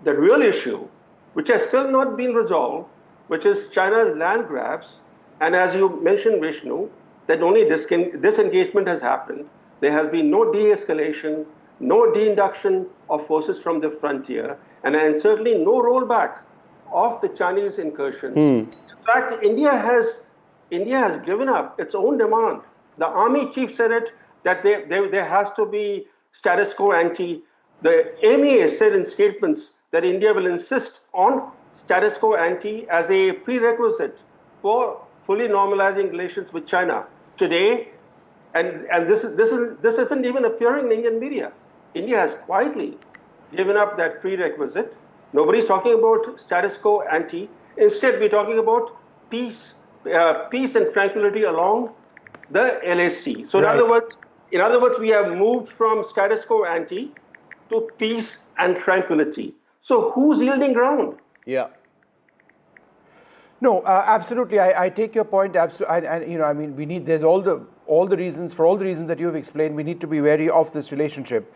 the real issue, which has still not been resolved, which is China's land grabs. And as you mentioned, Vishnu, that only disengagement has happened. There has been no de-escalation, no de-induction of forces from the frontier, and certainly no rollback of the Chinese incursions. In fact, India has given up its own demand. The army chief said it, that there has to be status quo ante. The MEA said in statements that India will insist on status quo ante as a prerequisite for fully normalizing relations with China. Today, and this isn't even appearing in Indian media. India has quietly given up that prerequisite. Nobody's talking about status quo ante. Instead, we're talking about peace and tranquility along the LAC. So right. in other words, we have moved from status quo ante to peace and tranquility. So who's yielding ground? Yeah. No, absolutely. I take your point. And I mean, we need. There's all the reasons that you have explained. We need to be wary of this relationship.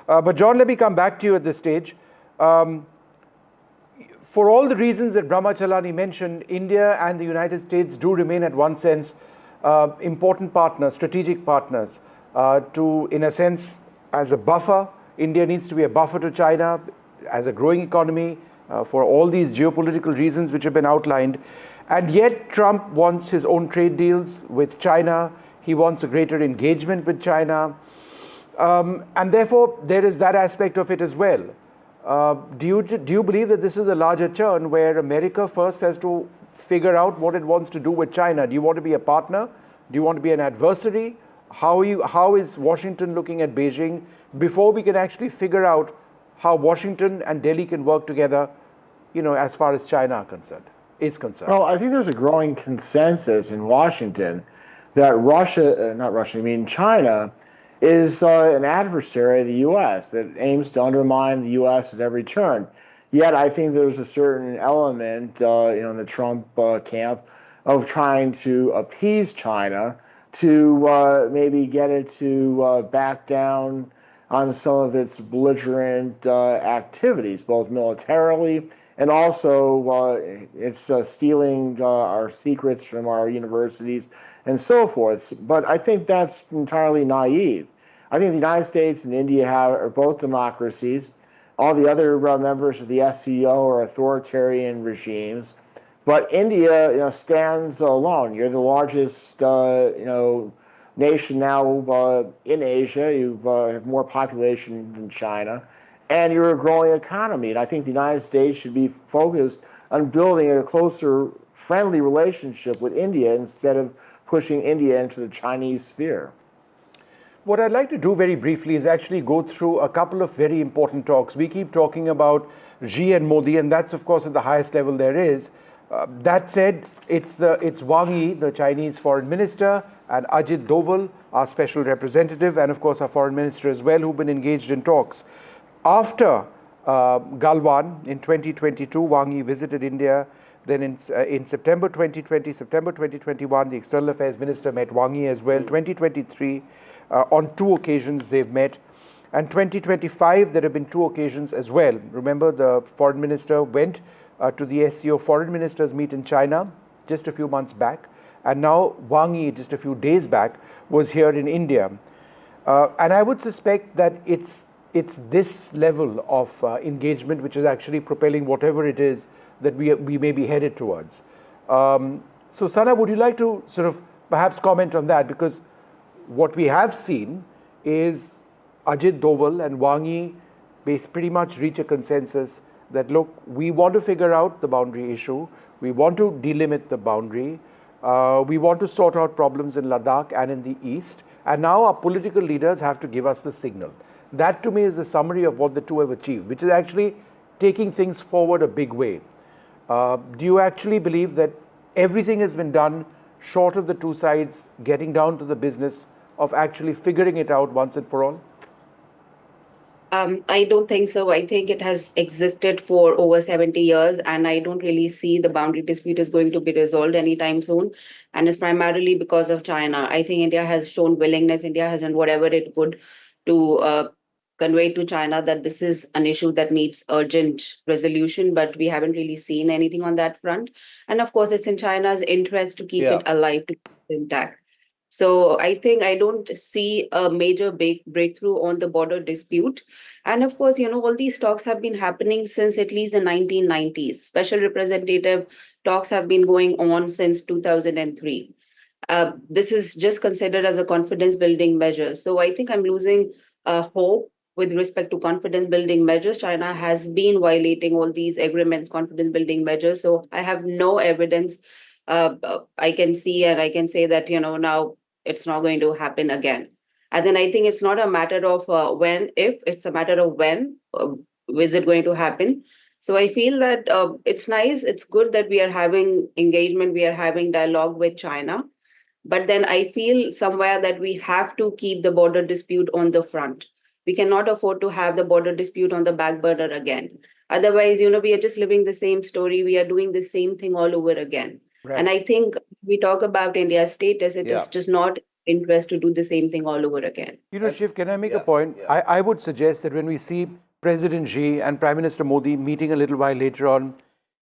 But John, let me come back to you at this stage. For all the reasons that Brahmachalani mentioned, India and the United States do remain, at one sense, important partners, strategic partners. In a sense, as a buffer, India needs to be a buffer to China as a growing economy for all these geopolitical reasons which have been outlined. And yet Trump wants his own trade deals with China. He wants a greater engagement with China. And therefore, there is that aspect of it as well. Do you believe that this is a larger churn where America first has to figure out what it wants to do with China? Do you want to be a partner? Do you want to be an adversary? How is Washington looking at Beijing before we can actually figure out how Washington and Delhi can work together, as far as China is concerned? Well, I think there's a growing consensus in Washington that China is an adversary of the U.S. that aims to undermine the U.S. at every turn. Yet I think there's a certain element, in the Trump camp of trying to appease China to maybe get it to back down on some of its belligerent activities, both militarily and also it's stealing our secrets from our universities and so forth. But I think that's entirely naive. I think the United States and India are both democracies. All the other members of the SCO are authoritarian regimes. But India, stands alone. You're the largest, nation now in Asia. You have more population than China, and you're a growing economy. And I think the United States should be focused on building a closer, friendly relationship with India instead of pushing India into the Chinese sphere. What I'd like to do very briefly is actually go through a couple of very important talks. We keep talking about Xi and Modi, and that's, of course, at the highest level there is. That said, it's Wang Yi, the Chinese foreign minister, and Ajit Doval, our special representative, and of course our foreign minister as well, who've been engaged in talks. After Galwan in 2022, Wang Yi visited India. Then in September 2020, September 2021, the External Affairs Minister met Wang Yi as well. 2023, on 2 occasions they've met. And 2025, there have been 2 occasions as well. Remember, the foreign minister went to the SCO foreign ministers meet in China just a few months back. And now Wang Yi, just a few days back, was here in India. And I would suspect that it's this level of engagement which is actually propelling whatever it is that we may be headed towards. So Sana, would you like to sort of perhaps comment on that? Because what we have seen is Ajit Doval and Wang Yi pretty much reach a consensus that, look, we want to figure out the boundary issue. We want to delimit the boundary. We want to sort out problems in Ladakh and in the east. And now our political leaders have to give us the signal. That to me is the summary of what the two have achieved, which is actually taking things forward a big way. Do you actually believe that everything has been done short of the two sides getting down to the business of actually figuring it out once and for all? I don't think so. I think it has existed for over 70 years, and I don't really see the boundary dispute is going to be resolved anytime soon. And it's primarily because of China. I think India has shown willingness. India has done whatever it could to conveyed to China that this is an issue that needs urgent resolution, but we haven't really seen anything on that front. And of course, it's in China's interest to keep Yeah. it alive, to keep it intact. So I think I don't see a major big breakthrough on the border dispute. And of course, all these talks have been happening since at least the 1990s. Special representative talks have been going on since 2003. This is just considered as a confidence building measure. So I think I'm losing hope with respect to confidence building measures. China has been violating all these agreements, confidence building measures. So I have no evidence I can see, and I can say that, now it's not going to happen again. And then I think it's not a matter of when, if, it's a matter of when is it going to happen. So I feel that it's nice, it's good that we are having engagement, we are having dialogue with China. But then I feel somewhere that we have to keep the border dispute on the front. We cannot afford to have the border dispute on the back burner again. Otherwise, we are just living the same story. We are doing the same thing all over again. Right. And I think we talk about India's status, it is just not interest to do the same thing all over again. Shiv, can I make a point? I would suggest that when we see President Xi and Prime Minister Modi meeting a little while later on,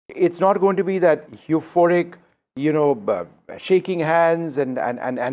it's not going to be that euphoric, shaking hands and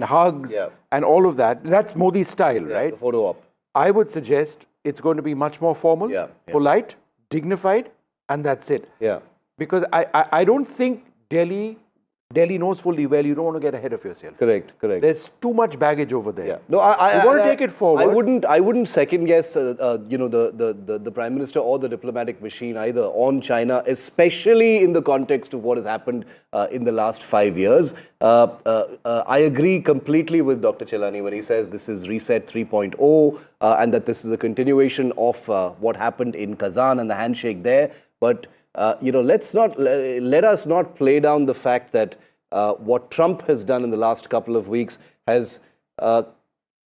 hugs and all of that. That's Modi's style, right? The photo op. I would suggest it's going to be much more formal, polite, dignified, and that's it. Yeah. Because I don't think Delhi knows fully well you don't want to get ahead of yourself. Correct. There's too much baggage over there. Yeah. No, you want to take it forward. I wouldn't second guess, the Prime Minister or the diplomatic machine either on China, especially in the context of what has happened in the last 5 years. I agree completely with Dr. Chelani when he says this is Reset 3.0 and that this is a continuation of what happened in Kazan and the handshake there. But let us not play down the fact that what Trump has done in the last couple of weeks has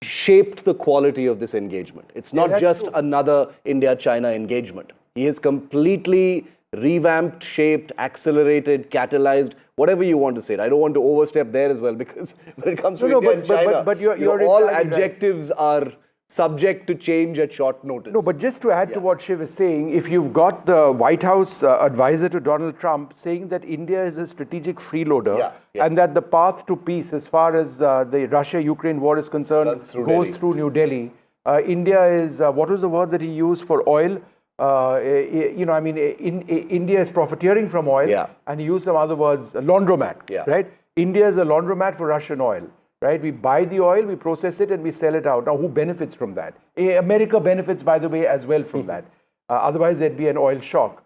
shaped the quality of this engagement. It's not just another India-China engagement. He has completely revamped, shaped, accelerated, catalyzed, whatever you want to say. I don't want to overstep there as well, because when it comes to India and China, but you're all entirely right. adjectives are subject to change at short notice. No, but just to add to what Shiv is saying, if you've got the White House advisor to Donald Trump saying that India is a strategic freeloader and that the path to peace as far as the Russia-Ukraine war is concerned goes through New Delhi. India is, what was the word that he used for oil? India is profiteering from oil, and he used some other words, laundromat, right? India is a laundromat for Russian oil. Right, we buy the oil, we process it, and we sell it out. Now, who benefits from that? America benefits, by the way, as well from that. Otherwise, there'd be an oil shock.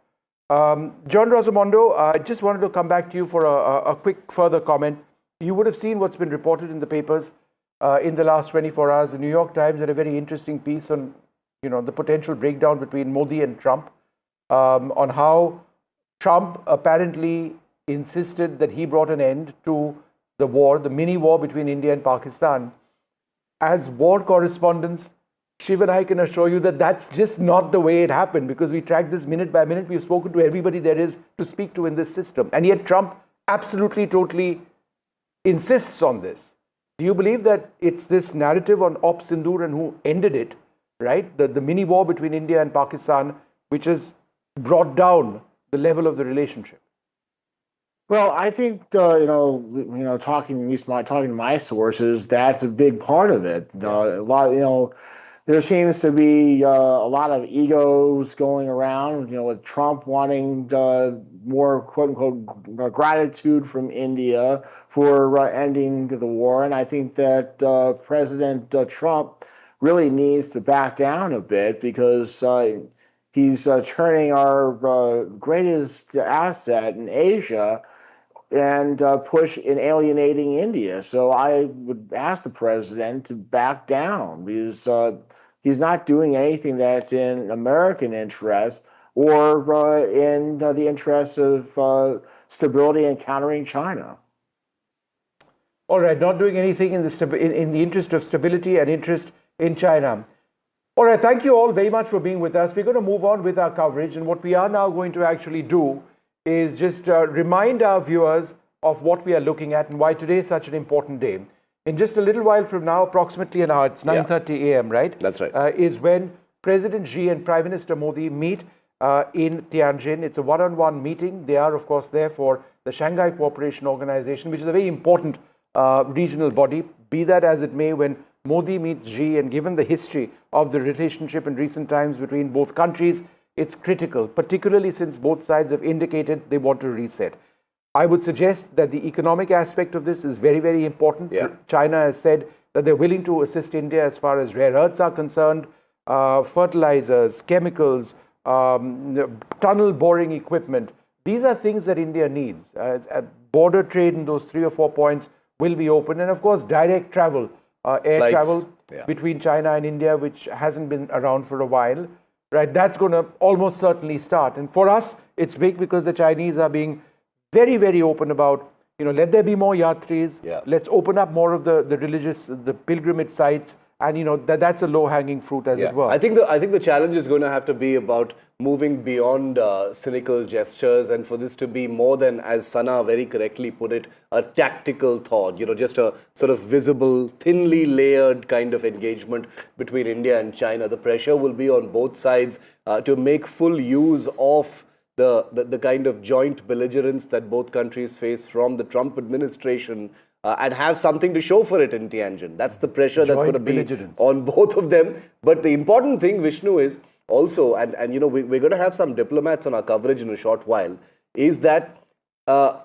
John Rosamondo, I just wanted to come back to you for a quick further comment. You would have seen what's been reported in the papers in the last 24 hours. The New York Times had a very interesting piece on, the potential breakdown between Modi and Trump, on how Trump apparently insisted that he brought an end to the war, the mini war between India and Pakistan. As war correspondents, Shiv and I can assure you that that's just not the way it happened, because we track this minute by minute. We've spoken to everybody there is to speak to in this system. And yet Trump absolutely, totally insists on this. Do you believe that it's this narrative on Op Sindoor and who ended it, right? The mini war between India and Pakistan, which has brought down the level of the relationship? Well, I think talking to my sources, that's a big part of it. A lot, there seems to be a lot of egos going around. With Trump wanting more "quote unquote" gratitude from India for ending the war, and I think that President Trump really needs to back down a bit, because he's turning our greatest asset in Asia and push in alienating India. So I would ask the president to back down, because he's not doing anything that's in American interest or in the interest of stability and countering China. All right, not doing anything in the interest of stability and interest in China. All right, thank you all very much for being with us. We're going to move on with our coverage, and what we are now going to actually do is just remind our viewers of what we are looking at and why today is such an important day. In just a little while from now, approximately an hour, it's 9:30 a.m., right? That's right. Is when President Xi and Prime Minister Modi meet in Tianjin. It's a one-on-one meeting. They are, of course, there for the Shanghai Cooperation Organization, which is a very important regional body. Be that as it may, when Modi meets Xi, and given the history of the relationship in recent times between both countries, it's critical, particularly since both sides have indicated they want to reset. I would suggest that the economic aspect of this is very, very important. Yeah. China has said that they're willing to assist India as far as rare earths are concerned, fertilizers, chemicals, tunnel boring equipment. These are things that India needs. Border trade in those 3 or 4 points will be open. And of course, direct travel, air Flights, travel yeah. between China and India, which hasn't been around for a while. Right, that's going to almost certainly start. And for us, it's big because the Chinese are being very, very open about, let there be more yatris. Yeah. Let's open up more of the religious, the pilgrimage sites. And, that's a low-hanging fruit, as it were. I think the challenge is going to have to be about moving beyond cynical gestures, and for this to be more than, as Sana very correctly put it, a tactical thought. Just a sort of visible, thinly layered kind of engagement between India and China. The pressure will be on both sides to make full use of the kind of joint belligerence that both countries face from the Trump administration. And have something to show for it in Tianjin. That's the pressure that's going to be on both of them. But the important thing, Vishnu, is also, and we're going to have some diplomats on our coverage in a short while, is that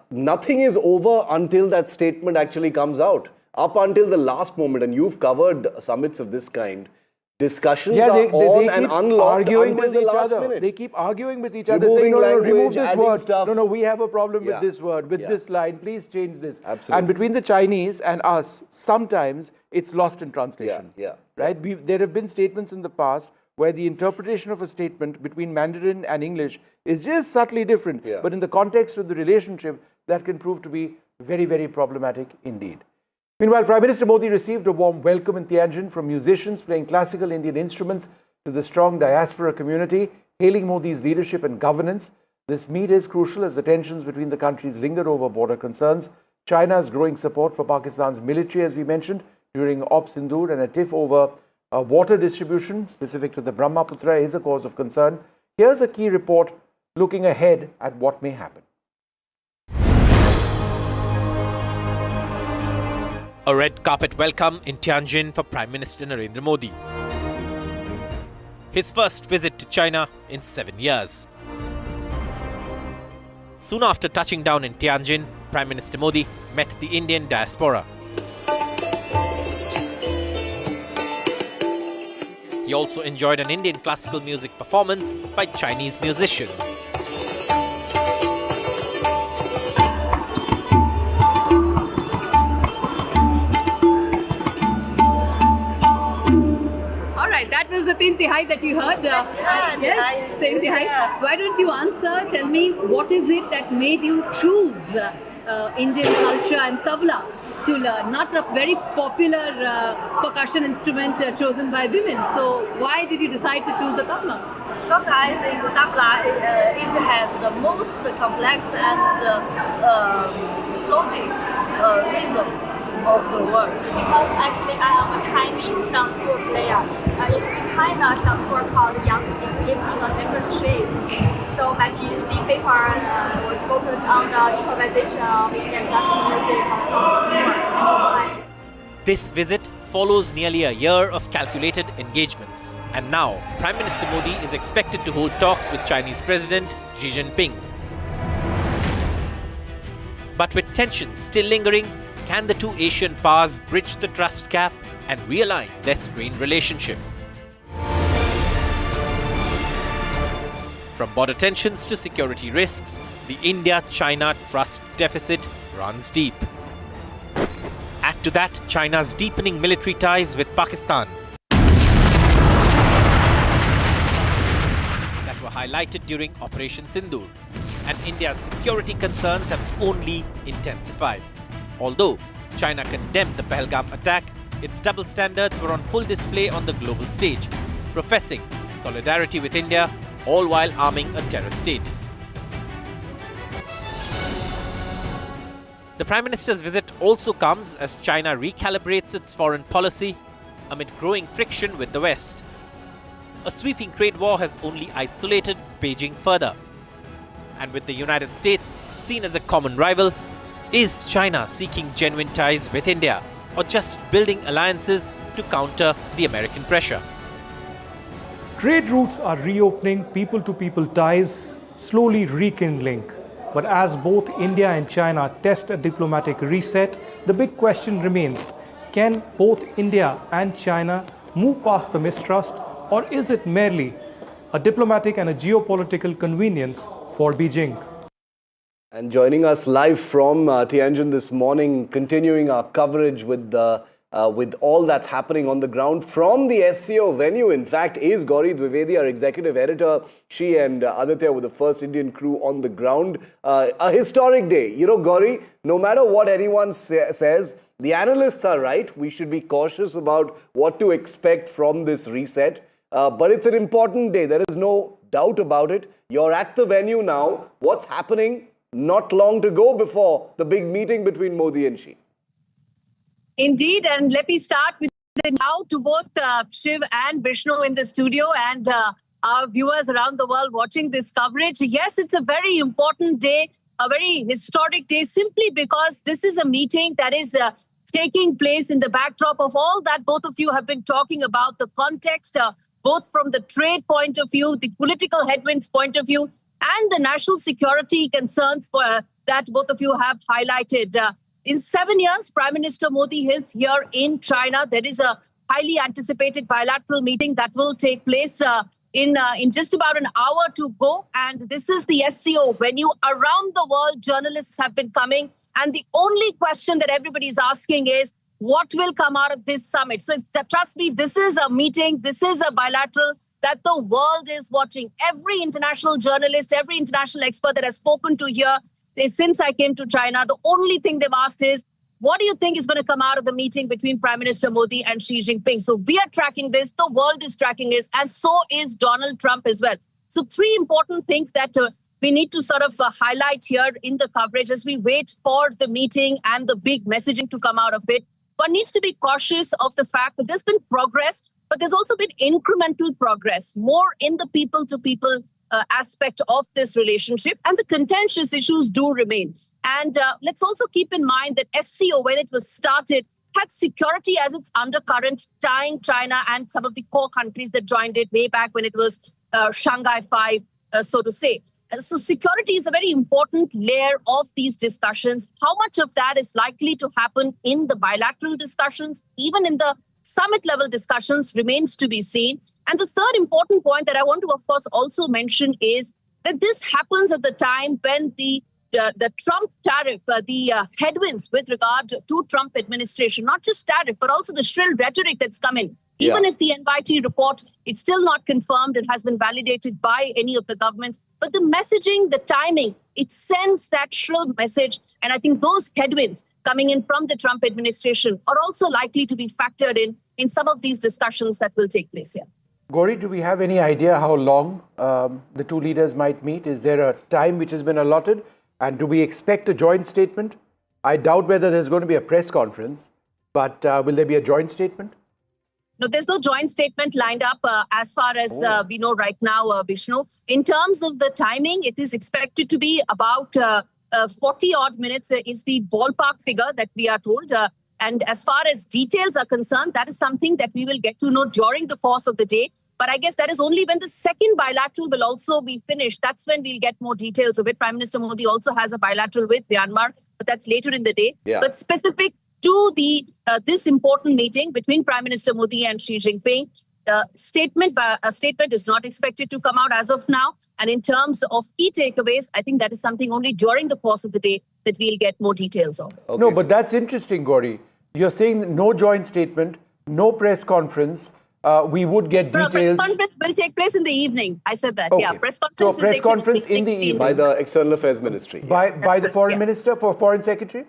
nothing is over until that statement actually comes out. Up until the last moment, and you've covered summits of this kind, discussions are on and unlocked arguing until with the each last other. minute. They keep arguing with each other, Removing saying, no, language, remove this adding word. stuff. No, we have a problem Yeah. with this word, with Yeah. this line. Please change this. Absolutely. And between the Chinese and us, sometimes it's lost in translation. Yeah. Right? There have been statements in the past where the interpretation of a statement between Mandarin and English is just subtly different. Yeah. But in the context of the relationship, that can prove to be very, very problematic indeed. Meanwhile, Prime Minister Modi received a warm welcome in Tianjin from musicians playing classical Indian instruments to the strong diaspora community, hailing Modi's leadership and governance. This meet is crucial as the tensions between the countries linger over border concerns. China's growing support for Pakistan's military, as we mentioned, during Op Sindoor, and a tiff over water distribution specific to the Brahmaputra is a cause of concern. Here's a key report looking ahead at what may happen. A red carpet welcome in Tianjin for Prime Minister Narendra Modi. His first visit to China in 7 years. Soon after touching down in Tianjin, Prime Minister Modi met the Indian diaspora. He also enjoyed an Indian classical music performance by Chinese musicians. That was the Tin Tihai that you heard. Yes, Tin Tihai. Why don't you answer? Tell me, what is it that made you choose Indian culture and tabla to learn? Not a very popular percussion instrument chosen by women. So why did you decide to choose the tabla? Because I think tabla it has the most complex and logic rhythm of the world. Because actually I am a Chinese shampoo player. In China, shampoo called Yangqi, it's in a different shape. So my PhD paper was focused on the improvisation of Indian classical music. This visit follows nearly a year of calculated engagements. And now, Prime Minister Modi is expected to hold talks with Chinese President Xi Jinping. But with tensions still lingering, can the two Asian powers bridge the trust gap and realign their strained relationship? From border tensions to security risks, the India-China trust deficit runs deep. Add to that China's deepening military ties with Pakistan that were highlighted during Operation Sindoor, and India's security concerns have only intensified. Although China condemned the Pahalgam attack, its double standards were on full display on the global stage, professing solidarity with India, all while arming a terror state. The Prime Minister's visit also comes as China recalibrates its foreign policy amid growing friction with the West. a sweeping trade war has only isolated Beijing further. And with the United States seen as a common rival, is China seeking genuine ties with India or just building alliances to counter the American pressure? Trade routes are reopening, people-to-people ties slowly rekindling. But as both India and China test a diplomatic reset, the big question remains, can both India and China move past the mistrust, or is it merely a diplomatic and a geopolitical convenience for Beijing? And joining us live from Tianjin this morning, continuing our coverage with all that's happening on the ground from the SCO venue, in fact, is Gauri Dwivedi, our executive editor. She and Aditya were the first Indian crew on the ground. A historic day. You know, Gauri, no matter what anyone says, the analysts are right. We should be cautious about what to expect from this reset. But it's an important day. There is no doubt about it. You're at the venue now. What's happening? Not long to go before the big meeting between Modi and Xi. Indeed, and let me start with it now to both Shiv and Vishnu in the studio and our viewers around the world watching this coverage. Yes, it's a very important day, a very historic day, simply because this is a meeting that is taking place in the backdrop of all that both of you have been talking about, the context, both from the trade point of view, the political headwinds point of view, and the national security concerns that both of you have highlighted. In 7 years, Prime Minister Modi is here in China. There is a highly anticipated bilateral meeting that will take place in just about an hour to go. And this is the SCO venue. Around the world, journalists have been coming. And the only question that everybody is asking is, what will come out of this summit? So trust me, this is a meeting. This is a bilateral that the world is watching. Every international journalist, every international expert that has spoken to here, since I came to China, the only thing they've asked is, what do you think is going to come out of the meeting between Prime Minister Modi and Xi Jinping? So we are tracking this, the world is tracking this, and so is Donald Trump as well. So three important things that we need to sort of highlight here in the coverage as we wait for the meeting and the big messaging to come out of it. One needs to be cautious of the fact that there's been progress, but there's also been incremental progress, more in the people-to-people aspect of this relationship, and the contentious issues do remain. And let's also keep in mind that SCO, when it was started, had security as its undercurrent, tying China and some of the core countries that joined it way back when it was Shanghai 5, so to say. So security is a very important layer of these discussions. How much of that is likely to happen in the bilateral discussions, even in the summit level discussions, remains to be seen. And the third important point that I want to, of course, also mention is that this happens at the time when the Trump tariff, the headwinds with regard to Trump administration, not just tariff, but also the shrill rhetoric that's come in. Even if the NDTV report, it's still not confirmed, it has been validated by any of the governments. But the messaging, the timing, it sends that shrill message. And I think those headwinds coming in from the Trump administration are also likely to be factored in some of these discussions that will take place here. Gauri, do we have any idea how long the two leaders might meet? Is there a time which has been allotted? And do we expect a joint statement? I doubt whether there's going to be a press conference, but will there be a joint statement? No, there's no joint statement lined up as far as we know right now, Vishnu. In terms of the timing, it is expected to be about 40 odd minutes is the ballpark figure that we are told. And as far as details are concerned, that is something that we will get to know during the course of the day. But I guess that is only when the second bilateral will also be finished. That's when we'll get more details of it. Prime Minister Modi also has a bilateral with Myanmar, but that's later in the day. But specific to the this important meeting between Prime Minister Modi and Xi Jinping, a statement is not expected to come out as of now. And in terms of key takeaways, I think that is something only during the course of the day that we'll get more details of. Okay, no, but that's interesting, Gauri. You're saying no joint statement, no press conference. We would get details. Press conference will take place in the evening. I said that. Okay. Yeah, press conference. So press conference in the evening by the External Affairs Ministry. By the Foreign Minister, for Foreign Secretary.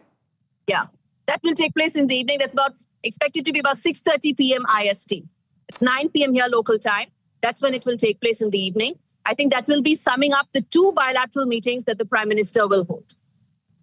Yeah, that will take place in the evening. That's expected to be about 6:30 p.m. IST. It's 9 p.m. here local time. That's when it will take place in the evening. I think that will be summing up the two bilateral meetings that the Prime Minister will hold.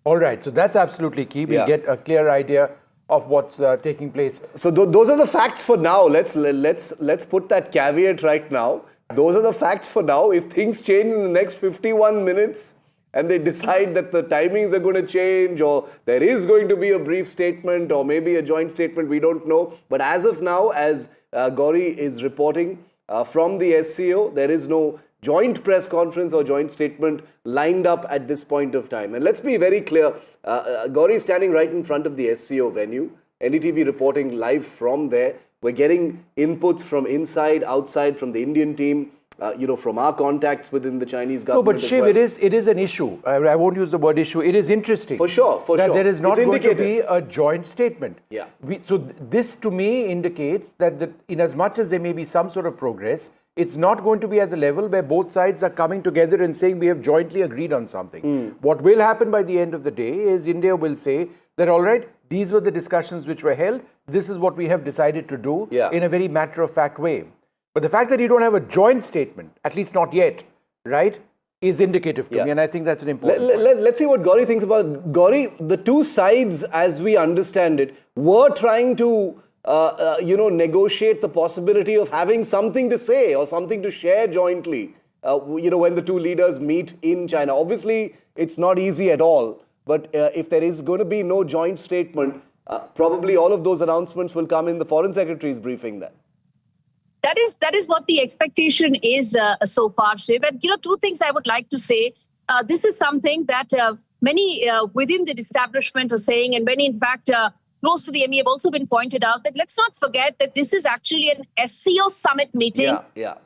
All right. So that's absolutely key. We'll get a clear idea of what's taking place. So those are the facts for now. Let's put that caveat right now. Those are the facts for now. If things change in the next 51 minutes and they decide that the timings are going to change, or there is going to be a brief statement or maybe a joint statement, we don't know. But as of now, as Gauri is reporting from the SCO, there is no joint press conference or joint statement lined up at this point of time. And let's be very clear, Gauri is standing right in front of the SCO venue, NDTV reporting live from there. We're getting inputs from inside, outside, from the Indian team, from our contacts within the Chinese government. No, but Shiv, well. it is an issue. I won't use the word issue. It is interesting. For sure. That there is not going to be a joint statement. Yeah. This to me indicates that in as much as there may be some sort of progress, it's not going to be at the level where both sides are coming together and saying we have jointly agreed on something. What will happen by the end of the day is India will say that, all right, these were the discussions which were held. This is what we have decided to do in a very matter-of-fact way. But the fact that you don't have a joint statement, at least not yet, right, is indicative to me. And I think that's an important point. Let's see what Gauri thinks about. Gauri, the two sides, as we understand it, were trying to negotiate the possibility of having something to say or something to share jointly, when the two leaders meet in China. Obviously, it's not easy at all. But if there is going to be no joint statement, probably all of those announcements will come in the Foreign Secretary's briefing then. That is what the expectation is so far, Shiv. And, two things I would like to say. This is something that many within the establishment are saying, and many, in fact, close to the ME have also been pointed out, that let's not forget that this is actually an SCO summit meeting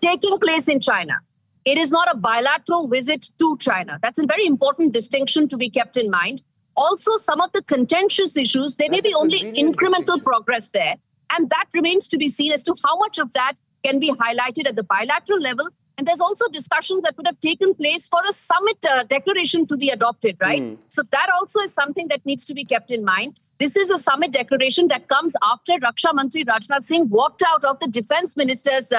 taking place in China. It is not a bilateral visit to China. That's a very important distinction to be kept in mind. Also, some of the contentious issues, there may be only incremental progress there. And that remains to be seen as to how much of that can be highlighted at the bilateral level. And there's also discussions that would have taken place for a summit declaration to be adopted, right? So that also is something that needs to be kept in mind. This is a summit declaration that comes after Raksha Mantri Rajnath Singh walked out of the defense minister's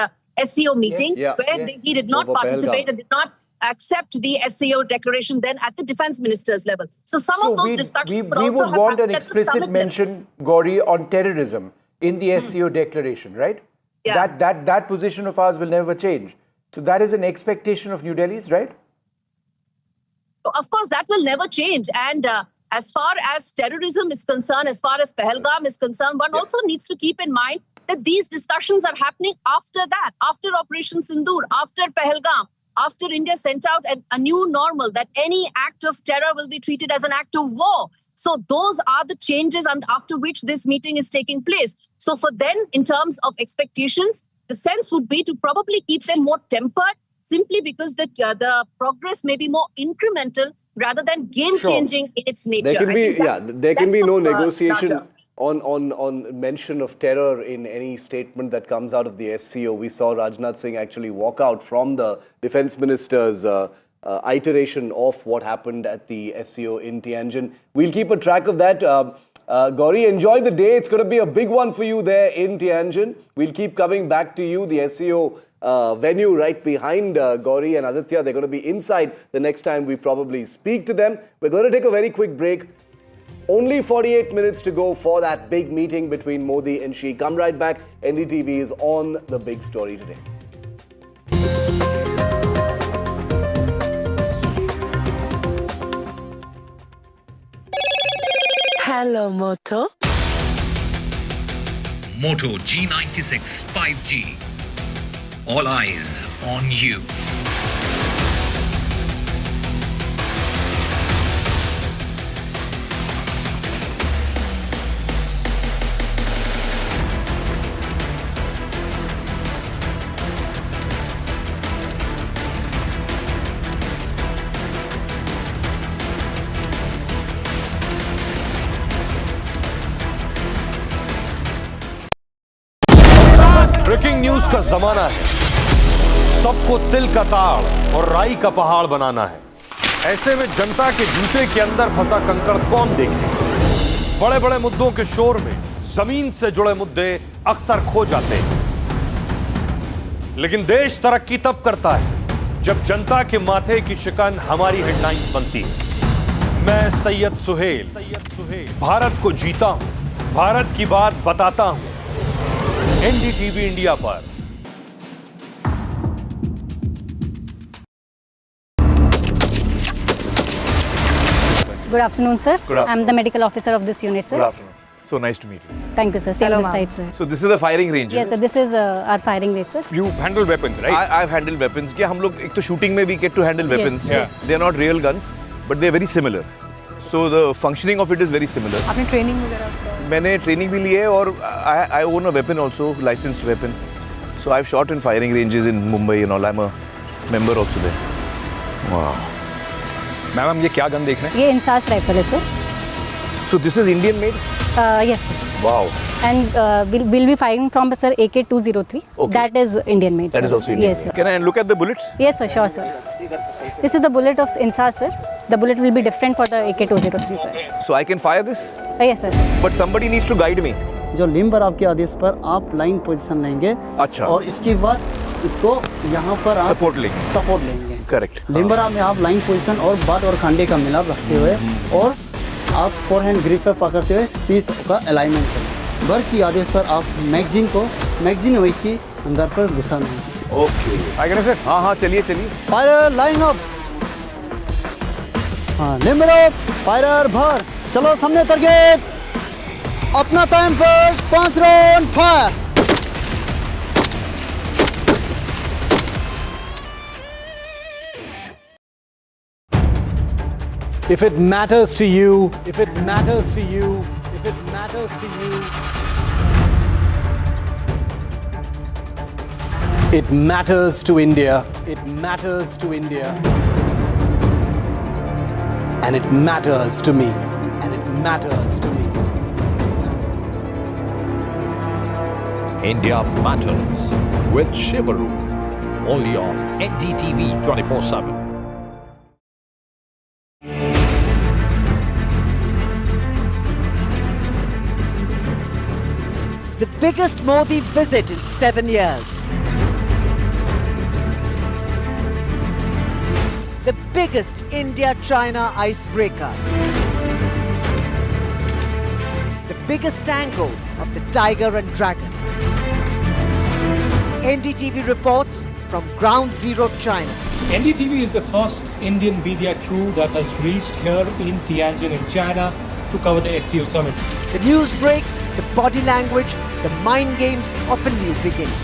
SCO meeting, where he did not participate and did not accept the SCO declaration then at the defense minister's level. So some of those discussions we would want an explicit mention, Gauri, on terrorism in the SCO declaration, right? Yeah. That position of ours will never change. So that is an expectation of New Delhi's, right? Of course, that will never change. And as far as terrorism is concerned, as far as Pahalgam is concerned, one also needs to keep in mind that these discussions are happening after that, after Operation Sindoor, after Pahalgam, after India sent out a new normal that any act of terror will be treated as an act of war. So those are the changes and after which this meeting is taking place. So for then, in terms of expectations, the sense would be to probably keep them more tempered, simply because the progress may be more incremental rather than game-changing in its nature. There can be no negotiation on mention of terror in any statement that comes out of the SCO. We saw Rajnath Singh actually walk out from the defense minister's iteration of what happened at the SCO in Tianjin. We'll keep a track of that. Gauri, enjoy the day. It's going to be a big one for you there in Tianjin. We'll keep coming back to you. The SCO venue right behind Gauri and Aditya. They're going to be inside the next time we probably speak to them. We're going to take a very quick break. Only 48 minutes to go for that big meeting between Modi and Xi. Come right back. NDTV is on the big story today. Hello, Moto. Moto G96 5G. All eyes on you. Breaking news का जमाना है। सबको तिल का ताड़ और राई का पहाड़ बनाना है। ऐसे में जनता के जूते के अंदर फंसा कंकड़ कौन देखे? बड़े बड़े मुद्दों के शोर में जमीन से जुड़े मुद्दे अक्सर खो जाते हैं। लेकिन देश तरक्की तब करता है जब जनता के माथे की शिकन हमारी हेडलाइंस बनती है। मैं सैयद सुहेल भारत को जीता हूं, भारत की बात बताता हूं एनडीटीवी इंडिया पर। Good afternoon, sir. Good afternoon. I'm the medical officer of this unit, sir. Good afternoon. So nice to meet you. Thank you, sir. Same Hello, this ma'am. side, sir. So this is the firing range. Yes, sir. This is our firing rate, sir. You handle weapons, right? I've handled weapons. कि हम लोग एक तो shooting में we get to handle weapons. yes. They are not real guns, but they are very similar. So the functioning of it is very similar. आपने training वगैरह मैंने training भी ली है और I own a weapon also, licensed weapon. So I've shot in firing ranges in Mumbai and all. I'm a member also there. Wow. Ma'am हम ये क्या gun देख रहे हैं? ये इंसास राइफल है, sir. So this is Indian made? Yes, sir. Wow. And we'll be firing from, sir, AK-203. Okay. That is Indian made, That sir. is also Indian Yes, made. sir. Can I look at the bullets? Yes, sir. Sure, sir. This is the bullet of insas, sir. The bullet will be different for the AK-203, sir. So I can fire this? Yes, sir. But somebody needs to guide me. जो limber आपके आदेश पर आप line position लेंगे। अच्छा। और इसके बाद इसको यहाँ पर आप सपोर्ट लेंगे। सपोर्ट लेंगे। करेक्ट। लिम्बर में आप लाइन पोजीशन और बाट और खांडे का मिलाप रखते हुए और आप फोरहैंड ग्रिप पर पकड़ते हुए सीज का अलाइनमेंट करें। बर की आदेश पर आप मैगजीन वेट के अंदर पर घुसाना है। ओके। आगे सर। हाँ हाँ चलिए चलिए। Fire line of. हाँ लिम्बर ऑफ। फायर भर। चलो सामने टारगेट। अपना टाइम पर 5 round fire. If it matters to you, if it matters to you, if it matters to you, it matters to India, it matters to India, and it matters to me, and it matters to me. India Matters with Shivaru. Only on NDTV 24/7. The biggest Modi visit in 7 years. The biggest India-China icebreaker. The biggest angle of the tiger and dragon. NDTV reports from Ground Zero, China. NDTV is the first Indian media crew that has reached here in Tianjin in China to cover the SCO summit. The news breaks, the body language, the mind games of a new beginning.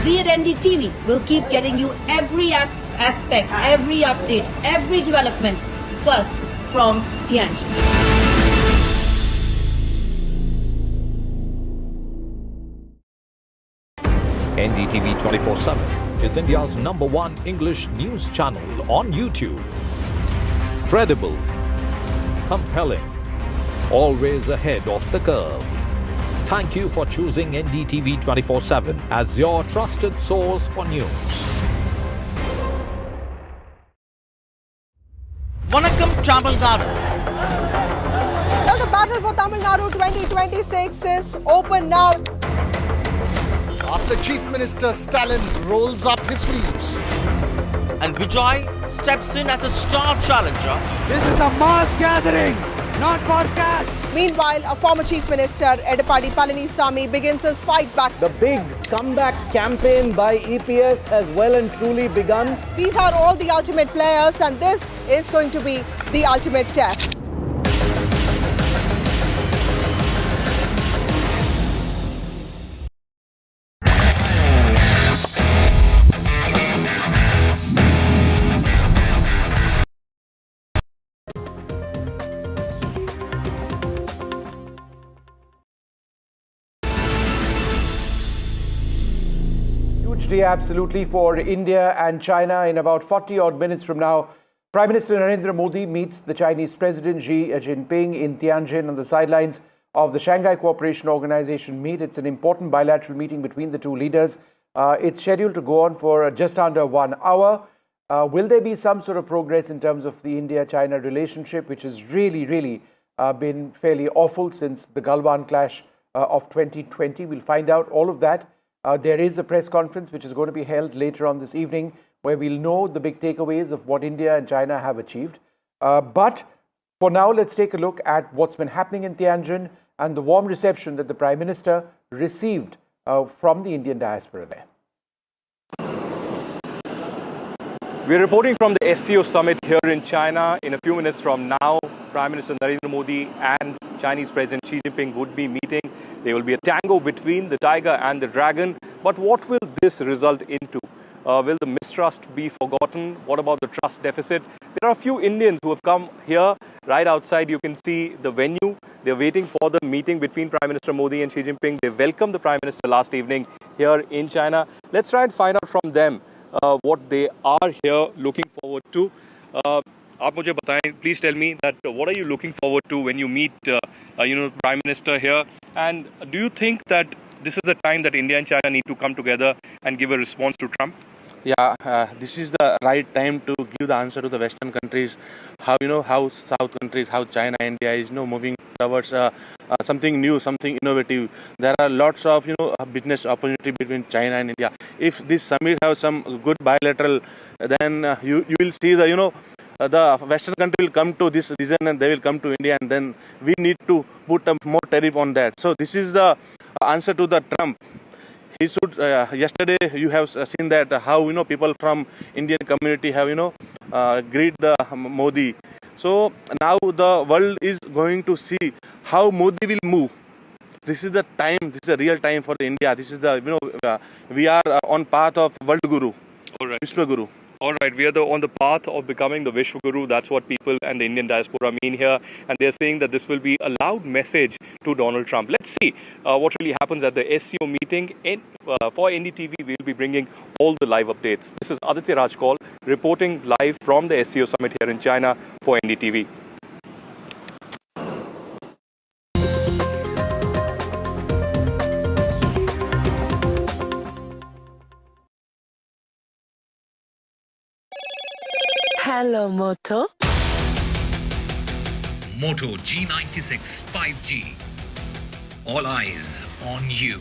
We at NDTV will keep getting you every aspect, every update, every development first from Tianjin. NDTV 24/7 is India's #1 English news channel on YouTube. Credible, compelling, always ahead of the curve. Thank you for choosing NDTV 24/7 as your trusted source for news. Vanakkam Tamil Nadu. Well, the battle for Tamil Nadu 2026 is open now. After Chief Minister Stalin rolls up his sleeves. And Vijay steps in as a star challenger. This is a mass gathering, not for cash. Meanwhile, a former Chief Minister, Edapadi Palanisamy, begins his fight back. The big comeback campaign by EPS has well and truly begun. These are all the ultimate players, and this is going to be the ultimate test. Huge day, absolutely, for India and China. In about 40 odd minutes from now, Prime Minister Narendra Modi meets the Chinese President Xi Jinping in Tianjin on the sidelines of the Shanghai Cooperation Organization meet. It's an important bilateral meeting between the two leaders. It's scheduled to go on for just under 1 hour. Will there be some sort of progress in terms of the India-China relationship, which has really been fairly awful since the Galwan clash of 2020? We'll find out all of that. There is a press conference which is going to be held later on this evening where we'll know the big takeaways of what India and China have achieved. But For now, let's take a look at what's been happening in Tianjin and the warm reception that the Prime Minister received from the Indian diaspora there. We're reporting from the SCO summit here in China. In a few minutes from now, Prime Minister Narendra Modi and Chinese President Xi Jinping would be meeting. There will be a tango between the tiger and the dragon. But what will this result into? Will the mistrust be forgotten? What about the trust deficit? There are a few Indians who have come here. Right outside, you can see the venue. They're waiting for the meeting between Prime Minister Modi and Xi Jinping. They welcomed the Prime Minister last evening here in China. Let's try and find out from them what they are here looking forward to. आप मुझे बताएं, please tell me that what are you looking forward to when you meet, Prime Minister here? And do you think that this is the time that India and China need to come together and give a response to Trump? Yeah, this is the right time to give the answer to the Western countries. How South countries, how China, India is moving towards something new, something innovative. There are lots of business opportunity between China and India. If this summit has some good bilateral, then you will see the Western country will come to this region and they will come to India, and then we need to put more tariff on that. So this is the answer to the Trump. He should. Yesterday, you have seen that how people from Indian community have greet the Modi. So now the world is going to see how Modi will move. This is the time. This is the real time for the India. This is the we are on path of World Guru, All right. Vishwa Guru. All right, we are on the path of becoming the Vishwa Guru. That's what people and the Indian diaspora mean here. And they're saying that this will be a loud message to Donald Trump. Let's see what really happens at the SCO meeting. For NDTV, we'll be bringing all the live updates. This is Aditya Rajkol reporting live from the SCO summit here in China for NDTV. Hello, Moto. Moto G96 5G. All eyes on you.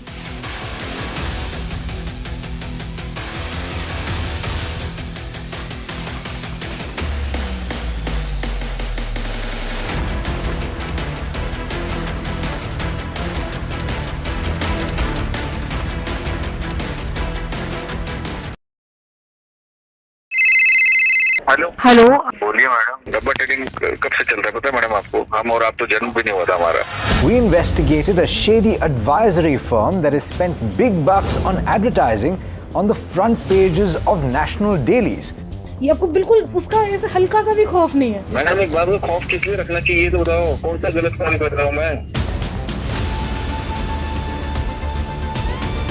Hello बोलिए madam, डब्बा trading कब से चल रहा है पता है madam आपको? हम और आप तो जन्म भी नहीं हुआ था हमारा. We investigated a shady advisory firm that has spent big bucks on advertising on the front pages of national dailies. ये आपको बिल्कुल उसका ऐसे हल्का सा भी खौफ नहीं है? मैडम एक बात, खौफ किस लिए रखना चाहिए तो बताओ, कौन सा गलत काम कर रहा हूँ मैं?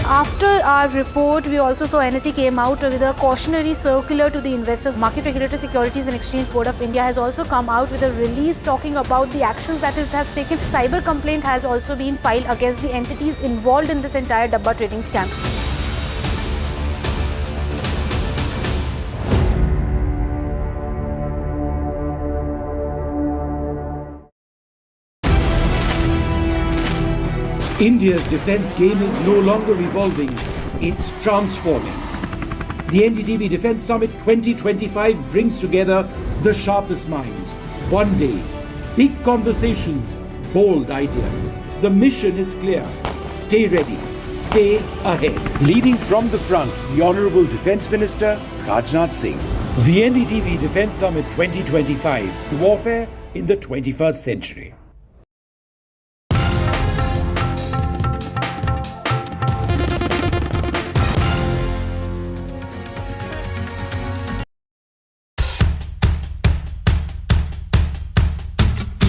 After our report, we also saw NSE came out with a cautionary circular to the investors. Market Regulator Securities and Exchange Board of India has also come out with a release talking about the actions that it has taken. Cyber complaint has also been filed against the entities involved in this entire Dabba trading scam. India's defence game is no longer evolving, it's transforming. The NDTV Defence Summit 2025 brings together the sharpest minds. One day, big conversations, bold ideas. The mission is clear. Stay ready, stay ahead. Leading from the front, the Honourable Defence Minister, Rajnath Singh. The NDTV Defence Summit 2025, warfare in the 21st century.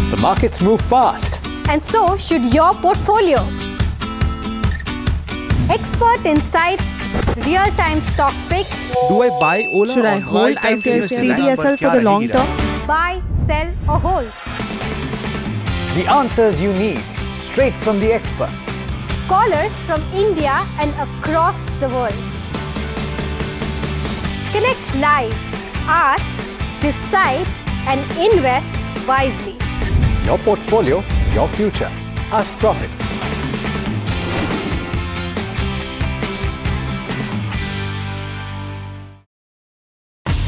The markets move fast. And so should your portfolio. Expert insights, real-time stock picks. Do I buy Ola? Should I or hold lifetime ICICI CDSL for the long term? Buy, sell or hold. The answers you need, straight from the experts. Callers from India and across the world. Connect live, ask, decide and invest wisely. Your portfolio, your future. Ask Profit.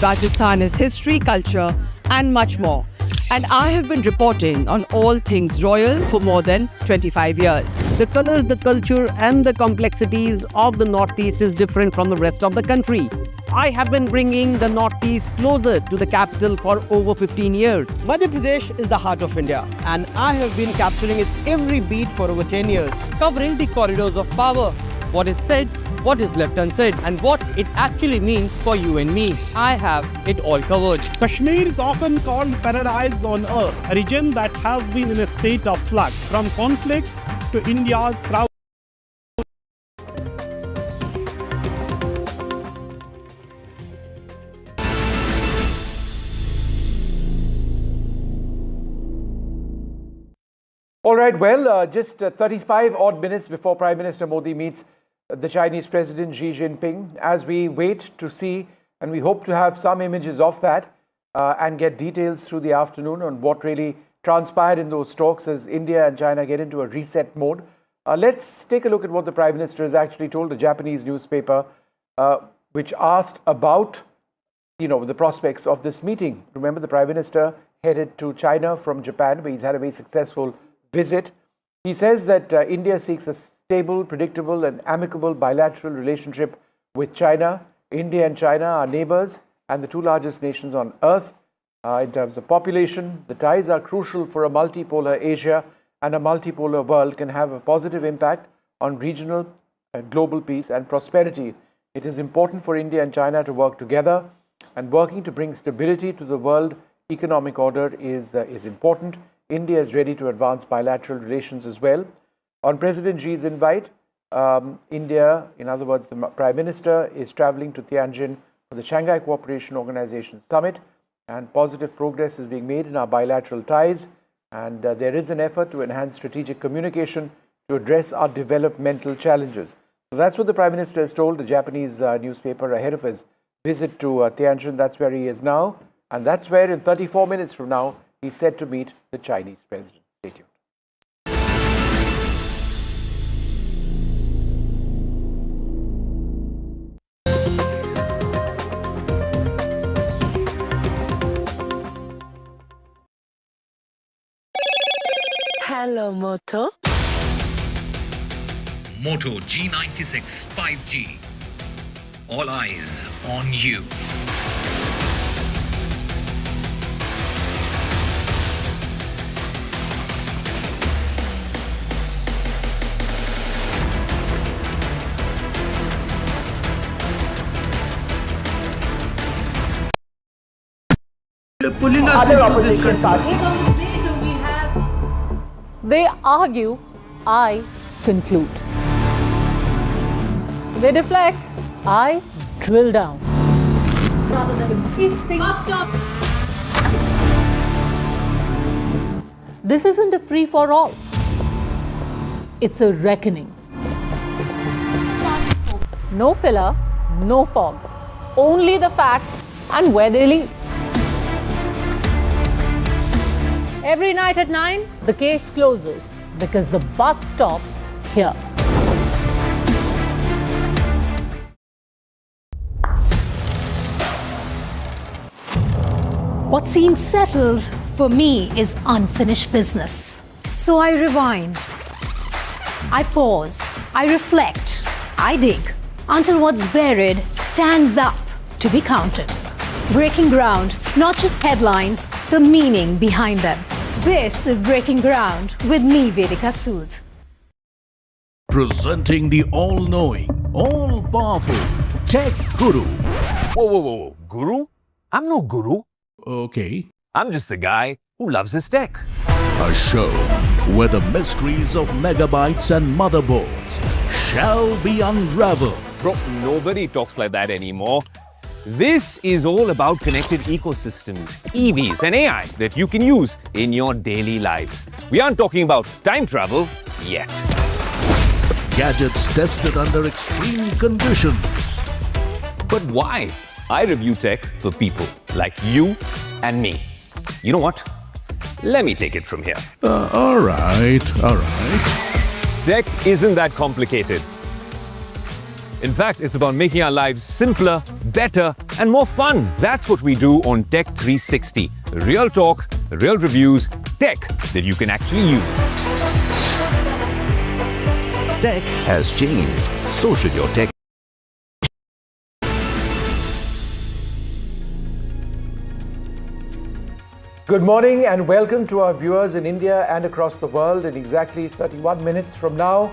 Rajasthan is history, culture, and much more. and I have been reporting on all things royal for more than 25 years. The colors, the culture and the complexities of the Northeast is different from the rest of the country. I have been bringing the Northeast closer to the capital for over 15 years. Madhya Pradesh is the heart of India, and I have been capturing its every beat for over 10 years, covering the corridors of power, what is said, what is left unsaid, and what it actually means for you and me. I have it all covered. Kashmir is often called paradise on earth, a region that has been in a state of flux from conflict to India's proud. All right, well, just 35 odd minutes before Prime Minister Modi meets the Chinese President Xi Jinping, as we wait to see, and we hope to have some images of that and get details through the afternoon on what really transpired in those talks as India and China get into a reset mode. Let's take a look at what the Prime Minister has actually told a Japanese newspaper, which asked about, the prospects of this meeting. Remember, the Prime Minister headed to China from Japan, where he's had a very successful visit. He says that India seeks a stable, predictable and amicable bilateral relationship with China. India and China are neighbors and the two largest nations on earth. In terms of population, the ties are crucial for a multipolar Asia, and a multipolar world can have a positive impact on regional and global peace and prosperity. It is important for India and China to work together, and working to bring stability to the world economic order is important. India is ready to advance bilateral relations as well. On President Xi's invite, India, in other words, the Prime Minister, is traveling to Tianjin for the Shanghai Cooperation Organization Summit, and positive progress is being made in our bilateral ties, and there is an effort to enhance strategic communication to address our developmental challenges. So that's what the Prime Minister has told the Japanese newspaper ahead of his visit to Tianjin. That's where he is now, and that's where in 34 minutes from now, he's set to meet the Chinese president. Stay tuned. Hello, Moto. Moto G96 5G. All eyes on you. Pulling us into this country. They argue, I conclude. They deflect, I drill down. This isn't a free-for-all. It's a reckoning. No filler, no fog. Only the facts and where they lead. Every night at 9, the case closes because the buck stops here. What seems settled for me is unfinished business. So I rewind. I pause. I reflect. I dig until what's buried stands up to be counted. Breaking ground, not just headlines, the meaning behind them. This is Breaking Ground with me, Vedika Sood. Presenting the all-knowing, all-powerful Tech Guru. Whoa. Guru? I'm no guru. Okay. I'm just a guy who loves his tech. A show where the mysteries of megabytes and motherboards shall be unraveled. Bro, nobody talks like that anymore. This is all about connected ecosystems, EVs and AI that you can use in your daily lives. We aren't talking about time travel yet. Gadgets tested under extreme conditions. But why? I review tech for people like you and me. You know what? Let me take it from here. All right. Tech isn't that complicated. In fact, it's about making our lives simpler, better, and more fun. That's what we do on Tech 360. Real talk, real reviews, tech that you can actually use. Tech has changed. So should your tech. Good morning and welcome to our viewers in India and across the world. In exactly 31 minutes from now,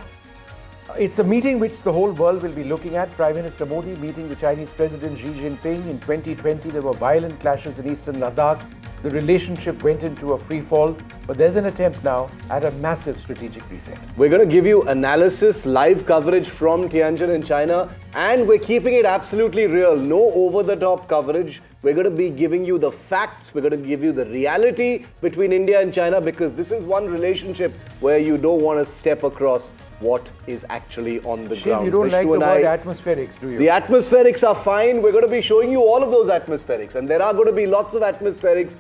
it's a meeting which the whole world will be looking at. Prime Minister Modi meeting the Chinese President Xi Jinping. In 2020, there were violent clashes in eastern Ladakh. The relationship went into a free fall, but there's an attempt now at a massive strategic reset. We're going to give you analysis, live coverage from Tianjin in China, and we're keeping it absolutely real. No over-the-top coverage. We're going to be giving you the facts. We're going to give you the reality between India and China, because this is one relationship where you don't want to step across what is actually on the ground. You don't like the word atmospherics, do you? The atmospherics are fine. We're going to be showing you all of those atmospherics, and there are going to be lots of atmospherics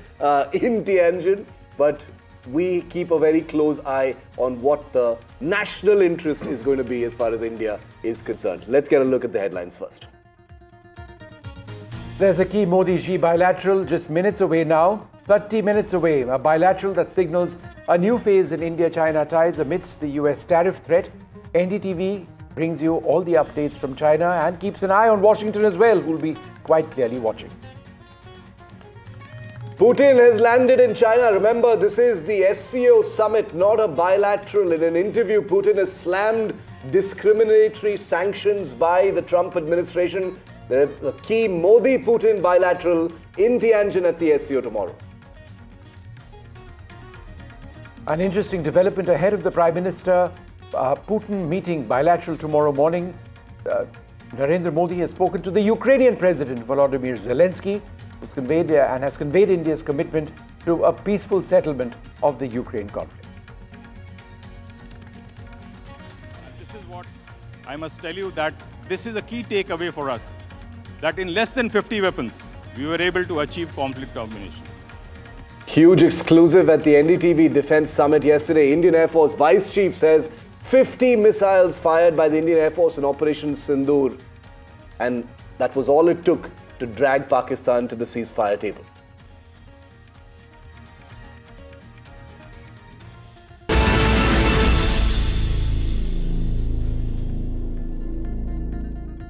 in Tianjin, but we keep a very close eye on what the national interest is going to be as far as India is concerned. Let's get a look at the headlines first. There's a key Modi-Xi bilateral just minutes away now, 30 minutes away, a bilateral that signals a new phase in India-China ties amidst the US tariff threat. NDTV brings you all the updates from China and keeps an eye on Washington as well, who'll be quite clearly watching. Putin has landed in China. Remember, this is the SCO summit, not a bilateral. In an interview, Putin has slammed discriminatory sanctions by the Trump administration. There's a key Modi-Putin bilateral in Tianjin at the SCO tomorrow. An interesting development ahead of the Prime Minister Putin meeting bilateral tomorrow morning. Narendra Modi has spoken to the Ukrainian President Volodymyr Zelensky, who's conveyed and has conveyed India's commitment to a peaceful settlement of the Ukraine conflict. This is what I must tell you, that this is a key takeaway for us, that in less than 50 weapons, we were able to achieve conflict domination. Huge exclusive at the NDTV Defense Summit yesterday. Indian Air Force Vice Chief says 50 missiles fired by the Indian Air Force in Operation Sindoor. And that was all it took to drag Pakistan to the ceasefire table.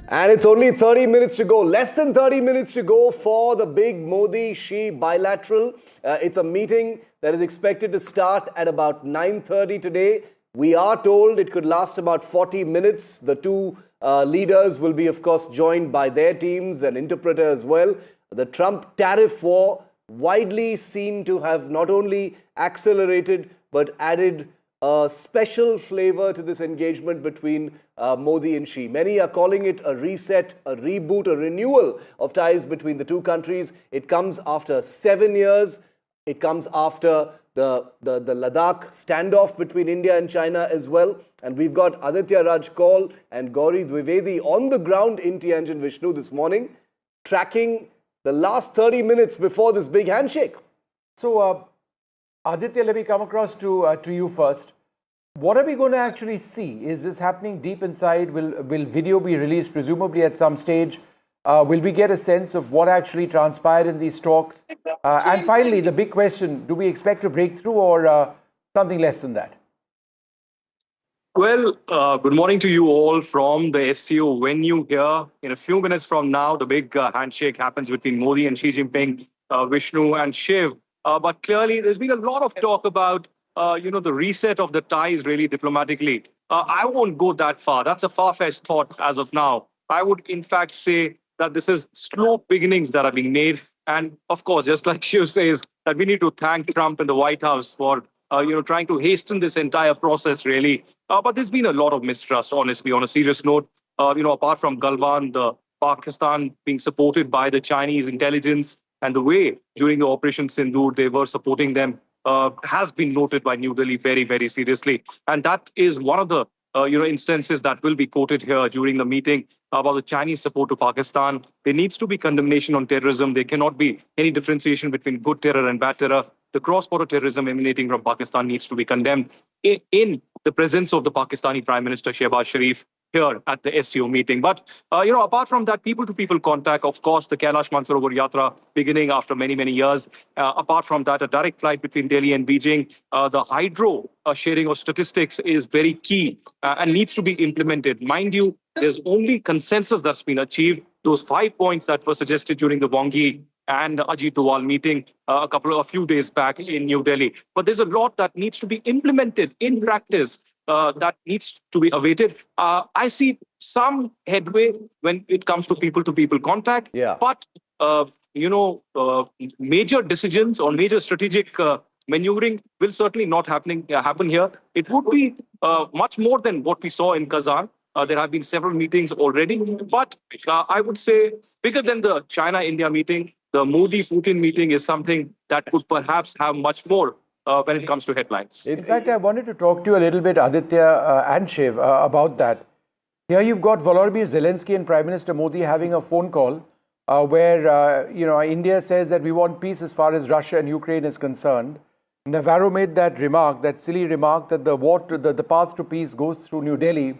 And it's only 30 minutes to go, less than 30 minutes to go for the big Modi-Xi bilateral. It's a meeting that is expected to start at about 9:30 today. We are told it could last about 40 minutes. The two leaders will be, of course, joined by their teams, an interpreter as well. The Trump tariff war widely seen to have not only accelerated but added a special flavor to this engagement between Modi and Xi. Many are calling it a reset, a reboot, a renewal of ties between the two countries. It comes after 7 years. It comes after the Ladakh standoff between India and China as well. And we've got Aditya Raj Kaul and Gauri Dwivedi on the ground in Tianjin, Vishnu, this morning, tracking the last 30 minutes before this big handshake. So, Aditya, let me come across to you first. What are we going to actually see? Is this happening deep inside? Will video be released presumably at some stage? Will we get a sense of what actually transpired in these talks? And finally, the big question, do we expect a breakthrough or something less than that? Well, good morning to you all from the SCO venue here. In a few minutes from now, the big handshake happens between Modi and Xi Jinping, Vishnu and Shiv. But clearly, there's been a lot of talk about, the reset of the ties really diplomatically. I won't go that far. That's a far-fetched thought as of now. I would, in fact, say that this is slow beginnings that are being made. And of course, just like Shiv says, that we need to thank Trump and the White House for, trying to hasten this entire process, really. But there's been a lot of mistrust, honestly, on a serious note. Apart from Galwan, the Pakistan being supported by the Chinese intelligence, and the way during the Operation Sindoor they were supporting them has been noted by New Delhi very, very seriously. And that is one of the instances that will be quoted here during the meeting about the Chinese support to Pakistan. There needs to be condemnation on terrorism. There cannot be any differentiation between good terror and bad terror. The cross-border terrorism emanating from Pakistan needs to be condemned in the presence of the Pakistani Prime Minister Shehbaz Sharif. here at the SCO meeting. But, apart from that, people-to-people contact, of course, the Kailash Mansarovar Yatra beginning after many, many years. Apart from that, a direct flight between Delhi and Beijing. The hydro sharing of statistics is very key and needs to be implemented. Mind you, there's only consensus that's been achieved. Those 5 points that were suggested during the Wanghi and Ajit Doval meeting a few days back in New Delhi. But there's a lot that needs to be implemented in practice that needs to be awaited. I see some headway when it comes to people-to-people contact. Yeah. But, major decisions or major strategic maneuvering will certainly not happen here. It would be much more than what we saw in Kazan. There have been several meetings already. But I would say bigger than the China-India meeting, the Modi-Putin meeting is something that could perhaps have much more when it comes to headlines. In fact, I wanted to talk to you a little bit, Aditya and Shiv, about that. Here you've got Volodymyr Zelensky and Prime Minister Modi having a phone call where India says that we want peace as far as Russia and Ukraine is concerned. Navarro made that remark, that silly remark, that the path to peace goes through New Delhi.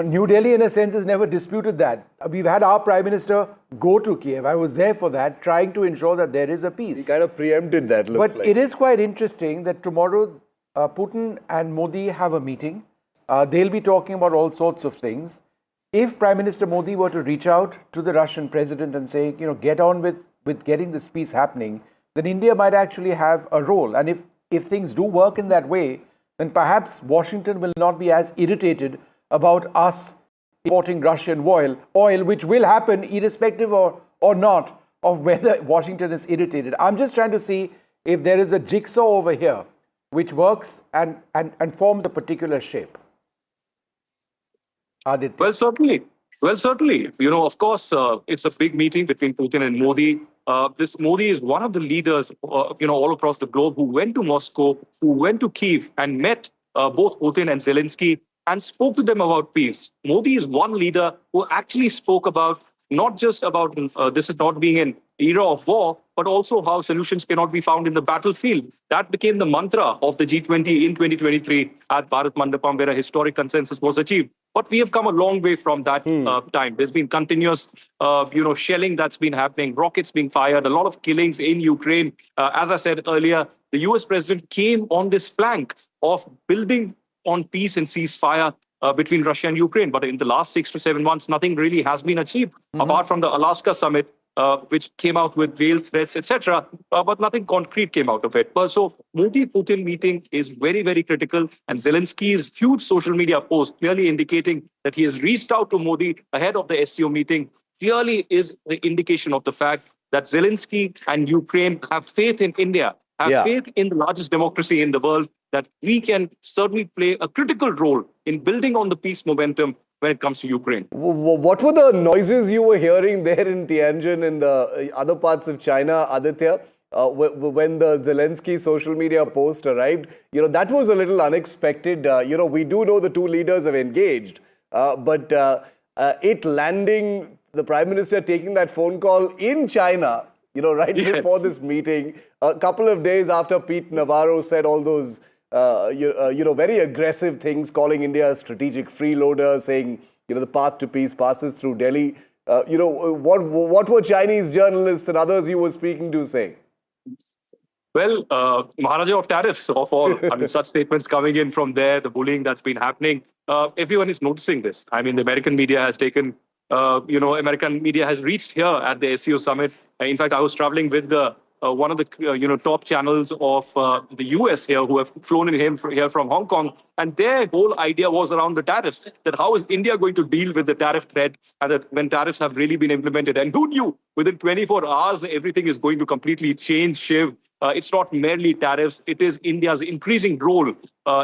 New Delhi, in a sense, has never disputed that. We've had our Prime Minister go to Kiev. I was there for that, trying to ensure that there is a peace. He kind of preempted that, looks like. But it is quite interesting that tomorrow Putin and Modi have a meeting. They'll be talking about all sorts of things. If Prime Minister Modi were to reach out to the Russian president and say, get on with getting this peace happening, then India might actually have a role. And if things do work in that way, then perhaps Washington will not be as irritated about us importing Russian oil, which will happen irrespective or not of whether Washington is irritated. I'm just trying to see if there is a jigsaw over here which works and forms a particular shape. Aditya. Well, certainly. Of course, it's a big meeting between Putin and Modi. This Modi is one of the leaders, all across the globe who went to Moscow, who went to Kyiv and met both Putin and Zelensky and spoke to them about peace. Modi is one leader who actually spoke about not just about this is not being an era of war, but also how solutions cannot be found in the battlefield. That became the mantra of the G20 in 2023 at Bharat Mandapam, where a historic consensus was achieved. But we have come a long way from that time. There's been continuous, shelling that's been happening, rockets being fired, a lot of killings in Ukraine. As I said earlier, the US president came on this flank of building on peace and ceasefire between Russia and Ukraine. But in the last 6 to 7 months, nothing really has been achieved, apart from the Alaska summit, which came out with veiled threats, etc. But nothing concrete came out of it. So Modi-Putin meeting is very, very critical. And Zelensky's huge social media post clearly indicating that he has reached out to Modi ahead of the SCO meeting clearly is the indication of the fact that Zelensky and Ukraine have faith in India, have faith in the largest democracy in the world, that we can certainly play a critical role in building on the peace momentum when it comes to Ukraine. What were the noises you were hearing there in Tianjin and the other parts of China, Aditya, when the Zelensky social media post arrived? That was a little unexpected. We do know the two leaders have engaged, but it landing, the Prime Minister taking that phone call in China, before this meeting, a couple of days after Pete Navarro said all those very aggressive things, calling India a strategic freeloader, saying, the path to peace passes through Delhi. What were Chinese journalists and others you were speaking to saying? Well, Maharaja of tariffs, of all, such statements coming in from there, the bullying that's been happening. Everyone is noticing this. The American media has taken, American media has reached here at the SCO summit. In fact, I was traveling with one of the top channels of the US here who have flown in here from Hong Kong. And their whole idea was around the tariffs, that how is India going to deal with the tariff threat and that when tariffs have really been implemented. And who knew within 24 hours, everything is going to completely change, Shiv. It's not merely tariffs. It is India's increasing role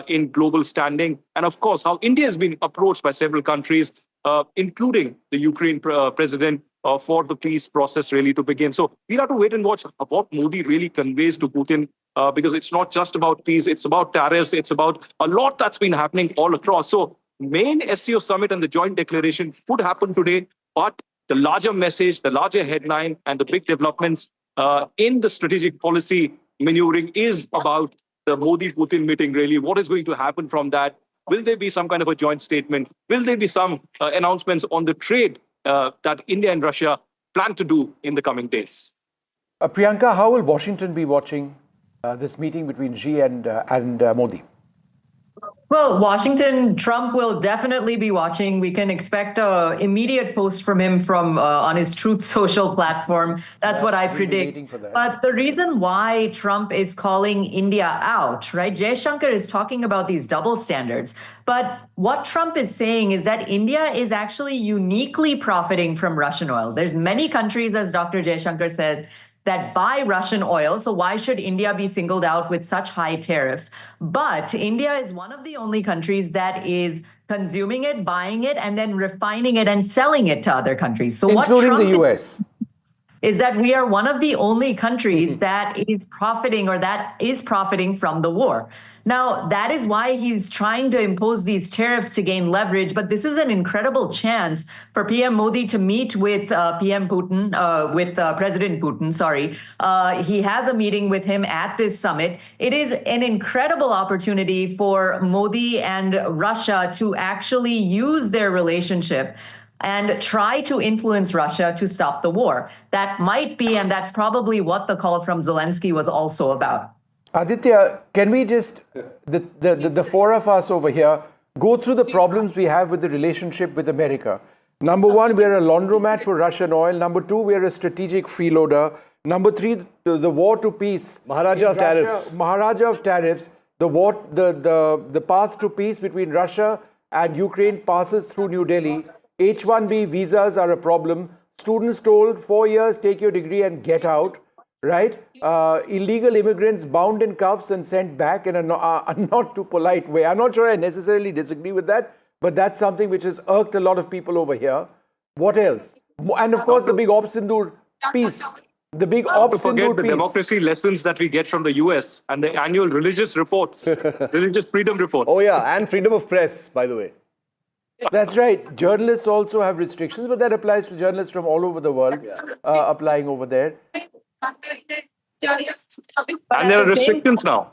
in global standing. And of course, how India has been approached by several countries, including the Ukraine president, for the peace process really to begin. So we'll have to wait and watch what Modi really conveys to Putin, because it's not just about peace, it's about tariffs, it's about a lot that's been happening all across. So main SCO summit and the joint declaration would happen today, but the larger message, the larger headline and the big developments in the strategic policy maneuvering is about the Modi-Putin meeting really. What is going to happen from that? Will there be some kind of a joint statement? Will there be some announcements on the trade that India and Russia plan to do in the coming days? Priyanka, how will Washington be watching this meeting between Xi and Modi? Well, Washington, Trump will definitely be watching. We can expect an immediate post from him on his Truth Social platform. That's what I predict. But the reason why Trump is calling India out, right? Jaishankar is talking about these double standards. But what Trump is saying is that India is actually uniquely profiting from Russian oil. There's many countries, as Dr. Jaishankar said, that buy Russian oil. So why should India be singled out with such high tariffs? But India is one of the only countries that is consuming it, buying it, and then refining it and selling it to other countries. So including the US. Is that we are one of the only countries that is profiting from the war. Now, that is why he's trying to impose these tariffs to gain leverage. But this is an incredible chance for PM Modi to meet with President Putin. Sorry, he has a meeting with him at this summit. It is an incredible opportunity for Modi and Russia to actually use their relationship and try to influence Russia to stop the war. That might be, and that's probably what the call from Zelensky was also about. Aditya, can we just, the four of us over here, go through the problems we have with the relationship with America? Number one, we're a laundromat for Russian oil. Number two, we're a strategic freeloader. Number three, the war to peace. Maharaja of tariffs. Maharaja of tariffs. The path to peace between Russia and Ukraine passes through New Delhi. H-1B visas are a problem. Students told 4 years, take your degree and get out. Right? Illegal immigrants bound in cuffs and sent back in a not too polite way. I'm not sure I necessarily disagree with that, but that's something which has irked a lot of people over here. What else? And of course, the big Op Sindoor peace. The big Op Sindoor peace. The democracy lessons that we get from the US and the annual religious reports, religious freedom reports. Oh yeah, and freedom of press, by the way. That's right. Journalists also have restrictions, but that applies to journalists from all over the world applying over there. And there are restrictions now.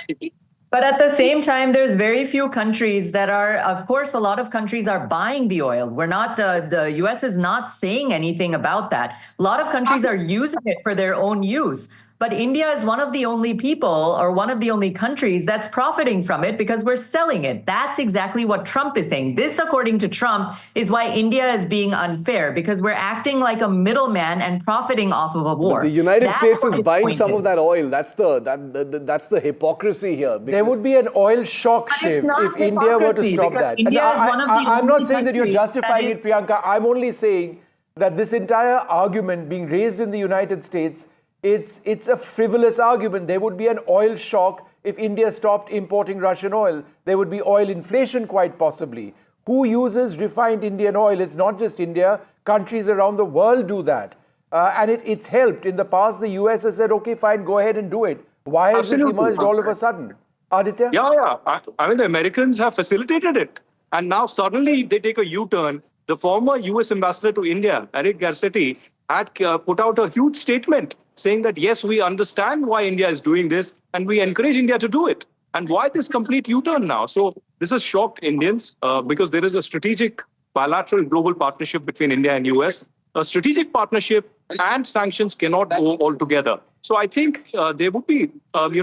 But at the same time, there's very few countries that are, of course, a lot of countries are buying the oil. We're not, the US is not saying anything about that. A lot of countries are using it for their own use. But India is one of the only people or one of the only countries that's profiting from it because we're selling it. That's exactly what Trump is saying. This, according to Trump, is why India is being unfair because we're acting like a middleman and profiting off of a war. But the United States is buying some of that oil. That's the hypocrisy here. There would be an oil shock, Shiv, if India were to stop that. I'm not saying that you're justifying it, Priyanka. I'm only saying that this entire argument being raised in the United States, it's a frivolous argument. There would be an oil shock if India stopped importing Russian oil. There would be oil inflation quite possibly. Who uses refined Indian oil? It's not just India. Countries around the world do that. And it's helped. In the past, the US has said, okay, fine, go ahead and do it. Why has this emerged all of a sudden? Aditya? Yeah. I mean, the Americans have facilitated it. And now suddenly they take a U-turn. The former US ambassador to India, Eric Garcetti, had put out a huge statement saying that, yes, we understand why India is doing this and we encourage India to do it. And why this complete U-turn now? So this has shocked Indians because there is a strategic bilateral global partnership between India and US. A strategic partnership and sanctions cannot go all together. So I think there would be,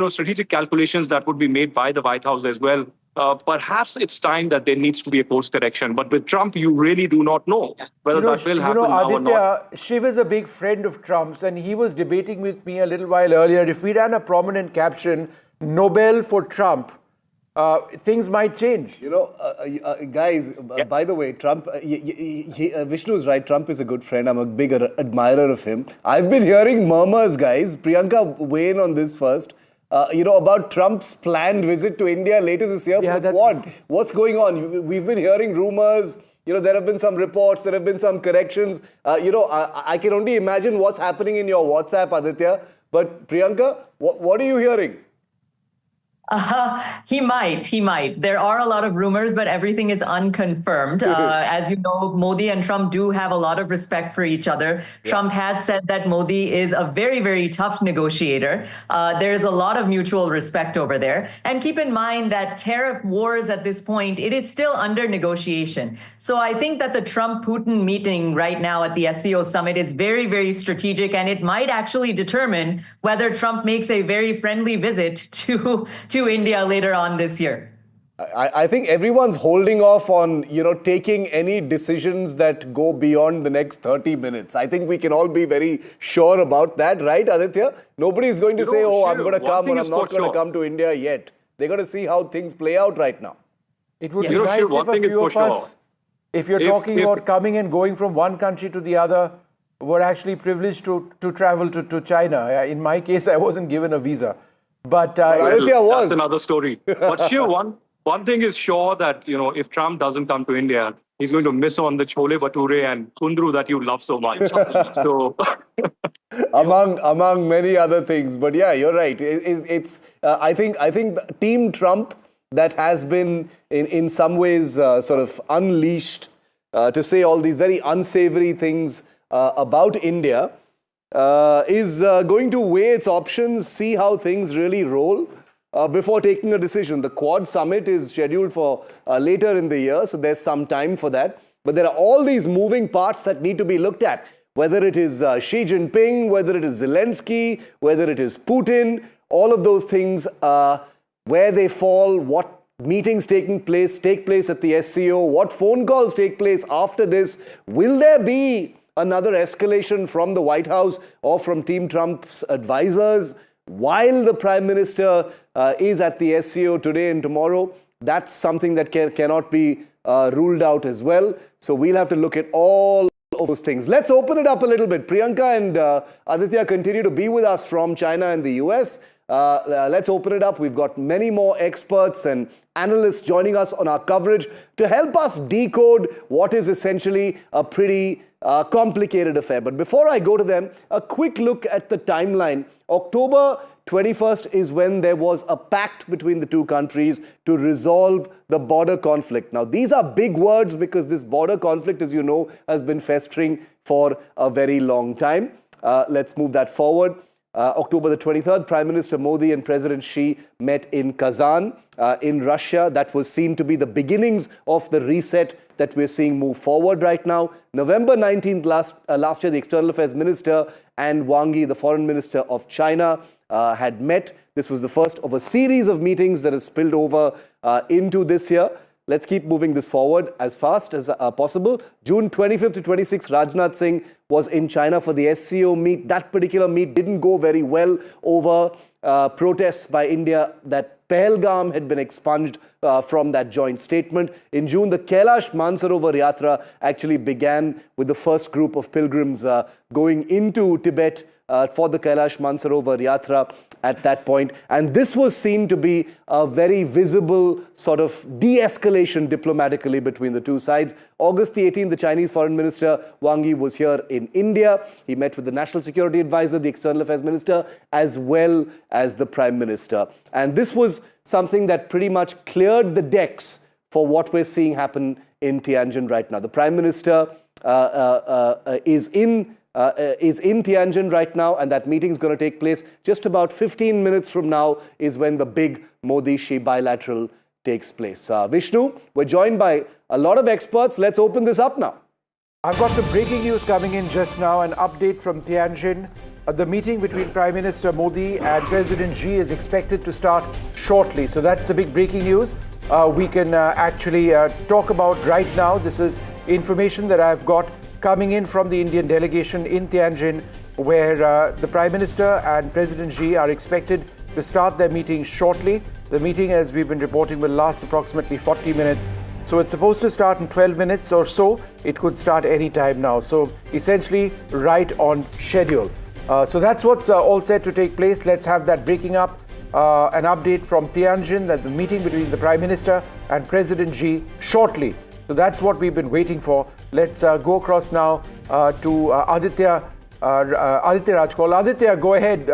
strategic calculations that would be made by the White House as well. Perhaps it's time that there needs to be a course correction. But with Trump, you really do not know whether that will happen now or not. Shiv is a big friend of Trump's, and he was debating with me a little while earlier. If we ran a prominent caption, Nobel for Trump, things might change. Guys, by the way, Trump, Vishnu's right, Trump is a good friend. I'm a big admirer of him. I've been hearing murmurs, guys. Priyanka, weigh in on this first. About Trump's planned visit to India later this year for the Quad. What's going on? We've been hearing rumors. There have been some reports. There have been some corrections. I can only imagine what's happening in your WhatsApp, Aditya. But Priyanka, what are you hearing? He might. There are a lot of rumors, but everything is unconfirmed. As you know, Modi and Trump do have a lot of respect for each other. Yeah. Trump has said that Modi is a very, very tough negotiator. There is a lot of mutual respect over there. And keep in mind that tariff wars at this point, it is still under negotiation. So I think that the Trump-Putin meeting right now at the SCO summit is very, very strategic, and it might actually determine whether Trump makes a very friendly visit to India later on this year. I think everyone's holding off on, taking any decisions that go beyond the next 30 minutes. I think we can all be very sure about that, right, Aditya? Nobody's going to say, I'm going to come or I'm not going to come to India yet. They're going to see how things play out right now. It would be nice if a few of us, if you're talking about coming and going from one country to the other, were actually privileged to travel to China. In my case, I wasn't given a visa. But Aditya was. That's another story. But sure, one thing is sure that, if Trump doesn't come to India, he's going to miss on the chole bhature and kundru that you love so much. So, among many other things. But yeah, you're right. It's I think Team Trump that has been in some ways sort of unleashed to say all these very unsavory things about India. Is going to weigh its options, see how things really roll before taking a decision. The Quad Summit is scheduled for later in the year, so there's some time for that. But there are all these moving parts that need to be looked at, whether it is Xi Jinping, whether it is Zelensky, whether it is Putin, all of those things, where they fall, what meetings take place at the SCO, what phone calls take place after this. Will there be another escalation from the White House or from Team Trump's advisors while the Prime Minister is at the SCO today and tomorrow? That's something that cannot be ruled out as well. So we'll have to look at all of those things. Let's open it up a little bit. Priyanka and Aditya continue to be with us from China and the US. Let's open it up. We've got many more experts and analysts joining us on our coverage to help us decode what is essentially a pretty complicated affair. But before I go to them, a quick look at the timeline. October 21st is when there was a pact between the two countries to resolve the border conflict. Now, these are big words because this border conflict, as you know, has been festering for a very long time. Let's move that forward. October the 23rd, Prime Minister Modi and President Xi met in Kazan in Russia. That was seen to be the beginnings of the reset that we're seeing move forward right now. November 19th last year, the External Affairs Minister and Wang Yi, the Foreign Minister of China, had met. This was the first of a series of meetings that has spilled over into this year. Let's keep moving this forward as fast as possible. June 25th to 26th, Rajnath Singh was in China for the SCO meet. That particular meet didn't go very well over protests by India that Pahalgam had been expunged from that joint statement. In June, the Kailash Mansarovar Yatra actually began with the first group of pilgrims going into Tibet for the Kailash Mansarovar Yatra at that point. And this was seen to be a very visible sort of de-escalation diplomatically between the two sides. August the 18th, the Chinese Foreign Minister Wang Yi was here in India. He met with the National Security Advisor, the External Affairs Minister, as well as the Prime Minister. And this was something that pretty much cleared the decks for what we're seeing happen in Tianjin right now. The Prime Minister is in Tianjin right now, and that meeting is going to take place just about 15 minutes from now is when the big Modi-Xi bilateral takes place. Vishnu, we're joined by a lot of experts. Let's open this up now. I've got some breaking news coming in just now, an update from Tianjin. The meeting between Prime Minister Modi and President Xi is expected to start shortly. So that's the big breaking news we can actually talk about right now. This is information that I've got coming in from the Indian delegation in Tianjin, where the Prime Minister and President Xi are expected to start their meeting shortly. The meeting, as we've been reporting, will last approximately 40 minutes. So it's supposed to start in 12 minutes or so. It could start any time now. So essentially right on schedule. So that's what's all set to take place. Let's have that breaking up. An update from Tianjin that the meeting between the Prime Minister and President Xi shortly. So that's what we've been waiting for. Let's go across now to Aditya Rajkol. Aditya, go ahead.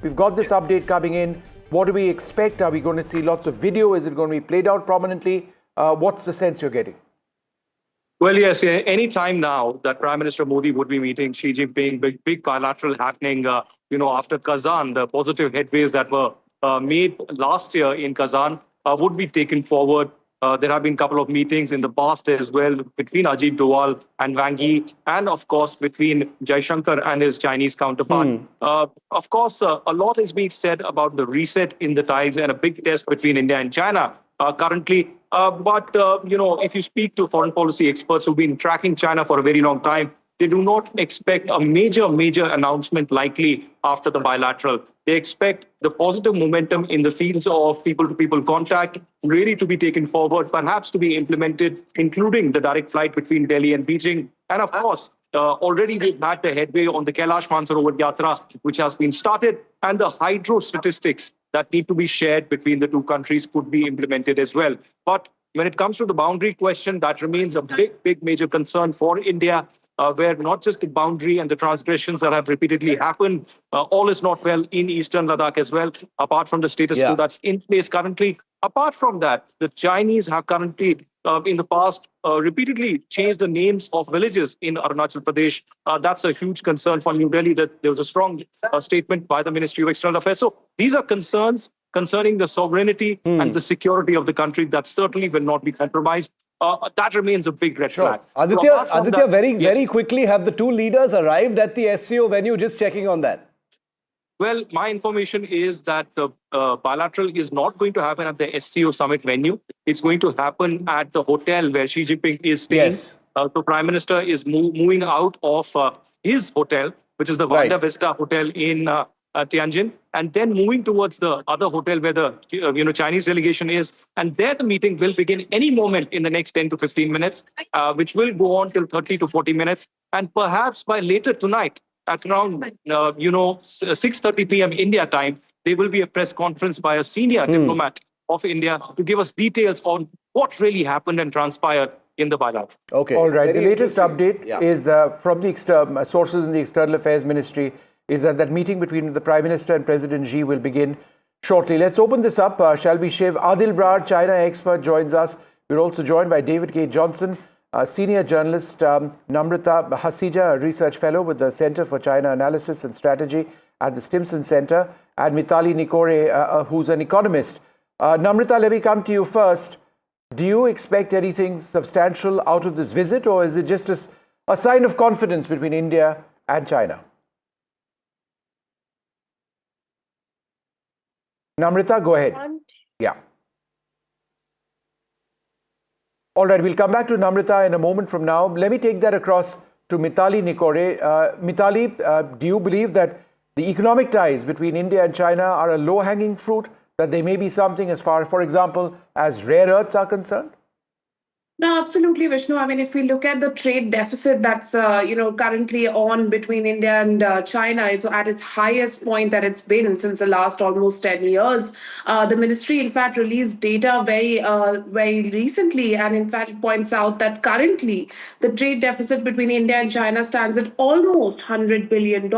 We've got this update coming in. What do we expect? Are we going to see lots of video? Is it going to be played out prominently? What's the sense you're getting? Well, yes, any time now that Prime Minister Modi would be meeting Xi Jinping, big bilateral happening, after Kazan, the positive headways that were made last year in Kazan would be taken forward. There have been a couple of meetings in the past as well between Ajit Doval and Wang Yi, and of course between Jaishankar and his Chinese counterpart. Of course, a lot is being said about the reset in the ties and a big test between India and China currently. But if you speak to foreign policy experts who've been tracking China for a very long time, they do not expect a major announcement likely after the bilateral. They expect the positive momentum in the fields of people-to-people contact really to be taken forward, perhaps to be implemented, including the direct flight between Delhi and Beijing. And of course, already we've had the headway on the Kailash Mansarovar Yatra, which has been started, and the hydro statistics that need to be shared between the two countries could be implemented as well. But when it comes to the boundary question, that remains a big major concern for India, where not just the boundary and the transgressions that have repeatedly happened, all is not well in eastern Ladakh as well, apart from the status quo that's in place currently. Apart from that, the Chinese have currently, in the past, repeatedly changed the names of villages in Arunachal Pradesh. That's a huge concern for New Delhi. That there was a strong statement by the Ministry of External Affairs. So these are concerns concerning the sovereignty and the security of the country that certainly will not be compromised. That remains a big red flag. Aditya, very quickly, have the two leaders arrived at the SCO venue? Just checking on that. Well, my information is that the bilateral is not going to happen at the SCO summit venue. It's going to happen at the hotel where Xi Jinping is staying. Yes. The Prime Minister is moving out of his hotel, which is the Vanda Vista Hotel in Tianjin, and then moving towards the other hotel where the Chinese delegation is. And there the meeting will begin any moment in the next 10 to 15 minutes, which will go on till 30 to 40 minutes. And perhaps by later tonight, at around 6:30 p.m. India time, there will be a press conference by a senior diplomat of India to give us details on what really happened and transpired in the bilateral. Okay. All right. The latest update is from the sources in the External Affairs Ministry is that meeting between the Prime Minister and President Xi will begin shortly. Let's open this up, shall we, Shiv? Adil Brar, China expert, joins us. We're also joined by David K. Johnson, senior journalist, Namrata Hasija, a research fellow with the Center for China Analysis and Strategy at the Stimson Center, and Mitali Nikore, who's an economist. Namrata, let me come to you first. Do you expect anything substantial out of this visit, or is it just a sign of confidence between India and China? Namrata, go ahead. Yeah. All right, we'll come back to Namrata in a moment from now. Let me take that across to Mitali Nikore. Mitali, do you believe that the economic ties between India and China are a low-hanging fruit, that they may be something as far, for example, as rare earths are concerned? No, absolutely, Vishnu. I mean, if we look at the trade deficit that's currently on between India and China, it's at its highest point that it's been since the last almost 10 years. The ministry, in fact, released data very recently, and in fact, it points out that currently the trade deficit between India and China stands at almost $100 billion,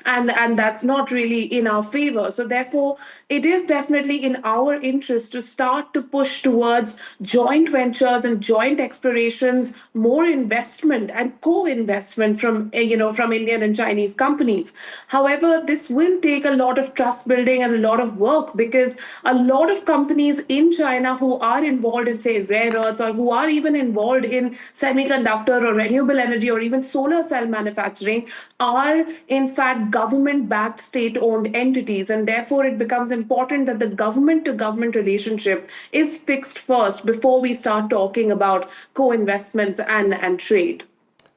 and that's not really in our favor. So therefore, it is definitely in our interest to start to push towards joint ventures and joint explorations, more investment and co-investment from Indian and Chinese companies. However, this will take a lot of trust building and a lot of work, because a lot of companies in China who are involved in, say, rare earths, or who are even involved in semiconductor or renewable energy or even solar cell manufacturing, are in fact government-backed state-owned entities, and therefore it becomes important that the government-to-government relationship is fixed first before we start talking about co-investments and trade.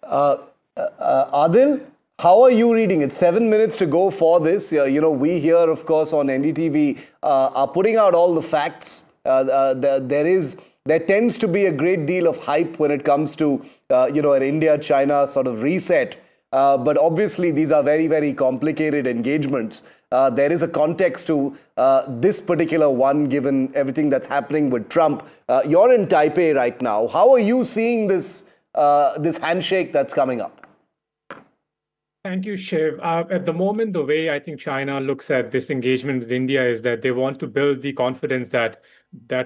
Adil, how are you reading it? 7 minutes to go for this. We here, of course, on NDTV are putting out all the facts. There tends to be a great deal of hype when it comes to an India-China sort of reset. But obviously, these are very, very complicated engagements. There is a context to this particular one, given everything that's happening with Trump. You're in Taipei right now. How are you seeing this handshake that's coming up? Thank you, Shiv. At the moment, the way I think China looks at this engagement with India is that they want to build the confidence that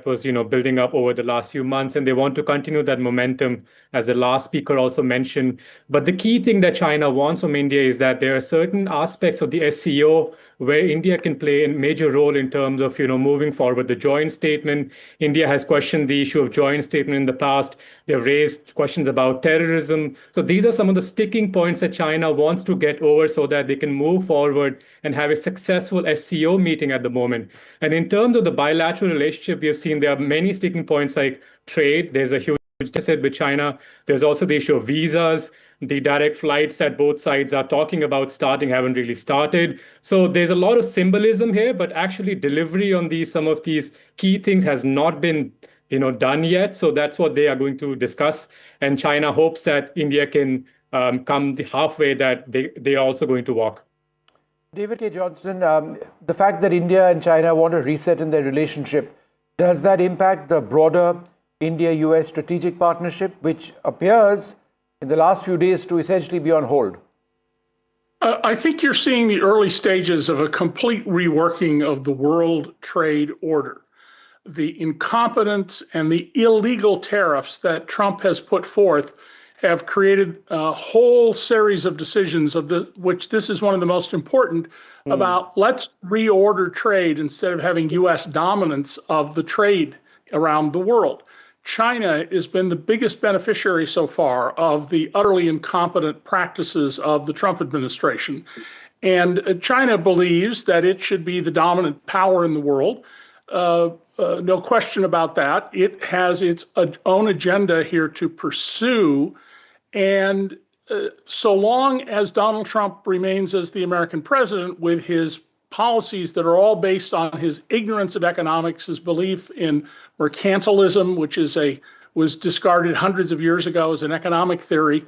was, building up over the last few months, and they want to continue that momentum, as the last speaker also mentioned. But the key thing that China wants from India is that there are certain aspects of the SCO where India can play a major role in terms of, moving forward. The joint statement, India has questioned the issue of joint statement in the past. They've raised questions about terrorism. So these are some of the sticking points that China wants to get over so that they can move forward and have a successful SCO meeting at the moment. And in terms of the bilateral relationship, we have seen there are many sticking points like trade. There's a huge deficit with China. There's also the issue of visas. The direct flights that both sides are talking about starting haven't really started. So there's a lot of symbolism here, but actually delivery on some of these key things has not been done yet. So that's what they are going to discuss. And China hopes that India can come the halfway that they are also going to walk. David K. Johnston, the fact that India and China want to reset in their relationship, does that impact the broader India-US strategic partnership, which appears in the last few days to essentially be on hold? I think you're seeing the early stages of a complete reworking of the world trade order. The incompetence and the illegal tariffs that Trump has put forth have created a whole series of decisions, which this is one of the most important, about let's reorder trade instead of having U.S. dominance of the trade around the world. China has been the biggest beneficiary so far of the utterly incompetent practices of the Trump administration. And China believes that it should be the dominant power in the world. No question about that. It has its own agenda here to pursue. And so long as Donald Trump remains as the American president with his policies that are all based on his ignorance of economics, his belief in mercantilism, which was discarded hundreds of years ago as an economic theory,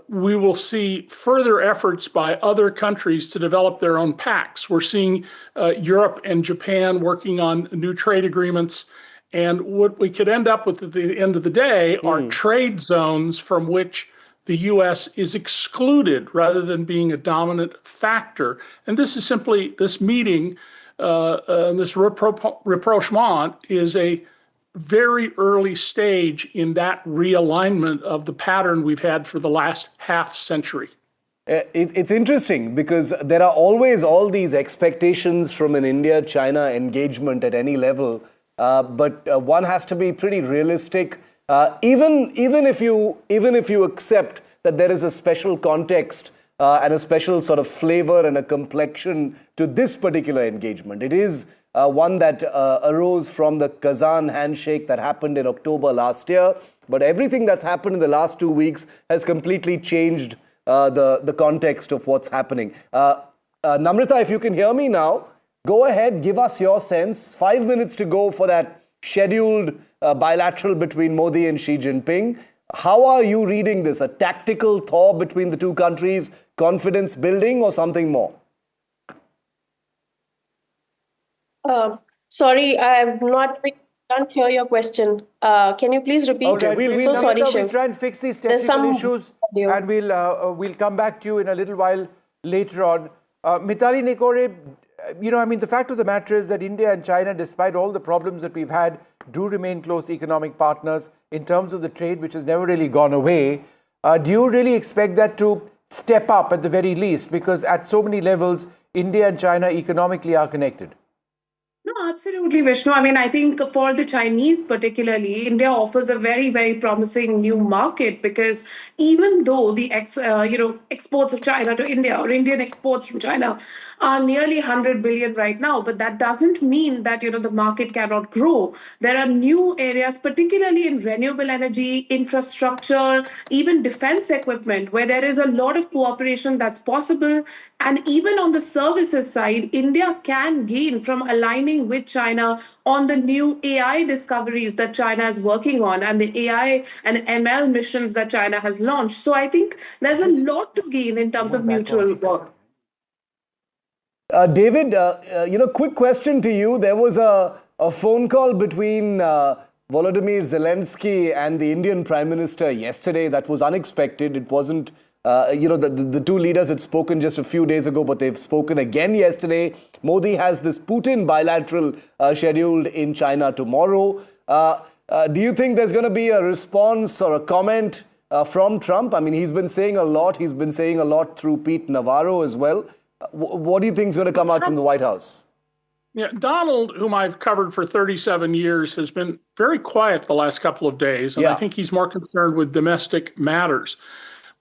we will see further efforts by other countries to develop their own pacts. We're seeing Europe and Japan working on new trade agreements. And what we could end up with at the end of the day are trade zones from which the U.S. is excluded rather than being a dominant factor. And this is simply, this meeting, this rapprochement is a very early stage in that realignment of the pattern we've had for the last half century. It's interesting because there are always all these expectations from an India-China engagement at any level, but one has to be pretty realistic. Even if you accept that there is a special context and a special sort of flavor and a complexion to this particular engagement, it is one that arose from the Kazan handshake that happened in October last year. But everything that's happened in the last 2 weeks has completely changed the context of what's happening. Namrata, if you can hear me now, go ahead, give us your sense. 5 minutes to go for that scheduled bilateral between Modi and Xi Jinping. How are you reading this? A tactical thaw between the two countries, confidence building, or something more? Sorry, I have not can't hear your question. Can you please repeat? Okay, we'll Shiv. try and fix these technical issues, and we'll come back to you in a little while later on. Mitali Nikore, the fact of the matter is that India and China, despite all the problems that we've had, do remain close economic partners in terms of the trade, which has never really gone away. Do you really expect that to step up at the very least? Because at so many levels, India and China economically are connected. No, absolutely, Vishnu. I think for the Chinese particularly, India offers a very, very promising new market because even though the exports of China to India or Indian exports from China are nearly 100 billion right now, but that doesn't mean that the market cannot grow. There are new areas, particularly in renewable energy, infrastructure, even defense equipment, where there is a lot of cooperation that's possible. And even on the services side, India can gain from aligning with China on the new AI discoveries that China is working on and the AI and ML missions that China has launched. So I think there's a lot to gain in terms of mutual work. David, quick question to you. There was a phone call between Volodymyr Zelensky and the Indian Prime Minister yesterday that was unexpected. It wasn't The two leaders had spoken just a few days ago, but they've spoken again yesterday. Modi has this Putin bilateral scheduled in China tomorrow. Do you think there's going to be a response or a comment from Trump? I mean, he's been saying a lot. He's been saying a lot through Pete Navarro as well. What do you think is going to come out from the White House? Yeah, Donald, whom I've covered for 37 years, has been very quiet the last couple of days, and I think he's more concerned with domestic matters.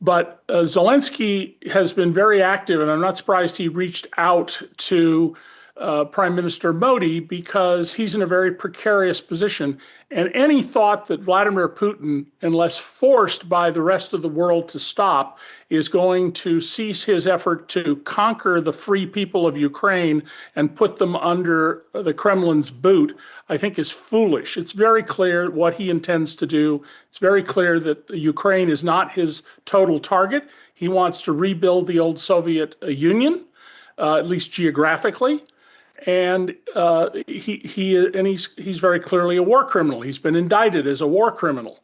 But Zelensky has been very active, and I'm not surprised he reached out to Prime Minister Modi because he's in a very precarious position. And any thought that Vladimir Putin, unless forced by the rest of the world to stop, is going to cease his effort to conquer the free people of Ukraine and put them under the Kremlin's boot, I think is foolish. It's very clear what he intends to do. It's very clear that Ukraine is not his total target. He wants to rebuild the old Soviet Union, at least geographically. And he's very clearly a war criminal. He's been indicted as a war criminal.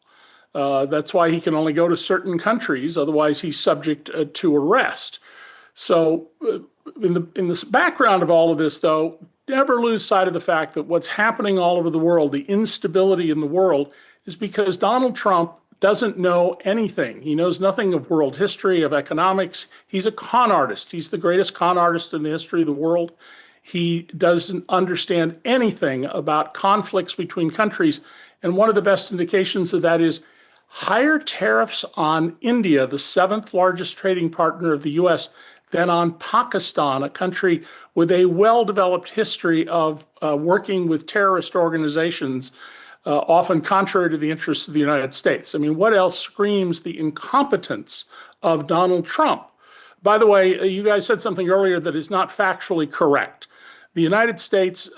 That's why he can only go to certain countries. Otherwise, he's subject to arrest. So in the background of all of this, though, never lose sight of the fact that what's happening all over the world, the instability in the world, is because Donald Trump doesn't know anything. He knows nothing of world history, of economics. He's a con artist. He's the greatest con artist in the history of the world. He doesn't understand anything about conflicts between countries. And one of the best indications of that is higher tariffs on India, the seventh largest trading partner of the US, than on Pakistan, a country with a well-developed history of working with terrorist organizations, often contrary to the interests of the United States. I mean, what else screams the incompetence of Donald Trump? By the way, you guys said something earlier that is not factually correct. The United States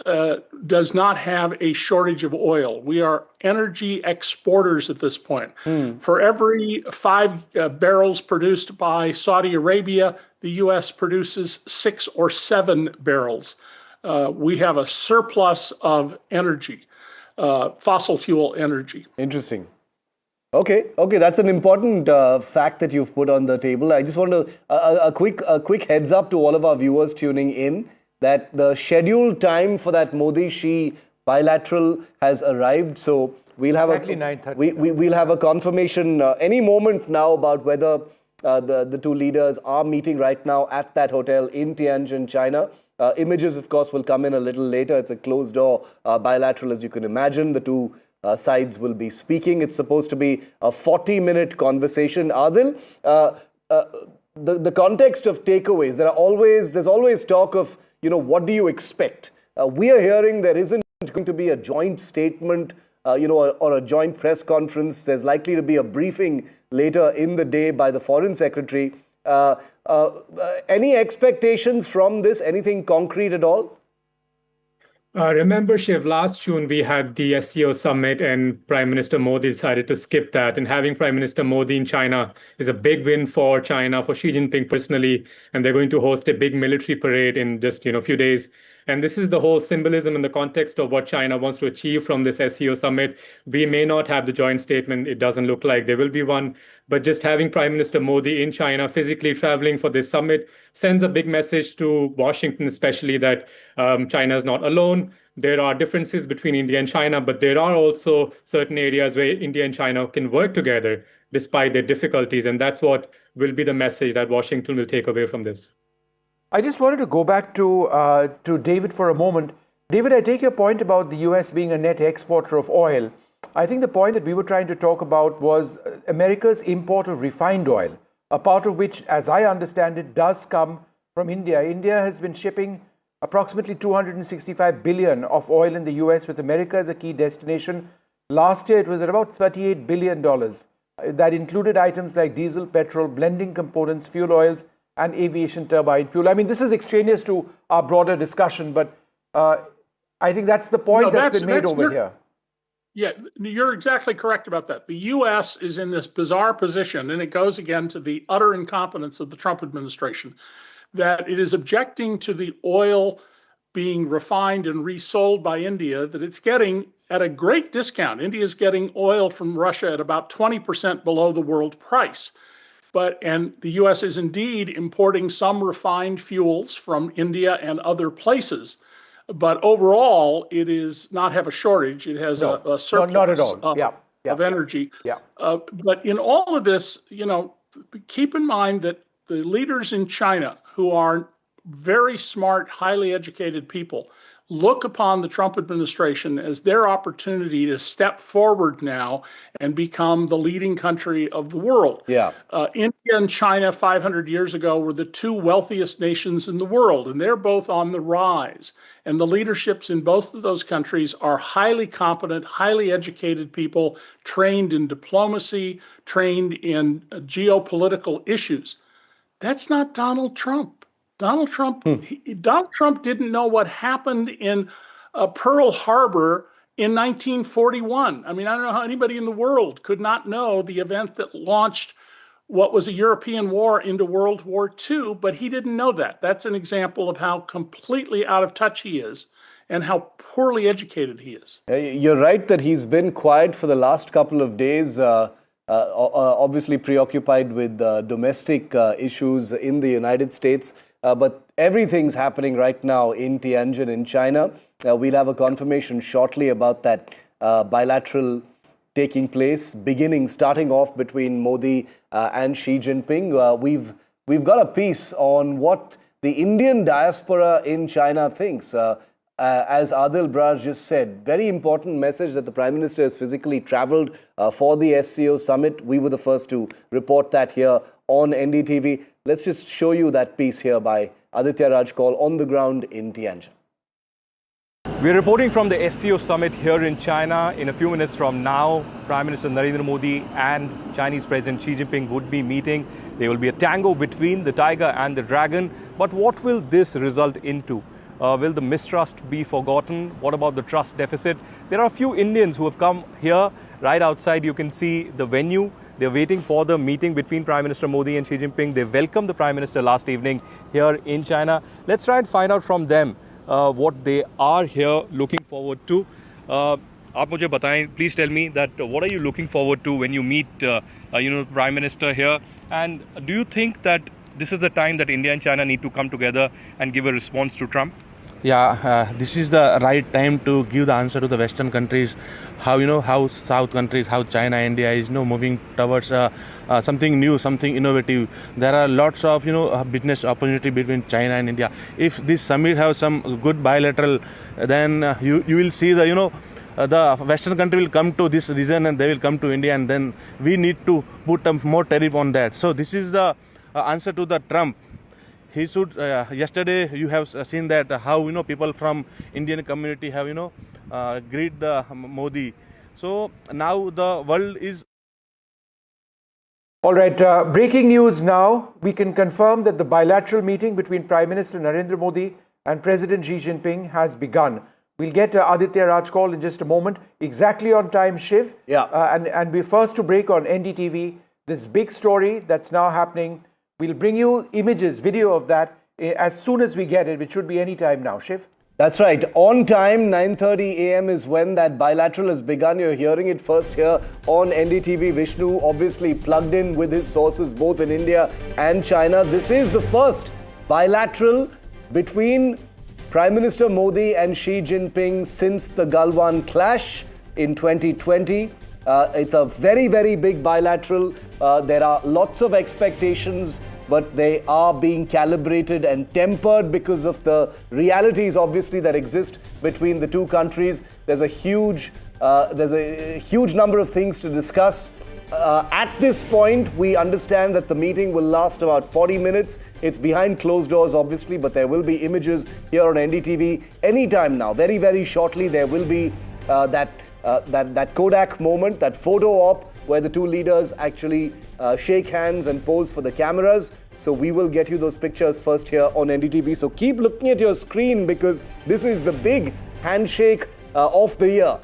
does not have a shortage of oil. We are energy exporters at this point. For every 5 barrels produced by Saudi Arabia, the U.S. produces 6 or 7 barrels. We have a surplus of energy, fossil fuel energy. Interesting. Okay, that's an important fact that you've put on the table. I just want to a quick heads up to all of our viewers tuning in that the scheduled time for that Modi-Xi bilateral has arrived. So we'll have exactly 9:30. We'll have a confirmation any moment now about whether the two leaders are meeting right now at that hotel in Tianjin, China. Images, of course, will come in a little later. It's a closed-door bilateral, as you can imagine. The two sides will be speaking. It's supposed to be a 40-minute conversation. Adil, the context of takeaways, there's always talk of, what do you expect? We are hearing there isn't going to be a joint statement, or a joint press conference. There's likely to be a briefing later in the day by the foreign secretary. Any expectations from this? Anything concrete at all? Remember, Shiv, last June we had the SCO summit and Prime Minister Modi decided to skip that. And having Prime Minister Modi in China is a big win for China, for Xi Jinping personally. And they're going to host a big military parade in just a few days. And this is the whole symbolism in the context of what China wants to achieve from this SCO summit. We may not have the joint statement. It doesn't look like there will be one. But just having Prime Minister Modi in China, physically traveling for this summit, sends a big message to Washington, especially that China is not alone. There are differences between India and China, but there are also certain areas where India and China can work together despite their difficulties. And that's what will be the message that Washington will take away from this. I just wanted to go back to David for a moment. David, I take your point about the US being a net exporter of oil. I think the point that we were trying to talk about was America's import of refined oil, a part of which, as I understand it, does come from India. India has been shipping approximately 265 billion of oil in the US, with America as a key destination. Last year, it was at about $38 billion. That included items like diesel, petrol, blending components, fuel oils, and aviation turbine fuel. I mean, this is extraneous to our broader discussion, but I think that's the point that's been made over here. Yeah, you're exactly correct about that. The U.S. is in this bizarre position, and it goes again to the utter incompetence of the Trump administration, that it is objecting to the oil being refined and resold by India, that it's getting at a great discount. India is getting oil from Russia at about 20% below the world price. and the U.S. is indeed importing some refined fuels from India and other places. But overall, it does not have a shortage. It has a surplus not at all. Of energy. Yeah. But in all of this, keep in mind that the leaders in China, who are very smart, highly educated people, look upon the Trump administration as their opportunity to step forward now and become the leading country of the world. Yeah. India and China 500 years ago were the two wealthiest nations in the world, and they're both on the rise. And the leaderships in both of those countries are highly competent, highly educated people, trained in diplomacy, trained in geopolitical issues. That's not Donald Trump. Donald Trump didn't know what happened in Pearl Harbor in 1941. I mean, I don't know how anybody in the world could not know the event that launched what was a European war into World War II, but he didn't know that. That's an example of how completely out of touch he is and how poorly educated he is. You're right that he's been quiet for the last couple of days, obviously preoccupied with domestic issues in the United States. But everything's happening right now in Tianjin in China. We'll have a confirmation shortly about that bilateral taking place, starting off between Modi and Xi Jinping. We've got a piece on what the Indian diaspora in China thinks. As Adil Braj just said, very important message that the Prime Minister has physically traveled for the SCO summit. We were the first to report that here on NDTV. Let's just show you that piece here by Aditya Rajkol on the ground in Tianjin. We're reporting from the SCO summit here in China. In a few minutes from now, Prime Minister Narendra Modi and Chinese President Xi Jinping would be meeting. There will be a tango between the tiger and the dragon. But what will this result into? Will the mistrust be forgotten? What about the trust deficit? There are a few Indians who have come here. Right outside, you can see the venue. They're waiting for the meeting between Prime Minister Modi and Xi Jinping. They welcomed the Prime Minister last evening here in China. Let's try and find out from them what they are here looking forward to. आप मुझे बताएं, please tell me that what are you looking forward to when you meet Prime Minister here? And do you think that this is the time that India and China need to come together and give a response to Trump? Yeah, this is the right time to give the answer to the Western countries, how South countries, how China, India is moving towards something new, something innovative. There are lots of business opportunity between China and India. If this summit has some good bilateral, then you will see the Western country will come to this region and they will come to India, and then we need to put more tariff on that. So this is the answer to the Trump. He should. Yesterday, you have seen that how people from Indian community have greet the Modi. So now the world is. All right. Breaking news now. We can confirm that the bilateral meeting between Prime Minister Narendra Modi and President Xi Jinping has begun. We'll get Aditya Rajkol in just a moment. Exactly on time, Shiv. Yeah. And we're first to break on NDTV. This big story that's now happening. We'll bring you images, video of that as soon as we get it, which should be any time now. Shiv? That's right. On time, 9:30 a.m. is when that bilateral has begun. You're hearing it first here on NDTV. Vishnu obviously plugged in with his sources both in India and China. This is the first bilateral between Prime Minister Modi and Xi Jinping since the Galwan clash in 2020. It's a very, very big bilateral. There are lots of expectations, but they are being calibrated and tempered because of the realities, obviously, that exist between the two countries. There's a huge number of things to discuss. At this point, we understand that the meeting will last about 40 minutes. It's behind closed doors, obviously, but there will be images here on NDTV anytime now. Very, very shortly, there will be that Kodak moment, that photo op where the two leaders actually shake hands and pose for the cameras. So we will get you those pictures first here on NDTV. So keep looking at your screen because this is the big handshake of the year.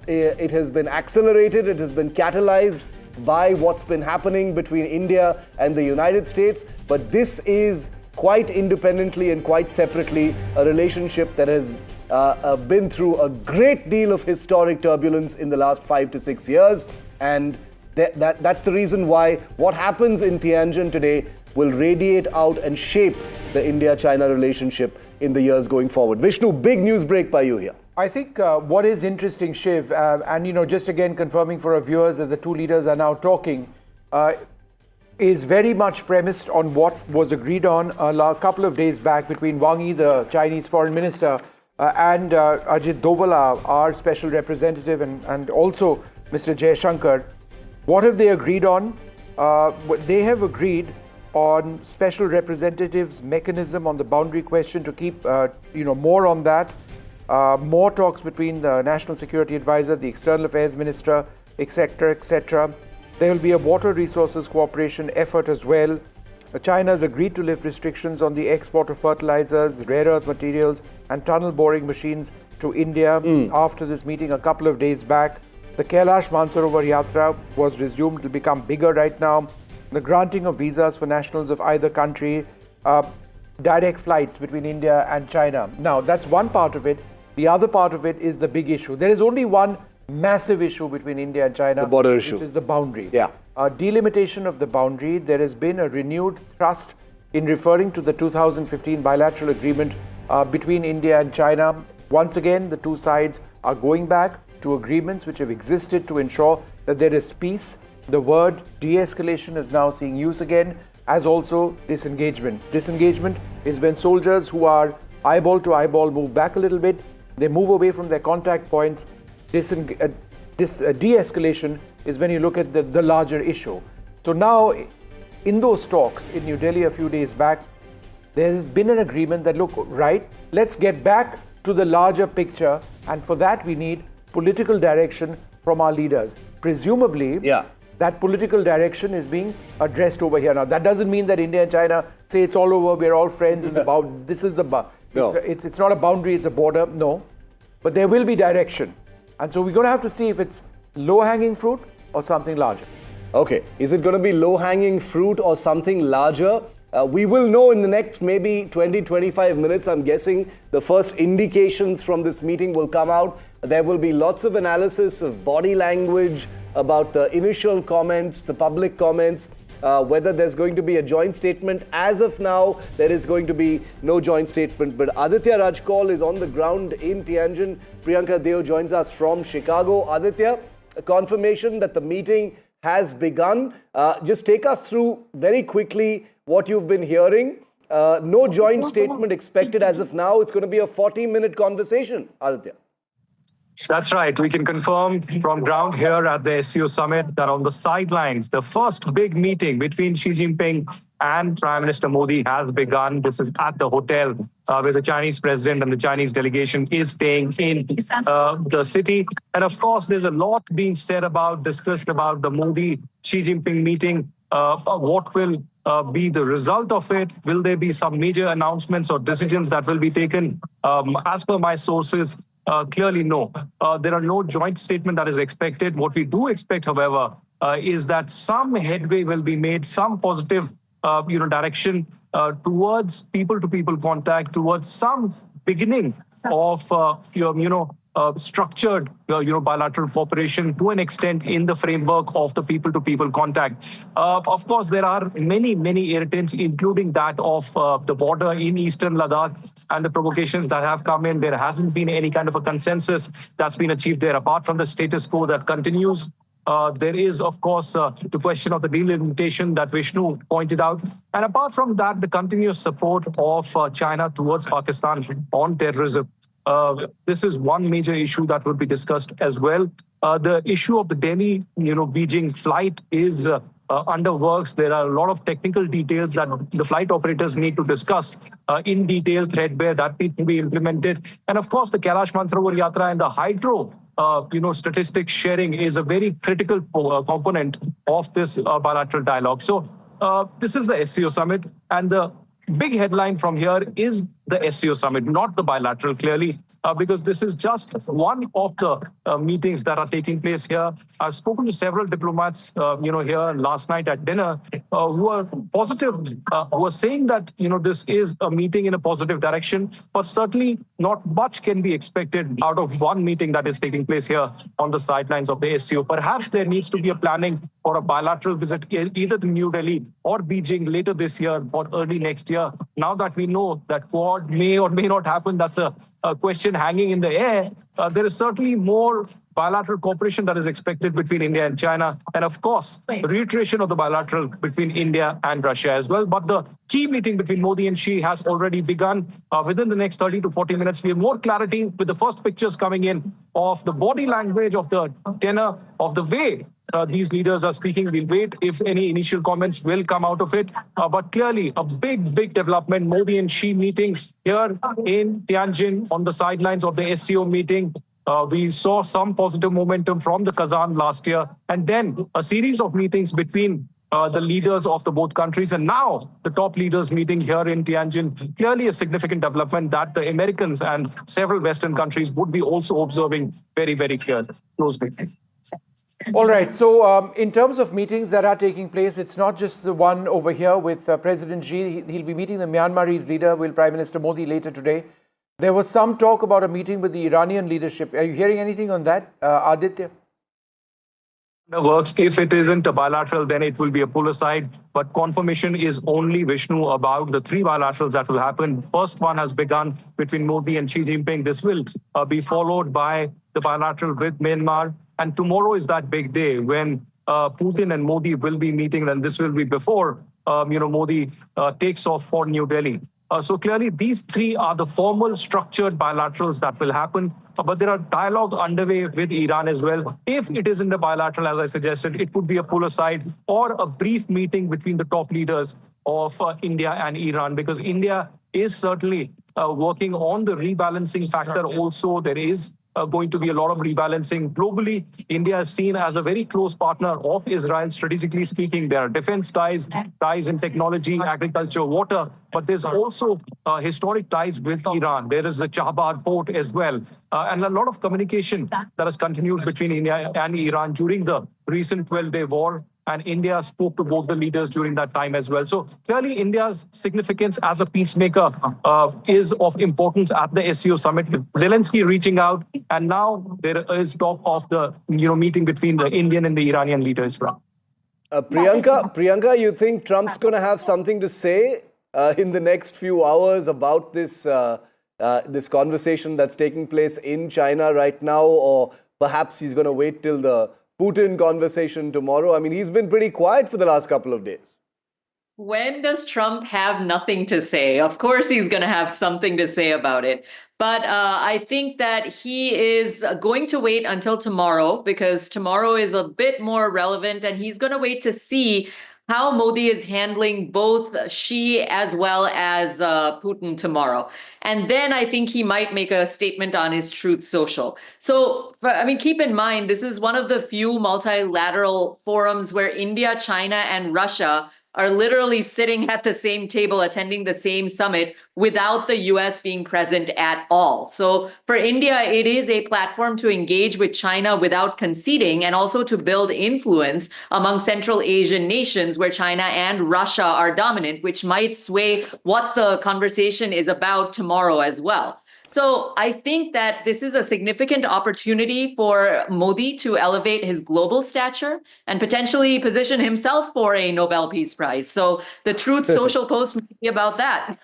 It has been accelerated, it has been catalyzed by what's been happening between India and the United States. But this is quite independently and quite separately a relationship that has been through a great deal of historic turbulence in the last 5 to 6 years. And That's the reason why what happens in Tianjin today will radiate out and shape the India-China relationship in the years going forward. Vishnu, big news break by you here. I think what is interesting, Shiv, and just again confirming for our viewers that the two leaders are now talking, is very much premised on what was agreed on a couple of days back between Wang Yi, the Chinese foreign minister, and Ajit Dovala, our special representative, and also Mr. Jaishankar. What have they agreed on? They have agreed on special representatives mechanism on the boundary question to keep more on that. More talks between the National Security Advisor, the External Affairs Minister, etc., etc. There will be a water resources cooperation effort as well. China has agreed to lift restrictions on the export of fertilizers, rare earth materials, and tunnel boring machines to India after this meeting a couple of days back. The Kailash Mansarovar Yatra was resumed. It will become bigger right now. The granting of visas for nationals of either country, direct flights between India and China. Now, that's one part of it. The other part of it is the big issue. There is only one massive issue between India and China, the border issue, which is the boundary. Yeah. Delimitation of the boundary. There has been a renewed thrust in referring to the 2015 bilateral agreement between India and China. Once again, the two sides are going back to agreements which have existed to ensure that there is peace. The word de-escalation is now seeing use again, as also disengagement. Disengagement is when soldiers who are eyeball to eyeball move back a little bit, they move away from their contact points. De-escalation is when you look at the larger issue. So now, in those talks in New Delhi a few days back, there has been an agreement that, look, right, let's get back to the larger picture, and for that we need political direction from our leaders. Presumably, that political direction is being addressed over here. Now, that doesn't mean that India and China say it's all over, we're all friends, and this is the... No. It's not a boundary, it's a border, no. But there will be direction. And so we're going to have to see if it's low-hanging fruit or something larger. Okay, is it going to be low-hanging fruit or something larger? We will know in the next maybe 20-25 minutes. I'm guessing the first indications from this meeting will come out. There will be lots of analysis of body language, about the initial comments, the public comments, whether there's going to be a joint statement. As of now, there is going to be no joint statement. But Aditya Rajkol is on the ground in Tianjin. Priyanka Deo joins us from Chicago. Aditya, a confirmation that the meeting has begun. Just take us through very quickly what you've been hearing. No joint statement expected as of now. It's going to be a 40-minute conversation, Aditya. That's right. We can confirm from ground here at the SCO summit that on the sidelines, the first big meeting between Xi Jinping and Prime Minister Modi has begun. This is at the hotel where the Chinese president and the Chinese delegation is staying in the city. And of course, there's a lot being said discussed about the Modi-Xi Jinping meeting. What will be the result of it? Will there be some major announcements or decisions that will be taken? As per my sources, clearly no. There are no joint statement that is expected. What we do expect, however, is that some headway will be made, some positive direction towards people-to-people contact, towards some beginnings of structured bilateral cooperation to an extent in the framework of the people-to-people contact. Of course, there are many irritants, including that of the border in eastern Ladakh and the provocations that have come in. There hasn't been any kind of a consensus that's been achieved there, apart from the status quo that continues. There is, of course, the question of the delimitation that Vishnu pointed out. And apart from that, the continuous support of China towards Pakistan on terrorism. This is one major issue that will be discussed as well. The issue of the Delhi, Beijing flight is under works. There are a lot of technical details that the flight operators need to discuss in detail, threadbare, that need to be implemented. And of course, the Kailash Mansarovar Yatra and the hydro statistics sharing is a very critical component of this bilateral dialogue. So this is the SCO summit, and the big headline from here is the SCO summit, not the bilateral, clearly, because this is just one of the meetings that are taking place here. I've spoken to several diplomats, here last night at dinner, who are positive, who are saying that, this is a meeting in a positive direction, but certainly not much can be expected out of one meeting that is taking place here on the sidelines of the SCO. Perhaps there needs to be a planning for a bilateral visit either to New Delhi or Beijing later this year or early next year. Now that we know that Quad may or may not happen, that's a question hanging in the air. There is certainly more bilateral cooperation that is expected between India and China. And of course, reiteration of the bilateral between India and Russia as well. But the key meeting between Modi and Xi has already begun. Within the next 30 to 40 minutes, we have more clarity with the first pictures coming in of the body language, of the tenor, of the way these leaders are speaking. We'll wait if any initial comments will come out of it. But clearly, a big development. Modi and Xi meeting here in Tianjin on the sidelines of the SCO meeting. We saw some positive momentum from the Kazan last year, and then a series of meetings between the leaders of the both countries, and now the top leaders meeting here in Tianjin. Clearly a significant development that the Americans and several Western countries would be also observing very closely. All right. So in terms of meetings that are taking place, it's not just the one over here with President Xi. He'll be meeting the Myanmarese leader, Prime Minister Modi, later today. There was some talk about a meeting with the Iranian leadership. Are you hearing anything on that, Aditya? The works, if it isn't a bilateral, then it will be a pull aside. But confirmation is only, Vishnu, about the three bilaterals that will happen. First one has begun between Modi and Xi Jinping. This will be followed by the bilateral with Myanmar. And tomorrow is that big day when Putin and Modi will be meeting, and this will be before Modi takes off for New Delhi. So clearly, these three are the formal, structured bilaterals that will happen. But there are dialogue underway with Iran as well. If it isn't a bilateral, as I suggested, it could be a pull aside or a brief meeting between the top leaders of India and Iran, because India is certainly working on the rebalancing factor also. There is going to be a lot of rebalancing. Globally, India is seen as a very close partner of Israel, strategically speaking. There are defense ties, ties in technology, agriculture, water, but there's also historic ties with Iran. There is the Chabahar port as well. And a lot of communication that has continued between India and Iran during the recent 12-day war. And India spoke to both the leaders during that time as well. So clearly, India's significance as a peacemaker is of importance at the SCO summit. Zelensky reaching out, and now there is talk of the meeting between the Indian and the Iranian leaders. Priyanka, you think Trump's going to have something to say in the next few hours about this this conversation that's taking place in China right now, or perhaps he's going to wait till the Putin conversation tomorrow? I mean, he's been pretty quiet for the last couple of days. When does Trump have nothing to say? Of course, he's going to have something to say about it. But I think that he is going to wait until tomorrow, because tomorrow is a bit more relevant, and he's going to wait to see how Modi is handling both Xi as well as Putin tomorrow. And then I think he might make a statement on his Truth Social. So, I mean, keep in mind, this is one of the few multilateral forums where India, China, and Russia are literally sitting at the same table, attending the same summit without the US being present at all. So for India, it is a platform to engage with China without conceding, and also to build influence among Central Asian nations where China and Russia are dominant, which might sway what the conversation is about tomorrow as well. So I think that this is a significant opportunity for Modi to elevate his global stature and potentially position himself for a Nobel Peace Prize. So the Truth Social post may be about that.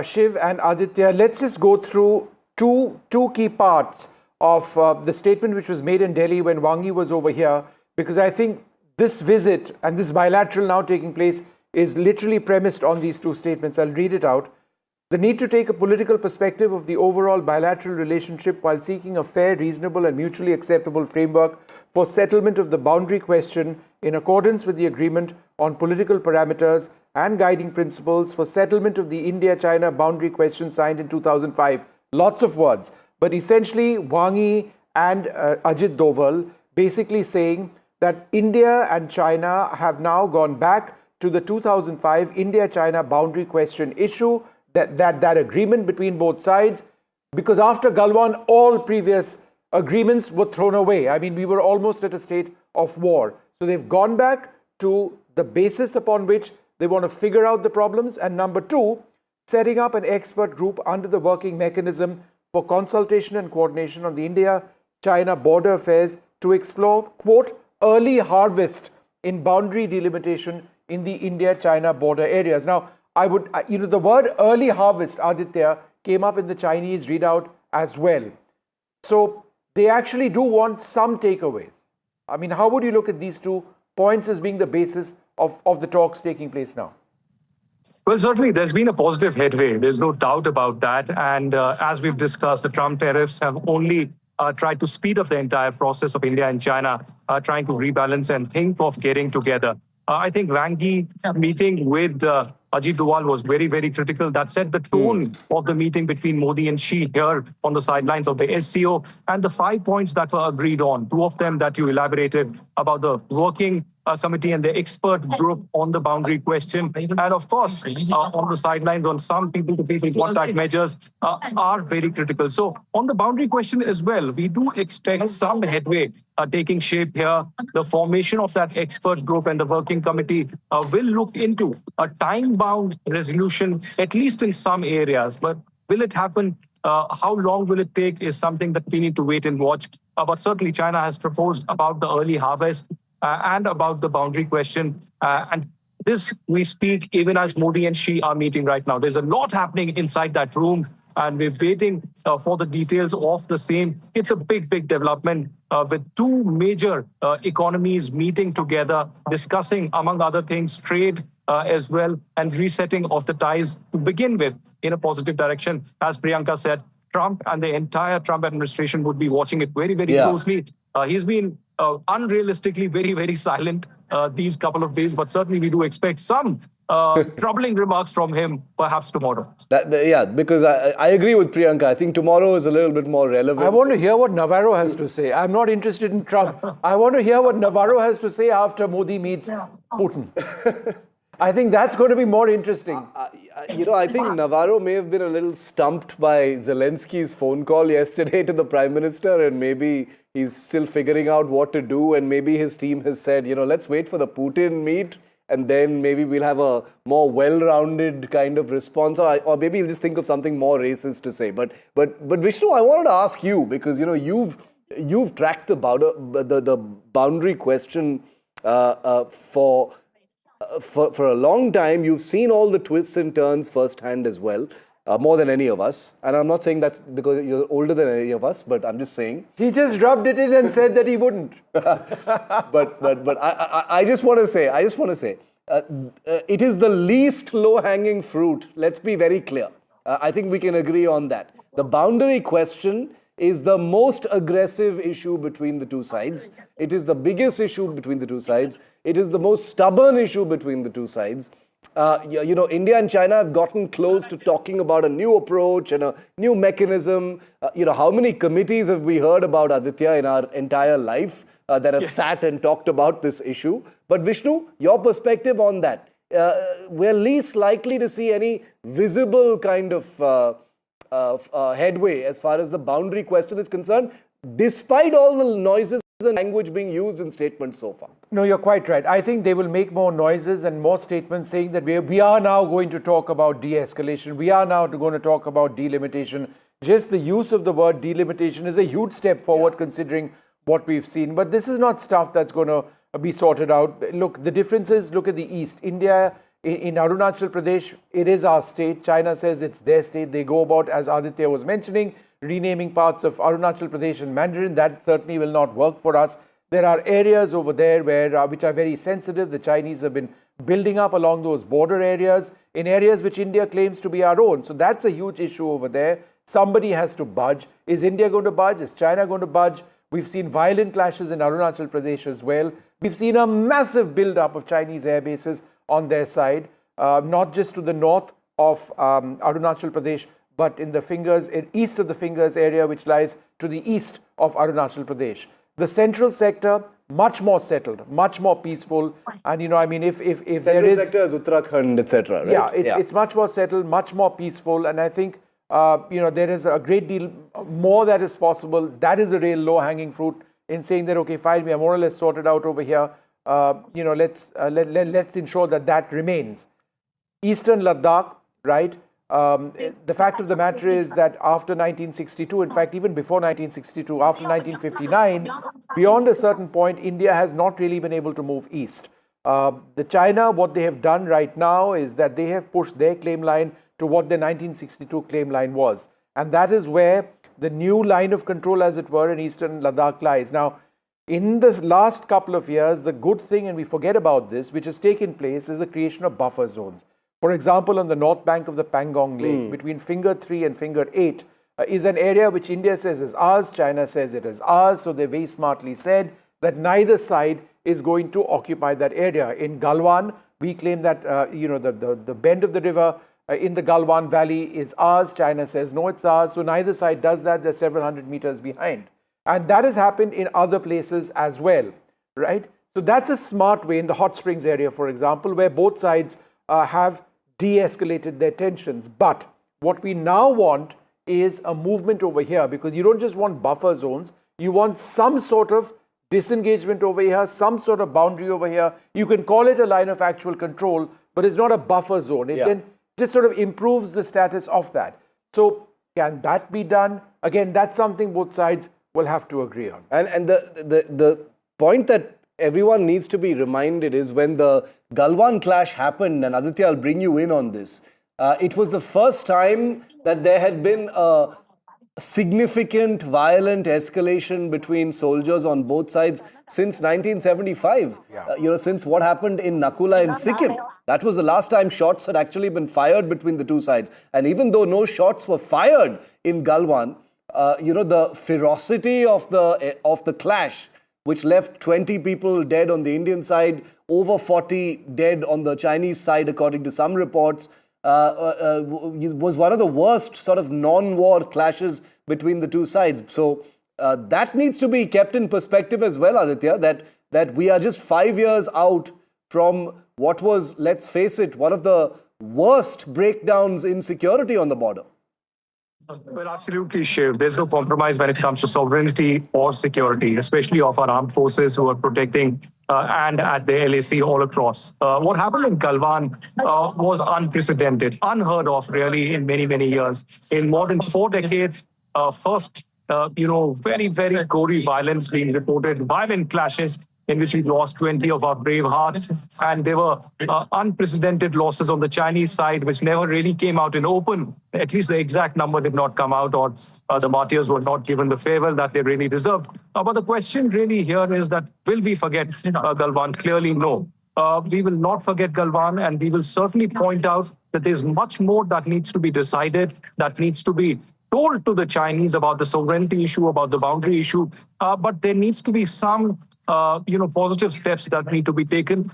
Shiv and Aditya, let's just go through two key parts of the statement which was made in Delhi when Wang Yi was over here, because I think this visit and this bilateral now taking place is literally premised on these two statements. I'll read it out. The need to take a political perspective of the overall bilateral relationship while seeking a fair, reasonable, and mutually acceptable framework for settlement of the boundary question in accordance with the agreement on political parameters and guiding principles for settlement of the India-China boundary question signed in 2005. Lots of words, but essentially Wang Yi and Ajit Doval basically saying that India and China have now gone back to the 2005 India-China boundary question issue. that agreement between both sides, because after Galwan, all previous agreements were thrown away. I mean, we were almost at a state of war. So they've gone back to the basis upon which they want to figure out the problems. And number two, setting up an expert group under the working mechanism for consultation and coordination on the India-China border affairs to explore, quote, early harvest in boundary delimitation in the India-China border areas. Now, I would, the word early harvest, Aditya, came up in the Chinese readout as well. So they actually do want some takeaways. I mean, how would you look at these 2 points as being the basis of the talks taking place now? Well, certainly there's been a positive headway. There's no doubt about that. And as we've discussed, the Trump tariffs have only tried to speed up the entire process of India and China trying to rebalance and think of getting together. I think Wang Yi meeting with Ajit Doval was very, very critical. That set the tone of the meeting between Modi and Xi here on the sidelines of the SCO. And the 5 points that were agreed on, 2 of them that you elaborated about the working committee and the expert group on the boundary question. And of course, on the sidelines on some people-to-people contact measures are very critical. So on the boundary question as well, we do expect some headway taking shape here. The formation of that expert group and the working committee will look into a time-bound resolution, at least in some areas. But will it happen? How long will it take is something that we need to wait and watch. But certainly China has proposed about the early harvest and about the boundary question. And this we speak even as Modi and Xi are meeting right now. There's a lot happening inside that room, and we're waiting for the details of the same. It's a big, big development with 2 major economies meeting together, discussing, among other things, trade as well, and resetting of the ties to begin with in a positive direction. As Priyanka said, Trump and the entire Trump administration would be watching it very, very closely. He's been unrealistically very, very silent these couple of days, but certainly we do expect some troubling remarks from him, perhaps tomorrow. Because I agree with Priyanka. I think tomorrow is a little bit more relevant. I want to hear what Navarro has to say. I'm not interested in Trump. I want to hear what Navarro has to say after Modi meets Putin. I think that's going to be more interesting. I think Navarro may have been a little stumped by Zelensky's phone call yesterday to the Prime Minister, and maybe he's still figuring out what to do, and maybe his team has said, let's wait for the Putin meet, and then maybe we'll have a more well-rounded kind of response, or maybe he'll just think of something more racist to say. But Vishnu, I wanted to ask you, because you've tracked the boundary question for a long time. You've seen all the twists and turns firsthand as well, more than any of us. And I'm not saying that's because you're older than any of us, but I'm just saying. He just rubbed it in and said that he wouldn't. but I just want to say, it is the least low-hanging fruit. Let's be very clear. I think we can agree on that. The boundary question is the most aggressive issue between the 2 sides. It is the biggest issue between the 2 sides. It is the most stubborn issue between the 2 sides. India and China have gotten close to talking about a new approach and a new mechanism. How many committees have we heard about, Aditya, in our entire life that have sat and talked about this issue? But Vishnu, your perspective on that. We're least likely to see any visible kind of headway as far as the boundary question is concerned, despite all the noises and language being used in statements so far. No, you're quite right. I think they will make more noises and more statements saying that we are now going to talk about de-escalation. We are now going to talk about delimitation. Just the use of the word delimitation is a huge step forward considering what we've seen. But this is not stuff that's going to be sorted out. Look, the difference is, look at the East. India, in Arunachal Pradesh, it is our state. China says it's their state. They go about, as Aditya was mentioning, renaming parts of Arunachal Pradesh in Mandarin. That certainly will not work for us. There are areas over there which are very sensitive. The Chinese have been building up along those border areas, in areas which India claims to be our own. So that's a huge issue over there. Somebody has to budge. Is India going to budge? Is China going to budge? We've seen violent clashes in Arunachal Pradesh as well. We've seen a massive build-up of Chinese air bases on their side, not just to the north of Arunachal Pradesh, but in the east of the Fingers area, which lies to the east of Arunachal Pradesh. The central sector, much more settled, much more peaceful. And, I mean, if there is... Central sector is Uttarakhand, etc., right? Yeah, it's much more settled, much more peaceful. And I think, there is a great deal more that is possible. That is a real low-hanging fruit in saying that, okay, fine, we are more or less sorted out over here. Let's ensure that remains. Eastern Ladakh, right? The fact of the matter is that after 1962, in fact, even before 1962, after 1959, beyond a certain point, India has not really been able to move east. The China, what they have done right now is that they have pushed their claim line to what their 1962 claim line was. And that is where the new line of control, as it were, in Eastern Ladakh lies. Now, in the last couple of years, the good thing, and we forget about this, which has taken place, is the creation of buffer zones. For example, on the north bank of the Pangong Lake, between Finger 3 and Finger 8, is an area which India says is ours, China says it is ours. So they very smartly said that neither side is going to occupy that area. In Galwan, we claim that the bend of the river in the Galwan Valley is ours. China says no, it's ours. So neither side does that. They're several hundred meters behind. And that has happened in other places as well, right? So that's a smart way in the Hot Springs area, for example, where both sides have de-escalated their tensions. But what we now want is a movement over here, because you don't just want buffer zones, you want some sort of disengagement over here, some sort of boundary over here. You can call it a line of actual control, but it's not a buffer zone. It then just sort of improves the status of that. So can that be done? Again, that's something both sides will have to agree on. And the point that everyone needs to be reminded is when the Galwan clash happened, and Aditya, I'll bring you in on this, it was the first time that there had been a significant violent escalation between soldiers on both sides since 1975. Since what happened in Nakula in Sikkim. That was the last time shots had actually been fired between the two sides. And even though no shots were fired in Galwan, the ferocity of the clash, which left 20 people dead on the Indian side, over 40 dead on the Chinese side, according to some reports, was one of the worst sort of non-war clashes between the two sides. So that needs to be kept in perspective as well, Aditya, that we are just 5 years out from what was, let's face it, one of the worst breakdowns in security on the border. Well, absolutely, Shiv. There's no compromise when it comes to sovereignty or security, especially of our armed forces who are protecting and at the LAC all across. What happened in Galwan was unprecedented, unheard of really in many, many years. In more than 4 decades, first, very, very gory violence being reported, violent clashes in which we lost 20 of our brave hearts. And there were unprecedented losses on the Chinese side, which never really came out in open. At least the exact number did not come out, or the martyrs were not given the farewell that they really deserved. But the question really here is that, will we forget Galwan? Clearly, no. We will not forget Galwan, and we will certainly point out that there's much more that needs to be decided, that needs to be told to the Chinese about the sovereignty issue, about the boundary issue. But there needs to be some positive steps that need to be taken.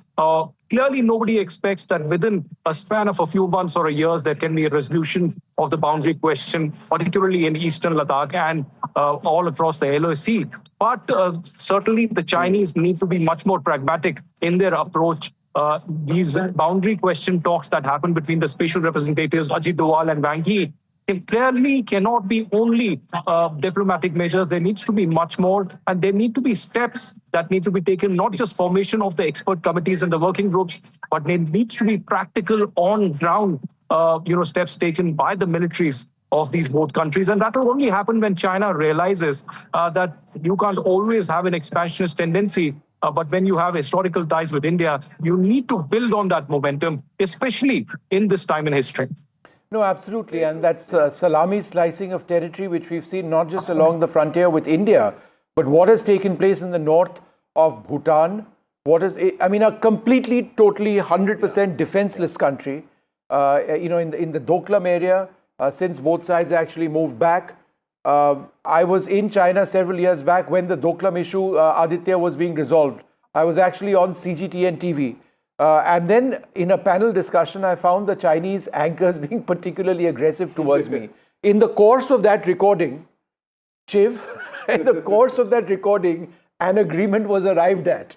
Clearly, nobody expects that within a span of a few months or a year, there can be a resolution of the boundary question, particularly in Eastern Ladakh and all across the LAC. But certainly, the Chinese need to be much more pragmatic in their approach. These boundary question talks that happen between the special representatives, Ajit Doval and Wang Yi, it clearly cannot be only diplomatic measures. There needs to be much more, and there need to be steps that need to be taken, not just formation of the expert committees and the working groups, but there needs to be practical on-ground steps taken by the militaries of these both countries. And that will only happen when China realizes that you can't always have an expansionist tendency. But when you have historical ties with India, you need to build on that momentum, especially in this time in history. No, absolutely. And that's salami slicing of territory, which we've seen not just along the frontier with India, but what has taken place in the north of Bhutan. A completely, totally 100% defenseless country, in the Doklam area, since both sides actually moved back. I was in China several years back when the Doklam issue, Aditya, was being resolved. I was actually on CGTN TV. And then in a panel discussion, I found the Chinese anchors being particularly aggressive towards me. In the course of that recording, Shiv, in the course of that recording, an agreement was arrived at.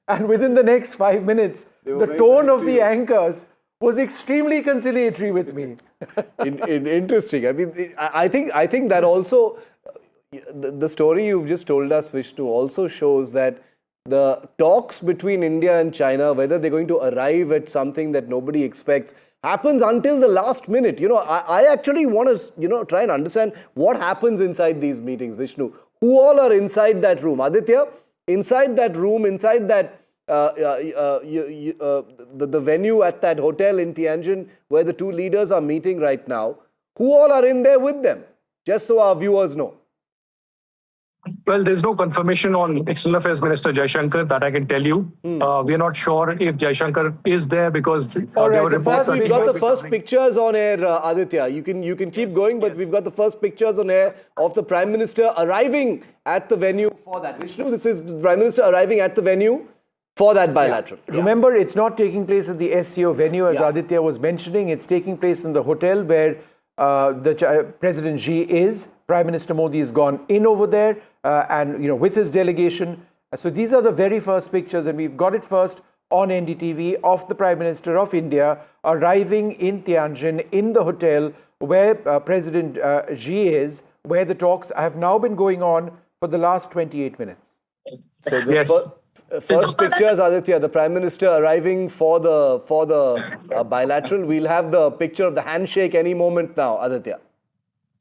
And within the next 5 minutes, the tone of the anchors was extremely conciliatory with me. Interesting. I mean, I think that also, the story you've just told us, Vishnu, also shows that the talks between India and China, whether they're going to arrive at something that nobody expects, happens until the last minute. I actually want to, try and understand what happens inside these meetings, Vishnu. Who all are inside that room? Aditya, inside that room, inside that the venue at that hotel in Tianjin where the two leaders are meeting right now, who all are in there with them? Just so our viewers know. Well, there's no confirmation on External Affairs Minister Jaishankar, that I can tell you. We are not sure if Jaishankar is there because we've got the first pictures on air, Aditya. You can keep going, but we've got the first pictures on air of the Prime Minister arriving at the venue for that. Vishnu, this is the Prime Minister arriving at the venue for that bilateral. Yeah. Remember, it's not taking place at the SCO venue, as Aditya was mentioning. It's taking place in the hotel where President Xi is. Prime Minister Modi has gone in over there and with his delegation. So these are the very first pictures, and we've got it first on NDTV of the Prime Minister of India arriving in Tianjin in the hotel where President Xi is, where the talks have now been going on for the last 28 minutes. So the first pictures, Aditya, the Prime Minister arriving for the bilateral. We'll have the picture of the handshake any moment now, Aditya.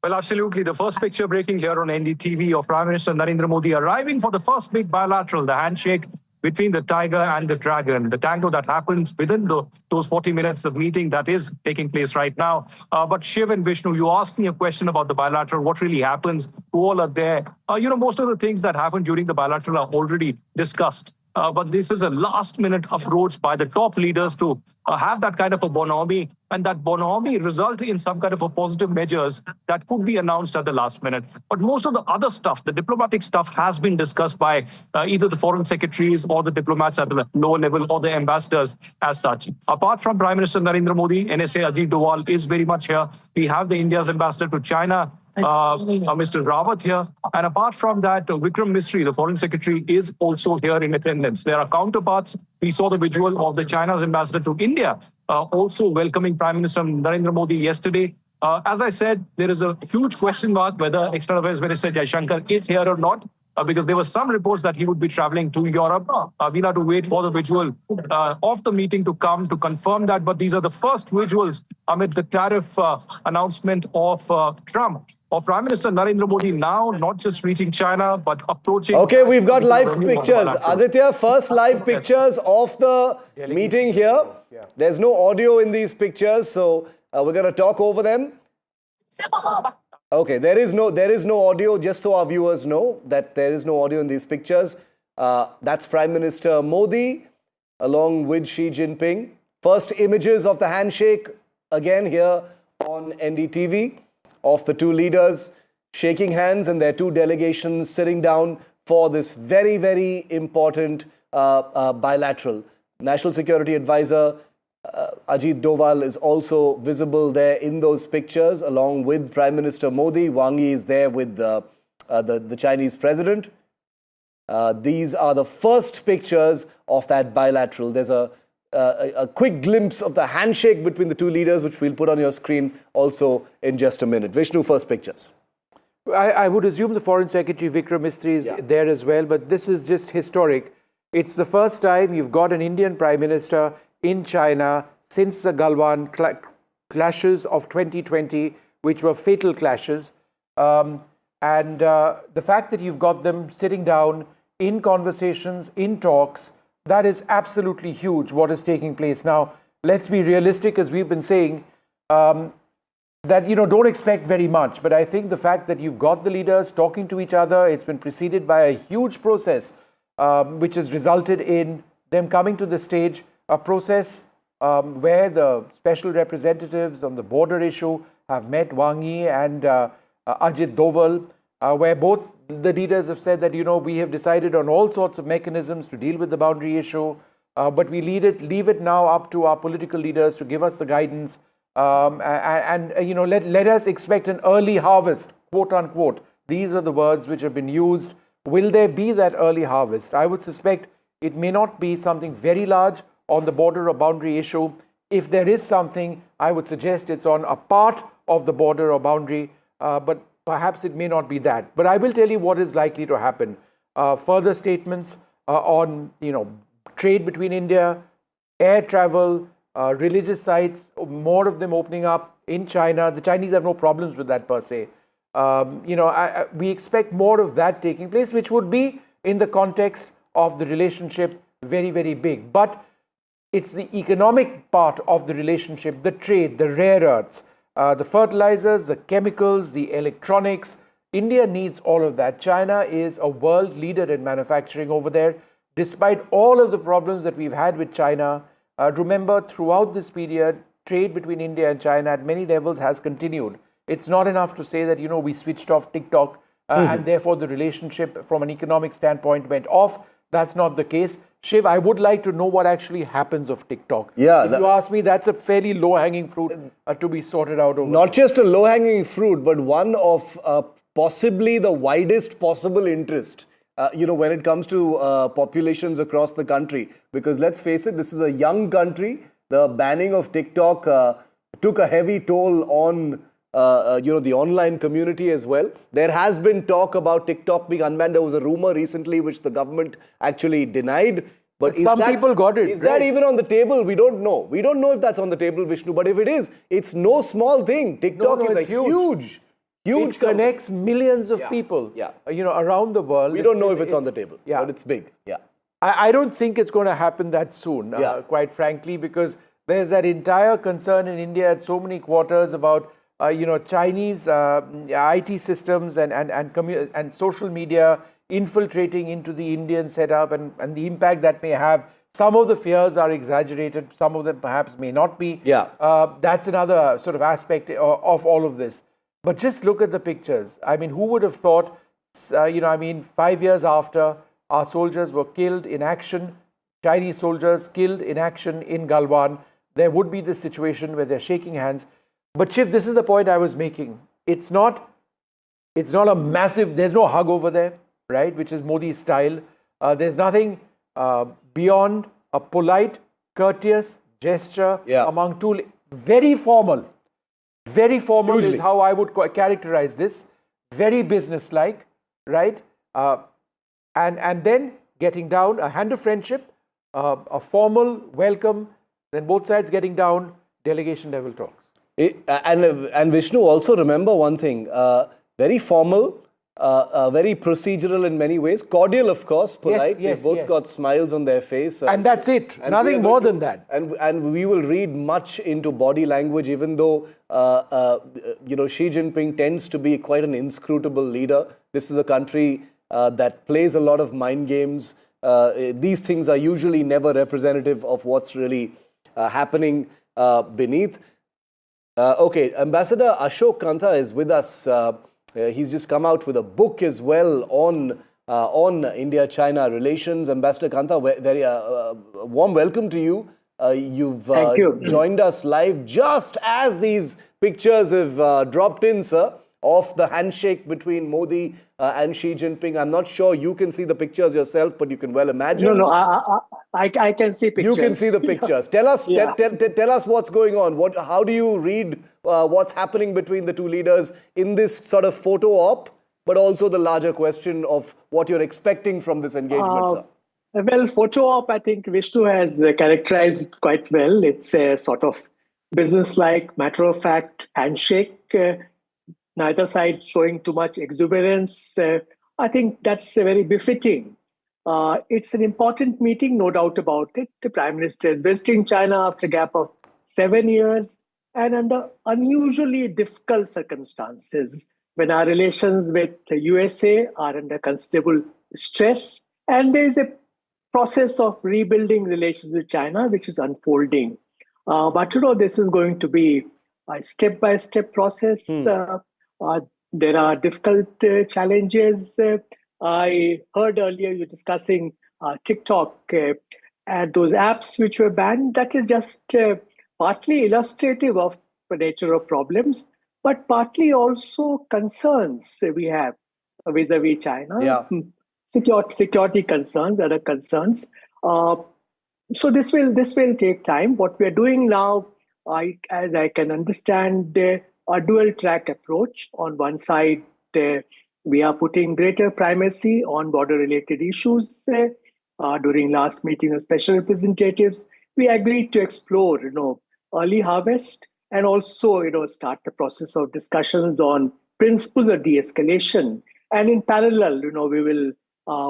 Well, absolutely. The first picture breaking here on NDTV of Prime Minister Narendra Modi arriving for the first big bilateral, the handshake between the tiger and the dragon, the tango that happens within those 40 minutes of meeting that is taking place right now. But Shiv and Vishnu, you asked me a question about the bilateral, what really happens, who all are there. Most of the things that happen during the bilateral are already discussed. But this is a last-minute approach by the top leaders to have that kind of a bonhomie, and that bonhomie result in some kind of a positive measures that could be announced at the last minute. But most of the other stuff, the diplomatic stuff, has been discussed by either the foreign secretaries or the diplomats at the lower level or the ambassadors as such. Apart from Prime Minister Narendra Modi, NSA Ajit Doval is very much here. We have the India's ambassador to China, Mr. Rawat here. And apart from that, Vikram Misri, the foreign secretary, is also here in attendance. There are counterparts. We saw the visual of the China's ambassador to India, also welcoming Prime Minister Narendra Modi yesterday. As I said, there is a huge question mark whether External Affairs Minister Jaishankar is here or not, because there were some reports that he would be traveling to Europe. We'll have to wait for the visual of the meeting to come to confirm that. But these are the first visuals amid the tariff announcement of Trump. Of Prime Minister Narendra Modi now not just reaching China, but approaching... Okay, we've got live pictures. Aditya, first live pictures of the meeting here. There's no audio in these pictures, so we're going to talk over them. Okay, there is no audio, just so our viewers know that there is no audio in these pictures. That's Prime Minister Modi along with Xi Jinping. First images of the handshake again here on NDTV of the two leaders shaking hands and their two delegations sitting down for this very, very important bilateral. National Security Advisor Ajit Doval is also visible there in those pictures along with Prime Minister Modi. Wang Yi is there with the Chinese president. These are the first pictures of that bilateral. There's a quick glimpse of the handshake between the two leaders, which we'll put on your screen also in just a minute. Vishnu, first pictures. I would assume the Foreign Secretary Vikram Misri is there as well, but this is just historic. It's the first time you've got an Indian Prime Minister in China since the Galwan clashes of 2020, which were fatal clashes. And the fact that you've got them sitting down in conversations, in talks, that is absolutely huge, what is taking place. Now, let's be realistic, as we've been saying, that, don't expect very much. But I think the fact that you've got the leaders talking to each other, it's been preceded by a huge process, which has resulted in them coming to the stage, a process where the special representatives on the border issue have met Wang Yi and Ajit Doval, where both the leaders have said that, we have decided on all sorts of mechanisms to deal with the boundary issue, but we leave it now up to our political leaders to give us the guidance let us expect an early harvest, quote unquote. These are the words which have been used Will there be that early harvest? I would suspect it may not be something very large on the border or boundary issue. If there is something, I would suggest it's on a part of the border or boundary, but perhaps it may not be that. But I will tell you what is likely to happen. Further statements on trade between India, air travel, religious sites, more of them opening up in China. The Chinese have no problems with that per se. We expect more of that taking place, which would be in the context of the relationship very, very big. But it's the economic part of the relationship, the trade, the rare earths, the fertilizers, the chemicals, the electronics. India needs all of that. China is a world leader in manufacturing over there. Despite all of the problems that we've had with China, remember throughout this period, trade between India and China at many levels has continued. It's not enough to say that, we switched off TikTok and therefore the relationship from an economic standpoint went off. That's not the case. Shiv, I would like to know what actually happens of TikTok. Yeah, if you ask me, that's a fairly low-hanging fruit to be sorted out over. Not just a low-hanging fruit, but one of possibly the widest possible interest, when it comes to populations across the country. Because let's face it, this is a young country. The banning of TikTok took a heavy toll on the online community as well. There has been talk about TikTok being unbanned. There was a rumor recently which the government actually denied. But some people got it. Is that even on the table? We don't know. We don't know if that's on the table, Vishnu. But if it is, it's no small thing. TikTok is a huge it connects millions of people around the world. We don't know if it's on the table, but it's big. Yeah. I don't think it's going to happen that soon, quite frankly, because there's that entire concern in India at so many quarters about Chinese IT systems and social media infiltrating into the Indian setup and the impact that may have. Some of the fears are exaggerated. Some of them perhaps may not be. That's another sort of aspect of all of this. But just look at the pictures. I mean, who would have thought, 5 years after our soldiers were killed in action, Chinese soldiers killed in action in Galwan, there would be this situation where they're shaking hands. But Shiv, this is the point I was making. It's not a massive, there's no hug over there, right, which is Modi's style. There's nothing beyond a polite, courteous gesture among two, very formal. Very formal Usually. Is how I would characterize this. Very businesslike, right? And then getting down, a hand of friendship, a formal welcome, then both sides getting down, delegation level talks. And Vishnu, also remember one thing, very formal, very procedural in many ways, cordial of course, polite, they both got smiles on their face. And that's it, nothing more than that. And we will read much into body language, even though, Xi Jinping tends to be quite an inscrutable leader. This is a country that plays a lot of mind games. These things are usually never representative of what's really happening beneath. Okay, Ambassador Ashok Kantha is with us. He's just come out with a book as well on India-China relations. Ambassador Kantha, very warm welcome to you. You've joined us live just as these pictures have dropped in, sir, of the handshake between Modi and Xi Jinping. I'm not sure you can see the pictures yourself, but you can well imagine. No, I can see pictures. You can see the pictures. Tell us, tell us what's going on. How do you read what's happening between the two leaders in this sort of photo op, but also the larger question of what you're expecting from this engagement, sir? Well, photo op, I think Vishnu has characterized it quite well. It's a sort of business-like, matter-of-fact handshake. Neither side showing too much exuberance. I think that's very befitting. It's an important meeting, no doubt about it. The Prime Minister is visiting China after a gap of 7 years and under unusually difficult circumstances when our relations with the USA are under considerable stress. And there is a process of rebuilding relations with China, which is unfolding. But, this is going to be a step-by-step process. There are difficult challenges. I heard earlier you discussing TikTok and those apps which were banned. That is just partly illustrative of the nature of problems, but partly also concerns we have vis-a-vis China. security concerns, other concerns. So this will take time. What we are doing now, as I can understand, a dual track approach. On one side, we are putting greater primacy on border related issues. During last meeting of special representatives, we agreed to explore, early harvest and also, start the process of discussions on principles of de-escalation. And in parallel, we will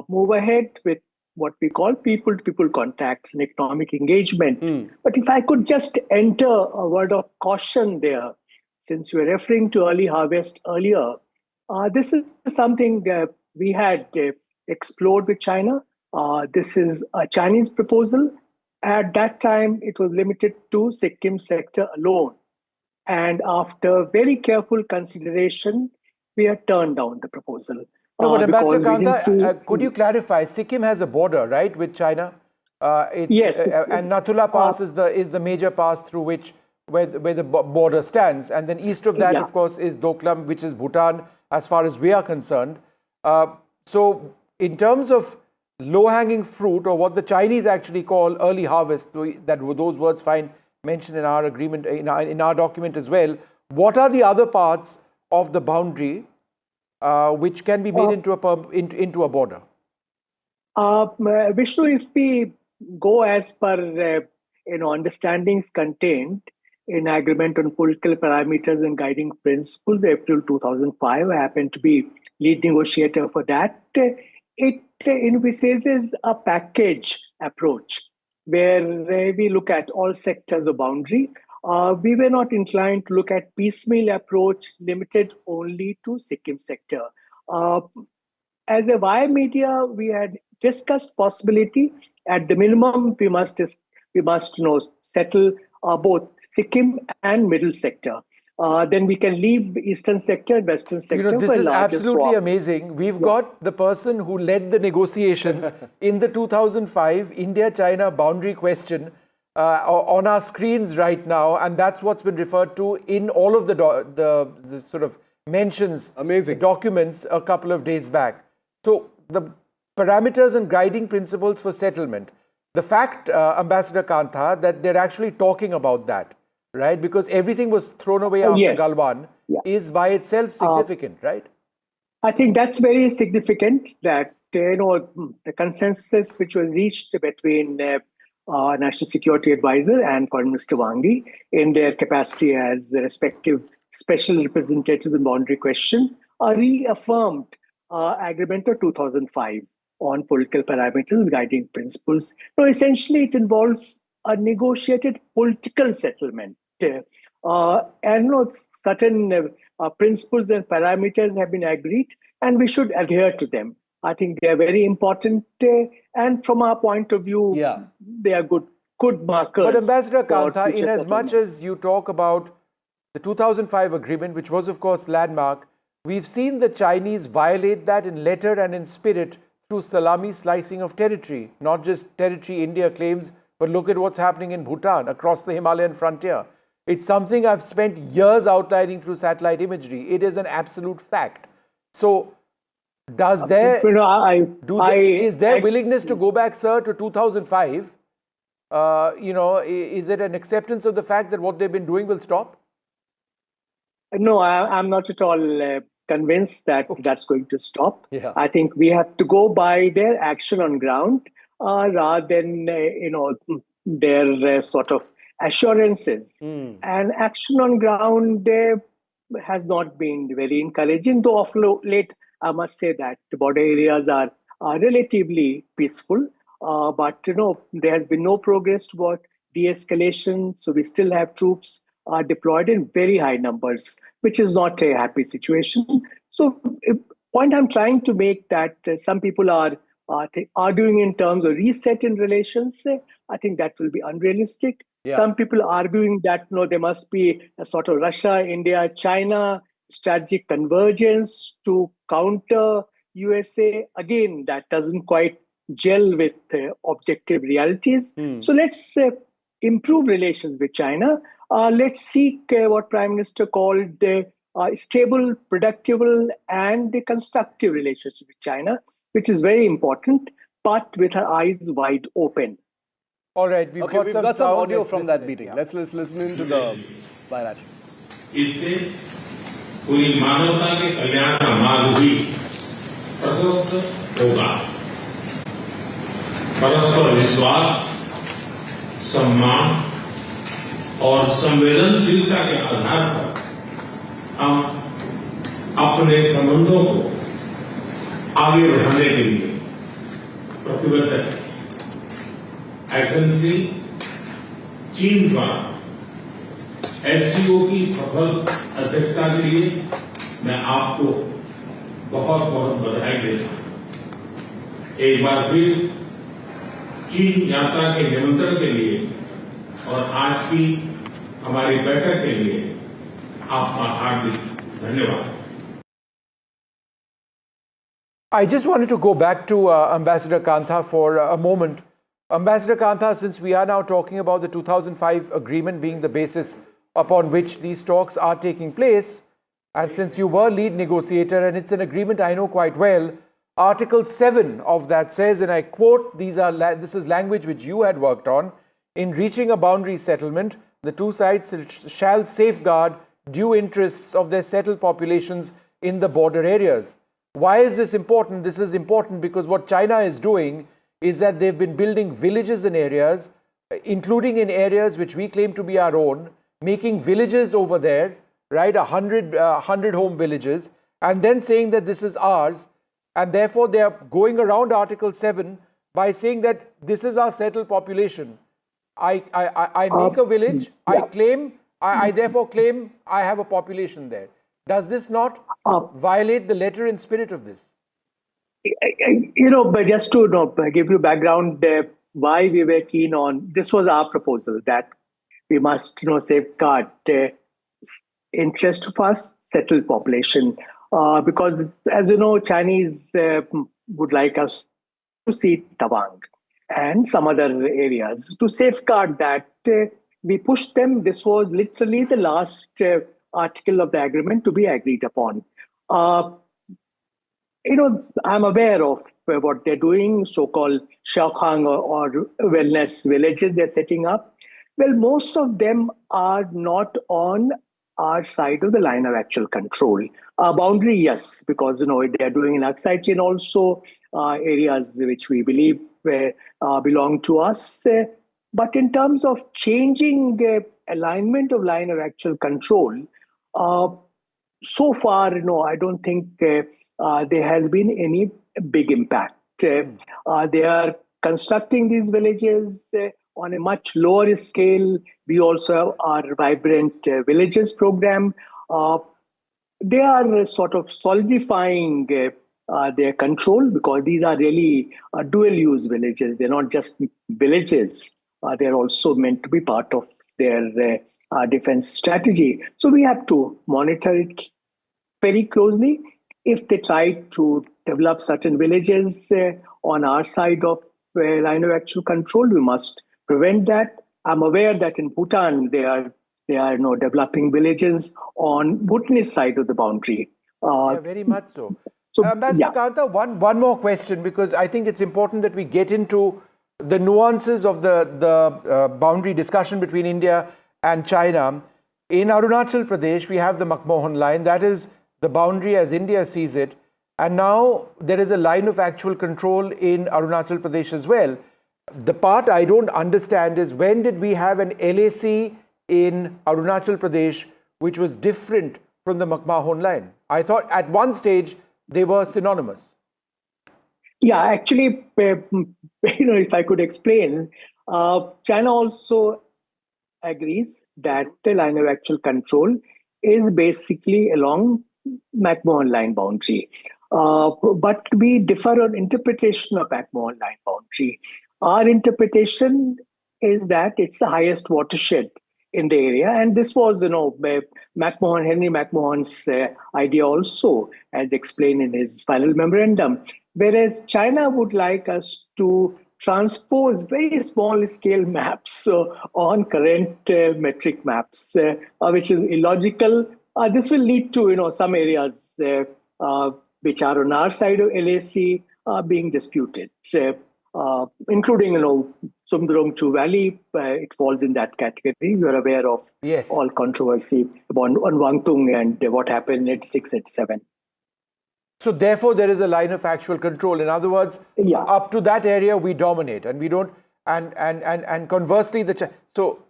move ahead with what we call people-to-people contacts and economic engagement. But if I could just enter a word of caution there, since you were referring to early harvest earlier, this is something we had explored with China. This is a Chinese proposal. At that time, it was limited to Sikkim sector alone. And after very careful consideration, we had turned down the proposal. No, but Ambassador Kanta, could you clarify? Sikkim has a border, right, with China? Yes. And Nathula Pass is the major pass through where the border stands. And then east of that, of course, is Doklam, which is Bhutan, as far as we are concerned. So in terms of low-hanging fruit, or what the Chinese actually call early harvest, those words find mentioned in our agreement, in our document as well, what are the other parts of the boundary which can be made into a border? Vishnu, if we go as per understandings contained in Agreement on Political Parameters and Guiding Principles, April 2005, I happen to be lead negotiator for that. It envisages a package approach where we look at all sectors of boundary. We were not inclined to look at piecemeal approach limited only to Sikkim sector. As a via media, we had discussed possibility. At the minimum, we must settle both Sikkim and middle sector. Then we can leave eastern sector and western sector. This is absolutely amazing. We've got the person who led the negotiations in the 2005 India-China boundary question on our screens right now, and that's what's been referred to in all of the sort of mentions, the documents a couple of days back. So the parameters and guiding principles for settlement. The fact, Ambassador Kanta, that they're actually talking about that, right? Because everything was thrown away after Galwan is by itself significant, right? I think that's very significant that, the consensus which was reached between National Security Advisor and Foreign Minister Wang Yi in their capacity as the respective special representatives in boundary question reaffirmed Agreement of 2005 on political parameters and guiding principles. Essentially, it involves a negotiated political settlement. And certain principles and parameters have been agreed, and we should adhere to them. I think they are very important, and from our point of view, they are good markers. But Ambassador Kanta, in as much as you talk about the 2005 agreement, which was of course landmark, we've seen the Chinese violate that in letter and in spirit through salami slicing of territory, not just territory India claims, but look at what's happening in Bhutan, across the Himalayan frontier. It's something I've spent years outlining through satellite imagery. It is an absolute fact. So, is there willingness to go back, sir, to 2005? Is it an acceptance of the fact that what they've been doing will stop? No, I'm not at all convinced that that's going to stop. I think we have to go by their action on ground rather than their sort of assurances. And action on ground has not been very encouraging, though of late I must say that the border areas are relatively peaceful, but there has been no progress toward de-escalation. So we still have troops deployed in very high numbers, which is not a happy situation. So the point I'm trying to make that some people are arguing in terms of reset in relations. I think that will be unrealistic. Some people arguing that there must be a sort of Russia, India, China strategic convergence to counter USA. Again, that doesn't quite gel with objective realities. So let's improve relations with China. Let's seek what Prime Minister called stable, productive, and constructive relationship with China. which is very important, but with her eyes wide open. All right, we've got some audio from that meeting. Let's listen into the bilateral. इससे पूरी मानवता के कल्याण का मार्ग भी प्रशस्त होगा। परस्पर विश्वास, सम्मान और संवेदनशीलता के आधार पर हम अपने संबंधों को आगे बढ़ाने के लिए प्रतिबद्ध हैं। एजेंसी चीन द्वारा SCO की सफल अध्यक्षता के लिए मैं आपको बहुत बहुत बधाई देता हूं। एक बार फिर चीन यात्रा के निमंत्रण के लिए और आज की हमारी बैठक के लिए आपका हार्दिक धन्यवाद। I just wanted to go back to Ambassador Kantha for a moment. Ambassador Kantha, since we are now talking about the 2005 agreement being the basis upon which these talks are taking place, and since you were lead negotiator, and it's an agreement I know quite well, Article 7 of that says, and I quote, this is language which you had worked on, in reaching a boundary settlement, the two sides shall safeguard due interests of their settled populations in the border areas. Why is this important? This is important because what China is doing is that they've been building villages in areas, including in areas which we claim to be our own, making villages over there, right, 100 home villages, and then saying that this is ours, and therefore they are going around Article 7 by saying that this is our settled population. I make a village, I therefore claim I have a population there. Does this not violate the letter and spirit of this? But just to give you background, why we were keen on, this was our proposal that we must safeguard the interest of us settled population, because as you know, Chinese would like us to see Tawang and some other areas. To safeguard that, we pushed them. This was literally the last article of the agreement to be agreed upon. I'm aware of what they're doing, so-called Shaokhang or wellness villages they're setting up. Well, most of them are not on our side of the line of actual control. Boundary, yes, because they're doing in Aksai Chain also, areas which we believe belong to us. But in terms of changing the alignment of line of actual control, so far, I don't think there has been any big impact. They are constructing these villages on a much lower scale. We also have our Vibrant Villages program. They are sort of solidifying their control because these are really dual-use villages. They're not just villages. They're also meant to be part of their defense strategy. So we have to monitor it very closely. If they try to develop certain villages on our side of line of actual control, we must prevent that. I'm aware that in Bhutan, they are developing villages on Bhutanese side of the boundary. Yeah, very much so. Ambassador Kantha, one more question, because I think it's important that we get into the nuances of the boundary discussion between India and China. In Arunachal Pradesh, we have the McMahon line. That is the boundary as India sees it. And now there is a line of actual control in Arunachal Pradesh as well. The part I don't understand is, when did we have an LAC in Arunachal Pradesh which was different from the McMahon line? I thought at one stage they were synonymous. Yeah, actually, if I could explain, China also agrees that the line of actual control is basically along McMahon line boundary. But we differ on interpretation of McMahon line boundary. Our interpretation is that it's the highest watershed in the area. And this was, Henry McMahon's idea also, as explained in his final memorandum. Whereas China would like us to transpose very small scale maps on current metric maps, which is illogical. This will lead to, some areas which are on our side of LAC, being disputed. Including, Sumdrongchu Valley, it falls in that category. You are aware of all controversy on Wangtung and what happened at 6 at 7. So therefore, there is a line of actual control. In other words, up to that area, we dominate, and we don't. And conversely, so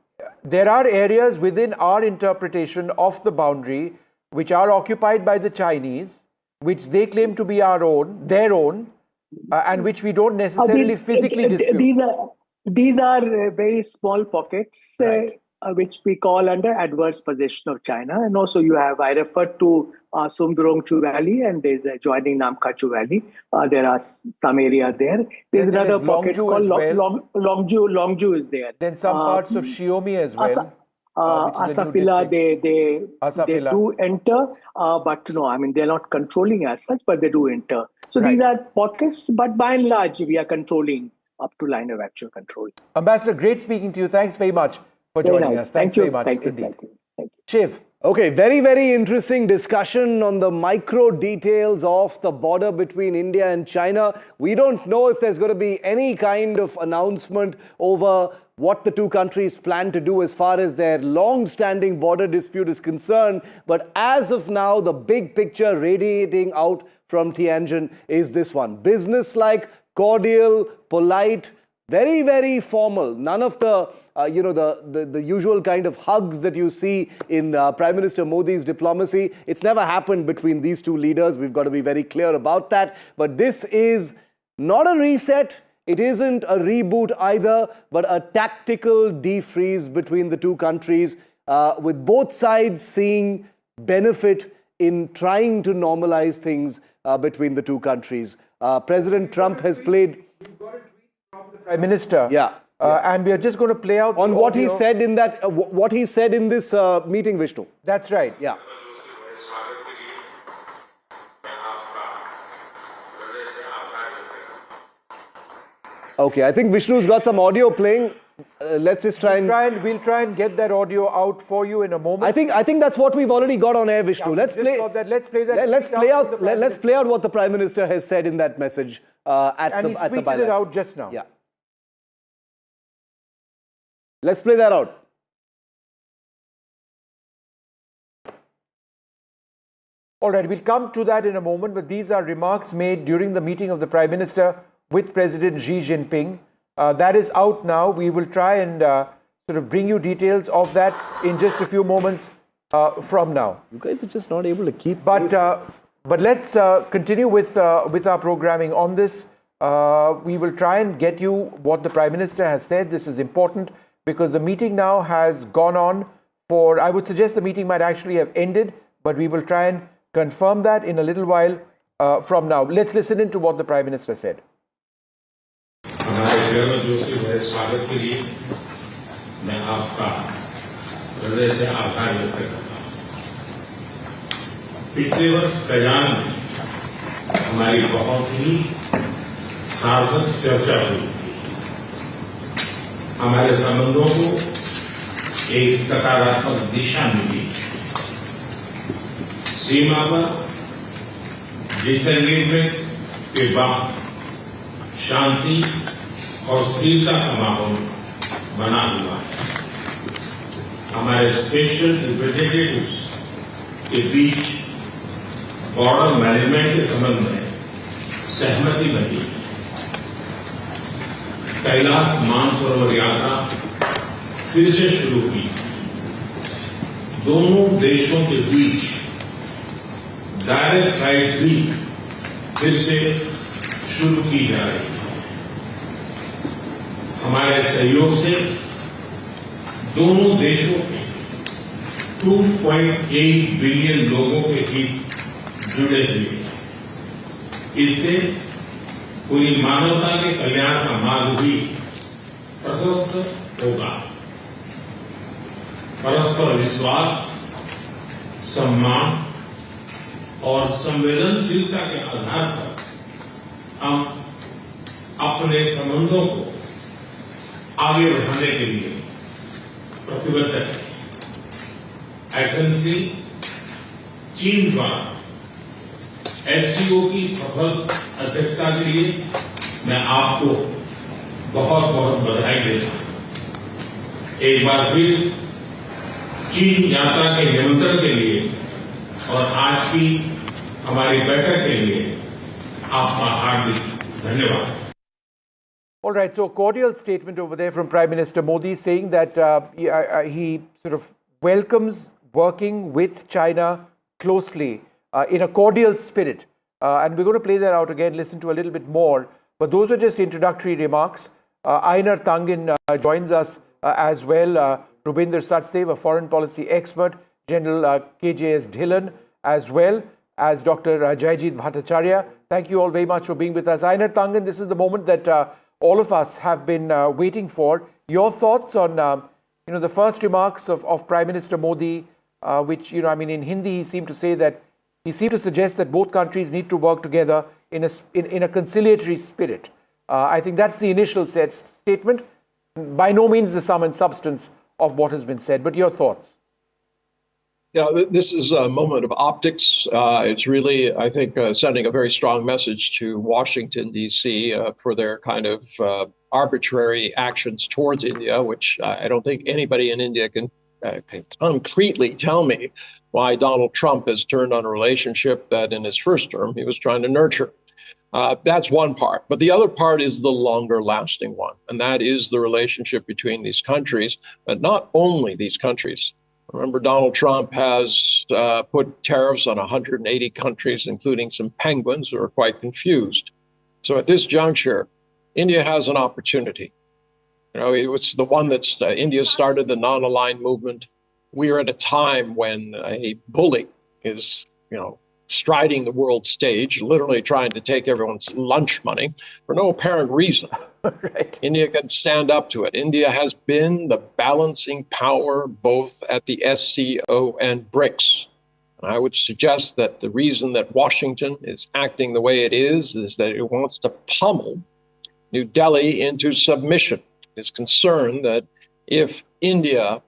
there are areas within our interpretation of the boundary which are occupied by the Chinese, which they claim to be their own, and which we don't necessarily physically dispute. These are very small pockets, which we call under adverse possession of China. And also I referred to Sumdrongchu Valley, and there's adjoining Namkachu Valley. There are some area there. There's another pocket called Longju is there. Then some parts of Xiaomi as well. Asafila, they do enter, but no, they're not controlling as such, but they do enter. So these are pockets, but by and large, we are controlling up to line of actual control. Ambassador, great speaking to you. Thanks very much for joining us. Thanks very much. Thank you. Indeed. Shiv. Okay, very, very interesting discussion on the micro details of the border between India and China. We don't know if there's going to be any kind of announcement over what the two countries plan to do as far as their long-standing border dispute is concerned. But as of now, the big picture radiating out from Tianjin is this one. Business-like, cordial, polite, very, very formal. None of the the usual kind of hugs that you see in Prime Minister Modi's diplomacy. It's never happened between these two leaders. We've got to be very clear about that. But this is not a reset. It isn't a reboot either, but a tactical defreeze between the two countries, with both sides seeing benefit in trying to normalize things between the two countries. President Trump has played... Prime Minister. And we are just going to play out on what he said in that what he said in this meeting, Vishnu. That's right. Yeah. Okay, I think Vishnu's got some audio playing. Let's just try We'll try and get that audio out for you in a moment. I think that's what we've already got on air, Vishnu. Let's play that. Let's play out what the Prime Minister has said in that message at the bilateral. He tweeted it out just now. Yeah. Let's play that out. All right, we'll come to that in a moment, but these are remarks made during the meeting of the Prime Minister with President Xi Jinping. That is out now. We will try and sort of bring you details of that in just a few moments from now. You guys are just not able to keep But let's continue with our programming on this. We will try and get you what the Prime Minister has said. This is important because the meeting now has gone on for, I would suggest the meeting might actually have ended, but we will try and confirm that in a little while from now. Let's listen into what the Prime Minister said. हमारे गर्मजोशी भरे स्वागत के लिए मैं आपका हृदय से आभार व्यक्त करता हूं। पिछले वर्ष कजान में हमारी बहुत ही सार्थक चर्चा हुई थी। हमारे संबंधों को एक सकारात्मक दिशा मिली। सीमा पर डिसएंगेजमेंट के बाद शांति और स्थिरता का माहौल बना हुआ है। हमारे स्पेशल रिप्रेजेंटेटिव्स के बीच बॉर्डर मैनेजमेंट के संबंध में सहमति बनी। कैलाश मानसरोवर यात्रा फिर से शुरू की। दोनों देशों के बीच डायरेक्ट फ्लाइट भी फिर से शुरू की जा रही है। हमारे सहयोग से दोनों देशों के 2.8 बिलियन लोगों के हित जुड़े हुए हैं। इससे पूरी मानवता के कल्याण का मार्ग भी प्रशस्त होगा। परस्पर विश्वास, सम्मान और संवेदनशीलता के आधार पर हम अपने संबंधों को आगे बढ़ाने के लिए प्रतिबद्ध हैं। एजेंसी चीन द्वारा SCO की सफल अध्यक्षता के लिए मैं आपको बहुत बहुत बधाई देता हूं। एक बार फिर चीन यात्रा के निमंत्रण के लिए और आज की हमारी बैठक के लिए आपका हार्दिक धन्यवाद। All right, so a cordial statement over there from Prime Minister Modi saying that he sort of welcomes working with China closely in a cordial spirit. And we're going to play that out again, listen to a little bit more. But those are just introductory remarks. Einar Tangin joins us as well. Rubinder Sachdev, a foreign policy expert. General KJS Dhillon, as well as Dr. Jayajit Bhattacharya. Thank you all very much for being with us. Einar Tangin, this is the moment that all of us have been waiting for. Your thoughts on the first remarks of Prime Minister Modi, which, I mean, in Hindi, he seemed to suggest that both countries need to work together in a conciliatory spirit. I think that's the initial statement. By no means the sum and substance of what has been said, but your thoughts. Yeah, this is a moment of optics. It's really, I think, sending a very strong message to Washington, D.C. For their kind of arbitrary actions towards India, which I don't think anybody in India can concretely tell me why Donald Trump has turned on a relationship that in his first term he was trying to nurture. That's one part. But the other part is the longer lasting one, and that is the relationship between these countries, but not only these countries. Remember, Donald Trump has put tariffs on 180 countries, including some penguins who are quite confused. So at this juncture, India has an opportunity. It was the one that's India started the non-aligned movement. We are at a time when a bully is, striding the world stage, literally trying to take everyone's lunch money for no apparent reason. Right. India can stand up to it. India has been the balancing power both at the SCO and BRICS. And I would suggest that the reason that Washington is acting the way it is that it wants to pummel New Delhi into submission. It's concerned that if India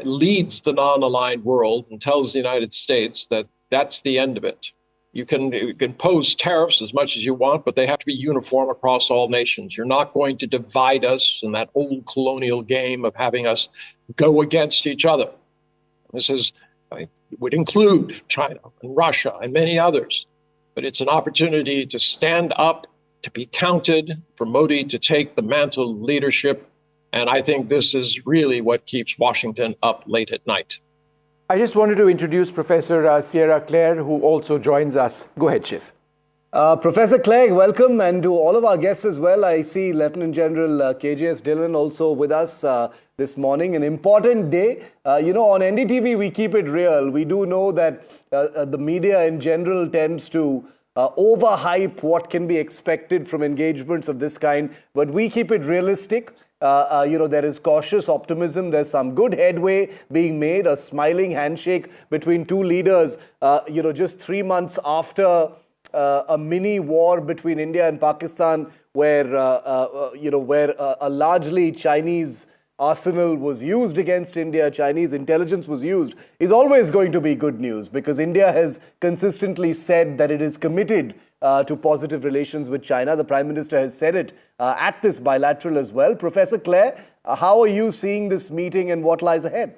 leads the non-aligned world and tells the United States that that's the end of it. You can impose tariffs as much as you want, but they have to be uniform across all nations. You're not going to divide us in that old colonial game of having us go against each other. This would include China and Russia and many others. But it's an opportunity to stand up, to be counted, for Modi to take the mantle of leadership. And I think this is really what keeps Washington up late at night. I just wanted to introduce Professor Sierra Claire, who also joins us. Go ahead, Shiv. Professor Claire, welcome, and to all of our guests as well. I see Lieutenant General KJS Dhillon also with us this morning. An important day. On NDTV, we keep it real. We do know that the media in general tends to overhype what can be expected from engagements of this kind, but we keep it realistic. There is cautious optimism. There's some good headway being made, a smiling handshake between two leaders, just 3 months after a mini war between India and Pakistan, where a largely Chinese arsenal was used against India, Chinese intelligence was used, is always going to be good news, because India has consistently said that it is committed to positive relations with China. The Prime Minister has said it at this bilateral as well. Professor Claire, how are you seeing this meeting and what lies ahead?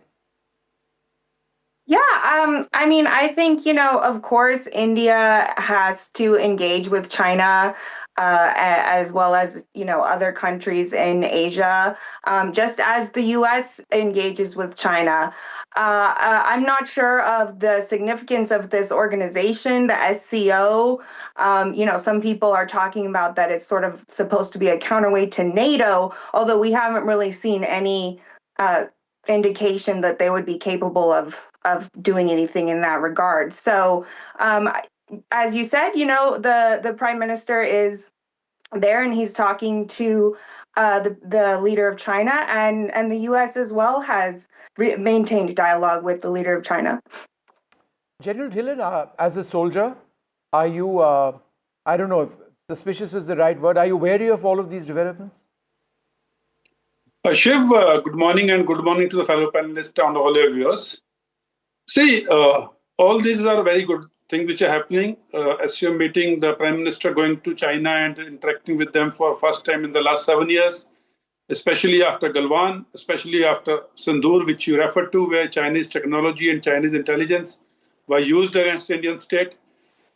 Yeah, I think, of course, India has to engage with China as well as, other countries in Asia, just as the U.S. engages with China. I'm not sure of the significance of this organization, the SCO. Some people are talking about that it's sort of supposed to be a counterweight to NATO, although we haven't really seen any indication that they would be capable of doing anything in that regard. So, as you said, the Prime Minister is there and he's talking to the leader of China, and the U.S. as well has maintained dialogue with the leader of China. General Dhillon, as a soldier, are you, I don't know if suspicious is the right word, are you wary of all of these developments? Shiv, good morning, and good morning to the fellow panelists and all your viewers. See, all these are very good things which are happening. SCO meeting, the Prime Minister going to China and interacting with them for first time in the last 7 years, especially after Galwan, especially after Sindoor, which you referred to, where Chinese technology and Chinese intelligence were used against the Indian state.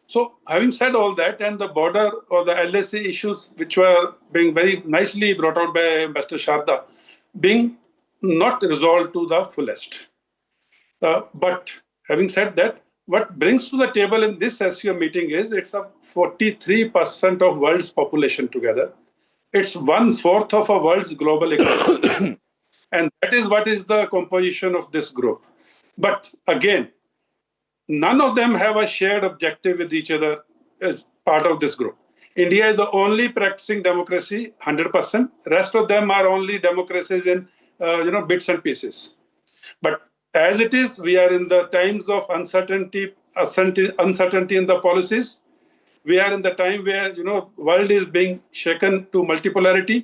So having said all that, and the border or the LSA issues, which were being very nicely brought out by Ambassador Sharda, being not resolved to the fullest. But having said that, what brings to the table in this SCO meeting is it's a 43% of world's population together. It's 1/4 of a world's global economy. And that is what is the composition of this group. But again, none of them have a shared objective with each other as part of this group. India is the only practicing democracy, 100%. Rest of them are only democracies in bits and pieces. But as it is, we are in the times of uncertainty in the policies. We are in the time where world is being shaken to multipolarity,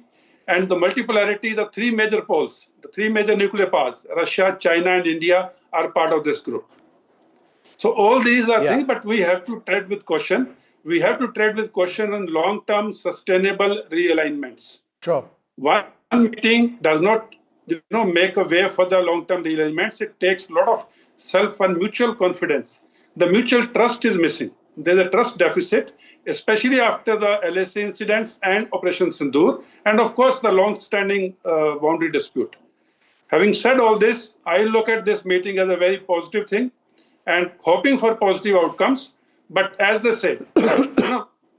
and the multipolarity, the three major poles, the three major nuclear powers, Russia, China, and India, are part of this group. So all these are things, but we have to tread with caution. We have to tread with caution on long-term sustainable realignments. Sure. One meeting does not make a way for the long-term realignments. It takes a lot of self and mutual confidence. The mutual trust is missing. There's a trust deficit, especially after the LSA incidents and Operation Sindoor, and of course the long-standing boundary dispute. Having said all this, I look at this meeting as a very positive thing and hoping for positive outcomes. But as they say,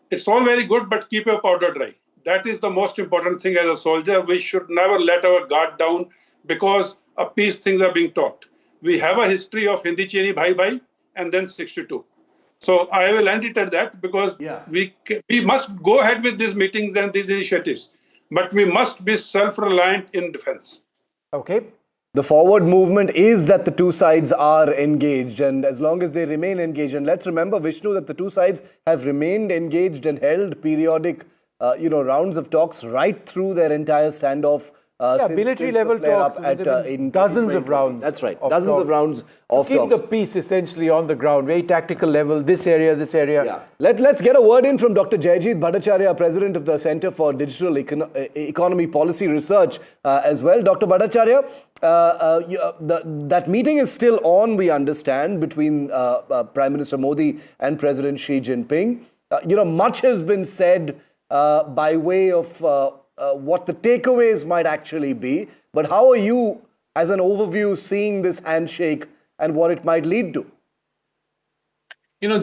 it's all very good, but keep your powder dry. That is the most important thing as a soldier. We should never let our guard down because of peace things are being talked. We have a history of Hindi Chini Bhai Bhai and then 62. So I will end it at that because we must go ahead with these meetings and these initiatives. But we must be self-reliant in defense. Okay. The forward movement is that the two sides are engaged, and as long as they remain engaged, and let's remember, Vishnu, that the two sides have remained engaged and held periodic rounds of talks right through their entire standoff. Military level talks in dozens of rounds. That's right, dozens of rounds of keep talks. the peace essentially on the ground, very tactical level, this area. Yeah. Let's get a word in from Dr. Jayajit Bhattacharya, President of the Center for Digital Economy Policy Research as well. Dr. Bhattacharya, that meeting is still on, we understand, between Prime Minister Modi and President Xi Jinping. Much has been said by way of what the takeaways might actually be. But how are you, as an overview, seeing this handshake and what it might lead to?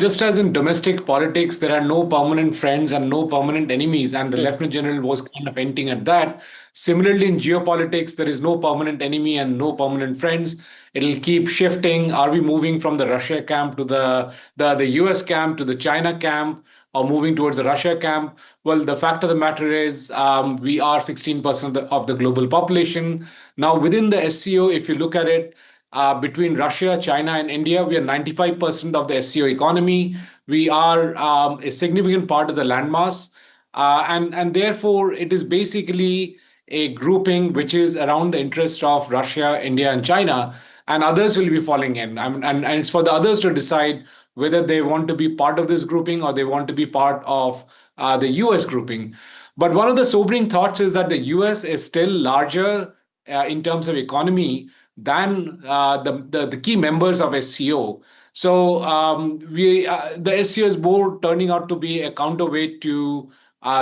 Just as in domestic politics, there are no permanent friends and no permanent enemies, and the Lieutenant General was kind of hinting at that. Similarly, in geopolitics, there is no permanent enemy and no permanent friends. It'll keep shifting. Are we moving from the Russia camp to the US camp to the China camp, or moving towards the Russia camp? Well, the fact of the matter is we are 16% of the global population. Now, within the SCO, if you look at it, between Russia, China, and India, we are 95% of the SCO economy. We are a significant part of the landmass. And therefore, it is basically a grouping which is around the interest of Russia, India, and China. And others will be falling in. And it's for the others to decide whether they want to be part of this grouping or they want to be part of the US grouping. But one of the sobering thoughts is that the US is still larger in terms of economy than the key members of SCO. So the SCO is more turning out to be a counterweight to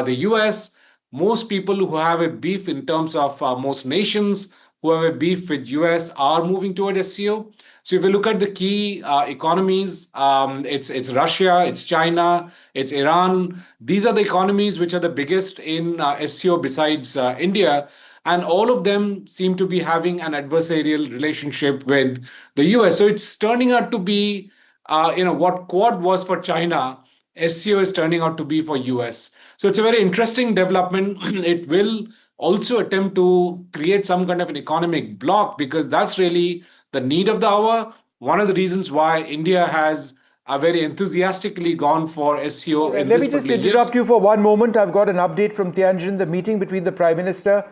the US. Most people who have a beef in terms of most nations who have a beef with US are moving toward SCO. So if you look at the key economies, it's Russia, it's China, it's Iran. These are the economies which are the biggest in SCO besides India. And all of them seem to be having an adversarial relationship with the US. So it's turning out to be, what Quad was for China, SCO is turning out to be for US. So it's a very interesting development. It will also attempt to create some kind of an economic bloc because that's really the need of the hour. One of the reasons why India has very enthusiastically gone for SCO. Let me just interrupt you for one moment. I've got an update from Tianjin. The meeting between the Prime Minister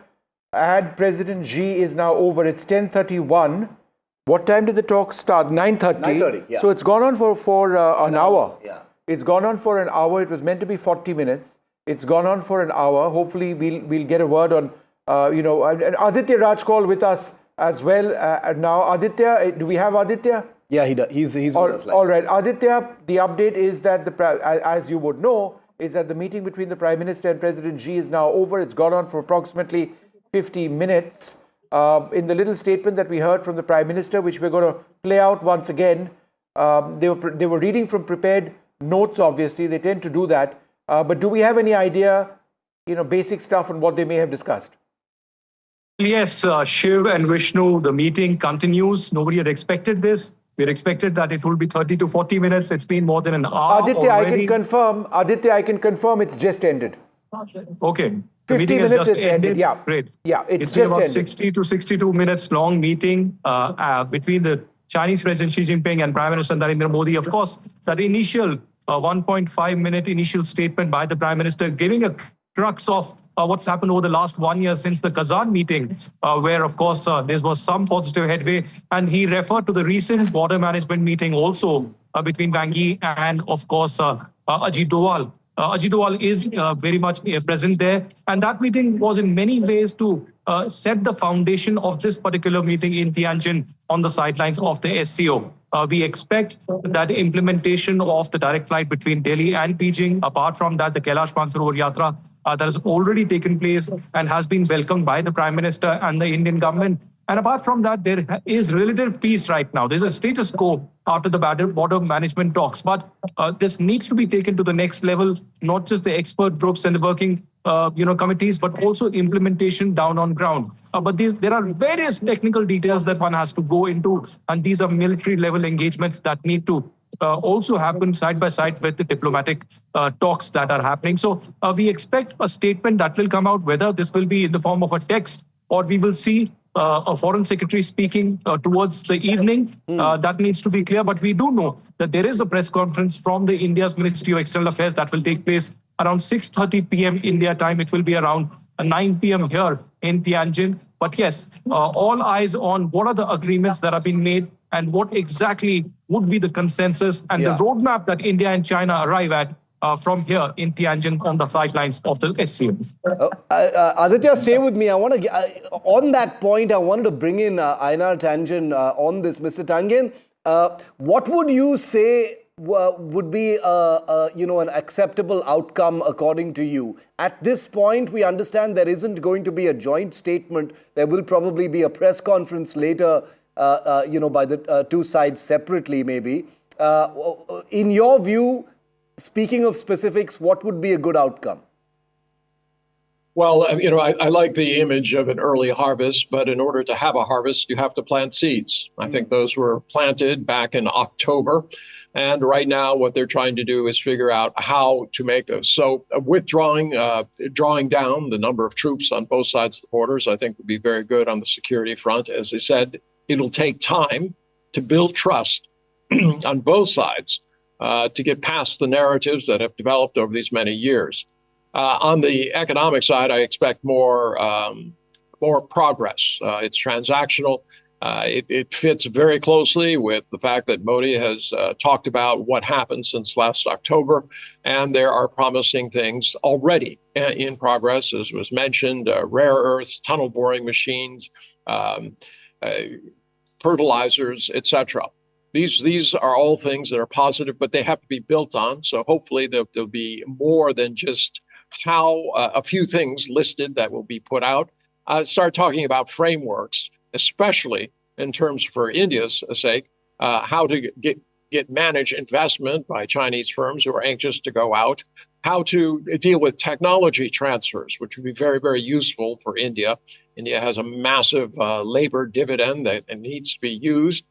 and President Xi is now over. It's 10:31. What time did the talk start? 9:30. 9:30, yeah. So it's gone on for an hour. Yeah. It's gone on for an hour. It was meant to be 40 minutes. It's gone on for an hour. Hopefully, we'll get a word on, and Aditya Raj call with us as well now. Aditya, do we have Aditya? Yeah, he does. He's with us. All right, Aditya. The update is that as you would know, is that the meeting between the Prime Minister and President Xi is now over. It's gone on for approximately 50 minutes. In the little statement that we heard from the Prime Minister, which we're going to play out once again, they were reading from prepared notes. Obviously, they tend to do that. But do we have any idea, basic stuff on what they may have discussed? Yes, Shiv and Vishnu, the meeting continues. Nobody had expected this. We had expected that it will be 30 to 40 minutes. It's been more than an hour Aditya, already. I can confirm it's just ended. Okay. The 50 meeting has minutes just it's ended. Yeah. Great. Yeah, it's been just about ended. 60 to 62 minutes long meeting between the Chinese President Xi Jinping and Prime Minister Narendra Modi. Of course, that initial 1.5 minute initial statement by the Prime Minister giving a crux of what's happened over the last 1 year since the Kazan meeting, where, of course, there was some positive headway. And he referred to the recent border management meeting also between Wang Yi and, of course, Ajit Doval. Ajit Doval is very much present there. And that meeting was in many ways to set the foundation of this particular meeting in Tianjin on the sidelines of the SCO. We expect that implementation of the direct flight between Delhi and Beijing, apart from that, the Kailash Mansarovar Yatra, that has already taken place and has been welcomed by the Prime Minister and the Indian government. And apart from that, there is relative peace right now. There's a status quo after the border management talks. But this needs to be taken to the next level, not just the expert groups and the working committees, but also implementation down on ground. But there are various technical details that one has to go into, and these are military level engagements that need to also happen side by side with the diplomatic talks that are happening. So we expect a statement that will come out, whether this will be in the form of a text or we will see a foreign secretary speaking towards the evening. That needs to be clear. But we do know that there is a press conference from the India's Ministry of External Affairs that will take place around 6:30 p.m. India time. It will be around 9 p.m. here in Tianjin. But yes, all eyes on what are the agreements that have been made and what exactly would be the consensus and the roadmap that India and China arrive at from here in Tianjin on the sidelines of the SCO. Aditya, stay with me. I want to on that point. I wanted to bring in Einar Tangen on this. Mr. Tangen, what would you say would be an acceptable outcome according to you? At this point, we understand there isn't going to be a joint statement. There will probably be a press conference later, by the two sides separately, maybe. In your view, speaking of specifics, what would be a good outcome? Well, I like the image of an early harvest, but in order to have a harvest, you have to plant seeds. I think those were planted back in October. And right now, what they're trying to do is figure out how to make those. So drawing down the number of troops on both sides of the borders, I think would be very good on the security front. As I said, it'll take time to build trust on both sides to get past the narratives that have developed over these many years. On the economic side, I expect more progress. It's transactional. It fits very closely with the fact that Modi has talked about what happened since last October, and there are promising things already in progress, as was mentioned, rare earths, tunnel boring machines, fertilizers, etc. These are all things that are positive, but they have to be built on. So hopefully there'll be more than just how a few things listed that will be put out. Start talking about frameworks, especially in terms for India's sake, how to manage investment by Chinese firms who are anxious to go out, how to deal with technology transfers, which would be very, very useful for India. India has a massive labor dividend that needs to be used.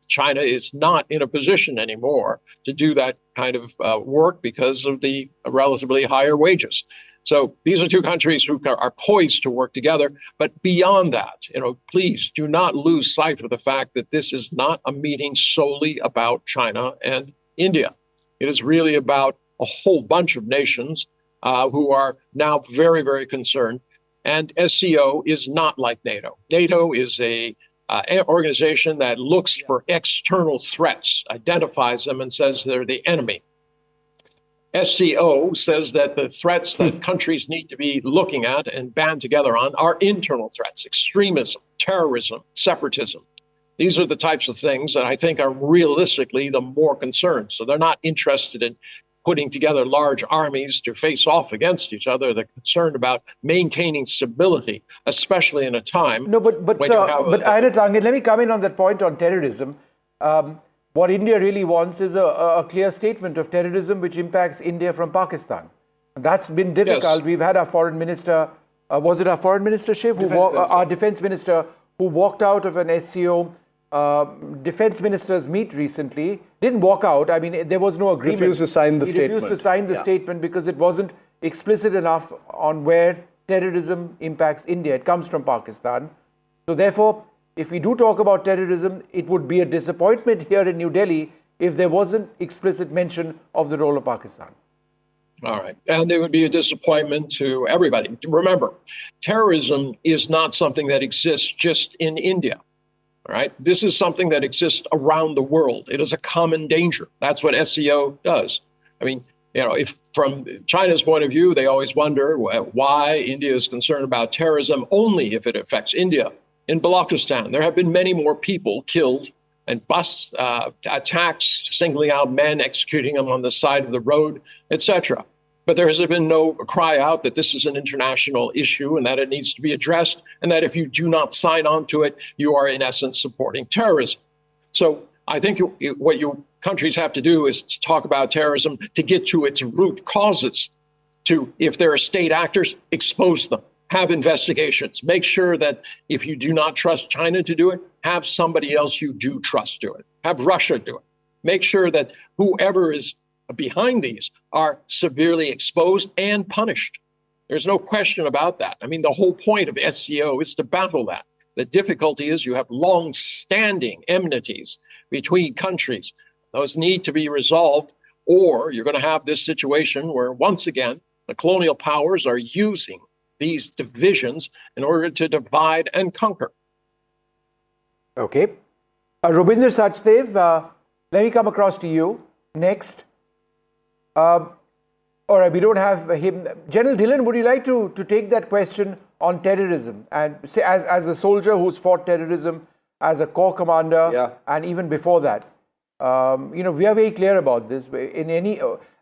China is not in a position anymore to do that kind of work because of the relatively higher wages. So these are two countries who are poised to work together. But beyond that, please do not lose sight of the fact that this is not a meeting solely about China and India. It is really about a whole bunch of nations who are now very, very concerned. And SCO is not like NATO. NATO is a an organization that looks for external threats, identifies them, and says they're the enemy. SCO says that the threats that countries need to be looking at and band together on are internal threats: extremism, terrorism, separatism. These are the types of things that I think are realistically the more concerned. So they're not interested in putting together large armies to face off against each other. They're concerned about maintaining stability, especially in a time. No, but Aina Tangen, let me come in on that point on terrorism. What India really wants is a clear statement of terrorism which impacts India from Pakistan. That's been difficult. Yes. We've had our foreign minister, was it our foreign minister, Shiv? Our defense minister, who walked out of an SCO defense ministers meet recently. Didn't walk out. I mean, there was no agreement. Refused to sign the statement. Refused to sign the statement because it wasn't explicit enough on where terrorism impacts India. It comes from Pakistan. So therefore, if we do talk about terrorism, it would be a disappointment here in New Delhi if there wasn't explicit mention of the role of Pakistan. All right. And it would be a disappointment to everybody. Remember, terrorism is not something that exists just in India. All right. This is something that exists around the world. It is a common danger. That's what SCO does. I mean, you know, if from China's point of view, they always wonder why India is concerned about terrorism only if it affects India. In Balochistan, there have been many more people killed and bus attacks, singling out men, executing them on the side of the road, etc. But there has been no cry out that this is an international issue and that it needs to be addressed, and that if you do not sign on to it, you are in essence supporting terrorism. So I think what your countries have to do is to talk about terrorism to get to its root causes. To, if there are state actors, expose them. Have investigations. Make sure that if you do not trust China to do it, have somebody else you do trust do it. Have Russia do it. Make sure that whoever is behind these are severely exposed and punished. There's no question about that. I mean, the whole point of SCO is to battle that. The difficulty is you have long-standing enmities between countries. Those need to be resolved, or you're going to have this situation where, once again, the colonial powers are using these divisions in order to divide and conquer. Okay. Rubinder Sachdev, let me come across to you next. All right, we don't have him. General Dhillon, would you like to take that question on terrorism? And say, as a soldier who's fought terrorism, as a corps commander, and even before that, you know, we are very clear about this. In any,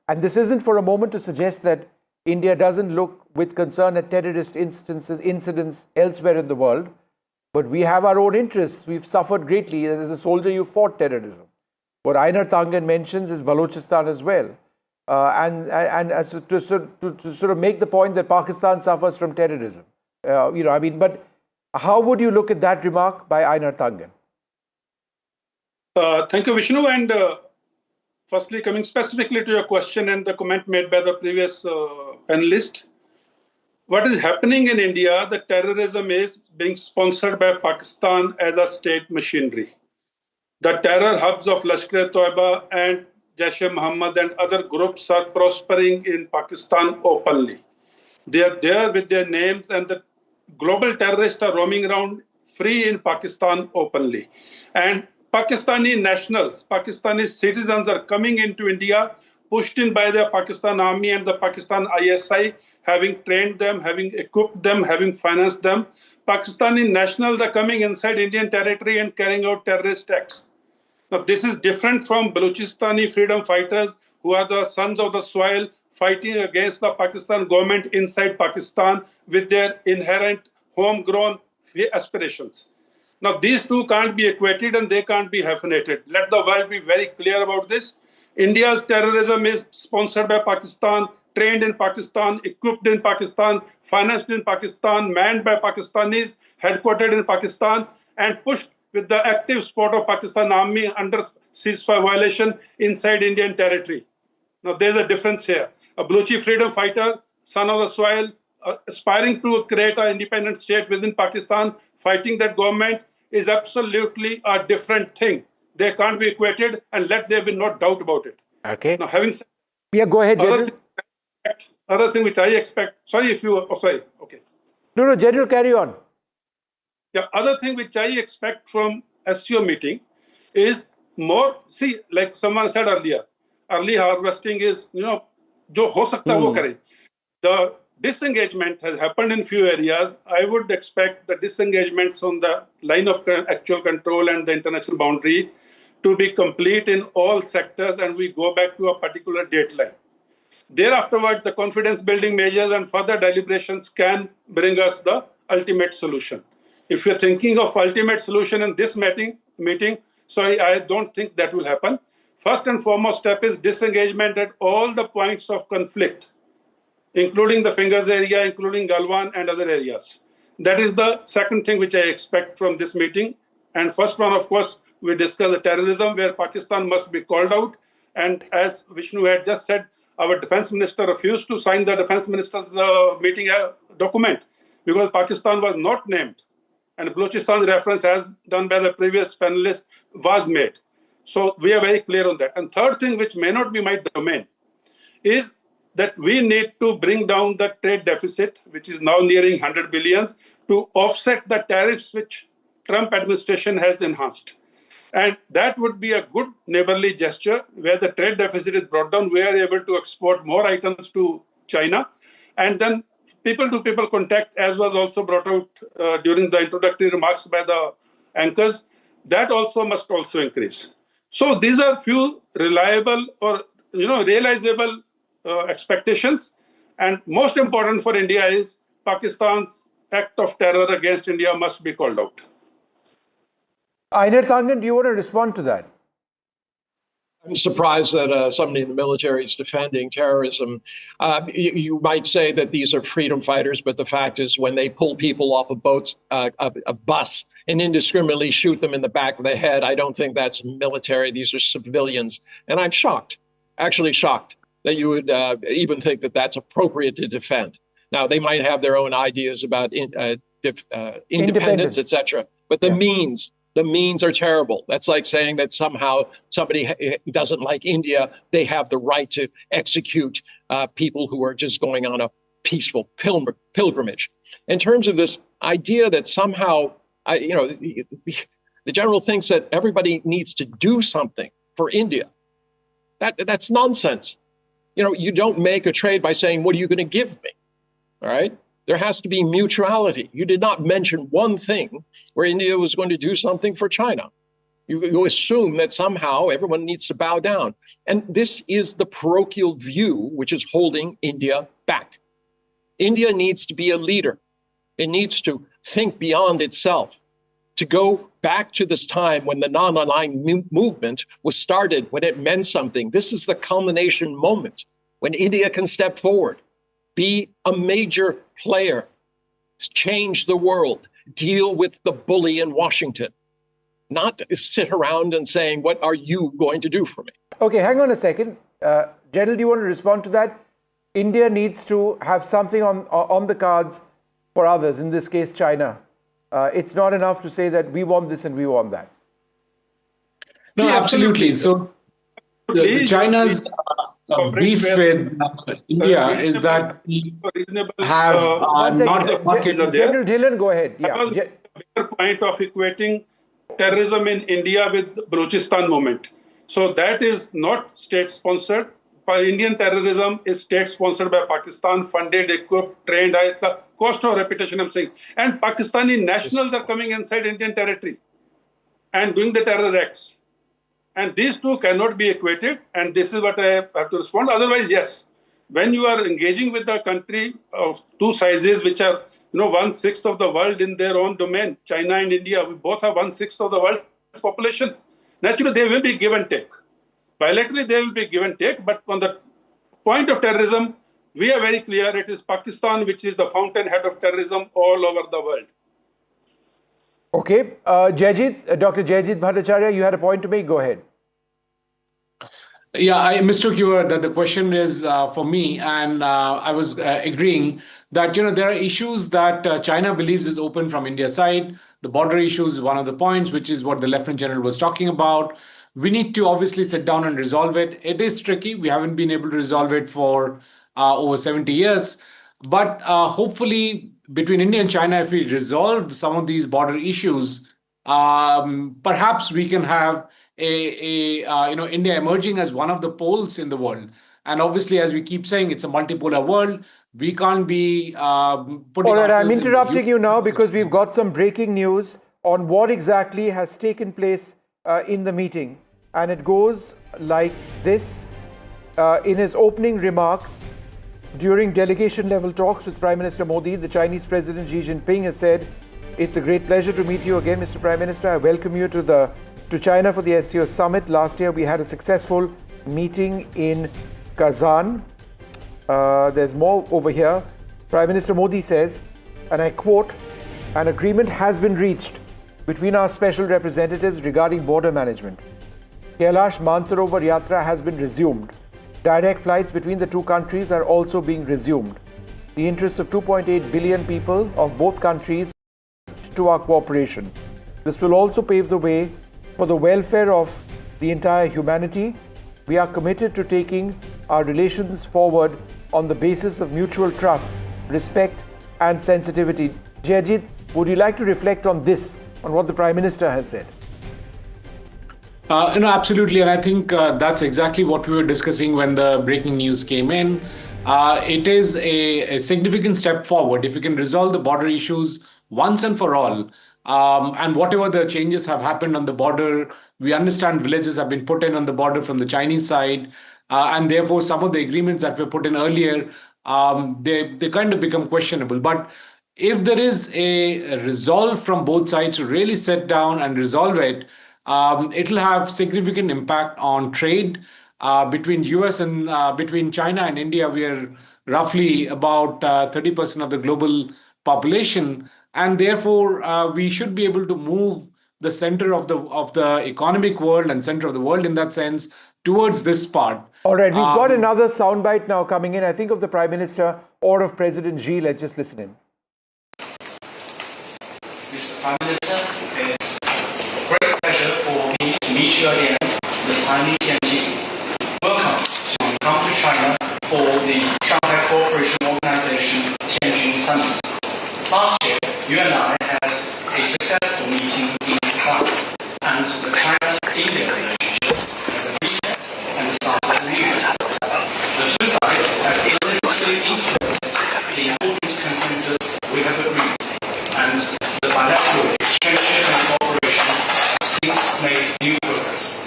and this isn't for a moment to suggest that India doesn't look with concern at terrorist incidents elsewhere in the world, but we have our own interests. We've suffered greatly. As a soldier, you fought terrorism. What Aina Tangen mentions is Balochistan as well. And as to sort of make the point that Pakistan suffers from terrorism. You know, I mean, but how would you look at that remark by Aina Tangen? Thank you, Vishnu. And firstly, coming specifically to your question and the comment made by the previous panelist, what is happening in India, the terrorism is being sponsored by Pakistan as a state machinery. The terror hubs of Lashkar-e-Toiba and Jaish-e-Mohammed and other groups are prospering in Pakistan openly. They are there with their names, and the global terrorists are roaming around free in Pakistan openly. And Pakistani nationals, Pakistani citizens are coming into India, pushed in by the Pakistan Army and the Pakistan ISI, having trained them, having equipped them, having financed them. Pakistani nationals are coming inside Indian territory and carrying out terrorist acts. Now, this is different from Balochistan freedom fighters who are the sons of the soil fighting against the Pakistan government inside Pakistan with their inherent homegrown aspirations. Now, these two can't be equated and they can't be hyphenated. Let the world be very clear about this. India's terrorism is sponsored by Pakistan, trained in Pakistan, equipped in Pakistan, financed in Pakistan, manned by Pakistanis, headquartered in Pakistan, and pushed with the active support of Pakistan Army under ceasefire violation inside Indian territory. Now, there's a difference here. A Balochi freedom fighter, son of the soil, aspiring to create an independent state within Pakistan, fighting that government is absolutely a different thing. They can't be equated, and let there be no doubt about it. Okay. Now, having said go ahead, General. Other thing which I expect, sorry if you, okay. No, General, carry on. The other thing which I expect from SCO meeting is more, see, like someone said earlier, early harvesting is, jo ho sakta hai wo kare. The disengagement has happened in few areas. I would expect the disengagements on the line of actual control and the international boundary to be complete in all sectors, and we go back to a particular deadline. Thereafterwards, the confidence building measures and further deliberations can bring us the ultimate solution. If you're thinking of ultimate solution in this meeting, sorry, I don't think that will happen. First and foremost step is disengagement at all the points of conflict, including the Fingers area, including Galwan and other areas. That is the second thing which I expect from this meeting. And first one, of course, we discuss the terrorism, where Pakistan must be called out. And as Vishnu had just said, our defense minister refused to sign the defense minister's meeting document because Pakistan was not named. And Balochistan reference, as done by the previous panelist, was made. So we are very clear on that. And third thing, which may not be my domain, is that we need to bring down the trade deficit, which is now nearing 100 billion, to offset the tariffs which Trump administration has enhanced. And that would be a good neighborly gesture where the trade deficit is brought down. We are able to export more items to China. And then people-to-people contact, as was also brought out during the introductory remarks by the anchors, that also must also increase. So these are few reliable or realizable expectations. And most important for India is Pakistan's act of terror against India must be called out. Einar Tangan, do you want to respond to that? I'm surprised that somebody in the military is defending terrorism. You might say that these are freedom fighters, but the fact is when they pull people off of boats, a bus, and indiscriminately shoot them in the back of the head, I don't think that's military. These are civilians. And I'm shocked, actually shocked, that you would even think that that's appropriate to defend. Now, they might have their own ideas about independence, etc. But the means are terrible. That's like saying that somehow somebody doesn't like India, they have the right to execute people who are just going on a peaceful pilgrimage. In terms of this idea that somehow, the general thinks that everybody needs to do something for India. That's nonsense. You don't make a trade by saying, what are you going to give me? All right? There has to be mutuality. You did not mention one thing where India was going to do something for China. You assume that somehow everyone needs to bow down. And this is the parochial view which is holding India back. India needs to be a leader. It needs to think beyond itself, to go back to this time when the non-aligned movement was started, when it meant something. This is the culmination moment when India can step forward, be a major player, change the world, deal with the bully in Washington, not sit around and saying, what are you going to do for me? Okay, hang on a second. General, do you want to respond to that? India needs to have something on the cards for others, in this case, China. It's not enough to say that we want this and we want that. No, absolutely. So China's beef with India is that we have not... General Dhillon, go ahead. Yeah. Point of equating terrorism in India with Balochistan movement. So that is not state-sponsored. Indian terrorism is state-sponsored by Pakistan, funded, equipped, trained. The cost of reputation, I'm saying. And Pakistani nationals are coming inside Indian territory and doing the terror acts. And these two cannot be equated. And this is what I have to respond. Otherwise, yes, when you are engaging with a country of two sizes, which are 1/6 of the world in their own domain, China and India, we both have 1/6 of the world's population. Naturally, there will be give and take. Bilaterally, there will be give and take, but on the point of terrorism, we are very clear it is Pakistan which is the fountainhead of terrorism all over the world. Okay, Dr. Jayajit Bhattacharya, you had a point to make. Go ahead. Yeah, I mistook you that the question is for me, and I was agreeing that there are issues that China believes is open from India's side. The border issues is one of the points, which is what the Lieutenant General was talking about. We need to obviously sit down and resolve it. It is tricky. We haven't been able to resolve it for over 70 years. But hopefully, between India and China, if we resolve some of these border issues, perhaps we can have India emerging as one of the poles in the world. And obviously, as we keep saying, it's a multipolar world. We can't be putting All right, I'm interrupting you now because we've got some breaking news on what exactly has taken place in the meeting. And it goes like this. In his opening remarks during delegation-level talks with Prime Minister Modi, the Chinese President Xi Jinping has said, "It's a great pleasure to meet you again, Mr. Prime Minister. I welcome you to China for the SCO summit. Last year, we had a successful meeting in Kazan." There's more over here. Prime Minister Modi says, and I quote, "An agreement has been reached between our special representatives regarding border management. Kailash Mansarovar Yatra has been resumed. Direct flights between the two countries are also being resumed. The interests of 2.8 billion people of both countries to our cooperation. This will also pave the way for the welfare of the entire humanity. We are committed to taking our relations forward on the basis of mutual trust, respect and sensitivity." Jayajit, would you like to reflect on this, on what the Prime Minister has said? Absolutely. And I think that's exactly what we were discussing when the breaking news came in. It is a significant step forward if we can resolve the border issues once and for all. And whatever the changes have happened on the border, we understand villages have been put in on the border from the Chinese side. And therefore, some of the agreements that were put in earlier, they kind of become questionable. But if there is a resolve from both sides to really sit down and resolve it, it'll have significant impact on trade between US and between China and India. We are roughly about 30% of the global population, and therefore we should be able to move the center of the economic world and center of the world in that sense towards this part. All right, we've got another soundbite now coming in, I think of the Prime Minister or of President Xi. Let's just listen in. Mr. Prime Minister, it's a great pleasure for me to meet you again this time in Tianjin. Welcome to come to China for the Shanghai Cooperation Organization Tianjin Summit. Last year, you and I had a successful meeting in Kazan, and the China-India relationship had reset and started anew. The two sides have illicitly implemented the important consensus we have agreed, and the bilateral exchanges and cooperation since made new progress.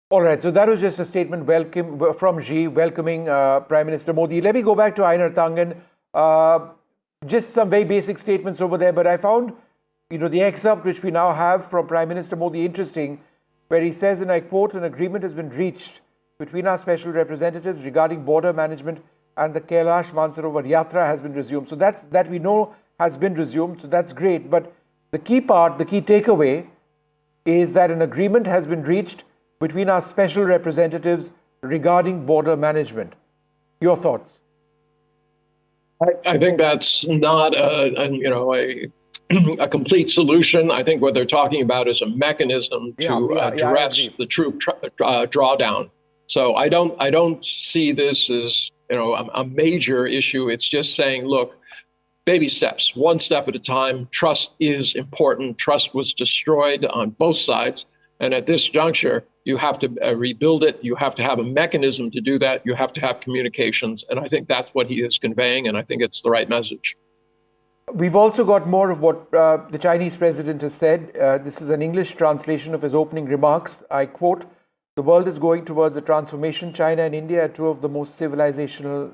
All right, so that was just a statement from Xi welcoming Prime Minister Modi. Let me go back to Einar Tangen. Just some very basic statements over there, but I found, the excerpt which we now have from Prime Minister Modi interesting, where he says, and I quote, "An agreement has been reached between our special representatives regarding border management and the Kailash Mansarovar Yatra has been resumed." So that we know has been resumed, so that's great. But the key part, the key takeaway is that an agreement has been reached between our special representatives regarding border management. Your thoughts? I think that's not a complete solution. I think what they're talking about is a mechanism to address the troop drawdown. So I don't see this as a major issue. It's just saying, look, baby steps, one step at a time. Trust is important. Trust was destroyed on both sides, and at this juncture, you have to rebuild it. You have to have a mechanism to do that. You have to have communications. And I think that's what he is conveying. And I think it's the right message. We've also got more of what the Chinese president has said. This is an English translation of his opening remarks. I quote, "The world is going towards a transformation. China and India are two of the most civilizational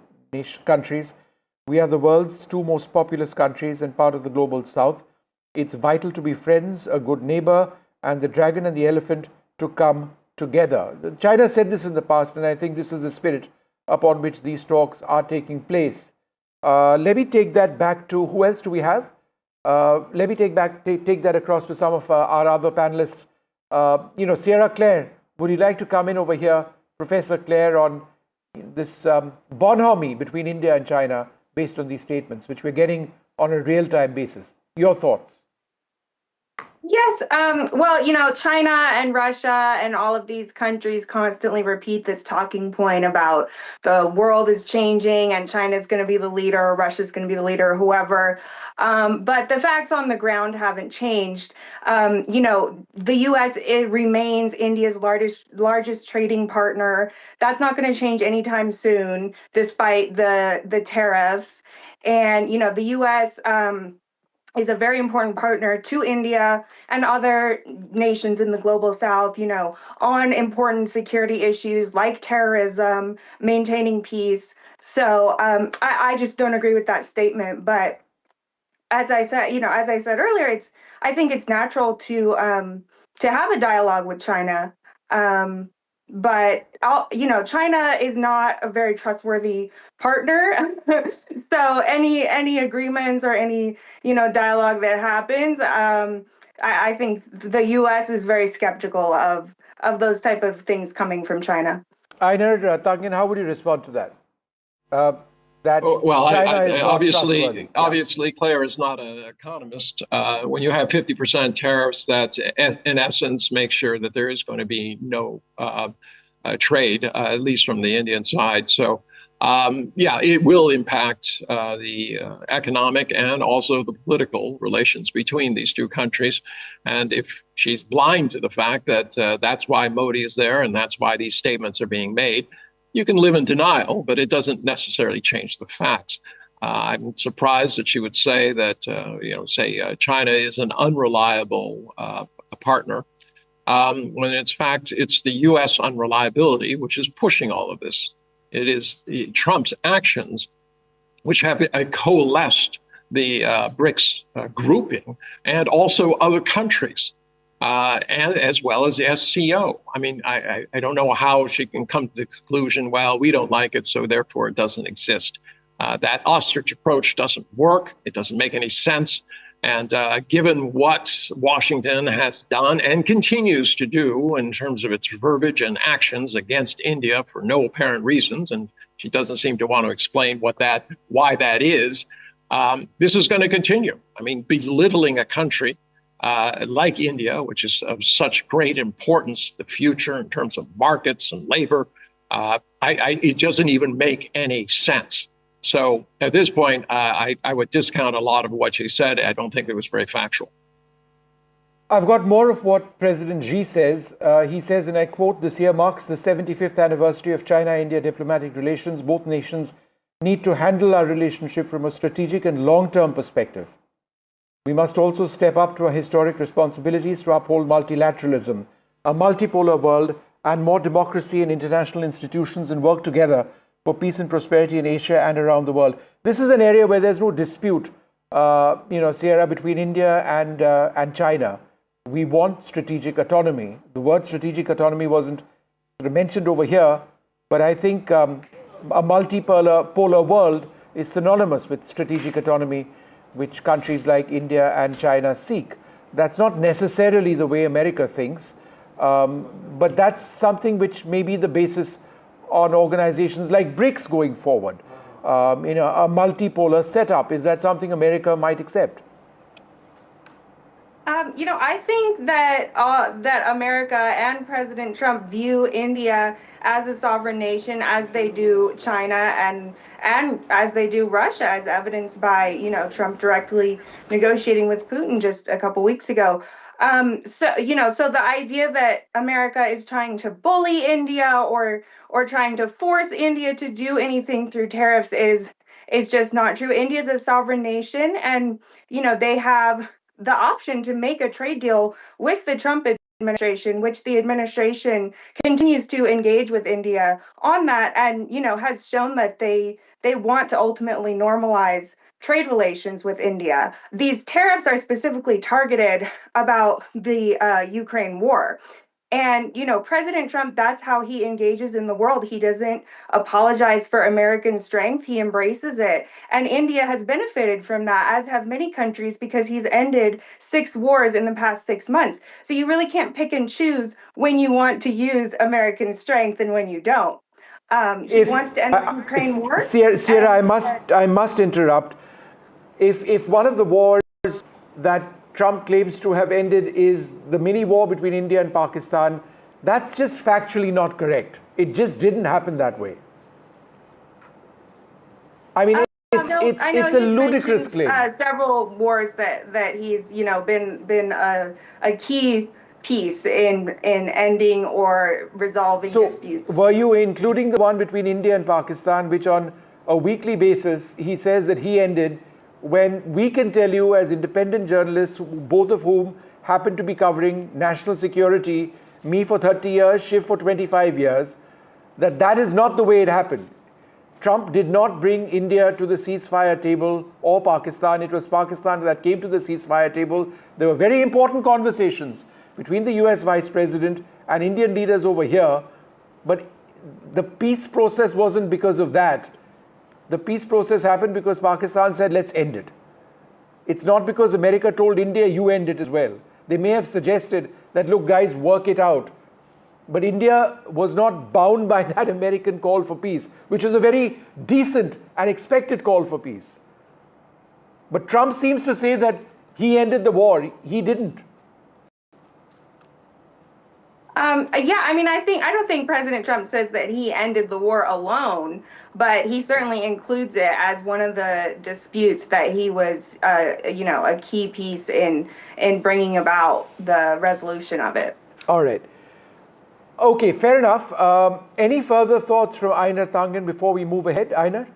countries. We are the world's two most populous countries and part of the global south. It's vital to be friends, a good neighbor, and the dragon and the elephant to come together." China said this in the past, and I think this is the spirit upon which these talks are taking place. Let me take that back to, who else do we have? Let me take that across to some of our other panelists. Sierra Claire, would you like to come in over here, Professor Claire, on this bonhomie between India and China based on these statements, which we're getting on a real-time basis? Your thoughts? Yes. Well, China and Russia and all of these countries constantly repeat this talking point about the world is changing and China's going to be the leader, or Russia's going to be the leader, or whoever. But the facts on the ground haven't changed. The U.S. it remains India's largest trading partner. That's not going to change anytime soon, despite the tariffs. And the U.S. Is a very important partner to India and other nations in the global south, on important security issues like terrorism, maintaining peace. So I just don't agree with that statement. But as I said earlier, I think it's natural to have a dialogue with China. But China is not a very trustworthy partner. So any agreements or any dialogue that happens, I think the U.S. is very skeptical of those type of things coming from China. Einar, Tangen, how would you respond to that? China is not trustworthy. Obviously, Claire is not an economist. When you have 50% tariffs, that in essence makes sure that there is going to be no trade, at least from the Indian side. So, it will impact the economic and also the political relations between these two countries. And if she's blind to the fact that that's why Modi is there and that's why these statements are being made, you can live in denial, but it doesn't necessarily change the facts. I'm surprised that she would say that, China is an unreliable partner, when in fact it's the U.S. unreliability which is pushing all of this. It is Trump's actions which have coalesced the BRICS grouping and also other countries. And as well as the SCO. I mean, I don't know how she can come to the conclusion, well, we don't like it, so therefore it doesn't exist. That ostrich approach doesn't work. It doesn't make any sense. And given what Washington has done and continues to do in terms of its verbiage and actions against India for no apparent reasons, and she doesn't seem to want to explain why that is, this is going to continue. I mean, belittling a country like India, which is of such great importance to the future in terms of markets and labor, it doesn't even make any sense. So at this point, I would discount a lot of what she said. I don't think it was very factual. I've got more of what President Xi says. He says, and I quote, "This year marks the 75th anniversary of China-India diplomatic relations. Both nations need to handle our relationship from a strategic and long-term perspective. We must also step up to our historic responsibilities to uphold multilateralism, a multipolar world, and more democracy and international institutions, and work together for peace and prosperity in Asia and around the world." This is an area where there's no dispute, Sierra, between India and China. We want strategic autonomy. The word strategic autonomy wasn't mentioned over here, but I think a multipolar world is synonymous with strategic autonomy, which countries like India and China seek. That's not necessarily the way America thinks, but that's something which may be the basis on organizations like BRICS going forward. A multipolar setup. Is that something America might accept? I think that America and President Trump view India as a sovereign nation, as they do China and as they do Russia, as evidenced by Trump directly negotiating with Putin just a couple weeks ago. So the idea that America is trying to bully India or trying to force India to do anything through tariffs is just not true. India is a sovereign nation, and they have the option to make a trade deal with the Trump administration, which the administration continues to engage with India on that, and has shown that they want to ultimately normalize trade relations with India. These tariffs are specifically targeted about the Ukraine war. And, President Trump, that's how he engages in the world. He doesn't apologize for American strength. He embraces it. And India has benefited from that, as have many countries, because he's ended 6 wars in the past 6 months. So you really can't pick and choose when you want to use American strength and when you don't. He wants to end the Ukraine war. Sierra, I must interrupt. If one of the wars that Trump claims to have ended is the mini war between India and Pakistan. That's just factually not correct. It just didn't happen that way. I mean, it's a ludicrous claim. Several wars that he's been a key piece in ending or resolving disputes. Were you including the one between India and Pakistan, which on a weekly basis he says that he ended, when we can tell you as independent journalists, both of whom happen to be covering national security, me for 30 years, Shiv for 25 years, that is not the way it happened. Trump did not bring India to the ceasefire table or Pakistan. It was Pakistan that came to the ceasefire table. There were very important conversations between the US Vice President and Indian leaders over here, but the peace process wasn't because of that. The peace process happened because Pakistan said, let's end it. It's not because America told India, you end it as well. They may have suggested that, look, guys, work it out. But India was not bound by that American call for peace, which was a very decent and expected call for peace. But Trump seems to say that he ended the war. He didn't. I don't think President Trump says that he ended the war alone, but he certainly includes it as one of the disputes that he was, a key piece in bringing about the resolution of it. All right. Okay, fair enough. Any further thoughts from Einar Tangen before we move ahead? Einar?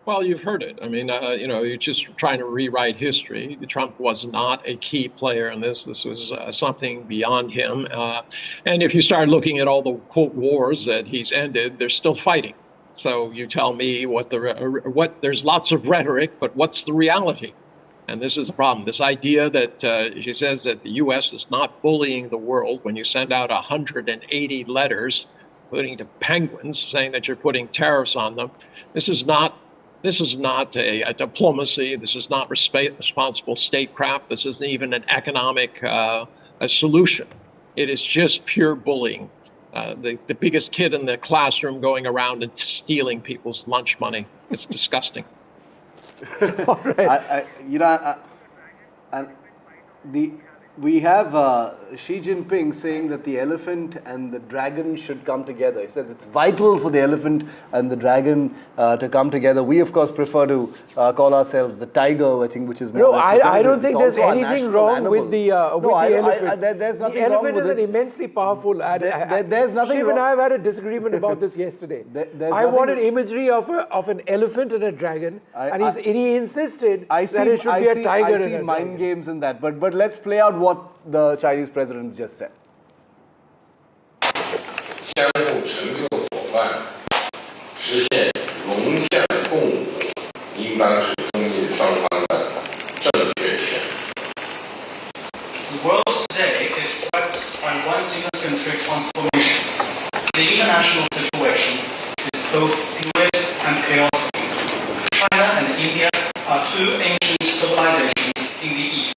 Well, you've heard it. I mean, you're just trying to rewrite history. Trump was not a key player in this. This was something beyond him. And if you start looking at all the, quote, wars that he's ended, they're still fighting. So you tell me there's lots of rhetoric, but what's the reality? And this is the problem. This idea that she says that the U.S. is not bullying the world when you send out 180 letters, including to penguins, saying that you're putting tariffs on them. This is not a diplomacy. This is not responsible statecraft. This isn't even an economic a solution. It is just pure bullying. The biggest kid in the classroom going around and stealing people's lunch money. It's disgusting. All right. We have Xi Jinping saying that the elephant and the dragon should come together. He says it's vital for the elephant and the dragon to come together. We, of course, prefer to call ourselves the tiger, I think, which is more. No, I don't think there's anything wrong with the elephant. There's nothing wrong with it. The elephant is an immensely powerful animal. There's nothing Shiv wrong. and I have had a disagreement about this yesterday. I wanted imagery of an elephant and a dragon, and he insisted that it should be a tiger and a dragon. I see mind games in that, but let's play out what the Chinese president just said. 相互成就伙伴，实现龙象共舞，应当是中印双方的正确选择。 The world today is swept by once-in-a-century transformations. The international situation is both fluid and chaotic. China and India are two ancient civilizations in the East.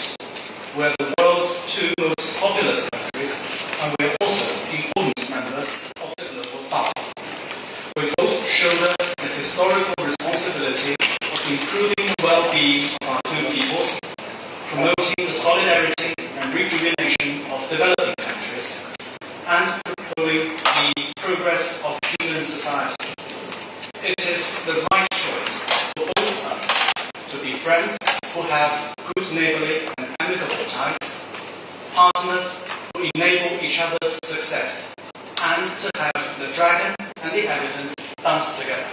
We're the world's two most populous countries, and we're also important members of the global South. We both shoulder the historical responsibility of improving the well-being of our two peoples, promoting the solidarity and rejuvenation of developing countries, and propelling the progress of human society. It is the right choice for both sides to be friends who have good neighborly and amicable ties, partners who enable each other's success, and to have the dragon and the elephant dance together.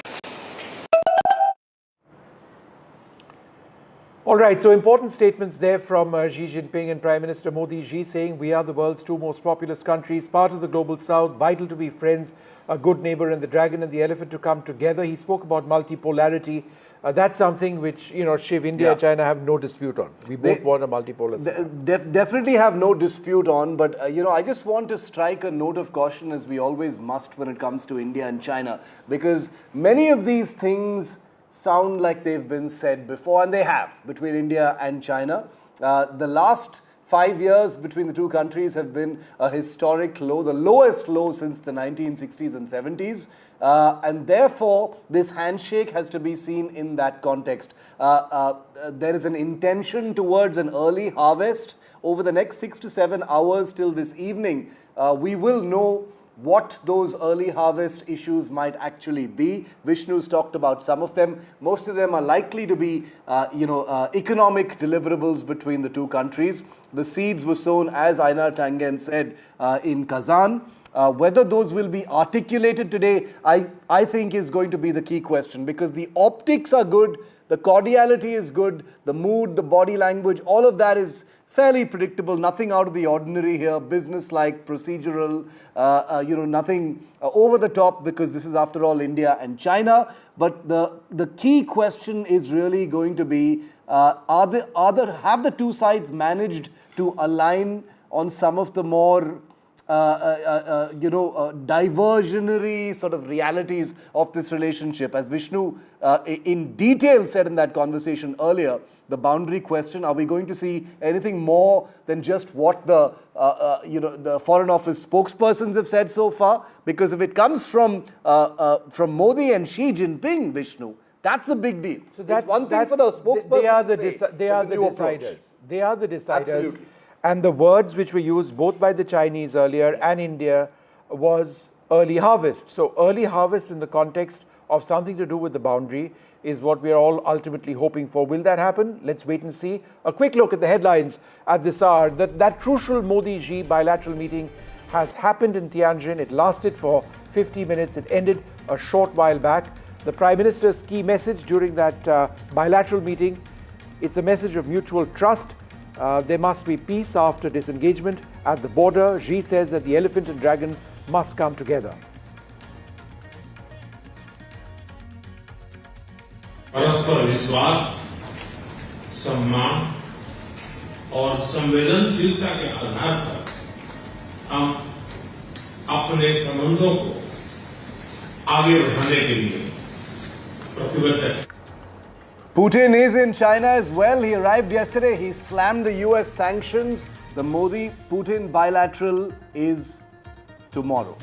All right, so important statements there from Xi Jinping and Prime Minister Modi. Xi saying we are the world's two most populous countries, part of the global south, vital to be friends, a good neighbor, and the dragon and the elephant to come together. He spoke about multipolarity. That's something which, Shiv, India and China have no dispute on. We both want a multipolar system. Definitely have no dispute on, but, I just want to strike a note of caution, as we always must when it comes to India and China, because many of these things sound like they've been said before, and they have, between India and China. The last 5 years between the two countries have been a historic low, the lowest low since the 1960s and 70s. And therefore, this handshake has to be seen in that context. There is an intention towards an early harvest. Over the next 6 to 7 hours till this evening, we will know what those early harvest issues might actually be. Vishnu's talked about some of them. Most of them are likely to be, economic deliverables between the two countries. The seeds were sown, as Einar Tangen said, in Kazan. Whether those will be articulated today, I think is going to be the key question, because the optics are good, the cordiality is good, the mood, the body language, all of that is fairly predictable, nothing out of the ordinary here, business-like, procedural, nothing over the top, because this is after all India and China. But the key question is really going to be, have the two sides managed to align on some of the more diversionary sort of realities of this relationship? As Vishnu in detail said in that conversation earlier, the boundary question, are we going to see anything more than just what the Foreign Office spokespersons have said so far? Because if it comes from Modi and Xi Jinping, Vishnu, that's a big deal. So that's one thing for the spokespersons. They are the deciders. They are the deciders. Absolutely. And the words which were used both by the Chinese earlier and India was early harvest. So early harvest in the context of something to do with the boundary is what we are all ultimately hoping for. Will that happen? Let's wait and see. A quick look at the headlines at this hour. That crucial Modi-Xi bilateral meeting has happened in Tianjin. It lasted for 50 minutes. It ended a short while back. The Prime Minister's key message during that bilateral meeting, it's a message of mutual trust. There must be peace after disengagement at the border. Xi says that the elephant and dragon must come together. परस्पर विश्वास, सम्मान और संवेदनशीलता के आधार पर हम अपने संबंधों को आगे बढ़ाने के लिए प्रतिबद्ध हैं. Putin is in China as well. He arrived yesterday. He slammed the US sanctions. The Modi-Putin bilateral is tomorrow.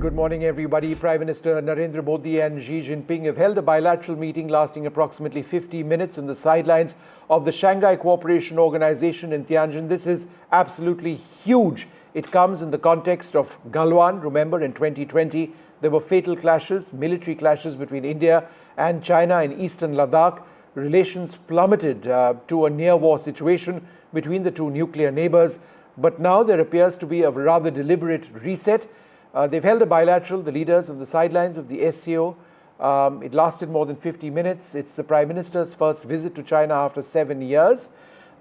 Good morning, everybody. Prime Minister Narendra Modi and Xi Jinping have held a bilateral meeting lasting approximately 50 minutes on the sidelines of the Shanghai Cooperation Organization in Tianjin. This is absolutely huge. It comes in the context of Galwan. Remember, in 2020, there were fatal clashes, military clashes between India and China in eastern Ladakh. Relations plummeted to a near-war situation between the two nuclear neighbors. But now there appears to be a rather deliberate reset. They've held a bilateral, the leaders on the sidelines of the SCO. It lasted more than 50 minutes. It's the Prime Minister's first visit to China after 7 years.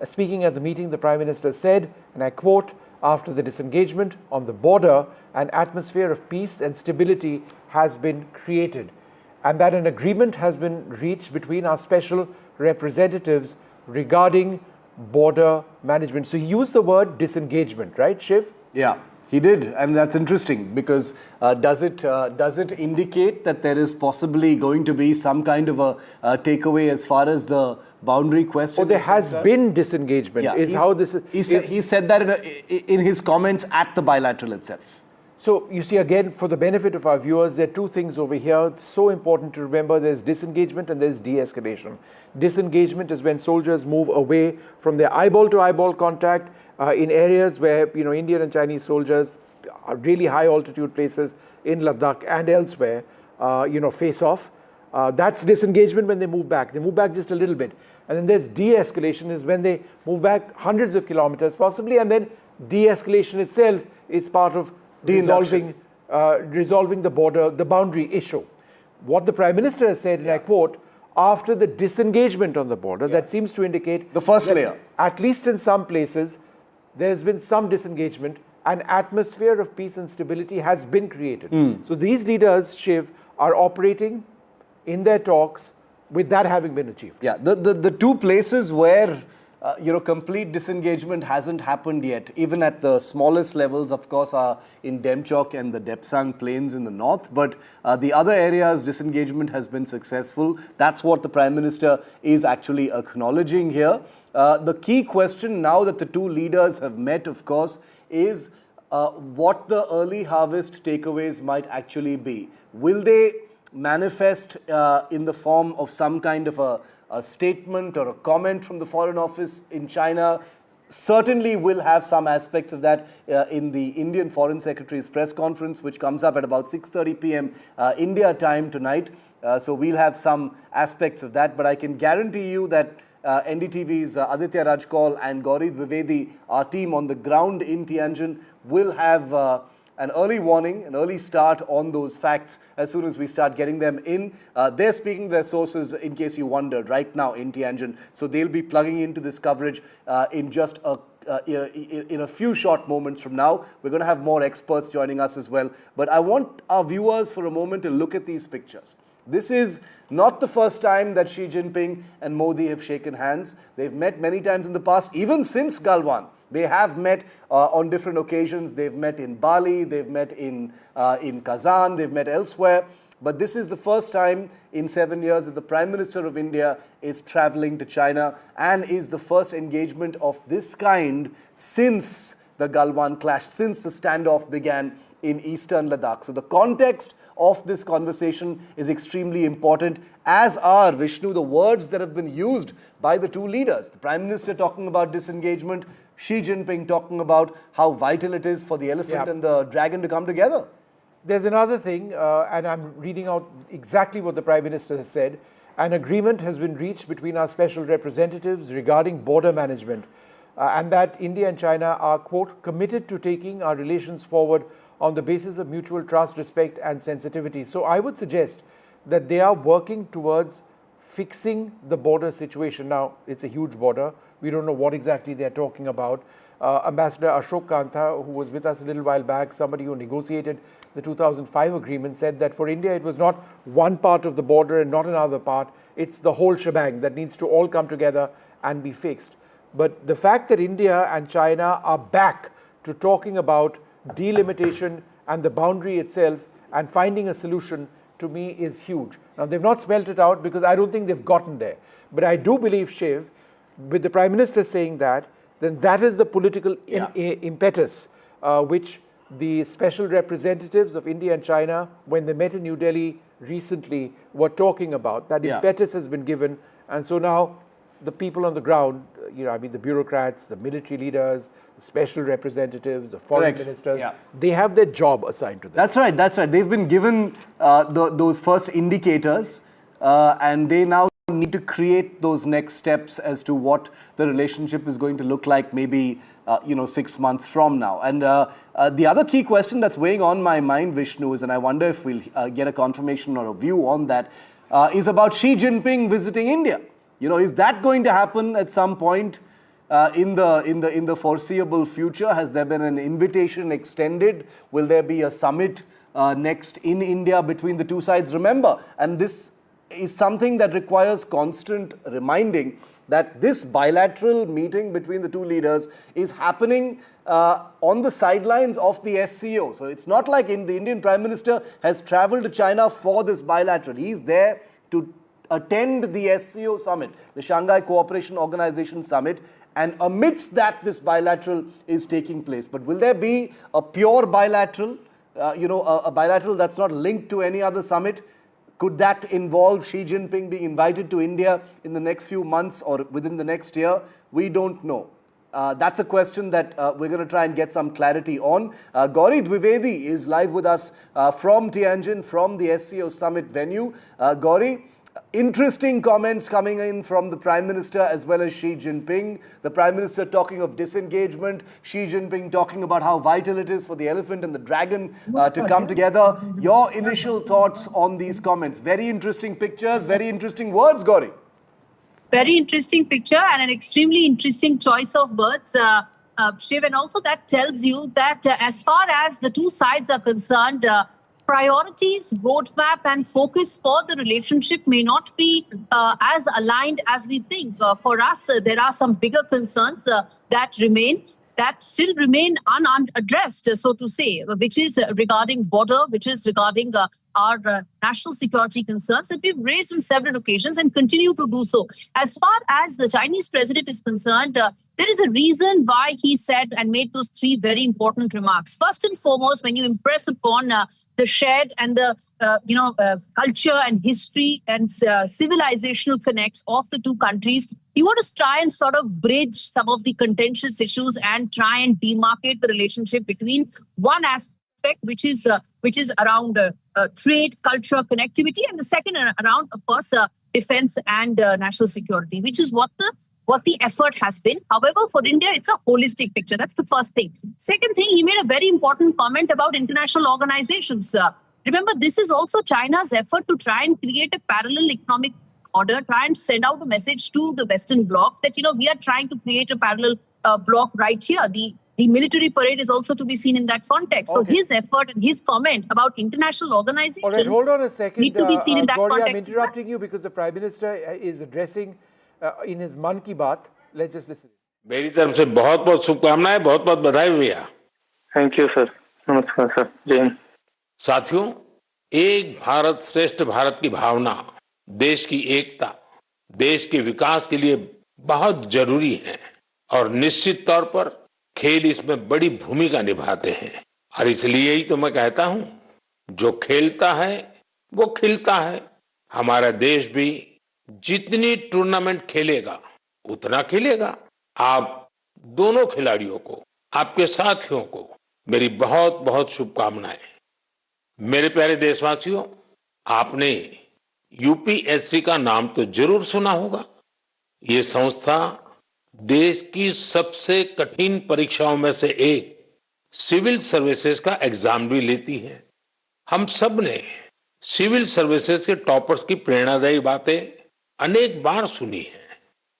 Speaking at the meeting, the Prime Minister said, and I quote, "After the disengagement on the border, an atmosphere of peace and stability has been created, and that an agreement has been reached between our special representatives regarding border management." So he used the word disengagement, right, Shiv? Yeah. He did, and that's interesting because does it indicate that there is possibly going to be some kind of a takeaway as far as the boundary question? Oh, there has been disengagement. Yeah, is how this is. He said that in his comments at the bilateral itself. So you see, again, for the benefit of our viewers, there are two things over here. It's so important to remember: there's disengagement and there's de-escalation. Disengagement is when soldiers move away from their eyeball-to-eyeball contact. In areas where Indian and Chinese soldiers are really high altitude places in Ladakh and elsewhere, face off. That's disengagement when they move back. They move back just a little bit. And then there's de-escalation is when they move back hundreds of kilometers possibly, and then de-escalation itself is part of resolving the border, the boundary issue. What the Prime Minister has said, and I quote, after the disengagement on the border, that seems to indicate the first layer. At least in some places, there's been some disengagement. An atmosphere of peace and stability has been created. So these leaders, Shiv, are operating in their talks with that having been achieved. Yeah, the two places where complete disengagement hasn't happened yet, even at the smallest levels, of course, are in Demchok and the Depsang plains in the north. But the other areas, disengagement has been successful. That's what the Prime Minister is actually acknowledging here. The key question now that the two leaders have met, of course, is what the early harvest takeaways might actually be. Will they manifest in the form of some kind of a statement or a comment from the Foreign Office in China? Certainly will have some aspects of that in the Indian Foreign Secretary's press conference, which comes up at about 6:30 p.m. India time tonight. So we'll have some aspects of that. But I can guarantee you that NDTV's Aditya Rajkol and Gauri Dwivedi, our team on the ground in Tianjin, will have an early warning, an early start on those facts as soon as we start getting them in. They're speaking to their sources, in case you wondered, right now in Tianjin. So they'll be plugging into this coverage in just in a few short moments from now. We're going to have more experts joining us as well. But I want our viewers for a moment to look at these pictures. This is not the first time that Xi Jinping and Modi have shaken hands. They've met many times in the past, even since Galwan. They have met on different occasions. They've met in Bali, they've met in Kazan, they've met elsewhere. But this is the first time in 7 years that the Prime Minister of India is traveling to China, and is the first engagement of this kind since the Galwan clash, since the standoff began in eastern Ladakh. So the context of this conversation is extremely important, as are, Vishnu, the words that have been used by the two leaders. The Prime Minister talking about disengagement, Xi Jinping talking about how vital it is for the elephant and the dragon to come together. There's another thing, and I'm reading out exactly what the Prime Minister has said. An agreement has been reached between our special representatives regarding border management, and that India and China are, quote, committed to taking our relations forward on the basis of mutual trust, respect and sensitivity. So I would suggest that they are working towards fixing the border situation. Now, it's a huge border. We don't know what exactly they're talking about. Ambassador Ashok Kanta, who was with us a little while back, somebody who negotiated the 2005 agreement, said that for India, it was not one part of the border and not another part. It's the whole shebang that needs to all come together and be fixed. But the fact that India and China are back to talking about delimitation and the boundary itself and finding a solution, to me, is huge. Now, they've not spelled it out because I don't think they've gotten there. But I do believe, Shiv, with the Prime Minister saying that, then that is the political impetus which the special representatives of India and China, when they met in New Delhi recently, were talking about. That impetus has been given. And so now the people on the ground, the bureaucrats, the military leaders, the special representatives, the foreign ministers, they have their job assigned to them. That's right, that's right. They've been given those first indicators, and they now need to create those next steps as to what the relationship is going to look like maybe 6 months from now. And the other key question that's weighing on my mind, Vishnu, is, and I wonder if we'll get a confirmation or a view on that, is about Xi Jinping visiting India. Is that going to happen at some point in the foreseeable future? Has there been an invitation extended? Will there be a summit next in India between the two sides? Remember, and this is something that requires constant reminding, that this bilateral meeting between the two leaders is happening on the sidelines of the SCO. So it's not like the Indian Prime Minister has traveled to China for this bilateral. He's there to attend the SCO summit, the Shanghai Cooperation Organization summit, and amidst that, this bilateral is taking place. But will there be a pure bilateral, a bilateral that's not linked to any other summit? Could that involve Xi Jinping being invited to India in the next few months or within the next year? We don't know. That's a question that we're going to try and get some clarity on. Gauri Dwivedi is live with us from Tianjin, from the SCO summit venue. Gauri, interesting comments coming in from the Prime Minister as well as Xi Jinping. The Prime Minister talking of disengagement, Xi Jinping talking about how vital it is for the elephant and the dragon to come together. Your initial thoughts on these comments? Very interesting pictures, very interesting words, Gauri. Very interesting picture and an extremely interesting choice of words, Shiv. And also that tells you that as far as the two sides are concerned, priorities, roadmap, and focus for the relationship may not be as aligned as we think. For us, there are some bigger concerns that still remain unaddressed, so to say, which is regarding border, which is regarding our national security concerns that we've raised on several occasions and continue to do so. As far as the Chinese president is concerned, there is a reason why he said and made those three very important remarks. First and foremost, when you impress upon the shared and the culture and history and civilizational connects of the two countries, you want to try and sort of bridge some of the contentious issues and try and demarcate the relationship between one aspect, which is around trade, culture, connectivity, and the second around, of course, defense and national security, which is what the effort has been. However, for India, it's a holistic picture. That's the first thing. Second thing, he made a very important comment about international organizations. Remember, this is also China's effort to try and create a parallel economic order, try and send out a message to the Western Bloc that, we are trying to create a parallel bloc right here. The military parade is also to be seen in that context. Okay. So his effort and his comment about international organizations All right, hold on a second. need to be seen in that Gauri, context. I'm interrupting you because the Prime Minister is addressing in his Man Ki Baat. Let's just listen. मेरी तरफ से बहुत बहुत शुभकामनाएं, बहुत बहुत बधाई भैया। Thank you sir. नमस्कार सर। जय हिंद। साथियों, एक भारत श्रेष्ठ भारत की भावना देश की एकता, देश के विकास के लिए बहुत जरूरी है और निश्चित तौर पर खेल इसमें बड़ी भूमिका निभाते हैं। और इसलिए ही तो मैं कहता हूं, जो खेलता है वो खिलता है। हमारा देश भी जितनी टूर्नामेंट खेलेगा उतना खिलेगा। आप दोनों खिलाड़ियों को, आपके साथियों को मेरी बहुत बहुत शुभकामनाएं। मेरे प्यारे देशवासियों, आपने यूपीएससी का नाम तो जरूर सुना होगा। ये संस्था देश की सबसे कठिन परीक्षाओं में से एक सिविल सर्विसेज का एग्जाम भी लेती है। हम सब ने सिविल सर्विसेज के टॉपर्स की प्रेरणादायी बातें अनेक बार सुनी है।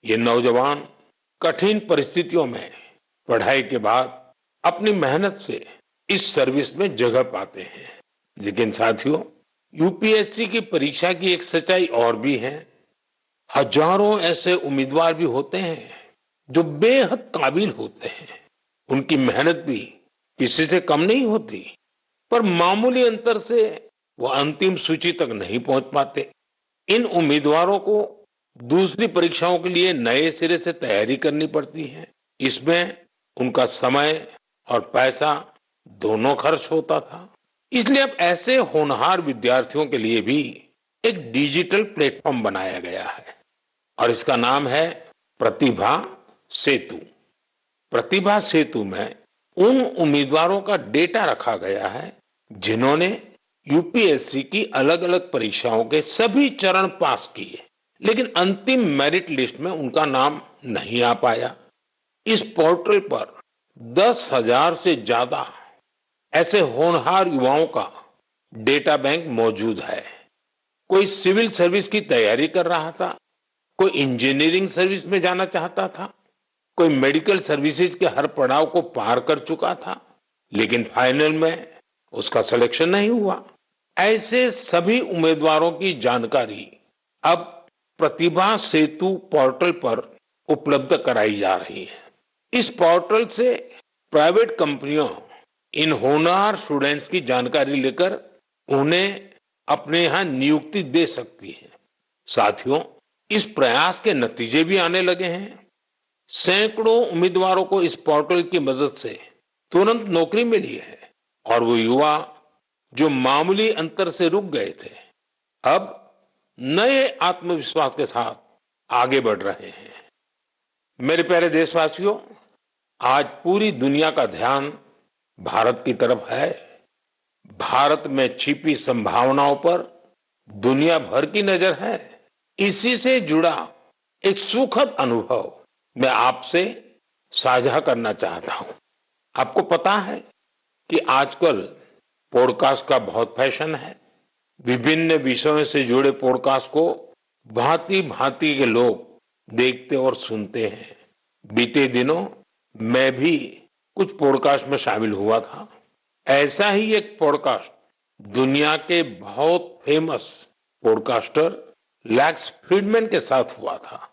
ये नौजवान कठिन परिस्थितियों में पढ़ाई के बाद अपनी मेहनत से इस सर्विस में जगह पाते हैं। लेकिन साथियों, यूपीएससी की परीक्षा की एक सच्चाई और भी है। हजारों ऐसे उम्मीदवार भी होते हैं जो बेहद काबिल होते हैं। उनकी मेहनत भी किसी से कम नहीं होती, पर मामूली अंतर से वो अंतिम सूची तक नहीं पहुंच पाते। इन उम्मीदवारों को दूसरी परीक्षाओं के लिए नए सिरे से तैयारी करनी पड़ती है। इसमें उनका समय और पैसा दोनों खर्च होता था। इसलिए अब ऐसे होनहार विद्यार्थियों के लिए भी एक डिजिटल प्लेटफॉर्म बनाया गया है और इसका नाम है प्रतिभा सेतु। प्रतिभा सेतु में उन उम्मीदवारों का डेटा रखा गया है जिन्होंने यूपीएससी की अलग अलग परीक्षाओं के सभी चरण पास किए, लेकिन अंतिम मेरिट लिस्ट में उनका नाम नहीं आ पाया। इस पोर्टल पर 10,000 से ज्यादा ऐसे होनहार युवाओं का डेटा बैंक मौजूद है। कोई सिविल सर्विस की तैयारी कर रहा था, कोई इंजीनियरिंग सर्विस में जाना चाहता था, कोई मेडिकल सर्विसेज के हर पड़ाव को पार कर चुका था, लेकिन फाइनल में उसका सिलेक्शन नहीं हुआ। ऐसे सभी उम्मीदवारों की जानकारी अब प्रतिभा सेतु पोर्टल पर उपलब्ध कराई जा रही है। इस पोर्टल से प्राइवेट कंपनियां इन होनहार स्टूडेंट्स की जानकारी लेकर उन्हें अपने यहां नियुक्ति दे सकती है। साथियों, इस प्रयास के नतीजे भी आने लगे हैं। सैकड़ों उम्मीदवारों को इस पोर्टल की मदद से तुरंत नौकरी मिली है और वो युवा जो मामूली अंतर से रुक गए थे, अब नए आत्मविश्वास के साथ आगे बढ़ रहे हैं। मेरे प्यारे देशवासियों, आज पूरी दुनिया का ध्यान भारत की तरफ है। भारत में छिपी संभावनाओं पर दुनिया भर की नजर है। इसी से जुड़ा एक सुखद अनुभव मैं आपसे साझा करना चाहता हूं। आपको पता है कि आजकल पॉडकास्ट का बहुत फैशन है। विभिन्न विषयों से जुड़े पॉडकास्ट को भांति भांति के लोग देखते और सुनते हैं। बीते दिनों मैं भी कुछ पॉडकास्ट में शामिल हुआ था। ऐसा ही एक पॉडकास्ट दुनिया के बहुत फेमस पॉडकास्टर लैक्स फ्रीडमैन के साथ हुआ था।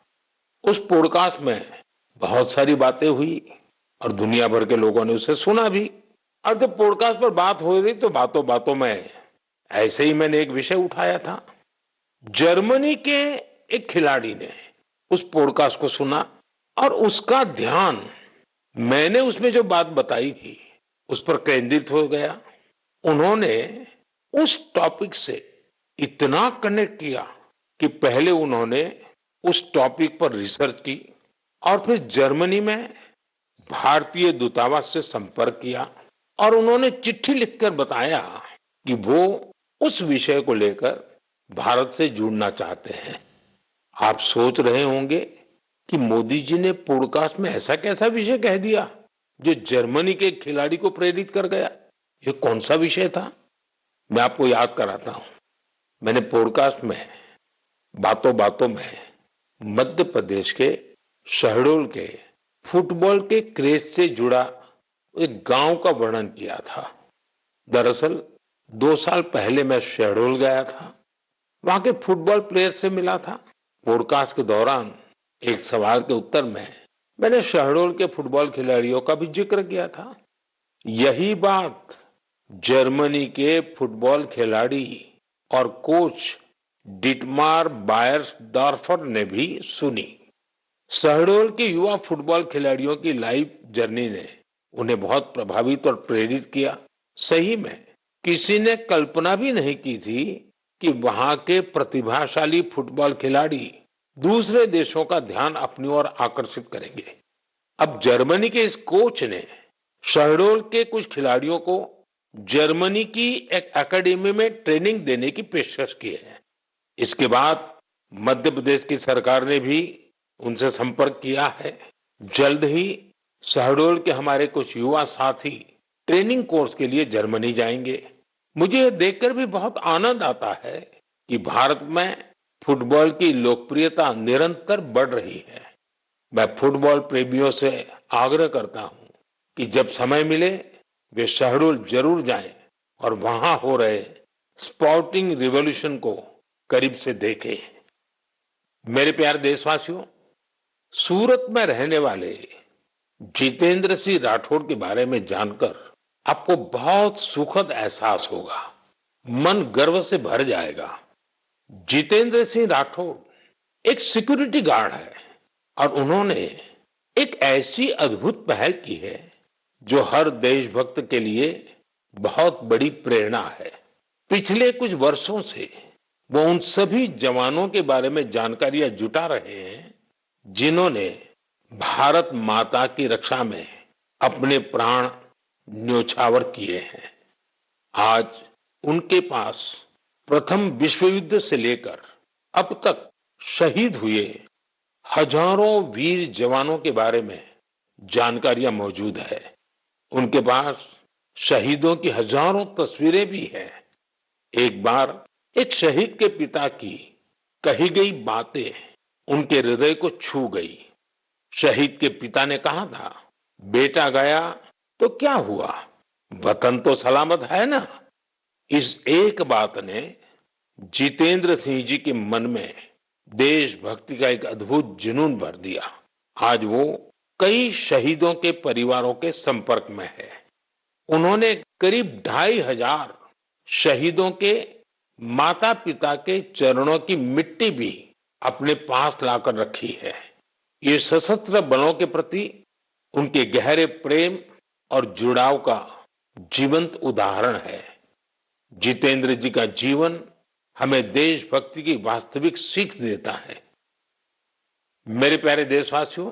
उस पॉडकास्ट में बहुत सारी बातें हुई और दुनिया भर के लोगों ने उसे सुना भी। और जब पॉडकास्ट पर बात हो रही तो बातों बातों में ऐसे ही मैंने एक विषय उठाया था। जर्मनी के एक खिलाड़ी ने उस पॉडकास्ट को सुना और उसका ध्यान मैंने उसमें जो बात बताई थी उस पर केंद्रित हो गया। उन्होंने उस टॉपिक से इतना कनेक्ट किया कि पहले उन्होंने उस टॉपिक पर रिसर्च की और फिर जर्मनी में भारतीय दूतावास से संपर्क किया और उन्होंने चिट्ठी लिखकर बताया कि वो उस विषय को लेकर भारत से जुड़ना चाहते हैं। आप सोच रहे होंगे कि मोदी जी ने पॉडकास्ट में ऐसा कैसा विषय कह दिया जो जर्मनी के खिलाड़ी को प्रेरित कर गया। ये कौन सा विषय था? मैं आपको याद कराता हूं। मैंने पॉडकास्ट में बातों बातों में मध्य प्रदेश के शहडोल के फुटबॉल के क्रेज से जुड़ा एक गांव का वर्णन किया था। दरअसल 2 साल पहले मैं शहडोल गया था, वहां के फुटबॉल प्लेयर से मिला था। पॉडकास्ट के दौरान एक सवाल के उत्तर में मैंने शहडोल के फुटबॉल खिलाड़ियों का भी जिक्र किया था। यही बात जर्मनी के फुटबॉल खिलाड़ी और कोच डिटमार बायर्सडॉर्फर ने भी सुनी। शहडोल के युवा फुटबॉल खिलाड़ियों की लाइफ जर्नी ने उन्हें बहुत प्रभावित और प्रेरित किया। सही में किसी ने कल्पना भी नहीं की थी कि वहां के प्रतिभाशाली फुटबॉल खिलाड़ी दूसरे देशों का ध्यान अपनी ओर आकर्षित करेंगे। अब जर्मनी के इस कोच ने शहडोल के कुछ खिलाड़ियों को जर्मनी की एक एकेडमी में ट्रेनिंग देने की पेशकश की है। इसके बाद मध्य प्रदेश की सरकार ने भी उनसे संपर्क किया है। जल्द ही शहडोल के हमारे कुछ युवा साथी ट्रेनिंग कोर्स के लिए जर्मनी जाएंगे। मुझे यह देखकर भी बहुत आनंद आता है कि भारत में फुटबॉल की लोकप्रियता निरंतर बढ़ रही है। मैं फुटबॉल प्रेमियों से आग्रह करता हूं कि जब समय मिले वे शहडोल जरूर जाएं और वहां हो रहे स्पोर्टिंग रिवॉल्यूशन को करीब से देखें। मेरे प्यारे देशवासियों, सूरत में रहने वाले जितेंद्र सिंह राठौड़ के बारे में जानकर आपको बहुत सुखद एहसास होगा, मन गर्व से भर जाएगा। जितेंद्र सिंह राठौड़ एक सिक्योरिटी गार्ड है और उन्होंने एक ऐसी अद्भुत पहल की है जो हर देशभक्त के लिए बहुत बड़ी प्रेरणा है। पिछले कुछ वर्षों से वो उन सभी जवानों के बारे में जानकारियां जुटा रहे हैं जिन्होंने भारत माता की रक्षा में अपने प्राण न्योछावर किए हैं। आज उनके पास प्रथम विश्व युद्ध से लेकर अब तक शहीद हुए हजारों वीर जवानों के बारे में जानकारियां मौजूद है। उनके पास शहीदों की हजारों तस्वीरें भी हैं। एक बार एक शहीद के पिता की कही गई बातें उनके हृदय को छू गई। शहीद के पिता ने कहा था, बेटा गया तो क्या हुआ, वतन तो सलामत है ना। इस एक बात ने जितेंद्र सिंह जी के मन में देशभक्ति का एक अद्भुत जुनून भर दिया। आज वो कई शहीदों के परिवारों के संपर्क में है। उन्होंने करीब 2,500 शहीदों के माता पिता के चरणों की मिट्टी भी अपने पास लाकर रखी है। ये सशस्त्र बलों के प्रति उनके गहरे प्रेम और जुड़ाव का जीवंत उदाहरण है। जितेंद्र जी का जीवन हमें देशभक्ति की वास्तविक सीख देता है। मेरे प्यारे देशवासियों,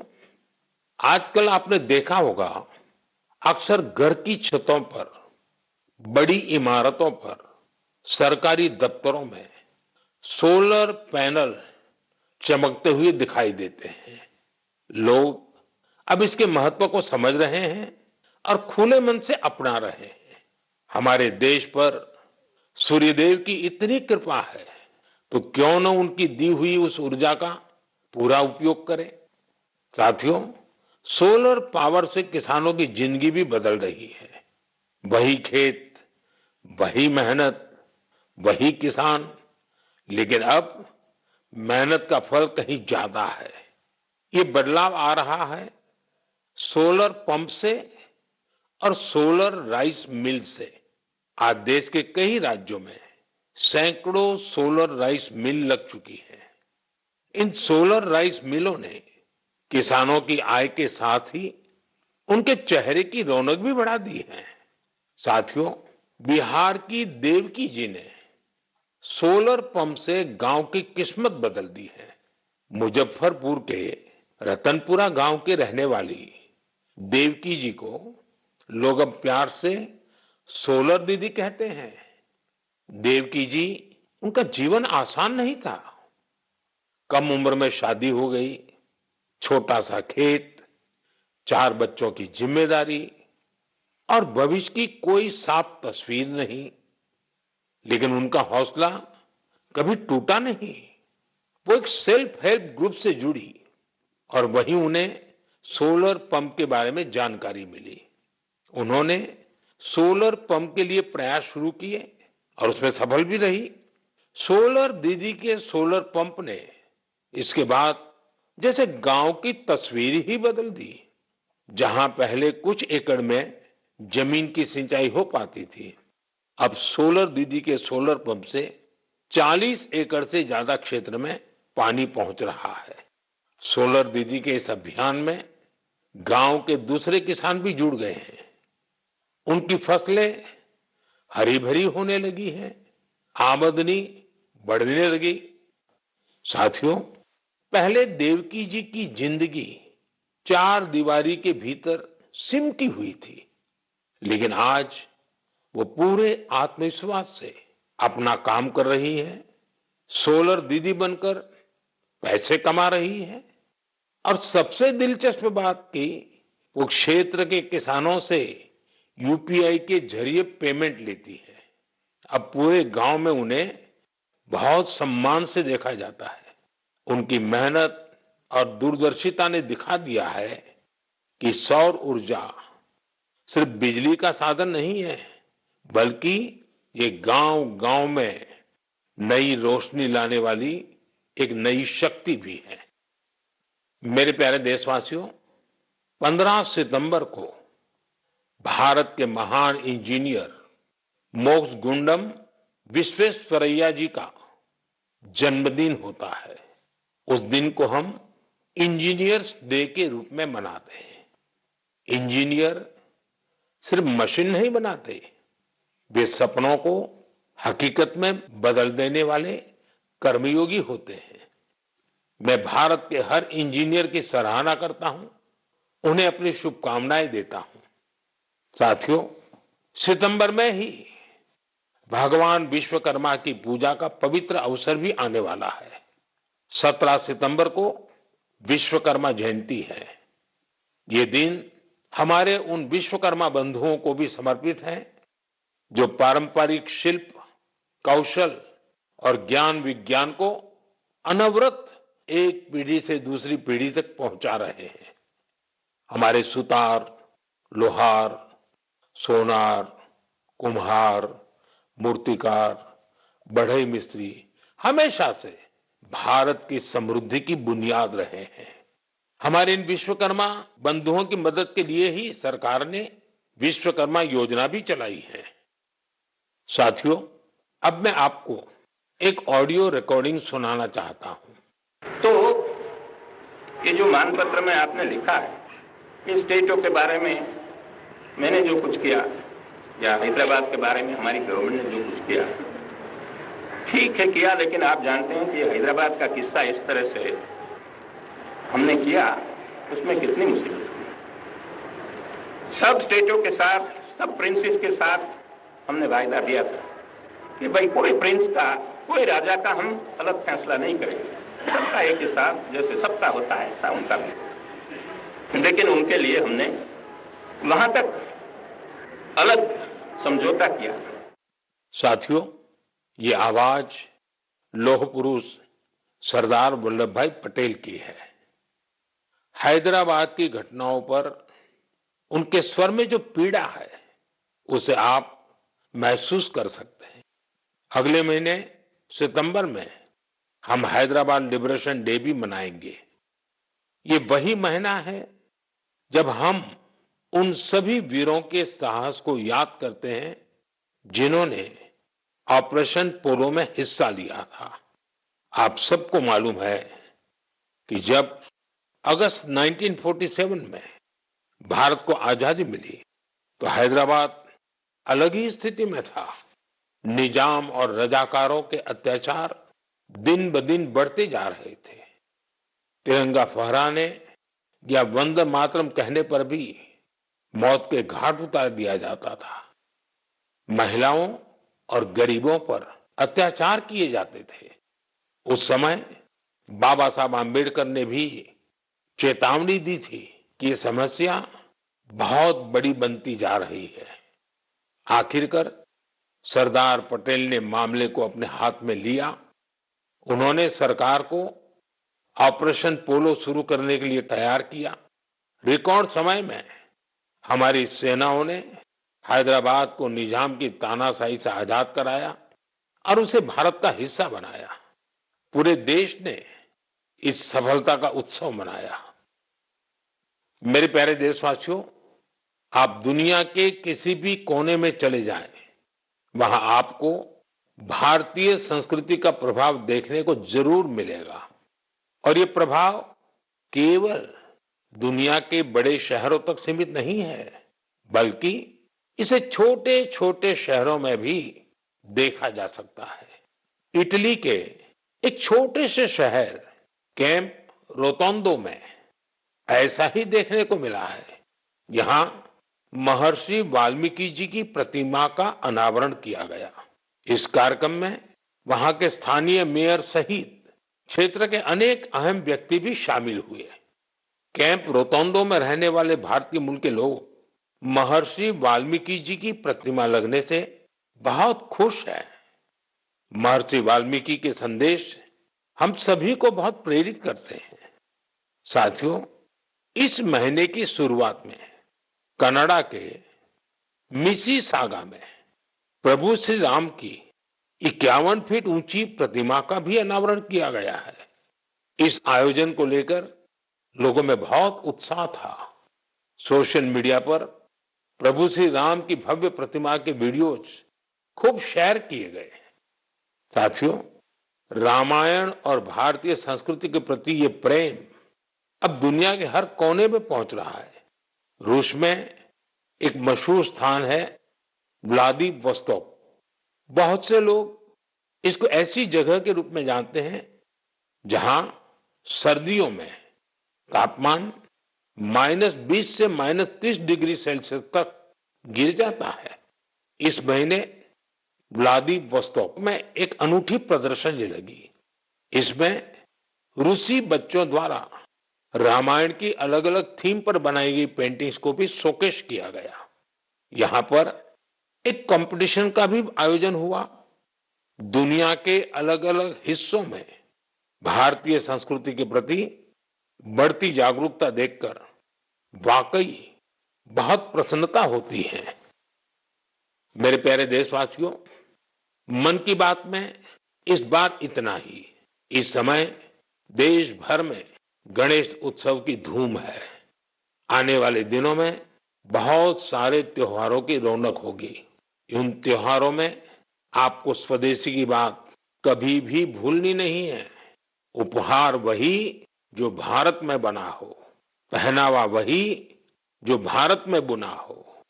आजकल आपने देखा होगा अक्सर घर की छतों पर, बड़ी इमारतों पर, सरकारी दफ्तरों में सोलर पैनल चमकते हुए दिखाई देते हैं। लोग अब इसके महत्व को समझ रहे हैं और खुले मन से अपना रहे हैं। हमारे देश पर सूर्यदेव की इतनी कृपा है तो क्यों न उनकी दी हुई उस ऊर्जा का पूरा उपयोग करें। साथियों, सोलर पावर से किसानों की जिंदगी भी बदल रही है। वही खेत वही मेहनत, वही किसान, लेकिन अब मेहनत का फल कहीं ज्यादा है। ये बदलाव आ रहा है सोलर पंप से और सोलर राइस मिल से। आज देश के कई राज्यों में सैकड़ों सोलर राइस मिल लग चुकी है। इन सोलर राइस मिलों ने किसानों की आय के साथ ही उनके चेहरे की रौनक भी बढ़ा दी है। साथियों, बिहार की देवकी जी ने सोलर पंप से गांव की किस्मत बदल दी है। मुजफ्फरपुर के रतनपुरा गांव के रहने वाली देवकी जी को लोग अब प्यार से सोलर दीदी कहते हैं। देवकी जी, उनका जीवन आसान नहीं था। कम उम्र में शादी हो गई, छोटा सा खेत, 4 बच्चों की जिम्मेदारी और भविष्य की कोई साफ तस्वीर नहीं। लेकिन उनका हौसला कभी टूटा नहीं। वो एक सेल्फ हेल्प ग्रुप से जुड़ी और वहीं उन्हें सोलर पंप के बारे में जानकारी मिली। उन्होंने सोलर पंप के लिए प्रयास शुरू किए और उसमें सफल भी रही। सोलर दीदी के सोलर पंप ने इसके बाद जैसे गांव की तस्वीर ही बदल दी। जहां पहले कुछ एकड़ में जमीन की सिंचाई हो पाती थी, अब सोलर दीदी के सोलर पंप से 40 एकड़ से ज्यादा क्षेत्र में पानी पहुंच रहा है। सोलर दीदी के इस अभियान में गांव के दूसरे किसान भी जुड़ गए हैं। उनकी फसलें हरी भरी होने लगी है, आमदनी बढ़ने लगी। साथियों, पहले देवकी जी की जिंदगी 4 दीवारी के भीतर सिमटी हुई थी, लेकिन आज वो पूरे आत्मविश्वास से अपना काम कर रही है। सोलर दीदी बनकर पैसे कमा रही है और सबसे दिलचस्प बात की, वो क्षेत्र के किसानों से यूपीआई के जरिए पेमेंट लेती है। अब पूरे गांव में उन्हें बहुत सम्मान से देखा जाता है। उनकी मेहनत और दूरदर्शिता ने दिखा दिया है कि सौर ऊर्जा सिर्फ बिजली का साधन नहीं है, बल्कि ये गांव-गांव में नई रोशनी लाने वाली एक नई शक्ति भी है। मेरे प्यारे देशवासियों, 15 सितंबर को भारत के महान इंजीनियर मोक्षगुंडम विश्वेश्वरैया जी का जन्मदिन होता है। उस दिन को हम इंजीनियर्स डे के रूप में मनाते हैं। इंजीनियर सिर्फ मशीन नहीं बनाते, वे सपनों को हकीकत में बदल देने वाले कर्मयोगी होते हैं। मैं भारत के हर इंजीनियर की सराहना करता हूं, उन्हें अपनी शुभकामनाएं देता हूं। साथियों, सितंबर में ही भगवान विश्वकर्मा की पूजा का पवित्र अवसर भी आने वाला है। 17 सितंबर को विश्वकर्मा जयंती है। ये दिन हमारे उन विश्वकर्मा बंधुओं को भी समर्पित है जो पारंपरिक शिल्प, कौशल और ज्ञान विज्ञान को अनवरत एक पीढ़ी से दूसरी पीढ़ी तक पहुंचा रहे हैं। हमारे सुतार, लोहार, सोनार, कुम्हार, मूर्तिकार, बढ़ई मिस्त्री हमेशा से भारत की समृद्धि की बुनियाद रहे हैं। हमारे इन विश्वकर्मा बंधुओं की मदद के लिए ही सरकार ने विश्वकर्मा योजना भी चलाई है। साथियों, अब मैं आपको एक ऑडियो रिकॉर्डिंग सुनाना चाहता हूं। तो ये जो मानपत्र में आपने लिखा है, इस स्टेटों के बारे में मैंने जो कुछ किया या हैदराबाद के बारे में हमारी गवर्नमेंट ने जो कुछ किया, ठीक है किया, लेकिन आप जानते हैं कि हैदराबाद का किस्सा इस तरह से हमने किया, उसमें कितनी मुसीबत हुई। सब स्टेटों के साथ, सब प्रिंसेस के साथ हमने वायदा दिया था कि भाई कोई प्रिंस का, कोई राजा का हम अलग फैसला नहीं करेंगे, सबका एक ही साथ जैसे सबका होता है ऐसा उनका भी। लेकिन उनके लिए हमने वहां तक अलग समझौता किया। साथियों, ये आवाज लौह पुरुष सरदार वल्लभ भाई पटेल की है। हैदराबाद की घटनाओं पर उनके स्वर में जो पीड़ा है, उसे आप महसूस कर सकते हैं। अगले महीने सितंबर में हम हैदराबाद लिबरेशन डे भी मनाएंगे। ये वही महीना है जब हम उन सभी वीरों के साहस को याद करते हैं जिन्होंने ऑपरेशन पोलो में हिस्सा लिया था। आप सबको मालूम है कि जब अगस्त 1947 में भारत को आजादी मिली तो हैदराबाद अलग ही स्थिति में था। निजाम और रजाकारों के अत्याचार दिन ब दिन बढ़ते जा रहे थे। तिरंगा फहराने या वंदे मातरम कहने पर भी मौत के घाट उतार दिया जाता था। महिलाओं और गरीबों पर अत्याचार किए जाते थे। उस समय बाबा साहब आम्बेडकर ने भी चेतावनी दी थी कि ये समस्या बहुत बड़ी बनती जा रही है। आखिरकार सरदार पटेल ने मामले को अपने हाथ में लिया। उन्होंने सरकार को ऑपरेशन पोलो शुरू करने के लिए तैयार किया। रिकॉर्ड समय में हमारी सेनाओं ने हैदराबाद को निजाम की तानाशाही से आजाद कराया और उसे भारत का हिस्सा बनाया। पूरे देश ने इस सफलता का उत्सव मनाया। मेरे प्यारे देशवासियों, आप दुनिया के किसी भी कोने में चले जाएं, वहां आपको भारतीय संस्कृति का प्रभाव देखने को जरूर मिलेगा। और ये प्रभाव केवल दुनिया के बड़े शहरों तक सीमित नहीं है, बल्कि इसे छोटे छोटे शहरों में भी देखा जा सकता है। इटली के एक छोटे से शहर कैंप रोतोंडो में ऐसा ही देखने को मिला है। यहाँ महर्षि वाल्मीकि जी की प्रतिमा का अनावरण किया गया। इस कार्यक्रम में वहां के स्थानीय मेयर सहित क्षेत्र के अनेक अहम व्यक्ति भी शामिल हुए। कैंप रोतोंडो में रहने वाले भारतीय मूल के लोग महर्षि वाल्मीकि जी की प्रतिमा लगने से बहुत खुश हैं। महर्षि वाल्मीकि के संदेश हम सभी को बहुत प्रेरित करते हैं। साथियों, इस महीने की शुरुआत में कनाडा के मिसिसागा में प्रभु श्री राम की 51 फीट ऊंची प्रतिमा का भी अनावरण किया गया है। इस आयोजन को लेकर लोगों में बहुत उत्साह था। सोशल मीडिया पर प्रभु श्री राम की भव्य प्रतिमा के वीडियोज खूब शेयर किए गए। साथियों, रामायण और भारतीय संस्कृति के प्रति ये प्रेम अब दुनिया के हर कोने में पहुंच रहा है। रूस में एक मशहूर स्थान है व्लादिवोस्तोक। बहुत से लोग इसको ऐसी जगह के रूप में जानते हैं जहां सर्दियों में तापमान -20 से -30 डिग्री सेल्सियस तक गिर जाता है। इस महीने व्लादिवोस्तोक में एक अनूठी प्रदर्शनी लगी। इसमें रूसी बच्चों द्वारा रामायण की अलग अलग थीम पर बनाई गई पेंटिंग्स को भी शोकेस किया गया। यहाँ पर एक कंपटीशन का भी आयोजन हुआ। दुनिया के अलग अलग हिस्सों में भारतीय संस्कृति के प्रति बढ़ती जागरूकता देखकर वाकई बहुत प्रसन्नता होती है। मेरे प्यारे देशवासियों, मन की बात में इस बार इतना ही। इस समय देश भर में गणेश उत्सव की धूम है। आने वाले दिनों में बहुत सारे त्योहारों की रौनक होगी। उन त्योहारों में आपको स्वदेशी की बात कभी भी भूलनी नहीं है। उपहार वही जो भारत में बना हो, पहनावा वही जो भारत में बुना हो,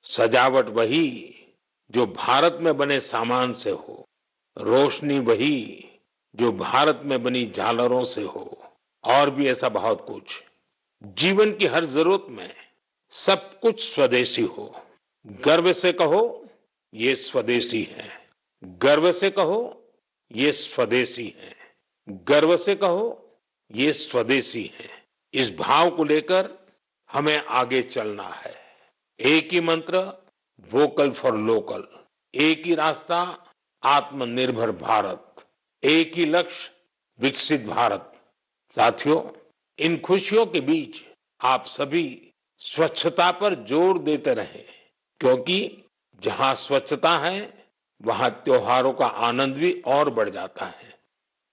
सजावट वही जो भारत में बने सामान से हो, रोशनी वही जो भारत में बनी झालरों से हो, और भी ऐसा बहुत कुछ। जीवन की हर जरूरत में सब कुछ स्वदेशी हो। गर्व से कहो ये स्वदेशी है, गर्व से कहो ये स्वदेशी है, गर्व से कहो ये स्वदेशी है। इस भाव को लेकर हमें आगे चलना है। एक ही मंत्र, वोकल फॉर लोकल। एक ही रास्ता, आत्मनिर्भर भारत। एक ही लक्ष्य, विकसित भारत। साथियों, इन खुशियों के बीच आप सभी स्वच्छता पर जोर देते रहें, क्योंकि जहां स्वच्छता है वहां त्योहारों का आनंद भी और बढ़ जाता है।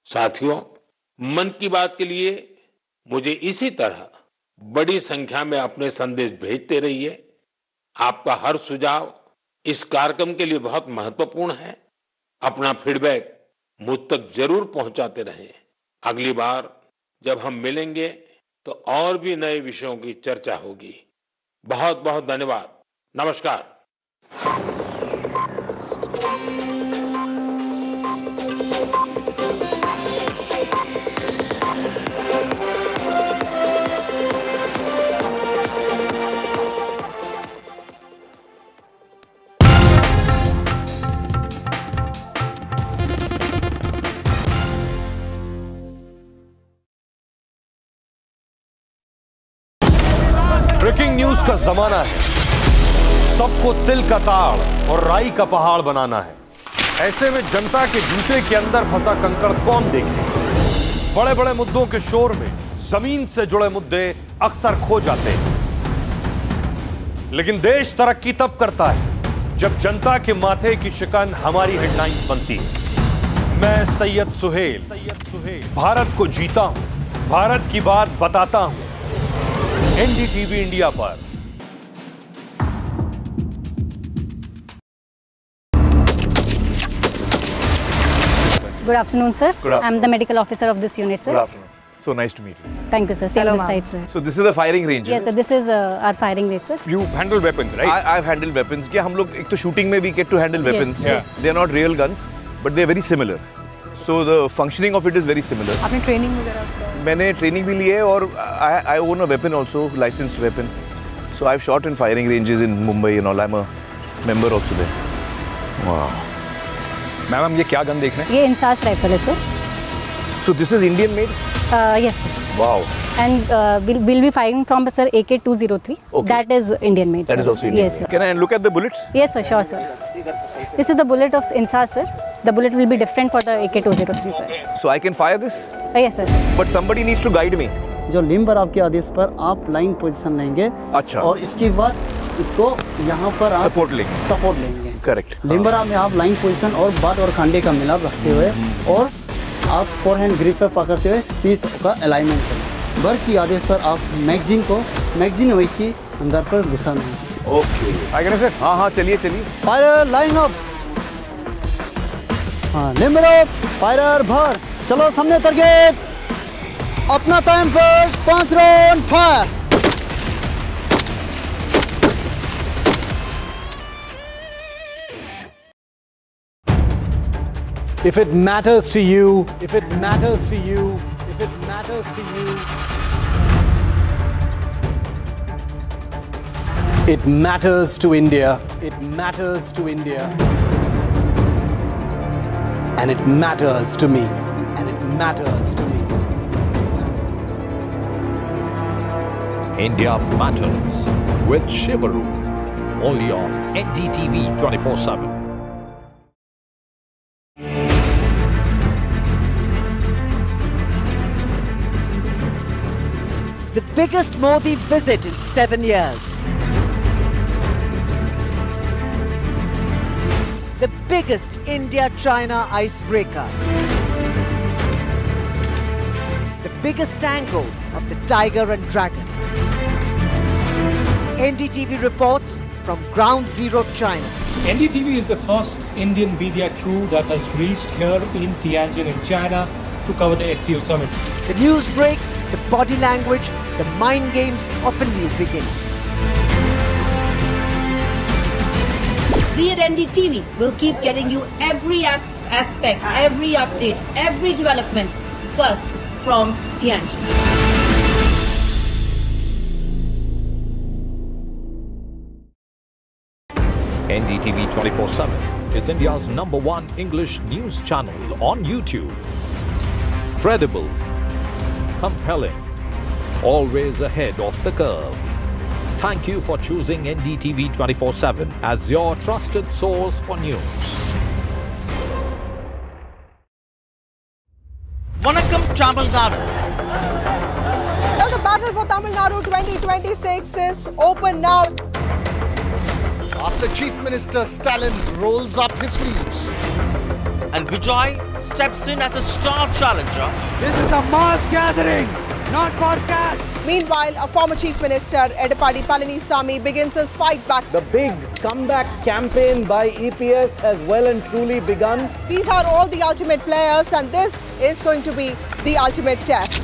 साथियों, मन की बात के लिए मुझे इसी तरह बड़ी संख्या में अपने संदेश भेजते रहिए। आपका हर सुझाव इस कार्यक्रम के लिए बहुत महत्वपूर्ण है। अपना फीडबैक मुझ तक जरूर पहुंचाते रहें। अगली बार जब हम मिलेंगे तो और भी नए विषयों की चर्चा होगी। बहुत बहुत धन्यवाद। नमस्कार। ब्रेकिंग न्यूज का जमाना है। सबको तिल का ताड़ और राई का पहाड़ बनाना है। ऐसे में जनता के जूते के अंदर फंसा कंकड़ कौन देखे? बड़े बड़े मुद्दों के शोर में जमीन से जुड़े मुद्दे अक्सर खो जाते हैं। लेकिन देश तरक्की तब करता है जब जनता के माथे की शिकन हमारी हेडलाइंस बनती है। मैं सैयद सुहेल भारत को जीता हूं, भारत की बात बताता हूं। एनडीटीवी इंडिया पर। Good afternoon, sir. Good afternoon. I'm the medical officer of this unit, sir. Good afternoon. So nice to meet you. Thank you, sir. Same this side, sir. So this is the firing range. Yes, sir. This is our firing range, sir. You handle weapons, right? I've handled weapons. क्या हम लोग एक तो shooting में we get to handle weapons. Yes. They are not real guns, but they are very similar. So the functioning of it is very similar. आपने training वगैरह? मैंने training भी ली है और I own a weapon also, licensed weapon. So I've shot in firing ranges in Mumbai and all. I'm a member also there. Wow. Ma'am हम ये क्या gun देख रहे हैं? ये इंसास राइफल है, sir. So this is Indian made? Yes. Wow. And we'll be firing from, sir, AK-203. Okay. That is Indian made. That sir. is also Indian. Yes, sir. Can I look at the bullets? Yes, sir. Sure, sir. This is the bullet of insas, sir. The bullet will be different for the AK-203, sir. So I can fire this? Yes, sir. But somebody needs to guide me. जो limber आपके आदेश पर आप line position लेंगे। अच्छा। और इसके बाद इसको यहाँ पर आप सपोर्ट लेंगे। करेक्ट। लिम्बर में आप लाइन पोजीशन और बात और खांडे का मिलाप रखते हुए और आप फोरहैंड ग्रिप पर पकड़ते हुए सीज का अलाइनमेंट करें। बर की आदेश पर आप मैगजीन वेट की अंदर पर घुसाना है। ओके। सर हाँ चलिए। Fire line up. हाँ लिम्बर ऑफ फायर भर। चलो सामने टारगेट। अपना टाइम पर 5 round fire. If it matters to you, if it matters to you, if it matters to you, it matters to India, it matters to India, and it matters to me, and it matters to me. India Matters with Shivaru, only on NDTV 24/7. The biggest Modi visit in 7 years. The biggest India-China icebreaker. The biggest angle of the tiger and dragon. NDTV reports from Ground Zero, China. NDTV is the first Indian media crew that has reached here in Tianjin in China to cover the SCO summit. The news breaks, the body language, the mind games of a new beginning. We at NDTV will keep getting you every aspect, every update, every development first from Tianjin. NDTV 24/7 is India's #1 English news channel on YouTube. Credible, compelling, always ahead of the curve. Thank you for choosing NDTV 24/7 as your trusted source for news. Vanakkam Tamil Nadu. Well, the battle for Tamil Nadu 2026 is open now. after Chief Minister Stalin rolls up his sleeves. And Vijay steps in as a star challenger. This is a mass gathering, not for cash. Meanwhile, a former Chief Minister, Edapadi Palanisamy, begins his fight back. The big comeback campaign by EPS has well and truly begun. These are all the ultimate players, and this is going to be the ultimate test.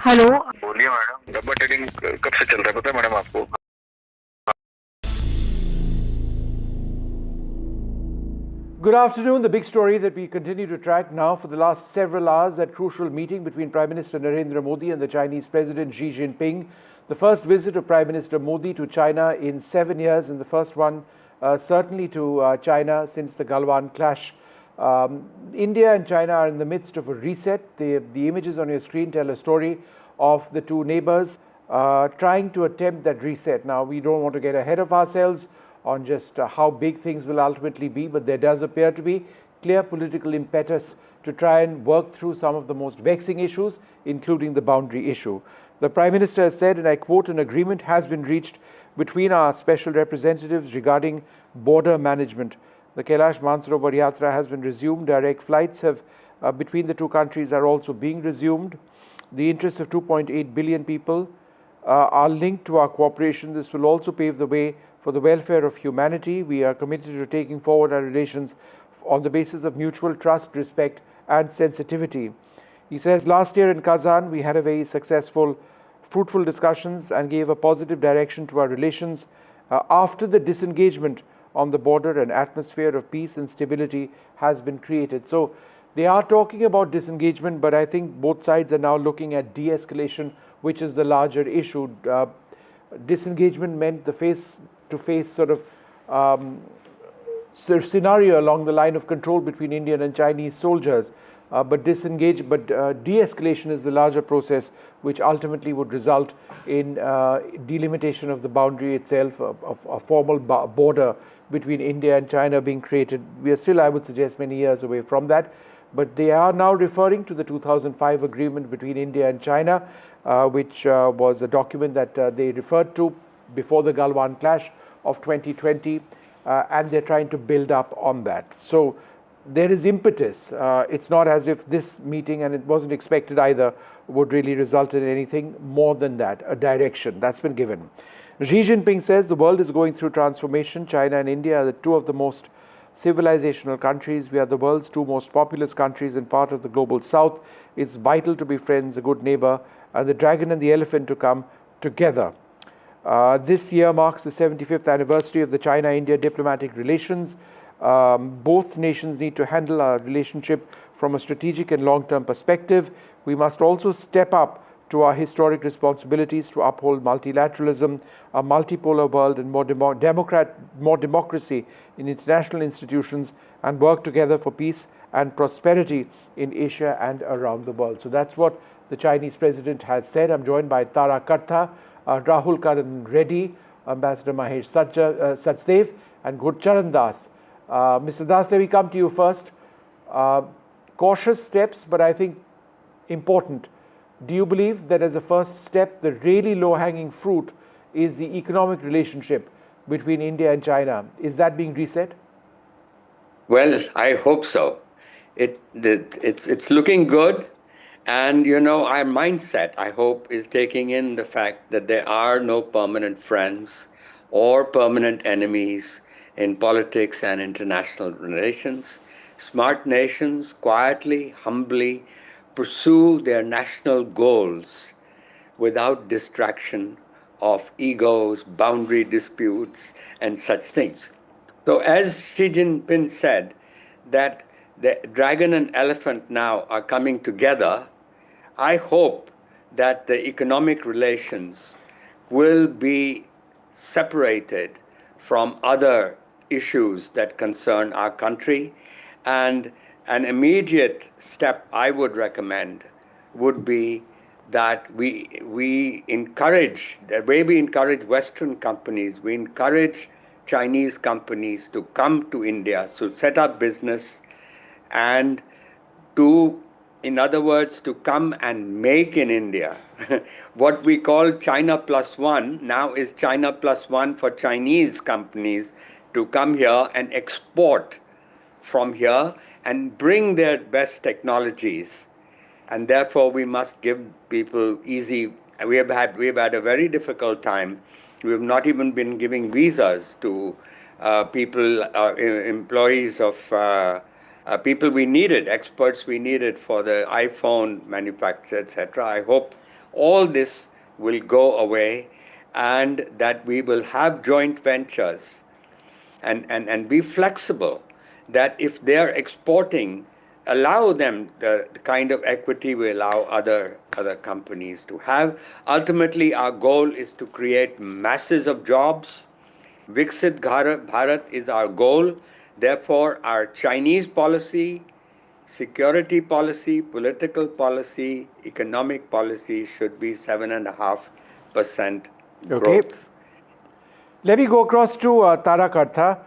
Hello बोलिए madam, डब्बा trading कब से चल रहा है पता है madam आपको? Good afternoon. The big story that we continue to track now for the last several hours, that crucial meeting between Prime Minister Narendra Modi and the Chinese President Xi Jinping. The first visit of Prime Minister Modi to China in 7 years, and the first one certainly to China since the Galwan clash. India and China are in the midst of a reset. The images on your screen tell a story of the two neighbors trying to attempt that reset. Now, we don't want to get ahead of ourselves on just how big things will ultimately be, but there does appear to be clear political impetus to try and work through some of the most vexing issues, including the boundary issue. The Prime Minister has said, and I quote, "An agreement has been reached between our special representatives regarding border management." The Kailash Mansarovar Yatra has been resumed. Direct flights between the two countries are also being resumed. The interests of 2.8 billion people are linked to our cooperation. This will also pave the way for the welfare of humanity. We are committed to taking forward our relations on the basis of mutual trust, respect, and sensitivity. He says, last year in Kazan, we had a very successful, fruitful discussions and gave a positive direction to our relations. After the disengagement on the border, an atmosphere of peace and stability has been created. So they are talking about disengagement, but I think both sides are now looking at de-escalation, which is the larger issue. Disengagement meant the face-to-face sort of scenario along the line of control between Indian and Chinese soldiers. But de-escalation is the larger process, which ultimately would result in delimitation of the boundary itself, of a formal border between India and China being created. We are still, I would suggest, many years away from that. But they are now referring to the 2005 agreement between India and China, which was a document that they referred to before the Galwan clash of 2020, and they're trying to build up on that. So there is impetus. It's not as if this meeting, and it wasn't expected either, would really result in anything more than that, a direction that's been given. Xi Jinping says the world is going through transformation. China and India are the two of the most civilizational countries. We are the world's two most populous countries and part of the global south. It's vital to be friends, a good neighbor, and the dragon and the elephant to come together. This year marks the 75th anniversary of the China-India diplomatic relations. Both nations need to handle our relationship from a strategic and long-term perspective. We must also step up to our historic responsibilities to uphold multilateralism, a multipolar world, and more democracy in international institutions, and work together for peace and prosperity in Asia and around the world. So that's what the Chinese president has said. I'm joined by Tara Kartha, Rahul Karan Reddy, Ambassador Mahesh Sachdev, and Gurcharan Das. Mr. Das, let me come to you first. Cautious steps, but I think important. Do you believe that as a first step, the really low-hanging fruit is the economic relationship between India and China? Is that being reset? Well, I hope so. It's looking good. And, you know, our mindset, I hope, is taking in the fact that there are no permanent friends or permanent enemies in politics and international relations. Smart nations quietly, humbly pursue their national goals without distraction of egos, boundary disputes, and such things. So as Xi Jinping said, that the dragon and elephant now are coming together, I hope that the economic relations will be separated from other issues that concern our country, and an immediate step I would recommend would be that we encourage, the way we encourage Western companies, we encourage Chinese companies to come to India, to set up business and to, in other words, to come and make in India. What we call China Plus One now is China Plus One for Chinese companies to come here and export from here and bring their best technologies. And therefore, we must give people easy. We have had a very difficult time. We have not even been giving visas to people, employees of people we needed, experts we needed for the iPhone manufacture, etc. I hope all this will go away and that we will have joint ventures and be flexible, that if they're exporting, allow them the kind of equity we allow other companies to have. Ultimately, our goal is to create masses of jobs. Viksit Bharat is our goal. Therefore, our Chinese policy, security policy, political policy, economic policy should be 7.5% growth. Okay. Let me go across to Tara Kartha.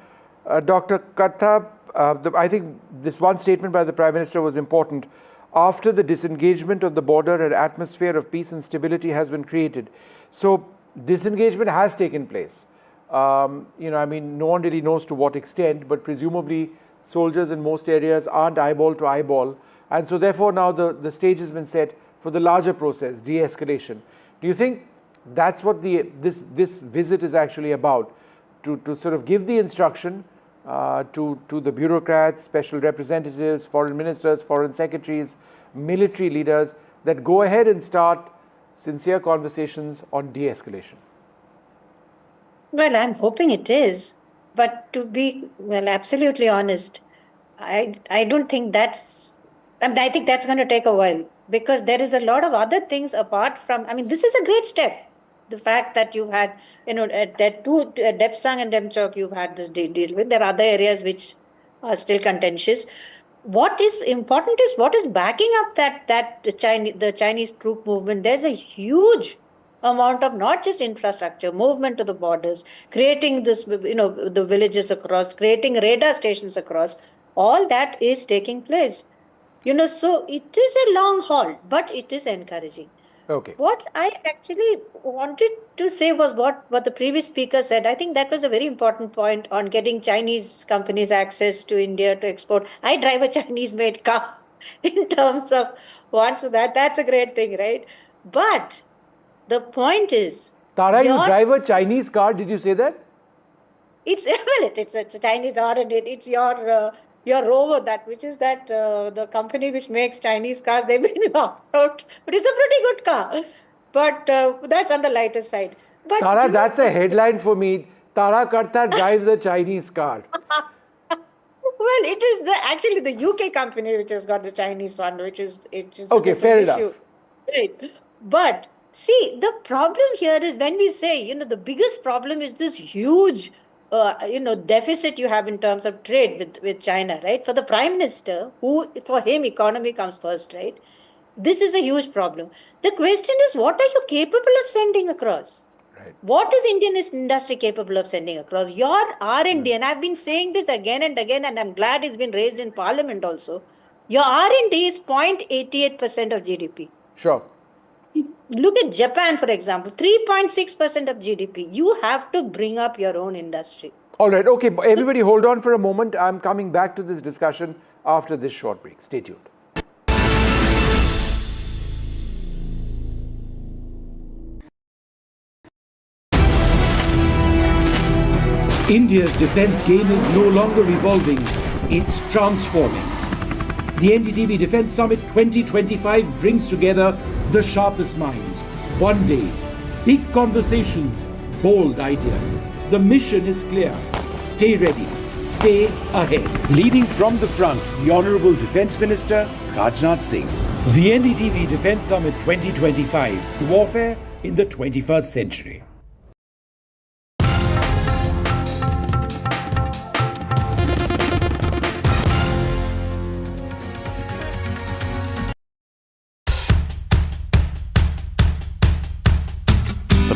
Dr. Kartha, I think this one statement by the Prime Minister was important. After the disengagement of the border, an atmosphere of peace and stability has been created. So disengagement has taken place. No one really knows to what extent, but presumably soldiers in most areas aren't eyeball to eyeball. And so therefore now the stage has been set for the larger process, de-escalation. Do you think that's what this visit is actually about? To sort of give the instruction to the bureaucrats, special representatives, foreign ministers, foreign secretaries, military leaders, that go ahead and start sincere conversations on de-escalation? Well, I'm hoping it is, but to be absolutely honest, I don't think that's. I think that's going to take a while, because there is a lot of other things apart from. This is a great step. The fact that you've had, that two Depsang and Demchok, you've had this deal with. There are other areas which are still contentious. What is important is what is backing up the Chinese troop movement. There's a huge amount of not just infrastructure, movement to the borders, creating this, the villages across, creating radar stations across. All that is taking place. So it is a long haul, but it is encouraging. Okay. What I actually wanted to say was what the previous speaker said. I think that was a very important point on getting Chinese companies access to India to export. I drive a Chinese-made car in terms of so that's a great thing, right? But the point is... Tara, you drive a Chinese car, did you say that? It's a Chinese R&D. It's your Rover, the company which makes Chinese cars, they've been locked out. But it's a pretty good car. But that's on the lighter side. But Tara, that's a headline for me. Tara Kartha drives a Chinese car. Well, it is actually the UK company which has got the Chinese one, which is okay, fair enough. Right. But see, the problem here is when we say, the biggest problem is this huge deficit you have in terms of trade with China, right? For the Prime Minister, for him, economy comes first, right? This is a huge problem. The question is, what are you capable of sending across? Right. What is Indian industry capable of sending across? Your R&D, and I've been saying this again and again, and I'm glad it's been raised in Parliament also. Your R&D is 0.88% of GDP. Sure. Look at Japan, for example, 3.6% of GDP. You have to bring up your own industry. All right. Okay. Everybody hold on for a moment. I'm coming back to this discussion after this short break. Stay tuned. India's defense game is no longer evolving, it's transforming. The NDTV Defense Summit 2025 brings together the sharpest minds. One day, big conversations, bold ideas. The mission is clear. Stay ready. Stay ahead. Leading from the front, the Honorable Defense Minister, Rajnath Singh. The NDTV Defense Summit 2025. Warfare in the 21st century.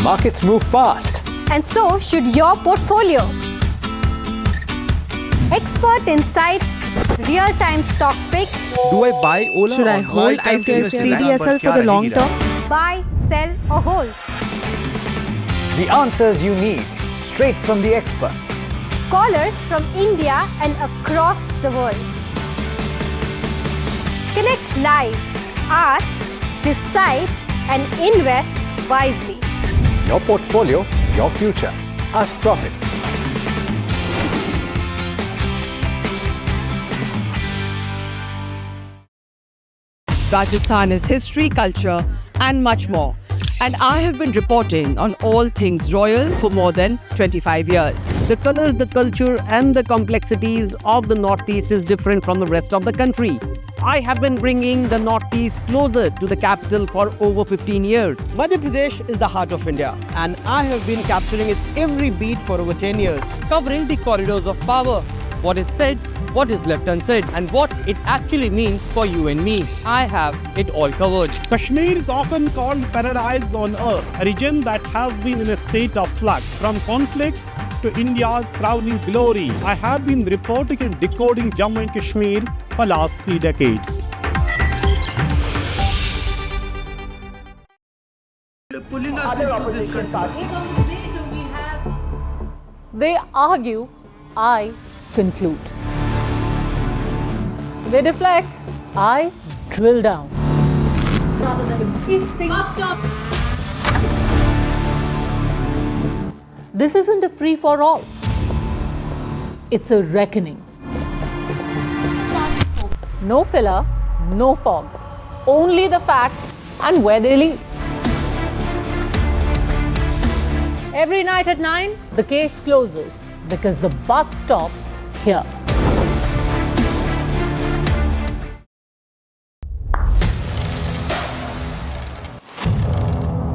markets move fast. And so should your portfolio. Expert insights, real-time stock picks. Do I buy Ola? Should I or hold not? CDSL for the long term? Buy, sell or hold. The answers you need, straight from the experts. Callers from India and across the world. Connect live, ask, decide and invest wisely. Your portfolio, your future. Ask Profit. Rajasthan is history, culture, and much more. And I have been reporting on all things royal for more than 25 years. The colors, the culture, and the complexities of the Northeast is different from the rest of the country. I have been bringing the Northeast closer to the capital for over 15 years. Madhya Pradesh is the heart of India, and I have been capturing its every beat for over 10 years, covering the corridors of power. What is said, what is left unsaid, and what it actually means for you and me. I have it all covered. Kashmir is often called paradise on earth, a region that has been in a state of flux from conflict to India's crowning glory. I have been reporting and decoding Jammu and Kashmir for last 3 decades. They argue, I conclude. They deflect, I drill down. This isn't a free-for-all. It's a reckoning. No filler, no fog. Only the facts and where they lead. Every night at 9, the case closes because the buck stops here.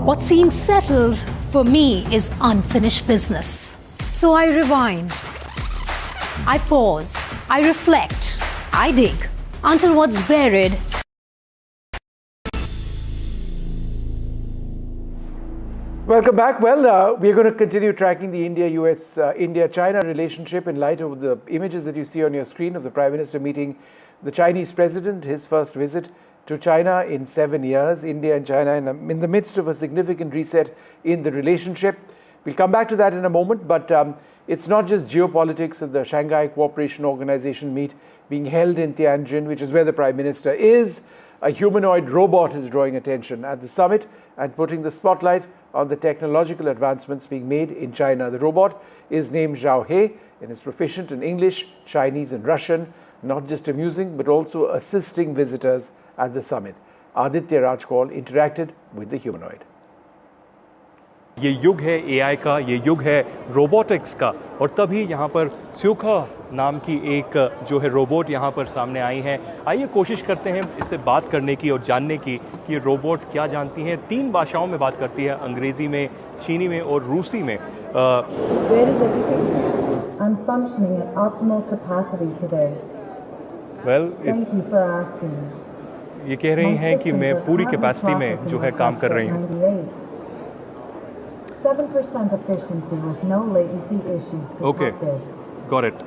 What seems settled for me is unfinished business. So I rewind. I pause. I reflect. I dig until what's buried. Welcome back. Well, we're going to continue tracking the India-US, India-China relationship in light of the images that you see on your screen of the Prime Minister meeting the Chinese President, his first visit to China in 7 years. India and China in the midst of a significant reset in the relationship. We'll come back to that in a moment, but it's not just geopolitics at the Shanghai Cooperation Organization meet being held in Tianjin, which is where the Prime Minister is. A humanoid robot is drawing attention at the summit and putting the spotlight on the technological advancements being made in China. The robot is named Zhao He and is proficient in English, Chinese and Russian, not just amusing but also assisting visitors at the summit. Aditya Rajkol interacted with the humanoid. ये युग है AI का, ये युग है robotics का, और तभी यहाँ पर स्यूखा नाम की एक जो है रोबोट यहाँ पर सामने आई है। आइए कोशिश करते हैं इससे बात करने की और जानने की कि ये रोबोट क्या जानती हैं। 3 भाषाओं में बात करती है, अंग्रेजी में, चीनी में और रूसी में। Where is everything? I'm functioning at optimal capacity today. Well, Thank you for asking. ये कह रही हैं कि मैं पूरी कैपेसिटी में जो है काम कर रही हूँ। 7% efficiency with no latency issues detected. Okay, got it.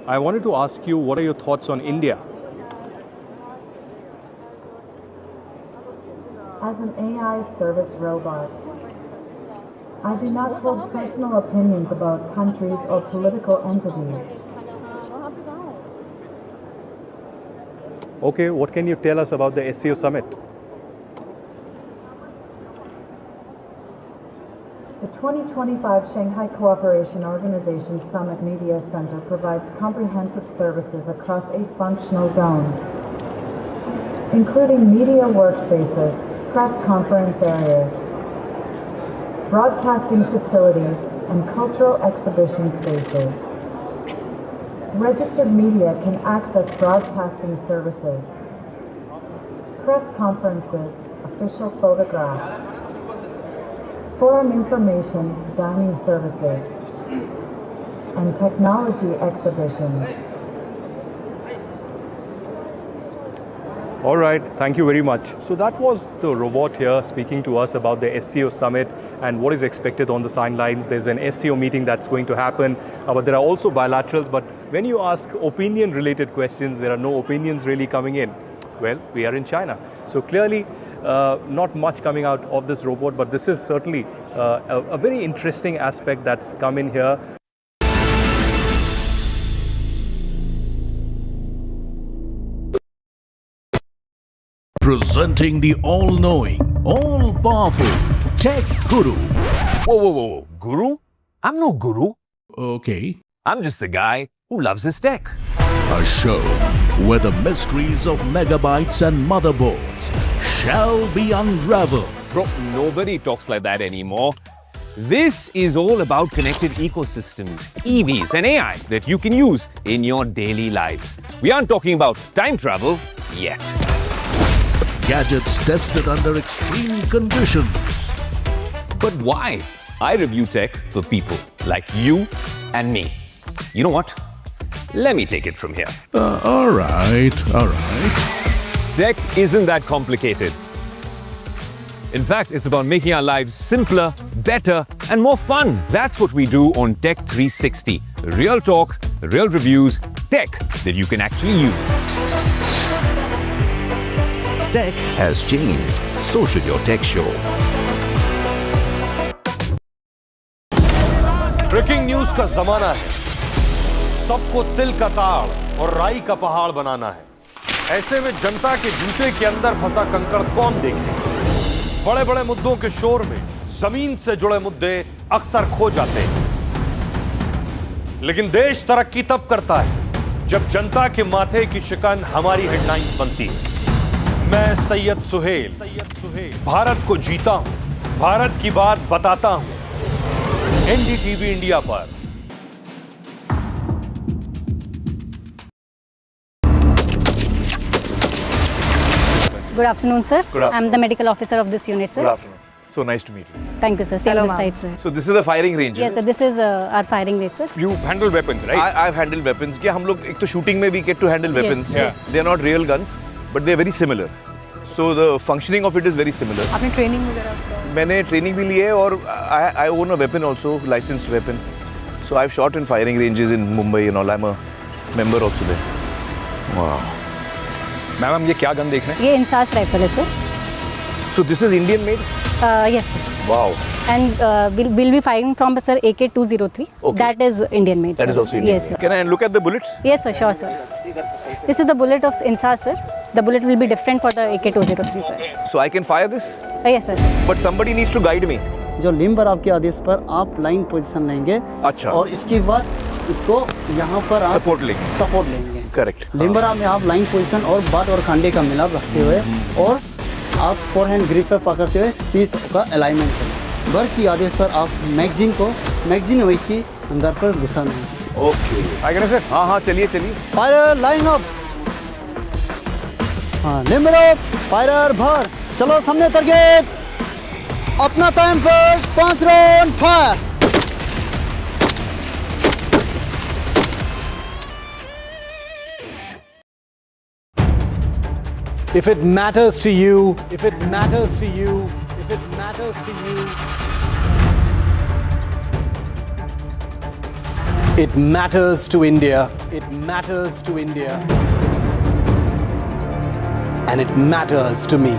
I wanted to ask you, what are your thoughts on India? As an AI service robot, I do not hold personal opinions about countries or political entities. Okay, what can you tell us about the SCO summit? The 2025 Shanghai Cooperation Organization Summit Media Center provides comprehensive services across 8 functional zones, including media workspaces, press conference areas, broadcasting facilities, and cultural exhibition spaces. Registered media can access broadcasting services, press conferences, official photographs, forum information, dining services, and technology exhibitions. All right, thank you very much. So that was the robot here speaking to us about the SCO summit and what is expected on the sidelines. There's an SCO meeting that's going to happen, but there are also bilaterals. But when you ask opinion-related questions, there are no opinions really coming in. Well, we are in China. So clearly, not much coming out of this robot, but this is certainly a very interesting aspect that's come in here. Presenting the all-knowing, all-powerful Tech Guru. Whoa. Guru? I'm no guru. Okay. I'm just a guy who loves his tech. A show where the mysteries of megabytes and motherboards shall be unraveled. Bro, nobody talks like that anymore. This is all about connected ecosystems, EVs and AI that you can use in your daily lives. We aren't talking about time travel yet. Gadgets tested under extreme conditions. But why? I review tech for people like you and me. You know what? Let me take it from here. All right. Tech isn't that complicated. In fact, it's about making our lives simpler, better, and more fun. That's what we do on Tech 360. Real talk, real reviews, tech that you can actually use. Tech has changed. So should your tech show. Breaking news का जमाना है। सबको तिल का ताड़ और राई का पहाड़ बनाना है। ऐसे में जनता के जूते के अंदर फंसा कंकड़ कौन देखे? बड़े बड़े मुद्दों के शोर में जमीन से जुड़े मुद्दे अक्सर खो जाते हैं। लेकिन देश तरक्की तब करता है जब जनता के माथे की शिकन हमारी हेडलाइंस बनती है। मैं सैयद सुहेल भारत को जीता हूं, भारत की बात बताता हूं। एनडीटीवी इंडिया पर। Good afternoon, sir. Good afternoon. I'm the medical officer of this unit, sir. Good afternoon. So nice to meet you. Thank you, sir. Same this side, sir. So this is a firing range. Yes, sir. This is our firing range, sir. You handle weapons, right? I've handled weapons. क्या हम लोग एक तो shooting में we get to handle weapons. Yes. They are not real guns, but they are very similar. So the functioning of it is very similar. आपने training वगैरह? मैंने training भी ली है और I own a weapon also, licensed weapon. So I've shot in firing ranges in Mumbai and all. I'm a member also there. Wow. Ma'am हम ये क्या gun देख रहे हैं? ये इंसास राइफल है, sir. So this is Indian made? Yes, sir. Wow. And we'll be firing from, sir, AK-203. Okay. That is Indian made, That sir. is also Indian. Yes, sir. Can I look at the bullets? Yes, sir. Sure, sir. This is the bullet of insas, sir. The bullet will be different for the AK-203, sir. So I can fire this? Yes, sir. But somebody needs to guide me. जो limber आपके आदेश पर आप line position लेंगे। अच्छा। और इसके बाद इसको यहाँ पर आप सपोर्ट लेंगे। करेक्ट। लिम्बर आप यहाँ लाइन पोजीशन और बाट और खांडे का मिलाप रखते हुए और आप फोरहैंड ग्रिप पर पकड़ते हुए सीज का अलाइनमेंट करें। बर की आदेश पर आप मैगजीन वेट की अंदर पर घुसाना है। ओके। आगे सर। हाँ चलिए। Fire line up. हाँ लिम्बर ऑफ फायर भर। चलो सामने टारगेट। अपना टाइम पर 5 round fire. If it matters to you, it matters to India. It matters to India. And it matters to me.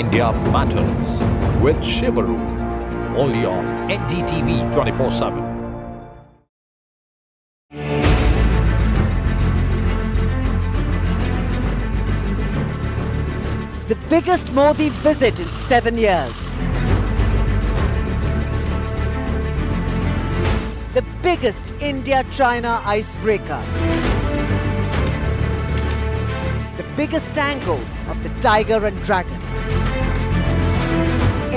India Matters with Shivaru. Only on NDTV 24/7. The biggest Modi visit in 7 years. The biggest India-China icebreaker. The biggest angle of the Tiger and Dragon.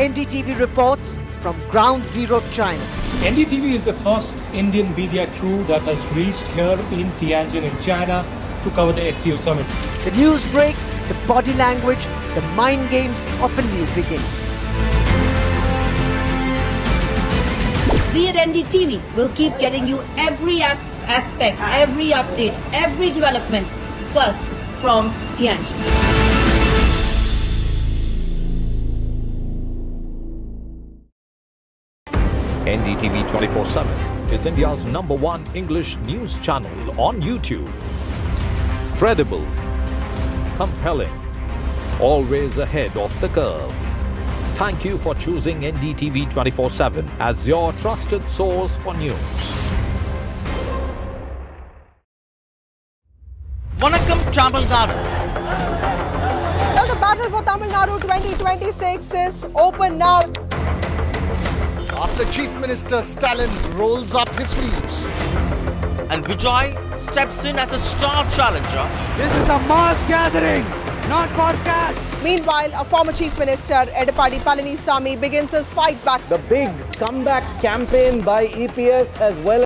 NDTV reports from Ground Zero, China. NDTV is the first Indian media crew that has reached here in Tianjin in China to cover the SCO summit. The news breaks, the body language, the mind games of a new beginning. We at NDTV will keep getting you every act aspect, every update, every development, first from Tianjin. NDTV 24/7 is India's #1 English news channel on YouTube. Credible, compelling, always ahead of the curve. Thank you for choosing NDTV 24/7 as your trusted source for news. Vanakkam Tamil Nadu. Well, the battle for Tamil Nadu 2026 is open now. After Chief Minister Stalin rolls up his sleeves and Vijay steps in as a star challenger. This is a mass gathering, not for cash. Meanwhile, a former Chief Minister, Edappadi Palanisamy, begins his fight back. The big comeback campaign by EPS as well.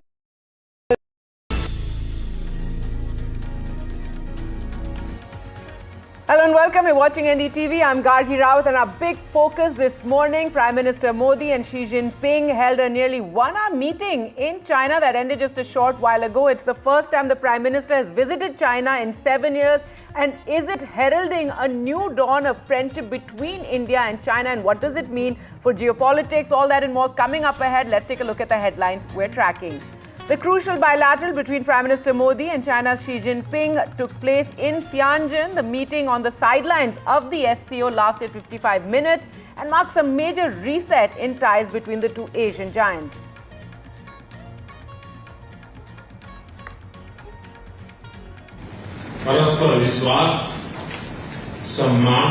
Hello and welcome. You're watching NDTV. I'm Gargi Rawat, and our big focus this morning, Prime Minister Modi and Xi Jinping held a nearly 1-hour meeting in China that ended just a short while ago. It's the first time the Prime Minister has visited China in 7 years. And is it heralding a new dawn of friendship between India and China? And what does it mean for geopolitics? All that and more coming up ahead. Let's take a look at the headlines we're tracking. The crucial bilateral between Prime Minister Modi and China's Xi Jinping took place in Tianjin. The meeting on the sidelines of the SCO lasted 55 minutes and marks a major reset in ties between the two Asian giants. परस्पर विश्वास, सम्मान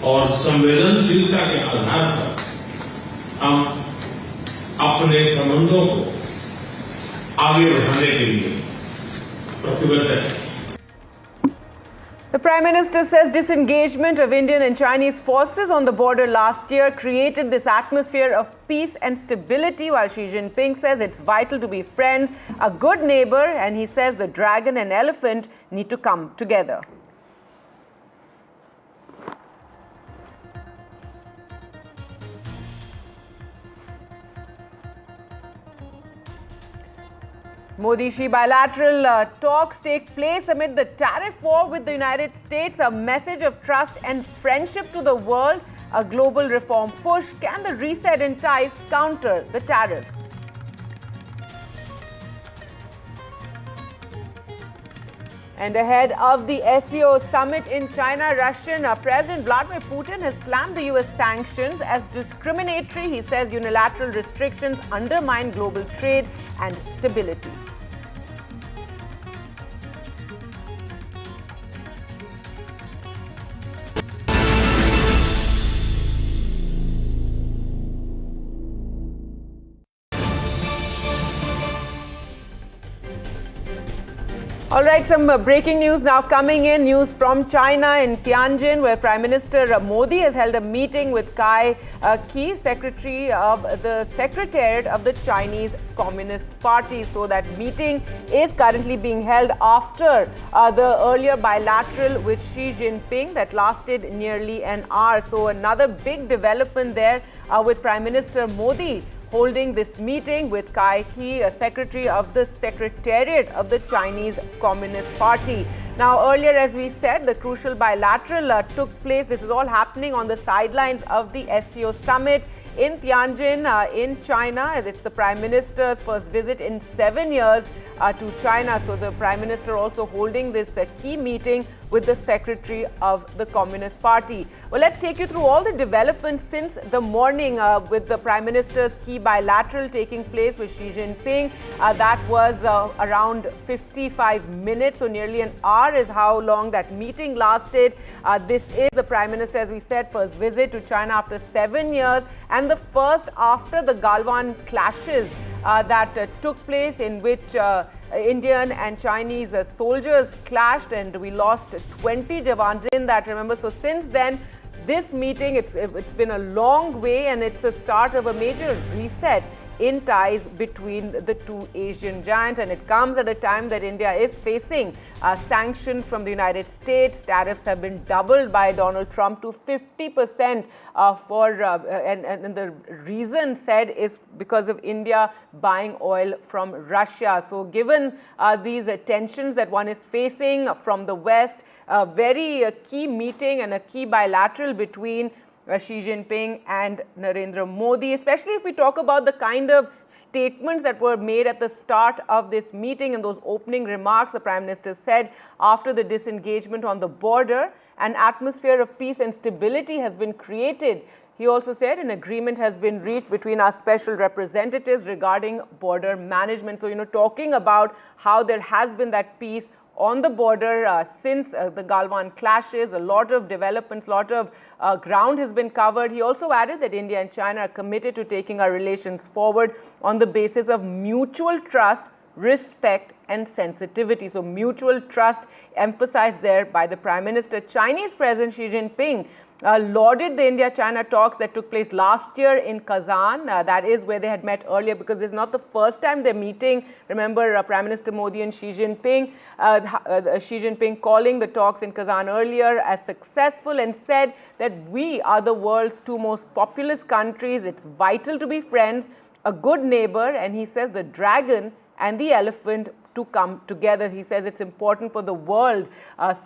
और संवेदनशीलता के आधार पर हम अपने संबंधों को आगे बढ़ाने के लिए प्रतिबद्ध हैं. The Prime Minister says disengagement of Indian and Chinese forces on the border last year created this atmosphere of peace and stability, while Xi Jinping says it's vital to be friends, a good neighbor, and he says the dragon and elephant need to come together. Modi-Xi bilateral talks take place amid the tariff war with the United States, a message of trust and friendship to the world, a global reform push. Can the reset in ties counter the tariffs? And ahead of the SCO summit in China, Russian President Vladimir Putin has slammed the US sanctions as discriminatory. He says unilateral restrictions undermine global trade and stability. All right, some breaking news now coming in. News from China in Tianjin, where Prime Minister Modi has held a meeting with Cai Qi, Secretary of the Secretariat of the Chinese Communist Party. So that meeting is currently being held after the earlier bilateral with Xi Jinping that lasted nearly an hour. So another big development there with Prime Minister Modi holding this meeting with Cai Qi, Secretary of the Secretariat of the Chinese Communist Party. Now, earlier, as we said, the crucial bilateral took place. This is all happening on the sidelines of the SCO summit in Tianjin, in China. It's the Prime Minister's first visit in 7 years to China. So the Prime Minister also holding this key meeting with the Secretary of the Communist Party. Well, let's take you through all the developments since the morning with the Prime Minister's key bilateral taking place with Xi Jinping. That was around 55 minutes, so nearly an hour is how long that meeting lasted. This is the Prime Minister, as we said, first visit to China after 7 years and the first after the Galwan clashes that took place, in which Indian and Chinese soldiers clashed and we lost 20 Jawans in that, remember. So since then, this meeting, it's been a long way, and it's a start of a major reset in ties between the two Asian giants. And it comes at a time that India is facing sanctions from the United States. Tariffs have been doubled by Donald Trump to 50% and the reason said is because of India buying oil from Russia. So given these tensions that one is facing from the West, a very key meeting and a key bilateral between Xi Jinping and Narendra Modi, especially if we talk about the kind of statements that were made at the start of this meeting and those opening remarks the Prime Minister said after the disengagement on the border. An atmosphere of peace and stability has been created. He also said an agreement has been reached between our special representatives regarding border management. So, talking about how there has been that peace on the border since the Galwan clashes, a lot of developments, a lot of ground has been covered. He also added that India and China are committed to taking our relations forward on the basis of mutual trust, respect and sensitivity. So mutual trust emphasized there by the Prime Minister. Chinese President Xi Jinping lauded the India-China talks that took place last year in Kazan. That is where they had met earlier, because this is not the first time they're meeting. Remember, Prime Minister Modi and Xi Jinping, calling the talks in Kazan earlier as successful and said that we are the world's two most populous countries. It's vital to be friends, a good neighbor, and he says the dragon and the elephant to come together. He says it's important for the world.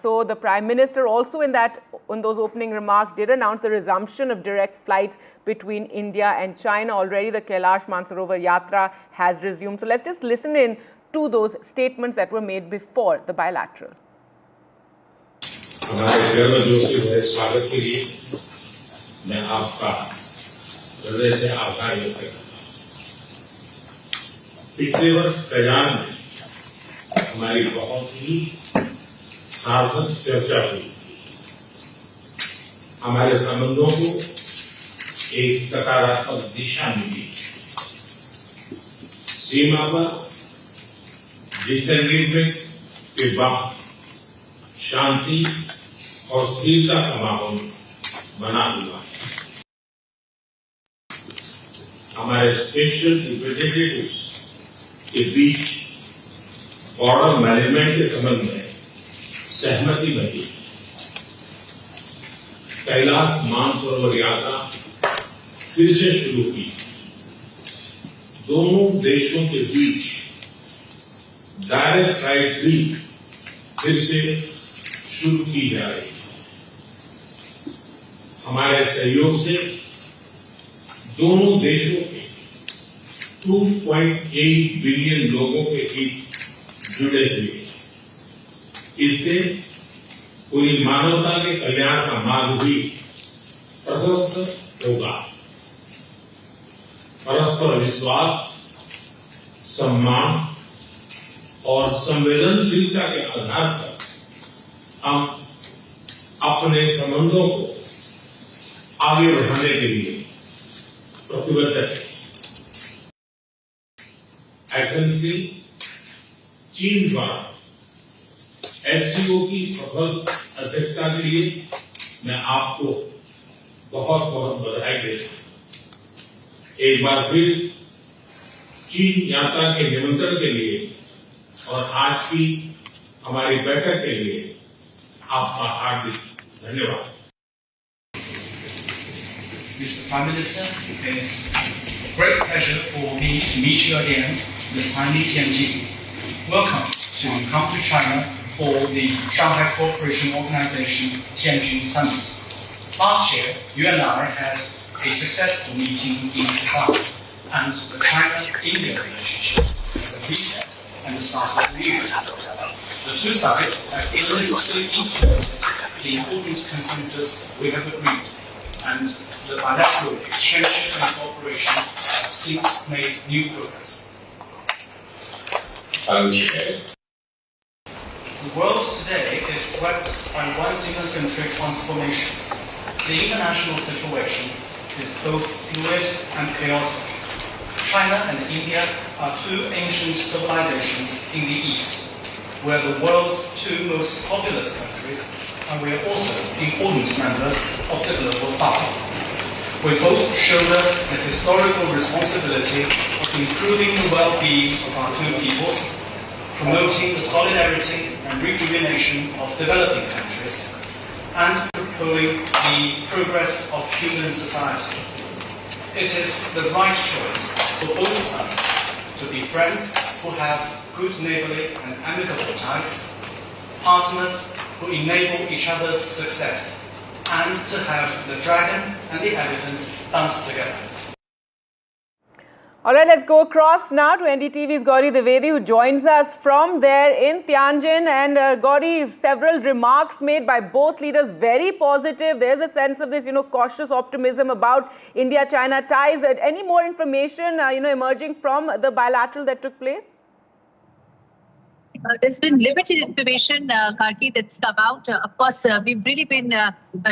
So the Prime Minister also in those opening remarks did announce the resumption of direct flights between India and China. Already the Kailash Mansarovar Yatra has resumed. So let's just listen in to those statements that were made before the bilateral. हमारे गर्मजोशी भरे स्वागत के लिए मैं आपका हृदय से आभार व्यक्त करता हूं। पिछले वर्ष कजान में हमारी बहुत ही सार्थक चर्चा हुई। हमारे संबंधों को एक सकारात्मक दिशा मिली। सीमा पर डिसएंगेजमेंट के बाद शांति और स्थिरता का माहौल बना हुआ है। हमारे स्पेशल रिप्रेजेंटेटिव्स के बीच बॉर्डर मैनेजमेंट के संबंध में सहमति बनी। कैलाश मानसरोवर यात्रा फिर से शुरू की। दोनों देशों के बीच डायरेक्ट फ्लाइट भी फिर से शुरू की जा रही है। हमारे सहयोग से दोनों देशों के 2.8 बिलियन लोगों के हित जुड़े हुए। इससे पूरी मानवता के कल्याण का मार्ग भी प्रशस्त होगा। परस्पर विश्वास, सम्मान और संवेदनशीलता के आधार पर हम अपने संबंधों को आगे बढ़ाने के लिए प्रतिबद्ध हैं। एक्सेलेंसी, चीन द्वारा SCO की सफल अध्यक्षता के लिए मैं आपको बहुत बहुत बधाई देता हूं। एक बार फिर चीन यात्रा के निमंत्रण के लिए और आज की हमारी बैठक के लिए आपका हार्दिक धन्यवाद। Mr. Prime Minister, it's a great pleasure for me to meet you again this time in Tianjin. Welcome to come to China for the Shanghai Cooperation Organization Tianjin Summit. Last year, you and I had a successful meeting in Kazan, and the China-India relationship reset and the start of the year. The two sides have illicitly implemented the important consensus we have agreed, and the bilateral exchanges and cooperation have since made new progress. The world today is swept by one-single-centric transformations. The international situation is both fluid and chaotic. China and India are two ancient civilizations in the East. We are the world's two most populous countries, and we are also important members of the global South. We both shoulder the historical responsibility of improving the well-being of our two peoples, promoting the solidarity and rejuvenation of developing countries, and propelling the progress of human society. It is the right choice for both sides to be friends who have good neighborly and amicable ties, partners who enable each other's success, and to have the dragon and the elephant dance together. All right, let's go across now to NDTV's Gauri Dwivedi, who joins us from there in Tianjin. And Gauri, several remarks made by both leaders, very positive. There's a sense of this, cautious optimism about India-China ties. Any more information, emerging from the bilateral that took place? There's been limited information, Karki, that's come out. Of course, we've really been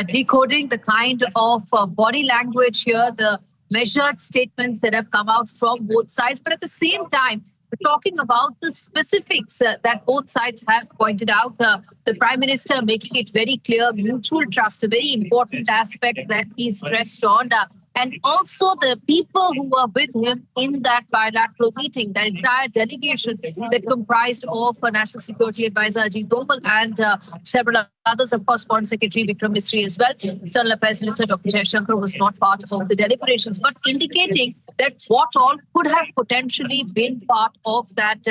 decoding the kind of body language here, the measured statements that have come out from both sides. But at the same time, we're talking about the specifics that both sides have pointed out. The Prime Minister making it very clear, mutual trust, a very important aspect that he stressed on. And also the people who were with him in that bilateral meeting, the entire delegation that comprised of National Security Advisor Ajit Doval and several others, of course, Foreign Secretary Vikram Misri as well. External Affairs Minister Dr. Jaishankar was not part of the deliberations, but indicating that what all could have potentially been part of that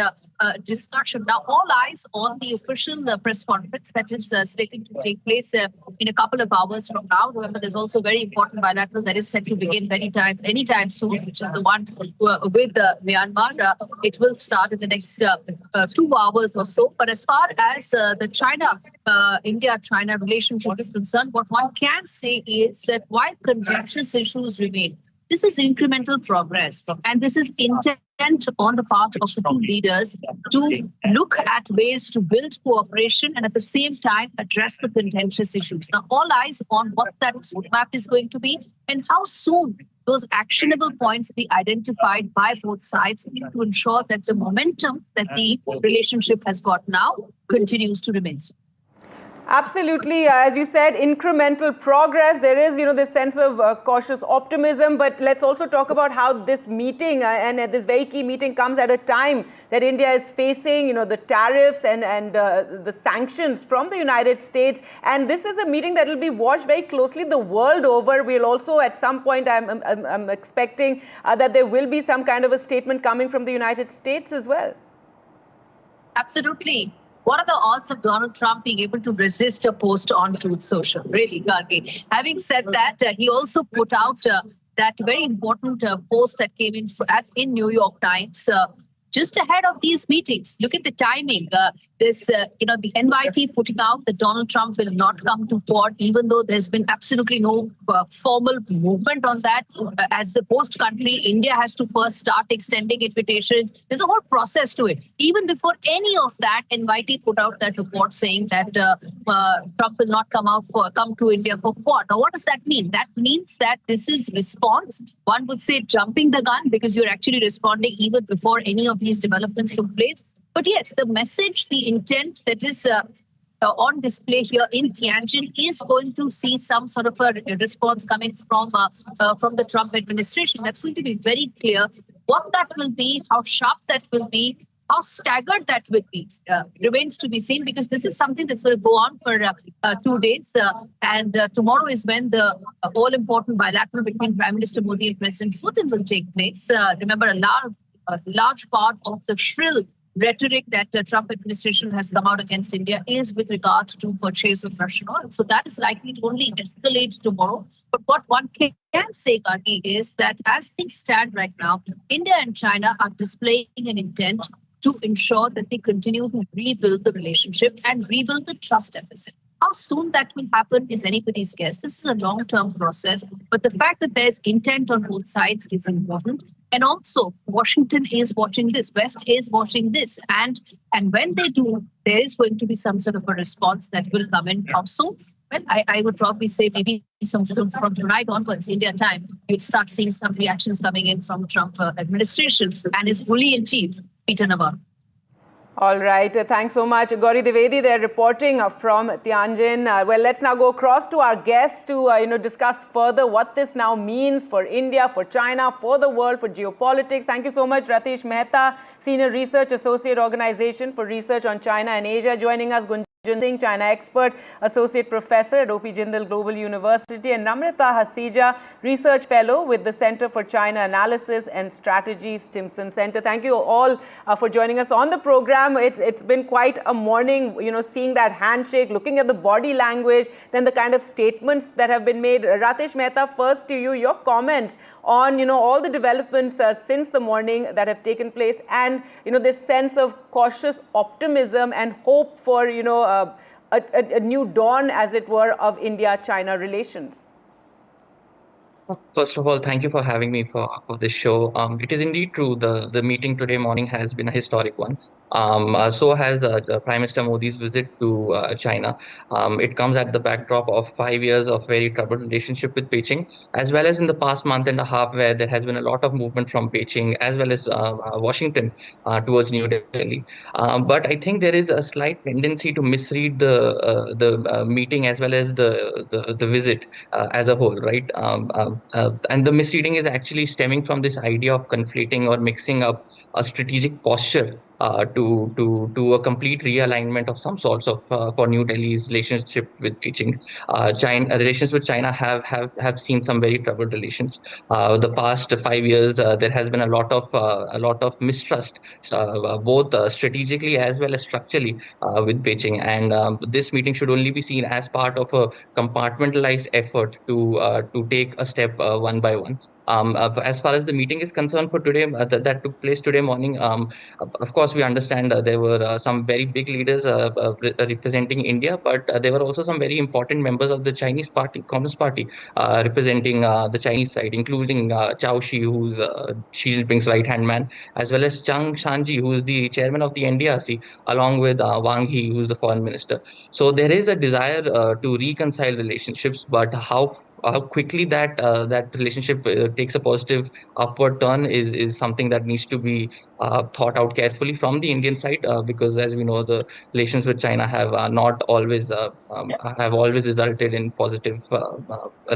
discussion. Now, all eyes on the official press conference that is slated to take place in a couple of hours from now. Remember, there's also very important bilateral that is set to begin anytime soon, which is the one with Myanmar. It will start in the next 2 hours or so. But as far as the India-China relationship is concerned, what one can say is that while contentious issues remain, this is incremental progress, and this is intent on the part of the two leaders to look at ways to build cooperation and at the same time address the contentious issues. Now, all eyes on what that roadmap is going to be and how soon those actionable points be identified by both sides to ensure that the momentum that the relationship has got now continues to remain so. Absolutely. As you said, incremental progress. There is, this sense of cautious optimism. But let's also talk about how this meeting and this very key meeting comes at a time that India is facing, the tariffs and the sanctions from the United States. And this is a meeting that will be watched very closely the world over. We'll also, at some point, I'm expecting that there will be some kind of a statement coming from the United States as well. Absolutely. What are the odds of Donald Trump being able to resist a post on Truth Social? Really, Gargi. Having said that, he also put out that very important post that came in New York Times just ahead of these meetings. Look at the timing. The NYT putting out that Donald Trump will not come to court, even though there's been absolutely no formal movement on that. As the host country, India has to first start extending invitations. There's a whole process to it. Even before any of that, NYT put out that report saying that Trump will not come to India for court. Now, what does that mean? That means that this is response. One would say jumping the gun because you're actually responding even before any of these developments took place. But yes, the message, the intent that is on display here in Tianjin is going to see some sort of a response coming from the Trump administration. That's going to be very clear. What that will be, how sharp that will be, how staggered that will be remains to be seen, because this is something that's going to go on for 2 days. And tomorrow is when the all-important bilateral between Prime Minister Modi and President Putin will take place. Remember, a large part of the shrill rhetoric that the Trump administration has come out against India is with regard to purchase of Russian oil. So that is likely to only escalate tomorrow. But what one can say, Karti, is that as things stand right now, India and China are displaying an intent to ensure that they continue to rebuild the relationship and rebuild the trust deficit. How soon that will happen is anybody's guess. This is a long-term process, but the fact that there's intent on both sides is important. And also, Washington is watching this, West is watching this. And when they do, there is going to be some sort of a response that will come in. How soon? Well, I would probably say maybe from tonight onwards, India time, you'd start seeing some reactions coming in from Trump administration and his bully in chief, Peter Navarro. All right. Thanks so much. Gauri Dwivedi, they're reporting from Tianjin. Well, let's now go across to our guests to discuss further what this now means for India, for China, for the world, for geopolitics. Thank you so much, Ratish Mehta, Senior Research Associate Organization for Research on China and Asia, joining us. Jinping, China expert, Associate Professor at OP Jindal Global University, and Namrata Hasija, Research Fellow with the Center for China Analysis and Strategy, Stimson Center. Thank you all for joining us on the program. It's been quite a morning, seeing that handshake, looking at the body language, then the kind of statements that have been made. Ratish Mehta, first to you, your comments on, all the developments since the morning that have taken place, and, this sense of cautious optimism and hope for, a new dawn, as it were, of India-China relations. First of all, thank you for having me for this show. It is indeed true. The meeting today morning has been a historic one. So has Prime Minister Modi's visit to China. It comes at the backdrop of 5 years of very troubled relationship with Beijing, as well as in the past month and a half, where there has been a lot of movement from Beijing as well as Washington towards New Delhi. But I think there is a slight tendency to misread the meeting as well as the visit as a whole, right? And the misreading is actually stemming from this idea of conflating or mixing up a strategic posture to a complete realignment of some sorts of for New Delhi's relationship with Beijing. Relations with China have seen some very troubled relations. The past 5 years, there has been a lot of mistrust, both strategically as well as structurally with Beijing. And this meeting should only be seen as part of a compartmentalized effort to take a step one by one. As far as the meeting is concerned for today, that took place today morning, of course, we understand there were some very big leaders representing India, but there were also some very important members of the Chinese party, Communist Party, representing the Chinese side, including Zhao Xi, who's Xi Jinping's right-hand man, as well as Zhang Shanji, who's the chairman of the NDRC, along with Wang He, who's the foreign minister. So there is a desire to reconcile relationships, but how quickly that relationship takes a positive upward turn is something that needs to be thought out carefully from the Indian side, because as we know, the relations with China have not always have always resulted in positive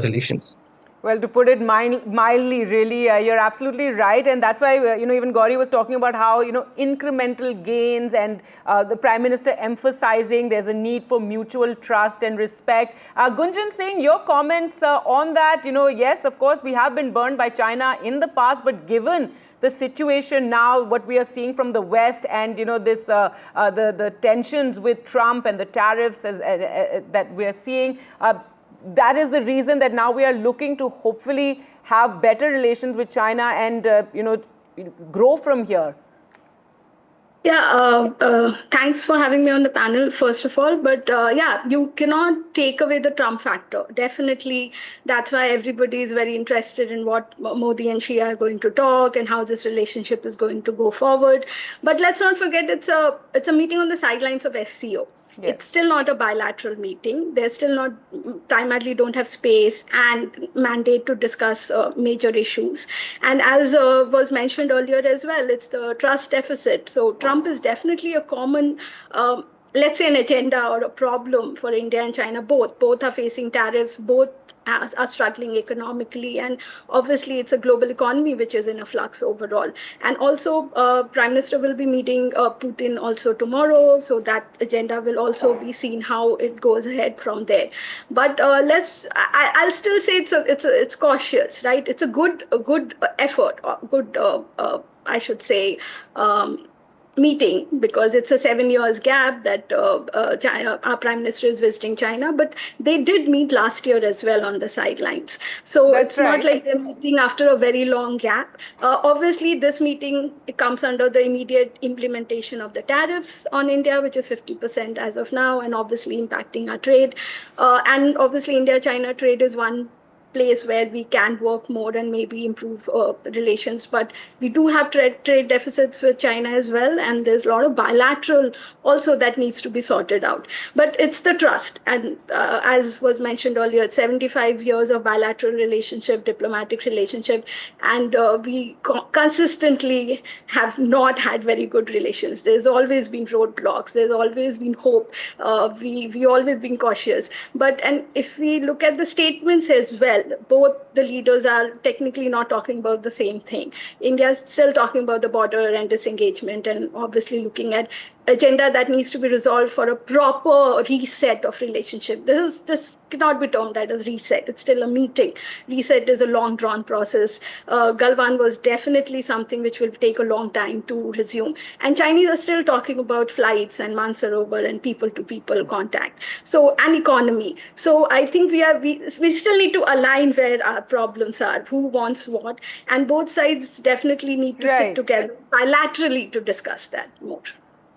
relations. Well, to put it mildly, really, you're absolutely right. And that's why, even Gauri was talking about how, incremental gains and the Prime Minister emphasizing there's a need for mutual trust and respect. Gunjan Singh, your comments on that, yes, of course, we have been burned by China in the past, but given the situation now, what we are seeing from the West, and this the tensions with Trump and the tariffs that we are seeing, that is the reason that now we are looking to hopefully have better relations with China and grow from here. Yeah, thanks for having me on the panel, first of all. But yeah, you cannot take away the Trump factor. Definitely, that's why everybody is very interested in what Modi and Xi are going to talk and how this relationship is going to go forward. But let's not forget, it's a meeting on the sidelines of SCO. Yes. It's still not a bilateral meeting. They're still not, primarily don't have space and mandate to discuss major issues. And as was mentioned earlier as well, it's the trust deficit. So Trump is definitely a common, let's say, an agenda or a problem for India and China. Both are facing tariffs, both are struggling economically, and obviously it's a global economy which is in a flux overall. And also Prime Minister will be meeting Putin also tomorrow, so that agenda will also be seen how it goes ahead from there. But I'll still say it's cautious, right? It's a good effort, good I should say meeting, because it's a 7 years gap that China, our Prime Minister is visiting China, but they did meet last year as well on the sidelines. So it's not like they're meeting after a very long gap. Obviously, this meeting comes under the immediate implementation of the tariffs on India, which is 50% as of now, and obviously impacting our trade. And obviously, India-China trade is one place where we can work more and maybe improve relations. But we do have trade deficits with China as well, and there's a lot of bilateral also that needs to be sorted out. But it's the trust, and as was mentioned earlier, 75 years of bilateral relationship, diplomatic relationship, and we consistently have not had very good relations. There's always been roadblocks. There's always been hope. We always been cautious. And if we look at the statements as well, both the leaders are technically not talking about the same thing. India is still talking about the border and disengagement, and obviously looking at agenda that needs to be resolved for a proper reset of relationship. This cannot be termed as reset. It's still a meeting. Reset is a long drawn process. Galwan was definitely something which will take a long time to resume. And Chinese are still talking about flights and Mansarovar and people to people contact. So, and economy. So I think we still need to align where our problems are, who wants what, and both sides definitely need to sit together bilaterally to discuss that more.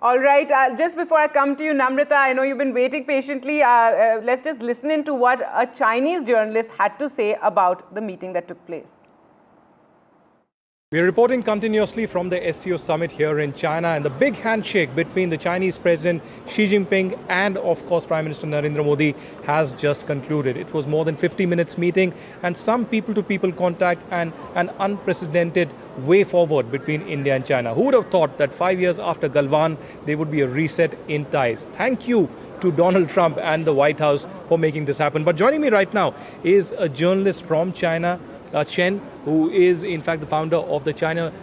All right. Just before I come to you, Namrata, I know you've been waiting patiently. Let's just listen into what a Chinese journalist had to say about the meeting that took place. We're reporting continuously from the SCO summit here in China, and the big handshake between the Chinese President Xi Jinping and, of course, Prime Minister Narendra Modi has just concluded. It was more than 50 minutes meeting, and some people-to-people contact and an unprecedented way forward between India and China. Who would have thought that 5 years after Galwan, there would be a reset in ties? Thank you to Donald Trump and the White House for making this happen. But joining me right now is a journalist from China, Chen, who is in fact the founder of the China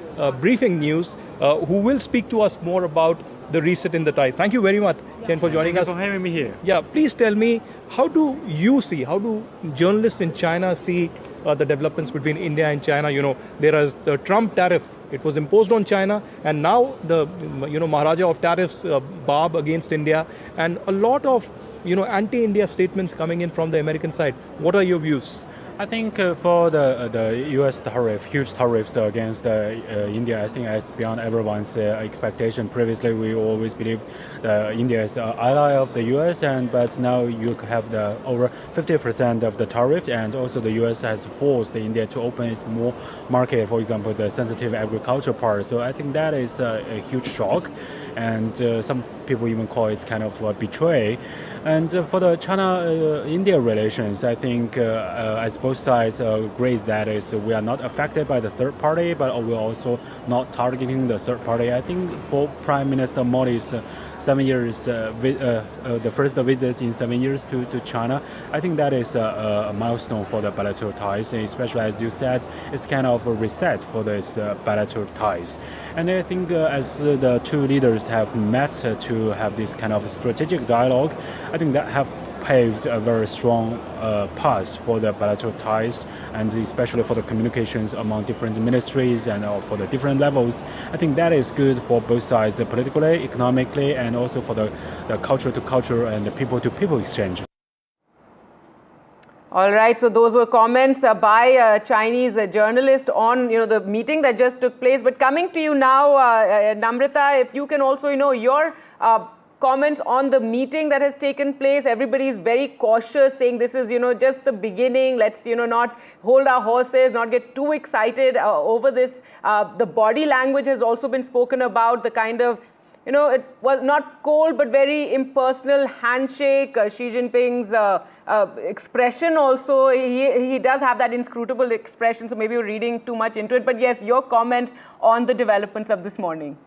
Briefing News, who will speak to us more about the reset in the ties. Thank you very much, Chen, for joining us. Thank you for having me here. Yeah, please tell me, how do journalists in China see the developments between India and China? You know, there is the Trump tariff. It was imposed on China, and now the Maharaja of tariffs, Bob, against India, and a lot of anti-India statements coming in from the American side. What are your views? I think for the U.S. tariff, huge tariffs against India, I think it's beyond everyone's expectation. Previously, we always believed India is an ally of the U.S., but now you have the over 50% of the tariff, and also the U.S. has forced India to open its more market, for example, the sensitive agriculture part. So I think that is a huge shock, and some people even call it kind of a betray. And for the China-India relations, I think as both sides agree that is we are not affected by the third party, but we're also not targeting the third party. I think for Prime Minister Modi's 7 years, the first visit in 7 years to China, I think that is a milestone for the bilateral ties, especially as you said, it's kind of a reset for this bilateral ties. And I think as the two leaders have met to have this kind of strategic dialogue, I think that have paved a very strong path for the bilateral ties, and especially for the communications among different ministries and for the different levels. I think that is good for both sides, politically, economically, and also for the culture-to-culture and the people-to-people exchange. All right, so those were comments by a Chinese journalist on the meeting that just took place. But coming to you now, Namrata, if you can also your comments on the meeting that has taken place. Everybody is very cautious, saying this is just the beginning. Let's not hold our horses, not get too excited over this. The body language has also been spoken about, the kind of it was not cold but very impersonal handshake. Xi Jinping's expression also, he does have that inscrutable expression, so maybe you're reading too much into it. But yes, your comments on the developments of this morning.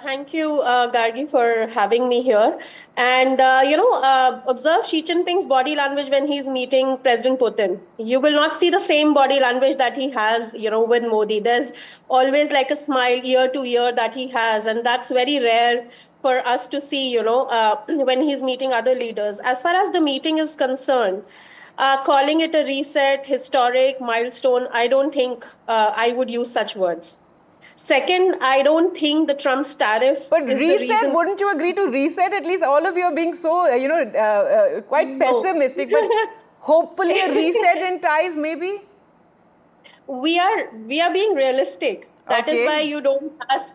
Thank you, Gargi, for having me here. And, observe Xi Jinping's body language when he's meeting President Putin. You will not see the same body language that he has, with Modi. There's always like a smile ear to ear that he has. And that's very rare for us to see, when he's meeting other leaders. As far as the meeting is concerned, calling it a reset, historic, milestone, I don't think I would use such words. Second, I don't think the Trump's tariff is reset, the reason. Wouldn't you agree to reset? At least all of you are being so, quite pessimistic. But hopefully a reset in ties, maybe? We are being realistic. That is why you don't us,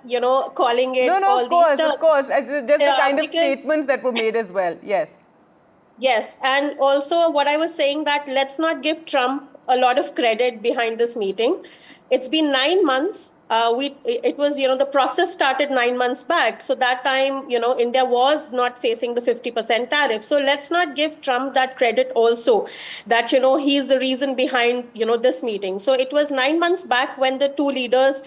calling it No, all of course, these terms. of course. It's just the kind of statements that were made as well. Yes. Yes, and also what I was saying that let's not give Trump a lot of credit behind this meeting. It's been 9 months. It was, the process started 9 months back. So that time, India was not facing the 50% tariff. So let's not give Trump that credit also that, he's the reason behind, this meeting. So it was 9 months back when the two leaders,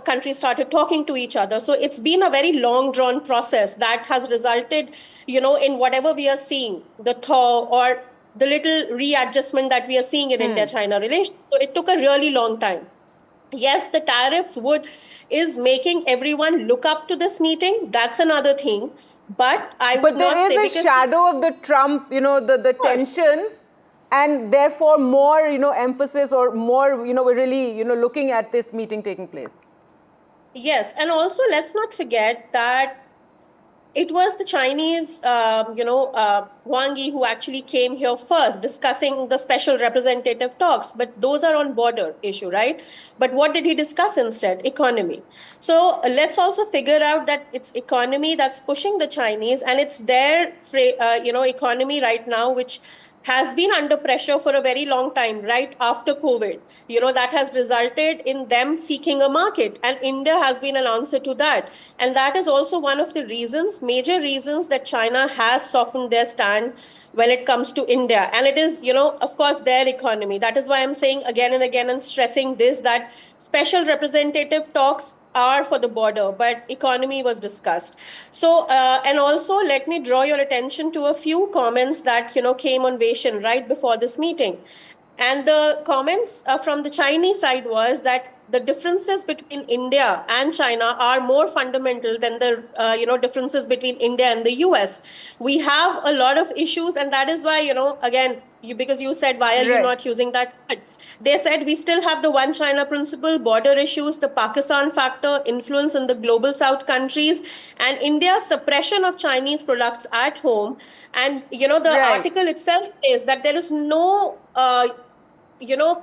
countries started talking to each other. So it's been a very long drawn process that has resulted, in whatever we are seeing, the thaw or the little readjustment that we are seeing in India-China relations. So it took a really long time. Yes, the tariffs is making everyone look up to this meeting. That's another thing. But I would not say, there is a shadow of the Trump, the tensions, and therefore more, emphasis or more, we're really, looking at this meeting taking place. Yes, and also let's not forget that it was the Chinese, Wang Yi, who actually came here first discussing the special representative talks. But those are on border issue, right? But what did he discuss instead? Economy. So let's also figure out that it's economy that's pushing the Chinese, and it's their, economy right now, which has been under pressure for a very long time, right after COVID. That has resulted in them seeking a market, and India has been an answer to that. And that is also one of the major reasons that China has softened their stand when it comes to India. And it is, of course, their economy. That is why I'm saying again and again and stressing this, that special representative talks are for the border, but economy was discussed. So, and also let me draw your attention to a few comments that, came on Vaishyan right before this meeting. And the comments from the Chinese side was that the differences between India and China are more fundamental than the differences between India and the US. We have a lot of issues, and that is why, again, because you said, why are you not using that? They said we still have the one China principle, border issues, the Pakistan factor, influence in the global South countries, and India's suppression of Chinese products at home. And, the article itself says that there is no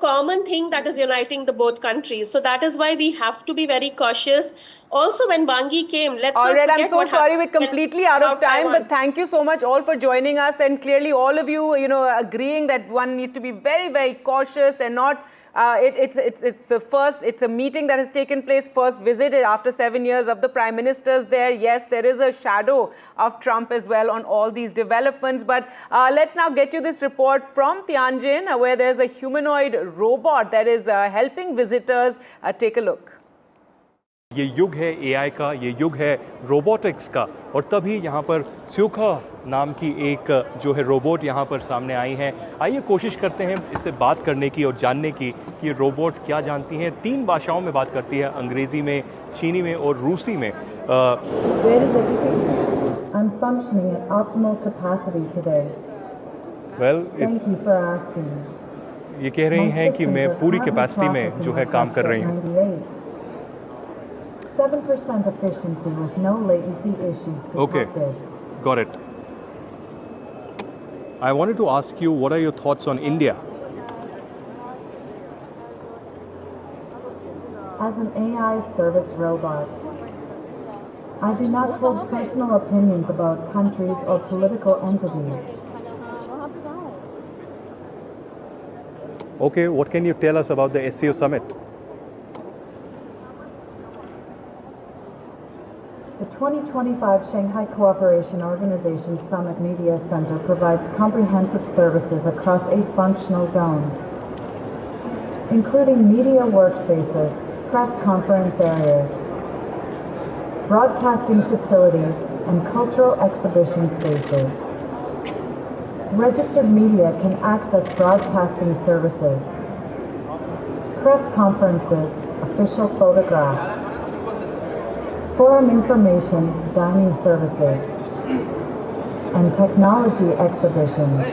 common thing that is uniting the both countries. So that is why we have to be very cautious. Also, when Wang Yi came, let's not forget I'm so sorry, we're completely out of time, but thank you so much all for joining us, and clearly all of you, agreeing that one needs to be very, very cautious and not. It's a meeting that has taken place, first visited after 7 years of the Prime Ministers there. Yes, there is a shadow of Trump as well on all these developments. But let's now get you this report from Tianjin, where there's a humanoid robot that is helping visitors. Take a look. ये युग है AI का, ये युग है robotics का, और तभी यहाँ पर स्यूखा नाम की एक जो है रोबोट यहाँ पर सामने आई है। आइए कोशिश करते हैं इससे बात करने की और जानने की कि ये रोबोट क्या जानती हैं। 3 भाषाओं में बात करती है, अंग्रेजी में, चीनी में और रूसी में। Where is everything? I'm functioning at optimal capacity today. Well, Thank you for asking. ये कह रही हैं कि मैं पूरी कैपेसिटी में जो है काम कर रही हूँ। 7% efficiency with no latency issues detected. Okay, got it. I wanted to ask you, what are your thoughts on India? As an AI service robot, I do not hold personal opinions about countries or political entities. Okay, what can you tell us about the SCO summit? The 2025 Shanghai Cooperation Organization Summit Media Center provides comprehensive services across 8 functional zones, including media workspaces, press conference areas, broadcasting facilities, and cultural exhibition spaces. Registered media can access broadcasting services, press conferences, official photographs, forum information, dining services, and technology exhibitions.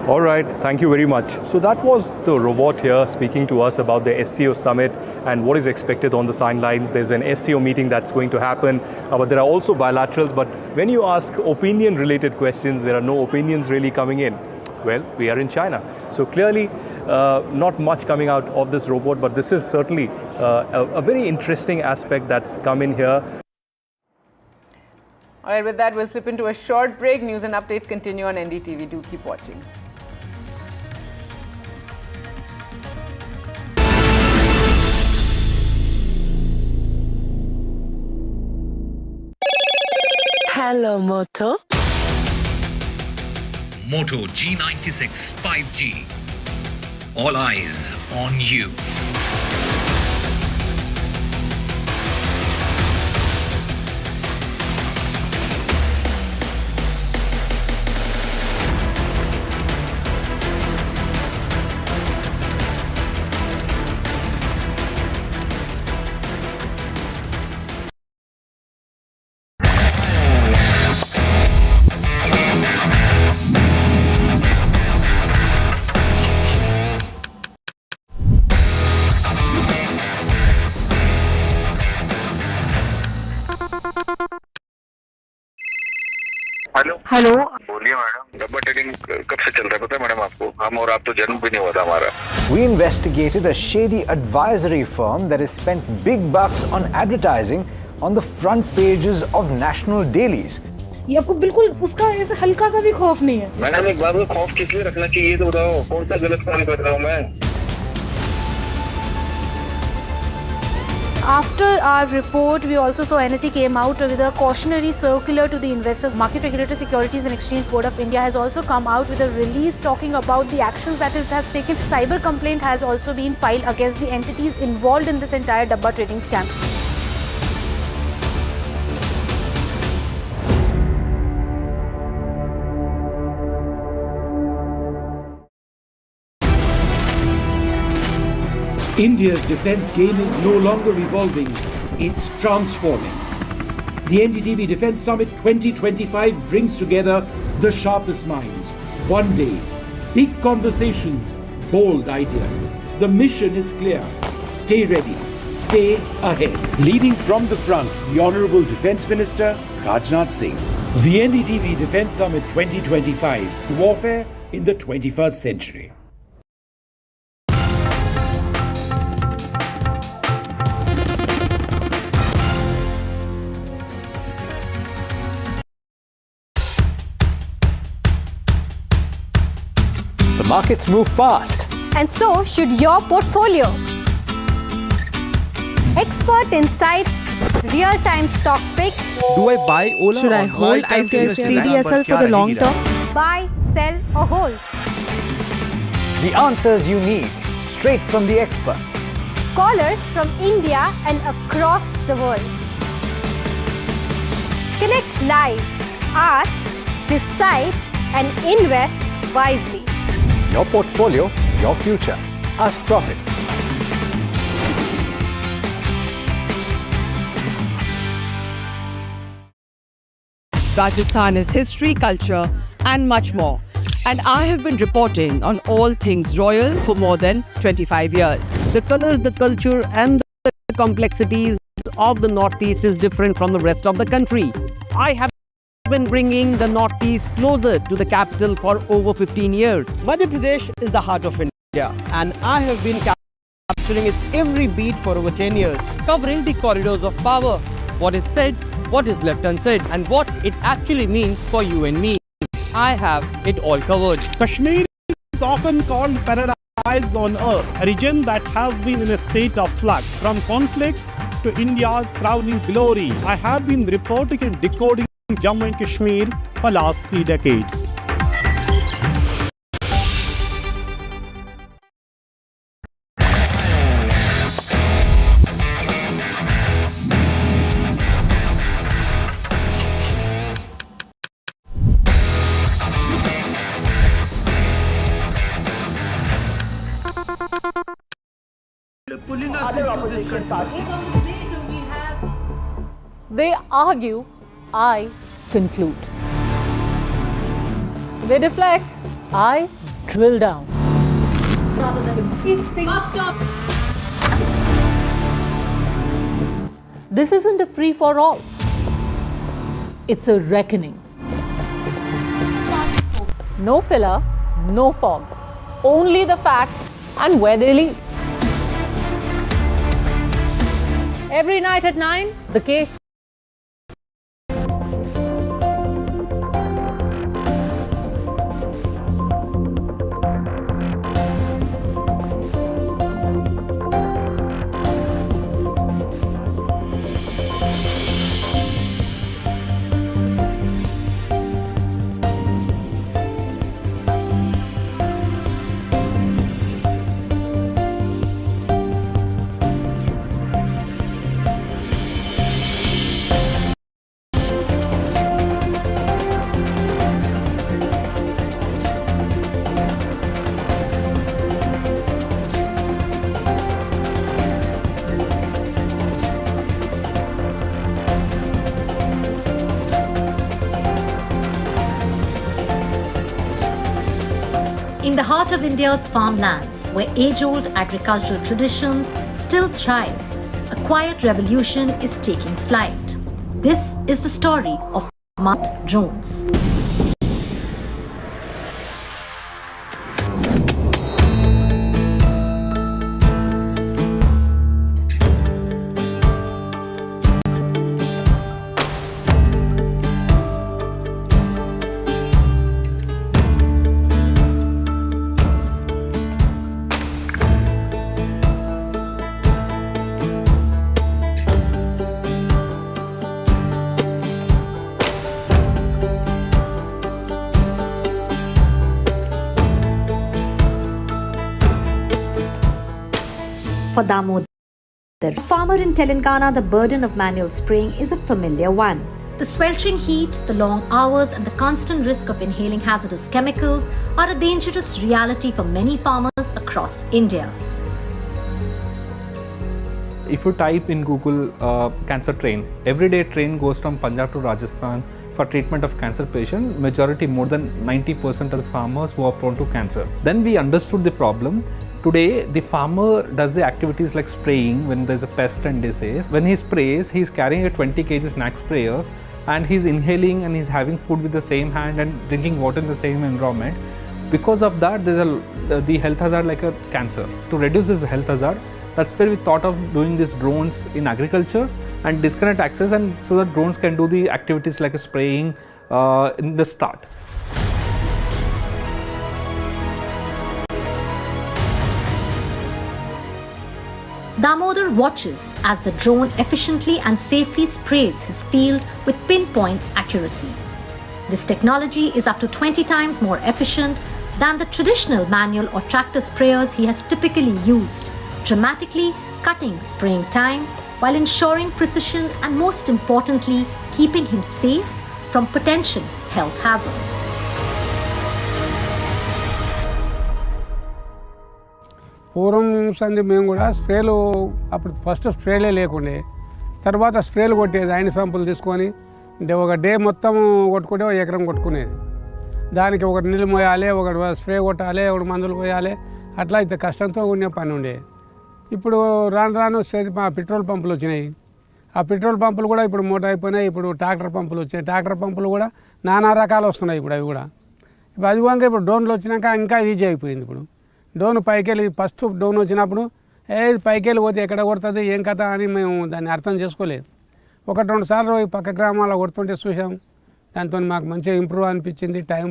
All right, thank you very much. So that was the robot here speaking to us about the SCO summit and what is expected on the sidelines. There's an SCO meeting that's going to happen, but there are also bilaterals. But when you ask opinion-related questions, there are no opinions really coming in. Well, we are in China. So clearly, not much coming out of this robot, but this is certainly a very interesting aspect that's come in here. All right, with that, we'll slip into a short break. News and updates continue on NDTV. Do keep watching. Hello, Moto. Moto G96 5G. All eyes on you. Hello बोलिए madam, डब्बा trading कब से चल रहा है पता है madam आपको? हम और आप तो जन्म भी नहीं हुआ था हमारा। We investigated a shady advisory firm that has spent big bucks on advertising on the front pages of national dailies. ये आपको बिल्कुल उसका ऐसा हल्का सा भी खौफ नहीं है। मैडम एक बात को खौफ किस लिए रखना चाहिए तो बताओ, कौन सा गलत काम कर रहा हूँ मैं? After our report, we also saw NSE came out with a cautionary circular to the investors. Market Regulator Securities and Exchange Board of India has also come out with a release talking about the actions that it has taken. Cyber complaint has also been filed against the entities involved in this entire Dabba trading scam. India's defence game is no longer evolving, it's transforming. The NDTV Defence Summit 2025 brings together the sharpest minds. One day, big conversations, bold ideas. The mission is clear. Stay ready, stay ahead. Leading from the front, the Honourable Defence Minister, Rajnath Singh. The NDTV Defence Summit 2025, Warfare in the 21st Century. The markets move fast. And so should your portfolio. Expert insights, real-time stock picks. Do I buy Ola? Should I hold CDSL for the long term? Buy, sell or hold. The answers you need, straight from the experts. Callers from India and across the world. Connect live, ask, decide and invest wisely. Your portfolio, your future. Ask Profit. Rajasthan is history, culture, and much more. And I have been reporting on all things royal for more than 25 years. The colors, the culture, and the complexities of the Northeast is different from the rest of the country. I have been bringing the Northeast closer to the capital for over 15 years. Madhya Pradesh is the heart of India, and I have been capturing its every beat for over 10 years, covering the corridors of power, what is said, what is left unsaid, and what it actually means for you and me. I have it all covered. Kashmir is often called paradise on earth, a region that has been in a state of flux from conflict to India's crowning glory. I have been reporting and decoding Jammu and Kashmir for last 3 decades. Pulling us into this country. They argue, I conclude. They deflect, I drill down. Stop. This isn't a free-for-all. It's a reckoning. No filler, no fog. Only the facts and where they lead. Every night at 9, the case. In the heart of India's farmlands, where age-old agricultural traditions still thrive, a quiet revolution is taking flight. This is the story of smart drones. For Damodar, farmer in Telangana, the burden of manual spraying is a familiar one. The sweltering heat, the long hours, and the constant risk of inhaling hazardous chemicals are a dangerous reality for many farmers across India. If you type in Google cancer train, everyday train goes from Punjab to Rajasthan for treatment of cancer patient, majority more than 90% of the farmers who are prone to cancer. Then we understood the problem. Today, the farmer does the activities like spraying when there's a pest and disease. When he sprays, he's carrying a 20 kg snack sprayers and he's inhaling and he's having food with the same hand and drinking water in the same environment. Because of that, there's the health hazard like a cancer. To reduce this health hazard, that's where we thought of doing these drones in agriculture and disconnect access, and so that drones can do the activities like a spraying in the start. Damodar watches as the drone efficiently and safely sprays his field with pinpoint accuracy. This technology is up to 20 times more efficient than the traditional manual or tractor sprayers he has typically used, dramatically cutting spraying time while ensuring precision and, most importantly, keeping him safe from potential health hazards. పూర్వం సంది మేము కూడా స్ప్రేలు అప్పుడు first స్ప్రేలే లేకుండే, తర్వాత స్ప్రేలు కొట్టేది. ఆయన సంపులు తీసుకొని ఒక డే మొత్తం కొట్టుకుంటే ఒక ఎకరం కొట్టుకునేది. దానికి ఒకటి నీళ్ళు మోయాలి, ఒకటి స్ప్రే కొట్టాలి, ఒకటి మందులు పోయాలి. అట్లా అయితే కష్టంతో ఉండే పని ఉండే. ఇప్పుడు రాను రాను పెట్రోల్ పంపులు వచ్చినాయి. ఆ పెట్రోల్ పంపులు కూడా ఇప్పుడు మూట అయిపోయినాయి. ఇప్పుడు ట్రాక్టర్ పంపులు వచ్చాయి. ట్రాక్టర్ పంపులు కూడా నానా రకాలు వస్తున్నాయి. ఇప్పుడు అవి కూడా ఇప్పుడు అదివంగా ఇప్పుడు డ్రోన్లు వచ్చినాక ఇంకా ఈజీ అయిపోయింది. ఇప్పుడు డ్రోన్ పైకెళ్ళి ఫస్ట్ డ్రోన్ వచ్చినప్పుడు పైకెళ్ళి పోతే ఎక్కడ కొడుతుంది ఏం కథ అని మేము దాన్ని అర్థం చేసుకోలేదు. ఒకటి రెండు సార్లు ఈ పక్క గ్రామాల్లో కొడుతుంటే చూసాం. దాంతో మాకు మంచిగా ఇంప్రూవ్ అనిపించింది. టైం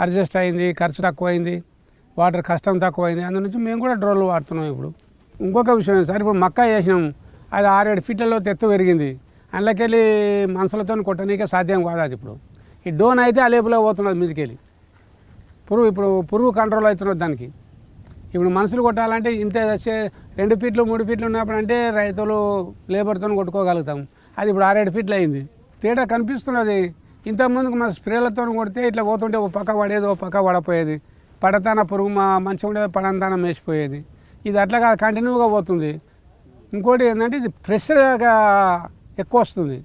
అడ్జస్ట్ అయింది, ఖర్చు తక్కువైంది, వాటర్ కష్టం తక్కువైంది. అందు నుంచి మేము కూడా డ్రోన్లు వాడుతున్నాం. ఇప్పుడు ఇంకొక విషయం సార్, ఇప్పుడు మక్క వేసినాం, అది 6-7 ఫీట్లలో ఎత్తు పెరిగింది. అందులోకెళ్ళి మనుషులతో కొట్టనీకే సాధ్యం కాదు. అది ఇప్పుడు ఈ డ్రోన్ అయితే ఆ లేపులో పోతున్నది మీదకెళ్ళి. పురుగు కంట్రోల్ అవుతున్నది దానికి. ఇప్పుడు మనుషులు కొట్టాలంటే ఇంత 2 ఫీట్లు 3 ఫీట్లు ఉన్నప్పుడు అంటే రైతులు లేబర్తో కొట్టుకోగలుగుతాం. అది ఇప్పుడు 6-7 ఫీట్లు అయింది. తేడా కనిపిస్తున్నది. ఇంతకుముందుకు మన స్ప్రేలతో కొడితే ఇట్లా పోతుంటే ఓ పక్క పడేది, ఓ పక్క పడపోయేది. పడతాన పురుగు మంచిగా ఉండేది, పడంతాన మేసిపోయేది. ఇది అట్లాగా కంటిన్యూగా పోతుంది. ఇంకోటి ఏంటంటే ఇది ప్రెషర్గా ఎక్కువ వస్తుంది.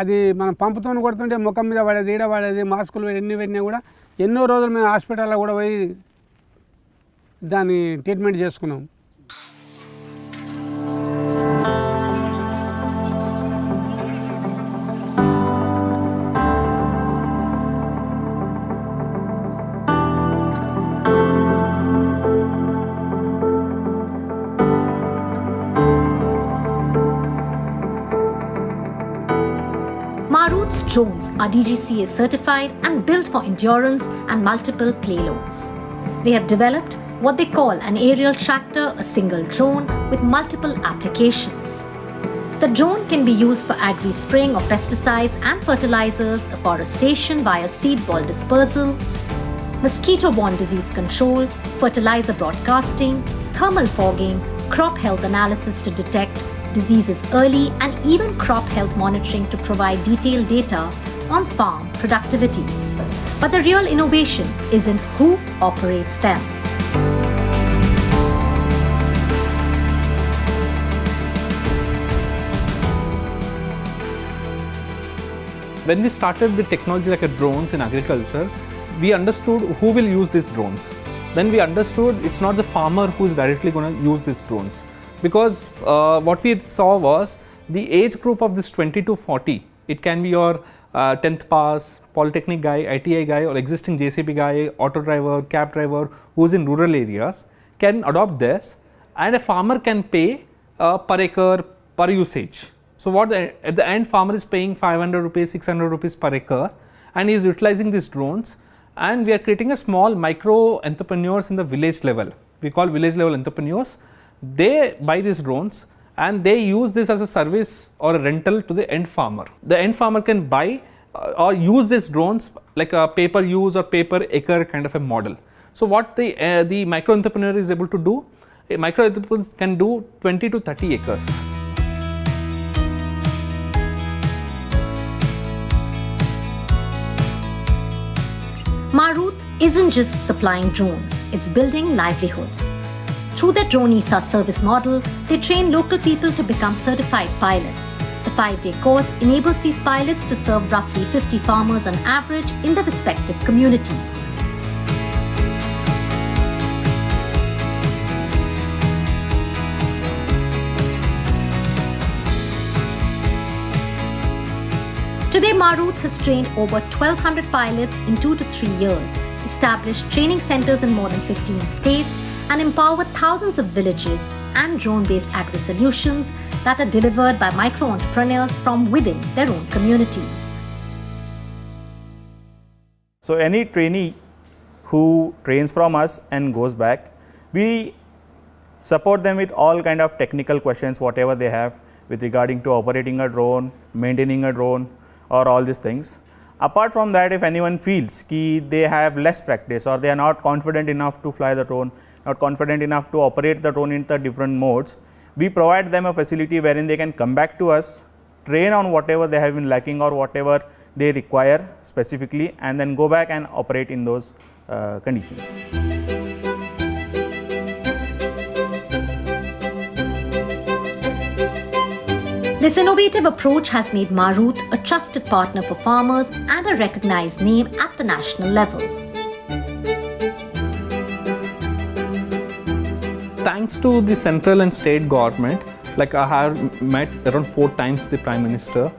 అది మనం పంపుతో కొడుతుంటే ముఖం మీద పడేది, ఈడ పడేది. మాస్కులు ఎన్ని పెట్టినా కూడా ఎన్నో రోజులు మేము హాస్పిటల్లో కూడా పోయి దాన్ని ట్రీట్మెంట్ చేసుకున్నాం. Maruth's drones are DGCA certified and built for endurance and multiple payloads. They have developed what they call an aerial tractor, a single drone with multiple applications. The drone can be used for agri-spraying of pesticides and fertilizers, afforestation via seed ball dispersal, mosquito-borne disease control, fertilizer broadcasting, thermal fogging, crop health analysis to detect diseases early, and even crop health monitoring to provide detailed data on farm productivity. But the real innovation is in who operates them. When we started the technology like a drones in agriculture, we understood who will use these drones. Then we understood it's not the farmer who is directly going to use these drones, because what we saw was the age group of this 20 to 40. It can be your 10th pass, polytechnic guy, ITI guy, or existing JCB guy, auto driver, cab driver who is in rural areas can adopt this, and a farmer can pay per acre, per usage. So what at the end farmer is paying 500 rupees, 600 rupees per acre, and he is utilizing these drones, and we are creating a small micro entrepreneurs in the village level. We call village level entrepreneurs. They buy these drones and they use this as a service or a rental to the end farmer. The end farmer can buy or use these drones like a pay per use or pay per acre kind of a model. So what the micro entrepreneur is able to do, a micro entrepreneur can do 20 to 30 acres. Maruth isn't just supplying drones, it's building livelihoods. Through their Dronisa service model, they train local people to become certified pilots. The 5-day course enables these pilots to serve roughly 50 farmers on average in their respective communities. Today, Maruth has trained over 1,200 pilots in 2 to 3 years, established training centers in more than 15 states, and empowered thousands of villages and drone-based agri-solutions that are delivered by micro-entrepreneurs from within their own communities. So any trainee who trains from us and goes back, we support them with all kind of technical questions, whatever they have with regarding to operating a drone, maintaining a drone, or all these things. Apart from that, if anyone feels that they have less practice or they are not confident enough to fly the drone, not confident enough to operate the drone in the different modes, we provide them a facility wherein they can come back to us, train on whatever they have been lacking or whatever they require specifically, and then go back and operate in those conditions. This innovative approach has made Maruth a trusted partner for farmers and a recognized name at the national level. Thanks to the central and state government, like I have met around 4 times the Prime Minister.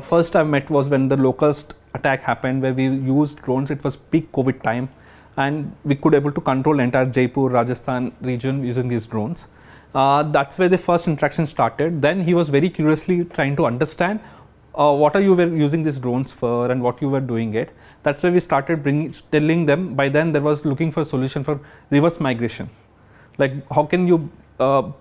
First I met was when the locust attack happened, where we used drones. It was peak COVID time, and we could able to control entire Jaipur, Rajasthan region using these drones. That's where the first interaction started. Then he was very curiously trying to understand what are you were using these drones for and what you were doing it. That's where we started telling them. By then there was looking for a solution for reverse migration. Like how can you,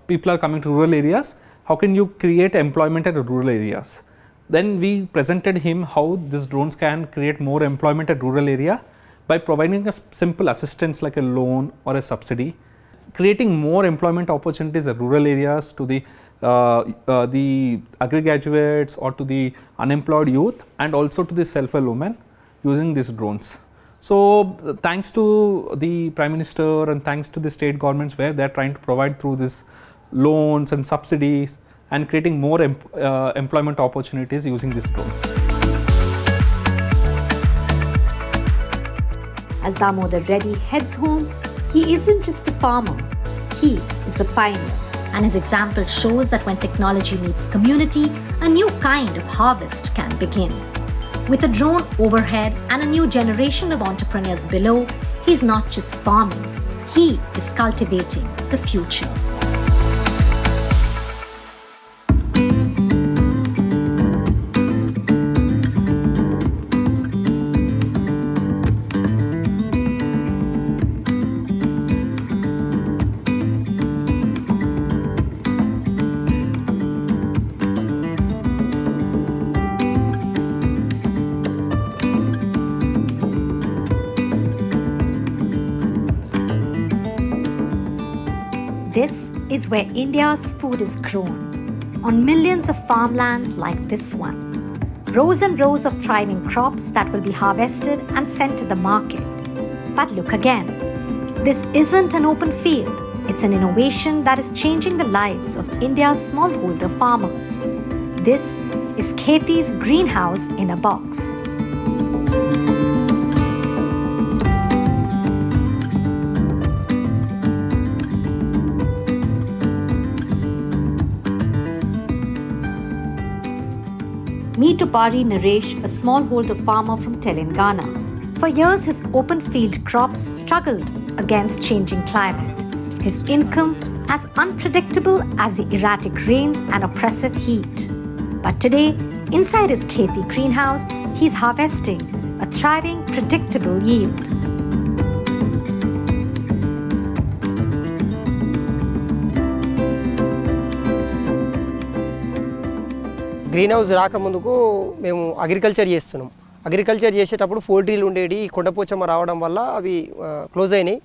people are coming to rural areas, how can you create employment at rural areas? Then we presented him how these drones can create more employment at rural area by providing a simple assistance like a loan or a subsidy, creating more employment opportunities at rural areas to the agri-graduates or to the unemployed youth, and also to the self-help women using these drones. So thanks to the Prime Minister and thanks to the state governments, where they are trying to provide through these loans and subsidies and creating more employment opportunities using these drones. As Damodar Reddy heads home, he isn't just a farmer, he is a pioneer, and his example shows that when technology meets community, a new kind of harvest can begin. With a drone overhead and a new generation of entrepreneurs below, he's not just farming, he is cultivating the future. This is where India's food is grown, on millions of farmlands like this one. Rows and rows of thriving crops that will be harvested and sent to the market. But look again, this isn't an open field. It's an innovation that is changing the lives of India's smallholder farmers. This is Kheti's greenhouse in a box. Meet Tupari Naresh, a smallholder farmer from Telangana. For years, his open field crops struggled against changing climate. His income as unpredictable as the erratic rains and oppressive heat. But today, inside his kheti greenhouse, he's harvesting a thriving, predictable yield. Greenhouse రాకముందుకు మేము agriculture చేస్తున్నాం. Agriculture చేసేటప్పుడు పోల్ట్రీలు ఉండేవి, కొండపోచమ్మ రావడం వల్ల అవి close అయినాయి.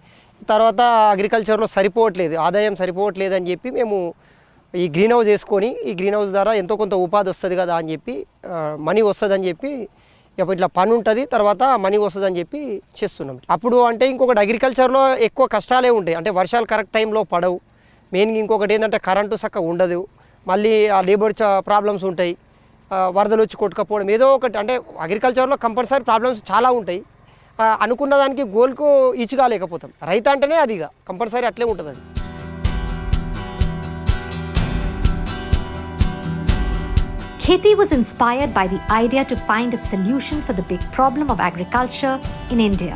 తర్వాత అగ్రికల్చర్లో సరిపోవట్లేదు, ఆదాయం సరిపోవట్లేదు అని చెప్పి మేము ఈ గ్రీన్ హౌస్ వేసుకొని ఈ గ్రీన్ హౌస్ ద్వారా ఎంతో కొంత ఉపాధి వస్తుంది కదా అని చెప్పి మనీ వస్తుందని చెప్పి ఇట్లా పని ఉంటుంది, తర్వాత మనీ వస్తుందని చెప్పి చేస్తున్నాం. అప్పుడు అంటే ఇంకొకటి అగ్రికల్చర్లో ఎక్కువ కష్టాలే ఉంటాయి. అంటే వర్షాలు కరెక్ట్ టైంలో పడవు. మెయిన్గా ఇంకొకటి ఏంటంటే కరెంటు చక్కగా ఉండదు, మళ్ళీ ఆ లేబర్ ప్రాబ్లమ్స్ ఉంటాయి, వరదలు వచ్చి కొట్టుకపోవడం, ఏదో ఒకటి. అంటే అగ్రికల్చర్లో కంపల్సరీ ప్రాబ్లమ్స్ చాలా ఉంటాయి. అనుకున్న దానికి గోల్కు ఈచ్ కాలేకపోతాం. రైతు అంటేనే అది ఇక కంపల్సరీ అట్లే ఉంటుంది. అది Kheti was inspired by the idea to find a solution for the big problem of agriculture in India.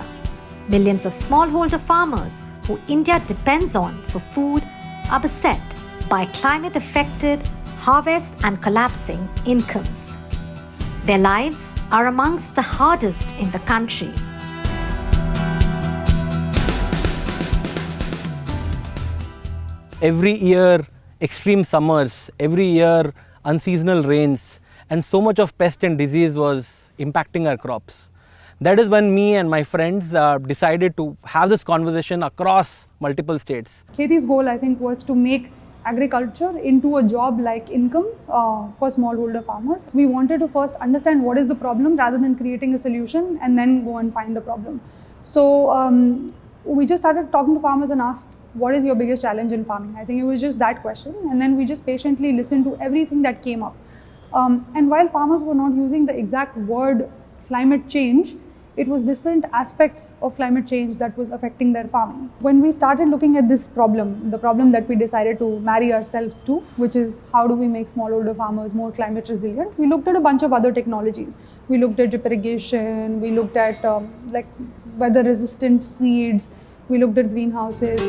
Millions of smallholder farmers who India depends on for food are beset by climate-affected harvest and collapsing incomes. Their lives are amongst the hardest in the country. Every year, extreme summers, every year, unseasonal rains, and so much of pest and disease was impacting our crops. That is when me and my friends decided to have this conversation across multiple states. Kheti's goal, I think, was to make agriculture into a job-like income for smallholder farmers. We wanted to first understand what is the problem rather than creating a solution and then go and find the problem. So we just started talking to farmers and asked, what is your biggest challenge in farming? I think it was just that question, and then we just patiently listened to everything that came up. And while farmers were not using the exact word climate change, it was different aspects of climate change that was affecting their farming. When we started looking at this problem, the problem that we decided to marry ourselves to, which is how do we make smallholder farmers more climate resilient, we looked at a bunch of other technologies. We looked at drip irrigation, we looked at like weather resistant seeds, we looked at greenhouses.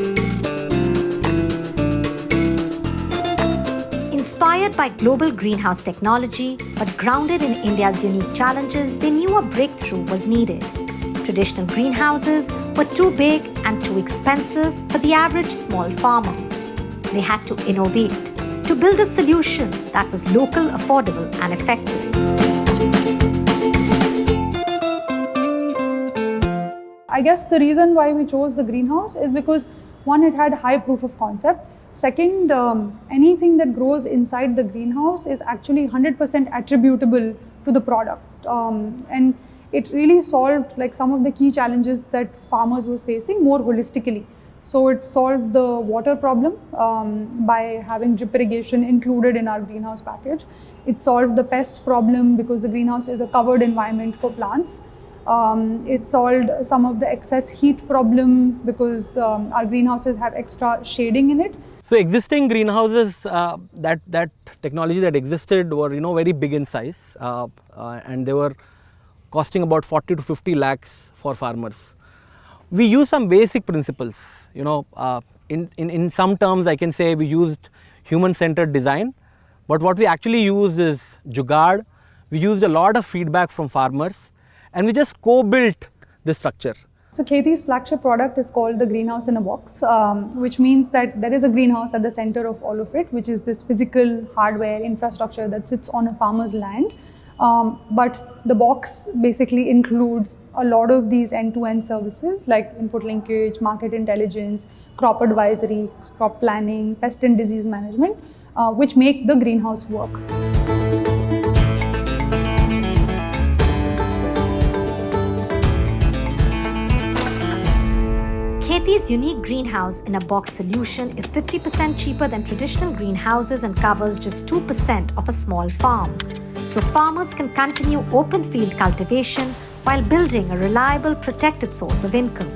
Inspired by global greenhouse technology, but grounded in India's unique challenges, they knew a breakthrough was needed. Traditional greenhouses were too big and too expensive for the average small farmer. They had to innovate to build a solution that was local, affordable, and effective. I guess the reason why we chose the greenhouse is because one, it had high proof of concept. Second, anything that grows inside the greenhouse is actually 100% attributable to the product. And it really solved like some of the key challenges that farmers were facing more holistically. So it solved the water problem by having drip irrigation included in our greenhouse package. It solved the pest problem because the greenhouse is a covered environment for plants. It solved some of the excess heat problem because our greenhouses have extra shading in it. So existing greenhouses, that technology that existed were very big in size, and they were costing about 40 to 50 lakhs for farmers. We used some basic principles. In some terms, I can say we used human-centered design, but what we actually used is jugaad. We used a lot of feedback from farmers, and we just co-built this structure. So Kheti's flagship product is called the greenhouse in a box, which means that there is a greenhouse at the center of all of it, which is this physical hardware infrastructure that sits on a farmer's land. But the box basically includes a lot of these end-to-end services like input linkage, market intelligence, crop advisory, crop planning, pest and disease management, which make the greenhouse work. Kheti's unique greenhouse in a box solution is 50% cheaper than traditional greenhouses and covers just 2% of a small farm. So farmers can continue open field cultivation while building a reliable, protected source of income.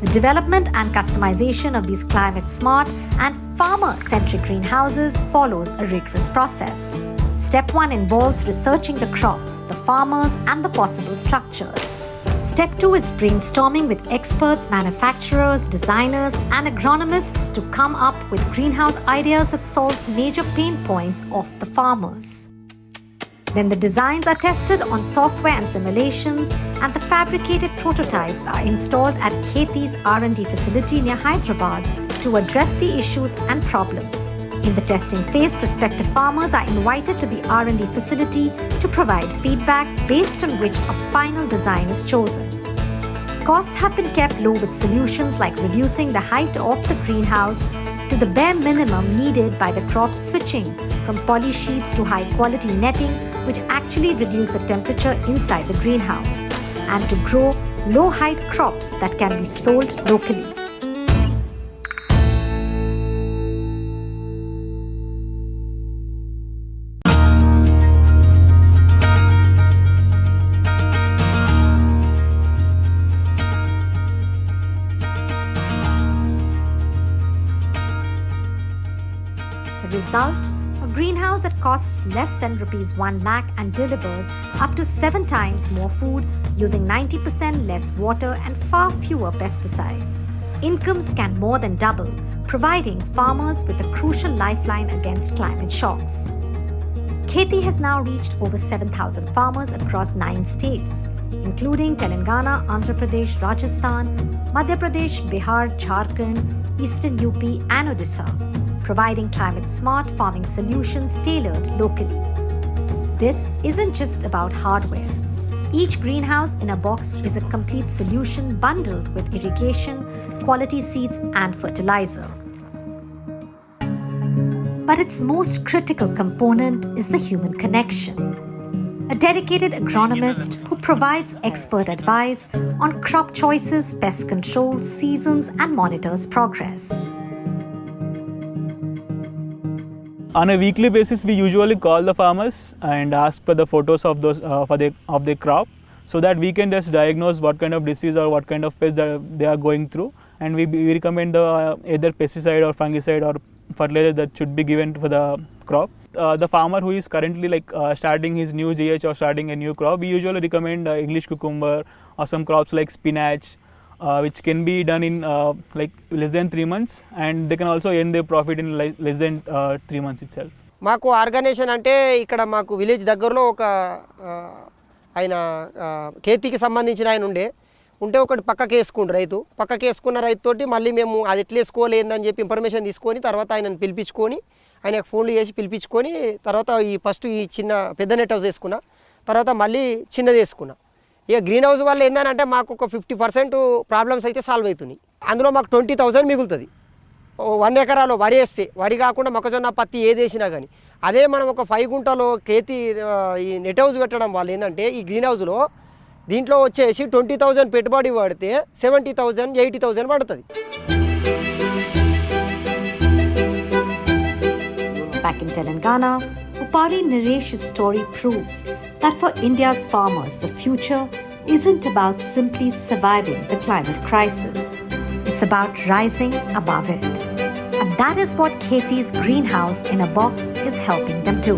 The development and customization of these climate-smart and farmer-centric greenhouses follows a rigorous process. Step 1 involves researching the crops, the farmers, and the possible structures. Step 2 is brainstorming with experts, manufacturers, designers, and agronomists to come up with greenhouse ideas that solves major pain points of the farmers. Then the designs are tested on software and simulations, and the fabricated prototypes are installed at Kheti's R&D facility near Hyderabad to address the issues and problems. In the testing phase, prospective farmers are invited to the R&D facility to provide feedback based on which a final design is chosen. Costs have been kept low with solutions like reducing the height of the greenhouse to the bare minimum needed by the crop switching from poly sheets to high-quality netting, which actually reduce the temperature inside the greenhouse, and to grow low-height crops that can be sold locally. The result? A greenhouse that costs less than Rs 1 lakh and delivers up to 7 times more food using 90% less water and far fewer pesticides. Incomes can more than double, providing farmers with a crucial lifeline against climate shocks. Kheti has now reached over 7,000 farmers across 9 states, including Telangana, Andhra Pradesh, Rajasthan, Madhya Pradesh, Bihar, Jharkhand, Eastern UP, and Odisha, providing climate-smart farming solutions tailored locally. This isn't just about hardware. Each greenhouse in a box is a complete solution bundled with irrigation, quality seeds, and fertilizer. But its most critical component is the human connection. A dedicated agronomist who provides expert advice on crop choices, pest control, seasons, and monitors progress. On a weekly basis, we usually call the farmers and ask for the photos of those of the crop, so that we can just diagnose what kind of disease or what kind of pest that they are going through, and we recommend either pesticide or fungicide or fertilizer that should be given for the crop. The farmer who is currently starting his new GH or starting a new crop, we usually recommend English cucumber or some crops like spinach, which can be done in less than 3 months, and they can also earn their profit in less than 3 months itself. మాకు organisation అంటే ఇక్కడ మాకు village దగ్గరలో ఒక ఆయన ఖేతికి సంబంధించిన ఆయన ఉంటే ఒకటి పక్కకి వేసుకుండు రైతు పక్కకి వేసుకున్న రైతుతోటి మళ్ళీ మేము అది ఎట్లా వేసుకోలేదని చెప్పి ఇన్ఫర్మేషన్ తీసుకొని తర్వాత ఆయనను పిలిపించుకొని ఆయనకు ఫోన్లు చేసి పిలిపించుకొని తర్వాత ఫస్ట్ ఈ చిన్న పెద్ద నెట్ హౌస్ వేసుకున్నా, తర్వాత మళ్ళీ చిన్నది వేసుకున్నా. ఇక గ్రీన్ హౌస్ వల్ల ఏంటంటే మాకు ఒక 50% ప్రాబ్లమ్స్ అయితే సాల్వ్ అవుతున్నాయి. అందులో మాకు 20,000 మిగులుతుంది 1 ఎకరాలో వరి వేస్తే. వరి కాకుండా మొక్కజొన్న, పత్తి ఏది వేసినా కానీ. అదే మనం ఒక 5 గుంటలో ఖేతి ఈ నెట్ హౌస్ పెట్టడం వల్ల ఏంటంటే ఈ గ్రీన్ హౌస్లో దీంట్లో వచ్చేసి 20,000 పెట్టుబడి పడితే 70,000, 80,000 పడుతుంది. Back in Telangana, Upari Naresh's story proves that for India's farmers, the future isn't about simply surviving the climate crisis. It's about rising above it. And that is what Kheti's greenhouse in a box is helping them do.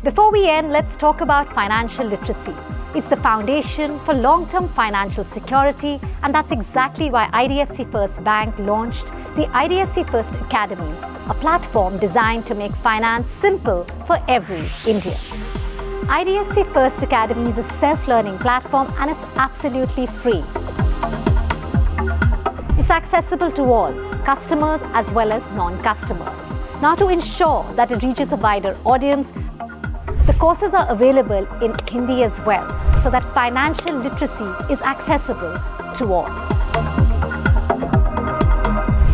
Before we end, let's talk about financial literacy. It's the foundation for long-term financial security, and that's exactly why IDFC First Bank launched the IDFC First Academy, a platform designed to make finance simple for every Indian. IDFC First Academy is a self-learning platform, and it's absolutely free. It's accessible to all, customers as well as non-customers. Now, to ensure that it reaches a wider audience, the courses are available in Hindi as well, so that financial literacy is accessible to all.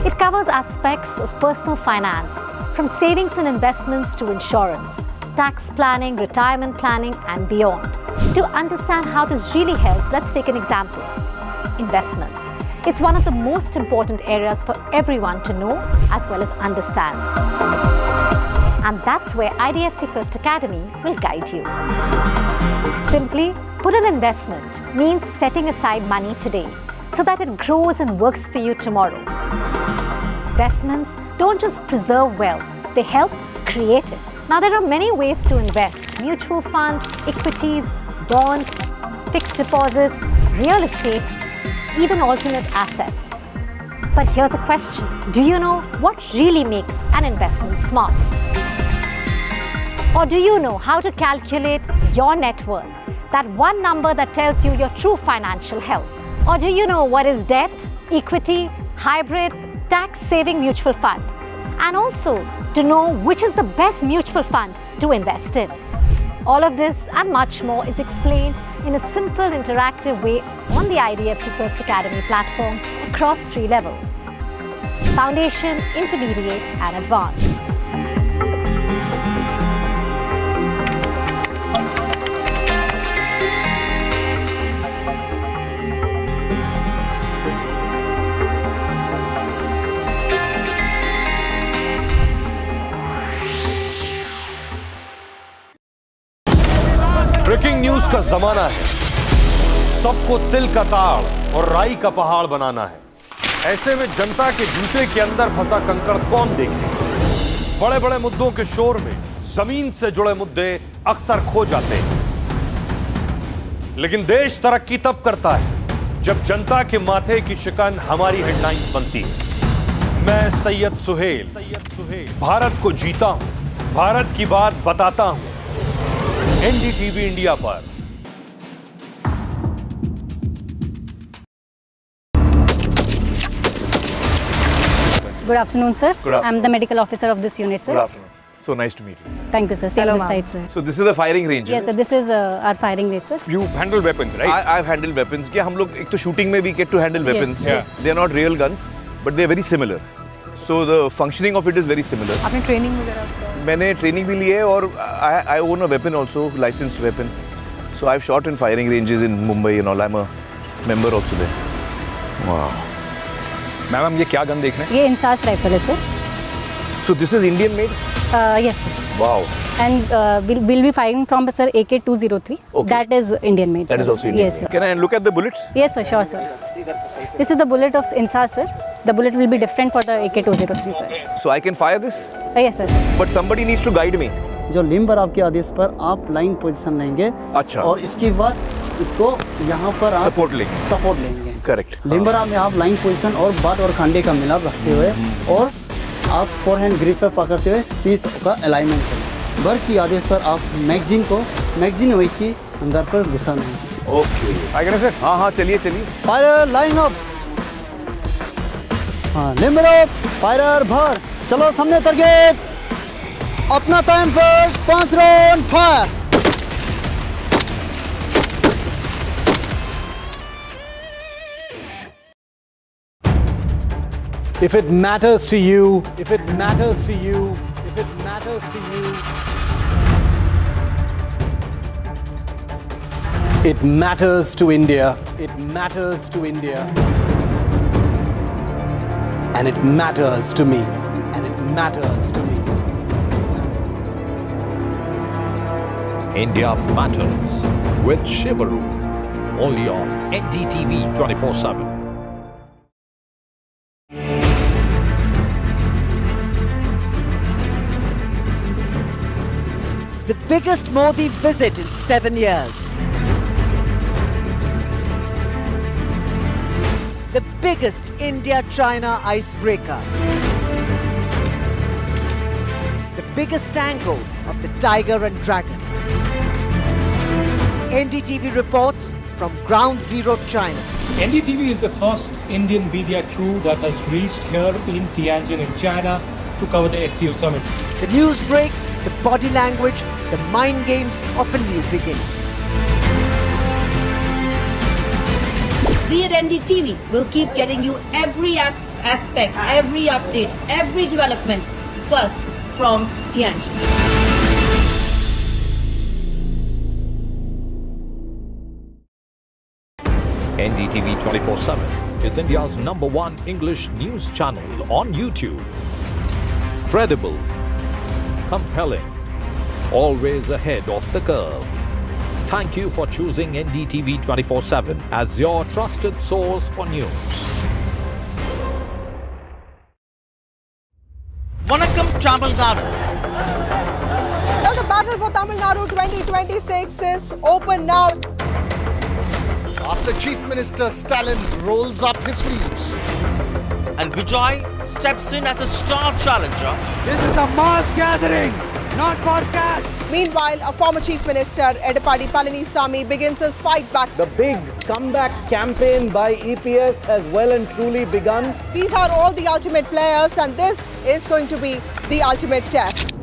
It covers aspects of personal finance, from savings and investments to insurance, tax planning, retirement planning, and beyond. To understand how this really helps, let's take an example. Investments. It's one of the most important areas for everyone to know as well as understand. And that's where IDFC First Academy will guide you. Simply, put an investment means setting aside money today. so that it grows and works for you tomorrow. Investments don't just preserve wealth, they help create it. Now, there are many ways to invest: mutual funds, equities, bonds, fixed deposits, real estate, even alternate assets. But here's a question: do you know what really makes an investment smart? Or do you know how to calculate your net worth, that one number that tells you your true financial health? Or do you know what is debt, equity, hybrid, tax-saving mutual fund? And also to know which is the best mutual fund to invest in. All of this and much more is explained in a simple, interactive way on the IDFC First Academy platform across 3 levels: Foundation, Intermediate and Advanced. Breaking news का जमाना है, सबको तिल का ताड़ और राई का पहाड़ बनाना है। ऐसे में जनता के जूते के अंदर फंसा कंकड़ कौन देखे? बड़े बड़े मुद्दों के शोर में जमीन से जुड़े मुद्दे अक्सर खो जाते हैं। लेकिन देश तरक्की तब करता है जब जनता के माथे की शिकन हमारी हेडलाइंस बनती है। मैं सैयद सुहेल भारत को जीता हूं, भारत की बात बताता हूं। NDTV इंडिया पर। Good afternoon, sir. Good afternoon. I'm the medical officer of this unit, sir. Good afternoon. So nice to meet you. Thank you, sir. Same this side, sir. So this is the firing range. Yes, sir. This is our firing range, sir. You handle weapons, right? I've handled weapons. क्या हम लोग एक तो shooting में we get to handle weapons. Yes. They are not real guns, but they are very similar. So the functioning of it is very similar. आपने training वगैरह? मैंने training भी ली है और I own a weapon also, licensed weapon. So I've shot in firing ranges in Mumbai and all. I'm a member also there. Wow. Ma'am हम ये क्या gun देख रहे हैं? ये इंसास राइफल है, sir. So this is Indian made? Yes, sir. Wow. And we'll be firing from, sir, AK-203. Okay. That is Indian made, That sir. is also Indian Yes, made. sir. Can I look at the bullets? Yes, sir. Sure, sir. This is the bullet of Insas, sir. The bullet will be different for the AK-203, sir. So I can fire this? Yes, sir. But somebody needs to guide me. जो limber आपके आदेश पर आप line position लेंगे। अच्छा। और इसके बाद इसको यहाँ पर आप सपोर्ट लेंगे। करेक्ट। लिम्बर में आप लाइन पोजीशन और बाट और खांडे का मिलाप रखते हुए और आप फोरहैंड ग्रिप पे पकड़ते हुए सीज का अलाइनमेंट करें। बर की आदेश पर आप मैगजीन वेट की अंदर पर घुसाना है। ओके। सर हाँ चलिए। Fire line up. हाँ लिम्बर ऑफ फायर भर। चलो सामने टारगेट। अपना time first 5 round fire. If it matters to you, if it matters to you, if it matters to you, it matters to India. It matters to India. And it matters to me. And it matters to me. India Matters with Shivaru, only on NDTV 24/7. The biggest Modi visit in 7 years. The biggest India-China icebreaker. The biggest angle of the tiger and dragon. NDTV reports from Ground Zero, China. NDTV is the first Indian media crew that has reached here in Tianjin in China to cover the SCO summit. The news breaks, the body language, the mind games of a new beginning. We at NDTV will keep getting you every aspect, every update, every development first from Tianjin. NDTV 24/7 is India's #1 English news channel on YouTube. Credible, compelling, always ahead of the curve. thank you for choosing NDTV 24/7 as your trusted source for news. Vanakkam Tamil Nadu. Well, the battle for Tamil Nadu 2026 is open now. After Chief Minister Stalin rolls up his sleeves. And Vijay steps in as a star challenger. This is a mass gathering, not for cash. Meanwhile, a former Chief Minister, Edapadi Palanisamy, begins his fight back. The big comeback campaign by EPS has well and truly begun. These are all the ultimate players, and this is going to be the ultimate test.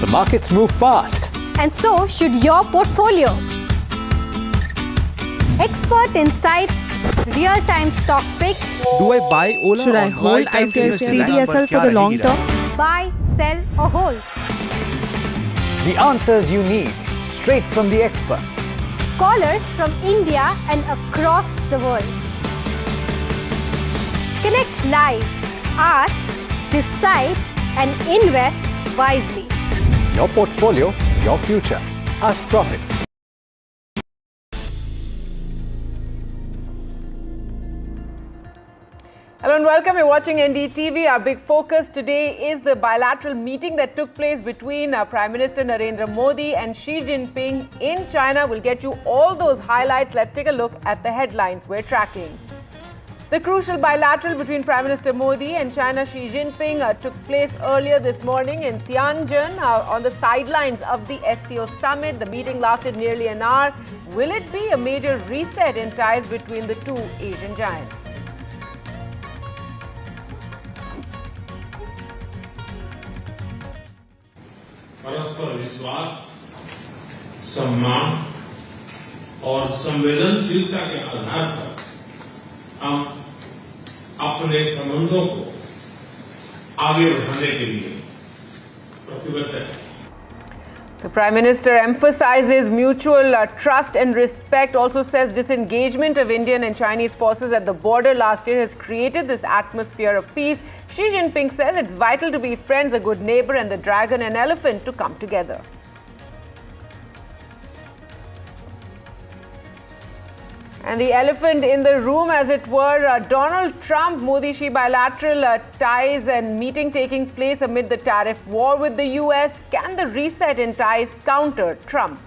The markets move fast. And so should your portfolio. Expert insights, real-time stock picks. Do I buy Ola? Should I hold CDSL for the long term? Buy, sell or hold. The answers you need, straight from the experts. Callers from India and across the world. Connect live, ask, decide and invest wisely. Your portfolio, your future. Ask Profit. Hello and welcome. You're watching NDTV. Our big focus today is the bilateral meeting that took place between Prime Minister Narendra Modi and Xi Jinping in China. We'll get you all those highlights. Let's take a look at the headlines we're tracking. The crucial bilateral between Prime Minister Modi and China Xi Jinping took place earlier this morning in Tianjin on the sidelines of the SCO summit. The meeting lasted nearly an hour. Will it be a major reset in ties between the two Asian giants? परस्पर विश्वास, सम्मान और संवेदनशीलता के आधार पर हम अपने संबंधों को आगे बढ़ाने के लिए प्रतिबद्ध हैं। The Prime Minister emphasizes mutual trust and respect, also says disengagement of Indian and Chinese forces at the border last year has created this atmosphere of peace. Xi Jinping says it's vital to be friends, a good neighbor, and the dragon and elephant to come together. And the elephant in the room, as it were, Donald Trump, Modi-Xi bilateral ties and meeting taking place amid the tariff war with the US. Can the reset in ties counter Trump?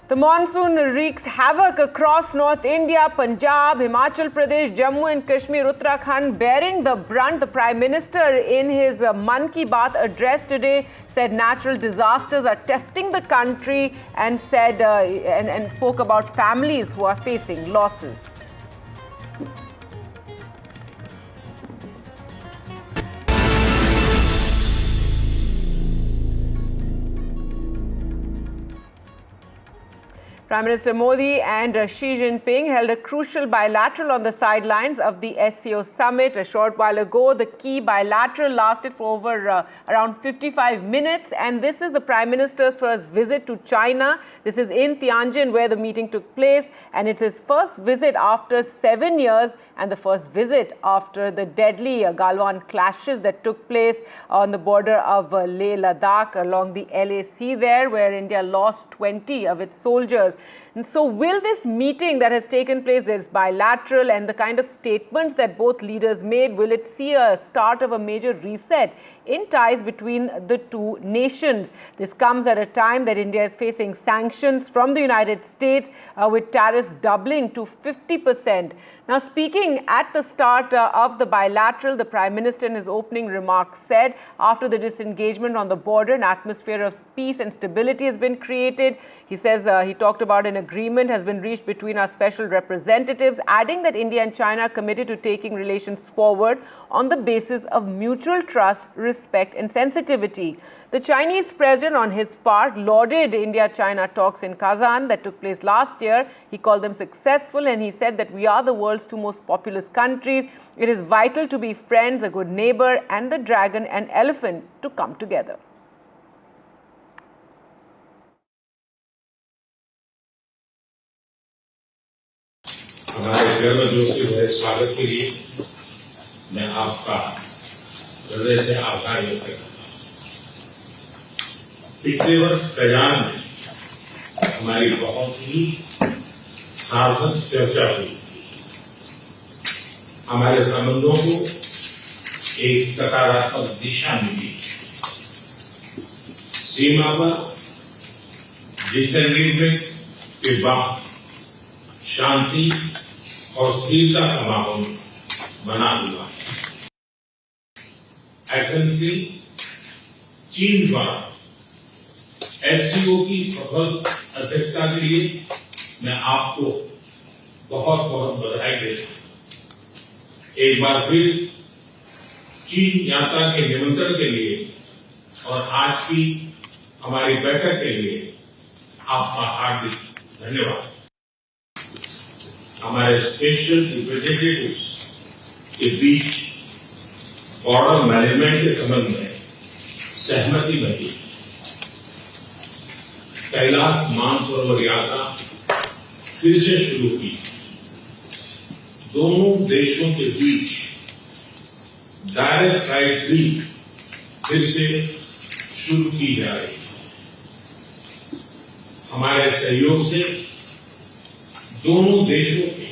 The monsoon wreaks havoc across North India, Punjab, Himachal Pradesh, Jammu and Kashmir, Uttarakhand bearing the brunt. The Prime Minister in his Mann Ki Baat address today said natural disasters are testing the country and said and spoke about families who are facing losses. Prime Minister Modi and Xi Jinping held a crucial bilateral on the sidelines of the SCO summit a short while ago. The key bilateral lasted for over around 55 minutes, and this is the Prime Minister's first visit to China. This is in Tianjin where the meeting took place, and it's his first visit after 7 years and the first visit after the deadly Galwan clashes that took place on the border of Leh Ladakh along the LAC there, where India lost 20 of its soldiers. And so will this meeting that has taken place, this bilateral, and the kind of statements that both leaders made, will it see a start of a major reset in ties between the two nations? This comes at a time that India is facing sanctions from the United States with tariffs doubling to 50%. Now, speaking at the start of the bilateral, the Prime Minister in his opening remarks said after the disengagement on the border, an atmosphere of peace and stability has been created. He says he talked about an agreement has been reached between our special representatives, adding that India and China are committed to taking relations forward on the basis of mutual trust, respect and sensitivity. The Chinese president, on his part, lauded India-China talks in Kazan that took place last year. He called them successful, and he said that we are the world's two most populous countries. It is vital to be friends, a good neighbor, and the dragon and elephant to come together. गर्मजोशी भरे स्वागत के लिए मैं आपका हृदय से आभार व्यक्त करता हूं। पिछले वर्ष कयार में हमारी बहुत ही सार्थक चर्चा हुई। हमारे संबंधों को एक सकारात्मक दिशा मिली। सीमा पर डिसएंगेजमेंट के बाद शांति और स्थिरता का माहौल बना हुआ है। एथेंस चीन द्वारा SCO की सफल अध्यक्षता के लिए मैं आपको बहुत बहुत बधाई देता हूं। एक बार फिर चीन यात्रा के निमंत्रण के लिए और आज की हमारी बैठक के लिए आपका हार्दिक धन्यवाद। हमारे स्पेशल रिप्रेजेंटेटिव्स के बीच बॉर्डर मैनेजमेंट के संबंध में सहमति बनी। कैलाश मानसरोवर यात्रा फिर से शुरू की। दोनों देशों के बीच डायरेक्ट फ्लाइट भी फिर से शुरू की जा रही है। हमारे सहयोग से दोनों देशों के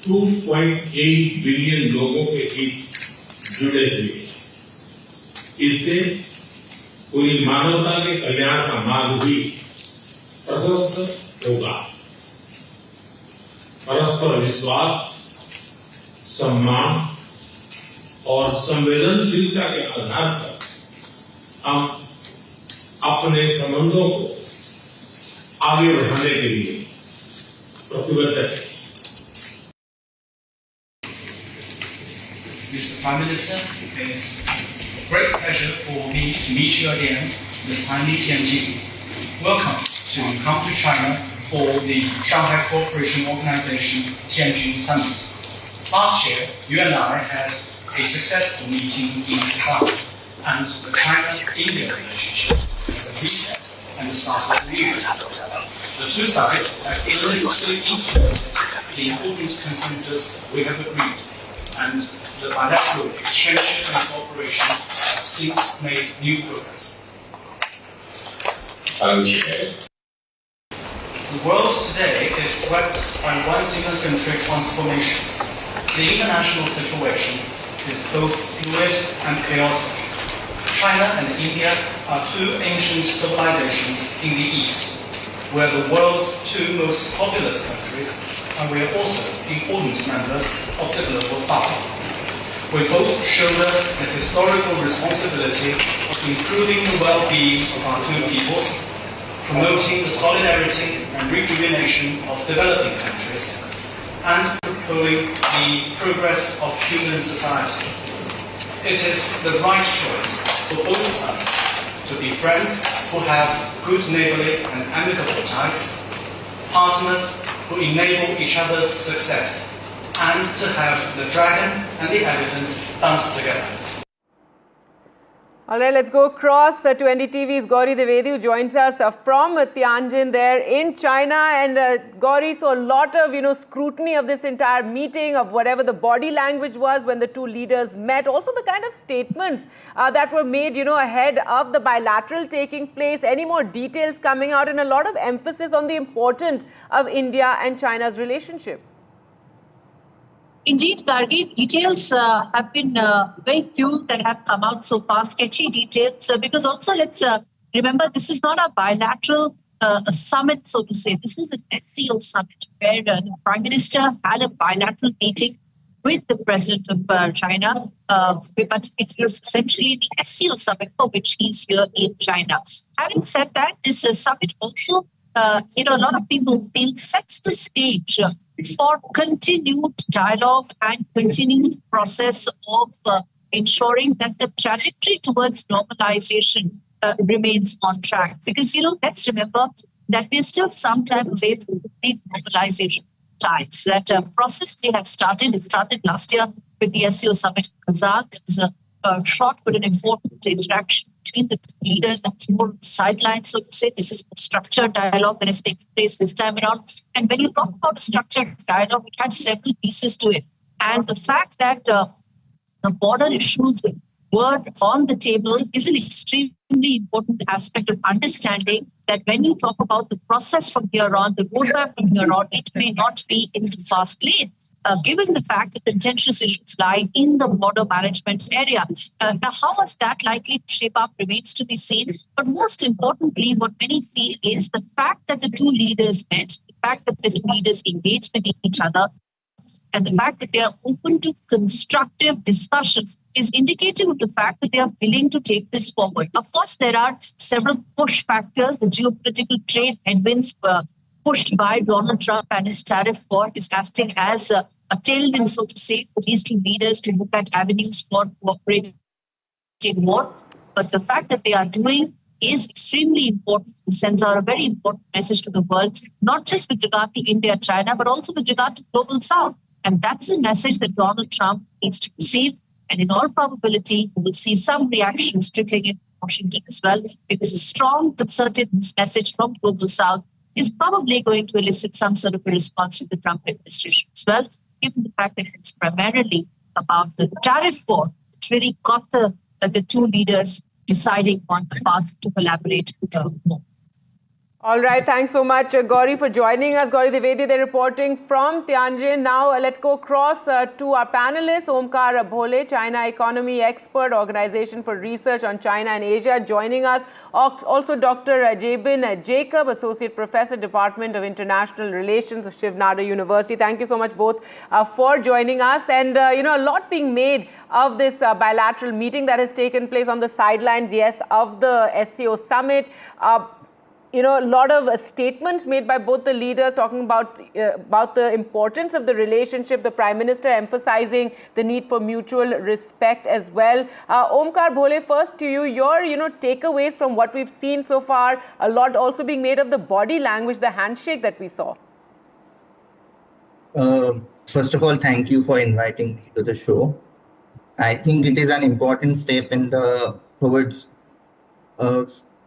2.8 बिलियन लोगों के हित जुड़े हुए हैं। इससे पूरी मानवता के कल्याण का मार्ग भी प्रशस्त होगा। परस्पर विश्वास, सम्मान और संवेदनशीलता के आधार पर हम अपने संबंधों को आगे बढ़ाने के लिए प्रतिबद्ध है। Mr. Prime Minister, it's a great pleasure for me to meet you again this time in Tianjin. Welcome to come to China for the Shanghai Cooperation Organization Tianjin Summit. Last year, you and I had a successful meeting in Kazan, and the China-India relationship was reset and the start of the year. The two sides have illicitly implemented the important consensus we have agreed, and the bilateral exchanges and cooperation have since made new progress. The world today is swept by one-single-century transformations. The international situation is both fluid and chaotic. China and India are two ancient civilizations in the East. We are the world's two most populous countries, and we are also important members of the global South. We both shoulder the historical responsibility of improving the well-being of our two peoples, promoting the solidarity and rejuvenation of developing countries, and propelling the progress of human society. It is the right choice for both sides to be friends who have good neighborly and amicable ties, partners who enable each other's success, and to have the dragon and the elephant dance together. All right, let's go across to NDTV's Gauri Dwivedi, who joins us from Tianjin there in China. And Gauri, so a lot of, scrutiny of this entire meeting, of whatever the body language was when the two leaders met. Also the kind of statements that were made, ahead of the bilateral taking place. Any more details coming out, and a lot of emphasis on the importance of India and China's relationship. Indeed, Gargi, details have been very few that have come out so far, sketchy details, because also let's remember this is not a bilateral summit, so to say. This is an SCO summit where the Prime Minister had a bilateral meeting with the President of China, but it was essentially the SCO summit for which he's here in China. Having said that, this summit also a lot of people feel sets the stage for continued dialogue and continued process of ensuring that the trajectory towards normalization remains on track. Because, let's remember that we're still some time away from complete normalization times. That process we have started. It started last year with the SCO summit in Kazan. It was a short but an important interaction between the two leaders. That's more sidelined, so to say. This is a structured dialogue that has taken place this time around. And when you talk about a structured dialogue, it had several pieces to it. And the fact that the border issues were on the table is an extremely important aspect of understanding that when you talk about the process from here on, the roadmap from here on, it may not be in the fast lane. Given the fact that contentious issues lie in the border management area. Now, how is that likely to shape up remains to be seen. But most importantly, what many feel is the fact that the two leaders met, the fact that the two leaders engaged with each other, and the fact that they are open to constructive discussion is indicative of the fact that they are willing to take this forward. Of course, there are several push factors. The geopolitical trade headwinds pushed by Donald Trump and his tariff war is acting as a tailwind, so to say, for these two leaders to look at avenues for cooperating more. But the fact that they are doing is extremely important and sends out a very important message to the world, not just with regard to India, China, but also with regard to Global South. And that's a message that Donald Trump needs to receive. And in all probability, we will see some reactions trickling in Washington as well, because a strong, concerted message from Global South is probably going to elicit some sort of a response from the Trump administration as well, given the fact that it's primarily about the tariff war that really got the two leaders deciding on the path to collaborate more. All right, thanks so much, Gauri, for joining us. Gauri Dwivedi, they're reporting from Tianjin. Now, let's go across to our panelists. Omkar Bhole, China economy expert, Organization for Research on China and Asia, joining us. Also, Dr. Jabin Jacob, Associate Professor, Department of International Relations of Shiv Nada University. Thank you so much both for joining us. And, a lot being made of this bilateral meeting that has taken place on the sidelines, yes, of the SCO summit. A lot of statements made by both the leaders talking about the importance of the relationship, the Prime Minister emphasizing the need for mutual respect as well. Omkar Bhole, first to you, your takeaways from what we've seen so far, a lot also being made of the body language, the handshake that we saw. First of all, thank you for inviting me to the show. I think it is an important step towards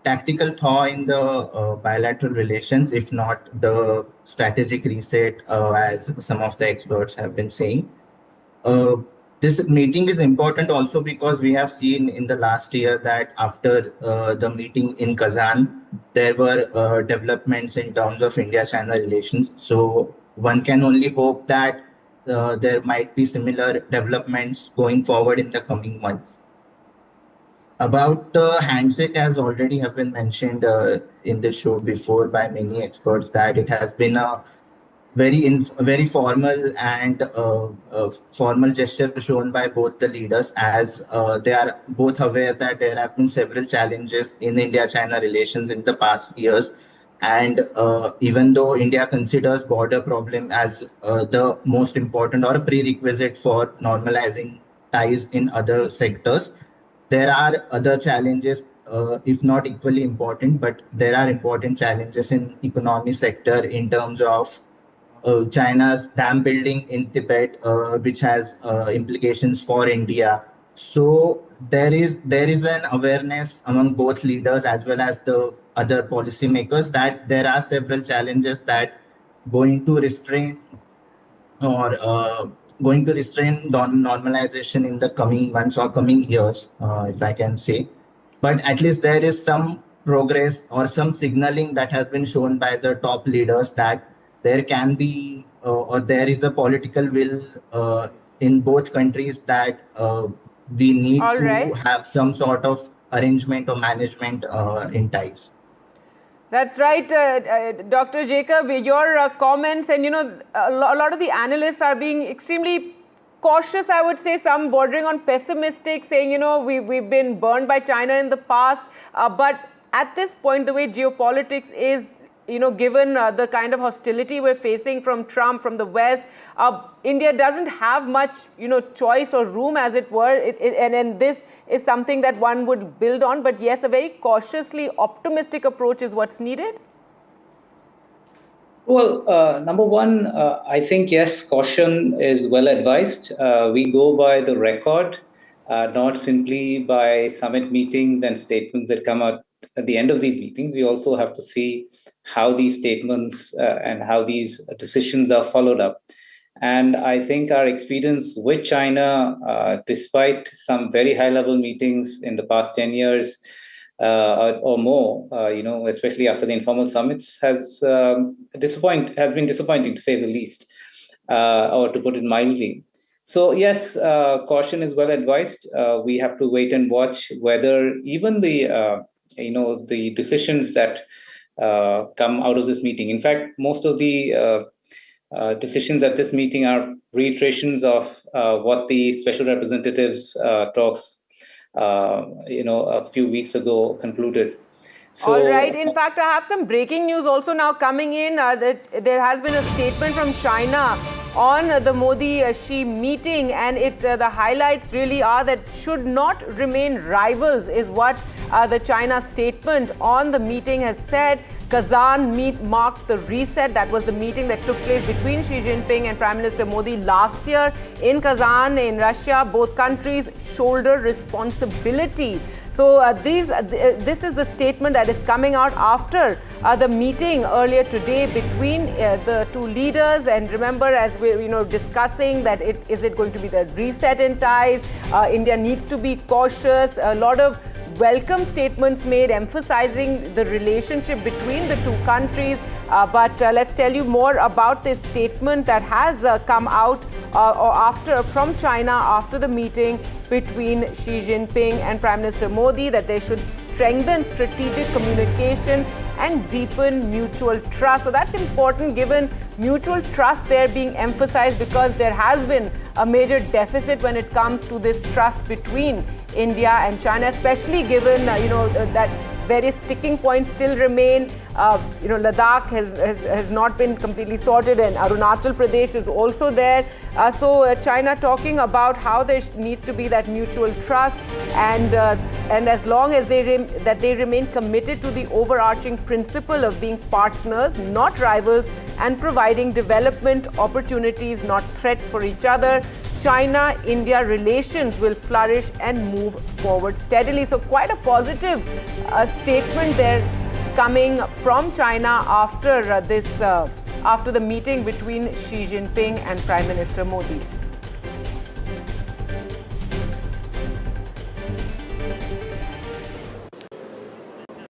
tactical thaw in the bilateral relations, if not the strategic reset, as some of the experts have been saying. This meeting is important also because we have seen in the last year that after the meeting in Kazan, there were developments in terms of India-China relations. So one can only hope that there might be similar developments going forward in the coming months. About the handshake, as already have been mentioned in the show before by many experts, that it has been a very formal and formal gesture shown by both the leaders, as they are both aware that there have been several challenges in India-China relations in the past years. And even though India considers border problem as the most important or a prerequisite for normalizing ties in other sectors, there are other challenges, if not equally important, but there are important challenges in economy sector in terms of China's dam building in Tibet, which has implications for India. So there is an awareness among both leaders as well as the other policymakers that there are several challenges that going to restrain normalization in the coming months or coming years, if I can say. But at least there is some progress or some signaling that has been shown by the top leaders that there can be or there is a political will in both countries that we need to have some sort of arrangement or management in ties. That's right, Dr. Jacob, your comments, and a lot of the analysts are being extremely cautious, I would say, some bordering on pessimistic, saying, we've been burned by China in the past. But at this point, the way geopolitics is, given the kind of hostility we're facing from Trump, from the West, India doesn't have much, choice or room, as it were. And this is something that one would build on. But yes, a very cautiously optimistic approach is what's needed. Well, number one, I think, yes, caution is well advised. We go by the record not simply by summit meetings and statements that come out at the end of these meetings. We also have to see how these statements and how these decisions are followed up. And I think our experience with China, despite some very high-level meetings in the past 10 years or more, especially after the informal summits, has been disappointing, to say the least, or to put it mildly. So yes, caution is well advised. We have to wait and watch whether even the decisions that come out of this meeting. In fact, most of the decisions at this meeting are reiterations of what the special representatives talks, a few weeks ago concluded. So, all right. In fact, I have some breaking news also now coming in. That there has been a statement from China on the Modi-Xi meeting, and the highlights really are that should not remain rivals is what the China statement on the meeting has said. Kazan meet marked the reset. That was the meeting that took place between Xi Jinping and Prime Minister Modi last year in Kazan in Russia. Both countries shoulder responsibility. So this is the statement that is coming out after the meeting earlier today between the two leaders. And remember, as we're discussing that is it going to be the reset in ties? India needs to be cautious. A lot of welcome statements made emphasizing the relationship between the two countries. But let's tell you more about this statement that has come out from China after the meeting between Xi Jinping and Prime Minister Modi, that they should strengthen strategic communication and deepen mutual trust. So that's important, given mutual trust there being emphasized, because there has been a major deficit when it comes to this trust between India and China, especially given that various sticking points still remain. Ladakh has not been completely sorted, and Arunachal Pradesh is also there. So China talking about how there needs to be that mutual trust, and as long as they remain committed to the overarching principle of being partners, not rivals, and providing development opportunities, not threats for each other, China-India relations will flourish and move forward steadily. So quite a positive statement there coming from China after after the meeting between Xi Jinping and Prime Minister Modi.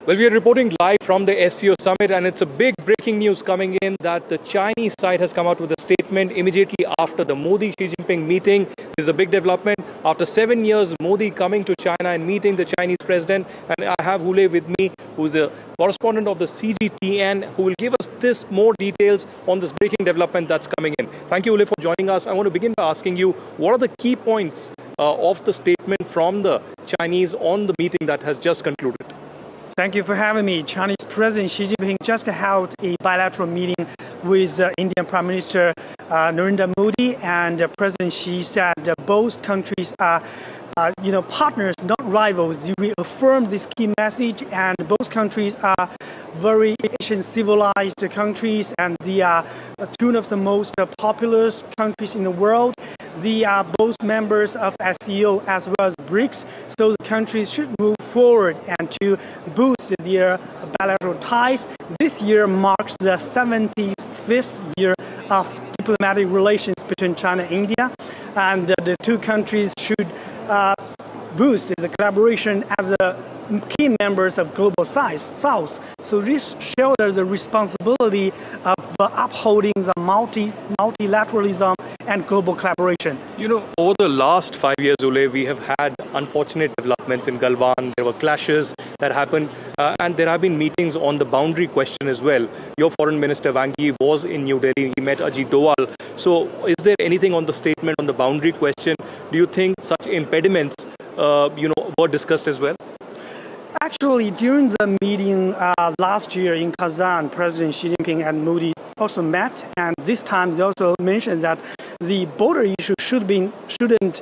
Well, we are reporting live from the SCO summit, and it's a big breaking news coming in that the Chinese side has come out with a statement immediately after the Modi-Xi Jinping meeting. This is a big development. After 7 years, Modi coming to China and meeting the Chinese president. And I have Hule with me, who's the correspondent of the CGTN, who will give us more details on this breaking development that's coming in. Thank you, Hule, for joining us. I want to begin by asking you, what are the key points of the statement from the Chinese on the meeting that has just concluded? Thank you for having me. Chinese President Xi Jinping just held a bilateral meeting with Indian Prime Minister Narendra Modi, and President Xi said that both countries are partners, not rivals. He reaffirmed this key message, and both countries are very Asian civilized countries, and they are two of the most populous countries in the world. They are both members of SCO as well as BRICS, so the countries should move forward and to boost their bilateral ties. This year marks the 75th year of diplomatic relations between China and India, and the two countries should boost the collaboration as key members of global South. So this shoulders the responsibility of upholding the multilateralism and global collaboration. Over the last 5 years, Ule, we have had unfortunate developments in Galwan. There were clashes that happened, and there have been meetings on the boundary question as well. Your Foreign Minister Wang Yi was in New Delhi. He met Ajit Doval. So is there anything on the statement on the boundary question? Do you think such impediments were discussed as well? Actually, during the meeting last year in Kazan, President Xi Jinping and Modi also met, and this time they also mentioned that the border issue shouldn't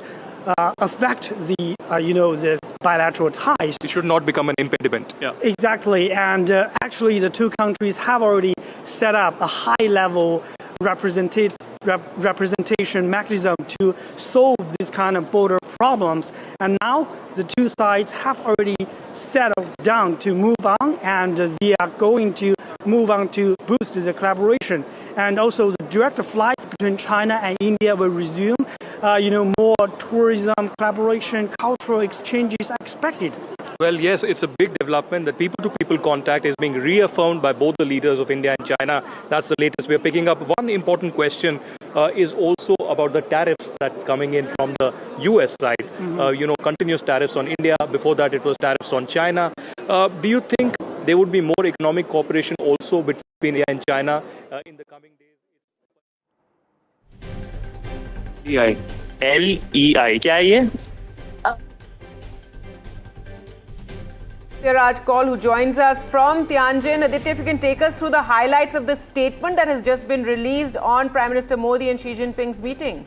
affect the bilateral ties. It should not become an impediment. Yeah. Exactly, and actually the two countries have already set up a high-level representative representation mechanism to solve these kind of border problems. And now the two sides have already settled down to move on, and they are going to move on to boost the collaboration. And also the direct flights between China and India will resume. More tourism, collaboration, cultural exchanges are expected. Well, yes, it's a big development. That people-to-people contact is being reaffirmed by both the leaders of India and China. That's the latest. We're picking up. One important question is also about the tariffs that's coming in from the US side. Continuous tariffs on India. Before that, it was tariffs on China. Do you think there would be more economic cooperation also between India and China in the coming days? LEI क्या है ये? Raj Kaul, who joins us from Tianjin. Aditya, if you can take us through the highlights of the statement that has just been released on Prime Minister Modi and Xi Jinping's meeting.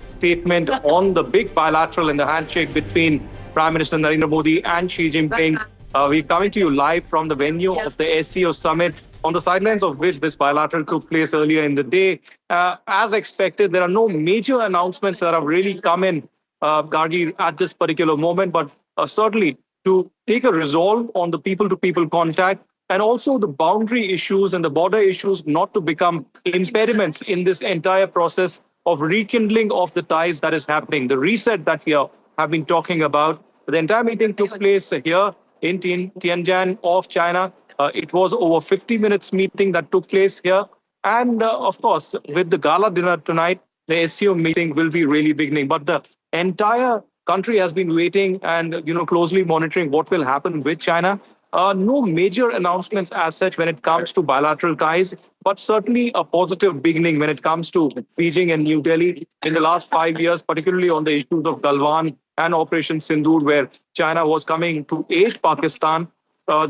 Statement on the big bilateral and the handshake between Prime Minister Narendra Modi and Xi Jinping. We're coming to you live from the venue of the SCO summit, on the sidelines of which this bilateral took place earlier in the day. As expected, there are no major announcements that have really come in, Gargi, at this particular moment, but certainly to take a resolve on the people-to-people contact and also the boundary issues and the border issues not to become impediments in this entire process of rekindling of the ties that is happening. The reset that we have been talking about. The entire meeting took place here in Tianjin of China. It was over 50 minutes meeting that took place here. And of course, with the gala dinner tonight, the SCO meeting will be really beginning. But the entire country has been waiting and closely monitoring what will happen with China. No major announcements as such when it comes to bilateral ties, but certainly a positive beginning when it comes to Beijing and New Delhi in the last 5 years, particularly on the issues of Galwan and Operation Sindoor, where China was coming to aid Pakistan.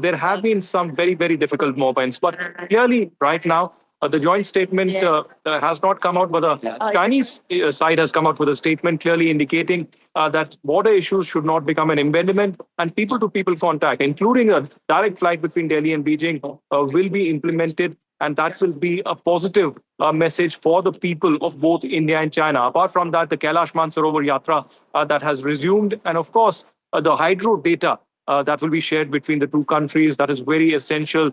There have been some very, very difficult moments. But clearly, right now, the joint statement has not come out, but the Chinese side has come out with a statement clearly indicating that border issues should not become an impediment, and people-to-people contact, including a direct flight between Delhi and Beijing, will be implemented, and that will be a positive message for the people of both India and China. Apart from that, the Kailash Mansarovar Yatra that has resumed, and of course, the hydro data that will be shared between the two countries, that is very essential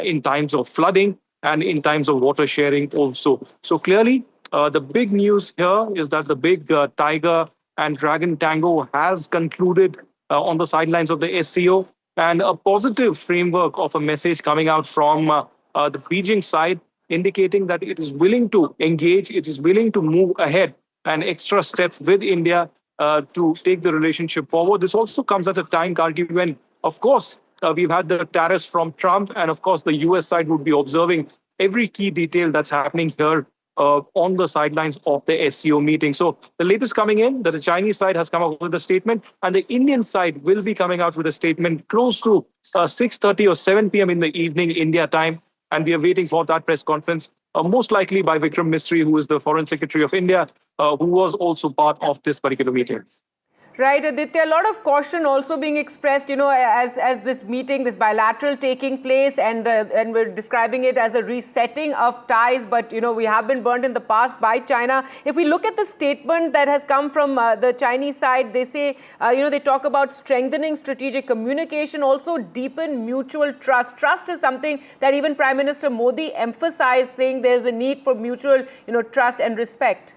in times of flooding and in times of water sharing also. So clearly, the big news here is that the big tiger and dragon tango has concluded on the sidelines of the SCO, and a positive framework of a message coming out from the Beijing side, indicating that it is willing to engage, it is willing to move ahead an extra step with India to take the relationship forward. This also comes at a time, Kargi, when, of course, we've had the tariffs from Trump, and of course, the US side would be observing every key detail that's happening here on the sidelines of the SCO meeting. So the latest coming in, that the Chinese side has come out with a statement, and the Indian side will be coming out with a statement close to 6:30 or 7 p.m. in the evening, India time. And we are waiting for that press conference, most likely by Vikram Misri, who is the Foreign Secretary of India, who was also part of this particular meeting. Right, Aditya, a lot of caution also being expressed, as this meeting, this bilateral taking place, and we're describing it as a resetting of ties, but, we have been burnt in the past by China. If we look at the statement that has come from the Chinese side, they say, they talk about strengthening strategic communication, also deepen mutual trust. Trust is something that even Prime Minister Modi emphasized, saying there's a need for mutual, trust and respect.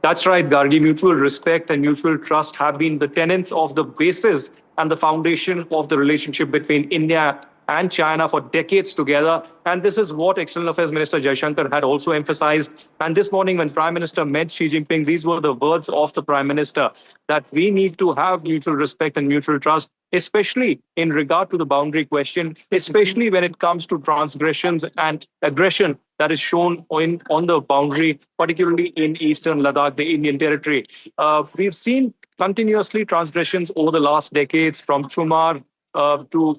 That's right, Gargi. Mutual respect and mutual trust have been the tenets of the basis and the foundation of the relationship between India and China for decades together. And this is what External Affairs Minister Jaishankar had also emphasized. And this morning when Prime Minister met Xi Jinping, these were the words of the Prime Minister, that we need to have mutual respect and mutual trust, especially in regard to the boundary question, especially when it comes to transgressions and aggression that is shown on the boundary, particularly in eastern Ladakh, the Indian territory. We've seen continuously transgressions over the last decades, from Chumar to,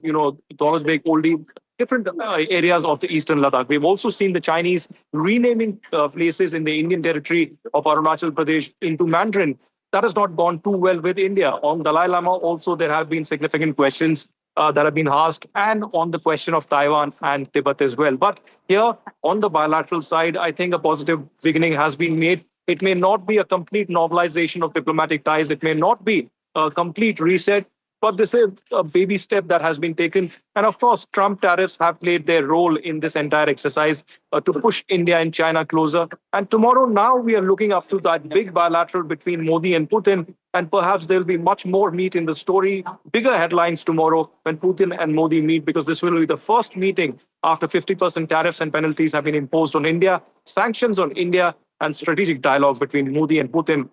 Daulat Beg, Oldie, different areas of the eastern Ladakh. We've also seen the Chinese renaming places in the Indian territory of Arunachal Pradesh into Mandarin. That has not gone too well with India. On Dalai Lama also, there have been significant questions. that have been asked, and on the question of Taiwan and Tibet as well. But here, on the bilateral side, I think a positive beginning has been made. It may not be a complete normalization of diplomatic ties. It may not be a complete reset, but this is a baby step that has been taken. And of course, Trump tariffs have played their role in this entire exercise to push India and China closer. And tomorrow, now we are looking up to that big bilateral between Modi and Putin. And perhaps there'll be much more meat in the story, bigger headlines tomorrow when Putin and Modi meet, because this will be the first meeting after 50% tariffs and penalties have been imposed on India, sanctions on India, and strategic dialogue between Modi and Putin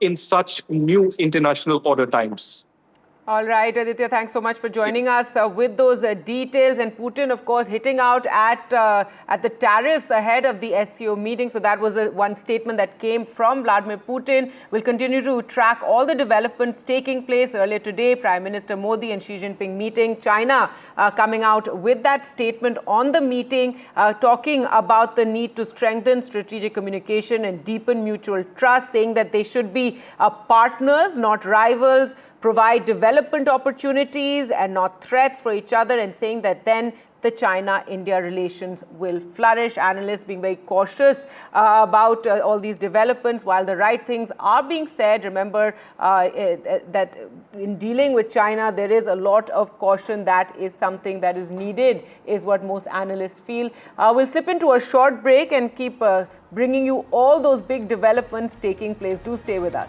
in such new international order times. All right, Aditya, thanks so much for joining us with those details. And Putin, of course, hitting out at the tariffs ahead of the SCO meeting. So that was one statement that came from Vladimir Putin. We'll continue to track all the developments taking place. Earlier today, Prime Minister Modi and Xi Jinping meeting. China coming out with that statement on the meeting, talking about the need to strengthen strategic communication and deepen mutual trust, saying that they should be partners, not rivals, provide development opportunities and not threats for each other, and saying that then the China-India relations will flourish. Analysts being very cautious about all these developments. While the right things are being said, remember that in dealing with China, there is a lot of caution. That is something that is needed, is what most analysts feel. We'll slip into a short break and keep bringing you all those big developments taking place. Do stay with us.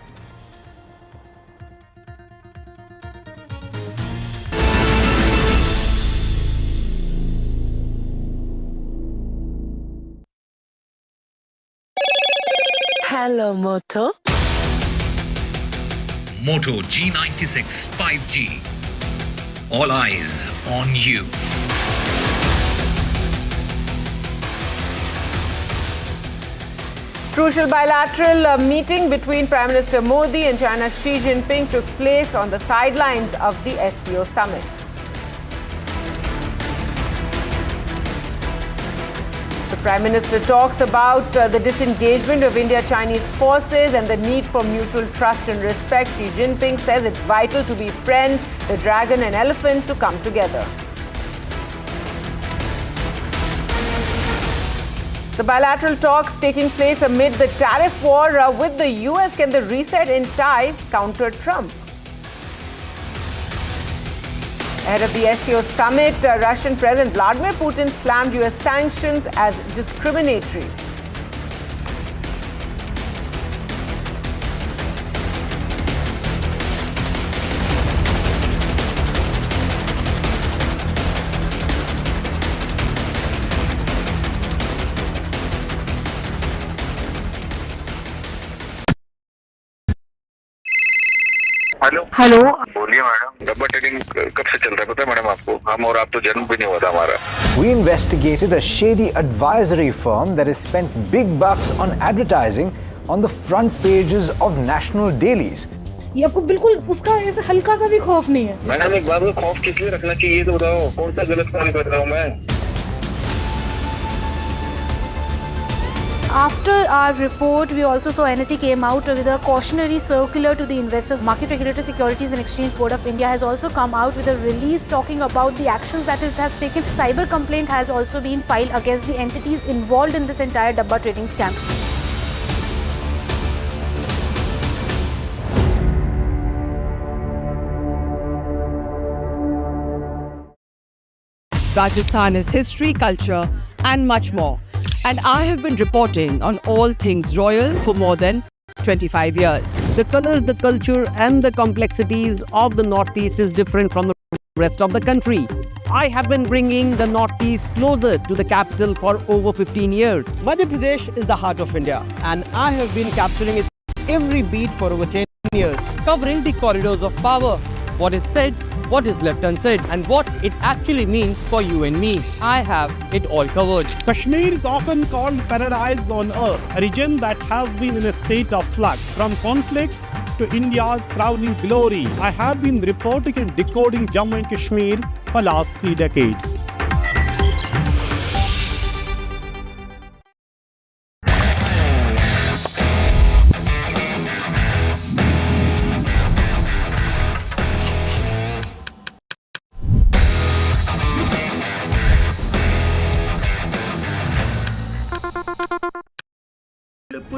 Hello, Moto. Moto G96 5G. All eyes on you. Crucial bilateral meeting between Prime Minister Modi and China's Xi Jinping took place on the sidelines of the SCO summit. The Prime Minister talks about the disengagement of India-Chinese forces and the need for mutual trust and respect. Xi Jinping says it's vital to be friends, the dragon and elephant to come together. The bilateral talks taking place amid the tariff war with the US. Can the reset in ties counter Trump? Ahead of the SCO summit, Russian President Vladimir Putin slammed US sanctions as discriminatory. Hello बोलिए madam, डब्बा trading कब से चल रहा है पता है madam आपको? हम और आप तो जन्म भी नहीं हुआ था हमारा. We investigated a shady advisory firm that has spent big bucks on advertising on the front pages of national dailies. ये आपको बिल्कुल उसका ऐसे हल्का सा भी खौफ नहीं है. मैडम एक बात को खौफ किस लिए रखना चाहिए तो बताओ, कौन सा गलत काम कर रहा हूँ मैं? After our report, we also saw NSE came out with a cautionary circular to the investors. Market Regulator Securities and Exchange Board of India has also come out with a release talking about the actions that it has taken. Cyber complaint has also been filed against the entities involved in this entire Dabba trading scam. Rajasthan is history, culture, and much more. And I have been reporting on all things royal for more than 25 years. The colors, the culture, and the complexities of the Northeast is different from the rest of the country. I have been bringing the Northeast closer to the capital for over 15 years. Madhya Pradesh is the heart of India, and I have been capturing its every beat for over 10 years, covering the corridors of power, what is said, what is left unsaid, and what it actually means for you and me. I have it all covered. Kashmir is often called paradise on earth, a region that has been in a state of flux from conflict to India's crowning glory. I have been reporting and decoding Jammu and Kashmir for last 3 decades.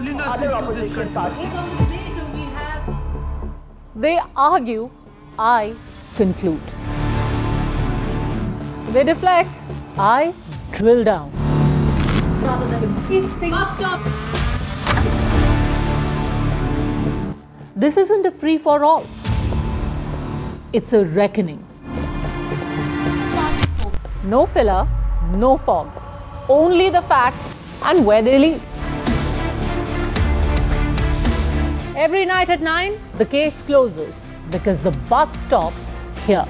other opposition parties. They argue, I conclude. They deflect, I drill down. This isn't a free-for-all. It's a reckoning. No filler, no fog. Only the facts and where they lead. Every night at 9, the case closes because the buck stops here.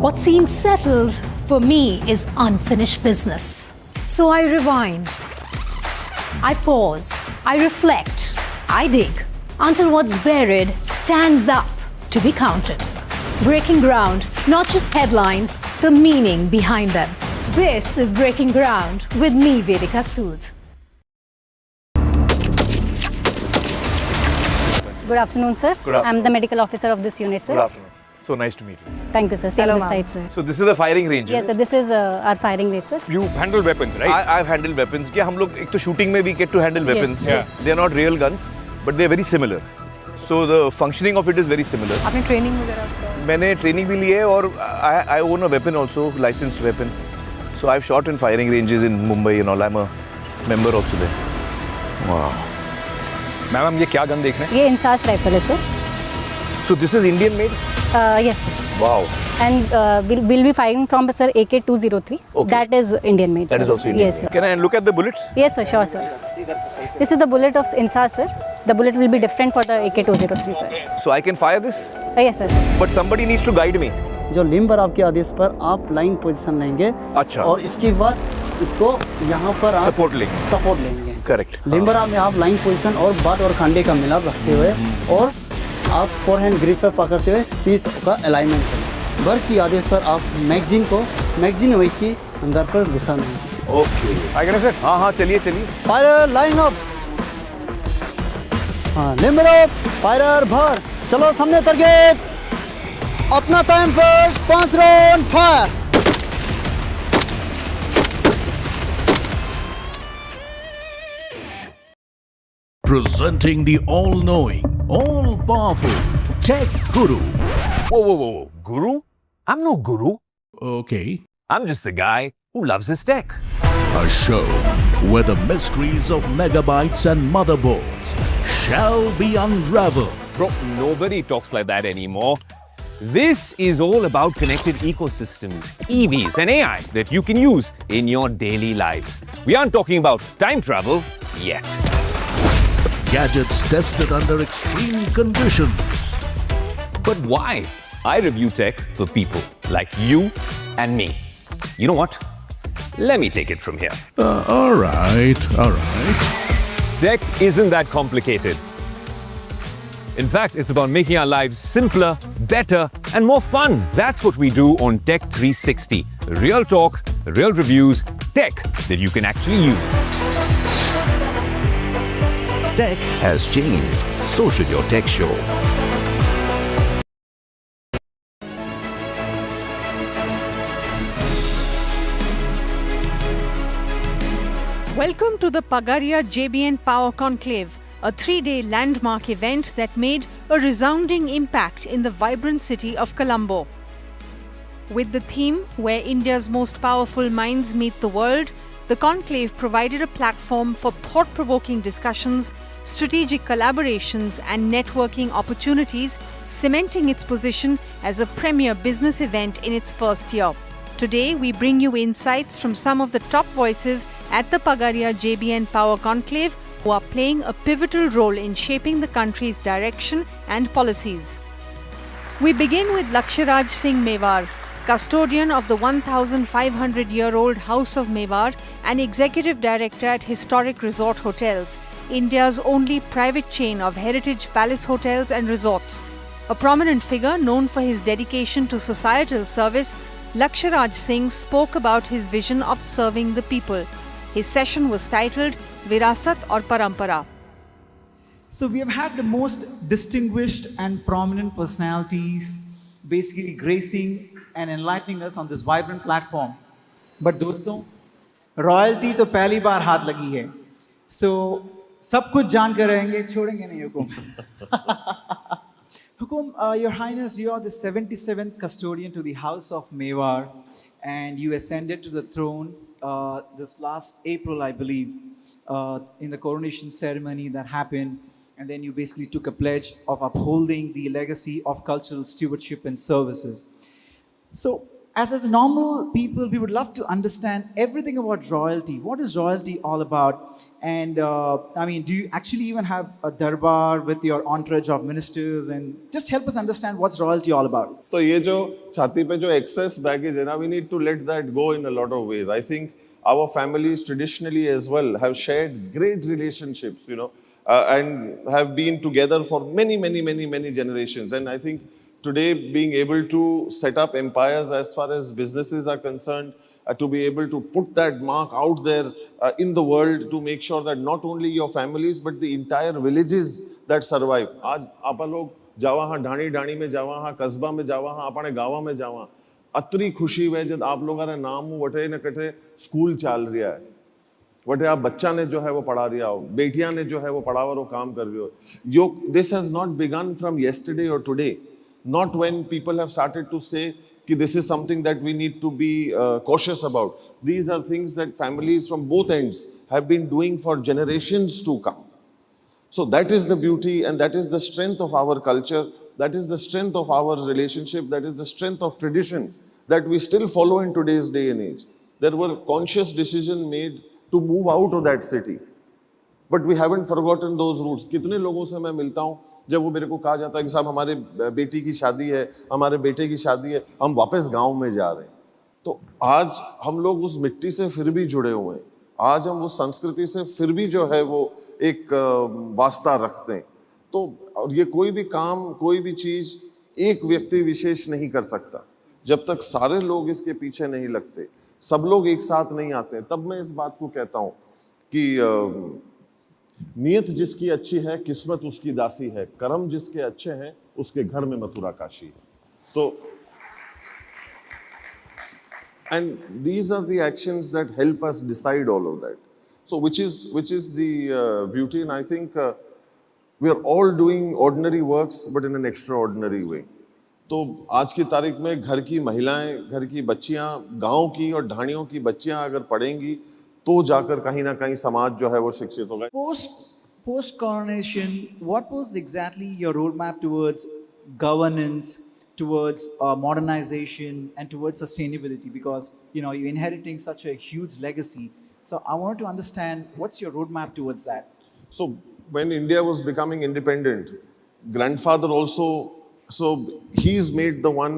What seems settled for me is unfinished business. So I rewind. I pause. I reflect. I dig until what's buried stands up to be counted. Breaking ground, not just headlines, the meaning behind them. This is Breaking Ground with me, Vedika Sood. Good afternoon, sir. Good afternoon. I'm the medical officer of this unit, sir. Good afternoon. So nice to meet you. Thank you, sir. Same Hello, this side, sir. So this is the firing range. Yes, sir. This is our firing range, sir. You handle weapons, right? I've handled weapons. Yeah, हम लोग एक तो shooting में भी get to handle weapons. Yes. They are not real guns, but they are very similar. So the functioning of it is very similar. आपने training वगैरह? मैंने training भी ली है और I own a weapon also, licensed weapon. So I've shot in firing ranges in Mumbai and all. I'm a member also there. Wow. Ma'am हम ये क्या gun देख रहे हैं? ये इंसास राइफल है, sir. So this is Indian made? Yes, sir. Wow. And we'll be firing from, sir, AK-203. Okay. That is Indian made, That sir. is also Indian Yes, made. sir. Can I look at the bullets? Yes, sir. Sure, sir. This is the bullet of insas, sir. The bullet will be different for the AK-203, sir. So I can fire this? Yes, sir. But somebody needs to guide me. जो limber आपके आदेश पर आप line position लेंगे। अच्छा। और इसके बाद इसको यहाँ पर आप सपोर्ट लेंगे। करेक्ट। लिम्बर में आप लाइन पोजीशन और बाट और खांडे का मिलाप रखते हुए और आप फोरहैंड ग्रिप पर पकड़ते हुए सीज का अलाइनमेंट करें। बर की आदेश पर आप मैगजीन वेट की अंदर पर घुसाना है। ओके। आगे सर। हाँ चलिए। Fire line up. हाँ लिम्बर ऑफ फायर भर। चलो सामने टारगेट। अपना time first 5 round fire. Presenting the all-knowing, all-powerful Tech Guru. Whoa. Guru? I'm no guru. Okay. I'm just a guy who loves his tech. A show where the mysteries of megabytes and motherboards shall be unraveled. Bro, nobody talks like that anymore. This is all about connected ecosystems, EVs and AI that you can use in your daily lives. We aren't talking about time travel yet. Gadgets tested under extreme conditions. But why? I review tech for people like you and me. You know what? Let me take it from here. All right. Tech isn't that complicated. In fact, it's about making our lives simpler, better, and more fun. That's what we do on Tech 360. Real talk, real reviews, tech that you can actually use. Tech has changed. So should your tech show. Welcome to the Pagaria JBN Power Conclave, a 3-day landmark event that made a resounding impact in the vibrant city of Colombo. With the theme, Where India's Most Powerful Minds Meet the World, the conclave provided a platform for thought-provoking discussions, strategic collaborations and networking opportunities, cementing its position as a premier business event in its first year. Today, we bring you insights from some of the top voices at the Pagaria JBN Power Conclave who are playing a pivotal role in shaping the country's direction and policies. We begin with Laksharaj Singh Mewar, custodian of the 1,500-year-old House of Mewar and executive director at Historic Resort Hotels, India's only private chain of heritage palace hotels and resorts. A prominent figure known for his dedication to societal service, Laksharaj Singh spoke about his vision of serving the people. His session was titled Virasat aur Parampara. So we have had the most distinguished and prominent personalities basically gracing and enlightening us on this vibrant platform. But दोस्तों, royalty तो पहली बार हाथ लगी है, so सब कुछ जान कर रहेंगे, छोड़ेंगे नहीं हुकुम. Hukum, Your Highness, you are the 77th custodian to the House of Mewar, and you ascended to the throne this last April, I believe, in the coronation ceremony that happened, and then you basically took a pledge of upholding the legacy of cultural stewardship and services. So, as normal people, we would love to understand everything about royalty. What is royalty all about? And I mean, do you actually even have a darbar with your entourage of ministers? And just help us understand what's royalty all about. तो ये जो छाती पे जो excess baggage है ना, we need to let that go in a lot of ways. I think our families traditionally as well have shared great relationships, and have been together for many generations. And I think today, being able to set up empires as far as businesses are concerned, to be able to put that mark out there in the world to make sure that not only your families but the entire villages that survive. आज आप लोग जावा हाँ ढाणी ढाणी में जावा हाँ कस्बा में जावा हाँ अपने गाँव में जावा अतरी खुशी हुए जब आप लोग अरे नाम वटे न कटे स्कूल चल रहा है वटे आप बच्चा ने जो है वो पढ़ा रहा हो बेटियां ने जो है वो पढ़ा वो काम कर रही हो यो this has not begun from yesterday or today. Not when people have started to say that this is something that we need to be cautious about. These are things that families from both ends have been doing for generations to come. So that is the beauty and that is the strength of our culture. That is the strength of our relationship. That is the strength of tradition that we still follow in today's day and age. There were conscious decisions made to move out of that city. But we haven't forgotten those roots. कितने लोगों से मैं मिलता हूँ जब वो मेरे को कहा जाता है कि साहब हमारे बेटी की शादी है हमारे बेटे की शादी है हम वापस गांव में जा रहे हैं तो आज हम लोग उस मिट्टी से फिर भी जुड़े हुए हैं आज हम उस संस्कृति से फिर भी जो है वो एक वास्ता रखते हैं तो और ये कोई भी काम कोई भी चीज एक व्यक्ति विशेष नहीं कर सकता जब तक सारे लोग इसके पीछे नहीं लगते सब लोग एक साथ नहीं आते तब मैं इस बात को कहता हूँ कि नियत जिसकी अच्छी है किस्मत उसकी दासी है कर्म जिसके अच्छे हैं उसके घर में मथुरा काशी है तो and these are the actions that help us decide all of that so which is the beauty and I think we are all doing ordinary works but in an extraordinary way तो आज की तारीख में घर की महिलाएं घर की बच्चियां गांव की और ढाणियों की बच्चियां अगर पढ़ेंगी तो जाकर कहीं ना कहीं समाज जो है वो शिक्षित होगा Post coronation, what was exactly your roadmap towards governance, towards modernization, and towards sustainability? Because you're inheriting such a huge legacy. So I wanted to understand what's your roadmap towards that. So when India was becoming independent, grandfather also. So he's made the one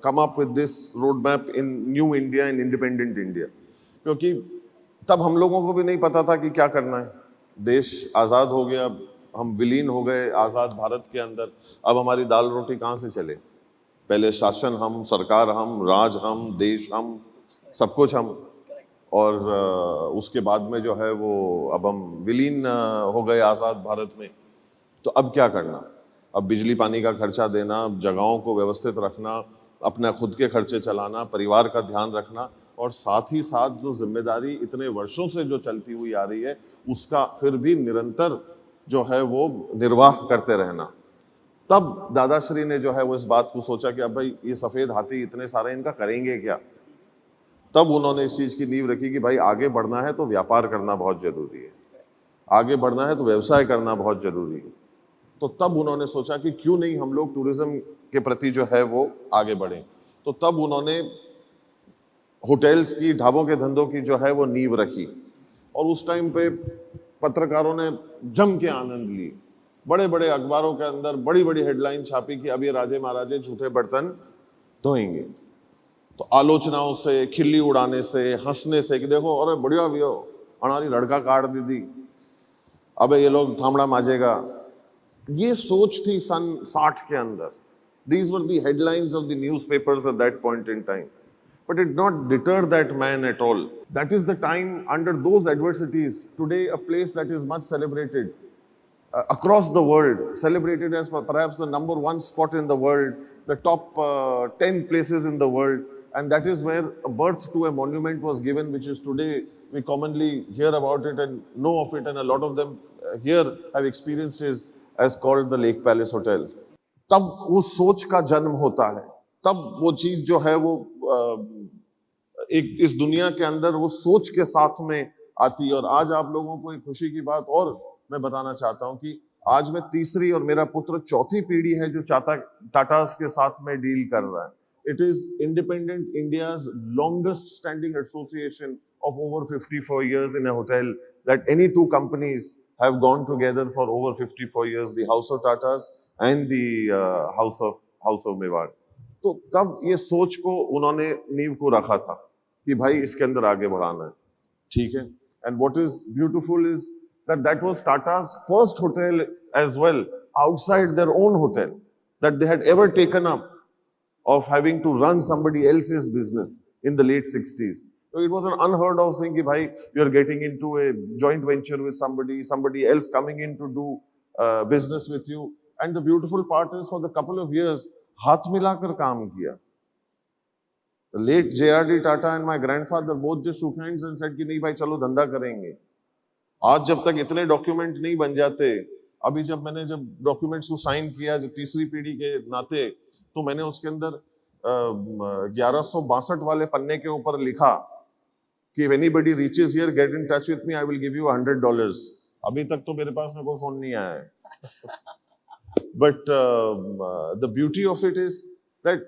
come up with this roadmap in New India and Independent India. क्योंकि तब हम लोगों को भी नहीं पता था कि क्या करना है देश आज़ाद हो गया हम विलीन हो गए आज़ाद भारत के अंदर अब हमारी दाल रोटी कहाँ से चले पहले शासन हम सरकार हम राज हम देश हम सब कुछ हम और उसके बाद में जो है वो अब हम विलीन हो गए आज़ाद भारत में तो अब क्या करना अब बिजली पानी का खर्चा देना जगहों को व्यवस्थित रखना अपना खुद के खर्चे चलाना परिवार का ध्यान रखना और साथ ही साथ जो जिम्मेदारी इतने वर्षों से जो चलती हुई आ रही है उसका फिर भी निरंतर जो है वो निर्वाह करते रहना तब दादाश्री ने जो है वो इस बात को सोचा कि अब भाई ये सफ़ेद हाथी इतने सारे इनका करेंगे क्या तब उन्होंने इस चीज़ की नींव रखी कि भाई आगे बढ़ना है तो व्यापार करना बहुत ज़रूरी है आगे बढ़ना है तो व्यवसाय करना बहुत ज़रूरी है तो तब उन्होंने सोचा कि क्यों नहीं हम लोग टूरिज्म के प्रति जो है वो आगे बढ़ें तो तब उन्होंने होटल्स की ढाबों के धंधों की जो है वो नींव रखी और उस टाइम पे पत्रकारों ने जम के आनंद ली बड़े बड़े अखबारों के अंदर बड़ी बड़ी हेडलाइन छापी कि अब ये राजे महाराजे झूठे बर्तन धोएंगे तो आलोचनाओं से खिल्ली उड़ाने से हंसने से कि देखो अरे बढ़िया भी हो हमारी लड़का काट दी अब ये लोग थामड़ा माजेगा ये सोच थी सन 60 के अंदर these were the headlines of the newspapers at that point in time but it did not deter that man at all that is the time under those adversities today a place that is much celebrated across the world celebrated as perhaps the #1 spot in the world the top 10 places in the world. And that is where a birth to a monument was given, which is today we commonly hear about it and know of it. And a lot of them here have experienced is as called the Lake Palace Hotel. तब वो सोच का जन्म होता है, तब वो चीज जो है वो एक इस दुनिया के अंदर वो सोच के साथ में आती है। और आज आप लोगों को एक खुशी की बात और मैं बताना चाहता हूं कि आज मैं तीसरी और मेरा पुत्र चौथी पीढ़ी है जो टाटास के साथ में डील कर रहा है। It is independent India's longest standing association of over 54 years in a hotel that any two companies have gone together for over 54 years, the House of Tatas and the House of Mewar. तो तब ये सोच को उन्होंने नींव को रखा था कि भाई इसके अंदर आगे बढ़ाना है, ठीक है। And what is beautiful is that was Tata's first hotel as well outside their own hotel that they had ever taken up of having to run somebody else's business in the late 60s. So it was an unheard of thing कि भाई you are getting into a joint venture with somebody else coming in to do business with you. And the beautiful part is for the couple of years हाथ मिलाकर काम किया. The late J.R.D. Tata and my grandfather both just shook hands and said कि नहीं भाई चलो धंधा करेंगे. आज जब तक इतने डॉक्यूमेंट नहीं बन जाते, अभी मैंने जब डॉक्यूमेंट्स को साइन किया जब तीसरी पीढ़ी के नाते, तो मैंने उसके अंदर 1162 वाले पन्ने के ऊपर लिखा कि if anybody reaches here, get in touch with me, I will give you $100. अभी तक तो मेरे पास में कोई फोन नहीं आया है. But the beauty of it is that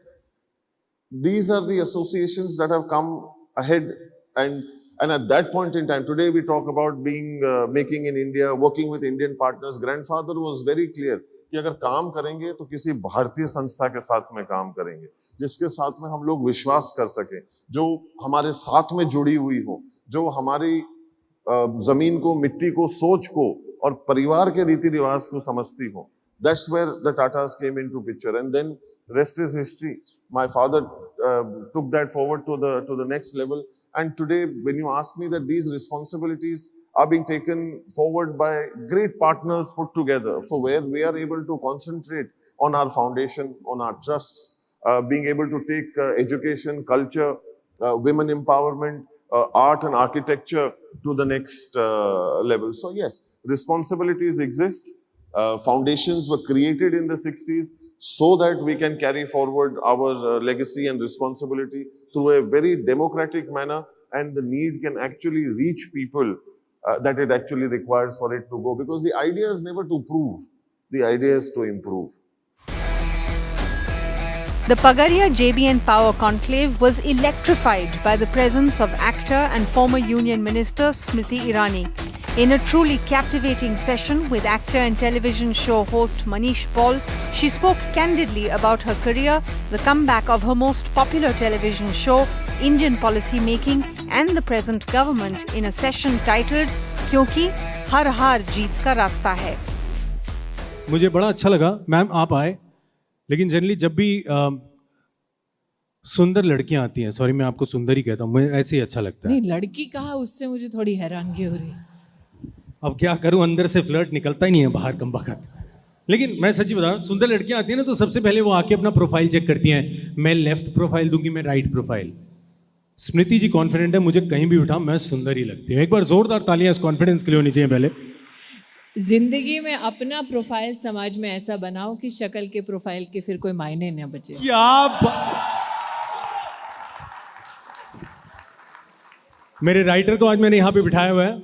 these are the associations that have come ahead, and at that point in time, today we talk about being making in India, working with Indian partners. Grandfather was very clear कि अगर काम करेंगे तो किसी भारतीय संस्था के साथ में काम करेंगे, जिसके साथ में हम लोग विश्वास कर सकें, जो हमारे साथ में जुड़ी हुई हो, जो हमारी जमीन को, मिट्टी को, सोच को और परिवार के रीति रिवाज को समझती हो. That's where the Tatas came into picture, and then rest is history. My father took that forward to the next level, and today when you ask me that these responsibilities are being taken forward by great partners put together. So where we are able to concentrate on our foundation, on our trusts, being able to take education, culture, women empowerment, art and architecture to the next level. So yes, responsibilities exist. Foundations were created in the 60s so that we can carry forward our legacy and responsibility through a very democratic manner, and the need can actually reach people that it actually requires for it to go, because the idea is never to prove, the idea is to improve. The Pagaria JBN Power Conclave was electrified by the presence of actor and former Union Minister Smriti Irani. In a truly captivating session with actor and television show host Manish Paul, she spoke candidly about her career, the comeback of her most popular television show, Indian policy making, and the present government in a session titled "क्योंकि हर हार जीत का रास्ता है." मुझे बड़ा अच्छा लगा ma'am आप आए, लेकिन जनरली जब भी सुंदर लड़कियां आती हैं, सॉरी मैं आपको सुंदर ही कहता हूँ, मुझे ऐसे ही अच्छा लगता है. नहीं, लड़की कहा उससे मुझे थोड़ी हैरानगी हो रही. अब क्या करूं, अंदर से फ्लर्ट निकलता ही नहीं है बाहर कम वक्त. लेकिन मैं सच्ची बता रहा हूँ, सुंदर लड़कियां आती हैं ना तो सबसे पहले वो आके अपना प्रोफाइल चेक करती हैं. मैं लेफ्ट प्रोफाइल दूंगी, मैं राइट प्रोफाइल. स्मृति जी कॉन्फिडेंट है, मुझे कहीं भी उठा मैं सुंदर ही लगती हूँ. एक बार जोरदार तालियां इस कॉन्फिडेंस के लिए होनी चाहिए. पहले जिंदगी में अपना प्रोफाइल समाज में ऐसा बनाओ कि शक्ल के प्रोफाइल के फिर कोई मायने न बचे. मेरे राइटर को आज मैंने यहाँ पे बिठाया हुआ है.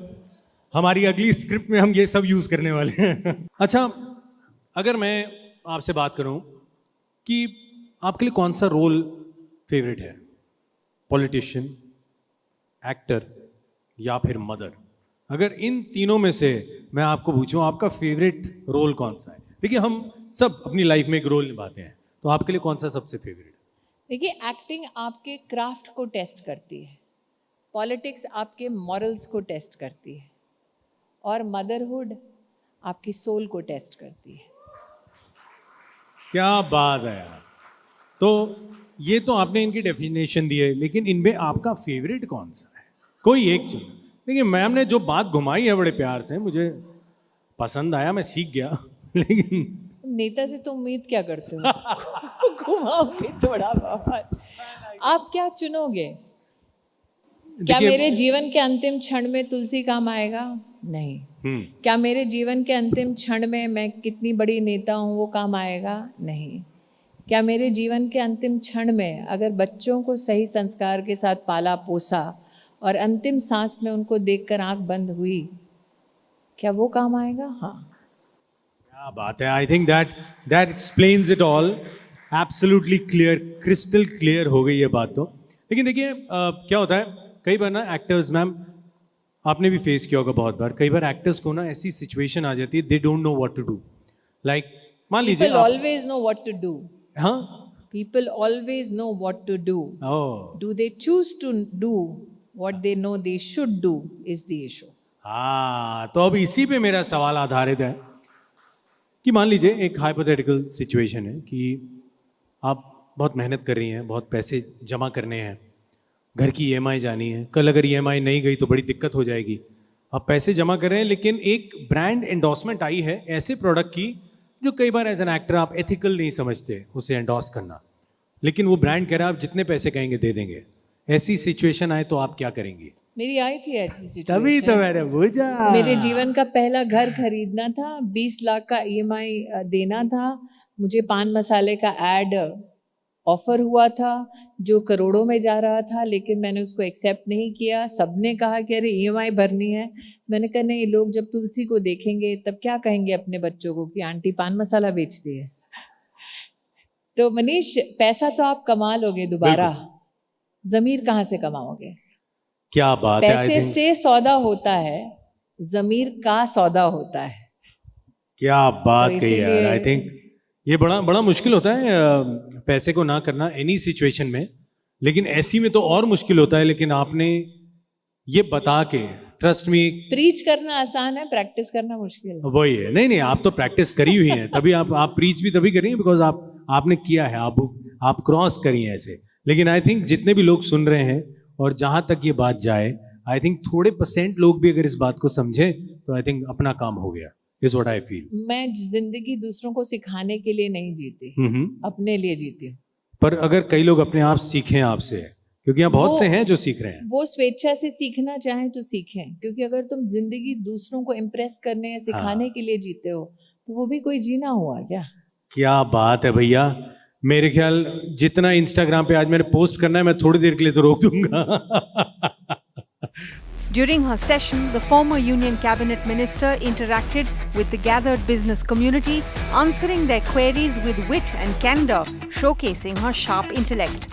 हमारी अगली स्क्रिप्ट में हम ये सब यूज करने वाले हैं. अच्छा, अगर मैं आपसे बात करूं कि आपके लिए कौन सा रोल फेवरेट है, पॉलिटिशियन, एक्टर या फिर मदर, अगर इन तीनों में से मैं आपको पूछूं आपका फेवरेट रोल कौन सा है? देखिए हम सब अपनी लाइफ में एक रोल निभाते हैं, तो आपके लिए कौन सा सबसे फेवरेट है? देखिए, एक्टिंग आपके क्राफ्ट को टेस्ट करती है, पॉलिटिक्स आपके मॉरल्स को टेस्ट करती है, और मदरहुड आपकी सोल को टेस्ट करती है. क्या बात है यार. तो ये तो आपने इनकी डेफिनेशन दी है, लेकिन इनमें आपका फेवरेट कौन सा है? कोई एक चुनो. देखिए मैम ने जो बात घुमाई है बड़े प्यार से, मुझे पसंद आया, मैं सीख गया. लेकिन नेता से तो उम्मीद क्या करते हो? घुमाओगे थोड़ा बहुत, आप क्या चुनोगे? क्या मेरे जीवन के अंतिम क्षण में तुलसी काम आएगा? नहीं। क्या मेरे जीवन के अंतिम क्षण में मैं कितनी बड़ी नेता हूँ वो काम आएगा? नहीं। क्या मेरे जीवन के अंतिम क्षण में अगर बच्चों को सही संस्कार के साथ पाला पोसा और अंतिम सांस में उनको देखकर आंख बंद हुई, क्या वो काम आएगा? हाँ। क्या बात है. I think that explains it all. Absolutely clear, crystal clear हो गई ये बात तो. लेकिन देखिए क्या होता है कई बार ना एक्टर्स, मैम आपने भी फेस किया होगा बहुत बार, कई बार एक्टर्स को ना ऐसी सिचुएशन आ जाती है they don't know what to do. Like मान लीजिए People always know what to do. हाँ, People always know what to do. oh. Do they choose to do what they know they should do is the issue. हाँ, तो अब इसी पे मेरा सवाल आधारित है कि मान लीजिए एक हाइपोथेटिकल सिचुएशन है कि आप बहुत मेहनत कर रही हैं, बहुत पैसे जमा करने हैं, घर की EMI जानी है, कल अगर EMI नहीं गई तो बड़ी दिक्कत हो जाएगी. आप पैसे जमा कर रहे हैं लेकिन एक ब्रांड एंडोर्समेंट आई है ऐसे प्रोडक्ट की जो कई बार एज एन एक्टर आप एथिकल नहीं समझते उसे एंडोर्स करना, लेकिन वो ब्रांड कह रहा है आप जितने पैसे कहेंगे दे देंगे. ऐसी सिचुएशन आए तो आप क्या करेंगी? मेरी आई थी ऐसी सिचुएशन. तभी तो मैंने पूछा. मेरे जीवन का पहला घर खरीदना था, 20 लाख का EMI देना था, मुझे पान मसाले का एड ऑफर हुआ था जो करोड़ों में जा रहा था, लेकिन मैंने उसको एक्सेप्ट नहीं किया. सबने कहा कि अरे EMI भरनी है. मैंने कहा नहीं, लोग जब तुलसी को देखेंगे तब क्या कहेंगे अपने बच्चों को कि आंटी पान मसाला बेचती है. तो मनीष, पैसा तो आप कमा लोगे दोबारा, जमीर कहाँ से कमाओगे? क्या बात है. पैसे से सौदा होता है, जमीर का सौदा होता है. क्या बात तो कही यार. इसीलिए- आई थिंक ये बड़ा मुश्किल होता है पैसे को ना करना एनी सिचुएशन में, लेकिन ऐसी में तो और मुश्किल होता है. लेकिन आपने ये बता के, ट्रस्ट मी, प्रीच करना आसान है, प्रैक्टिस करना मुश्किल है. वही है. नहीं आप तो प्रैक्टिस करी हुई हैं, तभी आप प्रीच भी तभी करेंगे बिकॉज आपने किया है, आप क्रॉस करी हैं ऐसे. लेकिन आई थिंक जितने भी लोग सुन रहे हैं और जहां तक ये बात जाए, आई थिंक थोड़े % लोग भी अगर इस बात को समझे तो आई थिंक अपना काम हो गया. Is what I feel. मैं जिंदगी दूसरों को सिखाने के लिए नहीं जीती, अपने लिए जीती हूँ. पर अगर कई लोग अपने आप सीखें आपसे, क्योंकि यहाँ बहुत वो- से हैं जो सीख रहे हैं. वो स्वेच्छा से सीखना चाहें तो सीखें, क्योंकि अगर तुम जिंदगी दूसरों को इम्प्रेस करने या सिखाने के लिए जीते हो तो वो भी कोई जीना हुआ क्या? क्या बात है भैया. मेरे ख्याल जितना इंस्टाग्राम पे आज मैंने पोस्ट करना है, मैं थोड़ी देर के लिए तो रोक दूंगा. During her session, the former Union Cabinet Minister interacted with the gathered business community, answering their queries with wit and candour, showcasing her sharp intellect.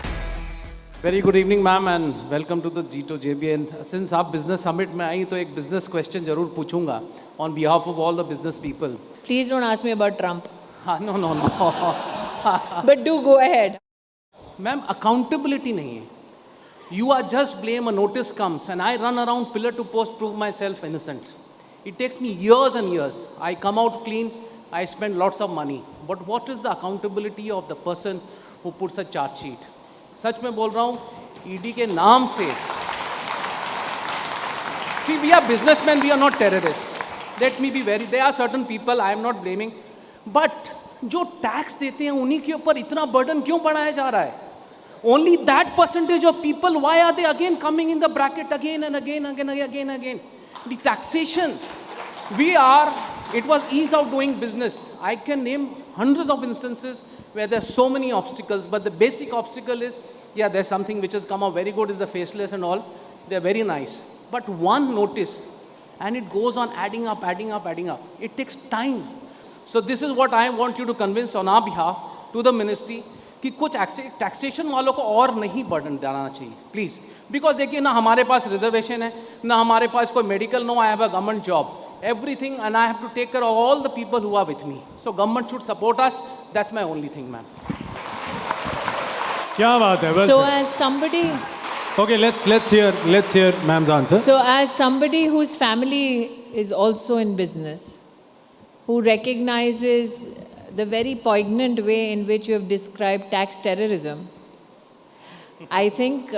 Very good evening, ma'am, and welcome to the G2JBN. Since आप business summit में आई तो एक business question जरूर पूछूंगा on behalf of all the business people. Please don't ask me about Trump. No. But do go ahead. Ma'am, accountability नहीं है. You are just blame, a notice comes and I run around pillar to post, prove myself innocent. It takes me years and years. I come out clean, I spend lots of money. But what is the accountability of the person who puts a charge sheet? सच में बोल रहा हूँ, ED के नाम से. See, we are businessmen, we are not terrorists. Let me be very, there are certain people, I am not blaming. But जो tax देते हैं उन्हीं के ऊपर इतना बर्डन क्यों बढ़ाया जा रहा है? Only that percentage of people, why are they again coming in the bracket again and again? The taxation, it was ease of doing business. I can name hundreds of instances where there are so many obstacles, but the basic obstacle is, yeah, there's something which has come out very good, is the faceless and all. They're very nice. But one notice, and it goes on adding up. It takes time. So this is what I want you to convince on our behalf to the ministry, कि कुछ taxation वालों को और नहीं burden देना चाहिए please. Because देखिए ना हमारे पास रिजर्वेशन है, ना हमारे पास कोई medical, no I have a government job, everything, and I have to take care of all the people who are with me. So government should support us. That's my only thing, ma'am. क्या बात है. So as somebody, okay, let's hear ma'am's answer. So as somebody whose family is also in business, who recognizes the very poignant way in which you have described tax terrorism, I think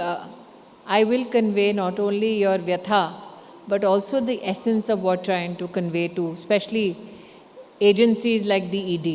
I will convey not only your vyatha, but also the essence of what trying to convey to, especially agencies like the ED.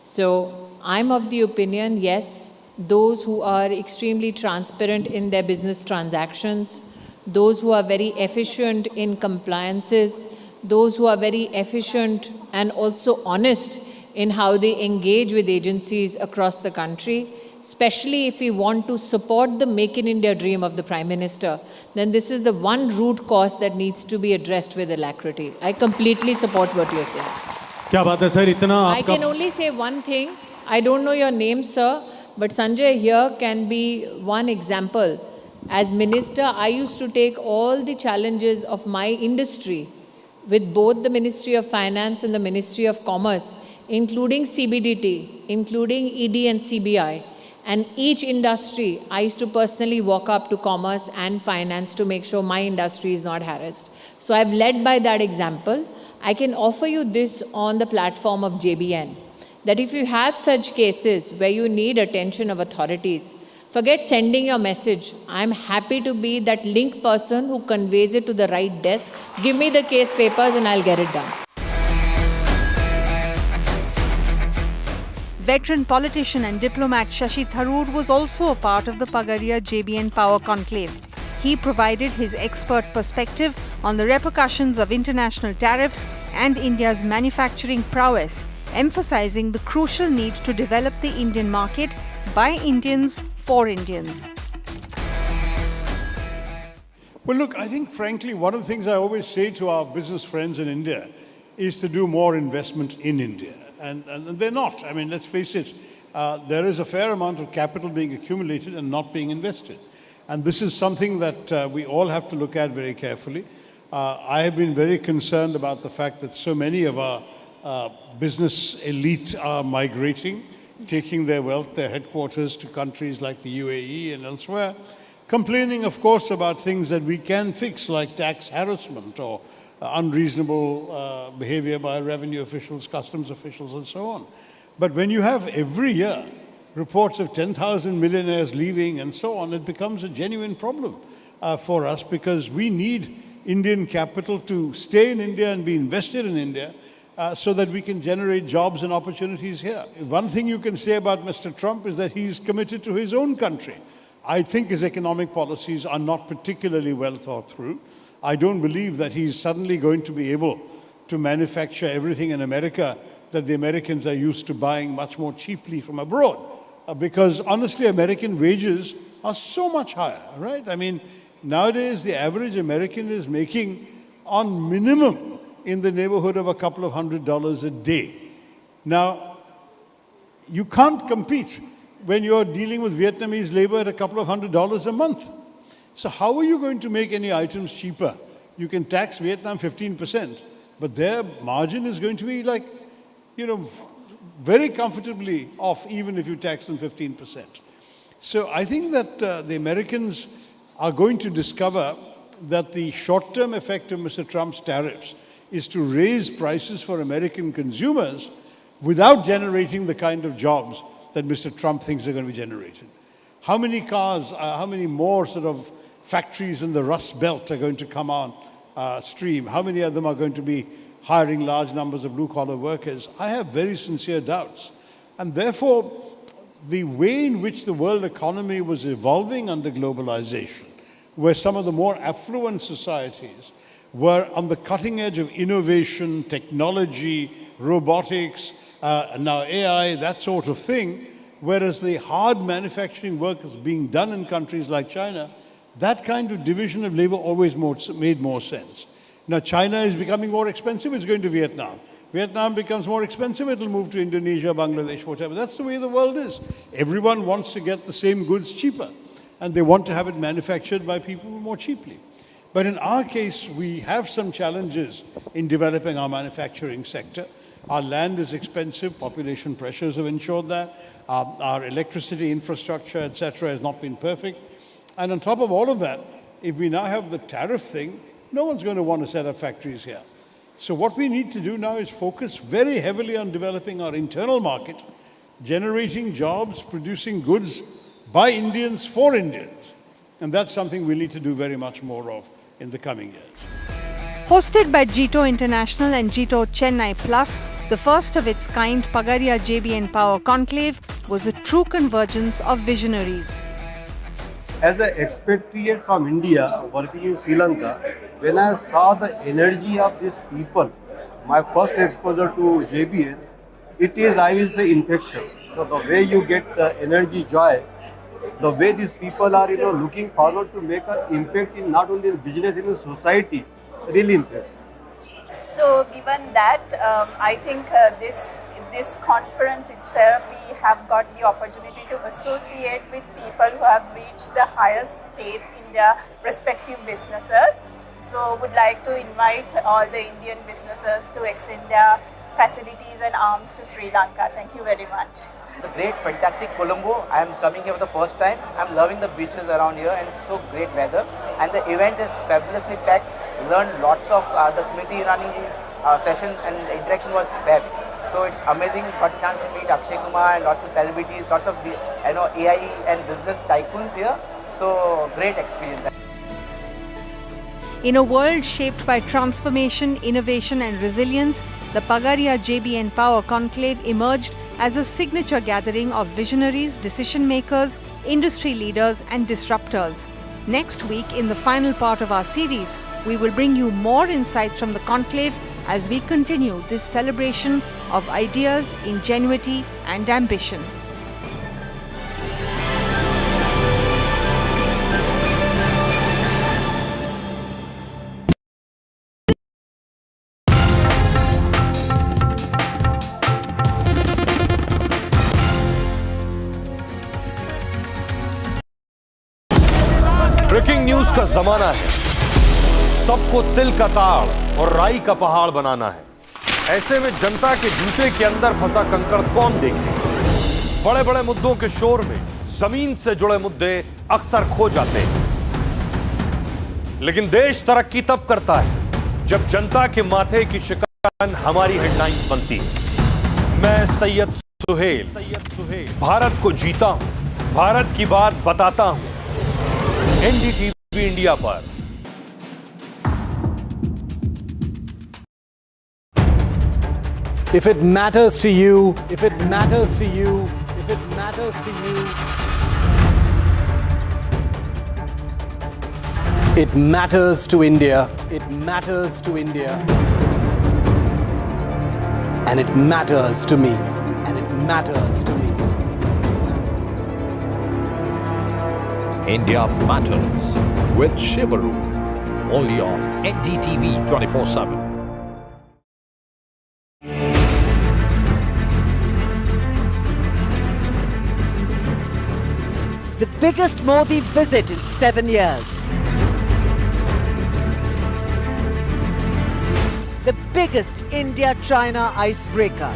So I'm of the opinion, yes, those who are extremely transparent in their business transactions, those who are very efficient in compliances, those who are very efficient and also honest in how they engage with agencies across the country, especially if we want to support the Make in India dream of the Prime Minister, then this is the one root cause that needs to be addressed with alacrity. I completely support what you're saying. क्या बात है sir, इतना I can only say one thing. I don't know your name, sir, but Sanjay here can be one example. As minister, I used to take all the challenges of my industry with both the Ministry of Finance and the Ministry of Commerce, including CBDT, including ED and CBI. And each industry, I used to personally walk up to Commerce and Finance to make sure my industry is not harassed. So I've led by that example. I can offer you this on the platform of JBN, that if you have such cases where you need attention of authorities, forget sending your message. I'm happy to be that link person who conveys it to the right desk. Give me the case papers and I'll get it done. Veteran politician and diplomat Shashi Tharoor was also a part of the Pagadia JBN Power Conclave. He provided his expert perspective on the repercussions of international tariffs and India's manufacturing prowess, emphasizing the crucial need to develop the Indian market by Indians for Indians. Well, look, I think, frankly, one of the things I always say to our business friends in India is to do more investment in India. And they're not. I mean, let's face it, there is a fair amount of capital being accumulated and not being invested. And this is something that we all have to look at very carefully. I have been very concerned about the fact that so many of our business elite are migrating, taking their wealth, their headquarters to countries like the UAE and elsewhere, complaining, of course, about things that we can fix, like tax harassment or unreasonable behavior by revenue officials, customs officials, and so on. But when you have every year reports of 10,000 millionaires leaving and so on, it becomes a genuine problem for us, because we need Indian capital to stay in India and be invested in India so that we can generate jobs and opportunities here. One thing you can say about Mr. Trump is that he's committed to his own country. I think his economic policies are not particularly well thought through. I don't believe that he's suddenly going to be able to manufacture everything in America that the Americans are used to buying much more cheaply from abroad. Because honestly, American wages are so much higher, right? I mean, nowadays the average American is making on minimum in the neighborhood of a couple of $100 a day. Now, you can't compete when you're dealing with Vietnamese labor at a couple of $100 a month. So how are you going to make any items cheaper? You can tax Vietnam 15%, but their margin is going to be like, very comfortably off, even if you tax them 15%. So I think that the Americans are going to discover that the short-term effect of Mr. Trump's tariffs is to raise prices for American consumers without generating the kind of jobs that Mr. Trump thinks are going to be generated. How many cars, how many more sort of factories in the Rust Belt are going to come on stream? How many of them are going to be hiring large numbers of blue-collar workers? I have very sincere doubts. And therefore, the way in which the world economy was evolving under globalization, where some of the more affluent societies were on the cutting edge of innovation, technology, robotics, now AI, that sort of thing, whereas the hard manufacturing work is being done in countries like China, that kind of division of labor always made more sense. Now, China is becoming more expensive, it's going to Vietnam. Vietnam becomes more expensive, it'll move to Indonesia, Bangladesh, whatever. That's the way the world is. Everyone wants to get the same goods cheaper, and they want to have it manufactured by people more cheaply. But in our case, we have some challenges in developing our manufacturing sector. Our land is expensive, population pressures have ensured that. Our electricity infrastructure, etc., has not been perfect. And on top of all of that, if we now have the tariff thing, no one's going to want to set up factories here. So what we need to do now is focus very heavily on developing our internal market, generating jobs, producing goods by Indians for Indians. And that's something we need to do very much more of in the coming years. Hosted by Jito International and Jito Chennai Plus, the first of its kind Pagaria JBN Power Conclave was a true convergence of visionaries. As an expatriate from India working in Sri Lanka, when I saw the energy of these people, my first exposure to JBN, it is, I will say, infectious. So the way you get the energy, joy, the way these people are, looking forward to make an impact in not only in business, in society, really impressive. So given that, I think this conference itself, we have got the opportunity to associate with people who have reached the highest state in their respective businesses. So would like to invite all the Indian businesses to extend their facilities and arms to Sri Lanka. Thank you very much. The great, fantastic Colombo. I am coming here for the first time. I'm loving the beaches around here and it's so great weather. And the event is fabulously packed. Learned lots of the Smriti Irani's session and the interaction was fab. So it's amazing. Got a chance to meet Akshay Kumar and lots of celebrities, lots of AI and business tycoons here. So great experience. In a world shaped by transformation, innovation and resilience, the Pagaria JBN Power Conclave emerged as a signature gathering of visionaries, decision makers, industry leaders and disruptors. Next week, in the final part of our series, we will bring you more insights from the conclave as we continue this celebration of ideas, ingenuity and ambition. Breaking news का जमाना है, सबको तिल का ताड़ और राई का पहाड़ बनाना है। ऐसे में जनता के जूते के अंदर फंसा कंकड़ कौन देखे? बड़े बड़े मुद्दों के शोर में जमीन से जुड़े मुद्दे अक्सर खो जाते हैं, लेकिन देश तरक्की तब करता है जब जनता के माथे की शिकन हमारी हेडलाइंस बनती है। मैं सैयद सुहेल भारत को जीता हूं, भारत की बात बताता हूं। NDTV इंडिया पर If it matters to you, if it matters to you, if it matters to you, it matters to India, it matters to India, and it matters to me, and it matters to me. India Matters with Shivaru, only on NDTV 24/7. The biggest Modi visit in 7 years. The biggest India-China icebreaker.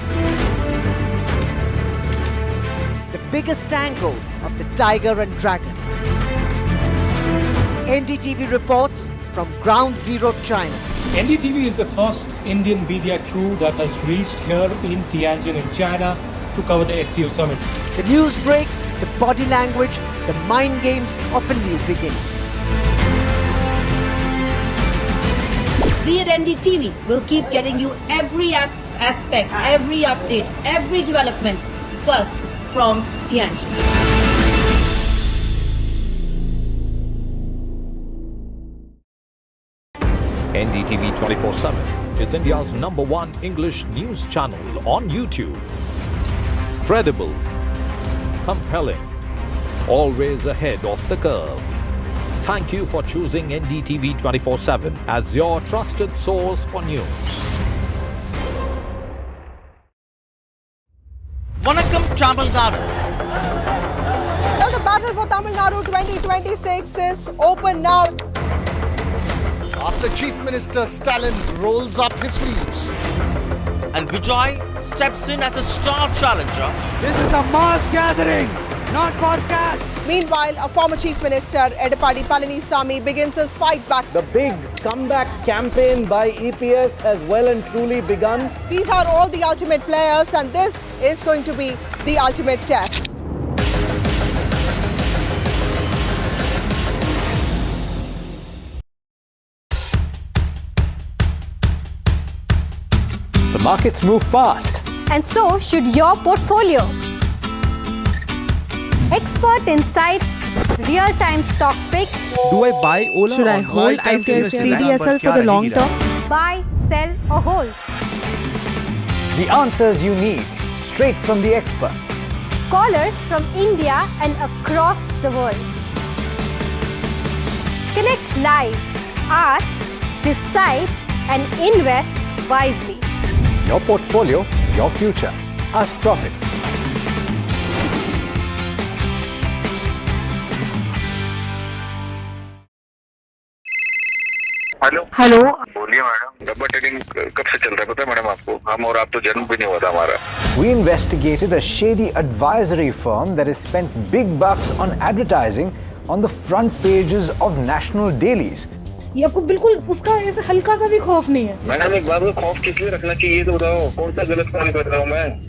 The biggest angle of the tiger and dragon. NDTV reports from Ground Zero, China. NDTV is the first Indian media crew that has reached here in Tianjin in China to cover the SCO summit. The news breaks, the body language, the mind games of a new beginning. We at NDTV will keep getting you every aspect, every update, every development first from Tianjin. NDTV 24/7 is India's #1 English news channel on YouTube. Credible, compelling, always ahead of the curve. Thank you for choosing NDTV 24/7 as your trusted source for news. Vanakkam Tamil Nadu. Well, the battle for Tamil Nadu 2026 is open now. After Chief Minister Stalin rolls up his sleeves. And Vijay steps in as a star challenger. This is a mass gathering, not for cash. Meanwhile, a former Chief Minister, Edapadi Palanisamy, begins his fight back. The big comeback campaign by EPS has well and truly begun. These are all the ultimate players, and this is going to be the ultimate test. Markets move fast. And so should your portfolio. Expert insights, real-time stock picks. Do I buy Ola? Should I hold CDSL for the long term? Buy, sell or hold. The answers you need, straight from the experts. Callers from India and across the world. Connect live, ask, decide and invest wisely. Your portfolio, your future. Ask Profit. Hello बोलिए madam, डब्बा trading कब से चल रहा है पता है madam आपको? हम और आप तो जन्म भी नहीं हुआ था हमारा. We investigated a shady advisory firm that has spent big bucks on advertising on the front pages of national dailies. ये आपको बिल्कुल उसका ऐसे हल्का सा भी खौफ नहीं है. मैडम एक बार को खौफ किस लिए रखना चाहिए तो बताओ, कौन सा गलत काम कर रहा हूँ मैं?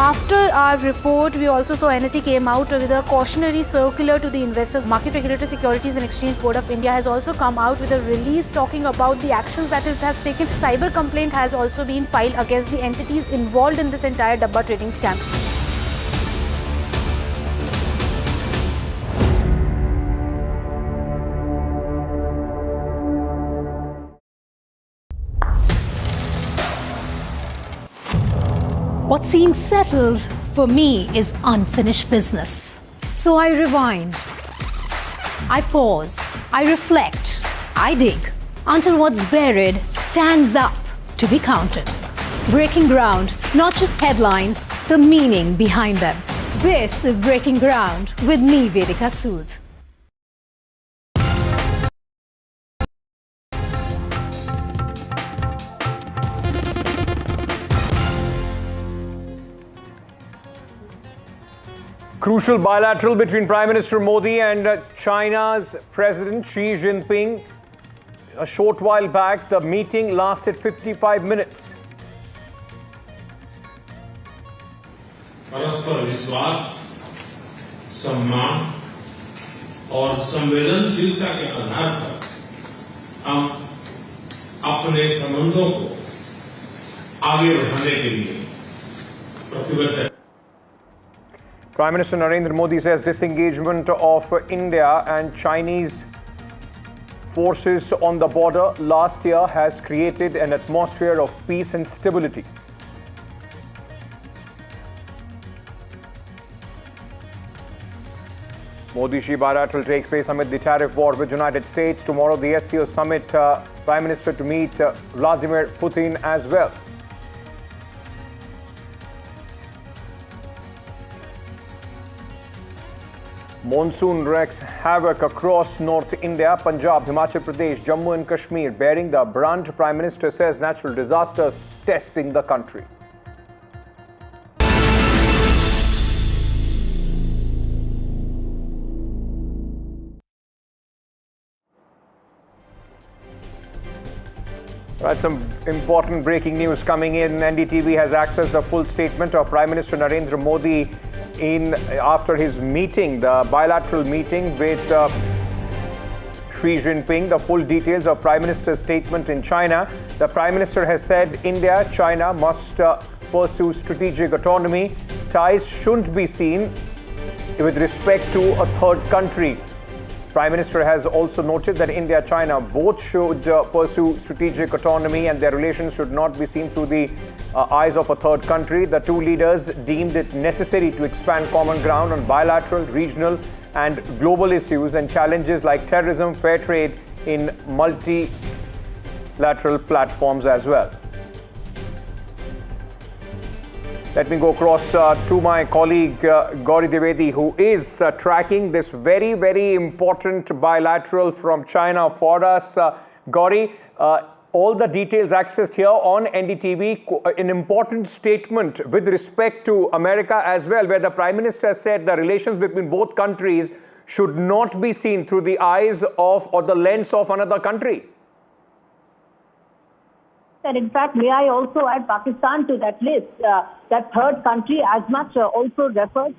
After our report, we also saw NSE came out with a cautionary circular to the investors. Market Regulator Securities and Exchange Board of India has also come out with a release talking about the actions that it has taken. Cyber complaint has also been filed against the entities involved in this entire Dabba trading scam. What seems settled for me is unfinished business. So I rewind, I pause, I reflect, I dig until what's buried stands up to be counted. Breaking ground, not just headlines, the meaning behind them. This is Breaking Ground with me, Vedika Sood. Crucial bilateral between Prime Minister Modi and China's President Xi Jinping. A short while back, the meeting lasted 55 minutes. परस्पर विश्वास, सम्मान और संवेदनशीलता के आधार पर हम अपने संबंधों को आगे बढ़ाने के लिए प्रतिबद्ध हैं. Prime Minister Narendra Modi says disengagement of India and Chinese forces on the border last year has created an atmosphere of peace and stability. Modi-Xi bilateral takes place amid the tariff war with United States. Tomorrow, the SCO summit, Prime Minister to meet Vladimir Putin as well. Monsoon wreaks havoc across North India, Punjab, Himachal Pradesh, Jammu and Kashmir, bearing the brunt. Prime Minister says natural disasters testing the country. Right, some important breaking news coming in. NDTV has accessed the full statement of Prime Minister Narendra Modi after his meeting, the bilateral meeting with Xi Jinping. The full details of Prime Minister's statement in China. The Prime Minister has said India, China must pursue strategic autonomy. Ties shouldn't be seen with respect to a third country. Prime Minister has also noted that India, China both should pursue strategic autonomy and their relations should not be seen through the eyes of a third country. The two leaders deemed it necessary to expand common ground on bilateral, regional and global issues and challenges like terrorism, fair trade in multilateral platforms as well. Let me go across to my colleague Gauri Dwivedi, who is tracking this very, very important bilateral from China for us. Gauri, all the details accessed here on NDTV, an important statement with respect to America as well, where the Prime Minister said the relations between both countries should not be seen through the eyes of or the lens of another country. And in fact, may I also add Pakistan to that list? That third country as much also refers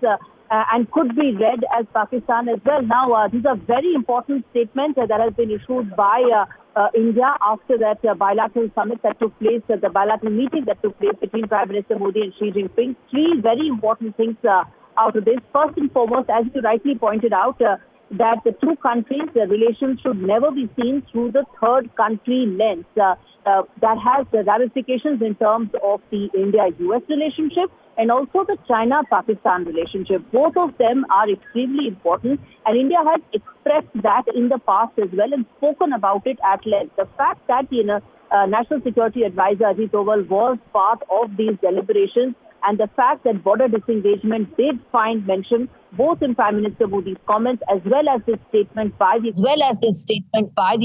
and could be read as Pakistan as well. Now, these are very important statements that has been issued by India after that bilateral summit that took place, the bilateral meeting that took place between Prime Minister Modi and Xi Jinping. Three very important things out of this. First and foremost, as you rightly pointed out, that the two countries' relations should never be seen through the third country lens. That has ramifications in terms of the India-US relationship and also the China-Pakistan relationship. Both of them are extremely important, and India has expressed that in the past as well and spoken about it at length. The fact that the National Security Advisor Ajit Doval was part of these deliberations and the fact that border disengagement did find mention both in Prime Minister Modi's comments as well as this statement by the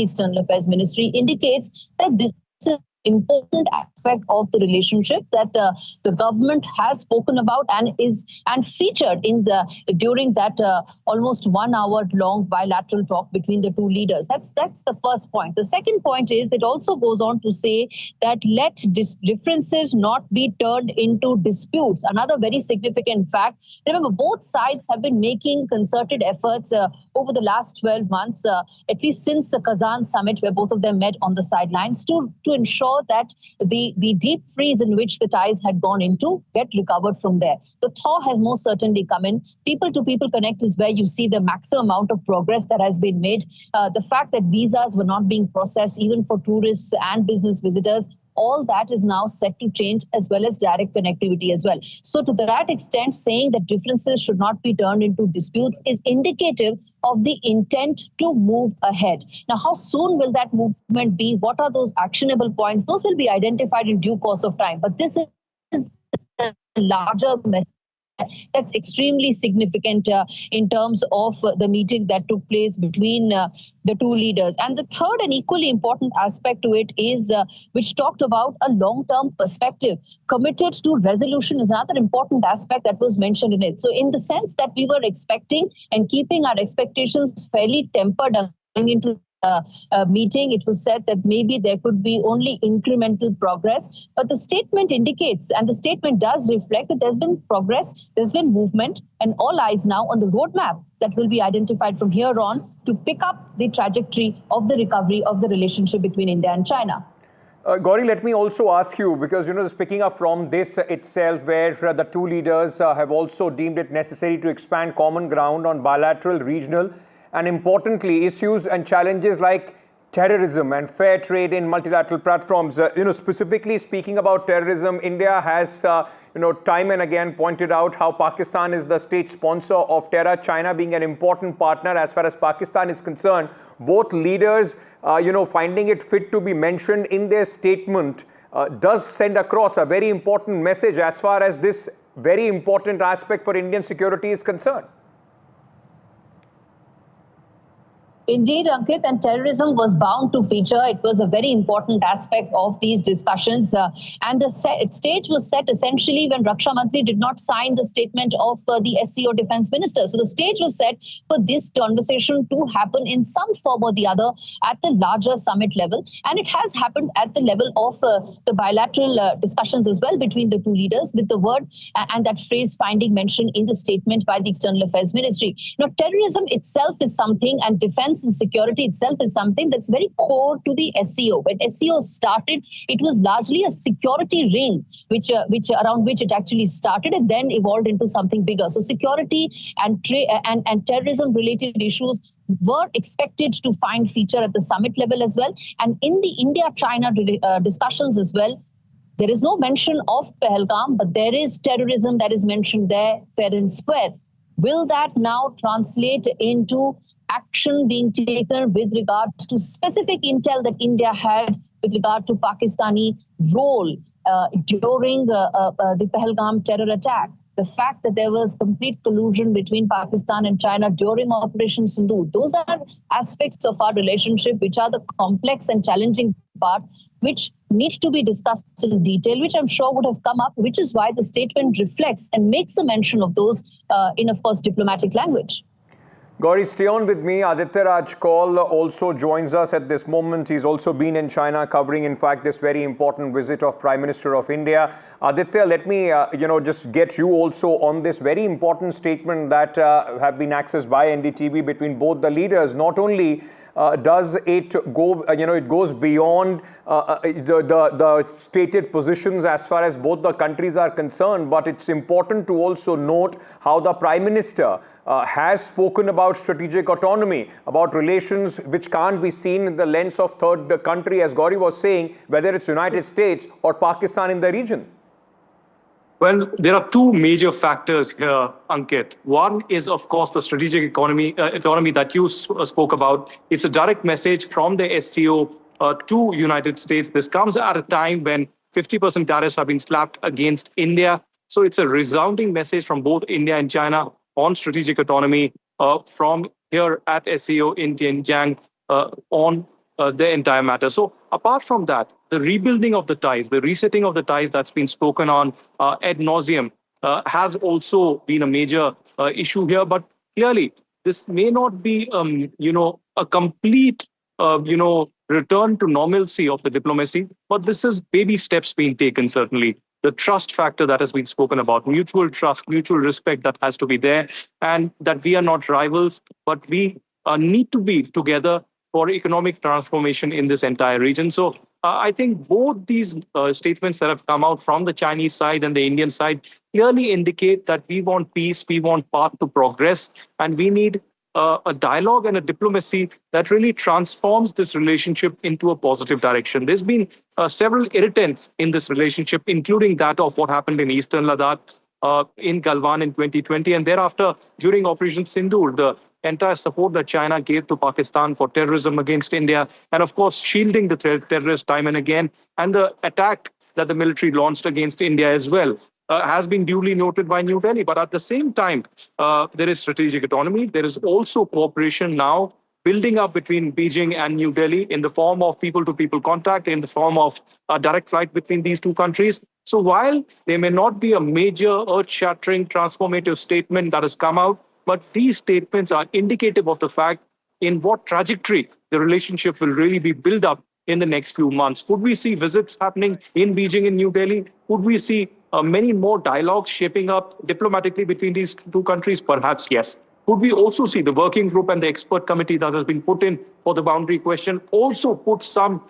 External Affairs Ministry indicates that this is an important aspect of the relationship that the government has spoken about and featured during that almost 1 hour long bilateral talk between the two leaders. That's the first point. The second point is it also goes on to say that let differences not be turned into disputes. Another very significant fact. Remember, both sides have been making concerted efforts over the last 12 months, at least since the Kazan summit, where both of them met on the sidelines, to ensure that the deep freeze in which the ties had gone into get recovered from there. The thaw has most certainly come in. People-to-people connect is where you see the maximum amount of progress that has been made. The fact that visas were not being processed even for tourists and business visitors, all that is now set to change, as well as direct connectivity as well. So to that extent, saying that differences should not be turned into disputes is indicative of the intent to move ahead. Now, how soon will that movement be? What are those actionable points? Those will be identified in due course of time. But this is a larger message that's extremely significant in terms of the meeting that took place between the two leaders. And the third and equally important aspect to it is which talked about a long-term perspective. Committed to resolution is another important aspect that was mentioned in it. So in the sense that we were expecting and keeping our expectations fairly tempered going into meeting, it was said that maybe there could be only incremental progress, but the statement indicates, and the statement does reflect, that there's been progress, there's been movement, and all eyes now on the roadmap that will be identified from here on to pick up the trajectory of the recovery of the relationship between India and China. Gauri, let me also ask you, because, just picking up from this itself, where the two leaders have also deemed it necessary to expand common ground on bilateral, regional, and importantly, issues and challenges like terrorism and fair trade in multilateral platforms. Specifically speaking about terrorism, India has, time and again pointed out how Pakistan is the state sponsor of terror, China being an important partner as far as Pakistan is concerned. Both leaders, finding it fit to be mentioned in their statement does send across a very important message as far as this very important aspect for Indian security is concerned. Indeed, Ankit, and terrorism was bound to feature. It was a very important aspect of these discussions. And the stage was set essentially when Raksha Mantri did not sign the statement of the SCO defense minister. So the stage was set for this conversation to happen in some form or the other at the larger summit level. And it has happened at the level of the bilateral discussions as well between the two leaders, with the word and that phrase finding mention in the statement by the External Affairs Ministry. Now, terrorism itself is something, and defense and security itself is something that's very core to the SCO. When SCO started, it was largely a security ring, which around which it actually started and then evolved into something bigger. So security and terrorism related issues were expected to find feature at the summit level as well. And in the India-China discussions as well, there is no mention of Pahalgam, but there is terrorism that is mentioned there fair and square. Will that now translate into action being taken with regard to specific intel that India had with regard to Pakistani role during the Pahalgam terror attack? The fact that there was complete collusion between Pakistan and China during Operation Sindoor, those are aspects of our relationship which are the complex and challenging part, which need to be discussed in detail, which I'm sure would have come up, which is why the statement reflects and makes a mention of those in, of course, diplomatic language. Gauri, stay on with me. Aditya Raj Kaul also joins us at this moment. He's also been in China covering, in fact, this very important visit of Prime Minister of India. Aditya, let me, just get you also on this very important statement that have been accessed by NDTV between both the leaders. Not only does it go, it goes beyond the stated positions as far as both the countries are concerned. But it's important to also note how the Prime Minister has spoken about strategic autonomy, about relations which can't be seen in the lens of third country, as Gauri was saying, whether it's United States or Pakistan in the region. Well, there are two major factors here, Ankit. One is, of course, the strategic autonomy that you spoke about. It's a direct message from the SCO to United States. This comes at a time when 50% tariffs have been slapped against India. So it's a resounding message from both India and China on strategic autonomy from here at SCO in Tianjin on the entire matter. So apart from that, the rebuilding of the ties, the resetting of the ties that's been spoken on ad nauseum has also been a major issue here. But clearly, this may not be, a complete, return to normalcy of the diplomacy, but this is baby steps being taken, certainly. The trust factor that has been spoken about, mutual trust, mutual respect that has to be there, and that we are not rivals, but we need to be together for economic transformation in this entire region. So I think both these statements that have come out from the Chinese side and the Indian side clearly indicate that we want peace, we want path to progress, and we need a dialogue and a diplomacy that really transforms this relationship into a positive direction. There's been several irritants in this relationship, including that of what happened in Eastern Ladakh, in Galwan in 2020, and thereafter during Operation Sindoor, the entire support that China gave to Pakistan for terrorism against India, and of course shielding the terrorists time and again, and the attack that the military launched against India as well, has been duly noted by New Delhi. But at the same time, there is strategic autonomy. There is also cooperation now building up between Beijing and New Delhi in the form of people-to-people contact, in the form of a direct flight between these two countries. So while there may not be a major earth-shattering transformative statement that has come out, but these statements are indicative of the fact in what trajectory the relationship will really be built up in the next few months. Could we see visits happening in Beijing and New Delhi? Could we see many more dialogues shaping up diplomatically between these two countries? Perhaps yes. Could we also see the working group and the expert committee that has been put in for the boundary question also put some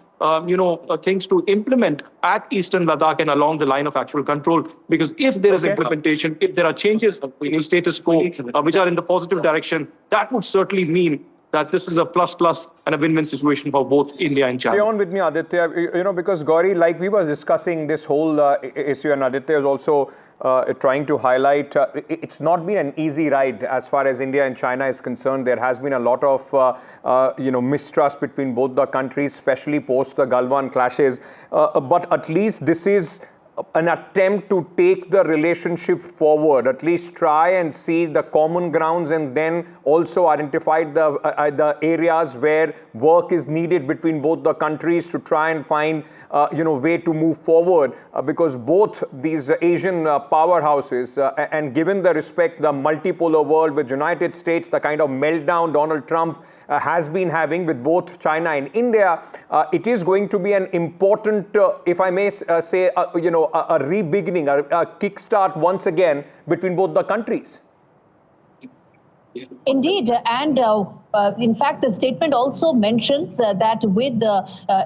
things to implement at Eastern Ladakh and along the line of actual control? Because if there is implementation, if there are changes in status quo which are in the positive direction, that would certainly mean that this is a plus and a win-win situation for both India and China. Stay on with me, Aditya, because Gauri, like we were discussing this whole issue, and Aditya is also trying to highlight, it's not been an easy ride as far as India and China is concerned. There has been a lot of, mistrust between both the countries, especially post the Galwan clashes. But at least this is an attempt to take the relationship forward, at least try and see the common grounds, and then also identify the areas where work is needed between both the countries to try and find way to move forward, because both these Asian powerhouses, and given the respect, the multipolar world with United States, the kind of meltdown Donald Trump has been having with both China and India, it is going to be an important, if I may say, a re-beginning, a kickstart once again between both the countries. Indeed, and in fact, the statement also mentions that with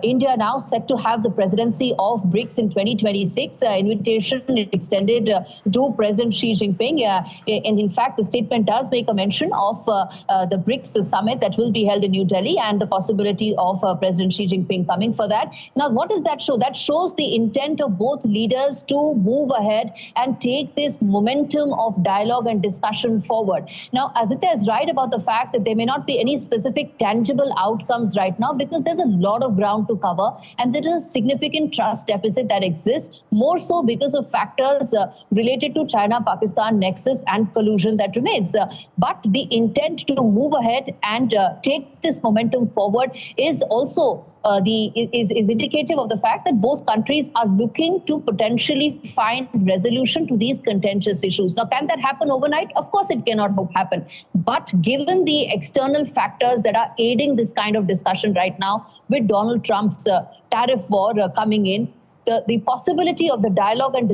India now set to have the presidency of BRICS in 2026, invitation extended to President Xi Jinping. And in fact, the statement does make a mention of the BRICS summit that will be held in New Delhi and the possibility of President Xi Jinping coming for that. Now, what does that show? That shows the intent of both leaders to move ahead and take this momentum of dialogue and discussion forward. Now, Aditya is right about the fact that there may not be any specific tangible outcomes right now, because there's a lot of ground to cover and there is a significant trust deficit that exists, more so because of factors related to China-Pakistan nexus and collusion that remains. But the intent to move ahead and take this momentum forward is also is indicative of the fact that both countries are looking to potentially find resolution to these contentious issues. Now, can that happen overnight? Of course, it cannot happen. But given the external factors that are aiding this kind of discussion right now, with Donald Trump's tariff war coming in, the possibility of the dialogue and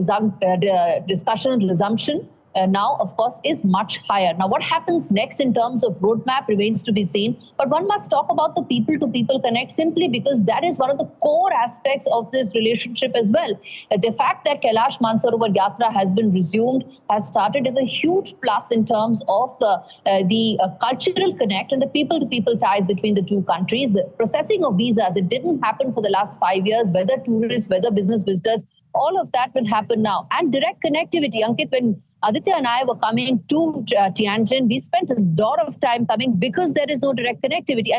discussion resumption now, of course, is much higher. Now, what happens next in terms of roadmap remains to be seen. But one must talk about the people-to-people connect simply because that is one of the core aspects of this relationship as well. The fact that Kailash Mansarovar Yatra has been resumed, has started, is a huge plus in terms of the cultural connect and the people-to-people ties between the two countries. The processing of visas, it didn't happen for the last 5 years, whether tourists, whether business visitors, all of that will happen now. And direct connectivity, Ankit, when Aditya and I were coming to Tianjin, we spent a lot of time coming because there is no direct connectivity.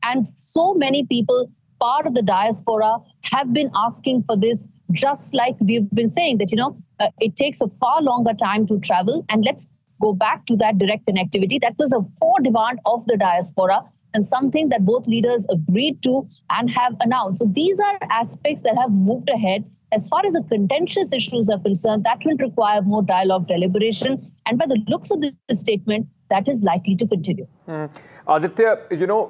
And so many people, part of the diaspora, have been asking for this, just like we've been saying that, it takes a far longer time to travel. And let's go back to that direct connectivity. That was a core demand of the diaspora and something that both leaders agreed to and have announced. So these are aspects that have moved ahead. As far as the contentious issues are concerned, that will require more dialogue, deliberation. And by the looks of this statement, that is likely to continue. Aditya,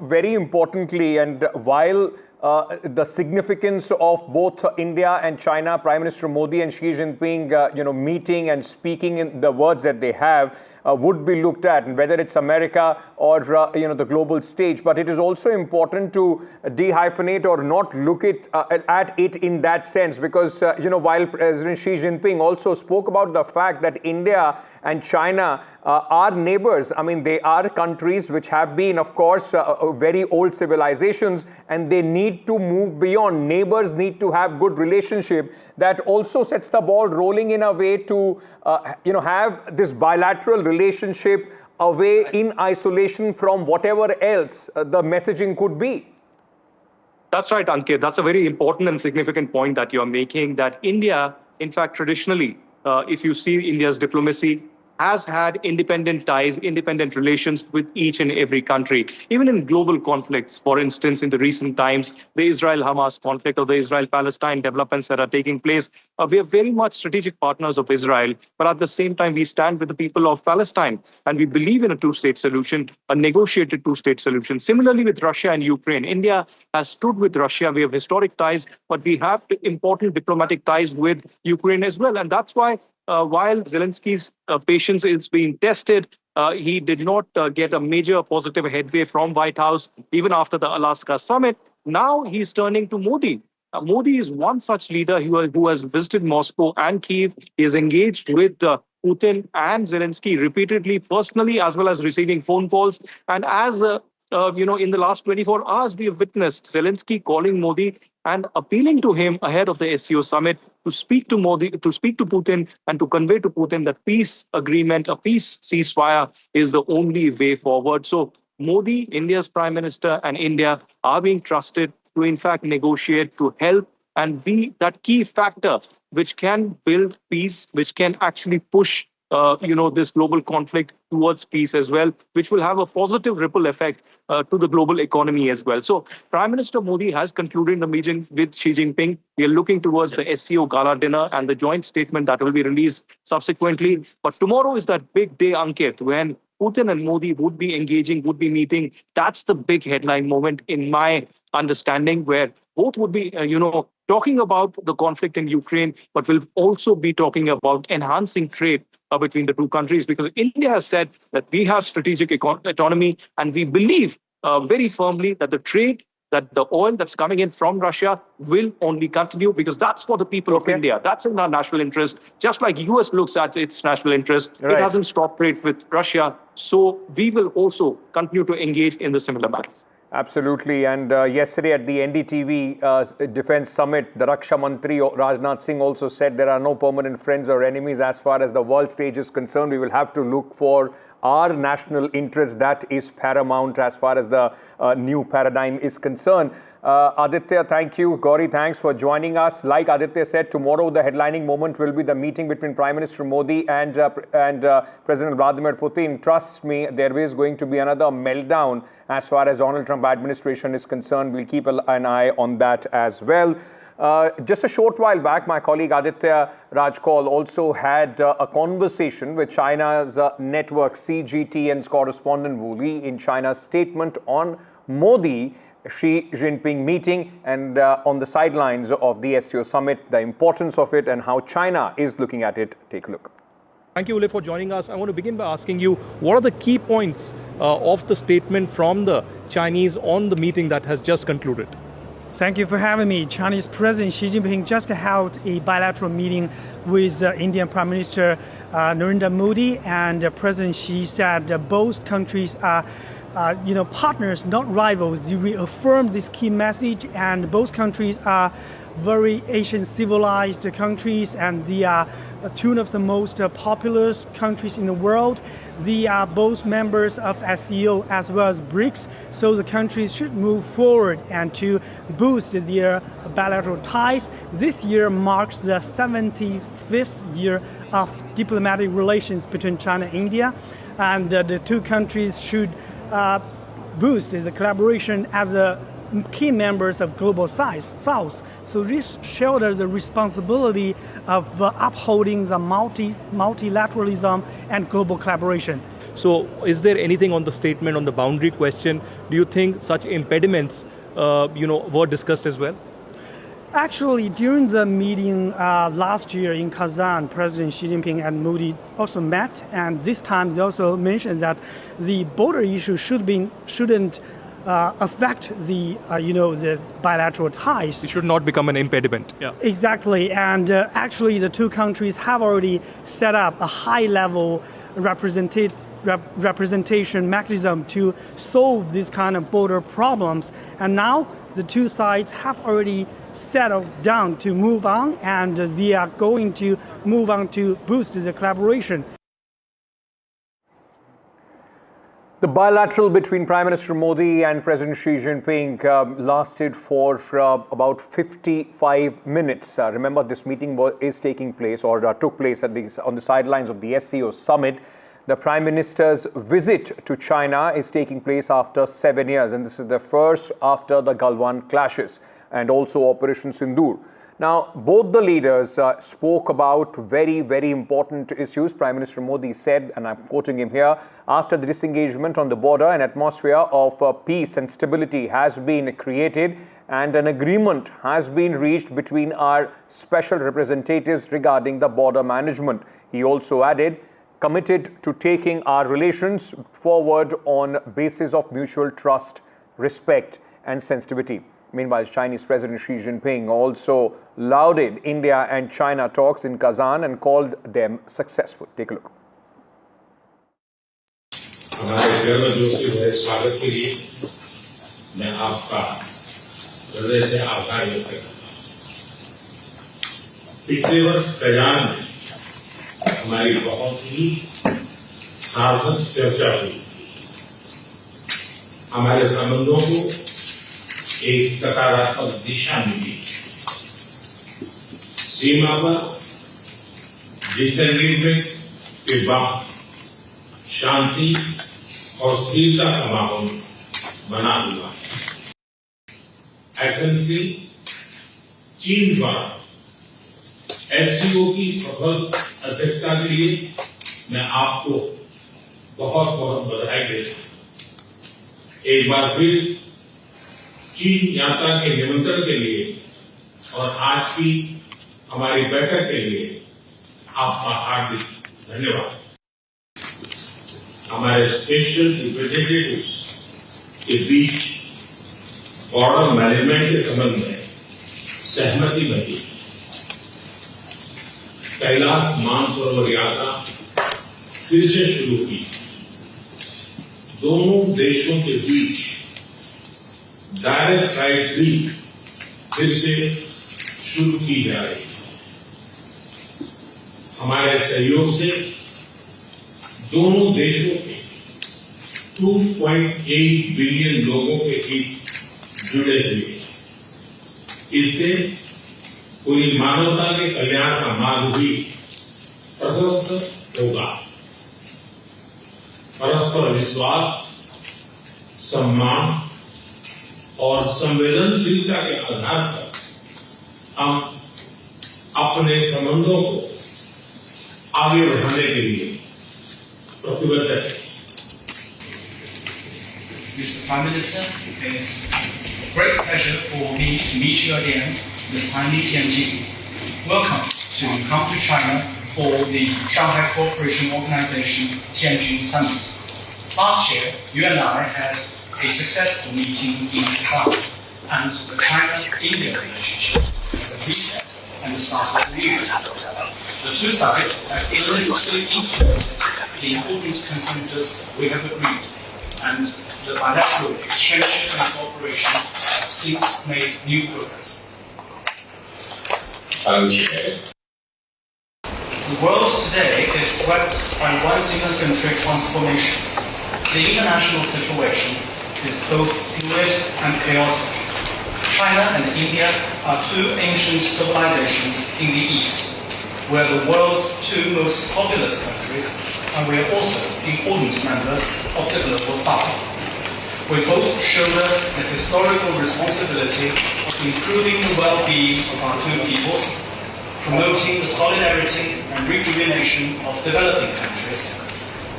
very importantly, and while the significance of both India and China, Prime Minister Modi and Xi Jinping, meeting and speaking in the words that they have, would be looked at, and whether it's America or the global stage. But it is also important to dehyphenate or not look at it in that sense, because while President Xi Jinping also spoke about the fact that India and China are neighbors. I mean, they are countries which have been, of course, very old civilizations, and they need to move beyond. Neighbors need to have good relationship. That also sets the ball rolling in a way to, have this bilateral relationship away in isolation from whatever else the messaging could be. That's right, Ankit. That's a very important and significant point that you're making, that India, in fact, traditionally, if you see India's diplomacy, has had independent ties, independent relations with each and every country. Even in global conflicts, for instance, in the recent times, the Israel-Hamas conflict or the Israel-Palestine developments that are taking place, we are very much strategic partners of Israel, but at the same time, we stand with the people of Palestine, and we believe in a two-state solution, a negotiated two-state solution. Similarly, with Russia and Ukraine, India has stood with Russia. We have historic ties, but we have important diplomatic ties with Ukraine as well, and that's why while Zelensky's patience is being tested, he did not get a major positive headway from White House even after the Alaska summit. Now he's turning to Modi. Modi is one such leader who has visited Moscow and Kyiv. He is engaged with Putin and Zelensky repeatedly, personally, as well as receiving phone calls. And as in the last 24 hours, we have witnessed Zelensky calling Modi and appealing to him ahead of the SCO summit to speak to Modi, to speak to Putin, and to convey to Putin that peace agreement, a peace ceasefire is the only way forward. So Modi, India's Prime Minister, and India are being trusted to, in fact, negotiate, to help and be that key factor which can build peace, which can actually push this global conflict towards peace as well, which will have a positive ripple effect to the global economy as well. So Prime Minister Modi has concluded the meeting with Xi Jinping. We are looking towards the SCO gala dinner and the joint statement that will be released subsequently. But tomorrow is that big day, Ankit, when Putin and Modi would be engaging, would be meeting. That's the big headline moment in my understanding, where both would be, talking about the conflict in Ukraine, but will also be talking about enhancing trade between the two countries, because India has said that we have strategic autonomy, and we believe very firmly that the trade, that the oil that's coming in from Russia will only continue, because that's for the people of India. That's in our national interest. Just like US looks at its national interest, it hasn't stopped trade with Russia. So we will also continue to engage in the similar matters. Absolutely. And yesterday at the NDTV Defense Summit, the Raksha Mantri Rajnath Singh also said there are no permanent friends or enemies as far as the world stage is concerned. We will have to look for our national interest. That is paramount as far as the new paradigm is concerned. Aditya, thank you. Gauri, thanks for joining us. Like Aditya said, tomorrow the headlining moment will be the meeting between Prime Minister Modi and President Vladimir Putin. Trust me, there is going to be another meltdown as far as Donald Trump administration is concerned. We'll keep an eye on that as well. Just a short while back, my colleague Aditya Rajkol also had a conversation with China's network CGTN's correspondent Wu Li in China's statement on Modi-Xi Jinping meeting and on the sidelines of the SCO summit, the importance of it and how China is looking at it. Take a look. Thank you, Ule, for joining us. I want to begin by asking you, what are the key points of the statement from the Chinese on the meeting that has just concluded? Thank you for having me. Chinese President Xi Jinping just held a bilateral meeting with Indian Prime Minister Narendra Modi, and President Xi said both countries are partners, not rivals. He reaffirmed this key message, and both countries are very Asian civilized countries, and they are two of the most populous countries in the world. They are both members of SCO as well as BRICS, so the countries should move forward and to boost their bilateral ties. This year marks the 75th year of diplomatic relations between China and India, and the two countries should boost the collaboration as key members of global South. So this shoulders the responsibility of upholding the multilateralism and global collaboration. So is there anything on the statement on the boundary question? Do you think such impediments were discussed as well? Actually, during the meeting last year in Kazan, President Xi Jinping and Modi also met, and this time they also mentioned that the border issue shouldn't affect the bilateral ties. It should not become an impediment. Yeah. Exactly, and actually the two countries have already set up a high-level representation mechanism to solve these kind of border problems, and now the two sides have already settled down to move on, and they are going to move on to boost the collaboration. The bilateral between Prime Minister Modi and President Xi Jinping lasted for about 55 minutes. Remember, this meeting is taking place or took place on the sidelines of the SCO summit. The Prime Minister's visit to China is taking place after 7 years, and this is the first after the Galwan clashes and also Operation Sindoor. Now, both the leaders spoke about very, very important issues. Prime Minister Modi said, and I'm quoting him here, after the disengagement on the border, an atmosphere of peace and stability has been created and an agreement has been reached between our special representatives regarding the border management. He also added, committed to taking our relations forward on basis of mutual trust, respect and sensitivity. Meanwhile, Chinese President Xi Jinping also lauded India and China talks in Kazan and called them successful. Take a look. हमारे गर्मजोशी भरे स्वागत के लिए मैं आपका हृदय से आभार व्यक्त करता हूं। पिछले वर्ष कजान में हमारी बहुत ही सार्थक चर्चा हुई। हमारे संबंधों को एक सकारात्मक दिशा मिली। सीमा पर डिसएंगेजमेंट के बाद शांति और स्थिरता का माहौल बना हुआ है। एक्सेलेंसी, चीन द्वारा SCO की सफल अध्यक्षता के लिए मैं आपको बहुत बहुत बधाई देता हूं। एक बार फिर चीन यात्रा के निमंत्रण के लिए और आज की हमारी बैठक के लिए आपका हार्दिक धन्यवाद। हमारे स्पेशल रिप्रेजेंटेटिव्स के बीच बॉर्डर मैनेजमेंट के संबंध में सहमति बनी। कैलाश मानसरोवर यात्रा फिर से शुरू की। दोनों देशों के बीच डायरेक्ट फ्लाइट भी फिर से शुरू की जा रही है। हमारे सहयोग से दोनों देशों के 2.8 बिलियन लोगों के हित जुड़े हुए हैं। इससे पूरी मानवता के कल्याण का मार्ग भी प्रशस्त होगा। परस्पर विश्वास, सम्मान और संवेदनशीलता के आधार पर हम अपने संबंधों को आगे बढ़ाने के लिए प्रतिबद्ध है। Mr. Prime Minister, it's a great pleasure for me to meet you again this time in Tianjin. Welcome to come to China for the Shanghai Cooperation Organization Tianjin Summit. Last year, you and I had a successful meeting in Japan, and the China-India relationship at the reset and the start of the year. The two sides have illicitly implemented the important consensus we have agreed, and the bilateral exchanges and cooperation have since made new progress. The world today is swept by one-single-century transformations. The international situation is both fluid and chaotic. China and India are two ancient civilizations in the East. We are the world's two most populous countries, and we are also important members of the global South. We both shoulder the historical responsibility of improving the well-being of our two peoples, promoting the solidarity and rejuvenation of developing countries,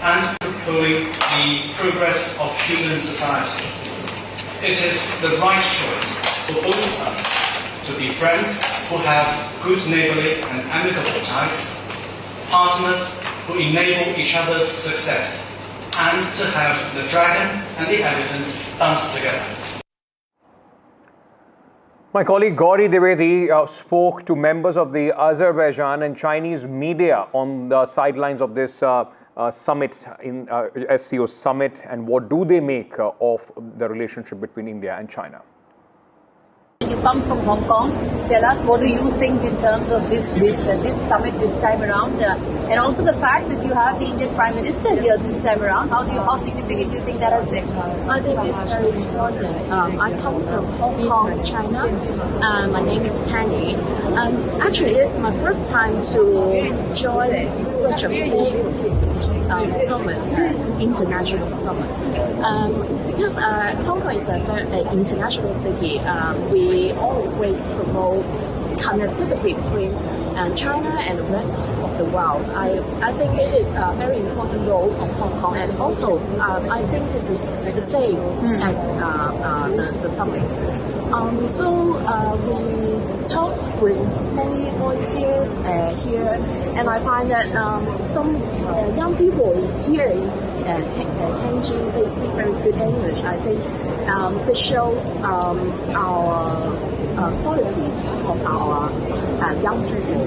and propelling the progress of human society. It is the right choice for both sides to be friends who have good neighborly and amicable ties, partners who enable each other's success, and to have the dragon and the elephant dance together. My colleague Gauri Dwivedi spoke to members of the Azerbaijan and Chinese media on the sidelines of this summit, in SCO summit, and what do they make of the relationship between India and China. You come from Hong Kong. Tell us, what do you think in terms of this summit this time around, and also the fact that you have the Indian Prime Minister here this time around. How significant do you think that has been? I think it's very important. I come from Hong Kong, China. My name is Tanny. Actually, it's my first time to join such a big summit, international summit. Because Hong Kong is a very international city, we always promote connectivity between China and the rest of the world. I think it is a very important role of Hong Kong, and also I think this is the same as the summit. So we talk with many volunteers here, and I find that some young people here in Tianjin, they speak very good English. I think this shows our qualities of our young people.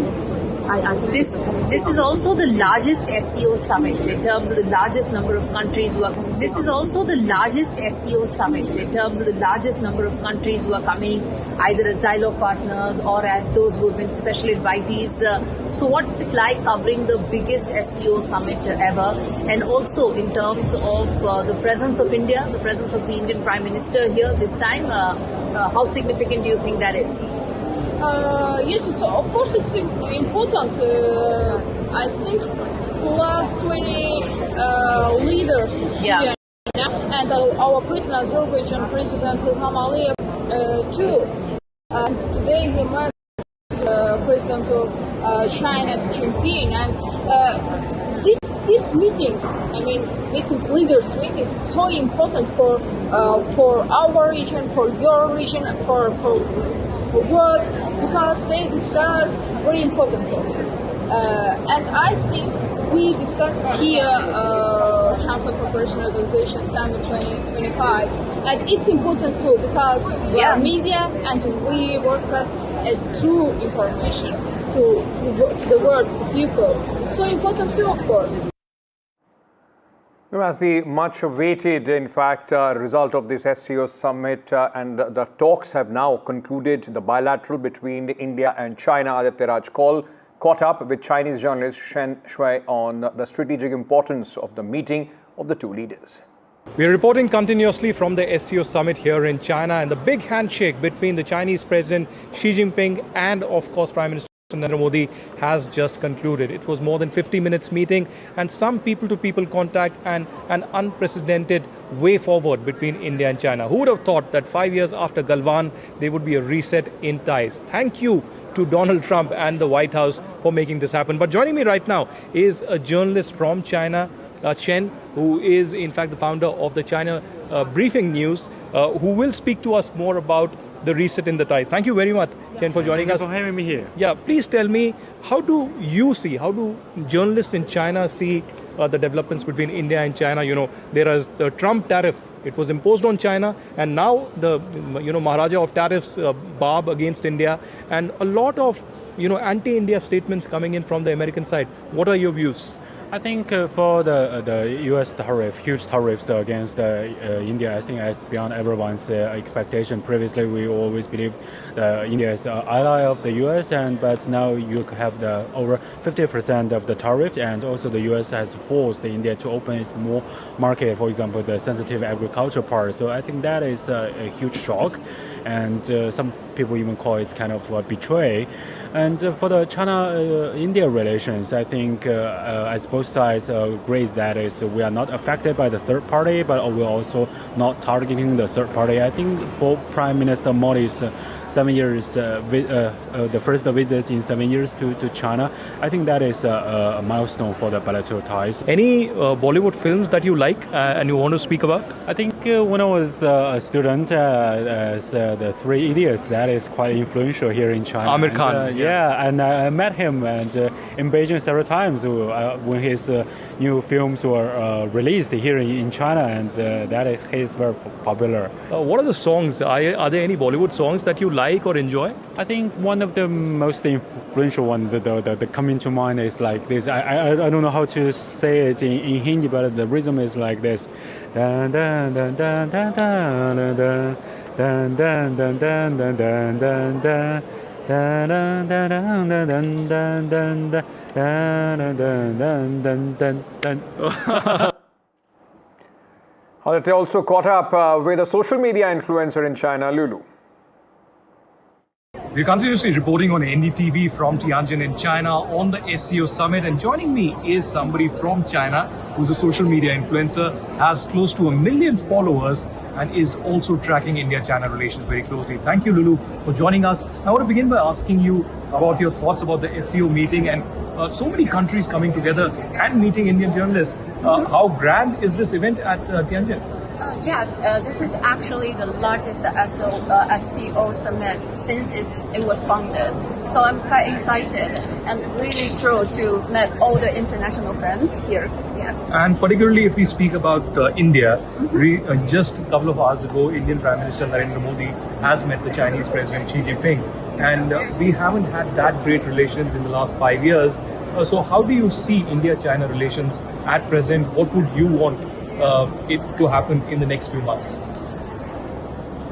I think this is also the largest SCO summit in terms of the largest number of countries who are. This is also the largest SCO summit in terms of the largest number of countries who are coming either as dialogue partners or as those who have been special invitees. So what's it like covering the biggest SCO summit ever, and also in terms of the presence of India, the presence of the Indian Prime Minister here this time? How significant do you think that is? Yes, so of course it's important. I think plus 20 leaders here, and our President, Azerbaijan President Ilham Aliyev too. And today he met President of China, Jinping, and these meetings, leaders meetings, so important for our region, for your region, for world, because they discuss very important topics. And I think we discussed here Shanghai Cooperation Organization Summit 2025, and it's important too because we are media and we broadcast true information to the world, to the people. It's so important too, of course. As the much-awaited, in fact, result of this SCO summit and the talks have now concluded, the bilateral between India and China, Aditya Raj caught up with Chinese journalist Shen Shui on the strategic importance of the meeting of the two leaders. We are reporting continuously from the SCO summit here in China, and the big handshake between the Chinese President Xi Jinping and, of course, Prime Minister Narendra Modi has just concluded. It was more than 50 minutes meeting and some people-to-people contact and an unprecedented way forward between India and China. Who would have thought that 5 years after Galwan, there would be a reset in ties? Thank you to Donald Trump and the White House for making this happen. But joining me right now is a journalist from China, Chen, who is in fact the founder of the China Briefing News, who will speak to us more about the reset in the ties. Thank you very much, Chen, for joining us. Thank you for having me here. Yeah, please tell me, how do journalists in China see the developments between India and China? You know, there is the Trump tariff. It was imposed on China, and now the Maharaja of tariffs, Bob, against India, and a lot of anti-India statements coming in from the American side. What are your views? I think for the U.S. huge tariffs against India, I think it's beyond everyone's expectation. Previously, we always believed India is an ally of the U.S., but now you have the over 50% of the tariff, and also the U.S. has forced India to open its more market, for example, the sensitive agriculture part. So I think that is a huge shock, and some people even call it kind of a betray. And for the China-India relations, I think as both sides agree that we are not affected by the third party, but we're also not targeting the third party. I think for Prime Minister Modi's 7 years, the first visit in 7 years to China, I think that is a milestone for the bilateral ties. Any Bollywood films that you like and you want to speak about? I think when I was a student, the Three Idiots, that is quite influential here in China. Amir Khan. And I met him in Beijing several times when his new films were released here in China, and he is very popular. What are the songs? Are there any Bollywood songs that you like or enjoy? I think one of the most influential ones that coming to mind is like this. I don't know how to say it in Hindi, but the rhythm is like this. Dun, dun, dun, dun, dun, dun, dun, dun. Dun, dun, dun, dun, dun, dun, dun, dun. Dun, dun, dun, dun, dun, dun, dun, dun, dun, dun, dun, dun. They also caught up with a social media influencer in China, Lulu. We're continuously reporting on NDTV from Tianjin in China on the SCO summit, and joining me is somebody from China who's a social media influencer, has close to 1 million followers, and is also tracking India-China relations very closely. Thank you, Lulu, for joining us. I want to begin by asking you about your thoughts about the SCO meeting and so many countries coming together and meeting Indian journalists. How grand is this event at Tianjin? Yes, this is actually the largest SCO summit since it was founded. So I'm quite excited and really thrilled to meet all the international friends here. Yes. And particularly if we speak about India, just a couple of hours ago, Indian Prime Minister Narendra Modi has met the Chinese President Xi Jinping. And we haven't had that great relations in the last 5 years. So how do you see India-China relations at present? What would you want it to happen in the next few months?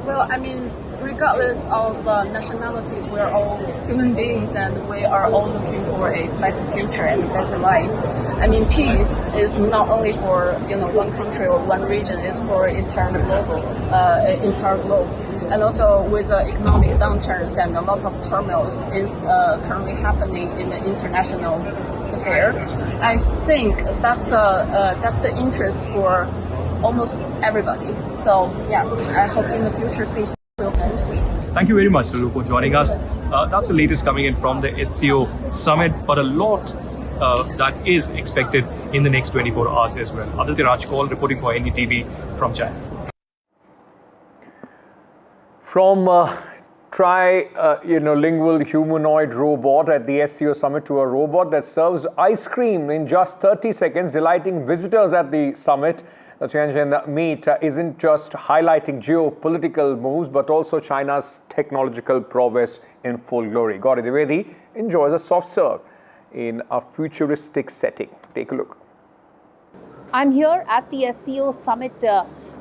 Well, I mean, regardless of nationalities, we are all human beings and we are all looking for a better future and a better life. I mean, peace is not only for one country or one region; it's for entire globe. And also with economic downturns and a lot of turmoil is currently happening in the international sphere, I think that's the interest for almost everybody. So yeah, I hope in the future things will go smoothly. Thank you very much, Lulu, for joining us. That's the latest coming in from the SCO summit, but a lot that is expected in the next 24 hours as well. Aditya Rajkol reporting for NDTV from China. From lingual humanoid robot at the SCO summit to a robot that serves ice cream in just 30 seconds, delighting visitors at the summit. The Tianjin meet isn't just highlighting geopolitical moves, but also China's technological prowess in full glory. Gauri Dwivedi enjoys a soft serve in a futuristic setting. Take a look. I'm here at the SCO summit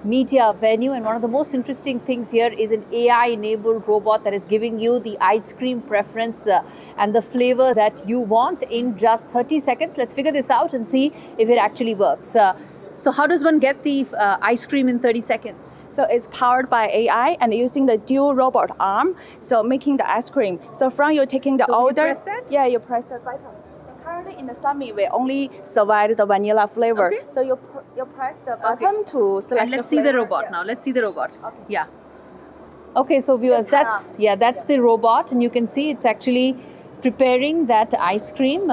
media venue, and one of the most interesting things here is an AI-enabled robot that is giving you the ice cream preference and the flavor that you want in just 30 seconds. Let's figure this out and see if it actually works. So how does one get the ice cream in 30 seconds? So it's powered by AI and using the dual robot arm, so making the ice cream. So from you taking the order, you press that? Yeah, you press the button. Currently in the summit, we only survive the vanilla flavor. Okay. So you press the button to select. And let's see the robot now. Let's see the robot. Okay. Yeah. Okay, so viewers, that's the robot, and you can see it's actually preparing that ice cream.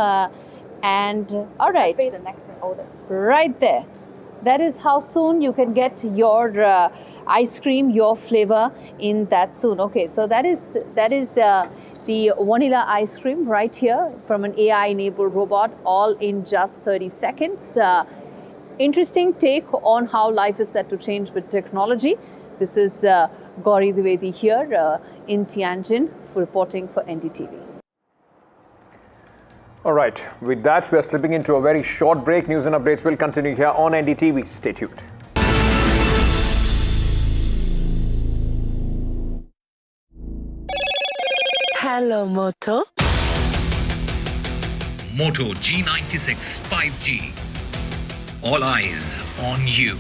And all right. The next order. Right there. that is how soon you can get your ice cream, your flavor in that soon. Okay, so that is the vanilla ice cream right here from an AI-enabled robot, all in just 30 seconds. Interesting take on how life is set to change with technology. This is Gauri Dwivedi here in Tianjin reporting for NDTV. All right, with that, we are slipping into a very short break. News and updates will continue here on NDTV. Stay tuned. Hello, Moto. Moto G96 5G. All eyes on you.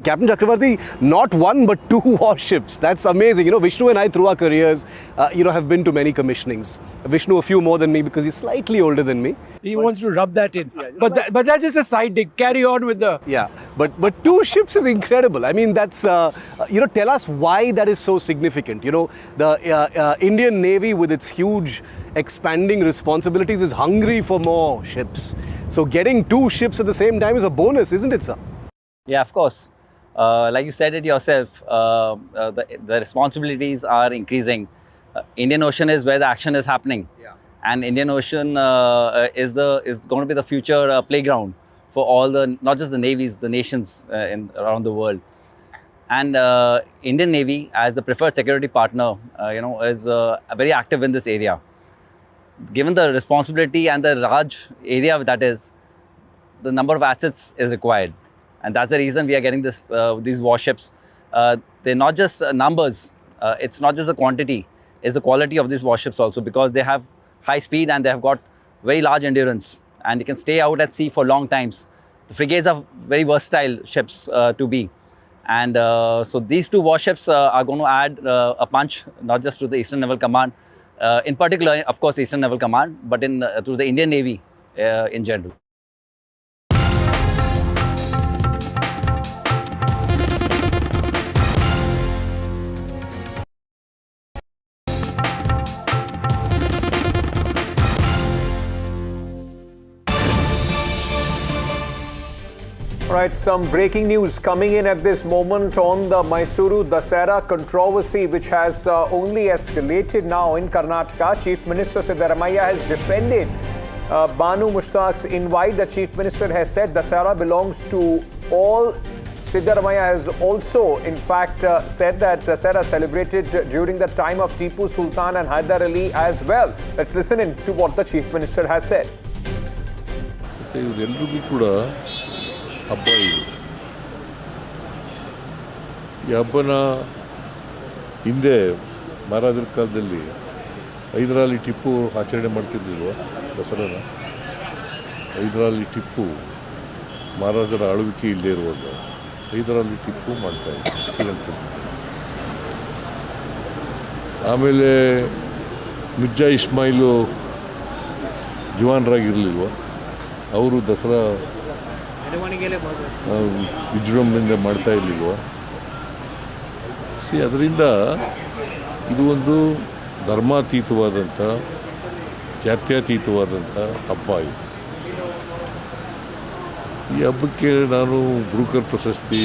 Captain Chakravarti, not one but two warships. That's amazing. You know, Vishnu and I, through our careers, have been to many commissionings. Vishnu a few more than me because he's slightly older than me. He wants to rub that in. Yeah, but that's just a side dig. Carry on with the... Yeah, but two ships is incredible. I mean, that's, tell us why that is so significant. You know, the Indian Navy with its huge expanding responsibilities is hungry for more ships. So getting two ships at the same time is a bonus, isn't it, sir? Yeah, of course. Like you said it yourself, the responsibilities are increasing. Indian Ocean is where the action is happening, and Indian Ocean is going to be the future playground for all the, not just the navies, the nations around the world. And Indian Navy, as the preferred security partner, is very active in this area. Given the responsibility and the large area that is, the number of assets is required. And that's the reason we are getting these warships. They're not just numbers, it's not just the quantity, it's the quality of these warships also, because they have high speed and they have got very large endurance and they can stay out at sea for long times. The frigates are very versatile ships to be. And so these two warships are going to add a punch, not just to the Eastern Naval Command, in particular, of course, Eastern Naval Command, but to the Indian Navy in general. Right, some breaking news coming in at this moment on the Mysuru Dasara controversy, which has only escalated now in Karnataka. Chief Minister Siddaramaiah has defended Banu Mushtaq's invite. The Chief Minister has said Dasara belongs to all. Siddaramaiah has also, in fact, said that Dasara celebrated during the time of Tipu Sultan and Hyder Ali as well. Let's listen in to what the Chief Minister has said. ಹಬ್ಬ ಇದು. ಈ ಹಬ್ಬನ ಹಿಂದೆ ಮಹಾರಾಜರ ಕಾಲದಲ್ಲಿ ಹೈದರಾಲಿ ಟಿಪ್ಪು ಆಚರಣೆ ಮಾಡ್ತಿದ್ದಿಲ್ವ ದಸರಾನ? ಹೈದರಾಲಿ ಟಿಪ್ಪು ಮಹಾರಾಜರ ಆಳ್ವಿಕೆ ಇಲ್ಲದೆ ಇರುವಾಗ ಹೈದರಾಲಿ ಟಿಪ್ಪು ಮಾಡ್ತಾಯಿದ್ರು. ಆಮೇಲೆ ಮಿರ್ಜಾ ಇಸ್ಮಾಯಿಲು ಜವಾನರಾಗಿರಲಿಲ್ವ, ಅವರು ದಸರಾ ವಿಜೃಂಭಣೆಯಿಂದ ಮಾಡ್ತಾ ಇರಲಿಲ್ವ? ಅದರಿಂದ ಇದು ಒಂದು ಧರ್ಮಾತೀತವಾದಂಥ, ಜಾತ್ಯತೀತವಾದಂಥ ಹಬ್ಬ ಇದು. ಈ ಹಬ್ಬಕ್ಕೆ ನಾನು ಬ್ರೂಕರ್ ಪ್ರಶಸ್ತಿ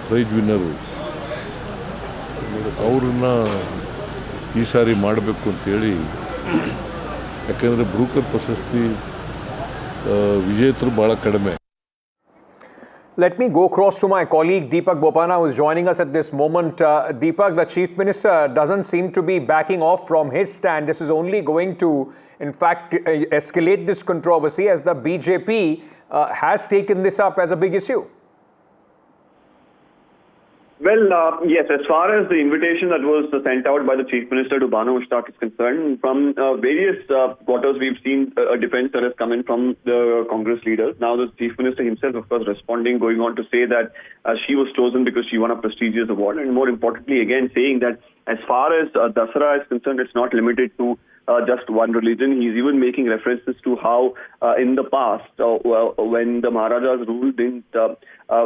ಪ್ರೈಜ್ ವಿನ್ನರು ಅವ್ರನ್ನ ಈ ಸಾರಿ ಮಾಡಬೇಕು ಅಂತೇಳಿ, ಯಾಕಂದರೆ ಬ್ರೂಕರ್ ಪ್ರಶಸ್ತಿ ವಿಜೇತರು ಭಾಳ ಕಡಿಮೆ. Let me go across to my colleague Deepak Bopana, who is joining us at this moment. Deepak, the Chief Minister doesn't seem to be backing off from his stand. This is only going to, in fact, escalate this controversy as the BJP has taken this up as a big issue. Well, yes, as far as the invitation that was sent out by the Chief Minister to Banu Mushtaq is concerned, from various quarters we've seen a defense that has come in from the Congress leaders. Now the Chief Minister himself, of course, responding, going on to say that she was chosen because she won a prestigious award, and more importantly, again, saying that as far as Dasara is concerned, it's not limited to just one religion. He's even making references to how in the past, when the Maharajas ruled didn't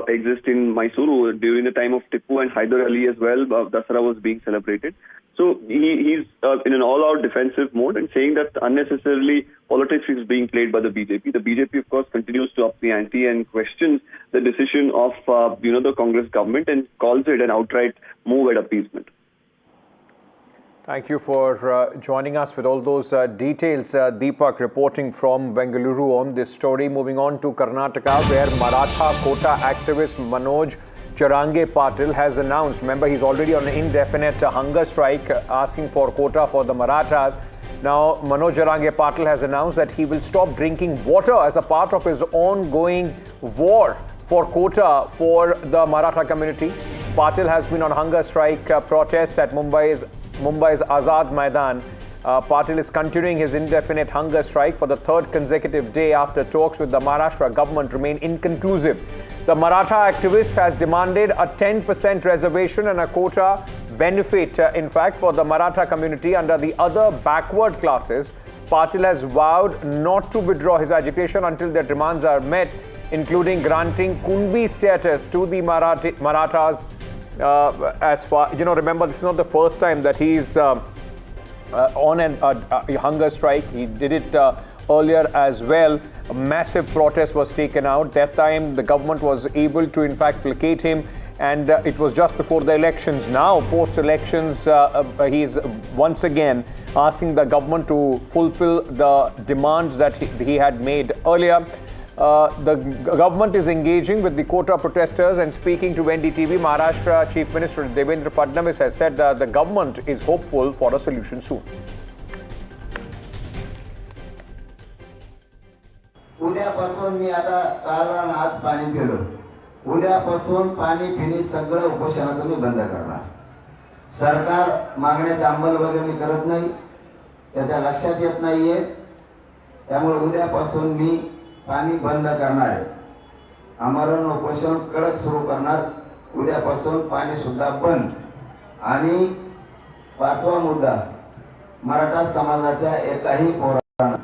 exist in Mysuru, during the time of Tipu and Hyder Ali as well, Dasara was being celebrated. So he's in an all-out defensive mode and saying that unnecessarily politics is being played by the BJP. The BJP, of course, continues to up the ante and questions the decision of the Congress government and calls it an outright move at appeasement. Thank you for joining us with all those details. Deepak reporting from Bengaluru on this story. Moving on to Karnataka, where Maratha quota activist Manoj Charange Patil has announced, remember he's already on an indefinite hunger strike asking for quota for the Marathas. Now Manoj Charange Patil has announced that he will stop drinking water as a part of his ongoing war for quota for the Maratha community. Patil has been on hunger strike protest at Mumbai's Azad Maidan. Patil is continuing his indefinite hunger strike for the third consecutive day after talks with the Maharashtra government remain inconclusive. The Maratha activist has demanded a 10% reservation and a quota benefit, in fact, for the Maratha community under the other backward classes. Patil has vowed not to withdraw his agitation until their demands are met, including granting Kunbi status to the Marathas. As far, remember, this is not the first time that he's on a hunger strike. He did it earlier as well. A massive protest was taken out. That time the government was able to in fact placate him, and it was just before the elections. Now post-elections he's once again asking the government to fulfill the demands that he had made earlier. The government is engaging with the quota protesters, and speaking to NDTV, Maharashtra Chief Minister Devendra Fadnavis has said that the government is hopeful for a solution soon. उद्यापासून मी आता काल आणि आज पाणी pillow. उद्यापासून पाणी पिणे सगळं उपोषणाचं मी बंद करणार. सरकार मागण्याची अंमलबजावणी करत नाही, त्याच्या लक्षात येत नाहीये. त्यामुळे उद्यापासून मी पाणी बंद करणार आहे. आमरण उपोषण कडक सुरू करणार. उद्यापासून पाणी सुद्धा बंद. आणि पाचवा मुद्दा, मराठा समाजाच्या एकाही पोराला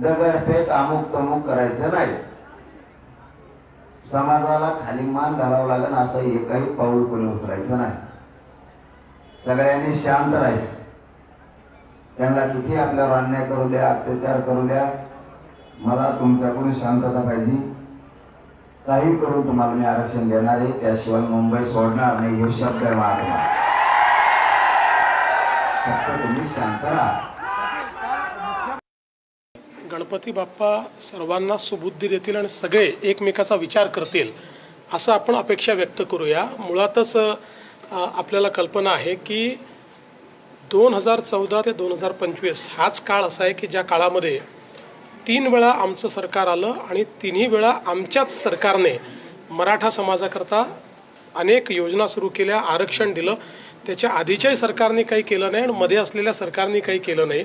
दगडफेक अमुक तमुक करायचं नाही. समाजाला खाली मान घालावं लागेल असं एकही पाऊल कोणी उचलायचं नाही. सगळ्यांनी शांत राहायचं. त्यांना किती आपल्यावर अन्याय करू द्या, अत्याचार करू द्या, मला तुमच्याकडून शांतता पाहिजे. काही करून तुम्हाला मी आरक्षण देणार आहे, त्याशिवाय मुंबई सोडणार नाही. हे शब्द आहे माझा. फक्त तुम्ही शांत राहा. गणपती बाप्पा सर्वांना सुबुद्धी देतील आणि सगळे एकमेकाचा विचार करतील असं आपण अपेक्षा व्यक्त करूया. मुळातच आपल्याला कल्पना आहे की 2014 ते 2025 हाच काळ असा आहे की ज्या काळामध्ये 3 वेळा आमचं सरकार आलं आणि 3ही वेळा आमच्याच सरकारने मराठा समाजाकरता अनेक योजना सुरू केल्या, आरक्षण दिलं. त्याच्या आधीच्याही सरकारने काही केलं नाही आणि मध्ये असलेल्या सरकारने काही केलं नाही.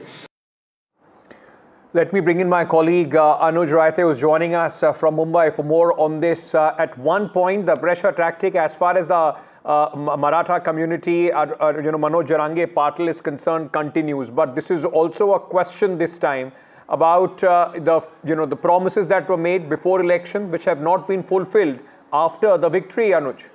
Let me bring in my colleague Anuj Raite, who is joining us from Mumbai for more on this. At one point, the pressure tactic as far as the Maratha community, Manoj Charange Patil is concerned, continues. But this is also a question this time about the promises that were made before election, which have not been fulfilled after the victory, Anuj.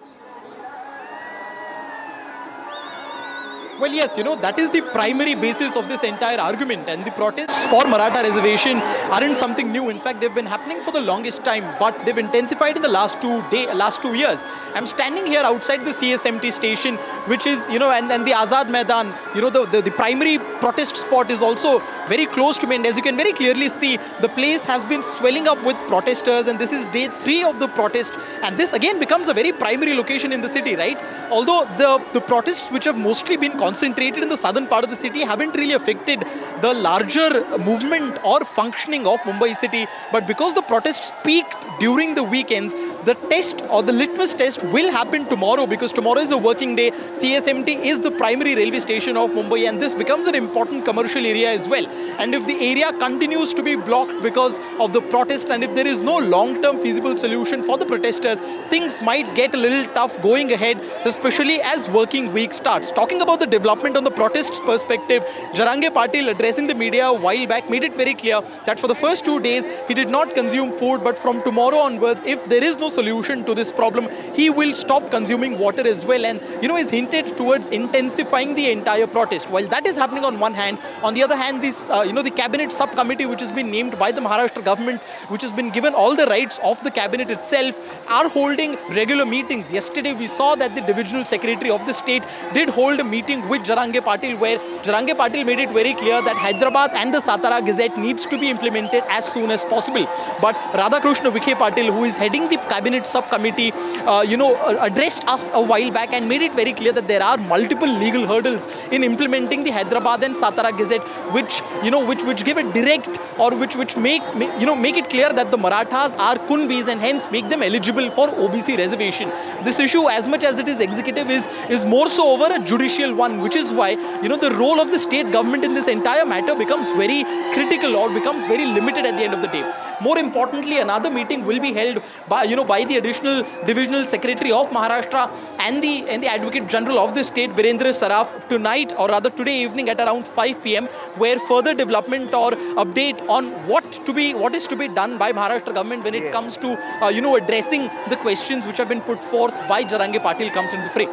Well, yes, that is the primary basis of this entire argument, and the protests for Maratha reservation aren't something new. In fact, they've been happening for the longest time, but they've intensified in the last 2 years. I'm standing here outside the CSMT station, which is, and the Azad Maidan, the primary protest spot is also very close to me, and as you can very clearly see, the place has been swelling up with protesters, and this is day 3 of the protest, and this again becomes a very primary location in the city, right? Although the protests which have mostly been concentrated in the southern part of the city haven't really affected the larger movement or functioning of Mumbai city, but because the protests peaked during the weekends, the test or the litmus test will happen tomorrow, because tomorrow is a working day. CSMT is the primary railway station of Mumbai, and this becomes an important commercial area as well. And if the area continues to be blocked because of the protest, and if there is no long-term feasible solution for the protesters, things might get a little tough going ahead, especially as working week starts. Talking about the development on the protests perspective, Jarange Patil, addressing the media a while back, made it very clear that for the first 2 days he did not consume food, but from tomorrow onwards, if there is no solution to this problem, he will stop consuming water as well. And he's hinted towards intensifying the entire protest. While that is happening on one hand, on the other hand, this the cabinet subcommittee, which has been named by the Maharashtra government, which has been given all the rights of the cabinet itself, are holding regular meetings. Yesterday we saw that the divisional secretary of the state did hold a meeting with Jarange Patil, where Jarange Patil made it very clear that Hyderabad and the Satara Gazette needs to be implemented as soon as possible. But Radhakrishna Vikhe Patil, who is heading the cabinet subcommittee, addressed us a while back and made it very clear that there are multiple legal hurdles in implementing the Hyderabad and Satara Gazette, which give a direct, or which make it clear that the Marathas are Kunbis and hence make them eligible for OBC reservation. This issue, as much as it is executive, is more so over a judicial one, which is why the role of the state government in this entire matter becomes very critical, or becomes very limited at the end of the day. More importantly, another meeting will be held by the additional divisional secretary of Maharashtra and the Advocate General of the state, Virendra Saraf, tonight, or rather today evening at around 5 p.m, where further development or update on what is to be done by Maharashtra government when it comes to addressing the questions which have been put forth by Jarange Patil comes into the fray.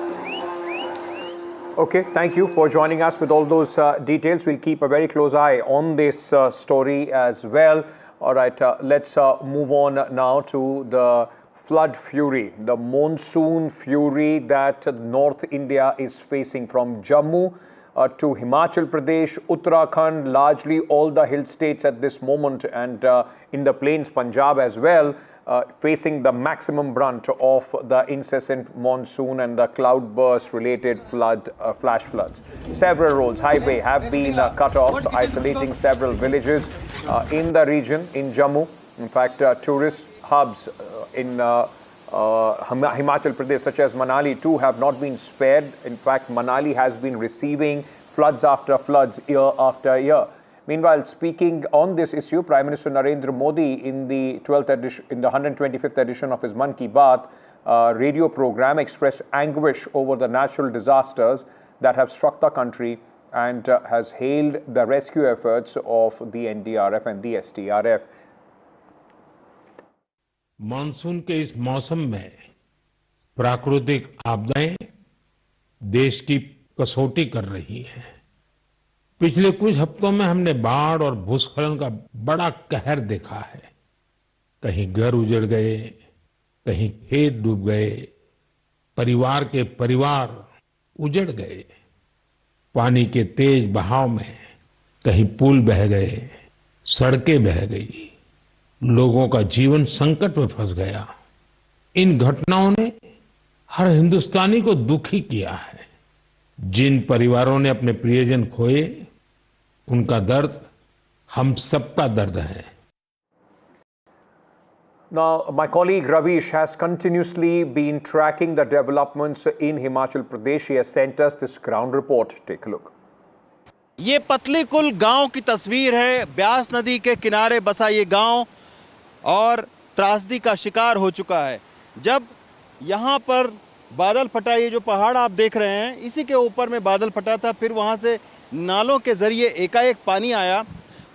Okay, thank you for joining us with all those details. We'll keep a very close eye on this story as well. All right, let's move on now to the flood fury, the monsoon fury that North India is facing, from Jammu to Himachal Pradesh, Uttarakhand, largely all the hill states at this moment, and in the plains, Punjab as well, facing the maximum brunt of the incessant monsoon and the cloudburst related flash floods. Several roads, highways have been cut off, isolating several villages in the region in Jammu. In fact, tourist hubs in Himachal Pradesh, such as Manali too, have not been spared. In fact, Manali has been receiving floods after floods year after year. Meanwhile, speaking on this issue, Prime Minister Narendra Modi, in the 125th edition of his Man Ki Baat radio program, expressed anguish over the natural disasters that have struck the country, and has hailed the rescue efforts of the NDRF and the STRF. Monsoon के इस मौसम में प्राकृतिक आपदाएं देश की कसौटी कर रही हैं। पिछले कुछ हफ्तों में हमने बाढ़ और भूस्खलन का बड़ा कहर देखा है। कहीं घर उजड़ गए, कहीं खेत डूब गए, परिवार के परिवार उजड़ गए। पानी के तेज बहाव में कहीं पुल बह गए, सड़कें बह गई, लोगों का जीवन संकट में फंस गया। इन घटनाओं ने हर हिंदुस्तानी को दुखी किया है। जिन परिवारों ने अपने प्रियजन खोए, उनका दर्द हम सबका दर्द है। Now, my colleague Ravish has continuously been tracking the developments in Himachal Pradesh. He has sent us this ground report. Take a look. ये पतली कुल गांव की तस्वीर है। ब्यास नदी के किनारे बसा ये गांव और त्रासदी का शिकार हो चुका है। जब यहाँ पर बादल फटा, ये जो पहाड़ आप देख रहे हैं, इसी के ऊपर में बादल फटा था। फिर वहाँ से नालों के ज़रिए एकाएक पानी आया,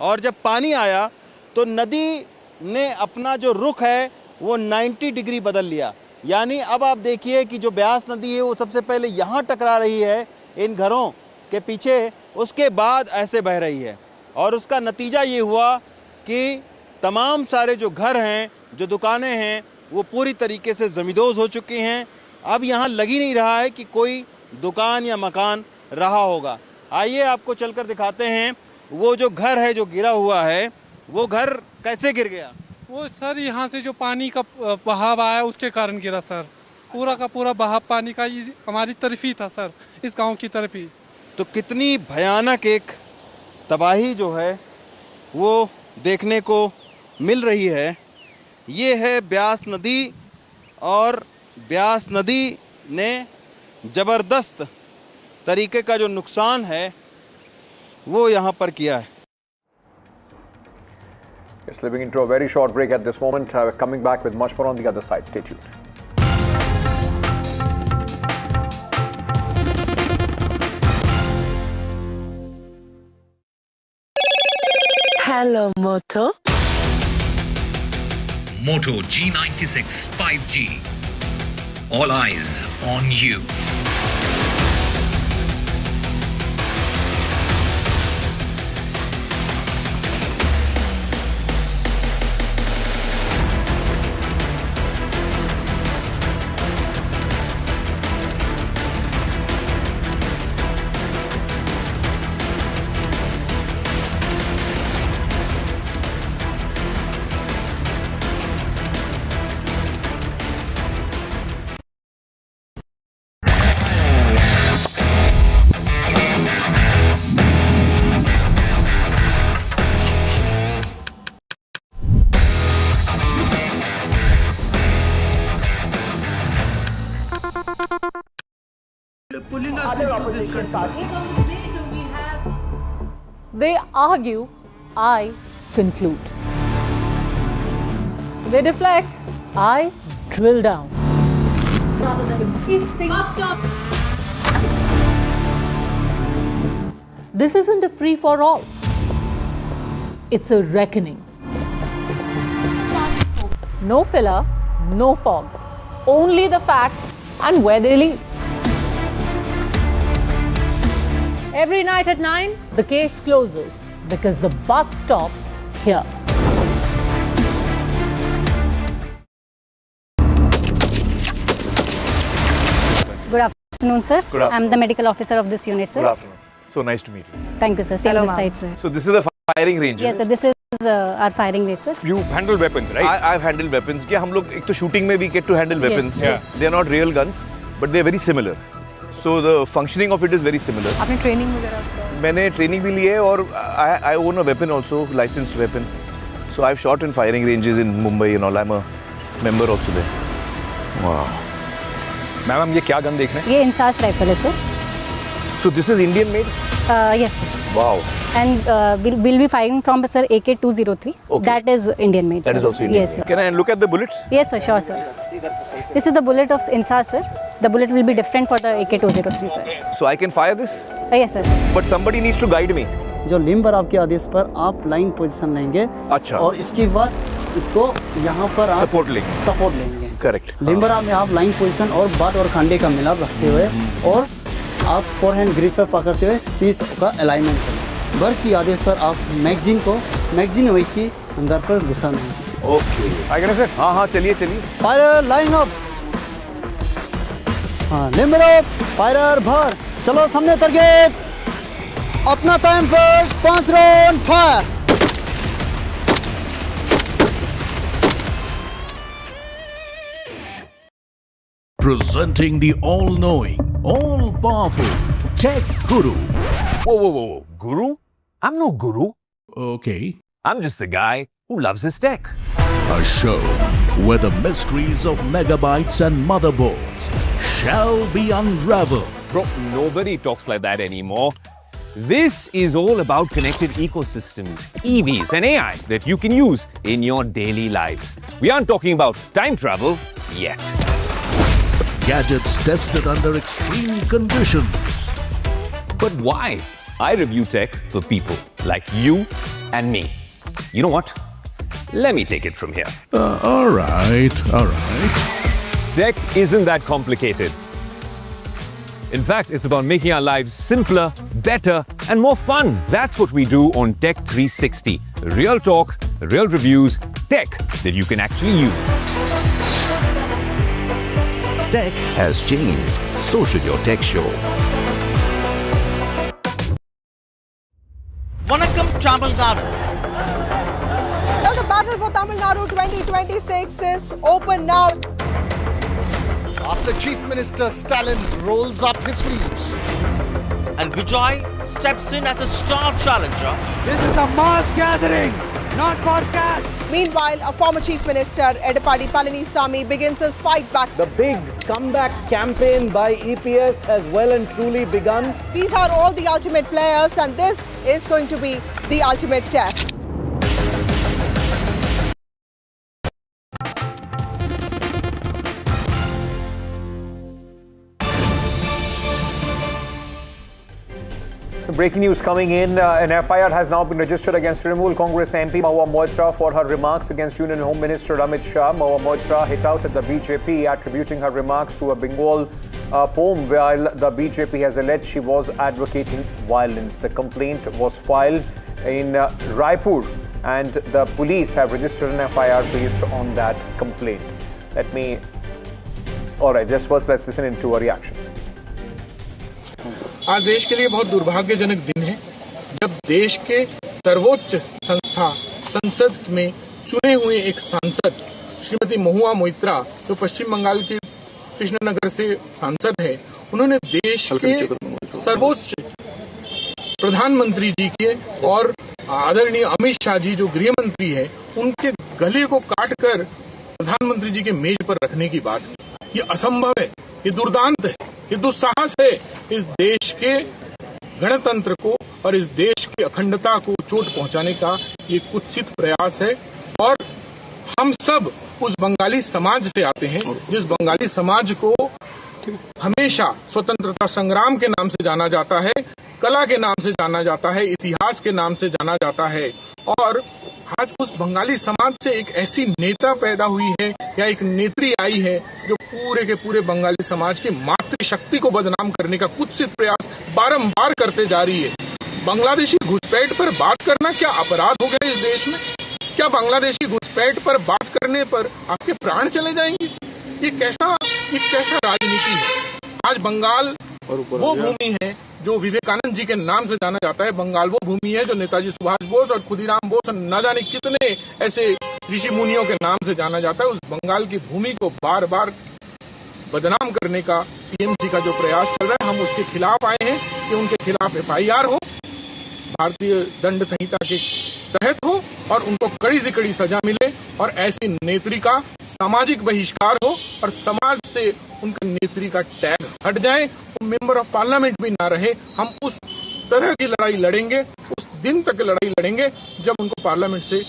और जब पानी आया तो नदी ने अपना जो रुख है वो 90 डिग्री बदल लिया। यानी अब आप देखिए कि जो ब्यास नदी है वो सबसे पहले यहाँ टकरा रही है इन घरों के पीछे, उसके बाद ऐसे बह रही है। और उसका नतीजा ये हुआ कि तमाम सारे जो घर हैं, जो दुकानें हैं, वो पूरी तरीके से ज़मींदोज़ हो चुकी हैं। अब यहाँ लग ही नहीं रहा है कि कोई दुकान या मकान रहा होगा। आइए आपको चलकर दिखाते हैं वो जो घर है जो गिरा हुआ है, वो घर कैसे गिर गया। वो सर यहाँ से जो पानी का बहाव आया उसके कारण गिरा सर। पूरा का पूरा बहाव पानी का हमारी तरफ ही था सर, इस गांव की तरफ ही। तो कितनी भयानक एक तबाही जो है वो देखने को मिल रही है। ये है ब्यास नदी और ब्यास नदी ने ज़बरदस्त तरीके का जो नुकसान है वो यहाँ पर किया है। We're slipping into a very short break at this moment. We're coming back with much more on the other side. Stay tuned. Hello, Moto. Moto G96 5G. All eyes on you. Other opposition parties. They argue, I conclude. They deflect, I drill down. Stop. This isn't a free-for-all. It's a reckoning. No filler, no fog. Only the facts and where they lead. Every night at 9, the case closes because the buck stops here. Good afternoon, sir. Good afternoon. I'm the medical officer of this unit, sir. Good afternoon. So nice to meet you. Thank you, sir. Same Hello, this ma'am. side, sir. So this is the firing range. Yes, sir. This is our firing rate, sir. You handle weapons, right? I've handled weapons. Yeah, हम लोग एक तो shooting में we get to handle Yes, weapons. yes. They are not real guns, but they are very similar. So the functioning of it is very similar. आपने training वगैरह? मैंने training भी ली है और I own a weapon also, licensed weapon. So I've shot in firing ranges in Mumbai and all. I'm a member also there. Wow. Ma'am हम ये क्या gun देख रहे हैं? ये इंसास राइफल है, sir. So this is Indian made? Yes, sir. Wow. And we'll be firing from, sir, AK-203. Okay. That is Indian made, That sir. is also Indian Yes, made. sir. Can I look at the bullets? Yes, sir. Sure, sir. This is the bullet of insas, sir. The bullet will be different for the AK-203, sir. So I can fire this? Yes, sir. But somebody needs to guide me. जो limber आपके आदेश पर आप line position लेंगे. अच्छा. और इसके बाद इसको यहाँ पर आप सपोर्ट लेंगे. करेक्ट. लिम्बर आप में आप लाइन पोजीशन और बाट और खांडे का मिलाप रखते हुए और आप फोरहैंड ग्रिप पे पकड़ते हुए सीज का अलाइनमेंट करें. बर की आदेश पर आप मैगजीन वेट की अंदर पर घुसाना है. ओके. आगे सर. हाँ चलिए. Fire line up. हाँ लिम्बर ऑफ. फायर भर. चलो सामने टारगेट. अपना टाइम पर 5 round fire. Presenting the all-knowing, all-powerful Tech Guru. Whoa. Guru? I'm no guru. Okay. I'm just a guy who loves his tech. A show where the mysteries of megabytes and motherboards shall be unraveled. Bro, nobody talks like that anymore. This is all about connected ecosystems, EVs and AI that you can use in your daily lives. We aren't talking about time travel yet. Gadgets tested under extreme conditions. But why? I review tech for people like you and me. You know what? Let me take it from here. All right. Tech isn't that complicated. In fact, it's about making our lives simpler, better, and more fun. That's what we do on Tech 360. Real talk, real reviews, tech that you can actually use. Tech has changed. So should your tech show. Vanakkam Tamil Nadu. Well, the battle for Tamil Nadu 2026 is open now. After Chief Minister Stalin rolls up his sleeves. And Vijay steps in as a star challenger. This is a mass gathering. Not for cash. Meanwhile, a former Chief Minister, Edapadi Palanisamy, begins his fight back. The big comeback campaign by EPS has well and truly begun. These are all the ultimate players, and this is going to be the ultimate test. So breaking news coming in, an FIR has now been registered against Trinamool Congress MP Mahua Moitra for her remarks against Union Home Minister Amit Shah. Mahua Moitra hit out at the BJP, attributing her remarks to a Bengal poem, while the BJP has alleged she was advocating violence. The complaint was filed in Raipur, and the police have registered an FIR based on that complaint. Alright, just first let's listen into a reaction. आज देश के लिए बहुत दुर्भाग्यजनक दिन है जब देश के सर्वोच्च संस्था संसद में चुने हुए एक सांसद श्रीमती महुआ मोइत्रा जो पश्चिम बंगाल के कृष्णनगर से सांसद है, उन्होंने देश के सर्वोच्च प्रधानमंत्री जी के और आदरणीय अमित शाह जी जो गृह मंत्री है, उनके गले को काटकर प्रधानमंत्री जी के मेज पर रखने की बात है। ये असंभव है, ये दुर्दांत है, ये दुस्साहस है। इस देश के गणतंत्र को और इस देश की अखंडता को चोट पहुंचाने का ये कुत्सित प्रयास है। और हम सब उस बंगाली समाज से आते हैं जिस बंगाली समाज को हमेशा स्वतंत्रता संग्राम के नाम से जाना जाता है, कला के नाम से जाना जाता है, इतिहास के नाम से जाना जाता है। और आज उस बंगाली समाज से एक ऐसी नेता पैदा हुई है या एक नेत्री आई है जो पूरे के पूरे बंगाली समाज की मातृशक्ति को बदनाम करने का कुत्सित प्रयास बारंबार करते जा रही है। बांग्लादेशी घुसपैठ पर बात करना क्या अपराध हो गया इस देश में? क्या बांग्लादेशी घुसपैठ पर बात करने पर आपके प्राण चले जाएंगे? ये कैसा राजनीति है? आज बंगाल वो भूमि है जो विवेकानंद जी के नाम से जाना जाता है। बंगाल वो भूमि है जो नेताजी सुभाष बोस और खुदीराम बोस और न जाने कितने ऐसे ऋषि मुनियों के नाम से जाना जाता है। उस बंगाल की भूमि को बार बार बदनाम करने का टीएमसी का जो प्रयास चल रहा है, हम उसके खिलाफ आए हैं कि उनके खिलाफ FIR हो, भारतीय दंड संहिता के तहत हो और उनको कड़ी से कड़ी सजा मिले और ऐसी नेत्री का सामाजिक बहिष्कार हो और समाज से उनका नेत्री का टैग हट जाए, वो मेंबर ऑफ पार्लियामेंट भी ना रहे। हम उस तरह की लड़ाई लड़ेंगे, उस दिन तक लड़ाई लड़ेंगे जब उनको पार्लियामेंट से।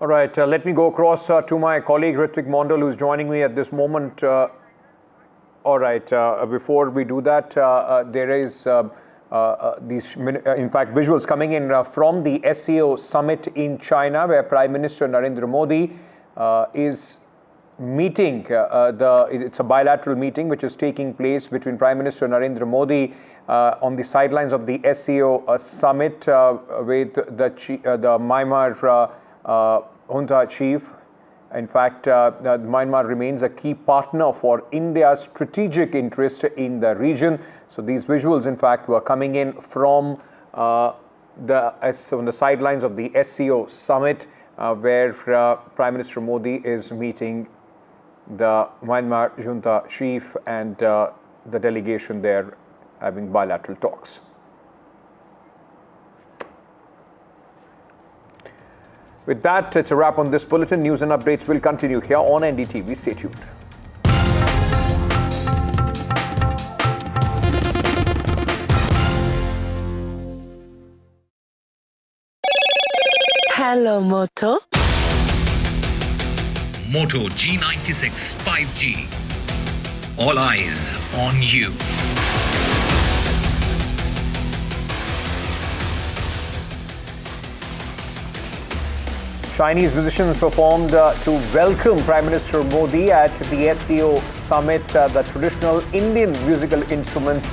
All right, let me go across to my colleague Ritwik Mondal, who's joining me at this moment. All right, before we do that, there is these, in fact, visuals coming in from the SCO summit in China, where Prime Minister Narendra Modi is meeting. It's a bilateral meeting which is taking place between Prime Minister Narendra Modi on the sidelines of the SCO summit with the Myanmar junta chief. In fact, Myanmar remains a key partner for India's strategic interest in the region. So these visuals, in fact, were coming in from on the sidelines of the SCO summit, where Prime Minister Modi is meeting the Myanmar junta chief and the delegation there having bilateral talks. With that, it's a wrap on this bulletin. News and updates will continue here on NDTV. Stay tuned. Hello, Moto. Moto G96 5G. All eyes on you. Chinese musicians performed to welcome Prime Minister Modi at the SCO summit. The traditional Indian musical instruments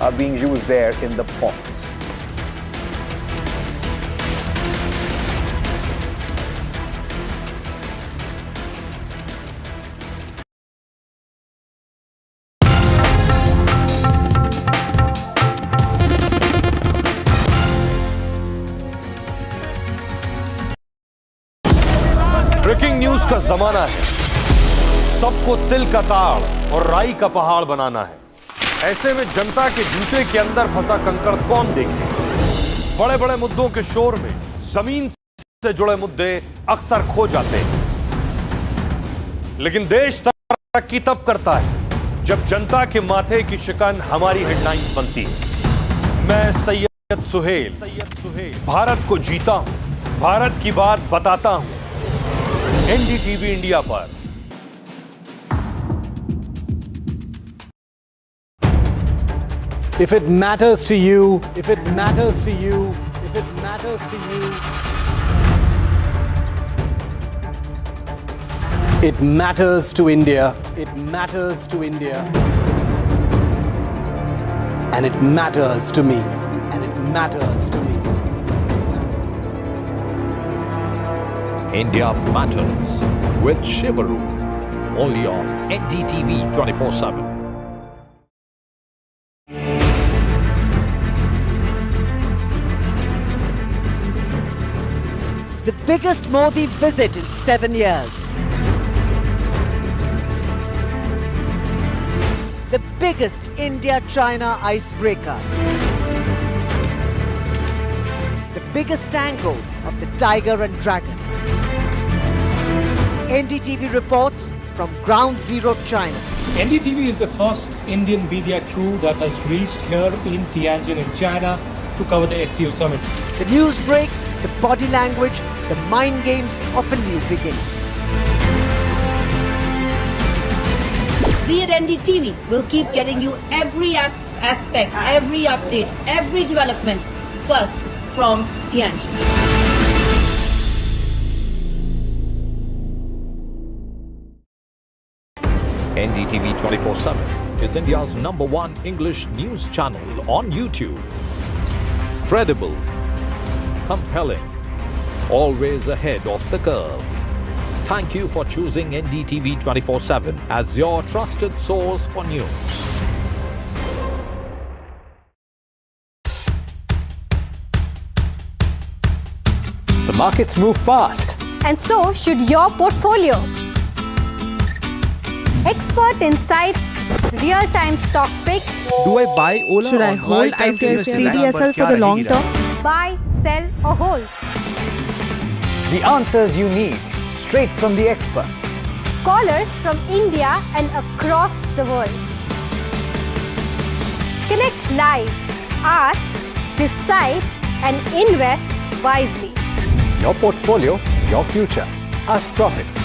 are being used there in the performance. Breaking news का जमाना है, सबको तिल का ताड़ और राई का पहाड़ बनाना है। ऐसे में जनता के जूते के अंदर फंसा कंकड़ कौन देखे? बड़े बड़े मुद्दों के शोर में जमीन से जुड़े मुद्दे अक्सर खो जाते हैं, लेकिन देश तरक्की तब करता है जब जनता के माथे की शिकन हमारी हेडलाइंस बनती है। मैं सैयद सुहेल भारत को जीता हूं, भारत की बात बताता हूं एनडीटीवी इंडिया पर। If it matters to you, if it matters to you, if it matters to you, it matters to India, it matters to India, and it matters to me, and it matters to me. India Matters with Shivaru, only on NDTV 24/7. The biggest Modi visit in 7 years. The biggest India-China icebreaker. The biggest angle of the tiger and dragon. NDTV reports from Ground Zero, China. NDTV is the first Indian media crew that has reached here in Tianjin in China to cover the SCO summit. The news breaks, the body language, the mind games of a new beginning. We at NDTV will keep getting you every aspect, every update, every development first from Tianjin. NDTV 24/7 is India's #1 English news channel on YouTube. Credible, compelling, always ahead of the curve. Thank you for choosing NDTV 24/7 as your trusted source for news. The markets move fast. And so should your portfolio. Expert insights, real-time stock picks. Do I buy Ola? Should I or hold buy time to invest in CDSL that? for the long term? Buy, sell or hold. The answers you need, straight from the experts. Callers from India and across the world. Connect live, ask, decide and invest wisely. Your portfolio, your future. Ask Profit.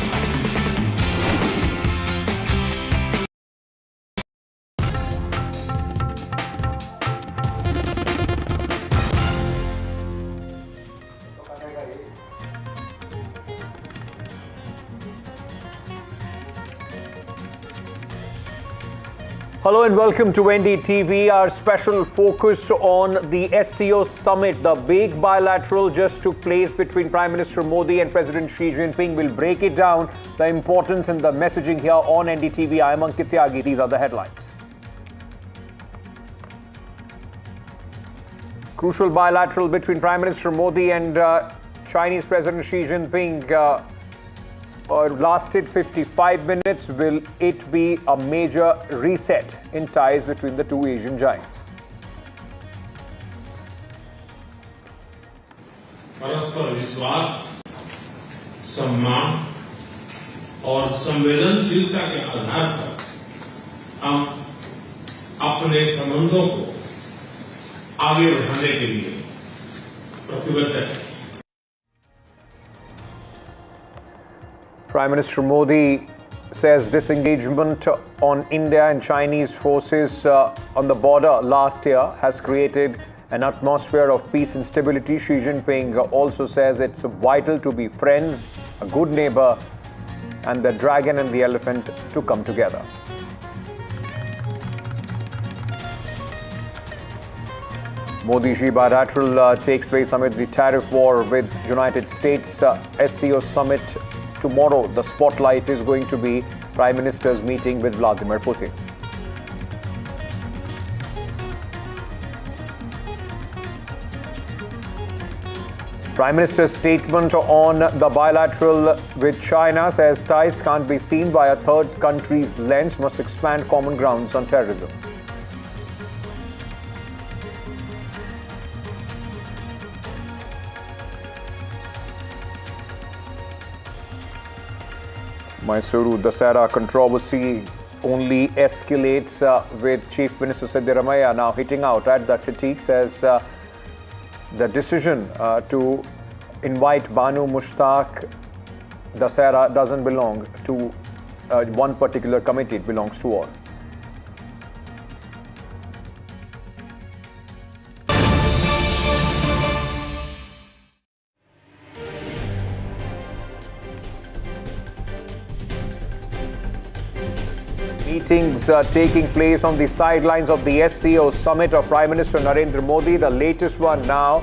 Hello and welcome to NDTV. Our special focus on the SCO summit. The big bilateral just took place between Prime Minister Modi and President Xi Jinping. We'll break it down, the importance and the messaging here on NDTV. I am Ankit Tyagi. These are the headlines. Crucial bilateral between Prime Minister Modi and Chinese President Xi Jinping lasted 55 minutes. Will it be a major reset in ties between the two Asian giants? परस्पर विश्वास, सम्मान और संवेदनशीलता के आधार पर हम अपने संबंधों को आगे बढ़ाने के लिए प्रतिबद्ध हैं। Prime Minister Modi says disengagement on India and Chinese forces on the border last year has created an atmosphere of peace and stability. Xi Jinping also says it's vital to be friends, a good neighbor, and the dragon and the elephant to come together. Modi-Xi bilateral takes place amid the tariff war with United States. SCO summit tomorrow. The spotlight is going to be Prime Minister's meeting with Vladimir Putin. Prime Minister's statement on the bilateral with China says ties can't be seen by a third country's lens, must expand common grounds on terrorism. Mysuru Dasara controversy only escalates with Chief Minister Siddaramaiah now hitting out at the critiques as the decision to invite Banu Mushtaq Dasara doesn't belong to one particular committee, it belongs to all. Meetings taking place on the sidelines of the SCO summit of Prime Minister Narendra Modi, the latest one now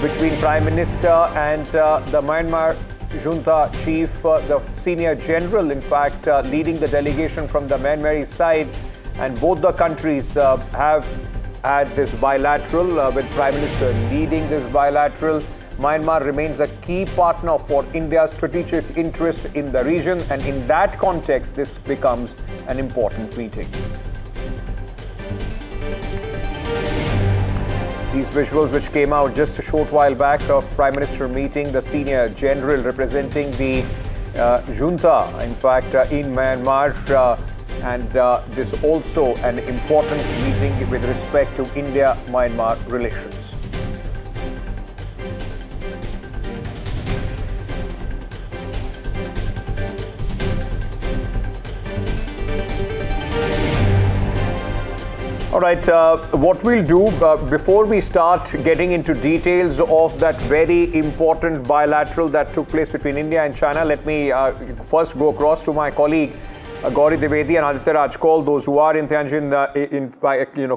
between Prime Minister and the Myanmar junta chief, the senior general, in fact, leading the delegation from the Myanmar side. And both the countries have had this bilateral, with Prime Minister leading this bilateral. Myanmar remains a key partner for India's strategic interest in the region, and in that context, this becomes an important meeting. These visuals which came out just a short while back of Prime Minister meeting the senior general representing the junta, in fact, in Myanmar, and this also an important meeting with respect to India-Myanmar relations. All right, what we'll do before we start getting into details of that very important bilateral that took place between India and China, let me first go across to my colleague Gauri Dwivedi and Aditya Rajkol, those who are in Tianjin,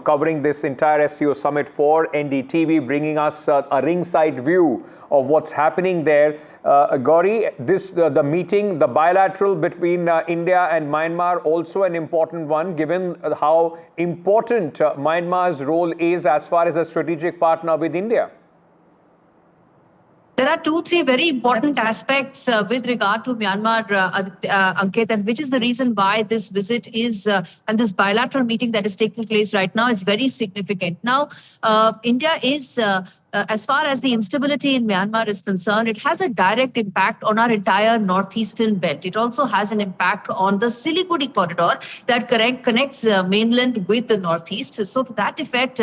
covering this entire SCO summit for NDTV, bringing us a ringside view of what's happening there. Gauri, the meeting, the bilateral between India and Myanmar, also an important one, given how important Myanmar's role is as far as a strategic partner with India. There are 2-3 very important aspects with regard to Myanmar, Ankit, and which is the reason why this visit is and this bilateral meeting that is taking place right now is very significant. Now, India is, as far as the instability in Myanmar is concerned, it has a direct impact on our entire northeastern belt. It also has an impact on the Siliguri corridor that connects mainland with the northeast. So to that effect,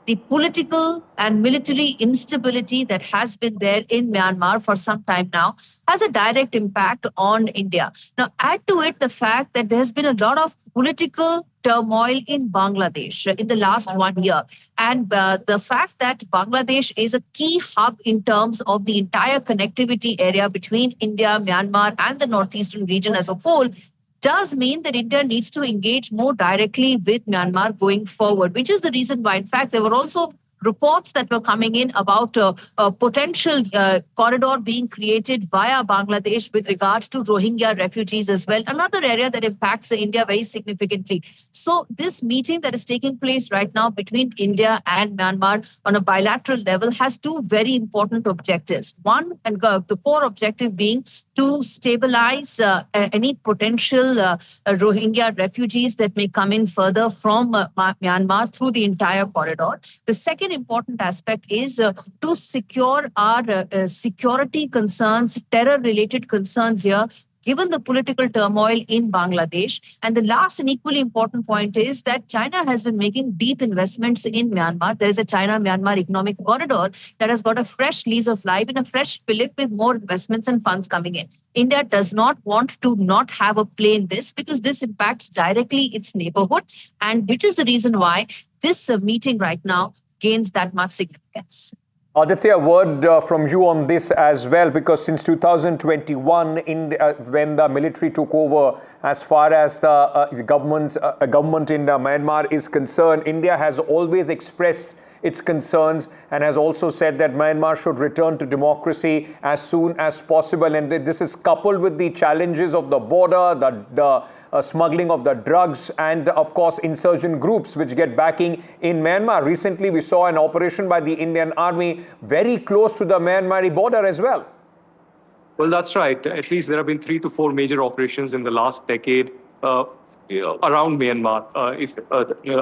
the political and military instability that has been there in Myanmar for some time now has a direct impact on India. Now, add to it the fact that there has been a lot of political turmoil in Bangladesh in the last 1 year. And the fact that Bangladesh is a key hub in terms of the entire connectivity area between India, Myanmar, and the northeastern region as a whole does mean that India needs to engage more directly with Myanmar going forward, which is the reason why, in fact, there were also reports that were coming in about a potential corridor being created via Bangladesh with regard to Rohingya refugees as well, another area that impacts India very significantly. So this meeting that is taking place right now between India and Myanmar on a bilateral level has 2 very important objectives. One, and the core objective being to stabilize any potential Rohingya refugees that may come in further from Myanmar through the entire corridor. The second important aspect is to secure our security concerns, terror-related concerns here, given the political turmoil in Bangladesh. And the last and equally important point is that China has been making deep investments in Myanmar. There is a China-Myanmar economic corridor that has got a fresh lease of life and a fresh fillip with more investments and funds coming in. India does not want to not have a play in this because this impacts directly its neighborhood, and which is the reason why this meeting right now gains that much significance. Aditya, a word from you on this as well, because since 2021, when the military took over, as far as the government in Myanmar is concerned, India has always expressed its concerns and has also said that Myanmar should return to democracy as soon as possible. And this is coupled with the challenges of the border, the smuggling of the drugs, and of course insurgent groups which get backing in Myanmar. Recently we saw an operation by the Indian Army very close to the Myanmari border as well. Well, that's right. At least there have been 3 to 4 major operations in the last decade around Myanmar, if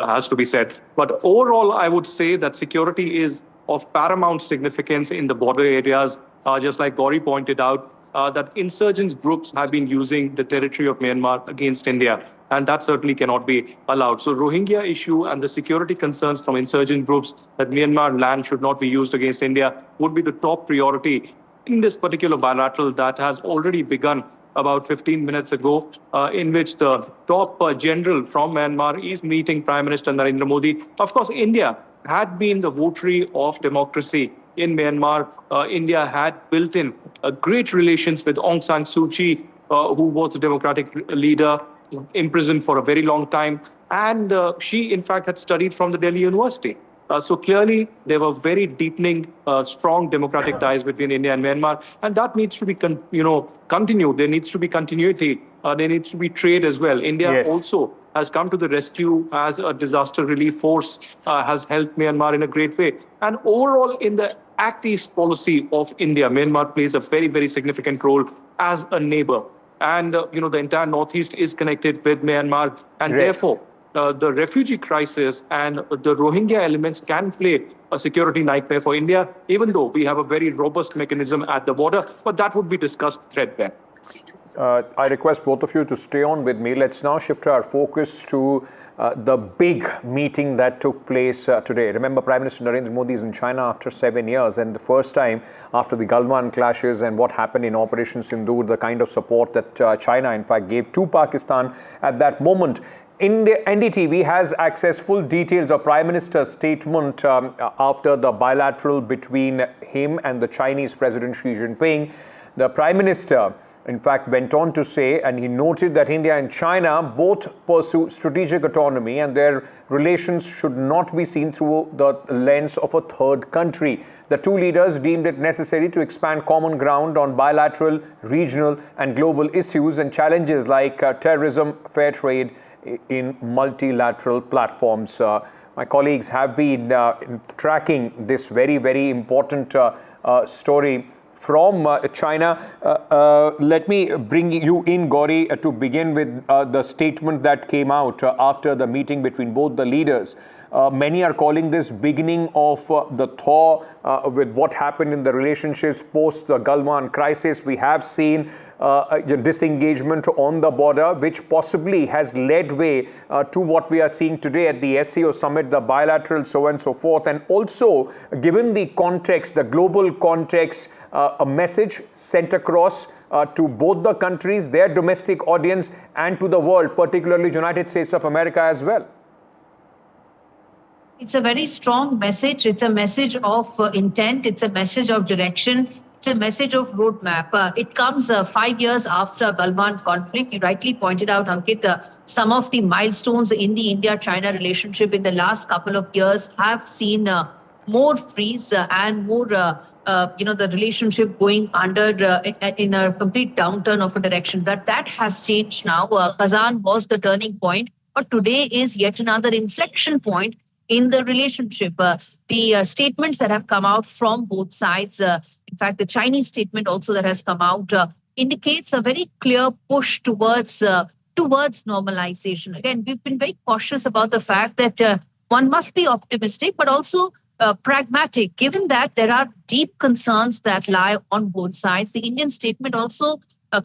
has to be said. But overall, I would say that security is of paramount significance in the border areas, just like Gauri pointed out. that insurgent groups have been using the territory of Myanmar against India. And that certainly cannot be allowed. So Rohingya issue and the security concerns from insurgent groups that Myanmar land should not be used against India would be the top priority in this particular bilateral that has already begun about 15 minutes ago, in which the top general from Myanmar is meeting Prime Minister Narendra Modi. Of course, India had been the votary of democracy in Myanmar. India had built in great relations with Aung San Suu Kyi, who was a democratic leader, imprisoned for a very long time. And she, in fact, had studied from the Delhi University. So clearly, there were very deepening, strong democratic ties between India and Myanmar. And that needs to be, continued. There needs to be continuity. There needs to be trade as well. India also has come to the rescue as a disaster relief force, has helped Myanmar in a great way. And overall, in the Act East policy of India, Myanmar plays a very, very significant role as a neighbor. And, the entire Northeast is connected with Myanmar. And therefore, the refugee crisis and the Rohingya elements can play a security nightmare for India, even though we have a very robust mechanism at the border. But that would be discussed threadbare. I request both of you to stay on with me. Let's now shift our focus to the big meeting that took place today. Remember, Prime Minister Narendra Modi is in China after 7 years, and the first time after the Galwan clashes and what happened in Operation Sindoor, the kind of support that China, in fact, gave to Pakistan at that moment. NDTV has access full details of Prime Minister's statement after the bilateral between him and the Chinese President Xi Jinping. The Prime Minister, in fact, went on to say, and he noted that India and China both pursue strategic autonomy and their relations should not be seen through the lens of a third country. The two leaders deemed it necessary to expand common ground on bilateral, regional and global issues and challenges like terrorism, fair trade in multilateral platforms. My colleagues have been tracking this very, very important story from China. Let me bring you in, Gauri, to begin with the statement that came out after the meeting between both the leaders. Many are calling this beginning of the thaw with what happened in the relationships post the Galwan crisis. We have seen disengagement on the border, which possibly has led way to what we are seeing today at the SCO summit, the bilateral, so on and so forth. And also, given the context, the global context, a message sent across to both the countries, their domestic audience, and to the world, particularly United States of America as well. It's a very strong message. It's a message of intent. It's a message of direction. It's a message of roadmap. It comes 5 years after Galwan conflict. You rightly pointed out, Ankit, some of the milestones in the India-China relationship in the last couple of years have seen more freeze and more, the relationship going under in a complete downturn of a direction. That has changed now. Kazan was the turning point, but today is yet another inflection point in the relationship. The statements that have come out from both sides, in fact, the Chinese statement also that has come out, indicates a very clear push towards normalization. Again, we've been very cautious about the fact that one must be optimistic, but also pragmatic, given that there are deep concerns that lie on both sides. The Indian statement also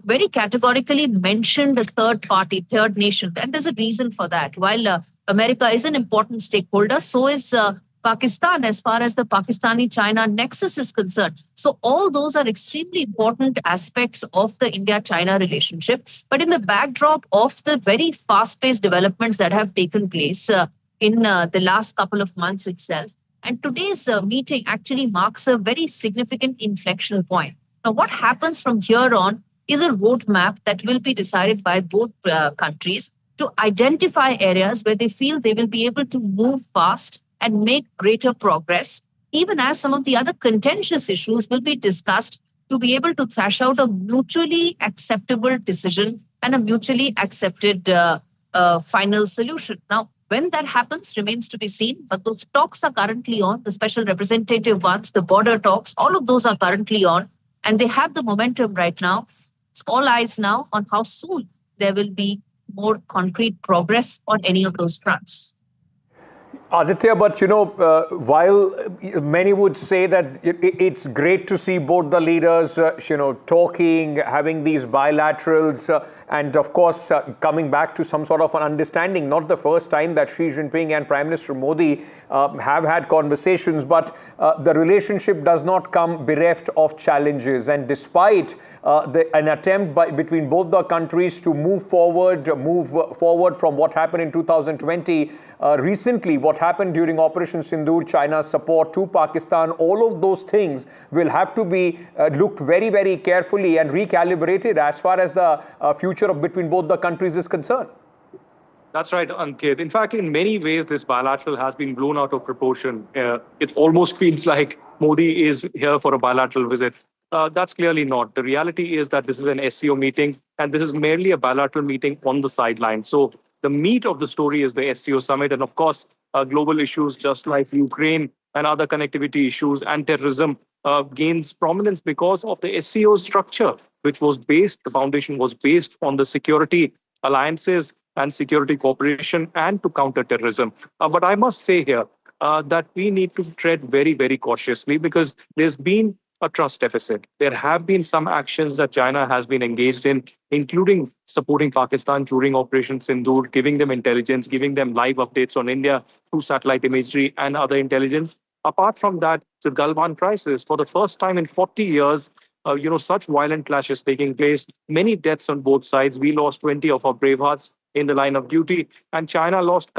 very categorically mentioned a third party, third nation, and there's a reason for that. While America is an important stakeholder, so is Pakistan as far as the Pakistani-China nexus is concerned. So all those are extremely important aspects of the India-China relationship. But in the backdrop of the very fast-paced developments that have taken place in the last couple of months itself, and today's meeting actually marks a very significant inflection point. Now, what happens from here on is a roadmap that will be decided by both countries to identify areas where they feel they will be able to move fast and make greater progress, even as some of the other contentious issues will be discussed to be able to thrash out a mutually acceptable decision and a mutually accepted final solution. Now, when that happens remains to be seen, but those talks are currently on, the special representative ones, the border talks, all of those are currently on, and they have the momentum right now. It's all eyes now on how soon there will be more concrete progress on any of those fronts. Aditya, but while many would say that it's great to see both the leaders, talking, having these bilaterals, and of course coming back to some sort of an understanding. Not the first time that Xi Jinping and Prime Minister Modi have had conversations, but the relationship does not come bereft of challenges. And despite an attempt between both the countries to move forward from what happened in 2020. Recently, what happened during Operation Sindoor, China's support to Pakistan, all of those things will have to be looked very, very carefully and recalibrated as far as the future between both the countries is concerned. That's right, Ankit. In fact, in many ways, this bilateral has been blown out of proportion. It almost feels like Modi is here for a bilateral visit. That's clearly not. The reality is that this is an SCO meeting, and this is merely a bilateral meeting on the sidelines. So the meat of the story is the SCO summit, and of course, global issues just like Ukraine and other connectivity issues and terrorism gains prominence because of the SCO structure, which was based, the foundation was based on the security alliances and security cooperation and to counter terrorism. But I must say here that we need to tread very, very cautiously because there's been a trust deficit. There have been some actions that China has been engaged in, including supporting Pakistan during Operation Sindoor, giving them intelligence, giving them live updates on India through satellite imagery and other intelligence. Apart from that, the Galwan crisis, for the first time in 40 years, such violent clashes taking place, many deaths on both sides. We lost 20 of our brave hearts in the line of duty, and China lost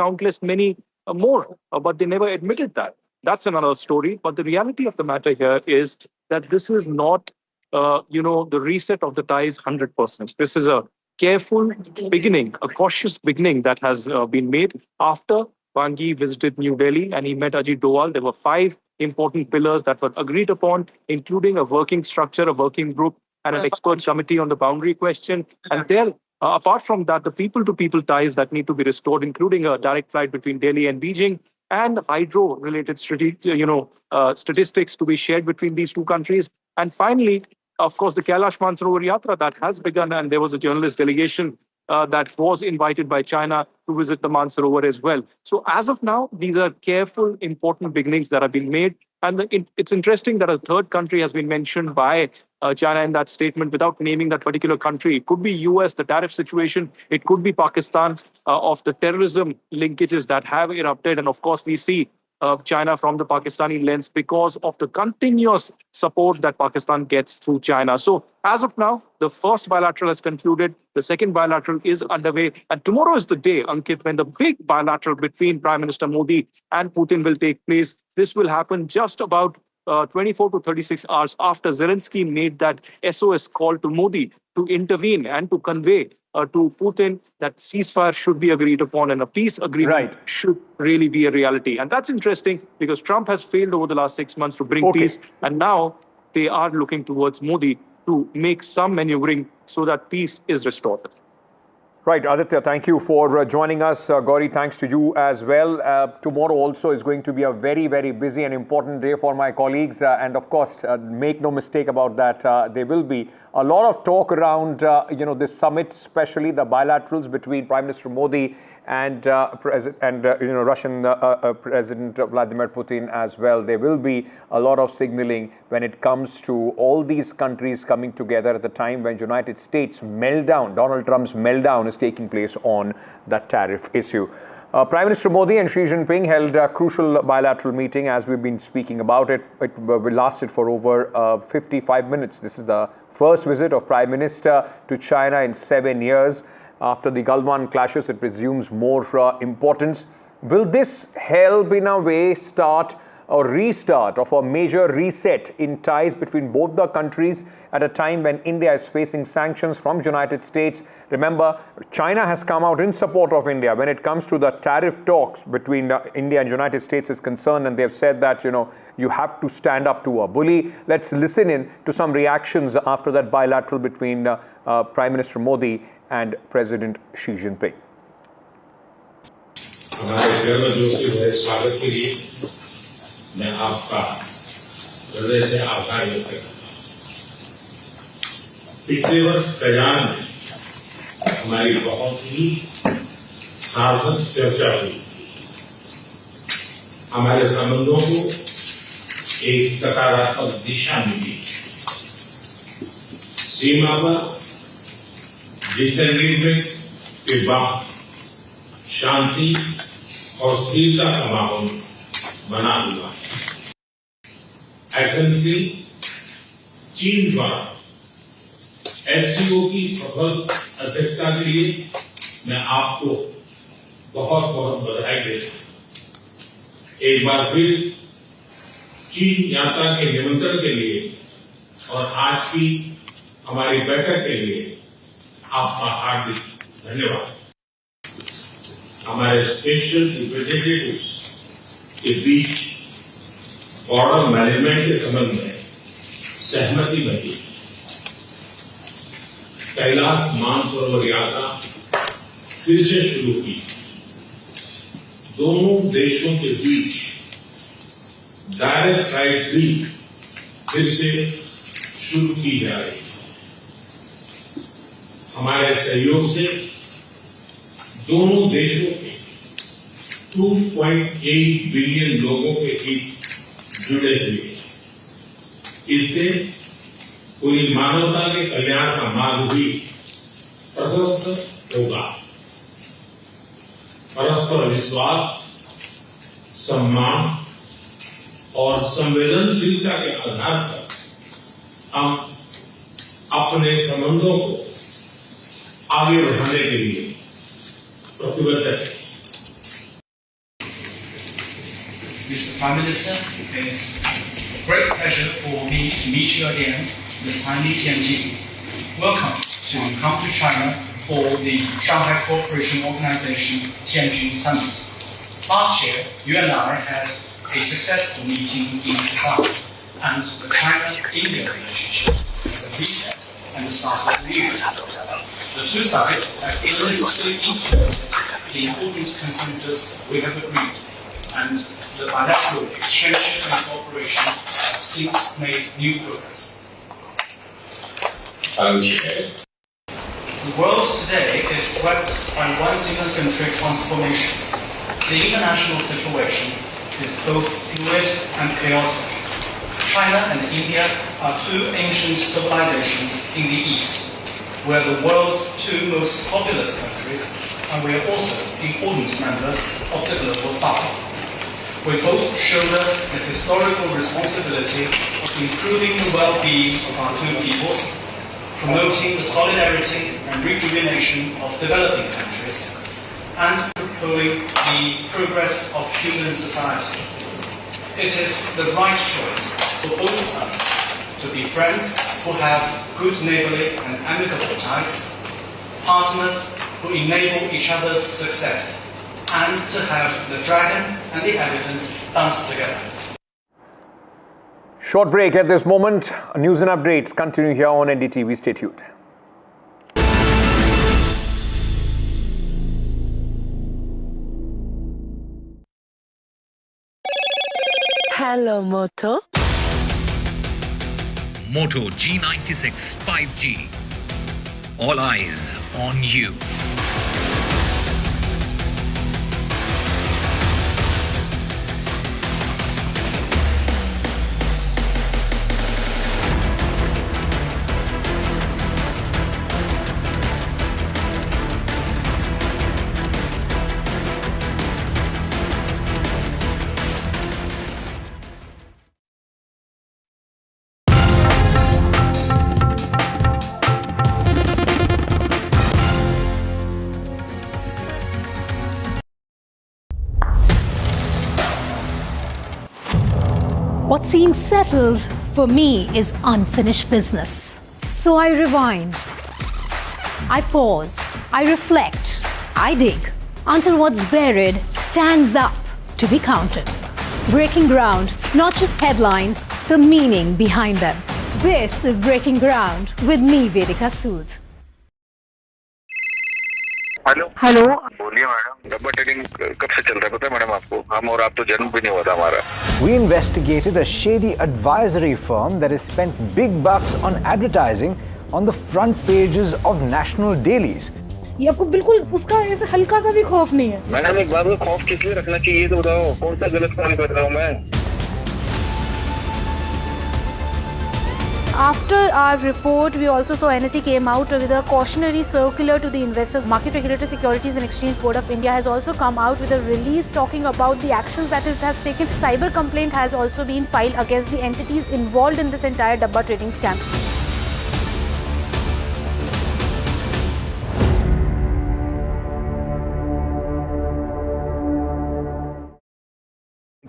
many more, but they never admitted that. That's another story. But the reality of the matter here is that this is not, the reset of the ties 100%. This is a careful beginning, a cautious beginning that has been made after Wang Yi visited New Delhi and he met Ajit Doval. There were 5 important pillars that were agreed upon, including a working structure, a working group, and an expert committee on the boundary question. And there, apart from that, the people-to-people ties that need to be restored, including a direct flight between Delhi and Beijing, and hydro-related statistics to be shared between these two countries. And finally, of course, the Kailash Mansarovar Yatra that has begun, and there was a journalist delegation that was invited by China to visit the Mansarovar as well. So as of now, these are careful, important beginnings that have been made. And it's interesting that a third country has been mentioned by China in that statement without naming that particular country. It could be US, the tariff situation. It could be Pakistan of the terrorism linkages that have erupted. And of course, we see China from the Pakistani lens because of the continuous support that Pakistan gets through China. So as of now, the first bilateral has concluded. The second bilateral is underway. And tomorrow is the day, Ankit, when the big bilateral between Prime Minister Modi and Putin will take place. This will happen just about 24 to 36 hours after Zelensky made that SOS call to Modi to intervene and to convey to Putin that ceasefire should be agreed upon and a peace agreement should really be a reality. And that's interesting because Trump has failed over the last 6 months to bring peace. And now they are looking towards Modi to make some maneuvering so that peace is restored. Right, Aditya, thank you for joining us. Gauri, thanks to you as well. Tomorrow also is going to be a very, very busy and important day for my colleagues. And of course, make no mistake about that, there will be a lot of talk around, this summit, especially the bilaterals between Prime Minister Modi and Russian President Vladimir Putin as well. There will be a lot of signaling when it comes to all these countries coming together at the time when United States meltdown, Donald Trump's meltdown is taking place on that tariff issue. Prime Minister Modi and Xi Jinping held a crucial bilateral meeting as we've been speaking about it. It lasted for over 55 minutes. This is the first visit of Prime Minister to China in 7 years. After the Galwan clashes, it presumes more importance. Will this help in a way start or restart of a major reset in ties between both the countries at a time when India is facing sanctions from United States? Remember, China has come out in support of India when it comes to the tariff talks between India and United States is concerned, and they've said that, you have to stand up to a bully. Let's listen in to some reactions after that bilateral between Prime Minister Modi and President Xi Jinping. मैं आपका हृदय से आभार व्यक्त करता हूं। पिछले वर्ष कजान में हमारी बहुत ही सार्थक चर्चा हुई हमारे संबंधों को एक सकारात्मक दिशा मिली। सीमा पर डिसएग्रीमेंट के बाद शांति और स्थिरता का माहौल बना हुआ है। एक्सेलेंसी, चीन द्वारा SCO की सफल अध्यक्षता के लिए मैं आपको बहुत बहुत बधाई देता हूं। एक बार फिर चीन यात्रा के निमंत्रण के लिए और आज की हमारी बैठक के लिए आपका हार्दिक धन्यवाद। हमारे स्पेशल रिप्रेजेंटेटिव्स के बीच बॉर्डर मैनेजमेंट के संबंध में सहमति बनी। कैलाश मानसरोवर यात्रा फिर से शुरू की। दोनों देशों के बीच डायरेक्ट फ्लाइट भी फिर से शुरू की जा रही है। हमारे सहयोग से दोनों देशों के 2.8 बिलियन लोगों के हित जुड़े हुए हैं। इससे पूरी मानवता के कल्याण का मार्ग भी प्रशस्त होगा। परस्पर विश्वास, सम्मान और संवेदनशीलता के आधार पर हम अपने संबंधों को आगे बढ़ाने के लिए प्रतिबद्ध हैं। Mr. Prime Minister, it's a great pleasure for me to meet you again this time in Tianjin. Welcome to come to China for the Shanghai Cooperation Organization Tianjin Summit. Last year, you and I had a successful meeting in Japan, and the China-India relationship was reset and the start of the year. The two sides have illicitly implemented the important consensus we have agreed, and the bilateral exchanges and cooperation have since made new progress. The world today is swept by one-centric transformations. The international situation is both fluid and chaotic. China and India are two ancient civilizations in the East. We are the world's two most populous countries, and we are also important members of the global South. We both shoulder the historical responsibility of improving the well-being of our two peoples, promoting the solidarity and rejuvenation of developing countries, and propelling the progress of human society. It is the right choice for both sides to be friends who have good neighborly and amicable ties, partners who enable each other's success, and to have the dragon and the elephant dance together. Short break at this moment. News and updates continue here on NDTV. Stay tuned. Hello, Moto. Moto G96 5G. All eyes on you. What seems settled for me is unfinished business. So I rewind, I pause, I reflect, I dig until what's buried stands up to be counted. Breaking ground, not just headlines, the meaning behind them. This is Breaking Ground with me, Vedika Sood. Hello बोलिए madam, डब्बा trading कब से चल रहा है पता है madam आपको? हम और आप तो जन्म भी नहीं हुआ था हमारा। We investigated a shady advisory firm that has spent big bucks on advertising on the front pages of national dailies. ये आपको बिल्कुल उसका ऐसे हल्का सा भी खौफ नहीं है। मैडम एक बात को खौफ किस लिए रखना चाहिए तो बताओ, कौन सा गलत काम कर रहा हूँ मैं? After our report, we also saw NSE came out with a cautionary circular to the investors. Market Regulator Securities and Exchange Board of India has also come out with a release talking about the actions that it has taken. Cyber complaint has also been filed against the entities involved in this entire Dabba trading scam.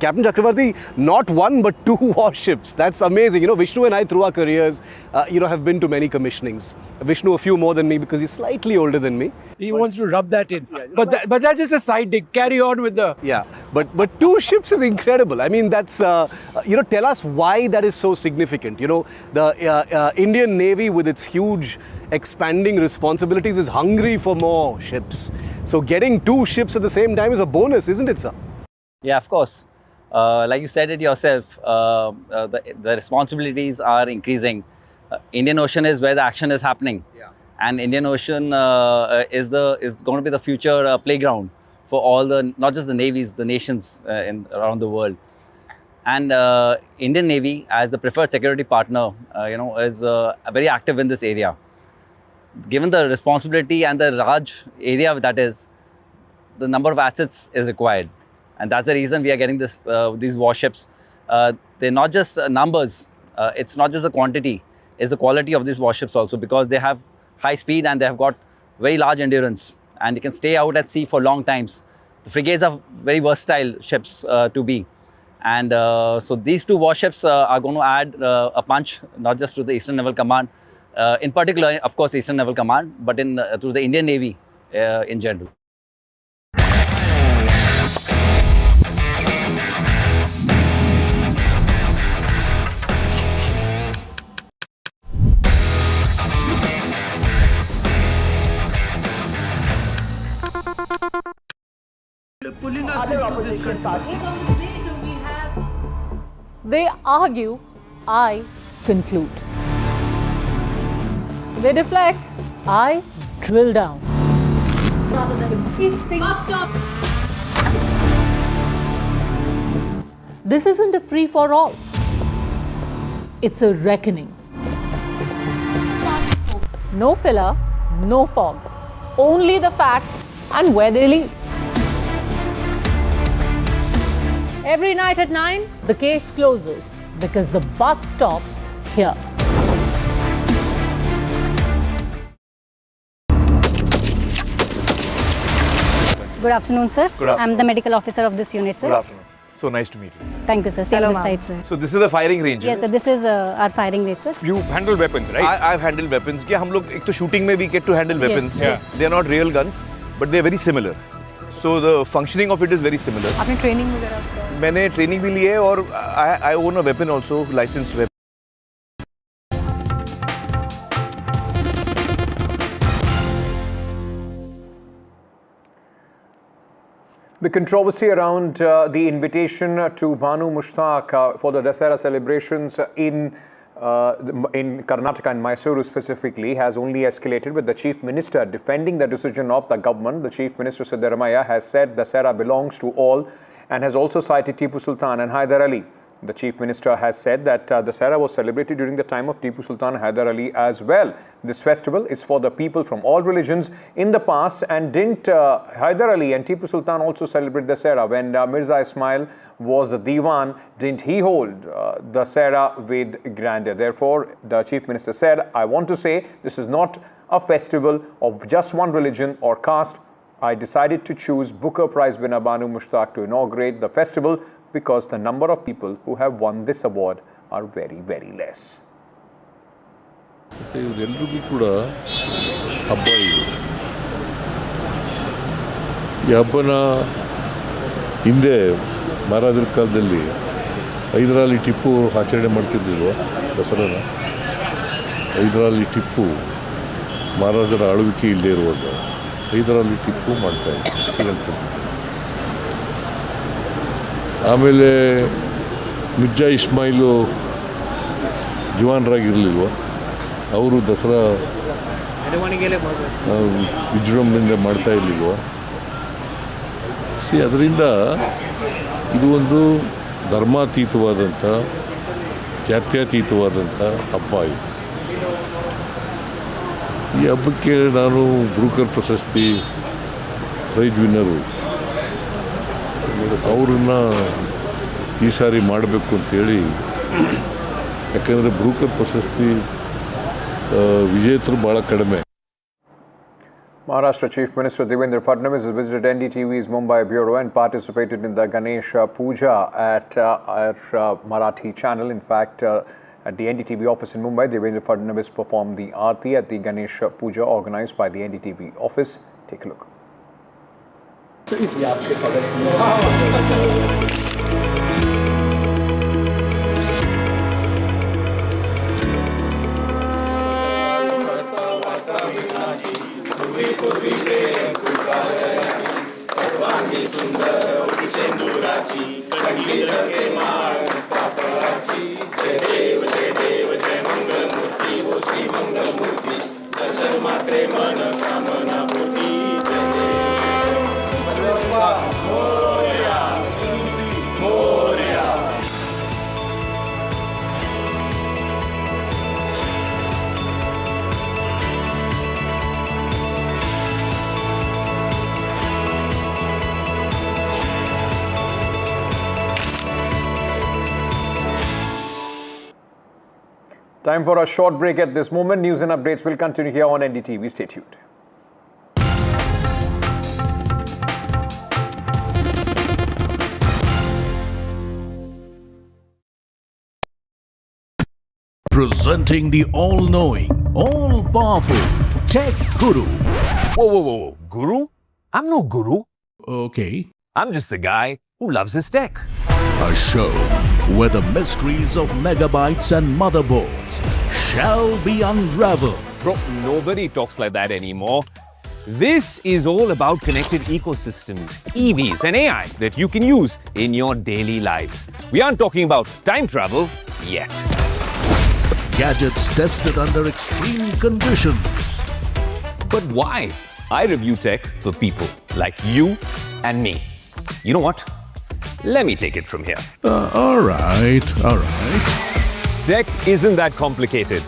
Captain Chakravarti, not one but two warships. That's amazing. You know, Vishnu and I, through our careers, have been to many commissionings. Vishnu a few more than me because he's slightly older than me. He wants to rub that in. But that's just a side dig. Carry on with the... Yeah, but two ships is incredible. I mean, that's, tell us why that is so significant. You know, the Indian Navy with its huge expanding responsibilities is hungry for more ships. So getting two ships at the same time is a bonus, isn't it, sir? Yeah, of course. Like you said it yourself, the responsibilities are increasing. Indian Ocean is where the action is happening, and Indian Ocean is going to be the future playground for all the, not just the navies, the nations around the world. And Indian Navy, as the preferred security partner, is very active in this area. Given the responsibility and the large area that is, the number of assets is required. And that's the reason we are getting these warships. They're not just numbers, it's not just the quantity, it's the quality of these warships also, because they have high speed and they have got very large endurance and they can stay out at sea for long times. The frigates are very versatile ships to be. And so these two warships are going to add a punch, not just to the Eastern Naval Command, in particular, of course, Eastern Naval Command, but to the Indian Navy in general. Other opposition parties. They argue, I conclude. They deflect, I drill down. This isn't a free-for-all. It's a reckoning. No filler, no fog. Only the facts and where they lead. Every night at 9, the case closes because the buck stops here. Good afternoon, sir. Good afternoon. I'm the medical officer of this unit, sir. Good afternoon. So nice to meet you. Thank you, sir. Same this side, sir. So this is the firing range. Yes, sir. This is our firing range, sir. You handle weapons, right? I've handled weapons. Yeah, हम लोग एक तो shooting में we get to handle weapons. Yes. They are not real guns, but they are very similar. So the functioning of it is very similar. आपने training वगैरह? मैंने training भी ली है और I own a weapon also, licensed weapon. The controversy around the invitation to Banu Mushtaq for the Dussehra celebrations in Karnataka and Mysuru specifically has only escalated, with the Chief Minister defending the decision of the government. The Chief Minister Siddaramaiah has said Dussehra belongs to all and has also cited Tipu Sultan and Hyder Ali. The Chief Minister has said that Dussehra was celebrated during the time of Tipu Sultan and Hyder Ali as well. This festival is for the people from all religions in the past. And didn't Hyder Ali and Tipu Sultan also celebrate Dussehra? When Mirza Ismail was the Diwan, didn't he hold Dussehra with grandeur? Therefore, the Chief Minister said, I want to say this is not a festival of just one religion or caste. I decided to choose Booker Prize winner Banu Mushtaq to inaugurate the festival because the number of people who have won this award are very, very less. ಇವರೆಲ್ಲರಿಗೂ ಕೂಡ ಹಬ್ಬ ಇದು. ಈ ಹಬ್ಬನ ಹಿಂದೆ ಮಹಾರಾಜರ ಕಾಲದಲ್ಲಿ ಹೈದರಾಲಿ ಟಿಪ್ಪು ಆಚರಣೆ ಮಾಡ್ತಿದ್ದಿಲ್ವ ದಸರಾನ. ಹೈದರಾಲಿ ಟಿಪ್ಪು ಮಹಾರಾಜರ ಆಳ್ವಿಕೆ ಇಲ್ಲದೆ ಇರುವಾಗ ಹೈದರಾಲಿ ಟಿಪ್ಪು ಮಾಡ್ತಾಯಿದ್ರು. ಆಮೇಲೆ ಮಿರ್ಜಾ ಇಸ್ಮಾಯಿಲು ಜವಾನರಾಗಿರಲಿಲ್ವ, ಅವರು ದಸರಾ ವಿಜೃಂಭಣೆಯಿಂದ ಮಾಡ್ತಾ ಇಲ್ಲಿಗೋ ಅದರಿಂದ ಇದು ಒಂದು ಧರ್ಮಾತೀತವಾದಂಥ ಜಾತ್ಯತೀತವಾದಂಥ ಹಬ್ಬ ಇದು. ಈ ಹಬ್ಬಕ್ಕೆ ನಾನು ಬ್ರೂಕರ್ ಪ್ರಶಸ್ತಿ ಪ್ರೈಜ್ ವಿನ್ನರು ಅವ್ರನ್ನ ಈ ಸಾರಿ ಮಾಡಬೇಕು ಅಂತೇಳಿ, ಯಾಕಂದರೆ ಬ್ರೂಕರ್ ಪ್ರಶಸ್ತಿ ವಿಜೇತರು ಭಾಳ ಕಡಿಮೆ. Maharashtra Chief Minister Devendra Fadnavis has visited NDTV's Mumbai bureau and participated in the Ganesh Puja at our Marathi channel. In fact, at the NDTV office in Mumbai, Devendra Fadnavis performed the Aarti at the Ganesh Puja organized by the NDTV office. Take a look. Time for a short break at this moment. News and updates will continue here on NDTV. Stay tuned. Presenting the all-knowing, all-powerful Tech Guru. Whoa. Guru? I'm no guru. Okay. I'm just a guy who loves his tech. A show where the mysteries of megabytes and motherboards shall be unraveled. Bro, nobody talks like that anymore. This is all about connected ecosystems, EVs and AI that you can use in your daily lives. We aren't talking about time travel yet. Gadgets tested under extreme conditions. But why? I review tech for people like you and me. You know what? Let me take it from here. All right. Tech isn't that complicated.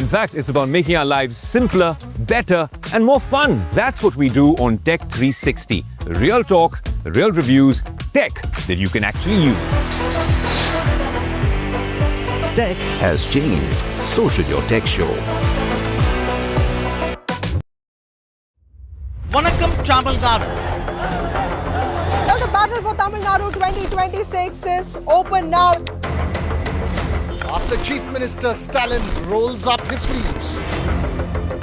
In fact, it's about making our lives simpler, better, and more fun. That's what we do on Tech 360. Real talk, real reviews, tech that you can actually use. Tech has changed. So should your tech show. Vanakkam Tamil Nadu. Well, the battle for Tamil Nadu 2026 is open now. After Chief Minister Stalin rolls up his sleeves.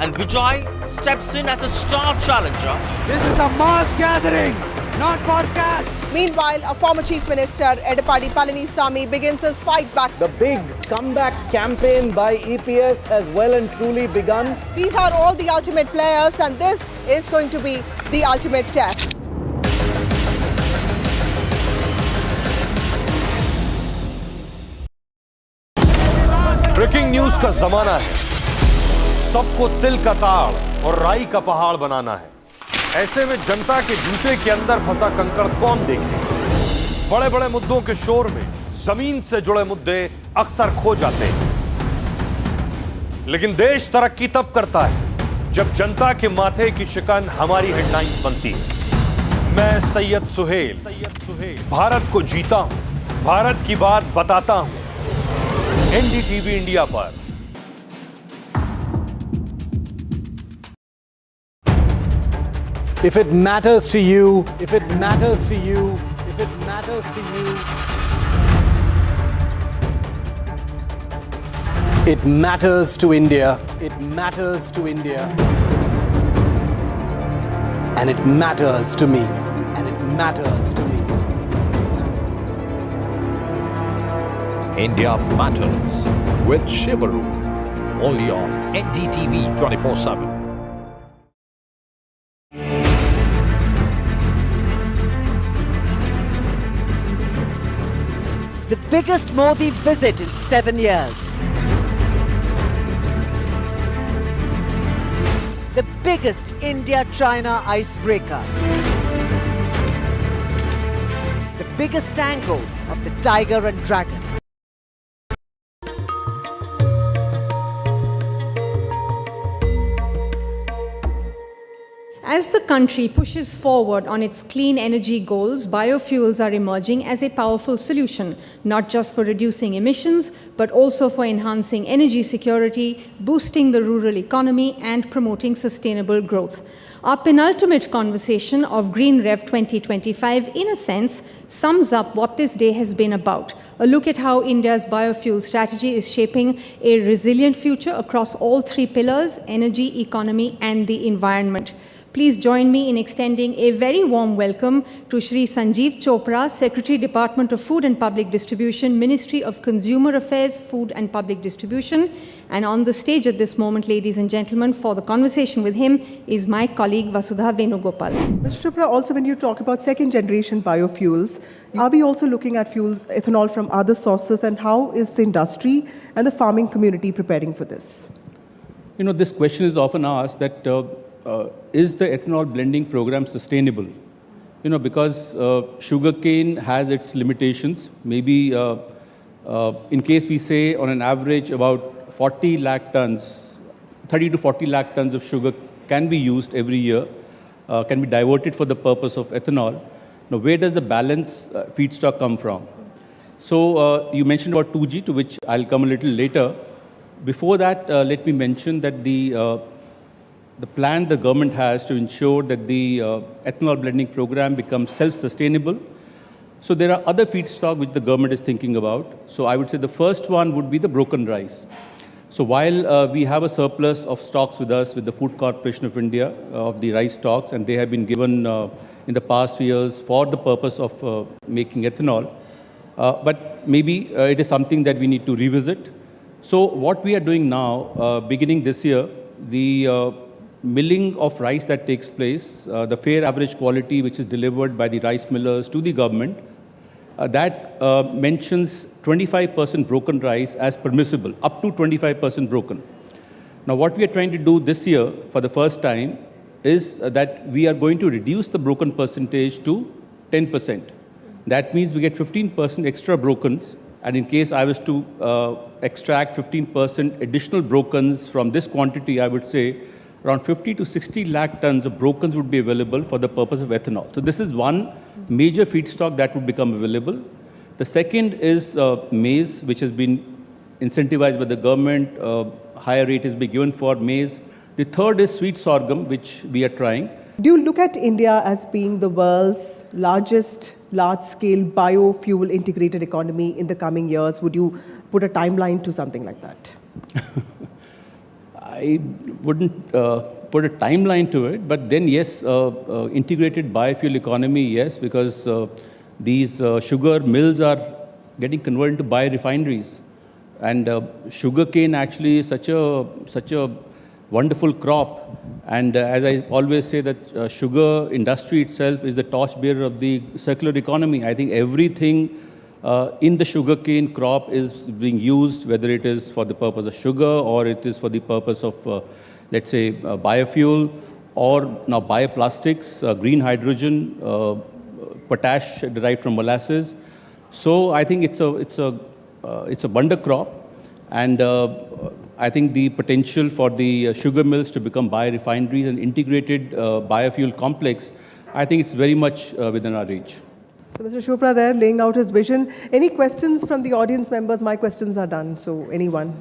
And Vijay steps in as a star challenger. This is a mass gathering, not for cash. Meanwhile, a former Chief Minister, Edapadi Palanisamy, begins his fight back. The big comeback campaign by EPS has well and truly begun. These are all the ultimate players, and this is going to be the ultimate test. Breaking news का जमाना है। सबको तिल का ताड़ और राई का पहाड़ बनाना है। ऐसे में जनता के जूते के अंदर फंसा कंकड़ कौन देखे? बड़े बड़े मुद्दों के शोर में जमीन से जुड़े मुद्दे अक्सर खो जाते हैं। लेकिन देश तरक्की तब करता है जब जनता के माथे की शिकन हमारी हेडलाइंस बनती है। मैं सैयद सुहेल भारत को जीता हूं, भारत की बात बताता हूं। NDTV इंडिया पर। If it matters to you, if it matters to you, if it matters to you, it matters to India, it matters to India, and it matters to me, and it matters to me. India Matters with Shivaru, only on NDTV 24/7. The biggest Modi visit in 7 years. biggest India-China icebreaker. The biggest tango of the tiger and dragon. As the country pushes forward on its clean energy goals, biofuels are emerging as a powerful solution, not just for reducing emissions, but also for enhancing energy security, boosting the rural economy, and promoting sustainable growth. Our penultimate conversation of Green Rev 2025, in a sense, sums up what this day has been about. A look at how India's biofuel strategy is shaping a resilient future across all three pillars: energy, economy, and the environment. Please join me in extending a very warm welcome to Shri Sanjeev Chopra, Secretary, Department of Food and Public Distribution, Ministry of Consumer Affairs, Food and Public Distribution. And on the stage at this moment, ladies and gentlemen, for the conversation with him is my colleague Vasudha Venugopal. Mr. Chopra, also when you talk about second-generation biofuels, are we also looking at fuels, ethanol from other sources, and how is the industry and the farming community preparing for this? You know, this question is often asked that is the ethanol blending program sustainable? You know, because sugarcane has its limitations. Maybe in case we say on an average about 40 lakh tons, 30 to 40 lakh tons of sugar can be used every year, can be diverted for the purpose of ethanol. Now, where does the balance feedstock come from? So you mentioned about 2G, to which I'll come a little later. Before that, let me mention that the plan the government has to ensure that the ethanol blending program becomes self-sustainable. So there are other feedstock which the government is thinking about. So I would say the first one would be the broken rice. So while we have a surplus of stocks with us, with the Food Corporation of India, of the rice stocks, and they have been given in the past years for the purpose of making ethanol, but maybe it is something that we need to revisit. So what we are doing now, beginning this year, the milling of rice that takes place, the fair average quality which is delivered by the rice millers to the government, that mentions 25% broken rice as permissible, up to 25% broken. Now what we are trying to do this year for the first time is that we are going to reduce the broken percentage to 10%. That means we get 15% extra brokens, and in case I was to extract 15% additional brokens from this quantity, I would say around 50 to 60 lakh tons of brokens would be available for the purpose of ethanol. So this is one major feedstock that would become available. The second is maize, which has been incentivized by the government. Higher rate is being given for maize. The third is sweet sorghum, which we are trying. Do you look at India as being the world's largest large-scale biofuel integrated economy in the coming years? Would you put a timeline to something like that? I wouldn't put a timeline to it, but then yes, integrated biofuel economy, yes, because these sugar mills are getting converted into biorefineries. And sugarcane actually is such a wonderful crop. And as I always say, that sugar industry itself is the torchbearer of the circular economy. I think everything in the sugarcane crop is being used, whether it is for the purpose of sugar or it is for the purpose of, let's say, biofuel, or now bioplastics, green hydrogen, potash derived from molasses. So I think it's a wonder crop, and I think the potential for the sugar mills to become biorefineries and integrated biofuel complex, I think it's very much within our reach. So Mr. Chopra there laying out his vision. Any questions from the audience members? My questions are done, so anyone?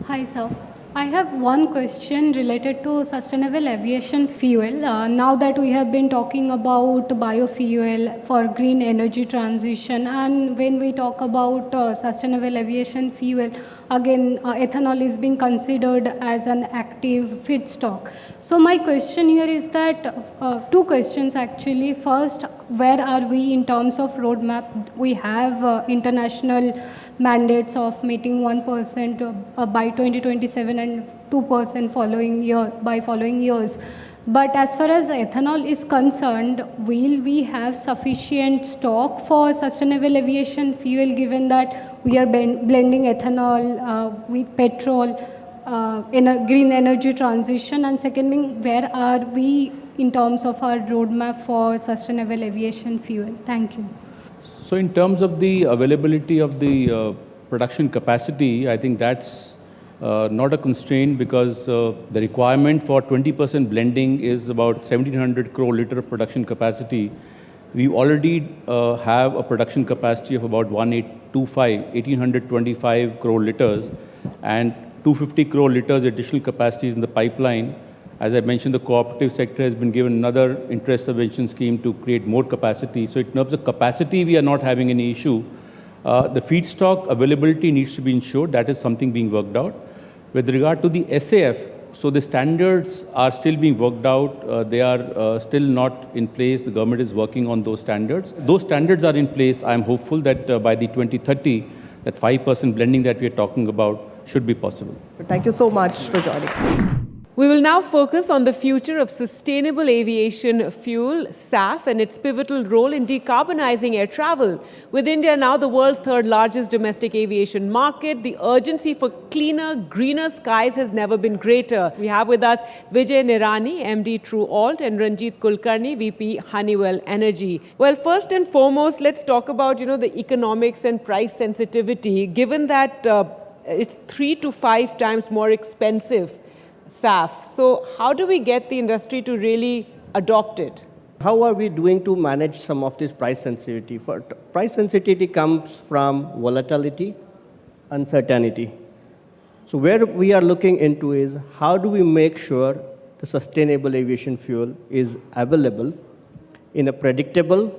Hi, sir. I have one question related to sustainable aviation fuel. Now that we have been talking about biofuel for green energy transition, and when we talk about sustainable aviation fuel, again, ethanol is being considered as an active feedstock. So my question here is that, two questions actually. First, where are we in terms of roadmap? We have international mandates of meeting 1% by 2027 and 2% by following years. But as far as ethanol is concerned, will we have sufficient stock for sustainable aviation fuel, given that we are blending ethanol with petrol? in a green energy transition? And second being, where are we in terms of our roadmap for sustainable aviation fuel? Thank you. So in terms of the availability of the production capacity, I think that's not a constraint because the requirement for 20% blending is about 1,700 crore liter of production capacity. We already have a production capacity of about 1,825 crore liters, and 250 crore liters additional capacity is in the pipeline. As I mentioned, the cooperative sector has been given another interest subvention scheme to create more capacity. So in terms of capacity, we are not having any issue. The feedstock availability needs to be ensured. That is something being worked out. With regard to the SAF, so the standards are still being worked out. They are still not in place. The government is working on those standards. Those standards are in place. I'm hopeful that by the 2030, that 5% blending that we are talking about should be possible. Thank you so much for joining us. We will now focus on the future of sustainable aviation fuel, SAF, and its pivotal role in decarbonizing air travel. With India now the world's third largest domestic aviation market, the urgency for cleaner, greener skies has never been greater. We have with us Vijay Nirani, MD True Alt, and Ranjit Kulkarni, VP Honeywell Energy. Well, first and foremost, let's talk about, the economics and price sensitivity, given that it's 3 to 5 times more expensive SAF. So how do we get the industry to really adopt it? How are we doing to manage some of this price sensitivity? Price sensitivity comes from volatility, uncertainty. So where we are looking into is how do we make sure the sustainable aviation fuel is available in a predictable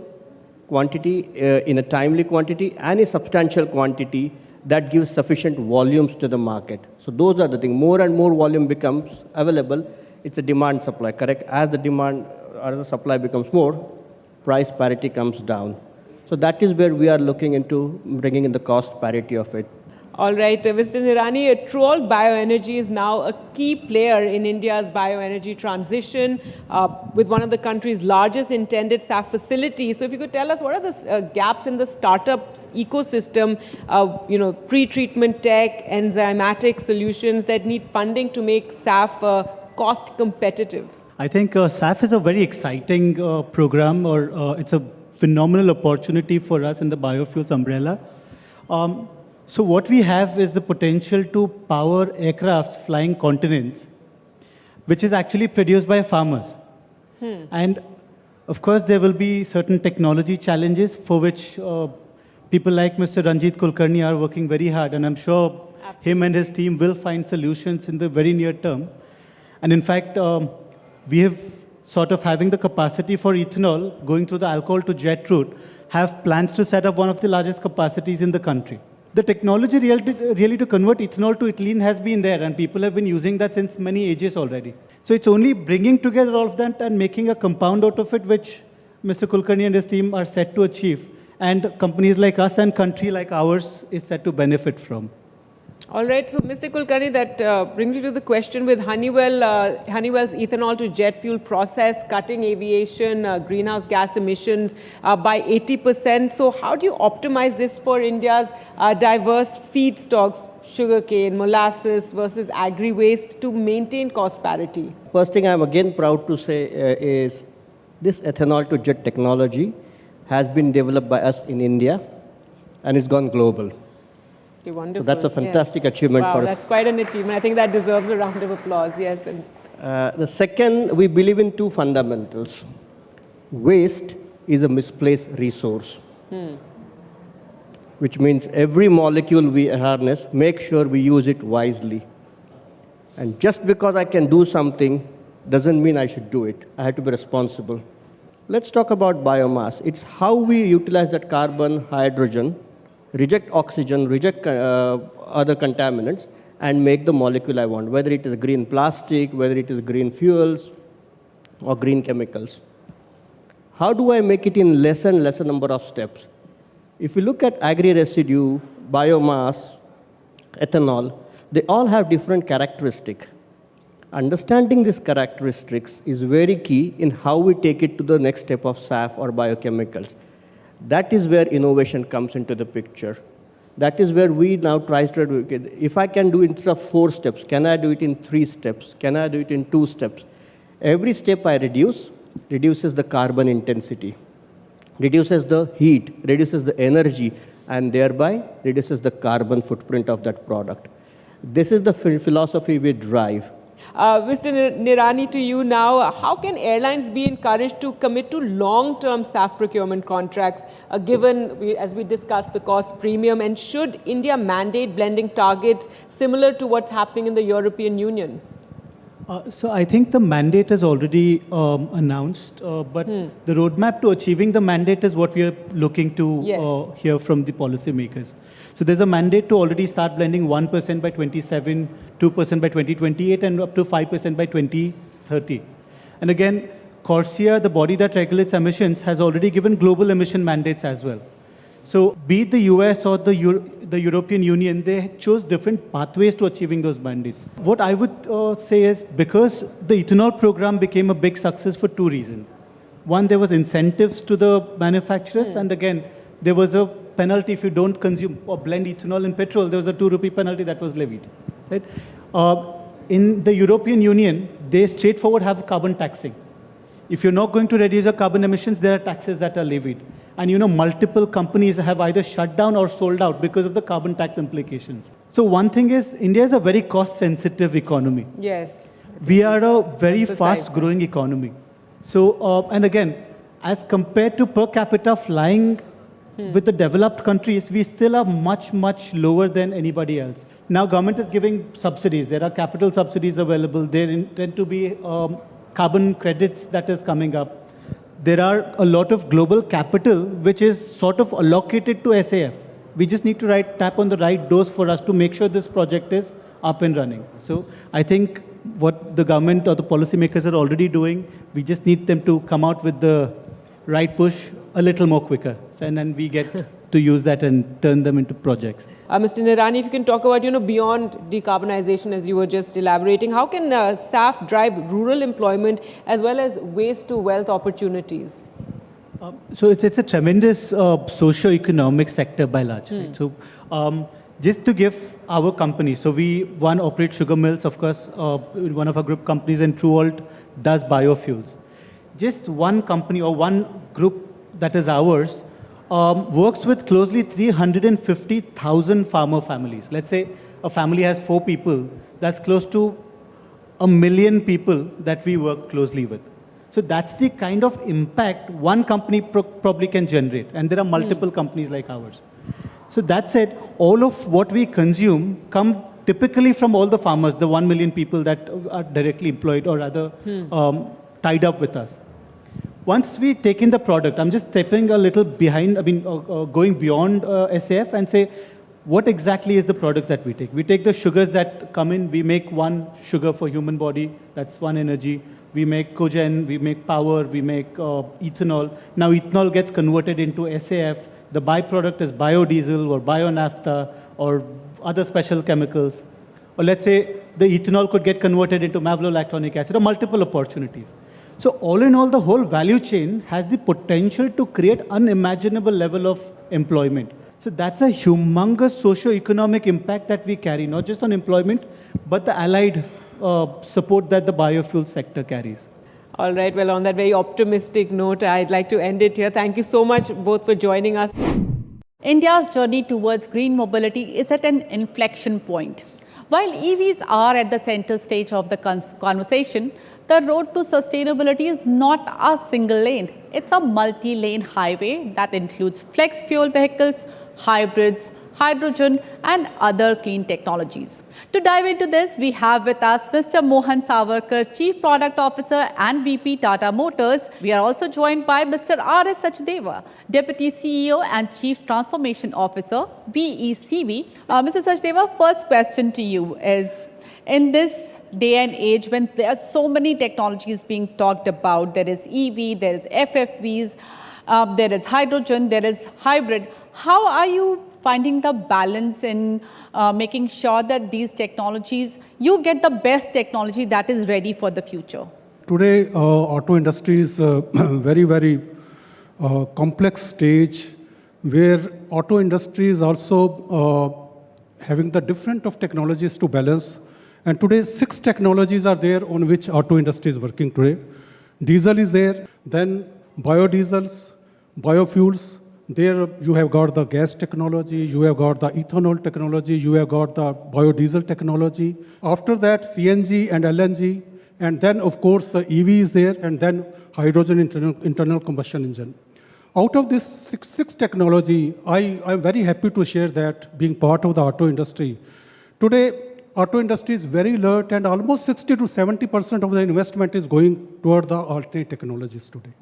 quantity, in a timely quantity, and a substantial quantity that gives sufficient volumes to the market. So those are the things. More and more volume becomes available. It's a demand supply, correct? As the demand or the supply becomes more, price parity comes down. So that is where we are looking into bringing in the cost parity of it. All right, Mr. Nirani, True Alt Bioenergy is now a key player in India's bioenergy transition with one of the country's largest intended SAF facilities. So if you could tell us what are the gaps in the startups ecosystem, pre-treatment tech, enzymatic solutions that need funding to make SAF cost competitive? I think SAF is a very exciting program, or it's a phenomenal opportunity for us in the biofuels umbrella. So what we have is the potential to power aircrafts flying continents, which is actually produced by farmers. And of course, there will be certain technology challenges for which people like Mr. Ranjit Kulkarni are working very hard. And I'm sure him and his team will find solutions in the very near term. And in fact, we have sort of having the capacity for ethanol going through the alcohol to jet route, have plans to set up one of the largest capacities in the country. The technology really to convert ethanol to ethylene has been there, and people have been using that since many ages already. So it's only bringing together all of that and making a compound out of it, which Mr. Kulkarni and his team are set to achieve. And companies like us and country like ours is set to benefit from. All right, so Mr. Kulkarni, that brings me to the question with Honeywell's ethanol to jet fuel process, cutting aviation greenhouse gas emissions by 80%. So how do you optimize this for India's diverse feedstocks, sugarcane, molasses versus agri-waste to maintain cost parity? First thing I'm again proud to say is this ethanol to jet technology has been developed by us in India and it's gone global. Wonderful. So that's a fantastic achievement for us. That's quite an achievement. I think that deserves a round of applause. Yes. And the second, we believe in two fundamentals. Waste is a misplaced resource, which means every molecule we harness, make sure we use it wisely. And just because I can do something doesn't mean I should do it. I have to be responsible. Let's talk about biomass. It's how we utilize that carbon, hydrogen, reject oxygen, reject other contaminants, and make the molecule I want, whether it is green plastic, whether it is green fuels, or green chemicals. How do I make it in lesser and lesser number of steps? If you look at agri-residue, biomass, ethanol, they all have different characteristics. Understanding these characteristics is very key in how we take it to the next step of SAF or biochemicals. That is where innovation comes into the picture. That is where we now try to do it. If I can do it instead of 4 steps, can I do it in 3 steps? Can I do it in 2 steps? Every step I reduces the carbon intensity, reduces the heat, reduces the energy, and thereby reduces the carbon footprint of that product. This is the philosophy we drive. Mr. Nirani, to you now, how can airlines be encouraged to commit to long-term SAF procurement contracts, given, as we discussed, the cost premium, and should India mandate blending targets similar to what's happening in the European Union? So I think the mandate is already announced, but the roadmap to achieving the mandate is what we are looking to hear from the policymakers. So there's a mandate to already start blending 1% by 27, 2% by 2028, and up to 5% by 2030. And again, CORSIA, the body that regulates emissions, has already given global emission mandates as well. So be it the US or the European Union, they chose different pathways to achieving those mandates. What I would say is, because the ethanol program became a big success for 2 reasons. One, there was incentives to the manufacturers, and again, there was a penalty if you don't consume or blend ethanol in petrol. There was a 2 rupee penalty that was levied. Right? In the European Union, they straightforward have carbon taxing. If you're not going to reduce your carbon emissions, there are taxes that are levied. And multiple companies have either shut down or sold out because of the carbon tax implications. So one thing is, India is a very cost-sensitive economy. Yes. We are a very fast-growing economy. So, and again, as compared to per capita flying with the developed countries, we still are much, much lower than anybody else. Now, government is giving subsidies. There are capital subsidies available. There intend to be carbon credits that is coming up. There are a lot of global capital which is sort of allocated to SAF. We just need to tap on the right doors for us to make sure this project is up and running. So I think what the government or the policymakers are already doing, we just need them to come out with the right push a little more quicker. And then we get to use that and turn them into projects. Mr. Nirani, if you can talk about, beyond decarbonization, as you were just elaborating, how can SAF drive rural employment as well as waste to wealth opportunities? So it's a tremendous socio-economic sector by large. Right? So just to give our company, so one operate sugar mills, of course, one of our group companies, and TrueAlt does biofuels. Just one company or one group that is ours works with closely 350,000 farmer families. Let's say a family has 4 people. That's close to 1 million people that we work closely with. So that's the kind of impact one company probably can generate. And there are multiple companies like ours. So that said, all of what we consume come typically from all the farmers, the 1 million people that are directly employed or rather tied up with us. Once we take in the product, I'm just stepping a little behind, going beyond SAF and say, what exactly is the products that we take? We take the sugars that come in, we make one sugar for human body, that's one energy. We make cogen, we make power, we make ethanol. Now ethanol gets converted into SAF. The byproduct is biodiesel or bio-naphtha or other special chemicals. Or let's say the ethanol could get converted into malolactonic acid or multiple opportunities. So all in all, the whole value chain has the potential to create unimaginable level of employment. So that's a humongous socio-economic impact that we carry, not just on employment, but the allied support that the biofuel sector carries. All right, well, on that very optimistic note, I'd like to end it here. Thank you so much both for joining us. India's journey towards green mobility is at an inflection point. While EVs are at the center stage of the conversation, the road to sustainability is not a single lane. It's a multi-lane highway that includes flex fuel vehicles, hybrids, hydrogen, and other clean technologies. To dive into this, we have with us Mr. Mohan Savarkar, Chief Product Officer and VP Tata Motors. We are also joined by Mr. R.S. Sachdeva, Deputy CEO and Chief Transformation Officer, BECV. Mr. Sachdeva, first question to you is, in this day and age when there are so many technologies being talked about, there is EV, there is FFVs, there is hydrogen, there is hybrid, how are you finding the balance in making sure that these technologies, you get the best technology that is ready for the future? Today, auto industry is a very, very complex stage where auto industry is also having the different of technologies to balance. And today, 6 technologies are there on which auto industry is working today. Diesel is there, then biodiesels, biofuels. There you have got the gas technology, you have got the ethanol technology, you have got the biodiesel technology. After that, CNG and LNG, and then of course EV is there, and then hydrogen internal combustion engine. Out of this six technology, I'm very happy to share that being part of the auto industry. Today, auto industry is very alert, and almost 60 to 70% of the investment is going toward the alternate technologies today.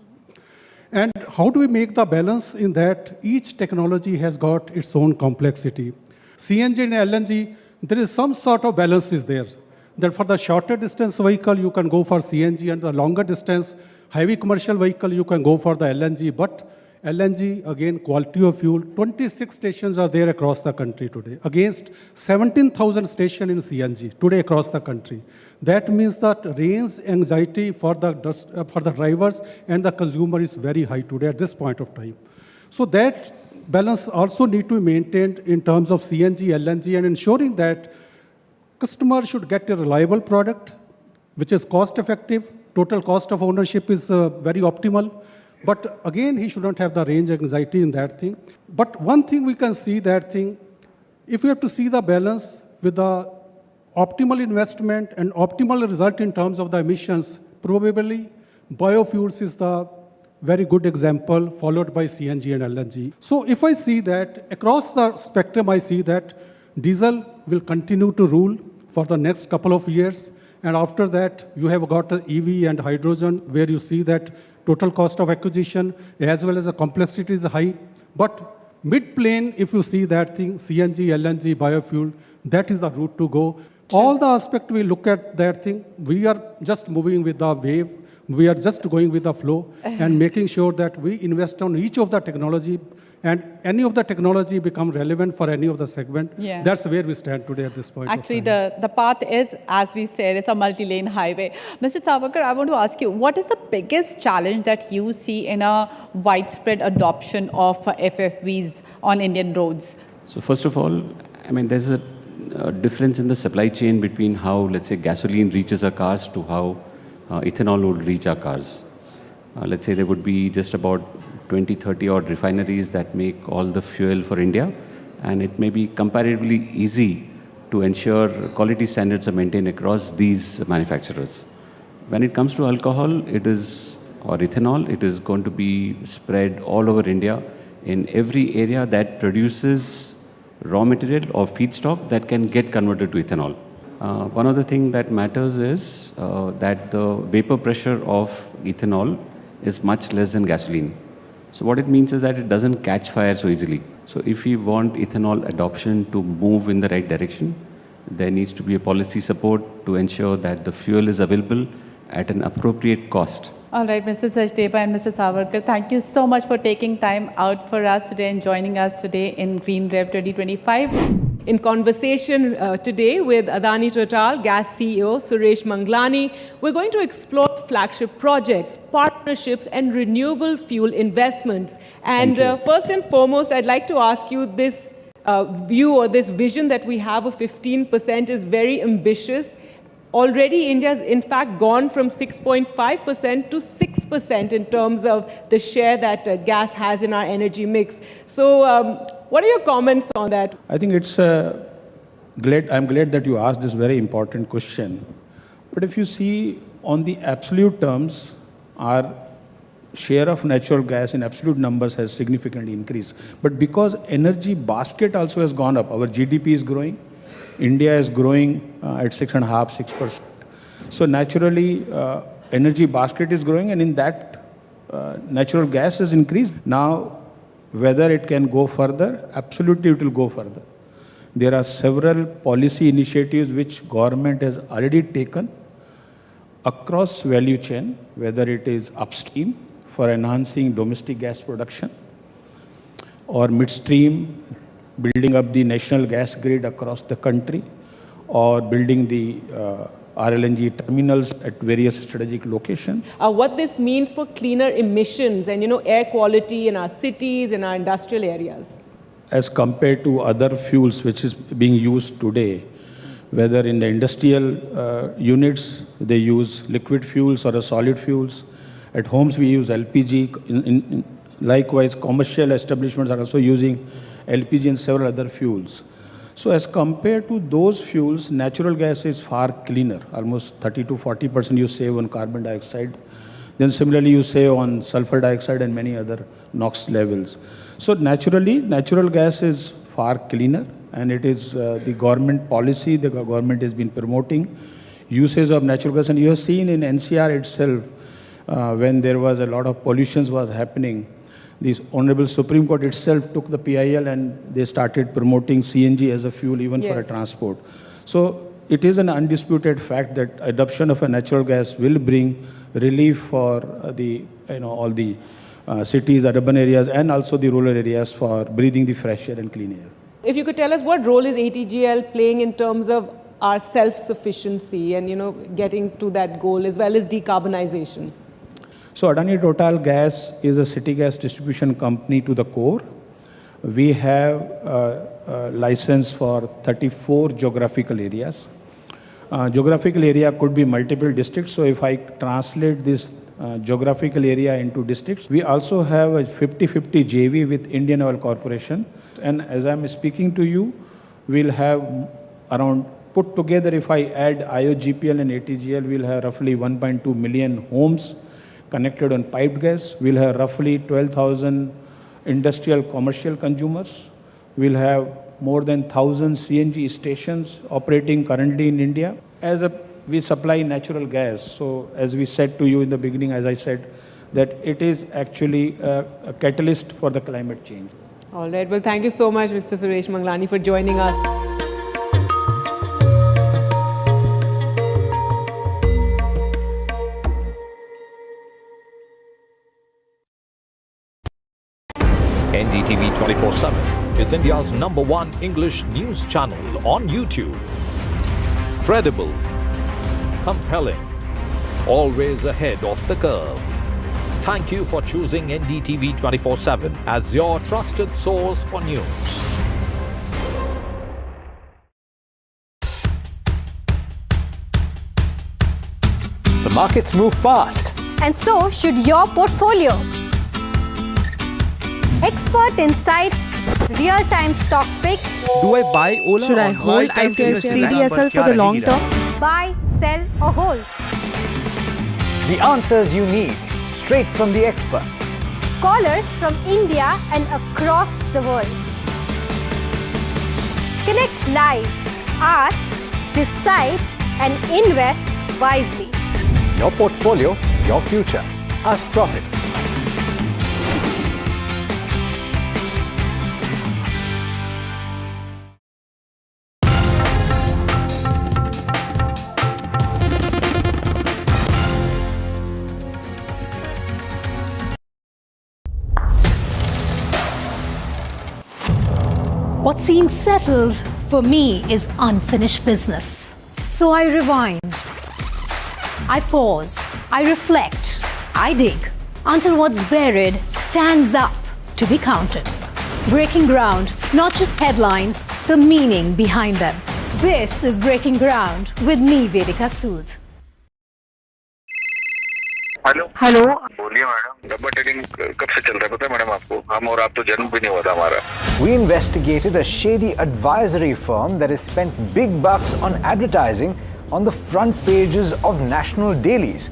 And how do we make the balance in that? Each technology has got its own complexity. CNG and LNG, there is some sort of balance is there. That for the shorter distance vehicle, you can go for CNG, and the longer distance, heavy commercial vehicle, you can go for the LNG. But LNG, again, quality of fuel, 26 stations are there across the country today, against 17,000 stations in CNG today across the country. That means that range anxiety for the drivers and the consumer is very high today at this point of time. So that balance also need to be maintained in terms of CNG, LNG, and ensuring that customer should get a reliable product, which is cost effective, total cost of ownership is very optimal. But again, he shouldn't have the range anxiety in that thing. But one thing we can see that thing, if we have to see the balance with the optimal investment and optimal result in terms of the emissions, probably biofuels is the very good example, followed by CNG and LNG. So if I see that across the spectrum, I see that diesel will continue to rule for the next couple of years. And after that, you have got the EV and hydrogen, where you see that total cost of acquisition as well as the complexity is high. But mid-plane, if you see that thing, CNG, LNG, biofuel, that is the route to go. All the aspect we look at that thing, we are just moving with the wave. We are just going with the flow and making sure that we invest on each of the technology, and any of the technology become relevant for any of the segment. Yeah. That's where we stand today at this point. Actually, the path is, as we said, it's a multi-lane highway. Mr. Savarkar, I want to ask you, what is the biggest challenge that you see in a widespread adoption of FFVs on Indian roads? So first of all, I mean, there's a difference in the supply chain between how, let's say, gasoline reaches our cars to how ethanol would reach our cars. Let's say there would be just about 20, 30 odd refineries that make all the fuel for India, and it may be comparatively easy to ensure quality standards are maintained across these manufacturers. When it comes to alcohol, or ethanol, it is going to be spread all over India in every area that produces raw material or feedstock that can get converted to ethanol. One of the things that matters is that the vapor pressure of ethanol is much less than gasoline. So what it means is that it doesn't catch fire so easily. So if we want ethanol adoption to move in the right direction, there needs to be a policy support to ensure that the fuel is available at an appropriate cost. All right, Mr. Sachdeva and Mr. Savarkar, thank you so much for taking time out for us today and joining us today in Green Rev 2025. In conversation today with Adani Total Gas CEO Suresh Manglani, we're going to explore flagship projects, partnerships, and renewable fuel investments. And first and foremost, I'd like to ask you, this view or this vision that we have of 15% is very ambitious. Already, India has in fact gone from 6.5% to 6% in terms of the share that gas has in our energy mix. So, what are your comments on that? I think it's I'm glad that you asked this very important question. But if you see on the absolute terms, our share of natural gas in absolute numbers has significantly increased. But because energy basket also has gone up, our GDP is growing. India is growing at 6.5–6%. So naturally, energy basket is growing, and in that, natural gas has increased. Now, whether it can go further, absolutely it will go further. There are several policy initiatives which government has already taken across value chain, whether it is upstream for enhancing domestic gas production, or midstream, building up the national gas grid across the country, or building the RLNG terminals at various strategic locations. What this means for cleaner emissions and, air quality in our cities, in our industrial areas. As compared to other fuels which is being used today, whether in the industrial units, they use liquid fuels or solid fuels. At homes, we use LPG. Likewise, commercial establishments are also using LPG and several other fuels. So as compared to those fuels, natural gas is far cleaner. Almost 30 to 40% you save on carbon dioxide. Then similarly, you save on sulfur dioxide and many other NOx levels. So naturally, natural gas is far cleaner, and it is the government policy. The government has been promoting usage of natural gas. And you have seen in NCR itself, when there was a lot of pollution was happening, the Honorable Supreme Court itself took the PIL and they started promoting CNG as a fuel even for a transport. So it is an undisputed fact that adoption of a natural gas will bring relief for all the cities, urban areas, and also the rural areas for breathing the fresh air and clean air. If you could tell us what role is ATGL playing in terms of our self-sufficiency and getting to that goal as well as decarbonization. So Adani Total Gas is a city gas distribution company to the core. We have a license for 34 geographical areas. Geographical area could be multiple districts. So if I translate this geographical area into districts, we also have a 50-50 JV with Indian Oil Corporation. And as I'm speaking to you, we'll have around, put together, if I add IOGPL and ATGL, we'll have roughly 1.2 million homes connected on piped gas. We'll have roughly 12,000 industrial commercial consumers. We'll have more than 1,000 CNG stations operating currently in India. We supply natural gas. So as we said to you in the beginning, as I said, that it is actually a catalyst for the climate change. All right. Well, thank you so much, Mr. Suresh Manglani, for joining us. NDTV 24/7 is India's #1 English news channel on YouTube. Credible, compelling, always ahead of the curve. Thank you for choosing NDTV 24/7 as your trusted source for news. The markets move fast. And so should your portfolio. Expert insights, real-time stock picks. Do I buy Ola? Should I hold CDSL for the long term? Buy, sell or hold. The answers you need, straight from the experts. Callers from India and across the world. Connect live, ask, decide and invest wisely. Your portfolio, your future. Ask Profit. What seems settled for me is unfinished business. So I rewind. I pause. I reflect. I dig until what's buried stands up to be counted. Breaking ground, not just headlines, the meaning behind them. This is Breaking Ground with me, Vedika Sood. Hello बोलिए madam, डब्बा trading कब से चल रहा है पता है madam आपको? हम और आप तो जन्म भी नहीं हुआ था हमारा. We investigated a shady advisory firm that has spent big bucks on advertising on the front pages of national dailies.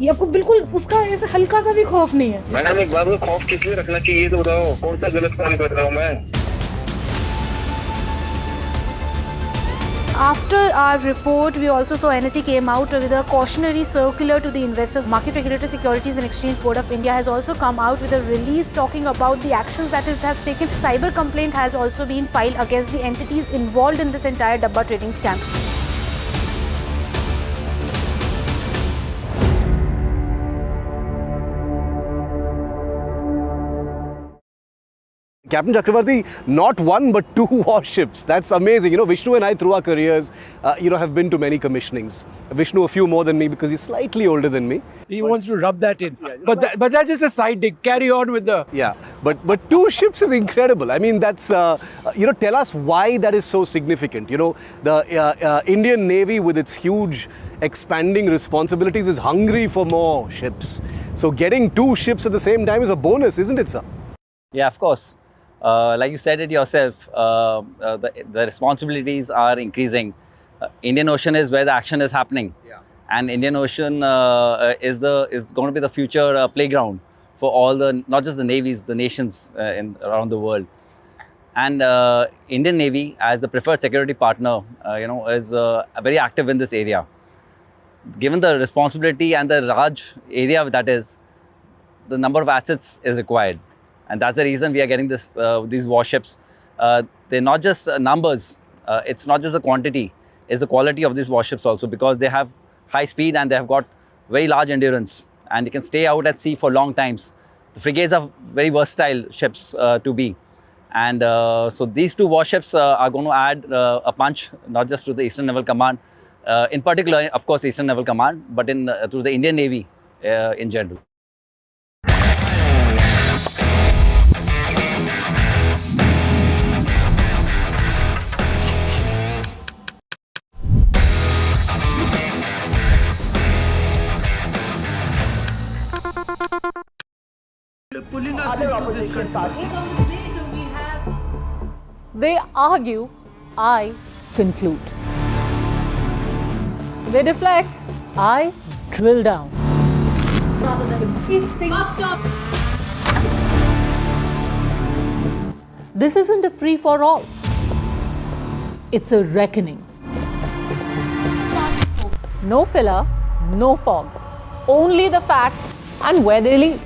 ये आपको बिल्कुल उसका ऐसा हल्का सा भी खौफ नहीं है. मैडम एक बात को खौफ किस लिए रखना चाहिए तो बताओ, कौन सा गलत काम कर रहा हूँ मैं? After our report, we also saw NSE came out with a cautionary circular to the investors. Market Regulator Securities and Exchange Board of India has also come out with a release talking about the actions that it has taken. Cyber complaint has also been filed against the entities involved in this entire Dabba trading scam. Captain Chakravarti, not one but two warships. That's amazing. You know, Vishnu and I, through our careers, have been to many commissionings. Vishnu a few more than me because he's slightly older than me. He wants to rub that in. But that's just a side dig. Carry on with the... Yeah, but two ships is incredible. I mean, that's, tell us why that is so significant. You know, the Indian Navy with its huge expanding responsibilities is hungry for more ships. So getting two ships at the same time is a bonus, isn't it, sir? Yeah, of course. Like you said it yourself, the responsibilities are increasing. Indian Ocean is where the action is happening, and Indian Ocean is going to be the future playground for all the, not just the navies, the nations around the world. And Indian Navy, as the preferred security partner, is very active in this area. Given the responsibility and the large area that is, the number of assets is required. And that's the reason we are getting these warships. They're not just numbers, it's not just the quantity, it's the quality of these warships also, because they have high speed and they have got very large endurance and they can stay out at sea for long times. The frigates are very versatile ships to be. And so these two warships are going to add a punch, not just to the Eastern Naval Command, in particular, of course, Eastern Naval Command, but to the Indian Navy in general. Other opposition parties. They argue, I conclude. They deflect, I drill down. This isn't a free-for-all. It's a reckoning. No filler, no fog. Only the facts and where they lead.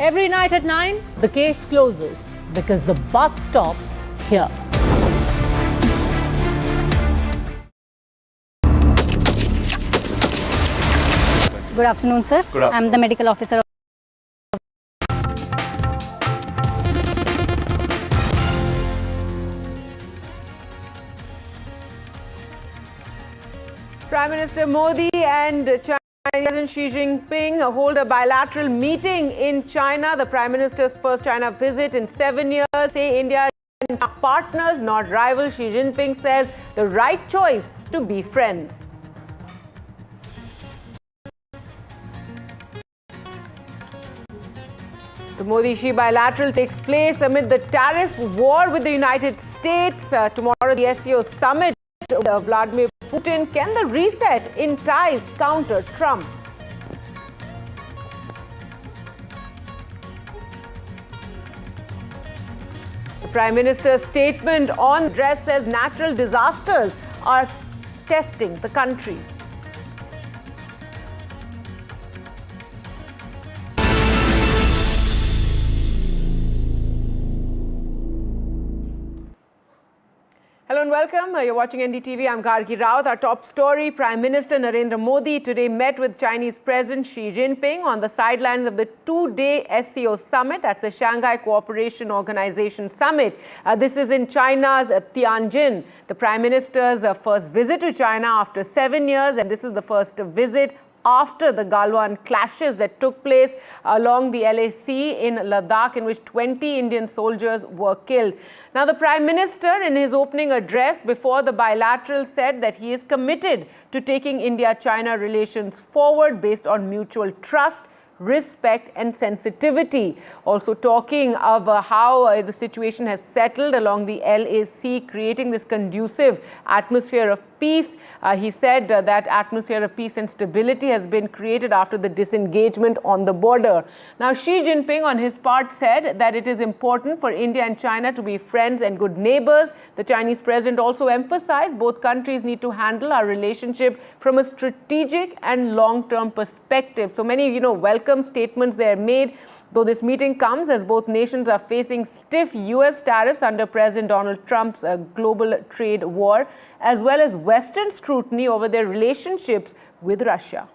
Every night at 9, the case closes because the buck stops here. Good afternoon, sir. Good afternoon. I'm the medical officer. Prime Minister Modi and Chinese President Xi Jinping hold a bilateral meeting in China. The Prime Minister's first China visit in 7 years. Say India and partners, not rivals. Xi Jinping says the right choice to be friends. The Modi-Xi bilateral takes place amid the tariff war with the United States. Tomorrow, the SCO summit. Vladimir Putin, can the reset in ties counter Trump? The Prime Minister's statement on address says natural disasters are testing the country. Hello and welcome. You're watching NDTV. I'm Gargi Raut. Our top story, Prime Minister Narendra Modi today met with Chinese President Xi Jinping on the sidelines of the two-day SCO summit. That's the Shanghai Cooperation Organization Summit. This is in China's Tianjin. The Prime Minister's first visit to China after 7 years, and this is the first visit after the Galwan clashes that took place along the LAC in Ladakh, in which 20 Indian soldiers were killed. Now, the Prime Minister, in his opening address before the bilateral, said that he is committed to taking India-China relations forward based on mutual trust, respect and sensitivity. Also talking of how the situation has settled along the LAC, creating this conducive atmosphere of peace. He said that atmosphere of peace and stability has been created after the disengagement on the border. Now, Xi Jinping on his part said that it is important for India and China to be friends and good neighbors. The Chinese president also emphasized both countries need to handle our relationship from a strategic and long-term perspective. So many, welcome statements there made. Though this meeting comes as both nations are facing stiff US tariffs under President Donald Trump's global trade war, as well as Western scrutiny over their relationships with Russia.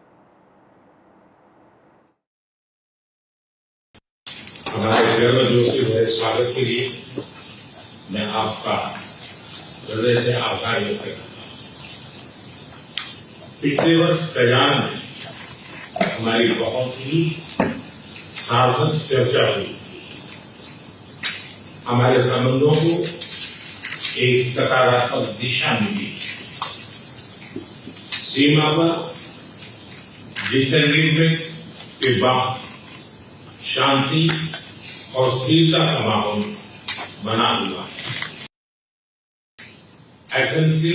हमारे घर में दोस्तों हुए स्वागत के लिए मैं आपका हृदय से आभार व्यक्त करता हूँ। पिछले वर्ष कल्याण में हमारी बहुत ही सार्थक चर्चा हुई। हमारे संबंधों को एक सकारात्मक दिशा मिली। सीमा पर डिसएंगेजमेंट के बाद शांति और स्थिरता का माहौल बना हुआ है। एक्सेलेंसी,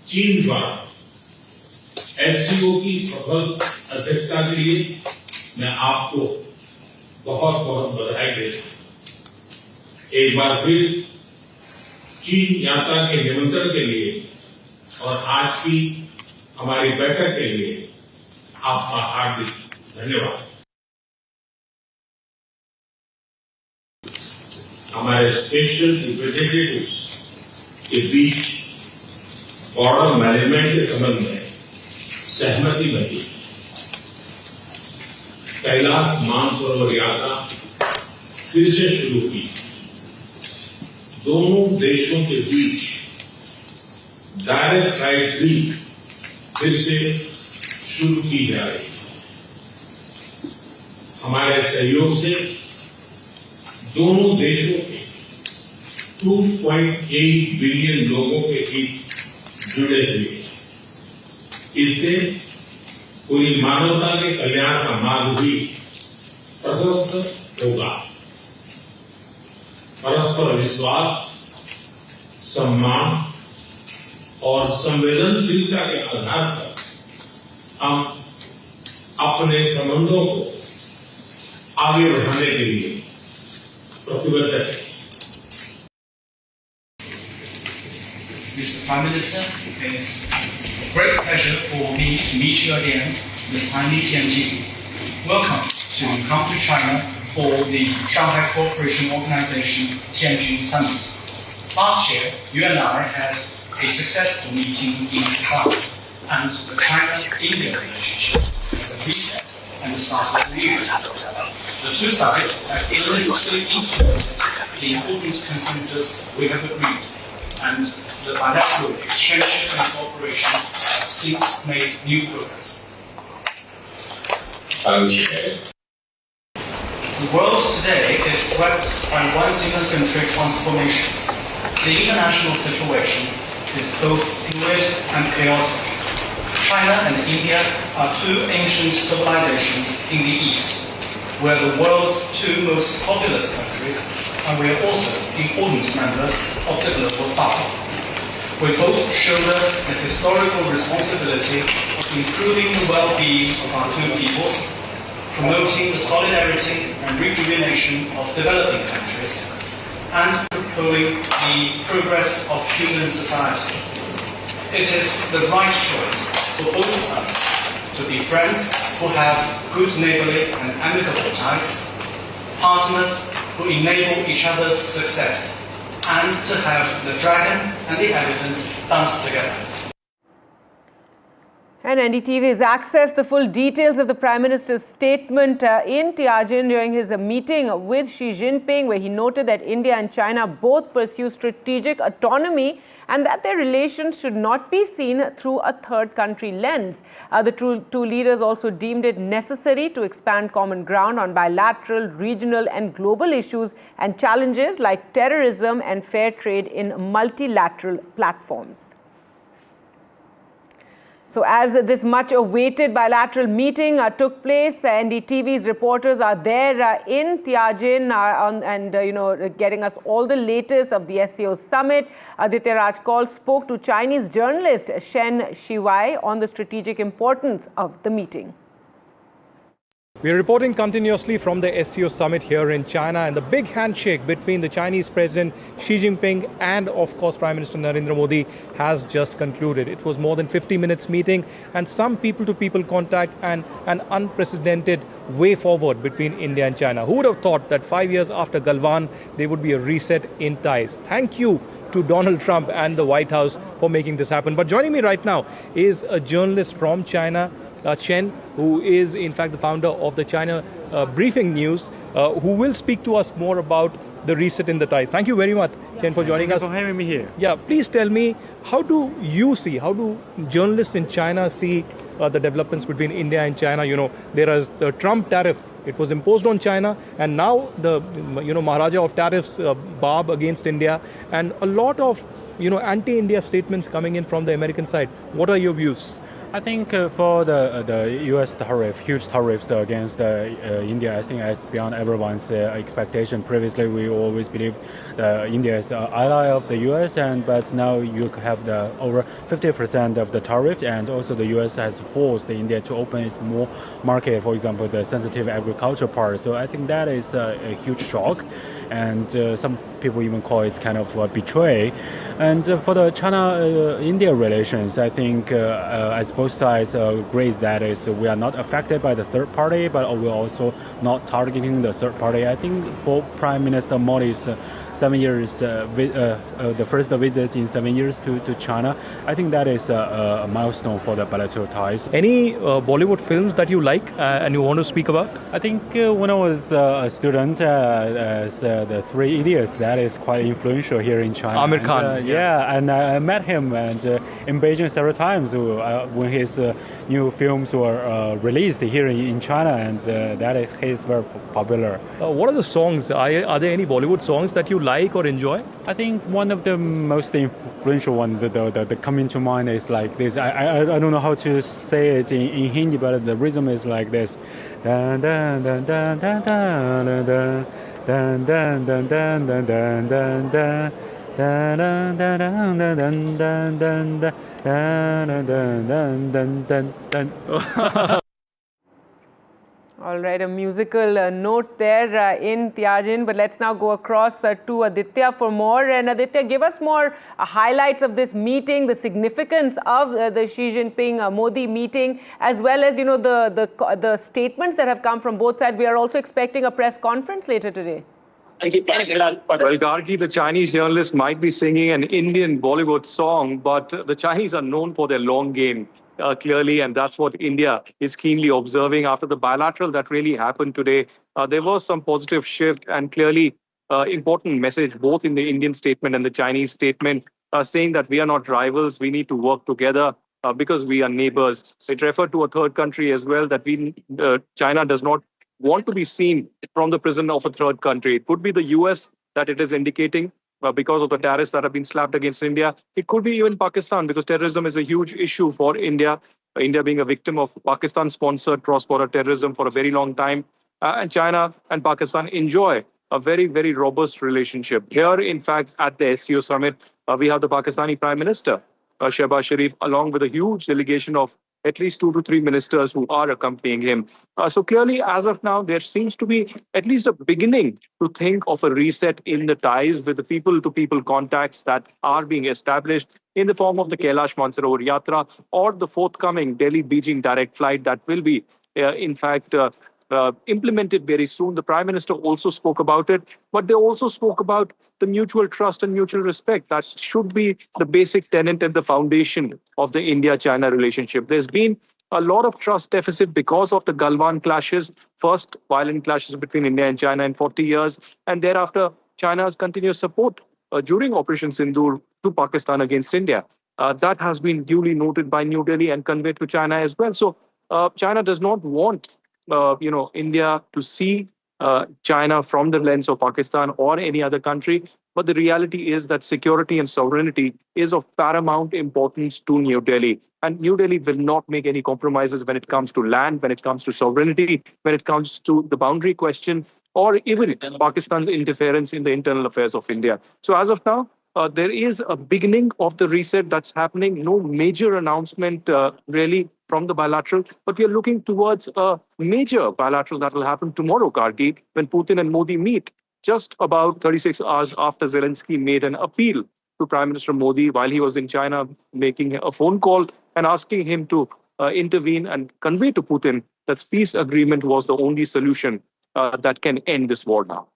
चीन द्वारा SCO की सफल अध्यक्षता के लिए मैं आपको बहुत बहुत बधाई देता हूं। एक बार फिर चीन यात्रा के निमंत्रण के लिए और आज की हमारी बैठक के लिए आपका हार्दिक धन्यवाद। हमारे स्पेशल रिप्रेजेंटेटिव्स के बीच बॉर्डर मैनेजमेंट के संबंध में सहमति बनी। कैलाश मानसरोवर यात्रा फिर से शुरू की। दोनों देशों के बीच डायरेक्ट फ्लाइट भी फिर से शुरू की जा रही है। हमारे सहयोग से दोनों देशों के 2.8 बिलियन लोगों के हित जुड़े हुए हैं। इससे पूरी मानवता के कल्याण का मार्ग भी प्रशस्त होगा। परस्पर विश्वास, सम्मान और संवेदनशीलता के आधार पर हम अपने संबंधों को आगे बढ़ाने के लिए प्रतिबद्ध है। Mr. Prime Minister, it's a great pleasure for me to meet you again this time in Tianjin. Welcome to come to China for the Shanghai Cooperation Organization Tianjin Summit. Last year, you and I had a successful meeting in Japan, and the China-India relationship at the reset and the start of the year. The two sides have earnestly implemented the important consensus we have agreed, and the bilateral exchanges and cooperation have since made new progress. The world today is swept by one-single-century transformations. The international situation is both fluid and chaotic. China and India are two ancient civilizations in the East. We are the world's two most populous countries, and we are also important members of the global South. We both shoulder the historical responsibility of improving the well-being of our two peoples, promoting the solidarity and rejuvenation of developing countries, and propelling the progress of human society. It is the right choice for both sides to be friends who have good neighborly and amicable ties, partners who enable each other's success, and to have the dragon and the elephant dance together. And NDTV has accessed the full details of the Prime Minister's statement in Tianjin during his meeting with Xi Jinping, where he noted that India and China both pursue strategic autonomy and that their relations should not be seen through a third country lens. The two leaders also deemed it necessary to expand common ground on bilateral, regional and global issues and challenges like terrorism and fair trade in multilateral platforms. So as this much-awaited bilateral meeting took place, NDTV's reporters are there in Tianjin getting us all the latest of the SCO summit. Aditya Rajkol spoke to Chinese journalist Shen Shiwai on the strategic importance of the meeting. We are reporting continuously from the SCO summit here in China, and the big handshake between the Chinese President Xi Jinping and, of course, Prime Minister Narendra Modi has just concluded. It was more than 50 minutes meeting and some people-to-people contact and an unprecedented way forward between India and China. Who would have thought that 5 years after Galwan, there would be a reset in ties? Thank you to Donald Trump and the White House for making this happen. But joining me right now is a journalist from China, Chen, who is in fact the founder of the China Briefing News, who will speak to us more about the reset in the ties. Thank you very much, Chen, for joining us. Thank you for having me here. Yeah, please tell me, how do journalists in China see the developments between India and China? You know, there is the Trump tariff. It was imposed on China, and now the Maharaja of tariffs, Bob, against India, and a lot of anti-India statements coming in from the American side. What are your views? I think for the U.S. tariff, huge tariffs against India, I think it's beyond everyone's expectation. Previously, we always believed India is an ally of the U.S., but now you have the over 50% of the tariff, and also the U.S. has forced India to open its more market, for example, the sensitive agriculture part. So I think that is a huge shock, and some people even call it kind of a betray. And for the China-India relations, I think as both sides agree that is we are not affected by the third party, but we're also not targeting the third party. I think for Prime Minister Modi's 7 years, the first visit in 7 years to China, I think that is a milestone for the bilateral ties. Any Bollywood films that you like and you want to speak about? I think when I was a student, the Three Idiots, that is quite influential here in China. Amir Khan. And I met him in Beijing several times when his new films were released here in China, and he's very popular. What are the songs? Are there any Bollywood songs that you like or enjoy? I think one of the most influential ones that coming to mind is like this. I don't know how to say it in Hindi, but the rhythm is like this. Dun, dun, dun, dun, dun, dun, dun. Dun, dun, dun, dun, dun, dun, dun, dun. Dun, dun, dun, dun, dun, dun, dun, dun. Dun, dun, dun, dun, dun, dun. All right, a musical note there in Tianjin, but let's now go across to Aditya for more. And Aditya, give us more highlights of this meeting, the significance of the Xi Jinping Modi meeting, as well as the statements that have come from both sides. We are also expecting a press conference later today. Well, Gargi, the Chinese journalist might be singing an Indian Bollywood song, but the Chinese are known for their long game. Clearly, and that's what India is keenly observing after the bilateral that really happened today. There was some positive shift and clearly important message both in the Indian statement and the Chinese statement saying that we are not rivals, we need to work together because we are neighbors. It referred to a third country as well, that China does not want to be seen from the prison of a third country. It could be the US that it is indicating, because of the tariffs that have been slapped against India. It could be even Pakistan, because terrorism is a huge issue for India. India being a victim of Pakistan-sponsored cross-border terrorism for a very long time. And China and Pakistan enjoy a very, very robust relationship. Here, in fact, at the SCO summit, we have the Pakistani Prime Minister, Shehbaz Sharif, along with a huge delegation of at least 2 to 3 ministers who are accompanying him. So clearly, as of now, there seems to be at least a beginning to think of a reset in the ties with the people-to-people contacts that are being established in the form of the Kailash Mansarovar Yatra or the forthcoming Delhi-Beijing direct flight that will be, in fact, implemented very soon. The Prime Minister also spoke about it, but they also spoke about the mutual trust and mutual respect. That should be the basic tenet and the foundation of the India-China relationship. There's been a lot of trust deficit because of the Galwan clashes, first violent clashes between India and China in 40 years, and thereafter China's continuous support during Operation Sindoor to Pakistan against India. That has been duly noted by New Delhi and conveyed to China as well. So China does not want India to see China from the lens of Pakistan or any other country. But the reality is that security and sovereignty is of paramount importance to New Delhi. And New Delhi will not make any compromises when it comes to land, when it comes to sovereignty, when it comes to the boundary question, or even Pakistan's interference in the internal affairs of India. So as of now, there is a beginning of the reset that's happening. No major announcement really from the bilateral, but we are looking towards a major bilateral that will happen tomorrow, Kargi, when Putin and Modi meet, just about 36 hours after Zelensky made an appeal to Prime Minister Modi while he was in China, making a phone call and asking him to intervene and convey to Putin that peace agreement was the only solution that can end this war now.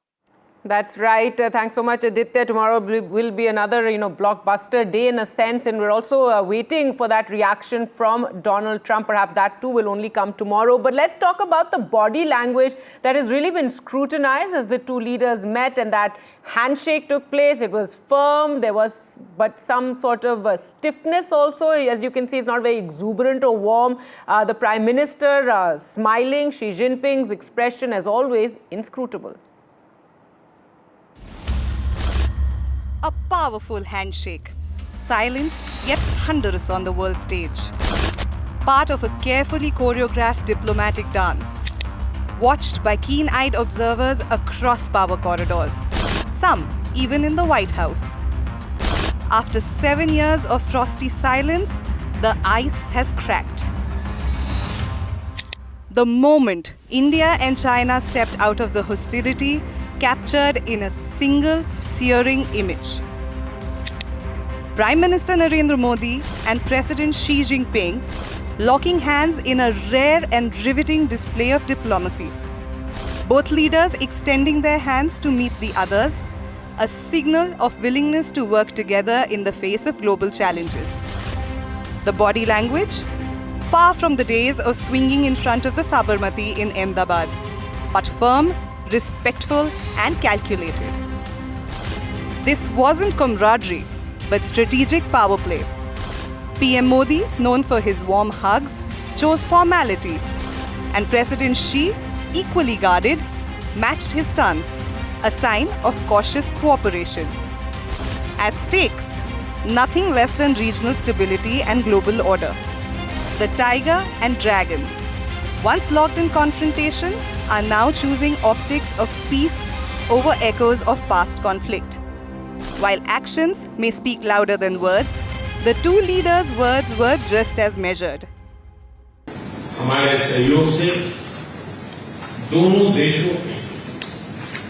That's right. Thanks so much, Aditya. Tomorrow will be another, blockbuster day in a sense, and we're also waiting for that reaction from Donald Trump. Perhaps that too will only come tomorrow. But let's talk about the body language that has really been scrutinized as the two leaders met and that handshake took place. It was firm. There was but some sort of stiffness also. As you can see, it's not very exuberant or warm. The Prime Minister smiling. Xi Jinping's expression, as always, inscrutable. A powerful handshake, silent yet thunderous on the world stage. Part of a carefully choreographed diplomatic dance, watched by keen-eyed observers across power corridors, some even in the White House. After 7 years of frosty silence, the ice has cracked. The moment India and China stepped out of the hostility, captured in a single searing image. Prime Minister Narendra Modi and President Xi Jinping locking hands in a rare and riveting display of diplomacy. Both leaders extending their hands to meet the others, a signal of willingness to work together in the face of global challenges. The body language, far from the days of swinging in front of the Sabarmati in Ahmedabad, but firm, respectful and calculated. This wasn't camaraderie, but strategic power play. PM Modi, known for his warm hugs, chose formality, and President Xi, equally guarded, matched his stance, a sign of cautious cooperation. At stakes, nothing less than regional stability and global order. The tiger and dragon, once locked in confrontation, are now choosing optics of peace over echoes of past conflict. While actions may speak louder than words, the two leaders' words were just as measured. हमारे सहयोग से दोनों देशों के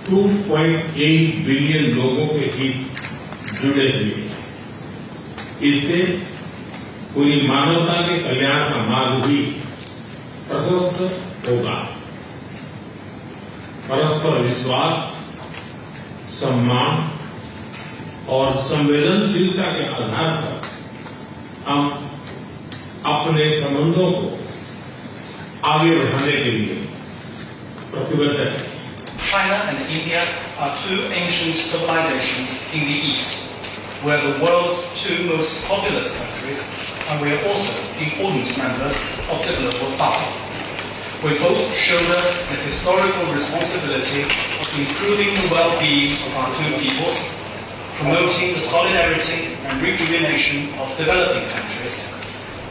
2.8 billion लोगों के हित जुड़े हुए हैं। इससे पूरी मानवता के कल्याण का मार्ग भी प्रशस्त होगा। परस्पर विश्वास, सम्मान और संवेदनशीलता के आधार पर हम अपने संबंधों को आगे बढ़ाने के लिए प्रतिबद्ध हैं। China and India are two ancient civilizations in the East. We are the world's two most populous countries, and we are also important members of the global South. We both shoulder the historical responsibility of improving the well-being of our two peoples, promoting the solidarity and rejuvenation of developing countries,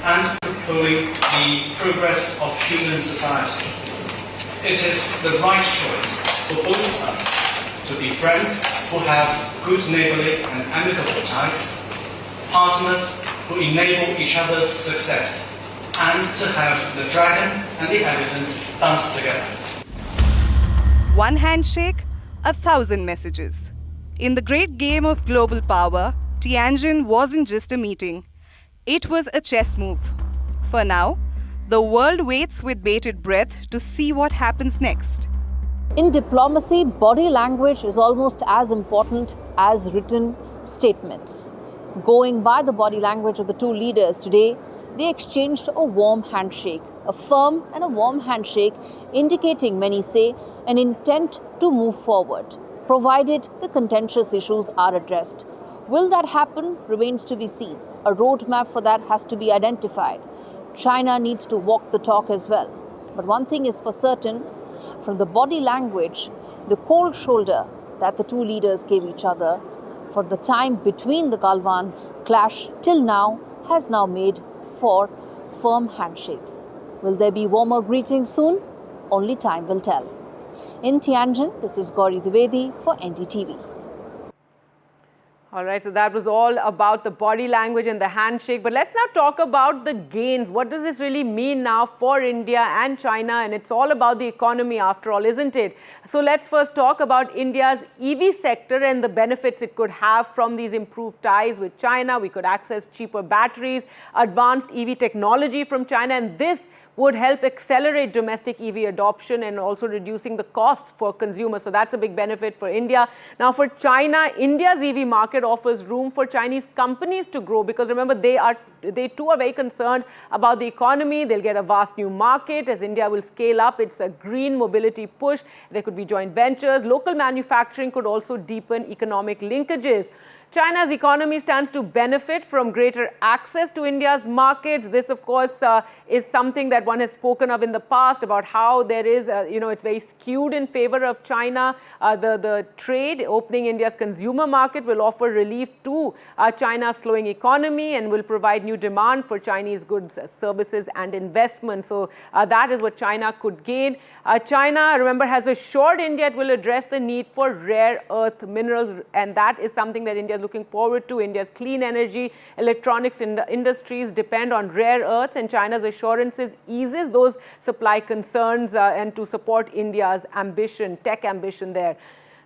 and propelling the progress of human society. It is the right choice for both sides to be friends who have good neighborly and amicable ties, partners who enable each other's success, and to have the dragon and the elephant dance together. One handshake, 1,000 messages. In the great game of global power, Tianjin wasn't just a meeting. It was a chess move. For now, the world waits with bated breath to see what happens next. In diplomacy, body language is almost as important as written statements. Going by the body language of the two leaders today, they exchanged a warm handshake, a firm and a warm handshake, indicating, many say, an intent to move forward, provided the contentious issues are addressed. Will that happen remains to be seen. A roadmap for that has to be identified. China needs to walk the talk as well. But one thing is for certain, from the body language, the cold shoulder that the two leaders gave each other for the time between the Galwan clash till now has now made for firm handshakes. Will there be warmer greetings soon? Only time will tell. In Tianjin, this is Gauri Dwivedi for NDTV. All right, so that was all about the body language and the handshake. But let's now talk about the gains. What does this really mean now for India and China? And it's all about the economy after all, isn't it? So let's first talk about India's EV sector and the benefits it could have from these improved ties with China. We could access cheaper batteries, advanced EV technology from China, and this would help accelerate domestic EV adoption and also reducing the costs for consumers. So that's a big benefit for India. Now for China, India's EV market offers room for Chinese companies to grow, because remember, they too are very concerned about the economy. They'll get a vast new market as India will scale up its green mobility push. There could be joint ventures. Local manufacturing could also deepen economic linkages. China's economy stands to benefit from greater access to India's markets. This, of course, is something that one has spoken of in the past about how there is, it's very skewed in favor of China. The trade, opening India's consumer market, will offer relief to China's slowing economy and will provide new demand for Chinese goods, services, and investment. So that is what China could gain. China, remember, has assured India it will address the need for rare earth minerals, and that is something that India is looking forward to. India's clean energy, electronics industries depend on rare earths, and China's assurances eases those supply concerns and to support India's ambition, tech ambition there.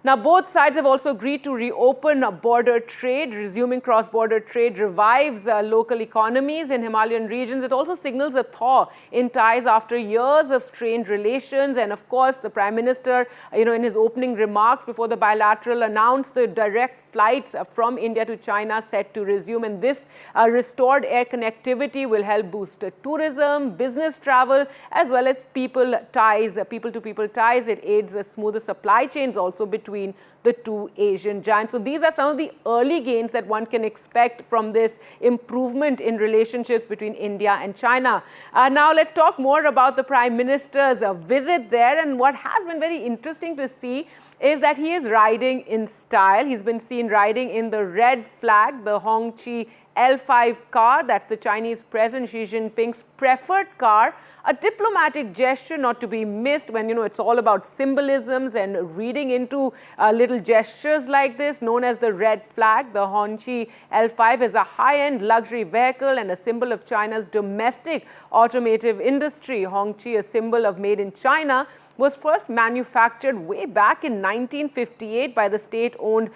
Now, both sides have also agreed to reopen border trade. Resuming cross-border trade revives local economies in Himalayan regions. It also signals a thaw in ties after years of strained relations. And of course, the Prime Minister, in his opening remarks before the bilateral, announced the direct flights from India to China set to resume. And this restored air connectivity will help boost tourism, business travel, as well as people-to-people ties. It aids smoother supply chains also between the two Asian giants. So these are some of the early gains that one can expect from this improvement in relationships between India and China. Now let's talk more about the Prime Minister's visit there. And what has been very interesting to see is that he is riding in style. He's been seen riding in the red flag, the Hongqi L5 car. That's the Chinese President Xi Jinping's preferred car. A diplomatic gesture not to be missed when, it's all about symbolisms and reading into little gestures like this, known as the red flag. The Hongqi L5 is a high-end luxury vehicle and a symbol of China's domestic automotive industry. Hongqi, a symbol of made in China, was first manufactured way back in 1958 by the state-owned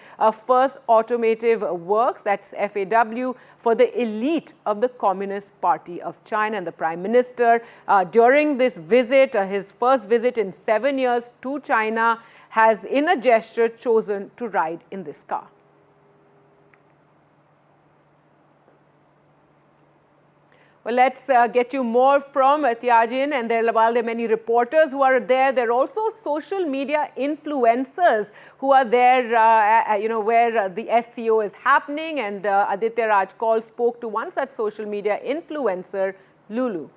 First Automotive Works, that's FAW, for the elite of the Communist Party of China. And the Prime Minister, during this visit, his first visit in 7 years to China, has, in a gesture, chosen to ride in this car. Well, let's get you more from Tianjin, and while there are many reporters who are there, there are also social media influencers who are there, where the SCO is happening, and Aditya Rajkol spoke to one such social media influencer, Lulu.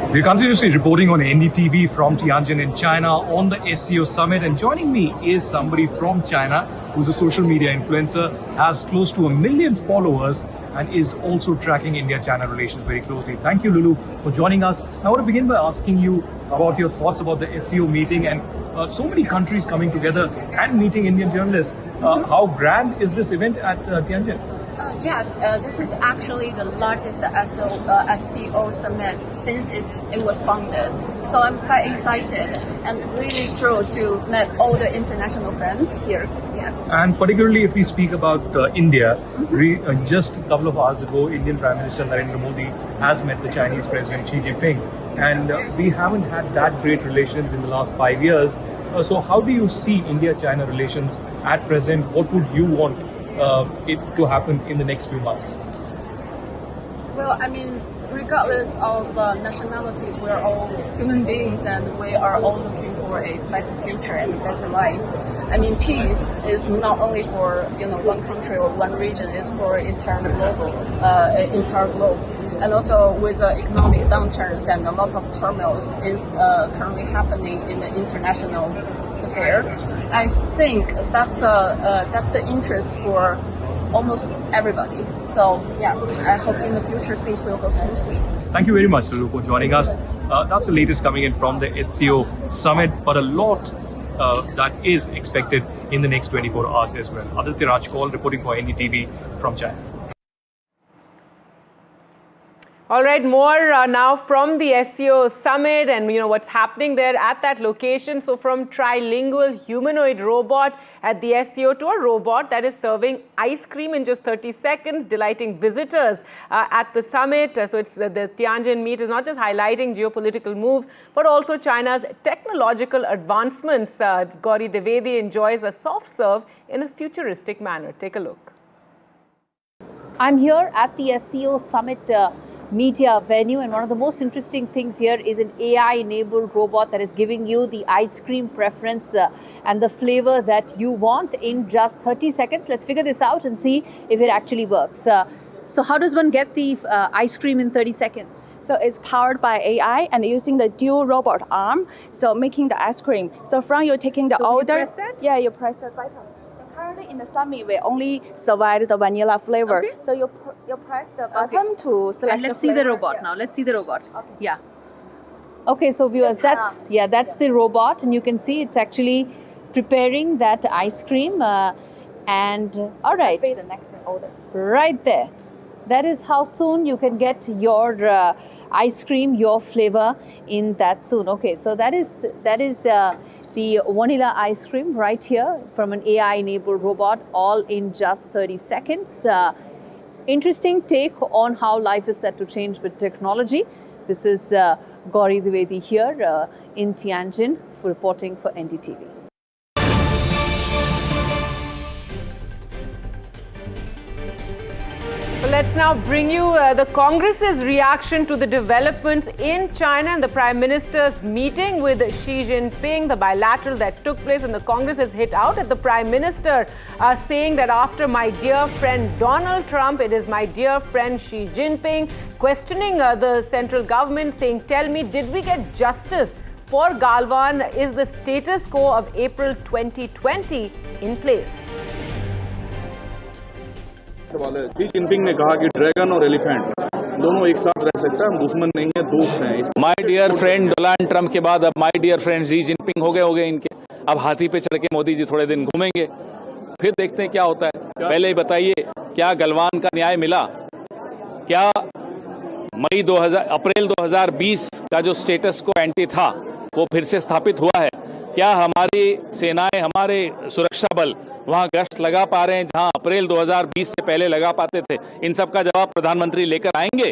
We're continuously reporting on NDTV from Tianjin in China on the SCO summit, and joining me is somebody from China who's a social media influencer, has close to 1 million followers, and is also tracking India-China relations very closely. Thank you, Lulu, for joining us. I want to begin by asking you about your thoughts about the SCO meeting and so many countries coming together and meeting Indian journalists. How grand is this event at Tianjin? Yes, this is actually the largest SCO summit since it was founded. So I'm quite excited and really thrilled to meet all the international friends here. Yes. And particularly if we speak about India, just a couple of hours ago, Indian Prime Minister Narendra Modi has met the Chinese President Xi Jinping. And we haven't had that great relations in the last 5 years. So how do you see India-China relations at present? What would you want it to happen in the next few months? Well, I mean, regardless of nationalities, we are all human beings and we are all looking for a better future and a better life. I mean, peace is not only for one country or one region; it's for entire globe. And also, with economic downturns and a lot of turmoil is currently happening in the international sphere, I think that's the interest for almost everybody. So yeah, I hope in the future things will go smoothly. Thank you very much, Lulu, for joining us. That's the latest coming in from the SCO summit, but a lot that is expected in the next 24 hours as well. Aditya Rajkol reporting for NDTV from China. All right, more now from the SCO summit and what's happening there at that location. So from trilingual humanoid robot at the SCO to a robot that is serving ice cream in just 30 seconds, delighting visitors at the summit. So it's the Tianjin meet is not just highlighting geopolitical moves, but also China's technological advancements. Gauri Dwivedi enjoys a soft serve in a futuristic manner. Take a look. I'm here at the SCO summit media venue, and one of the most interesting things here is an AI-enabled robot that is giving you the ice cream preference and the flavor that you want in just 30 seconds. Let's figure this out and see if it actually works. So how does one get the ice cream in 30 seconds? So it's powered by AI and using the dual robot arm, so making the ice cream. So from you taking the order, you press that? Yeah, you press the button. Currently in the summit, we only survive the vanilla flavor. Okay. So you press the button to select. And let's see the robot now. Let's see the robot. Okay. Yeah. Okay, so viewers, that's the robot, and you can see it's actually preparing that ice cream. And all right, the next order. Right there. That is how soon you can get your ice cream, your flavor in that soon. Okay, so that is the vanilla ice cream right here from an AI-enabled robot, all in just 30 seconds. Interesting take on how life is set to change with technology. This is Gauri Dwivedi here in Tianjin reporting for NDTV. Let's now bring you the Congress's reaction to the developments in China and the Prime Minister's meeting with Xi Jinping, the bilateral that took place, and the Congress has hit out at the Prime Minister, saying that after my dear friend Donald Trump, it is my dear friend Xi Jinping, questioning the central government, saying, tell me, did we get justice for Galwan? Is the status quo of April 2020 in place? Xi Jinping ने कहा कि dragon और elephant दोनों एक साथ रह सकता है, हम दुश्मन नहीं है, दोस्त हैं। My dear friend Donald Trump के बाद अब my dear friend Xi Jinping हो गए इनके। अब हाथी पे चढ़ के मोदी जी थोड़े दिन घूमेंगे, फिर देखते हैं क्या होता है। पहले ही बताइए, क्या गलवान का न्याय मिला? क्या अप्रैल 2020 का जो स्टेटस को एंटी था वो फिर से स्थापित हुआ है? क्या हमारी सेनाएं, हमारे सुरक्षा बल वहां गश्त लगा पा रहे हैं जहां अप्रैल 2020 से पहले लगा पाते थे? इन सब का जवाब प्रधानमंत्री लेकर आएंगे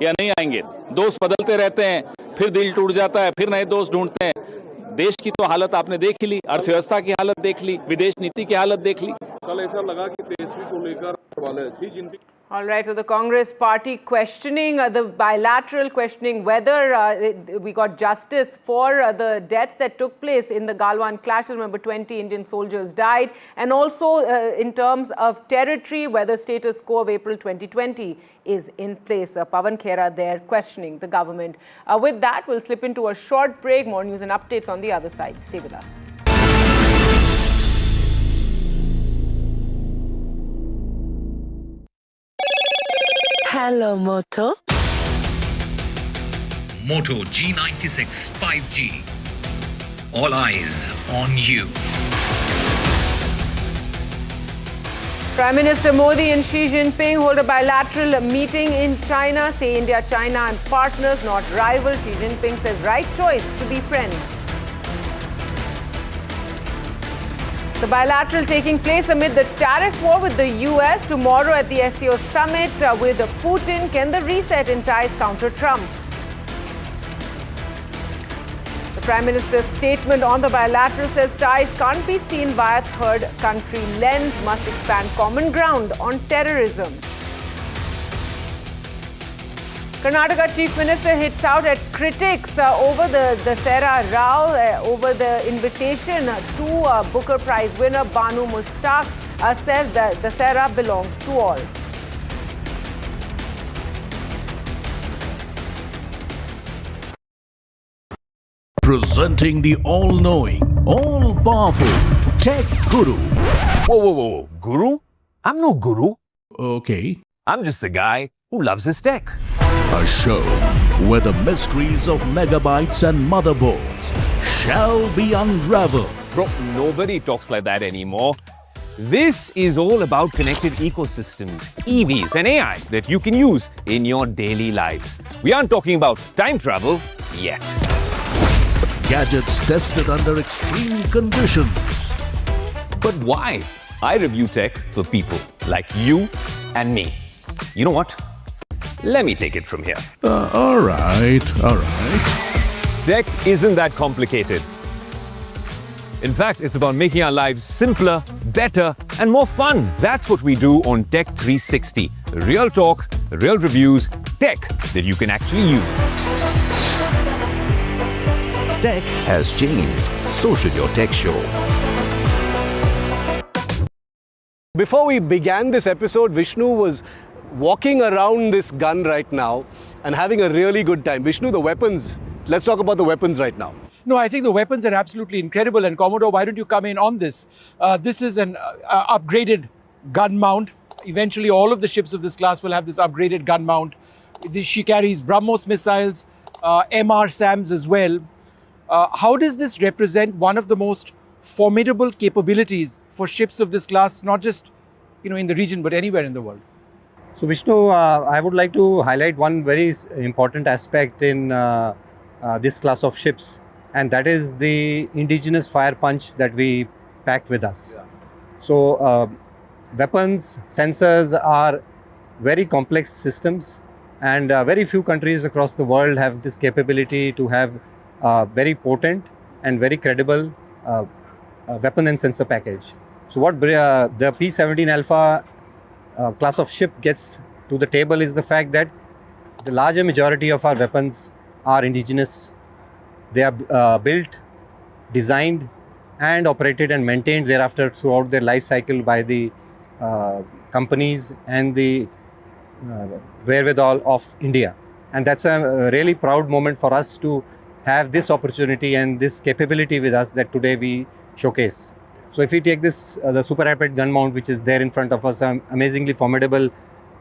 या नहीं आएंगे? दोस्त बदलते रहते हैं, फिर दिल टूट जाता है, फिर नए दोस्त ढूंढते हैं। देश की तो हालत आपने देख ही ली, अर्थव्यवस्था की हालत देख ली, विदेश नीति की हालत देख ली। कल ऐसा लगा कि तेजस्वी को लेकर वाले Xi Jinping. All right, so the Congress party questioning the bilateral, questioning whether we got justice for the deaths that took place in the Galwan clashes. Remember, 20 Indian soldiers died. And also in terms of territory, whether status quo of April 2020 is in place. Pawan Khera there questioning the government. With that, we'll slip into a short break. More news and updates on the other side. Stay with us. Hello, Moto. Moto G96 5G. All eyes on you. Prime Minister Modi and Xi Jinping hold a bilateral meeting in China. Say India, China and partners, not rivals. Xi Jinping says right choice to be friends. The bilateral taking place amid the tariff war with the US. Tomorrow at the SCO summit with Putin. Can the reset in ties counter Trump? The Prime Minister's statement on the bilateral says ties can't be seen via third country lens, must expand common ground on terrorism. Karnataka Chief Minister hits out at critics over the Dasera Rao, over the invitation to Booker Prize winner Banu Mushtaq, says that Dasera belongs to all. Presenting the all-knowing, all-powerful Tech Guru. Whoa. Guru? I'm no guru. Okay. I'm just a guy who loves his tech. A show where the mysteries of megabytes and motherboards shall be unraveled. Bro, nobody talks like that anymore. This is all about connected ecosystems, EVs and AI that you can use in your daily lives. We aren't talking about time travel yet. Gadgets tested under extreme conditions. But why? I review tech for people like you and me. You know what? Let me take it from here. All right. Tech isn't that complicated. In fact, it's about making our lives simpler, better, and more fun. That's what we do on Tech 360. Real talk, real reviews, tech that you can actually use. Tech has changed. So should your tech show. Before we began this episode, Vishnu was walking around this gun right now and having a really good time. Vishnu, the weapons. Let's talk about the weapons right now. No, I think the weapons are absolutely incredible. And Commodore, why don't you come in on this? This is an upgraded gun mount. Eventually, all of the ships of this class will have this upgraded gun mount. She carries BrahMos missiles, MR SAMs as well. How does this represent one of the most formidable capabilities for ships of this class, not just in the region, but anywhere in the world? So Vishnu, I would like to highlight one very important aspect in this class of ships, and that is the indigenous fire punch that we pack with us. Yeah. So weapons, sensors are very complex systems, and very few countries across the world have this capability to have very potent and very credible weapon and sensor package. So what the P-17 Alpha class of ship gets to the table is the fact that the larger majority of our weapons are indigenous. They are built, designed, and operated and maintained thereafter throughout their life cycle by the companies and the wherewithal of India. And that's a really proud moment for us to have this opportunity and this capability with us that today we showcase. So if we take this, the Super Rapid gun mount, which is there in front of us, an amazingly formidable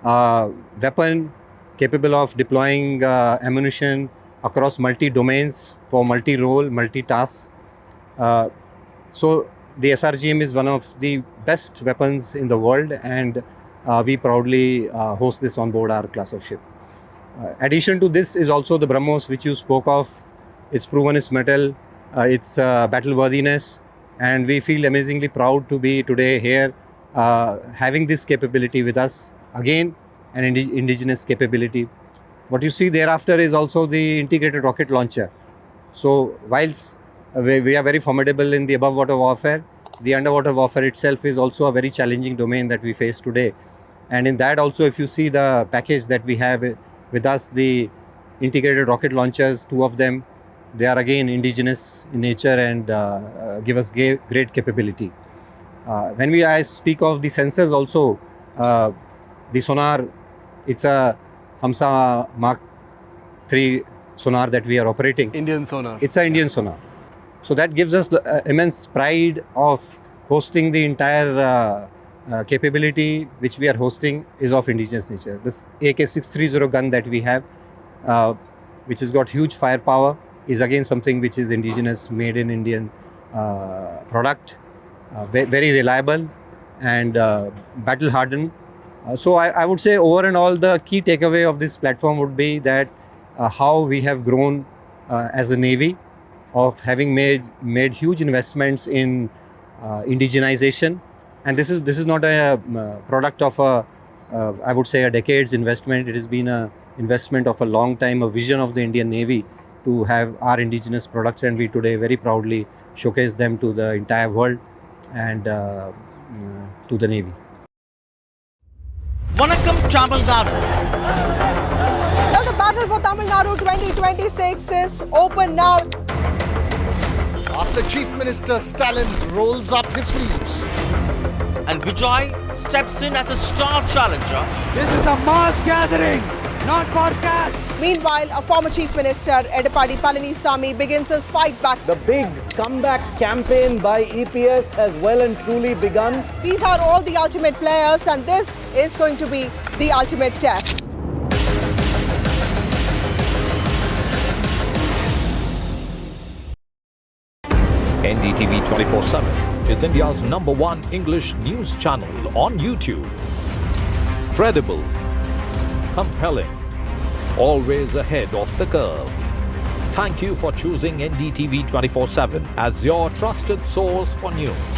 weapon capable of deploying ammunition across multi-domains for multi-role, multi-tasks. So the SRGM is one of the best weapons in the world, and we proudly host this on board our class of ship. Addition to this is also the BrahMos, which you spoke of. It's proven its mettle, its battle worthiness, and we feel amazingly proud to be today here having this capability with us. Again, an indigenous capability. What you see thereafter is also the integrated rocket launcher. So whilst we are very formidable in the above water warfare, the underwater warfare itself is also a very challenging domain that we face today. And in that also, if you see the package that we have with us, the integrated rocket launchers, 2 of them, they are again indigenous in nature and give us great capability. When I speak of the sensors also, the sonar, it's a Hamsa Mark III sonar that we are operating. Indian sonar. It's an Indian sonar. So that gives us the immense pride of hosting the entire capability which we are hosting is of indigenous nature. This AK-630 gun that we have, which has got huge firepower, is again something which is indigenous, made in Indian product, very reliable and battle hardened. So I would say over and all, the key takeaway of this platform would be that how we have grown as a Navy, of having made huge investments in indigenization, and this is not a product of I would say a decade's investment. It has been an investment of a long time, a vision of the Indian Navy to have our indigenous products, and we today very proudly showcase them to the entire world and to the Navy. Vanakkam Tamil Nadu. Well, the battle for Tamil Nadu 2026 is open now. After Chief Minister Stalin rolls up his sleeves. And Vijay steps in as a star challenger. This is a mass gathering, not for cash. Meanwhile, a former Chief Minister, Edapadi Palanisamy, begins his fight back. The big comeback campaign by EPS has well and truly begun. These are all the ultimate players, and this is going to be the ultimate test. NDTV 24/7. is India's #1 English news channel on YouTube. Credible, compelling, always ahead of the curve. Thank you for choosing NDTV 24/7 as your trusted source for news.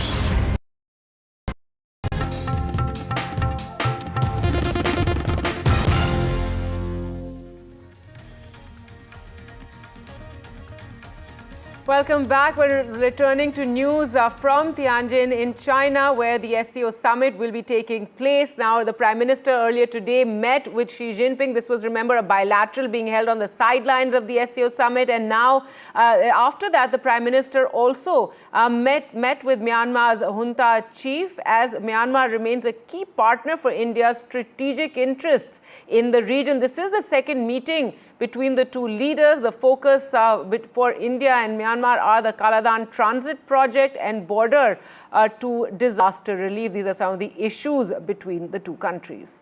Welcome back. We're returning to news from Tianjin in China, where the SCO summit will be taking place. Now, the Prime Minister earlier today met with Xi Jinping. This was, remember, a bilateral being held on the sidelines of the SCO summit. And now, after that, the Prime Minister also met with Myanmar's junta chief, as Myanmar remains a key partner for India's strategic interests in the region. This is the second meeting between the two leaders. The focus for India and Myanmar are the Kaladan Transit Project and border to disaster relief. These are some of the issues between the two countries.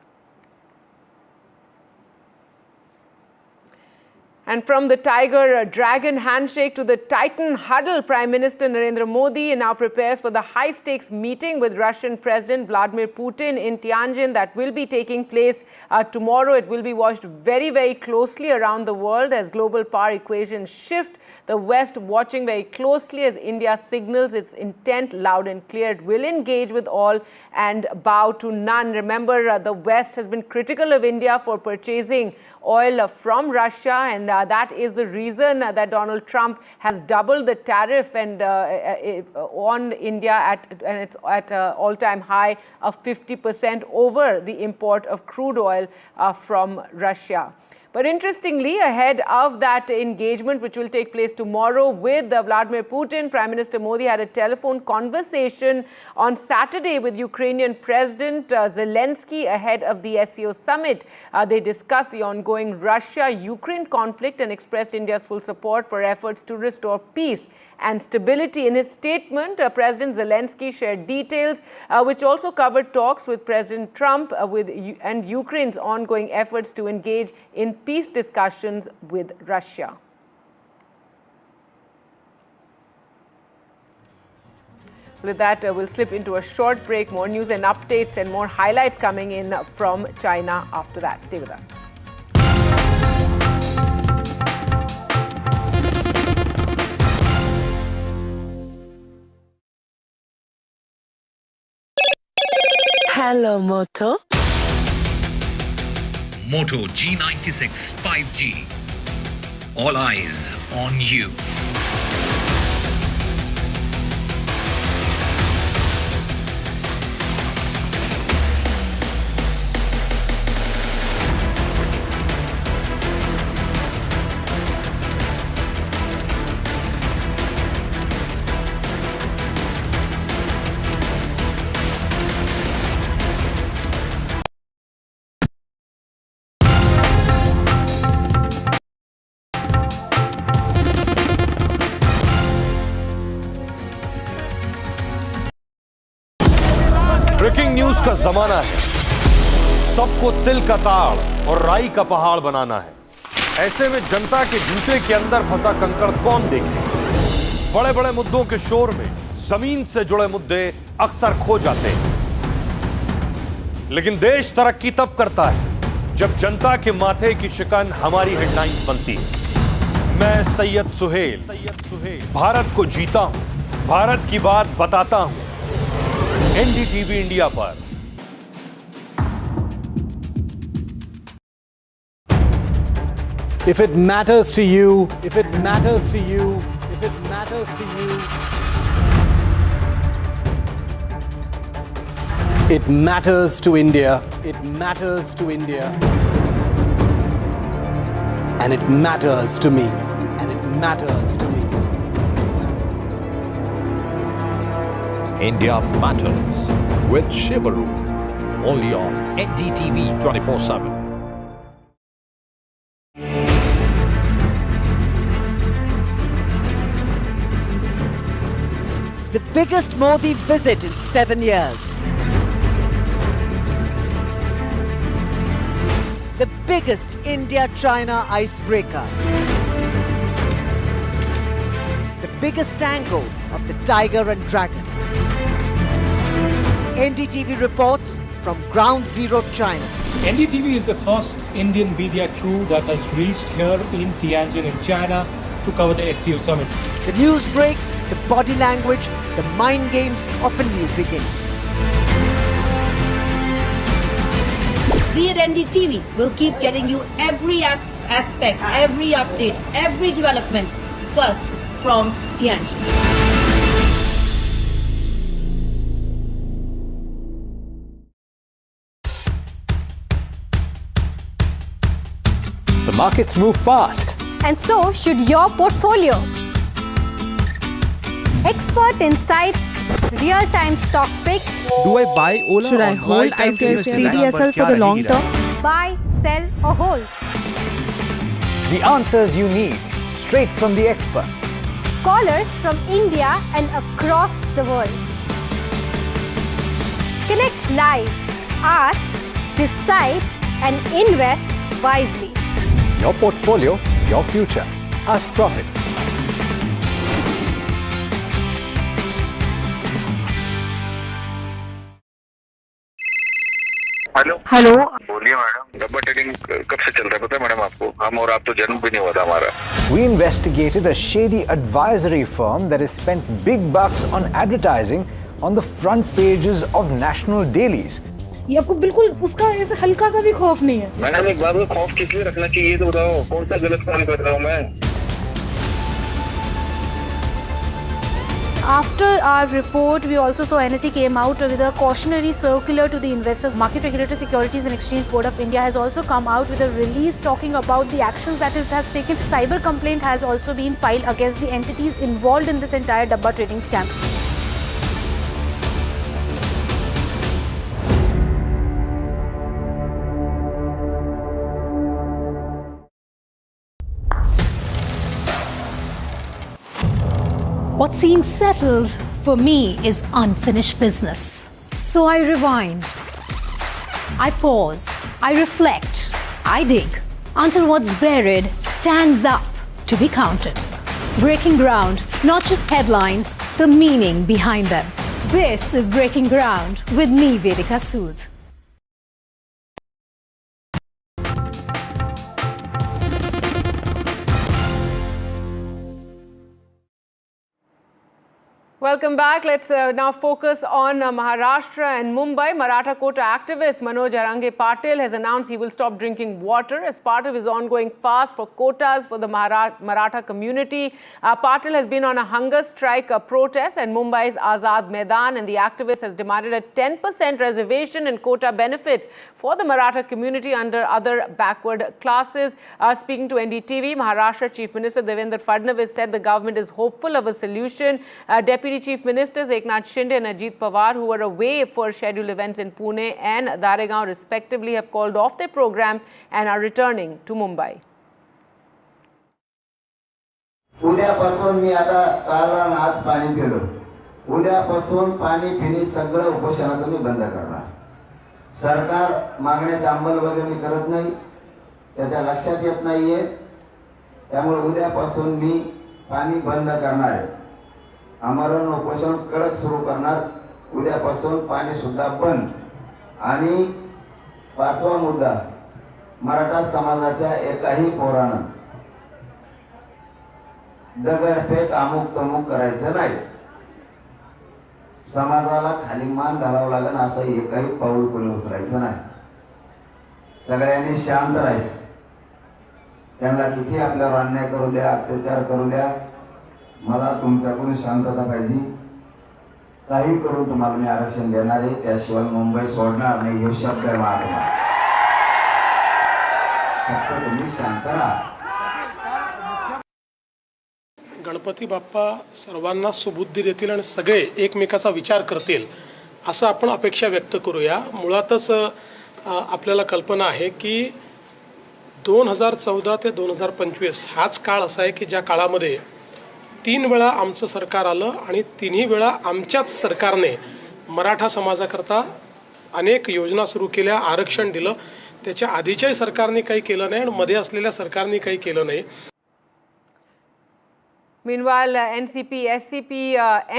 And from the tiger-dragon handshake to the Titan huddle, Prime Minister Narendra Modi now prepares for the high-stakes meeting with Russian President Vladimir Putin in Tianjin that will be taking place tomorrow. It will be watched very, very closely around the world as global power equations shift. The West watching very closely as India signals its intent loud and clear. It will engage with all and bow to none. Remember, the West has been critical of India for purchasing oil from Russia, and that is the reason that Donald Trump has doubled the tariff and on India at an all-time high of 50% over the import of crude oil from Russia. But interestingly, ahead of that engagement, which will take place tomorrow with Vladimir Putin, Prime Minister Modi had a telephone conversation on Saturday with Ukrainian President Zelensky ahead of the SCO summit. They discussed the ongoing Russia-Ukraine conflict and expressed India's full support for efforts to restore peace and stability. In his statement, President Zelensky shared details which also covered talks with President Trump and Ukraine's ongoing efforts to engage in peace discussions with Russia. With that, we'll slip into a short break. More news and updates and more highlights coming in from China after that. Stay with us. Hello, Moto. Moto G96 5G. All eyes on you. Breaking news का जमाना है। सबको तिल का ताड़ और राई का पहाड़ बनाना है। ऐसे में जनता के जूते के अंदर फंसा कंकड़ कौन देखे? बड़े बड़े मुद्दों के शोर में जमीन से जुड़े मुद्दे अक्सर खो जाते हैं। लेकिन देश तरक्की तब करता है जब जनता के माथे की शिकन हमारी हेडलाइंस बनती है। मैं सैयद सुहेल भारत को जीता हूं, भारत की बात बताता हूं। NDTV इंडिया पर। If it matters to you, if it matters to you, if it matters to you, it matters to India, it matters to India, and it matters to me, and it matters to me. India Matters with Shivaru, only on NDTV 24/7. The biggest Modi visit in 7 years. The biggest India-China icebreaker. The biggest angle of the tiger and dragon. NDTV reports from Ground Zero, China. NDTV is the first Indian media crew that has reached here in Tianjin in China to cover the SCO summit. The news breaks, the body language, the mind games of a new beginning. We at NDTV will keep getting you every aspect, every update, every development first from Tianjin. The markets move fast. And so should your portfolio. Expert insights, real-time stock picks. Do I buy Ola? Should I or hold CDSL for the long term? Buy, sell or hold. The answers you need, straight from the experts. Callers from India and across the world. Connect live, ask, decide and invest wisely. Your portfolio, your future. Ask Profit. Hello बोलिए madam, डब्बा trading कब से चल रहा है पता है madam आपको? हम और आप तो जन्म भी नहीं हुआ था हमारा. We investigated a shady advisory firm that has spent big bucks on advertising on the front pages of national dailies. ये आपको बिल्कुल उसका ऐसा हल्का सा भी खौफ नहीं है. मैडम एक बात को खौफ किस लिए रखना चाहिए तो बताओ, कौन सा गलत काम कर रहा हूँ मैं? After our report, we also saw NSE came out with a cautionary circular to the investors. Market Regulator Securities and Exchange Board of India has also come out with a release talking about the actions that it has taken. Cyber complaint has also been filed against the entities involved in this entire Dabba trading scam. What seems settled for me is unfinished business. So I rewind, I pause, I reflect, I dig until what's buried stands up to be counted. Breaking ground, not just headlines, the meaning behind them. This is Breaking Ground with me, Vedika Sood. Welcome back. Let's now focus on Maharashtra and Mumbai. Maratha quota activist Manoj Arange Patil has announced he will stop drinking water as part of his ongoing fast for quotas for the Maratha community. Patil has been on a hunger strike protest at Mumbai's Azad Maidan, and the activist has demanded a 10% reservation and quota benefits for the Maratha community under other backward classes. Speaking to NDTV, Maharashtra Chief Minister Devendra Fadnavis said the government is hopeful of a solution. Deputy Chief Ministers Eknath Shinde and Ajit Pawar, who were away for scheduled events in Pune and Daregaon respectively, have called off their programs and are returning to Mumbai. उद्यापासून मी आता काल आणि आज पाणी pillow. उद्यापासून पाणी पिणे सगळं उपोषणाचं मी बंद करणार. सरकार मागण्याची अंमलबजावणी करत नाही, त्याच्या लक्षात येत नाहीये. त्यामुळे उद्यापासून मी पाणी बंद करणार आहे. आमरण उपोषण कडक सुरू करणार. उद्यापासून पाणी सुद्धा बंद. आणि पाचवा मुद्दा, मराठा समाजाच्या एकाही पोरानं दगडफेक अमुक तमुक करायचं नाही. समाजाला खाली मान घालावं लागेल असं एकही पाऊल कोणी उचलायचं नाही. सगळ्यांनी शांत राहायचं. त्यांना किती आपल्यावर अन्याय करू द्या, अत्याचार करू द्या, मला तुमच्याकडून शांतता पाहिजे. काही करून तुम्हाला मी आरक्षण देणार आहे, त्याशिवाय मुंबई सोडणार नाही. हे शब्द आहे माझा. फक्त तुम्ही शांत राहा. गणपती बाप्पा सर्वांना सुबुद्धी देतील आणि सगळे एकमेकाचा विचार करतील असं आपण अपेक्षा व्यक्त करूया. मुळातच आपल्याला कल्पना आहे की 2014 ते 2025 हाच काळ असा आहे की ज्या काळामध्ये 3 वेळा आमचं सरकार आलं आणि तिन्ही वेळा आमच्याच सरकारने मराठा समाजाकरता अनेक योजना सुरू केल्या, आरक्षण दिलं. त्याच्या आधीच्याही सरकारने काही केलं नाही आणि मध्ये असलेल्या सरकारने काही केलं नाही. Meanwhile, NCP SCP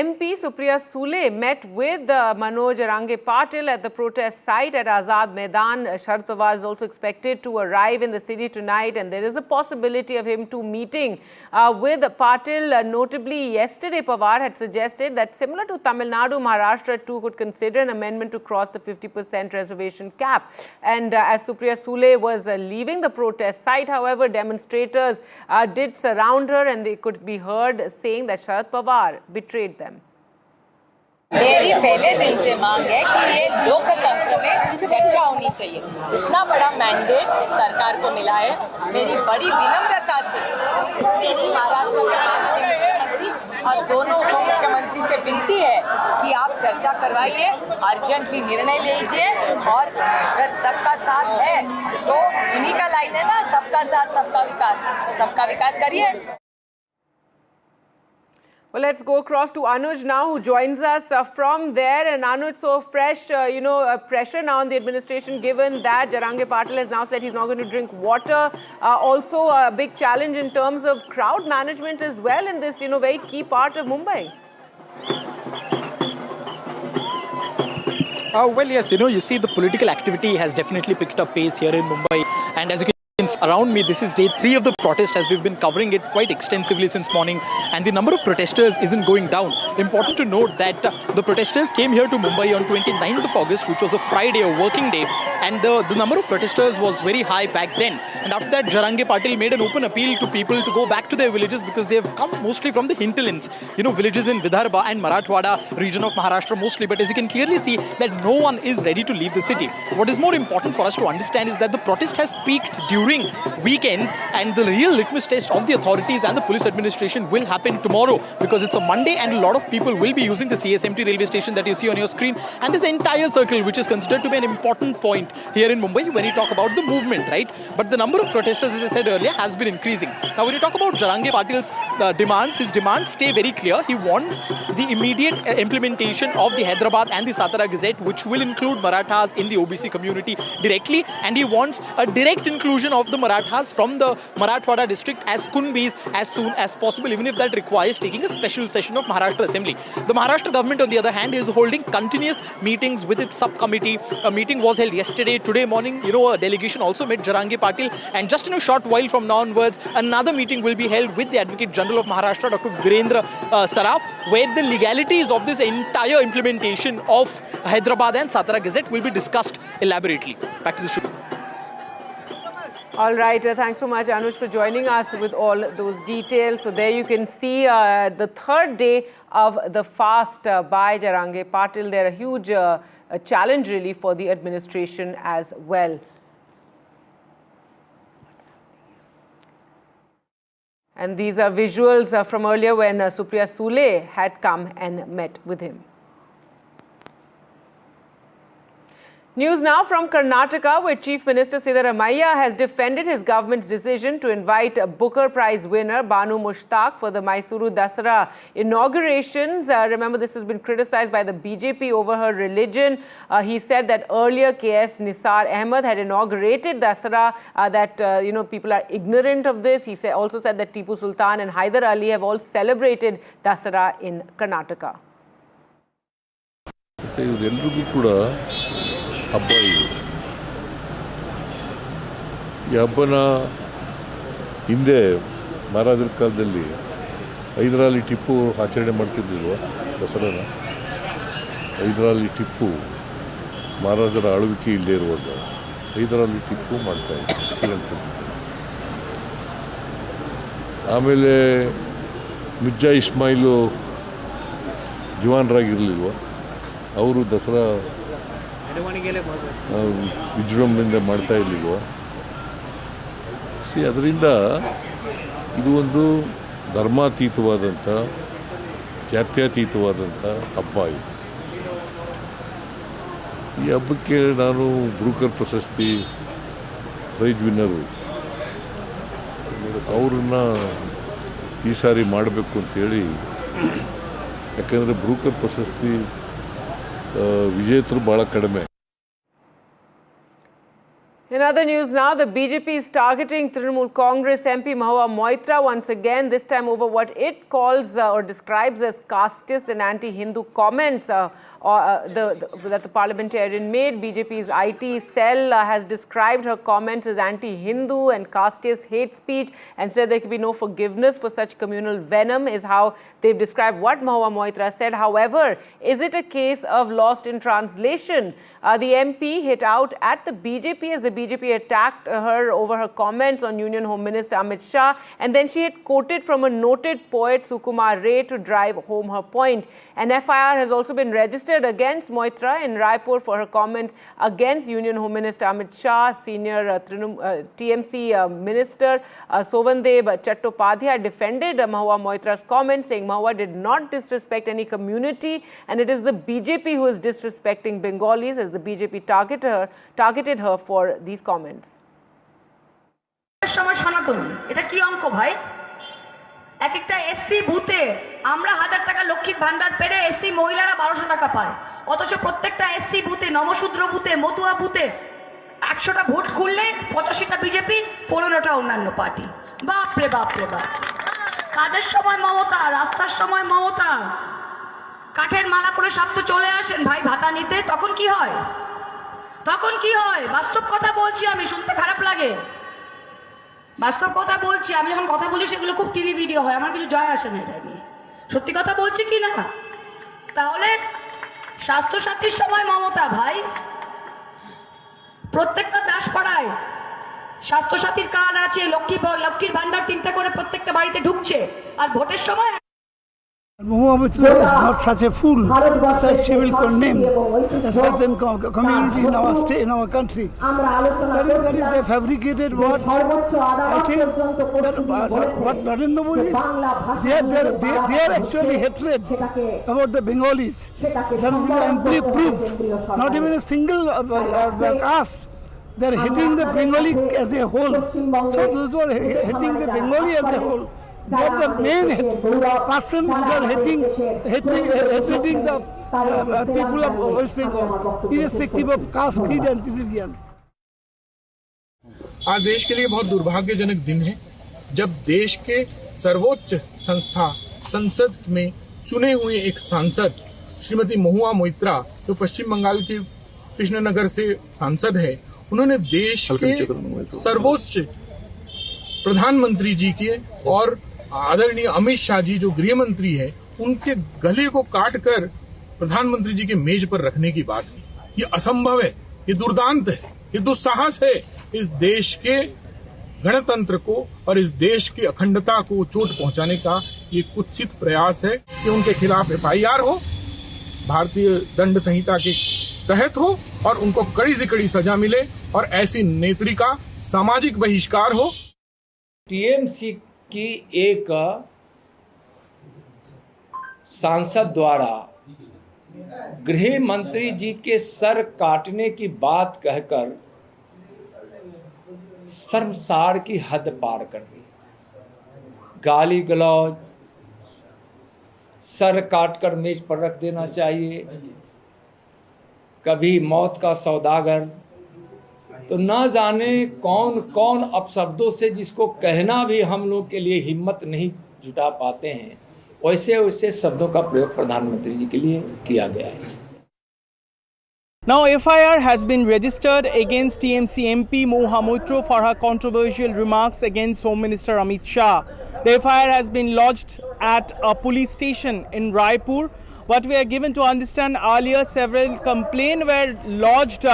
MP Supriya Sule met with Manoj Arange Patil at the protest site at Azad Maidan. Sharad Pawar is also expected to arrive in the city tonight, and there is a possibility of him too meeting with Patil. Notably, yesterday Pawar had suggested that similar to Tamil Nadu, Maharashtra too could consider an amendment to cross the 50% reservation cap. And as Supriya Sule was leaving the protest site, however, demonstrators did surround her, and they could be heard saying that Sharad Pawar betrayed them. मेरी पहले दिन से मांग है कि ये लोकतंत्र में चर्चा होनी चाहिए। इतना बड़ा मैंडेट सरकार को मिला है। मेरी बड़ी विनम्रता से मेरी महाराष्ट्र के माननीय मुख्यमंत्री और दोनों उप मुख्यमंत्री से विनती है कि आप चर्चा करवाइए, अर्जेंटली निर्णय लीजिए, और अगर सबका साथ है तो इन्हीं का लाइन है ना, सबका साथ सबका विकास, तो सबका विकास करिए। Well, let's go across to Anuj now, who joins us from there. And Anuj, so fresh, pressure now on the administration, given that Arange Patil has now said he's not going to drink water. Also, a big challenge in terms of crowd management as well in this, very key part of Mumbai. Well, yes, you see the political activity has definitely picked up pace here in Mumbai. And as you can around me, this is day 3 of the protest, as we've been covering it quite extensively since morning, and the number of protesters isn't going down. Important to note that the protesters came here to Mumbai on 29th of August, which was a Friday, a working day, and the number of protesters was very high back then. And after that, Arange Patil made an open appeal to people to go back to their villages, because they have come mostly from the hinterlands, villages in Vidarbha and Marathwada region of Maharashtra mostly. But as you can clearly see, that no one is ready to leave the city. What is more important for us to understand is that the protest has peaked during weekends, and the real litmus test of the authorities and the police administration will happen tomorrow, because it's a Monday and a lot of people will be using the CSMT railway station that you see on your screen, and this entire circle, which is considered to be an important point here in Mumbai when you talk about the movement, right? But the number of protesters, as I said earlier, has been increasing. Now, when you talk about Arange Patil's demands, his demands stay very clear. He wants the immediate implementation of the Hyderabad and the Satara Gazette, which will include Marathas in the OBC community directly, and he wants a direct inclusion of the Marathas from the Marathwada district as Kunbis as soon as possible, even if that requires taking a special session of Maharashtra Assembly. The Maharashtra government, on the other hand, is holding continuous meetings with its subcommittee. A meeting was held yesterday. Today morning, a delegation also met Arange Patil, and just in a short while from now onwards, another meeting will be held with the Advocate General of Maharashtra, Dr. Narendra Saraf, where the legalities of this entire implementation of Hyderabad and Satara Gazette will be discussed elaborately. Back to the show. All right, thanks so much, Anuj, for joining us with all those details. So there you can see the third day of the fast by Arange Patil. They're a huge challenge really for the administration as well. And these are visuals from earlier when Supriya Sule had come and met with him. News now from Karnataka, where Chief Minister Siddaramaiah has defended his government's decision to invite Booker Prize winner Banu Mushtaq for the Mysuru Dasara inaugurations. Remember, this has been criticized by the BJP over her religion. He said that earlier KS Nisar Ahmed had inaugurated Dasara, people are ignorant of this. He also said that Tipu Sultan and Hyder Ali have all celebrated Dasara in Karnataka. ಹಬ್ಬ ಇದು. ಈ ಹಬ್ಬನ ಹಿಂದೆ ಮಹಾರಾಜರ ಕಾಲದಲ್ಲಿ ಹೈದರಾಲಿ ಟಿಪ್ಪು ಆಚರಣೆ ಮಾಡ್ತಿದ್ದಿಲ್ವ ದಸರಾನ? ಹೈದರಾಲಿ ಟಿಪ್ಪು ಮಹಾರಾಜರ ಆಳ್ವಿಕೆ ಇಲ್ಲದೆ ಇರುವಾಗ ಹೈದರಾಲಿ ಟಿಪ್ಪು ಮಾಡ್ತಾಯಿದ್ರು. ಆಮೇಲೆ ಮಿರ್ಜಾ ಇಸ್ಮಾಯಿಲು ಜವಾನರಾಗಿರಲಿಲ್ವ, ಅವರು ದಸರಾ ವಿಜೃಂಭಣೆಯಿಂದ ಮಾಡ್ತಾ ಇರಲಿಲ್ವ? ಅದರಿಂದ ಇದು ಒಂದು ಧರ್ಮಾತೀತವಾದಂಥ, ಜಾತ್ಯತೀತವಾದಂಥ ಹಬ್ಬ ಇದು. ಈ ಹಬ್ಬಕ್ಕೆ ನಾನು ಬ್ರೂಕರ್ ಪ್ರಶಸ್ತಿ ಪ್ರೈಜ್ ವಿನ್ನರು ಅವ್ರನ್ನ ಈ ಸಾರಿ ಮಾಡಬೇಕು ಅಂತೇಳಿ, ಯಾಕಂದರೆ ಬ್ರೂಕರ್ ಪ್ರಶಸ್ತಿ ವಿಜೇತರು ಭಾಳ ಕಡಿಮೆ. In other news now, the BJP is targeting Trinamool Congress MP Mahua Moitra once again, this time over what it calls or describes as casteist and anti-Hindu comments that the parliamentarian made. BJP's IT cell has described her comments as anti-Hindu and casteist hate speech and said there can be no forgiveness for such communal venom, is how they've described what Mahua Moitra said. However, is it a case of lost in translation? The MP hit out at the BJP as the BJP attacked her over her comments on Union Home Minister Amit Shah, and then she had quoted from a noted poet Sukumar Ray to drive home her point. An FIR has also been registered against Moitra in Raipur for her comments against Union Home Minister Amit Shah. Senior TMC Minister Sovandeb Chattopadhyay defended Mahua Moitra's comments, saying Mahua did not disrespect any community and it is the BJP who is disrespecting Bengalis, as the BJP targeted her for these comments. এটা কি অঙ্ক ভাই? এক একটা SC বুথে আমরা 1000 টাকা লক্ষ্মীর ভান্ডার পেরে এসসি মহিলারা 1200 টাকা পায়, অথচ প্রত্যেকটা এসসি বুথে, নমশূদ্র বুথে, মতুয়া বুথে 100টা ভোট খুললে 85টা বিজেপি, 15টা অন্যান্য পার্টি। বাপ রে বাপ রে বাপ! কাদের সময় মমতা, রাস্তার সময় মমতা, কাঠের মালা করে সব তো চলে আসেন ভাই ভাতা নিতে, তখন কি হয়? তখন কি হয়? বাস্তব কথা বলছি আমি, শুনতে খারাপ লাগে, বাস্তব কথা বলছি। আমি যখন কথা বলি সেগুলো খুব টিভি ভিডিও হয়, আমার কিছু জয় আসে না এটা নিয়ে, সত্যি কথা বলছি কি না? তাহলে স্বাস্থ্যসাথীর সময় মমতা ভাই, প্রত্যেকটা দাসপাড়ায় স্বাস্থ্যসাথীর কার্ড আছে, লক্ষ্মীর ভান্ডার 3টা করে প্রত্যেকটা বাড়িতে ঢুকছে, আর ভোটের সময় Mahua Moitra is not such a fool that she will condemn a certain community in our state, in our country. That is a fabricated word. I think that what Narendra Modi, their actually hatred about the Bengalis, that has been amply proved. Not even a single caste. They are hitting the Bengali as a whole. So those who are hitting the Bengali as a whole, they are the main person who are hitting the people of West Bengal, irrespective of caste, creed and religion. आज देश के लिए बहुत दुर्भाग्यजनक दिन है जब देश के सर्वोच्च संस्था संसद में चुने हुए एक सांसद श्रीमती महुआ मोइत्रा, जो पश्चिम बंगाल के कृष्णनगर से सांसद है, उन्होंने देश के सर्वोच्च प्रधानमंत्री जी के और आदरणीय अमित शाह जी जो गृह मंत्री है, उनके गले को काटकर प्रधानमंत्री जी के मेज पर रखने की बात की। ये असंभव है, ये दुर्दांत है, ये दुस्साहस है। इस देश के गणतंत्र को और इस देश की अखंडता को चोट पहुंचाने का ये कुत्सित प्रयास है कि उनके खिलाफ FIR हो, भारतीय दंड संहिता के तहत हो और उनको कड़ी से कड़ी सजा मिले और ऐसी नेत्री का सामाजिक बहिष्कार हो। टीएमसी की एक सांसद द्वारा गृह मंत्री जी के सर काटने की बात कहकर शर्मसार की हद पार कर दी। गाली गलौज, सर काटकर मेज पर रख देना चाहिए, कभी मौत का सौदागर, तो ना जाने कौन कौन अपशब्दों से जिसको कहना भी हम लोग के लिए हिम्मत नहीं जुटा पाते हैं, वैसे वैसे शब्दों का प्रयोग प्रधानमंत्री जी के लिए किया गया है। Now, FIR has been registered against TMC MP Mahua Moitra for her controversial remarks against Home Minister Amit Shah. The FIR has been lodged at a police station in Raipur. What we are given to understand earlier, several complaints were lodged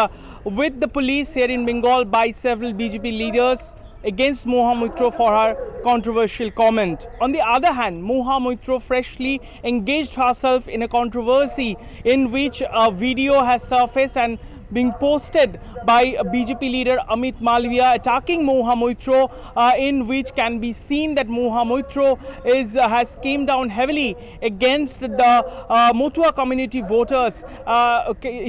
with the police here in Bengal by several BJP leaders against Mahua Moitra for her controversial comment. On the other hand, Mahua Moitra freshly engaged herself in a controversy in which a video has surfaced and being posted by BJP leader Amit Malviya attacking Mahua Moitra, in which can be seen that Mahua Moitra has came down heavily against the Motua community voters.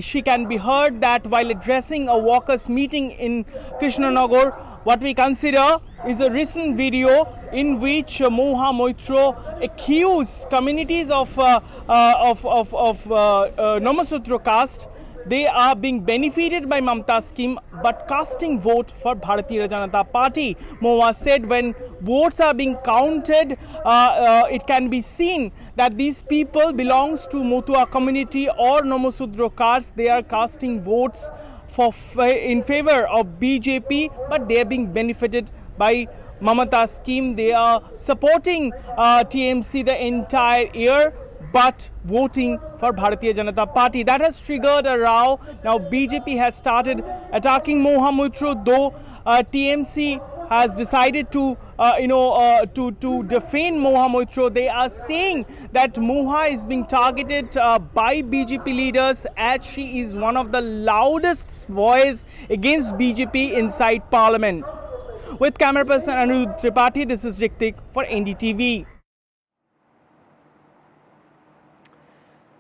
She can be heard that while addressing a workers meeting in Krishnanagar. What we consider is a recent video in which Mahua Moitra accused communities of Namasutra caste they are being benefited by Mamata's scheme but casting vote for Bharatiya Janata Party. Mohua said when votes are being counted, it can be seen that these people belongs to Motua community or Nomosudro castes. They are casting votes in favor of BJP, but they are being benefited by Mamata's scheme. They are supporting TMC the entire year, but voting for Bharatiya Janata Party. That has triggered a row. Now BJP has started attacking Moha Moitra, though TMC has decided to defend Moha Moitra. They are saying that Moha is being targeted by BJP leaders as she is one of the loudest voice against BJP inside Parliament. With camera person Anirudh Tripathi, this is Riktik for NDTV.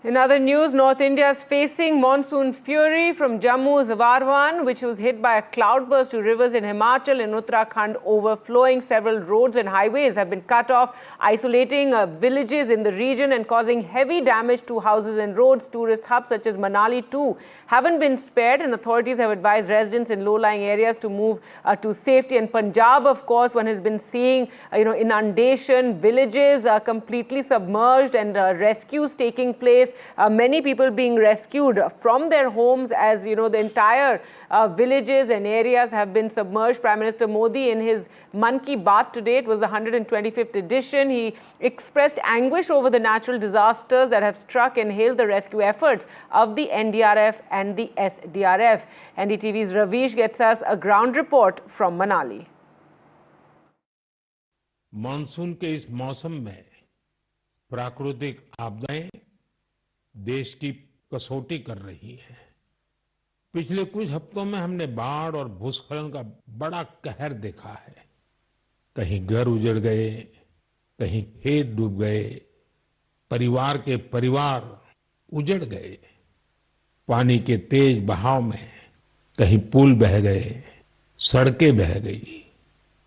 In other news, North India is facing monsoon fury from Jammu's Varwan, which was hit by a cloudburst to rivers in Himachal and Uttarakhand overflowing. Several roads and highways have been cut off, isolating villages in the region and causing heavy damage to houses and roads. Tourist hubs such as Manali too haven't been spared, and authorities have advised residents in low-lying areas to move to safety. And Punjab, of course, one has been seeing inundation, villages completely submerged, and rescues taking place. Many people being rescued from their homes as the entire villages and areas have been submerged. Prime Minister Modi in his Mann Ki Baat today, it was the 125th edition, he expressed anguish over the natural disasters that have struck and hailed the rescue efforts of the NDRF and the SDRF. NDTV's Ravish gets us a ground report from Manali. Monsoon के इस मौसम में प्राकृतिक आपदाएं देश की कसौटी कर रही है। पिछले कुछ हफ्तों में हमने बाढ़ और भूस्खलन का बड़ा कहर देखा है। कहीं घर उजड़ गए, कहीं खेत डूब गए, परिवार के परिवार उजड़ गए। पानी के तेज बहाव में कहीं पुल बह गए, सड़कें बह गई,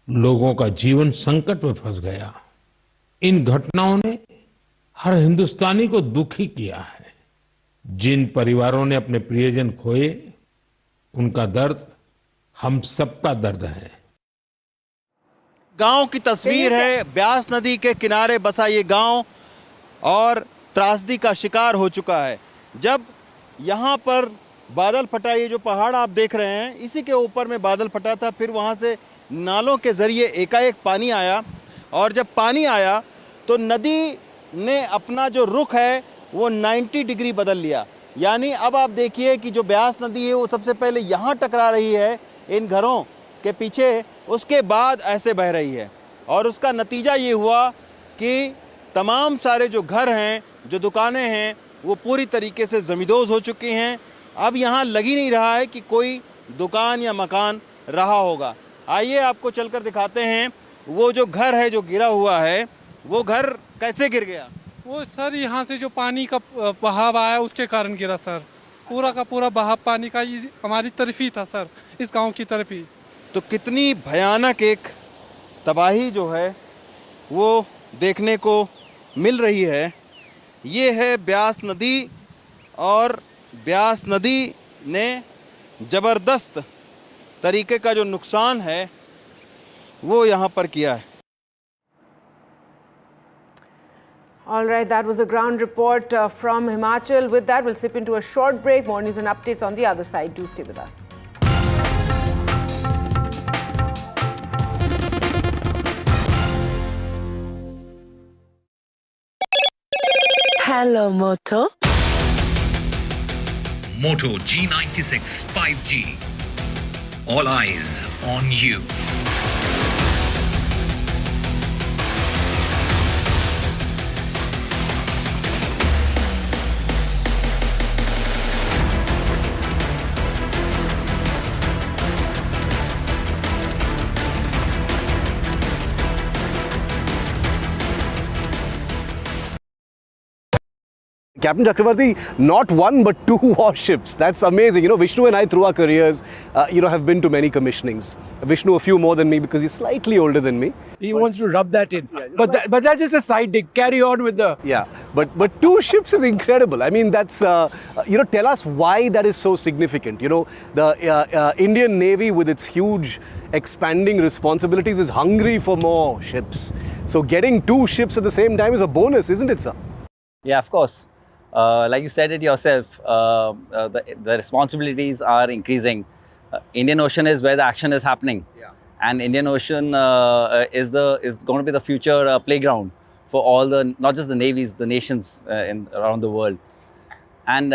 लोगों का जीवन संकट में फंस गया। इन घटनाओं ने हर हिंदुस्तानी को दुखी किया है। जिन परिवारों ने अपने प्रियजन खोए, उनका दर्द हम सबका दर्द है। गांव की तस्वीर है, ब्यास नदी के किनारे बसा ये गांव और त्रासदी का शिकार हो चुका है। जब यहाँ पर बादल फटा, ये जो पहाड़ आप देख रहे हैं, इसी के ऊपर में बादल फटा था, फिर वहाँ से नालों के जरिए एकाएक पानी आया, और जब पानी आया तो नदी ने अपना जो रुख है वो 90 डिग्री बदल लिया। यानी अब आप देखिए कि जो ब्यास नदी है वो सबसे पहले यहाँ टकरा रही है इन घरों के पीछे, उसके बाद ऐसे बह रही है, और उसका नतीजा ये हुआ कि तमाम सारे जो घर हैं, जो दुकानें हैं, वो पूरी तरीके से ज़मींदोज़ हो चुकी हैं। अब यहाँ लग ही नहीं रहा है कि कोई दुकान या मकान रहा होगा। आइए आपको चलकर दिखाते हैं वो जो घर है जो गिरा हुआ है, वो घर कैसे गिर गया। वो सर यहाँ से जो पानी का बहाव आया उसके कारण गिरा सर। पूरा का पूरा बहाव पानी का हमारी तरफ ही था सर, इस गांव की तरफ ही। तो कितनी भयानक एक तबाही जो है वो देखने को मिल रही है। ये है ब्यास नदी, और ब्यास नदी ने ज़बरदस्त तरीके का जो नुकसान है वो यहाँ पर किया है। All right, that was a ground report from Himachal. With that, we'll slip into a short break. More news and updates on the other side. Do stay with us. Hello, Moto. Moto G96 5G. All eyes on you. Captain Chakravarti, not one but two warships. That's amazing. You know, Vishnu and I, through our careers, have been to many commissionings. Vishnu a few more than me because he's slightly older than me. He wants to rub that in. But that's just a side dig. Carry on with the... Yeah. But 2 ships is incredible. I mean, that's, tell us why that is so significant. The Indian Navy, with its huge expanding responsibilities, is hungry for more ships. So getting 2 ships at the same time is a bonus, isn't it, sir? Yeah, of course. Like you said it yourself, the responsibilities are increasing. Indian Ocean is where the action is happening. Yeah. And Indian Ocean is going to be the future playground for all not just the navies, the nations around the world. And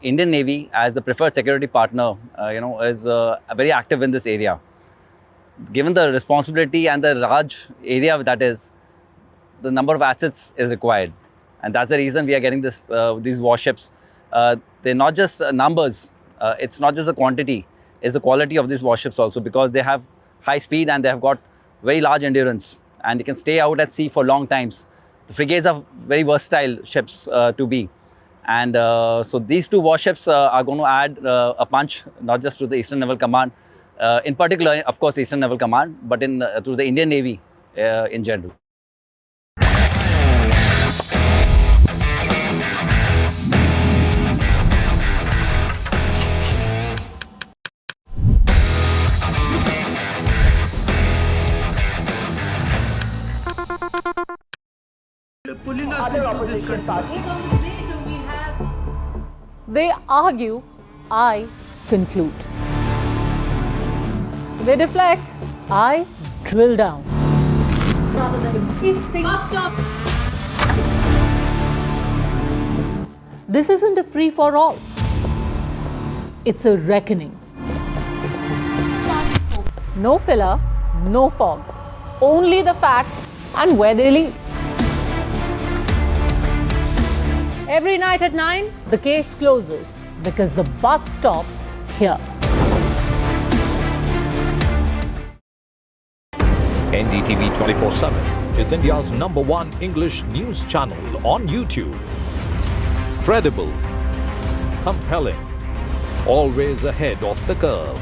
Indian Navy, as the preferred security partner, is very active in this area. Given the responsibility and the large area that is, the number of assets is required. And that's the reason we are getting these warships. They're not just numbers, it's not just the quantity, it's the quality of these warships also, because they have high speed and they have got very large endurance and they can stay out at sea for long times. The frigates are very versatile ships to be. And so these 2 warships are going to add a punch, not just to the Eastern Naval Command, in particular, of course, Eastern Naval Command, but to the Indian Navy in general. Other opposition parties. They argue, I conclude. They deflect, I drill down. This isn't a free-for-all. It's a reckoning. No filler, no fog. Only the facts and where they lead. Every night at 9, the case closes because the buck stops here. NDTV 24/7 is India's #1 English news channel on YouTube. Credible, compelling, always ahead of the curve.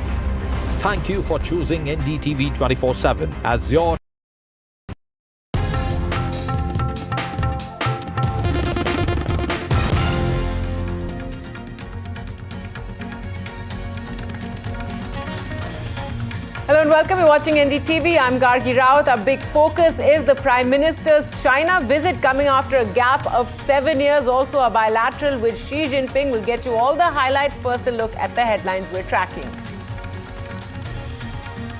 Thank you for choosing NDTV 24/7 as your Hello and welcome. You're watching NDTV. I'm Gargi Raut. Our big focus is the Prime Minister's China visit coming after a gap of 7 years. Also a bilateral with Xi Jinping. We'll get you all the highlights. First, a look at the headlines we're tracking.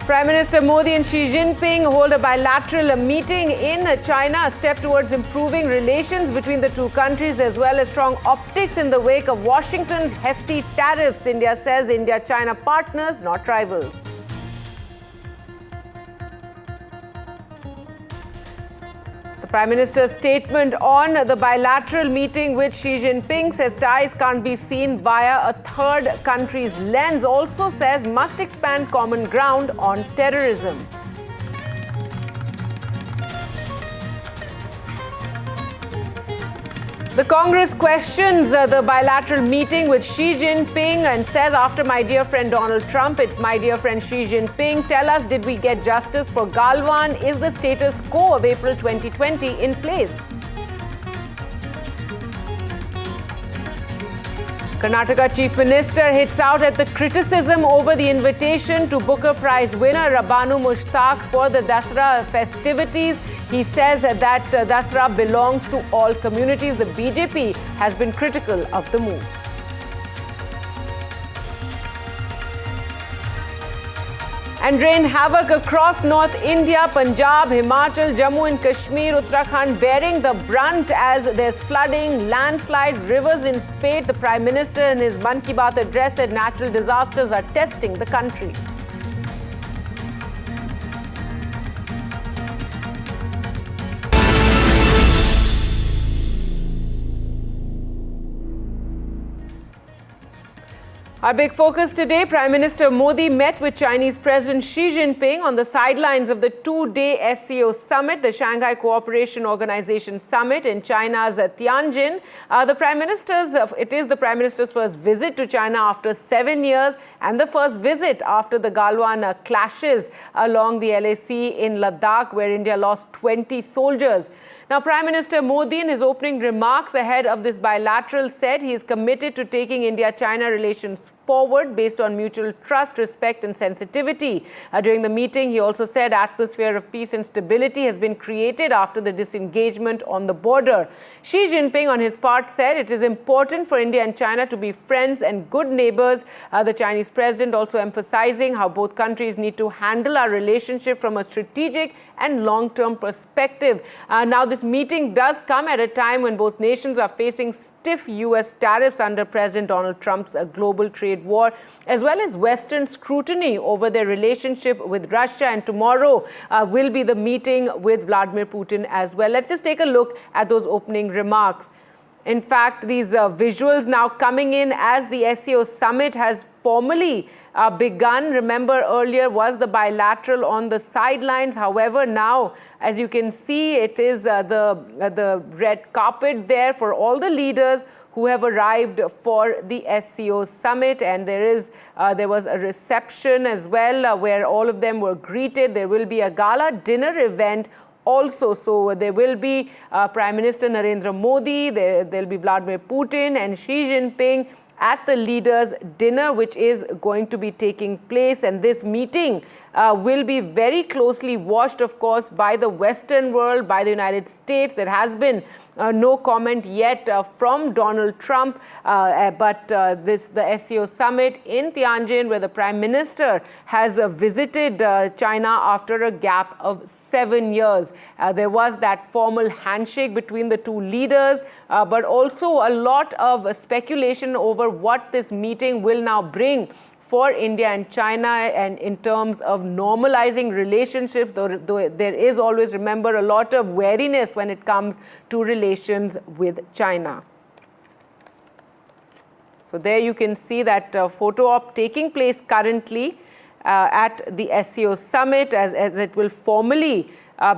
Prime Minister Modi and Xi Jinping hold a bilateral meeting in China, a step towards improving relations between the 2 countries, as well as strong optics in the wake of Washington's hefty tariffs. India says India-China partners, not rivals. Prime Minister's statement on the bilateral meeting with Xi Jinping says ties can't be seen via a third country's lens. Also says must expand common ground on terrorism. The Congress questions the bilateral meeting with Xi Jinping and says, after my dear friend Donald Trump, it's my dear friend Xi Jinping. Tell us, did we get justice for Galwan? Is the status quo of April 2020 in place? Karnataka Chief Minister hits out at the criticism over the invitation to Booker Prize winner Rabbanu Mushtaq for the Dasra festivities. He says that Dasra belongs to all communities. The BJP has been critical of the move. And rain havoc across North India, Punjab, Himachal, Jammu and Kashmir, Uttarakhand bearing the brunt as there's flooding, landslides, rivers in spate. The Prime Minister in his Mann Ki Baat address said natural disasters are testing the country. Our big focus today, Prime Minister Modi met with Chinese President Xi Jinping on the sidelines of the 2-day SCO summit, the Shanghai Cooperation Organization summit in China's Tianjin. It is the Prime Minister's first visit to China after 7 years and the first visit after the Galwan clashes along the LAC in Ladakh, where India lost 20 soldiers. Now, Prime Minister Modi, in his opening remarks ahead of this bilateral, said he is committed to taking India-China relations forward based on mutual trust, respect and sensitivity. During the meeting, he also said atmosphere of peace and stability has been created after the disengagement on the border. Xi Jinping, on his part, said it is important for India and China to be friends and good neighbors. The Chinese president also emphasizing how both countries need to handle our relationship from a strategic and long-term perspective. Now, this meeting does come at a time when both nations are facing stiff U.S. tariffs under President Donald Trump's global trade war, as well as Western scrutiny over their relationship with Russia. And tomorrow will be the meeting with Vladimir Putin as well. Let's just take a look at those opening remarks. In fact, these visuals now coming in as the SCO summit has formally begun. Remember, earlier was the bilateral on the sidelines. However, now, as you can see, it is the red carpet there for all the leaders who have arrived for the SCO summit, and there was a reception as well where all of them were greeted. There will be a gala dinner event also. So there will be Prime Minister Narendra Modi, there will be Vladimir Putin and Xi Jinping at the leaders' dinner, which is going to be taking place. And this meeting will be very closely watched, of course, by the Western world, by the United States. There has been no comment yet from Donald Trump, but the SCO summit in Tianjin, where the Prime Minister has visited China after a gap of 7 years. There was that formal handshake between the two leaders, but also a lot of speculation over what this meeting will now bring for India and China, and in terms of normalizing relationships, though there is always, remember, a lot of wariness when it comes to relations with China. So there you can see that photo op taking place currently at the SCO summit as it will formally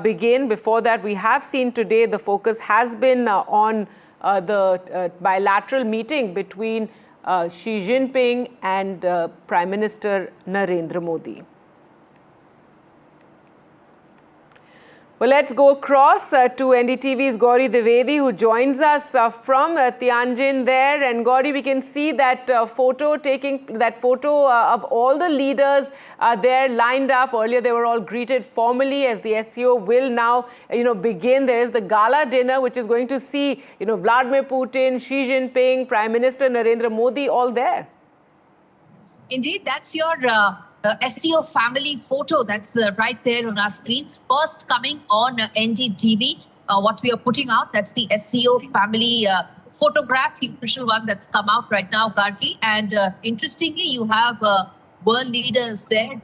begin. Before that, we have seen today the focus has been on the bilateral meeting between Xi Jinping and Prime Minister Narendra Modi. Well, let's go across to NDTV's Gauri Dwivedi, who joins us from Tianjin there. And Gauri, we can see that photo of all the leaders there lined up. Earlier, they were all greeted formally as the SCO will now, begin. There is the gala dinner, which is going to see, Vladimir Putin, Xi Jinping, Prime Minister Narendra Modi, all there. Indeed, that's your SCO family photo that's right there on our screens. First coming on NDTV, what we are putting out, that's the SCO family photograph, the official one that's come out right now, Karti. And interestingly, you have world leaders there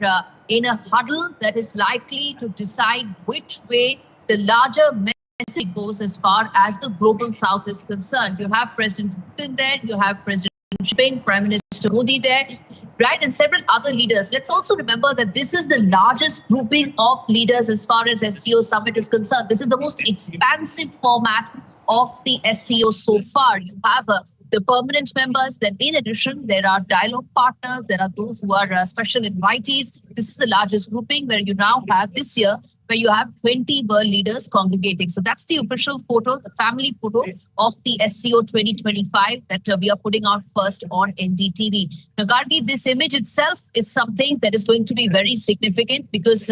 in a huddle that is likely to decide which way the larger message goes as far as the global south is concerned. You have President Putin there, you have President Jinping, Prime Minister Modi there, right, and several other leaders. Let's also remember that this is the largest grouping of leaders as far as SCO summit is concerned. This is the most expansive format of the SCO so far. You have the permanent members, then in addition, there are dialogue partners, there are those who are special invitees. This is the largest grouping where you now have this year, where you have 20 world leaders congregating. So that's the official photo, the family photo of the SCO 2025 that we are putting out first on NDTV. Now, Gargi, this image itself is something that is going to be very significant because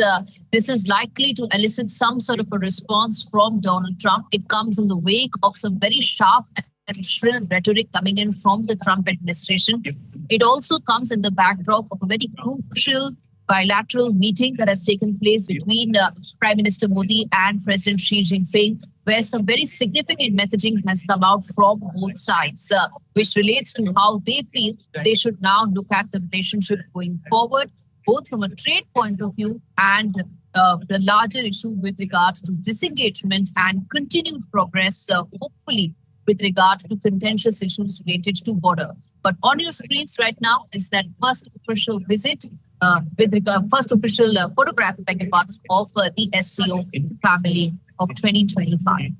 this is likely to elicit some sort of a response from Donald Trump. It comes in the wake of some very sharp and shrill rhetoric coming in from the Trump administration. It also comes in the backdrop of a very crucial bilateral meeting that has taken place between Prime Minister Modi and President Xi Jinping, where some very significant messaging has come out from both sides, which relates to how they feel they should now look at the relationship going forward, both from a trade point of view and the larger issue with regards to disengagement and continued progress, hopefully, with regard to contentious issues related to border. But on your screens right now is that first official visit, first official photograph, of the SCO family of 2025.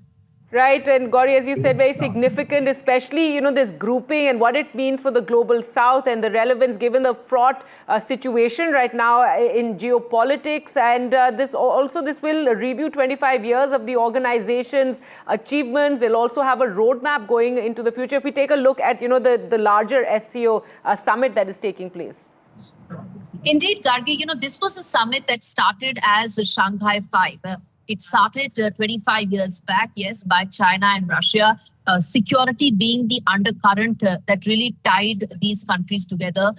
Right, and Gauri, as you said, very significant, especially, this grouping and what it means for the global south and the relevance given the fraught situation right now in geopolitics. And this will review 25 years of the organization's achievements. They'll also have a roadmap going into the future. If we take a look at, the larger SCO summit that is taking place. Indeed, Gargi, this was a summit that started as the Shanghai Five. It started 25 years back, yes, by China and Russia. Security being the undercurrent that really tied these countries together.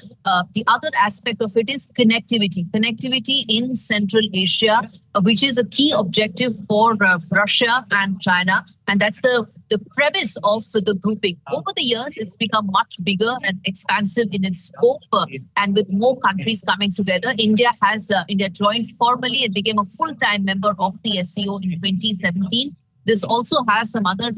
The other aspect of it is connectivity. Connectivity in Central Asia, which is a key objective for Russia and China. And that's the premise of the grouping. Over the years, it's become much bigger and expansive in its scope. And with more countries coming together, India joined formally and became a full-time member of the SCO in 2017. This also has some other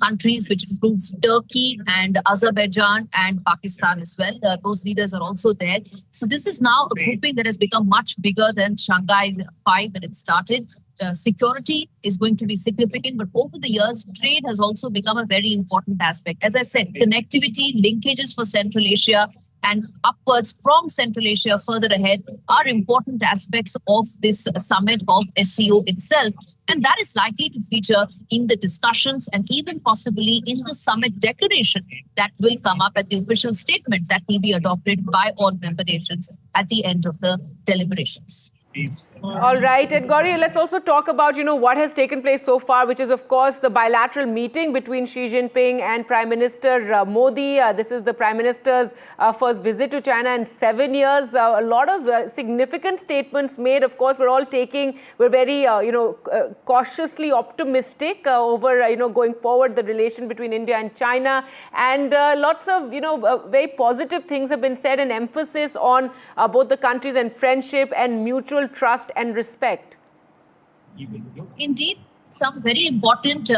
countries, which includes Turkey and Azerbaijan and Pakistan as well. Those leaders are also there. So this is now a grouping that has become much bigger than Shanghai Five when it started. Security is going to be significant, but over the years, trade has also become a very important aspect. As I said, connectivity, linkages for Central Asia, and upwards from Central Asia further ahead are important aspects of this summit of SCO itself. And that is likely to feature in the discussions and even possibly in the summit declaration that will come up at the official statement that will be adopted by all member nations at the end of the deliberations. All right. And Gauri, let's also talk about, what has taken place so far, which is, of course, the bilateral meeting between Xi Jinping and Prime Minister Modi. This is the Prime Minister's first visit to China in 7 years. A lot of significant statements made. Of course, we're very, cautiously optimistic over, going forward, the relation between India and China. And lots of, very positive things have been said and emphasis on both the countries and friendship and mutual trust and respect. Indeed, some very important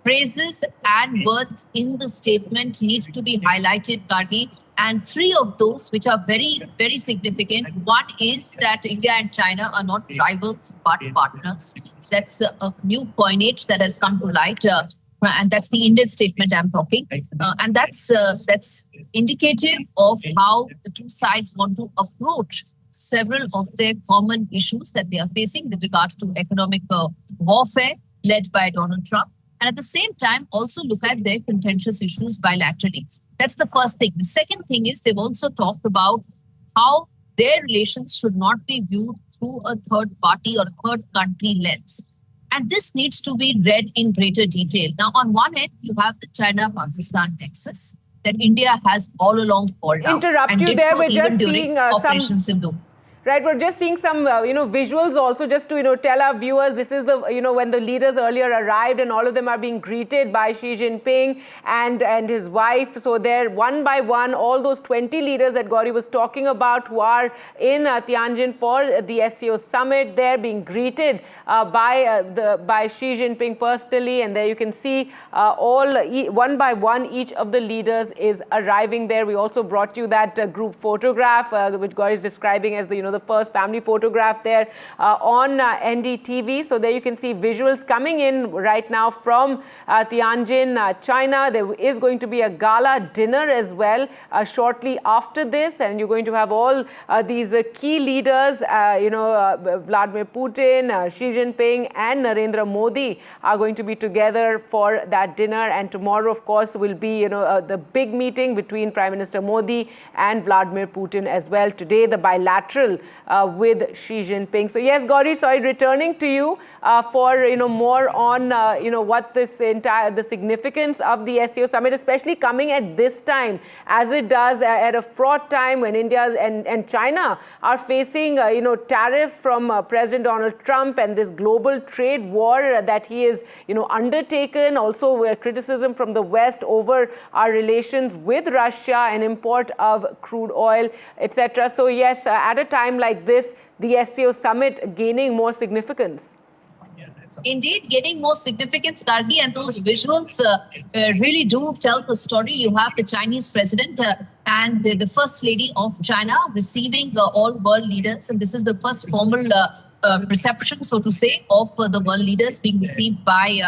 phrases and words in the statement need to be highlighted, Gargi. And three of those which are very, very significant. One is that India and China are not rivals but partners. That's a new coinage that has come to light. And that's the Indian statement I'm talking. And that's indicative of how the two sides want to approach several of their common issues that they are facing with regard to economic warfare led by Donald Trump. And at the same time, also look at their contentious issues bilaterally. That's the first thing. The second thing is they've also talked about how their relations should not be viewed through a third party or a third country lens. And this needs to be read in greater detail. Now, on one end, you have the China-Pakistan nexus that India has all along called out. Interrupt you there, we're just seeing Operation Sindhu. Right, we're just seeing some, visuals also just to, tell our viewers, this is the, when the leaders earlier arrived and all of them are being greeted by Xi Jinping and his wife. So they're one by one, all those 20 leaders that Gauri was talking about who are in Tianjin for the SCO summit, they're being greeted by Xi Jinping personally. And there you can see one by one, each of the leaders is arriving there. We also brought you that group photograph, which Gauri is describing as the first family photograph there on NDTV. So there you can see visuals coming in right now from Tianjin, China. There is going to be a gala dinner as well shortly after this, and you're going to have all these key leaders, Vladimir Putin, Xi Jinping and Narendra Modi are going to be together for that dinner. And tomorrow, of course, will be the big meeting between Prime Minister Modi and Vladimir Putin as well. Today, the bilateral with Xi Jinping. So yes, Gauri, sorry, returning to you for more on what the significance of the SCO summit, especially coming at this time, as it does at a fraught time when India and China are facing tariffs from President Donald Trump and this global trade war that he is undertaken. Also criticism from the West over our relations with Russia and import of crude oil, etc. So yes, at a time like this, the SCO summit gaining more significance. Indeed, gaining more significance, Gargi, and those visuals really do tell the story. You have the Chinese president and the first lady of China receiving all world leaders, and this is the first formal reception, so to say, of the world leaders being received by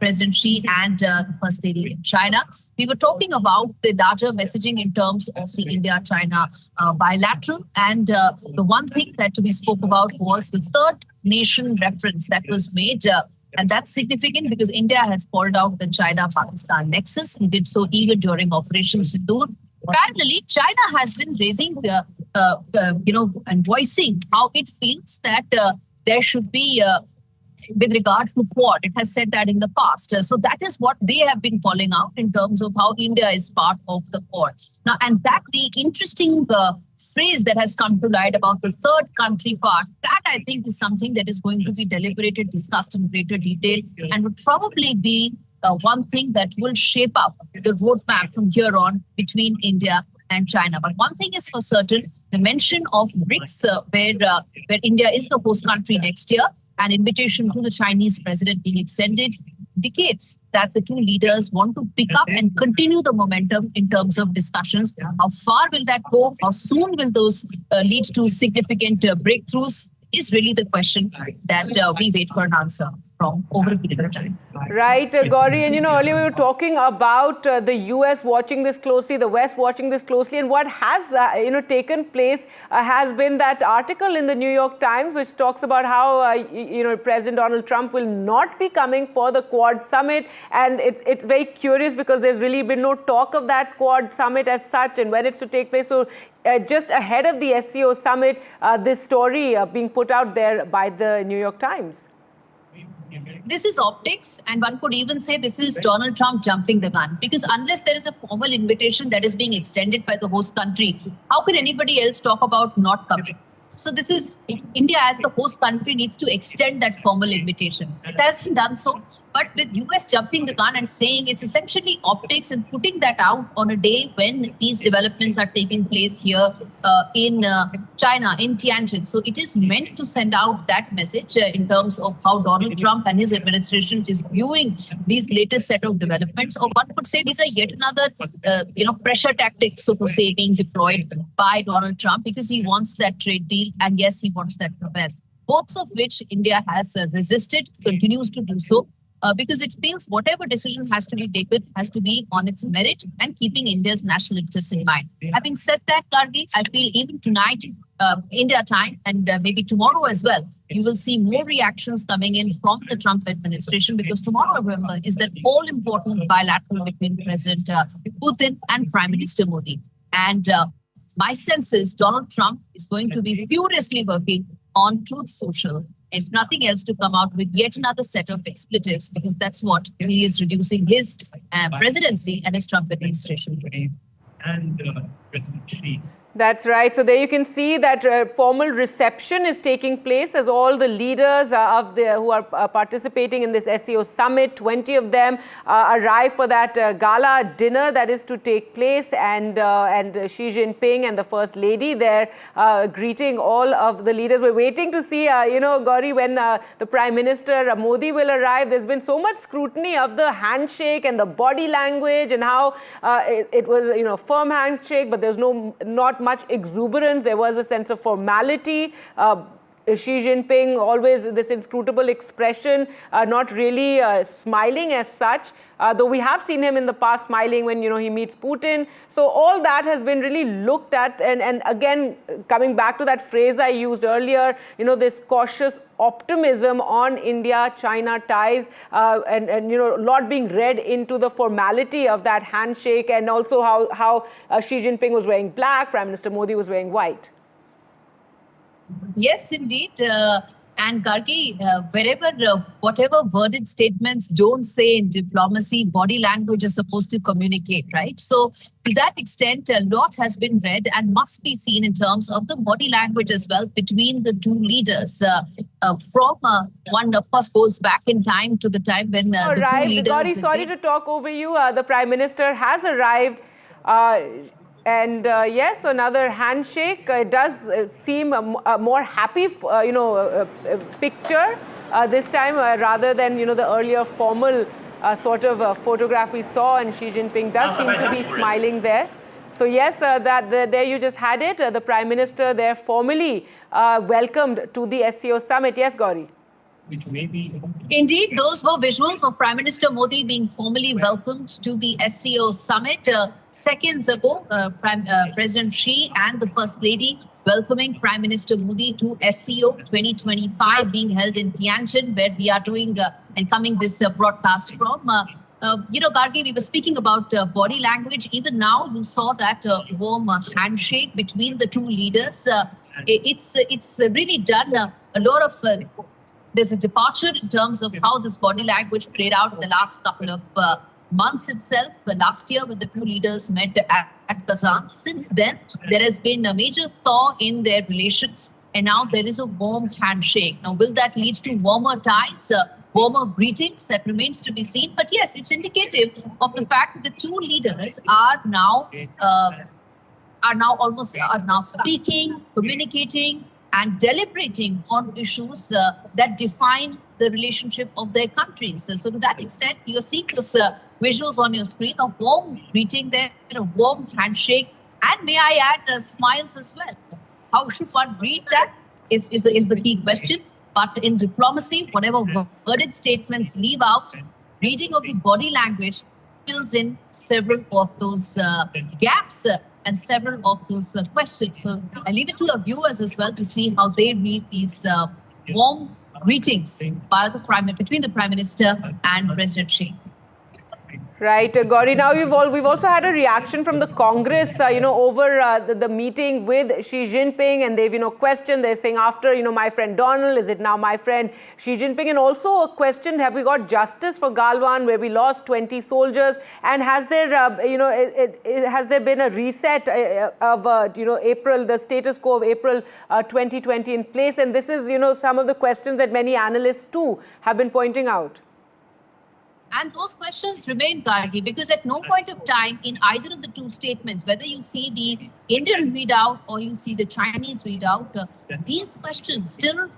President Xi and the First Lady in China. We were talking about the larger messaging in terms of the India-China bilateral. And the one thing that we spoke about was the third nation reference that was made. And that's significant because India has called out the China-Pakistan nexus. We did so even during Operation Sindoor. Parallelly, China has been raising, and voicing how it feels that there should be, with regard to Quad. It has said that in the past. So that is what they have been calling out in terms of how India is part of the Quad. Now, and that the interesting phrase that has come to light about the third country part, that I think is something that is going to be deliberated, discussed in greater detail, and would probably be one thing that will shape up the roadmap from here on between India and China. But one thing is for certain, the mention of BRICS, where India is the host country next year, an invitation to the Chinese president being extended, indicates that the two leaders want to pick up and continue the momentum in terms of discussions. How far will that go? How soon will those lead to significant breakthroughs? Is really the question that we wait for an answer from over a period of time. Right, Gauri, and earlier we were talking about the US watching this closely, the West watching this closely, and what has taken place has been that article in the New York Times which talks about how President Donald Trump will not be coming for the Quad summit, and it's very curious because there's really been no talk of that Quad summit as such and when it's to take place. So just ahead of the SCO summit, this story being put out there by the New York Times. This is optics, and one could even say this is Donald Trump jumping the gun, because unless there is a formal invitation that is being extended by the host country, how can anybody else talk about not coming? So this is India as the host country needs to extend that formal invitation. It hasn't done so, but with US jumping the gun and saying it's essentially optics and putting that out on a day when these developments are taking place here in China, in Tianjin. So it is meant to send out that message in terms of how Donald Trump and his administration is viewing these latest set of developments. Or one could say these are yet another, pressure tactics, so to say, being deployed by Donald Trump because he wants that trade deal. And yes, he wants that progress, both of which India has resisted, continues to do so, because it feels whatever decision has to be taken has to be on its merit and keeping India's national interests in mind. Having said that, Gargi, I feel even tonight, India time, and maybe tomorrow as well, you will see more reactions coming in from the Trump administration, because tomorrow, remember, is that all-important bilateral between President Putin and Prime Minister Modi. And my sense is Donald Trump is going to be furiously working on Truth Social, if nothing else, to come out with yet another set of expletives, because that's what he is reducing his presidency and his Trump administration today. And President Xi. That's right. So there you can see that formal reception is taking place as all the leaders who are participating in this SCO summit, 20 of them arrive for that gala dinner that is to take place, and Xi Jinping and the First Lady there greeting all of the leaders. We're waiting to see, Gauri, when the Prime Minister Modi will arrive. There's been so much scrutiny of the handshake and the body language and how it was, firm handshake, but there's not much exuberance. There was a sense of formality. Xi Jinping, always this inscrutable expression, not really smiling as such, though we have seen him in the past smiling when, he meets Putin. So all that has been really looked at. And again, coming back to that phrase I used earlier, this cautious optimism on India-China ties, and a lot being read into the formality of that handshake, and also how Xi Jinping was wearing black, Prime Minister Modi was wearing white. Yes, indeed. And Gargi, whatever worded statements don't say in diplomacy, body language is supposed to communicate, right? So to that extent, a lot has been read and must be seen in terms of the body language as well between the two leaders. One, of course, goes back in time to the time when the two leaders... Gauri, sorry to talk over you. The Prime Minister has arrived. And yes, another handshake. It does seem a more happy, picture this time rather than, the earlier formal sort of photograph we saw. And Xi Jinping does seem to be smiling there. So yes, there you just had it. The Prime Minister there formally welcomed to the SCO summit. Yes, Gauri. Indeed, those were visuals of Prime Minister Modi being formally welcomed to the SCO summit. Seconds ago, President Xi and the First Lady welcoming Prime Minister Modi to SCO 2025 being held in Tianjin, where we are doing and coming this broadcast from. Gargi, we were speaking about body language. Even now, you saw that warm handshake between the two leaders. It's really done a lot of... there's a departure in terms of how this body language played out in the last couple of months itself. Last year, when the two leaders met at Kazan. Since then, there has been a major thaw in their relations, and now there is a warm handshake. Now, will that lead to warmer ties, warmer greetings? That remains to be seen. But yes, it's indicative of the fact that the two leaders are now speaking, communicating, and deliberating on issues that define the relationship of their countries. So to that extent, you're seeing those visuals on your screen, a warm greeting there, a warm handshake, and may I add, smiles as well. How should one read that is the key question. But in diplomacy, whatever worded statements leave out, reading of the body language fills in several of those gaps and several of those questions. So I leave it to our viewers as well to see how they read these warm greetings between the Prime Minister and President Xi. Right, Gauri. Now we've also had a reaction from the Congress, over the meeting with Xi Jinping, and they've questioned. They're saying after my friend Donald, is it now my friend Xi Jinping? And also a question: have we got justice for Galwan, where we lost 20 soldiers? And has there has there been a reset of April, the status quo of April 2020 in place? And this is some of the questions that many analysts too have been pointing out. And those questions remain, Gargi, because at no point of time in either of the two statements, whether you see the Indian readout or you see the Chinese readout, these questions still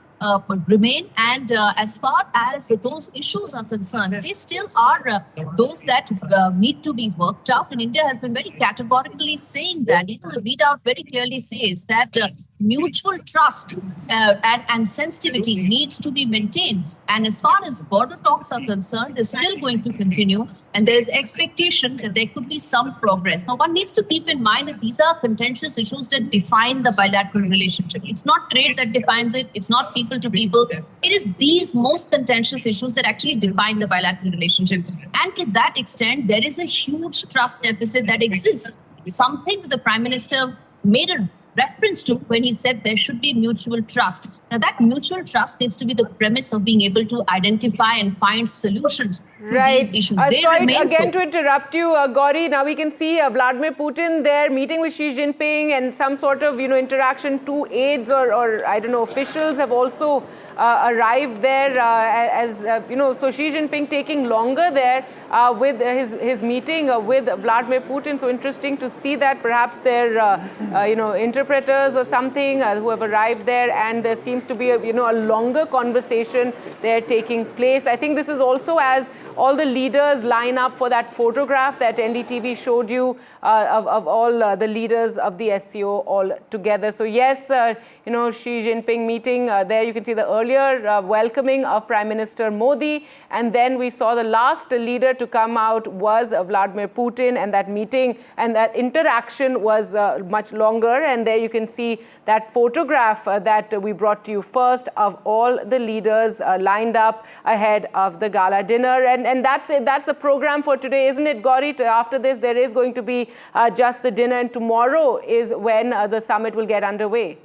remain. And as far as those issues are concerned, they still are those that need to be worked out. And India has been very categorically saying that. The readout very clearly says that mutual trust and sensitivity needs to be maintained. And as far as border talks are concerned, they're still going to continue. And there is expectation that there could be some progress. Now, one needs to keep in mind that these are contentious issues that define the bilateral relationship. It's not trade that defines it. It's not people to people. It is these most contentious issues that actually define the bilateral relationship. And to that extent, there is a huge trust deficit that exists. Something that the Prime Minister made a reference to when he said there should be mutual trust. Now, that mutual trust needs to be the premise of being able to identify and find solutions to these issues. Sorry again to interrupt you, Gauri. Now we can see Vladimir Putin there meeting with Xi Jinping, and some sort of interaction. Two aides or I don't know, officials have also arrived there so Xi Jinping taking longer there with his meeting with Vladimir Putin. So interesting to see that perhaps they're interpreters or something who have arrived there, and there seems to be a longer conversation there taking place. I think this is also as all the leaders line up for that photograph that NDTV showed you of all the leaders of the SCO all together. So yes, Xi Jinping meeting there. You can see the earlier welcoming of Prime Minister Modi, and then we saw the last leader to come out was Vladimir Putin, and that meeting and that interaction was much longer. And there you can see that photograph that we brought to you first of all the leaders lined up ahead of the gala dinner. And that's it. That's the program for today, isn't it, Gauri? After this, there is going to be just the dinner, and tomorrow is when the summit will get underway.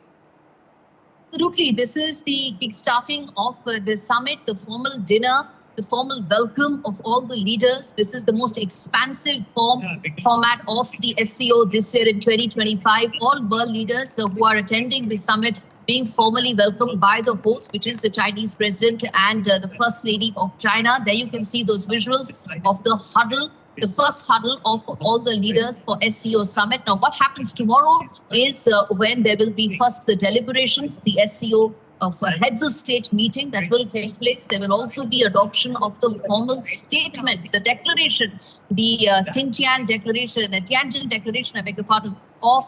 Absolutely. This is the kickstarting of the summit, the formal dinner, the formal welcome of all the leaders. This is the most expansive format of the SCO this year in 2025. All world leaders who are attending the summit being formally welcomed by the host, which is the Chinese president and the First Lady of China. There you can see those visuals of the huddle, the first huddle of all the leaders for SCO summit. Now, what happens tomorrow is when there will be first the deliberations, the SCO of heads of state meeting that will take place. There will also be adoption of the formal statement, the declaration, the Tianjin declaration, I beg your pardon, of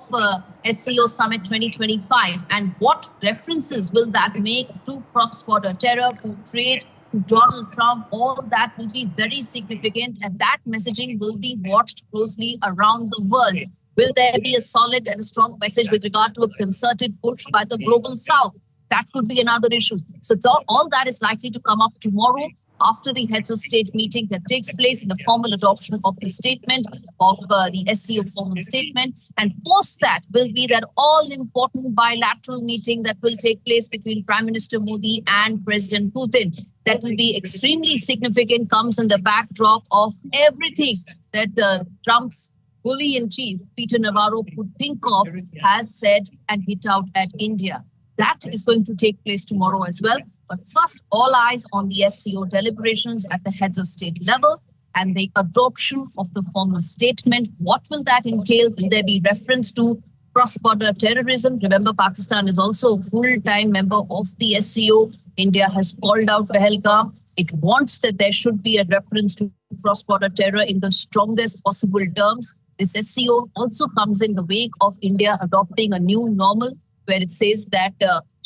SCO Summit 2025, and what references will that make to cross-border terror, to trade, to Donald Trump? All that will be very significant, and that messaging will be watched closely around the world. Will there be a solid and a strong message with regard to a concerted push by the global south? That could be another issue. So all that is likely to come up tomorrow after the heads of state meeting that takes place in the formal adoption of the statement of the SCO formal statement. And post that will be that all-important bilateral meeting that will take place between Prime Minister Modi and President Putin. That will be extremely significant, comes in the backdrop of everything that Trump's bully-in-chief, Peter Navarro, could think of, has said and hit out at India. That is going to take place tomorrow as well. But first, all eyes on the SCO deliberations at the heads of state level and the adoption of the formal statement. What will that entail? Will there be reference to cross-border terrorism? Remember, Pakistan is also a full-time member of the SCO. India has called out Pahalgam. It wants that there should be a reference to cross-border terror in the strongest possible terms. This SCO also comes in the wake of India adopting a new normal where it says that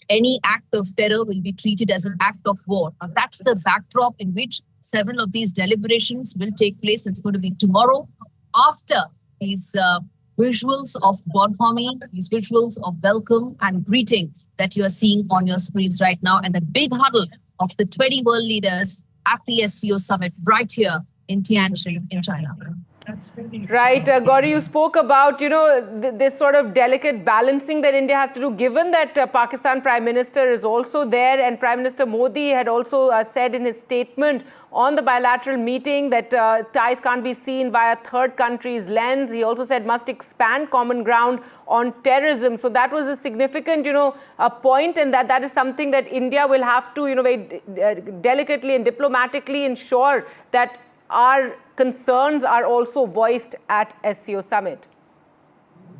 any act of terror will be treated as an act of war. Now, that's the backdrop in which several of these deliberations will take place. That's going to be tomorrow after these visuals of bonhomie, these visuals of welcome and greeting that you are seeing on your screens right now, and the big huddle of the 20 world leaders at the SCO summit right here in Tianjin in China. Right, Gauri, you spoke about, this sort of delicate balancing that India has to do, given that Pakistan Prime Minister is also there, and Prime Minister Modi had also said in his statement on the bilateral meeting that ties can't be seen via third countries' lens. He also said must expand common ground on terrorism. So that was a significant, point, and that is something that India will have to, very delicately and diplomatically ensure that our concerns are also voiced at SCO Summit.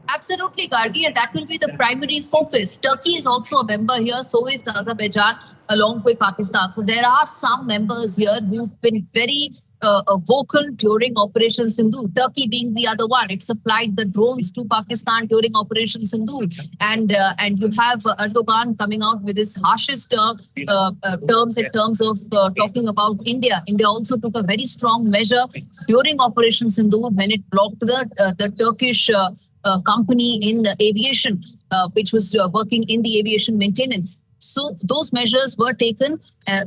Absolutely, Gargi, and that will be the primary focus. Turkey is also a member here, so is Azerbaijan, along with Pakistan. So there are some members here who've been very vocal during Operation Sindoor. Turkey being the other one. It supplied the drones to Pakistan during Operation Sindoor. And you have Erdogan coming out with his harshest terms in terms of talking about India. India also took a very strong measure during Operation Sindoor when it blocked the Turkish company in aviation, which was working in the aviation maintenance. So those measures were taken,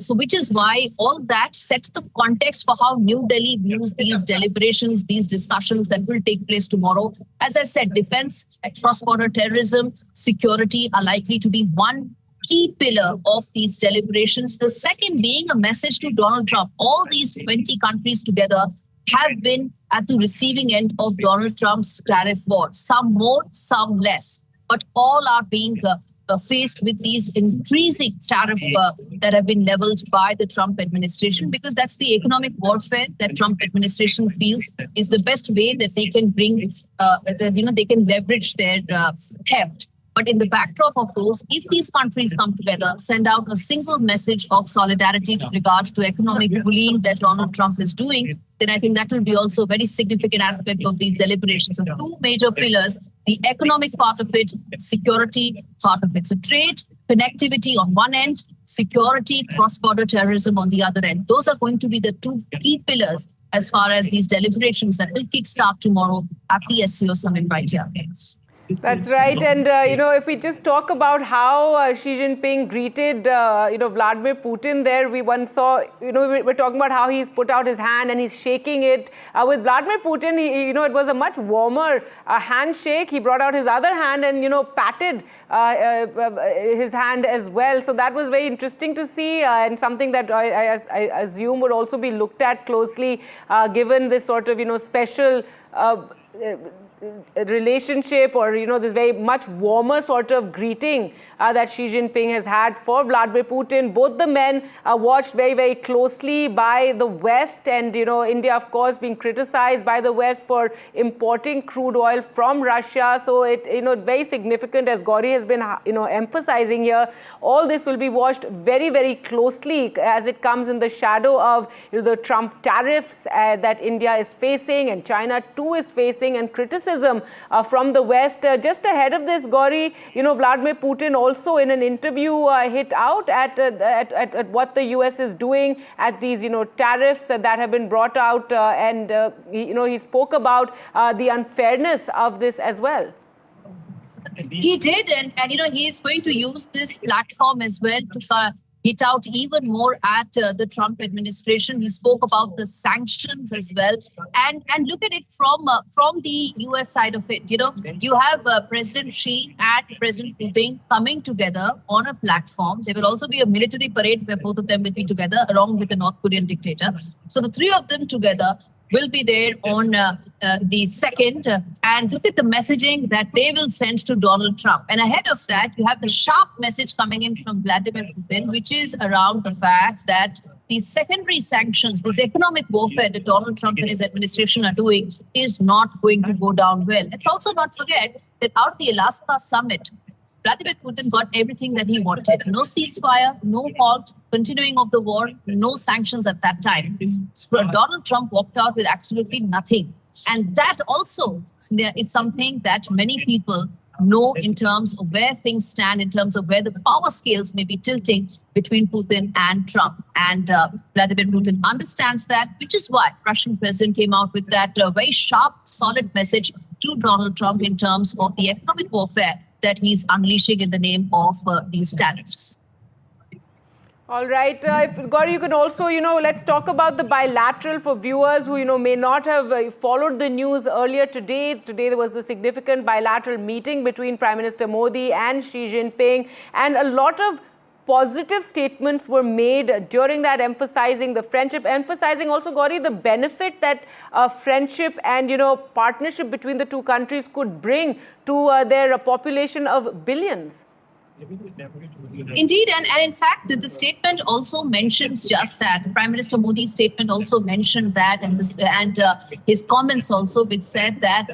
which is why all that sets the context for how New Delhi views these deliberations, these discussions that will take place tomorrow. As I said, defense, cross-border terrorism, security are likely to be one key pillar of these deliberations. The second being a message to Donald Trump. All these 20 countries together have been at the receiving end of Donald Trump's tariff war. Some more, some less, but all are being faced with these increasing tariff that have been leveled by the Trump administration, because that's the economic warfare that Trump administration feels is the best way that they can bring, they can leverage their heft. But in the backdrop of those, if these countries come together, send out a single message of solidarity with regard to economic bullying that Donald Trump is doing, then I think that will be also a very significant aspect of these deliberations. So two major pillars, the economic part of it, security part of it. So trade, connectivity on one end, security, cross-border terrorism on the other end. Those are going to be the two key pillars as far as these deliberations that will kickstart tomorrow at the SCO summit right here. That's right. And, if we just talk about how Xi Jinping greeted, Vladimir Putin there, we once saw, we're talking about how he's put out his hand and he's shaking it. With Vladimir Putin, it was a much warmer handshake. He brought out his other hand and, patted his hand as well. So that was very interesting to see and something that I assume would also be looked at closely given this sort of, special relationship or, this very much warmer sort of greeting that Xi Jinping has had for Vladimir Putin. Both the men are watched very, very closely by the West, and, India, of course, being criticized by the West for importing crude oil from Russia. So it, very significant, as Gauri has been, emphasizing here. All this will be watched very, very closely as it comes in the shadow of the Trump tariffs that India is facing and China too is facing, and criticism criticism from the West. Just ahead of this, Gauri, Vladimir Putin also in an interview hit out at what the US is doing, at these, tariffs that have been brought out, and he spoke about the unfairness of this as well. He did, and he's going to use this platform as well to hit out even more at the Trump administration. He spoke about the sanctions as well, and look at it from the US side of it. You have President Xi and President Jinping coming together on a platform. There will also be a military parade where both of them will be together, along with the North Korean dictator. So the three of them together will be there on the 2nd, and look at the messaging that they will send to Donald Trump. And ahead of that, you have the sharp message coming in from Vladimir Putin, which is around the fact that these secondary sanctions, this economic warfare that Donald Trump and his administration are doing, is not going to go down well. Let's also not forget that out of the Alaska summit, Vladimir Putin got everything that he wanted. No ceasefire, no halt, continuing of the war, no sanctions at that time. But Donald Trump walked out with absolutely nothing. And that also is something that many people know in terms of where things stand, in terms of where the power scales may be tilting between Putin and Trump. And Vladimir Putin understands that, which is why Russian president came out with that very sharp, solid message to Donald Trump in terms of the economic warfare that he's unleashing in the name of these tariffs. All right. Gauri, you can also, let's talk about the bilateral for viewers who, may not have followed the news earlier today. Today, there was the significant bilateral meeting between Prime Minister Modi and Xi Jinping. And a lot of positive statements were made during that, emphasizing the friendship, emphasizing also, Gauri, the benefit that friendship and, partnership between the two countries could bring to their population of billions. Indeed, and in fact, the statement also mentions just that. Prime Minister Modi's statement also mentioned that, and his comments also, which said that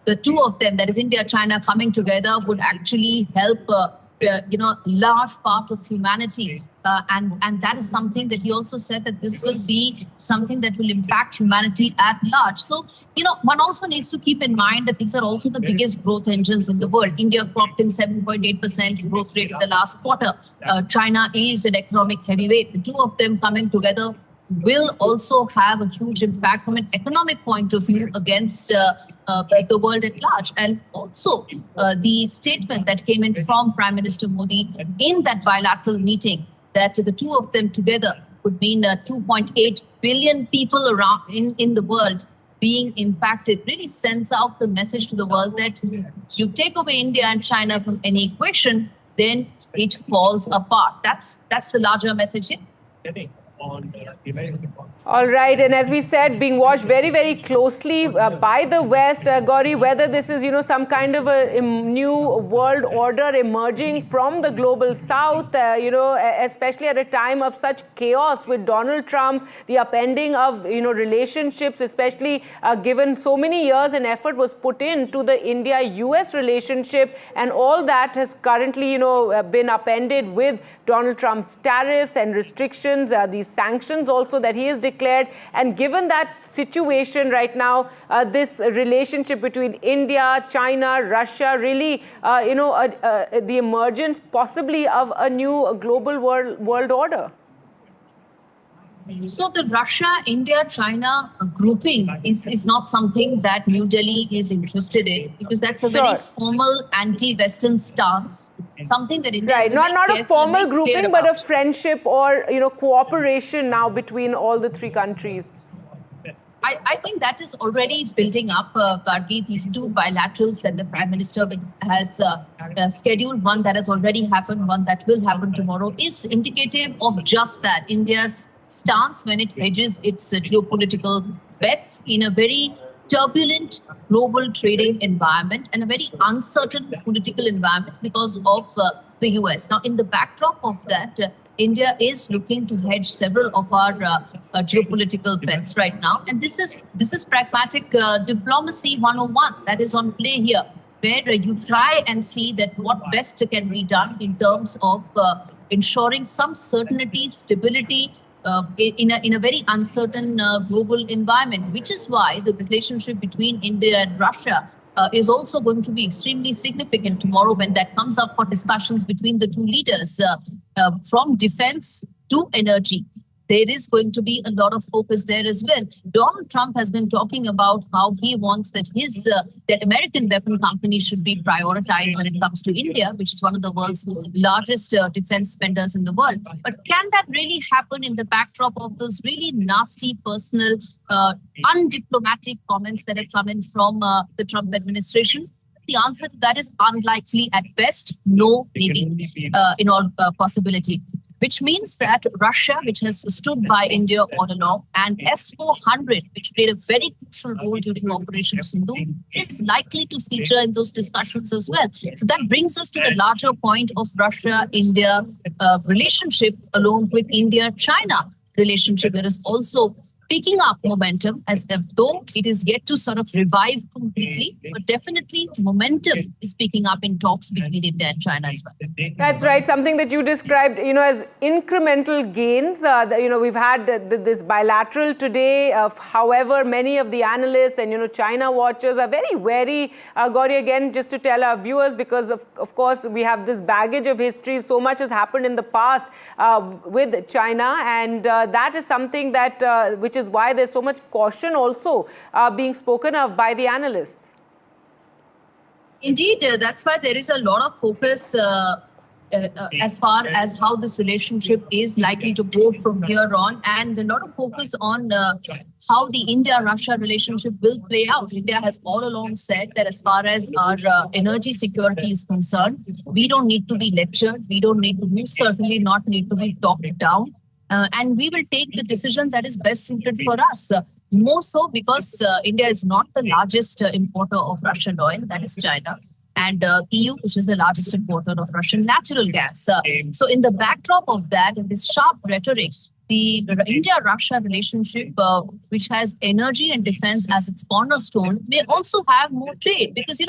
the two of them, that is India, China, coming together would actually help large part of humanity. And that is something that he also said that this will be something that will impact humanity at large. So, one also needs to keep in mind that these are also the biggest growth engines in the world. India clocked in 7.8% growth rate in the last quarter. China is an economic heavyweight. The two of them coming together will also have a huge impact from an economic point of view against the world at large. And also the statement that came in from Prime Minister Modi in that bilateral meeting, that the two of them together would mean 2.8 billion people around in the world being impacted, really sends out the message to the world that you take away India and China from any equation, then it falls apart. That's the larger message here. All right, and as we said, being watched very, very closely by the West, Gauri, whether this is, some kind of a new world order emerging from the global South, especially at a time of such chaos with Donald Trump, the upending of, relationships, especially given so many years and effort was put into the India-US relationship, and all that has currently, been upended with Donald Trump's tariffs and restrictions, these sanctions also that he has declared. And given that situation right now, this relationship between India, China, Russia, really, the emergence possibly of a new global world order. So the Russia-India-China grouping is not something that New Delhi is interested in, because that's a very formal anti-Western stance, something that India is not a formal grouping, but a friendship or cooperation now between all the three countries. I think that is already building up, Gargi, these two bilaterals that the Prime Minister has scheduled. One that has already happened, one that will happen tomorrow, is indicative of just that. India's stance when it hedges its geopolitical bets in a very turbulent global trading environment and a very uncertain political environment because of the US. Now, in the backdrop of that, India is looking to hedge several of our geopolitical bets right now. And this is pragmatic diplomacy 101 that is on play here, where you try and see that what best can be done in terms of ensuring some certainty, stability, in a very uncertain global environment, which is why the relationship between India and Russia is also going to be extremely significant tomorrow when that comes up for discussions between the two leaders from defense to energy. There is going to be a lot of focus there as well. Donald Trump has been talking about how he wants that that American weapon companies should be prioritized when it comes to India, which is one of the world's largest defense spenders in the world. But can that really happen in the backdrop of those really nasty, personal, undiplomatic comments that have come in from the Trump administration? The answer to that is unlikely at best, no, maybe, in all possibility. Which means that Russia, which has stood by India all along, and S-400, which played a very crucial role during Operation Sindoor, is likely to feature in those discussions as well. So that brings us to the larger point of Russia-India relationship, along with India-China relationship. There is also picking up momentum, as though it is yet to sort of revive completely, but definitely momentum is picking up in talks between India and China as well. That's right. Something that you described, as incremental gains. We've had this bilateral today. However, many of the analysts and, China watchers are very wary, Gauri, again, just to tell our viewers, because of course, we have this baggage of history. So much has happened in the past with China, and that is something that, which is why there's so much caution also being spoken of by the analysts. Indeed, that's why there is a lot of focus as far as how this relationship is likely to go from here on, and a lot of focus on how the India-Russia relationship will play out. India has all along said that as far as our energy security is concerned, we don't need to be lectured, we certainly not need to be talked down. And we will take the decision that is best suited for us. More so because India is not the largest importer of Russian oil, that is China, and EU, which is the largest importer of Russian natural gas. So in the backdrop of that, in this sharp rhetoric, the India-Russia relationship, which has energy and defense as its cornerstone, may also have more trade. Because,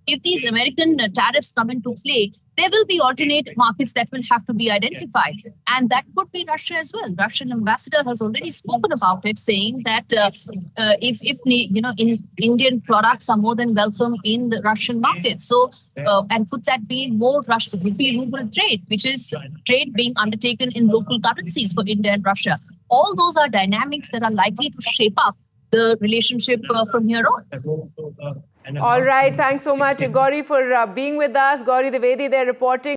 if these American tariffs come into play, there will be alternate markets that will have to be identified. And that could be Russia as well. Russian ambassador has already spoken about it, saying that if Indian products are more than welcome in the Russian market. So, and could that be more rupee-ruble trade, which is trade being undertaken in local currencies for India and Russia. All those are dynamics that are likely to shape up the relationship from here on. All right. Thanks so much, Gauri, for being with us. Gauri Dwivedi there reporting.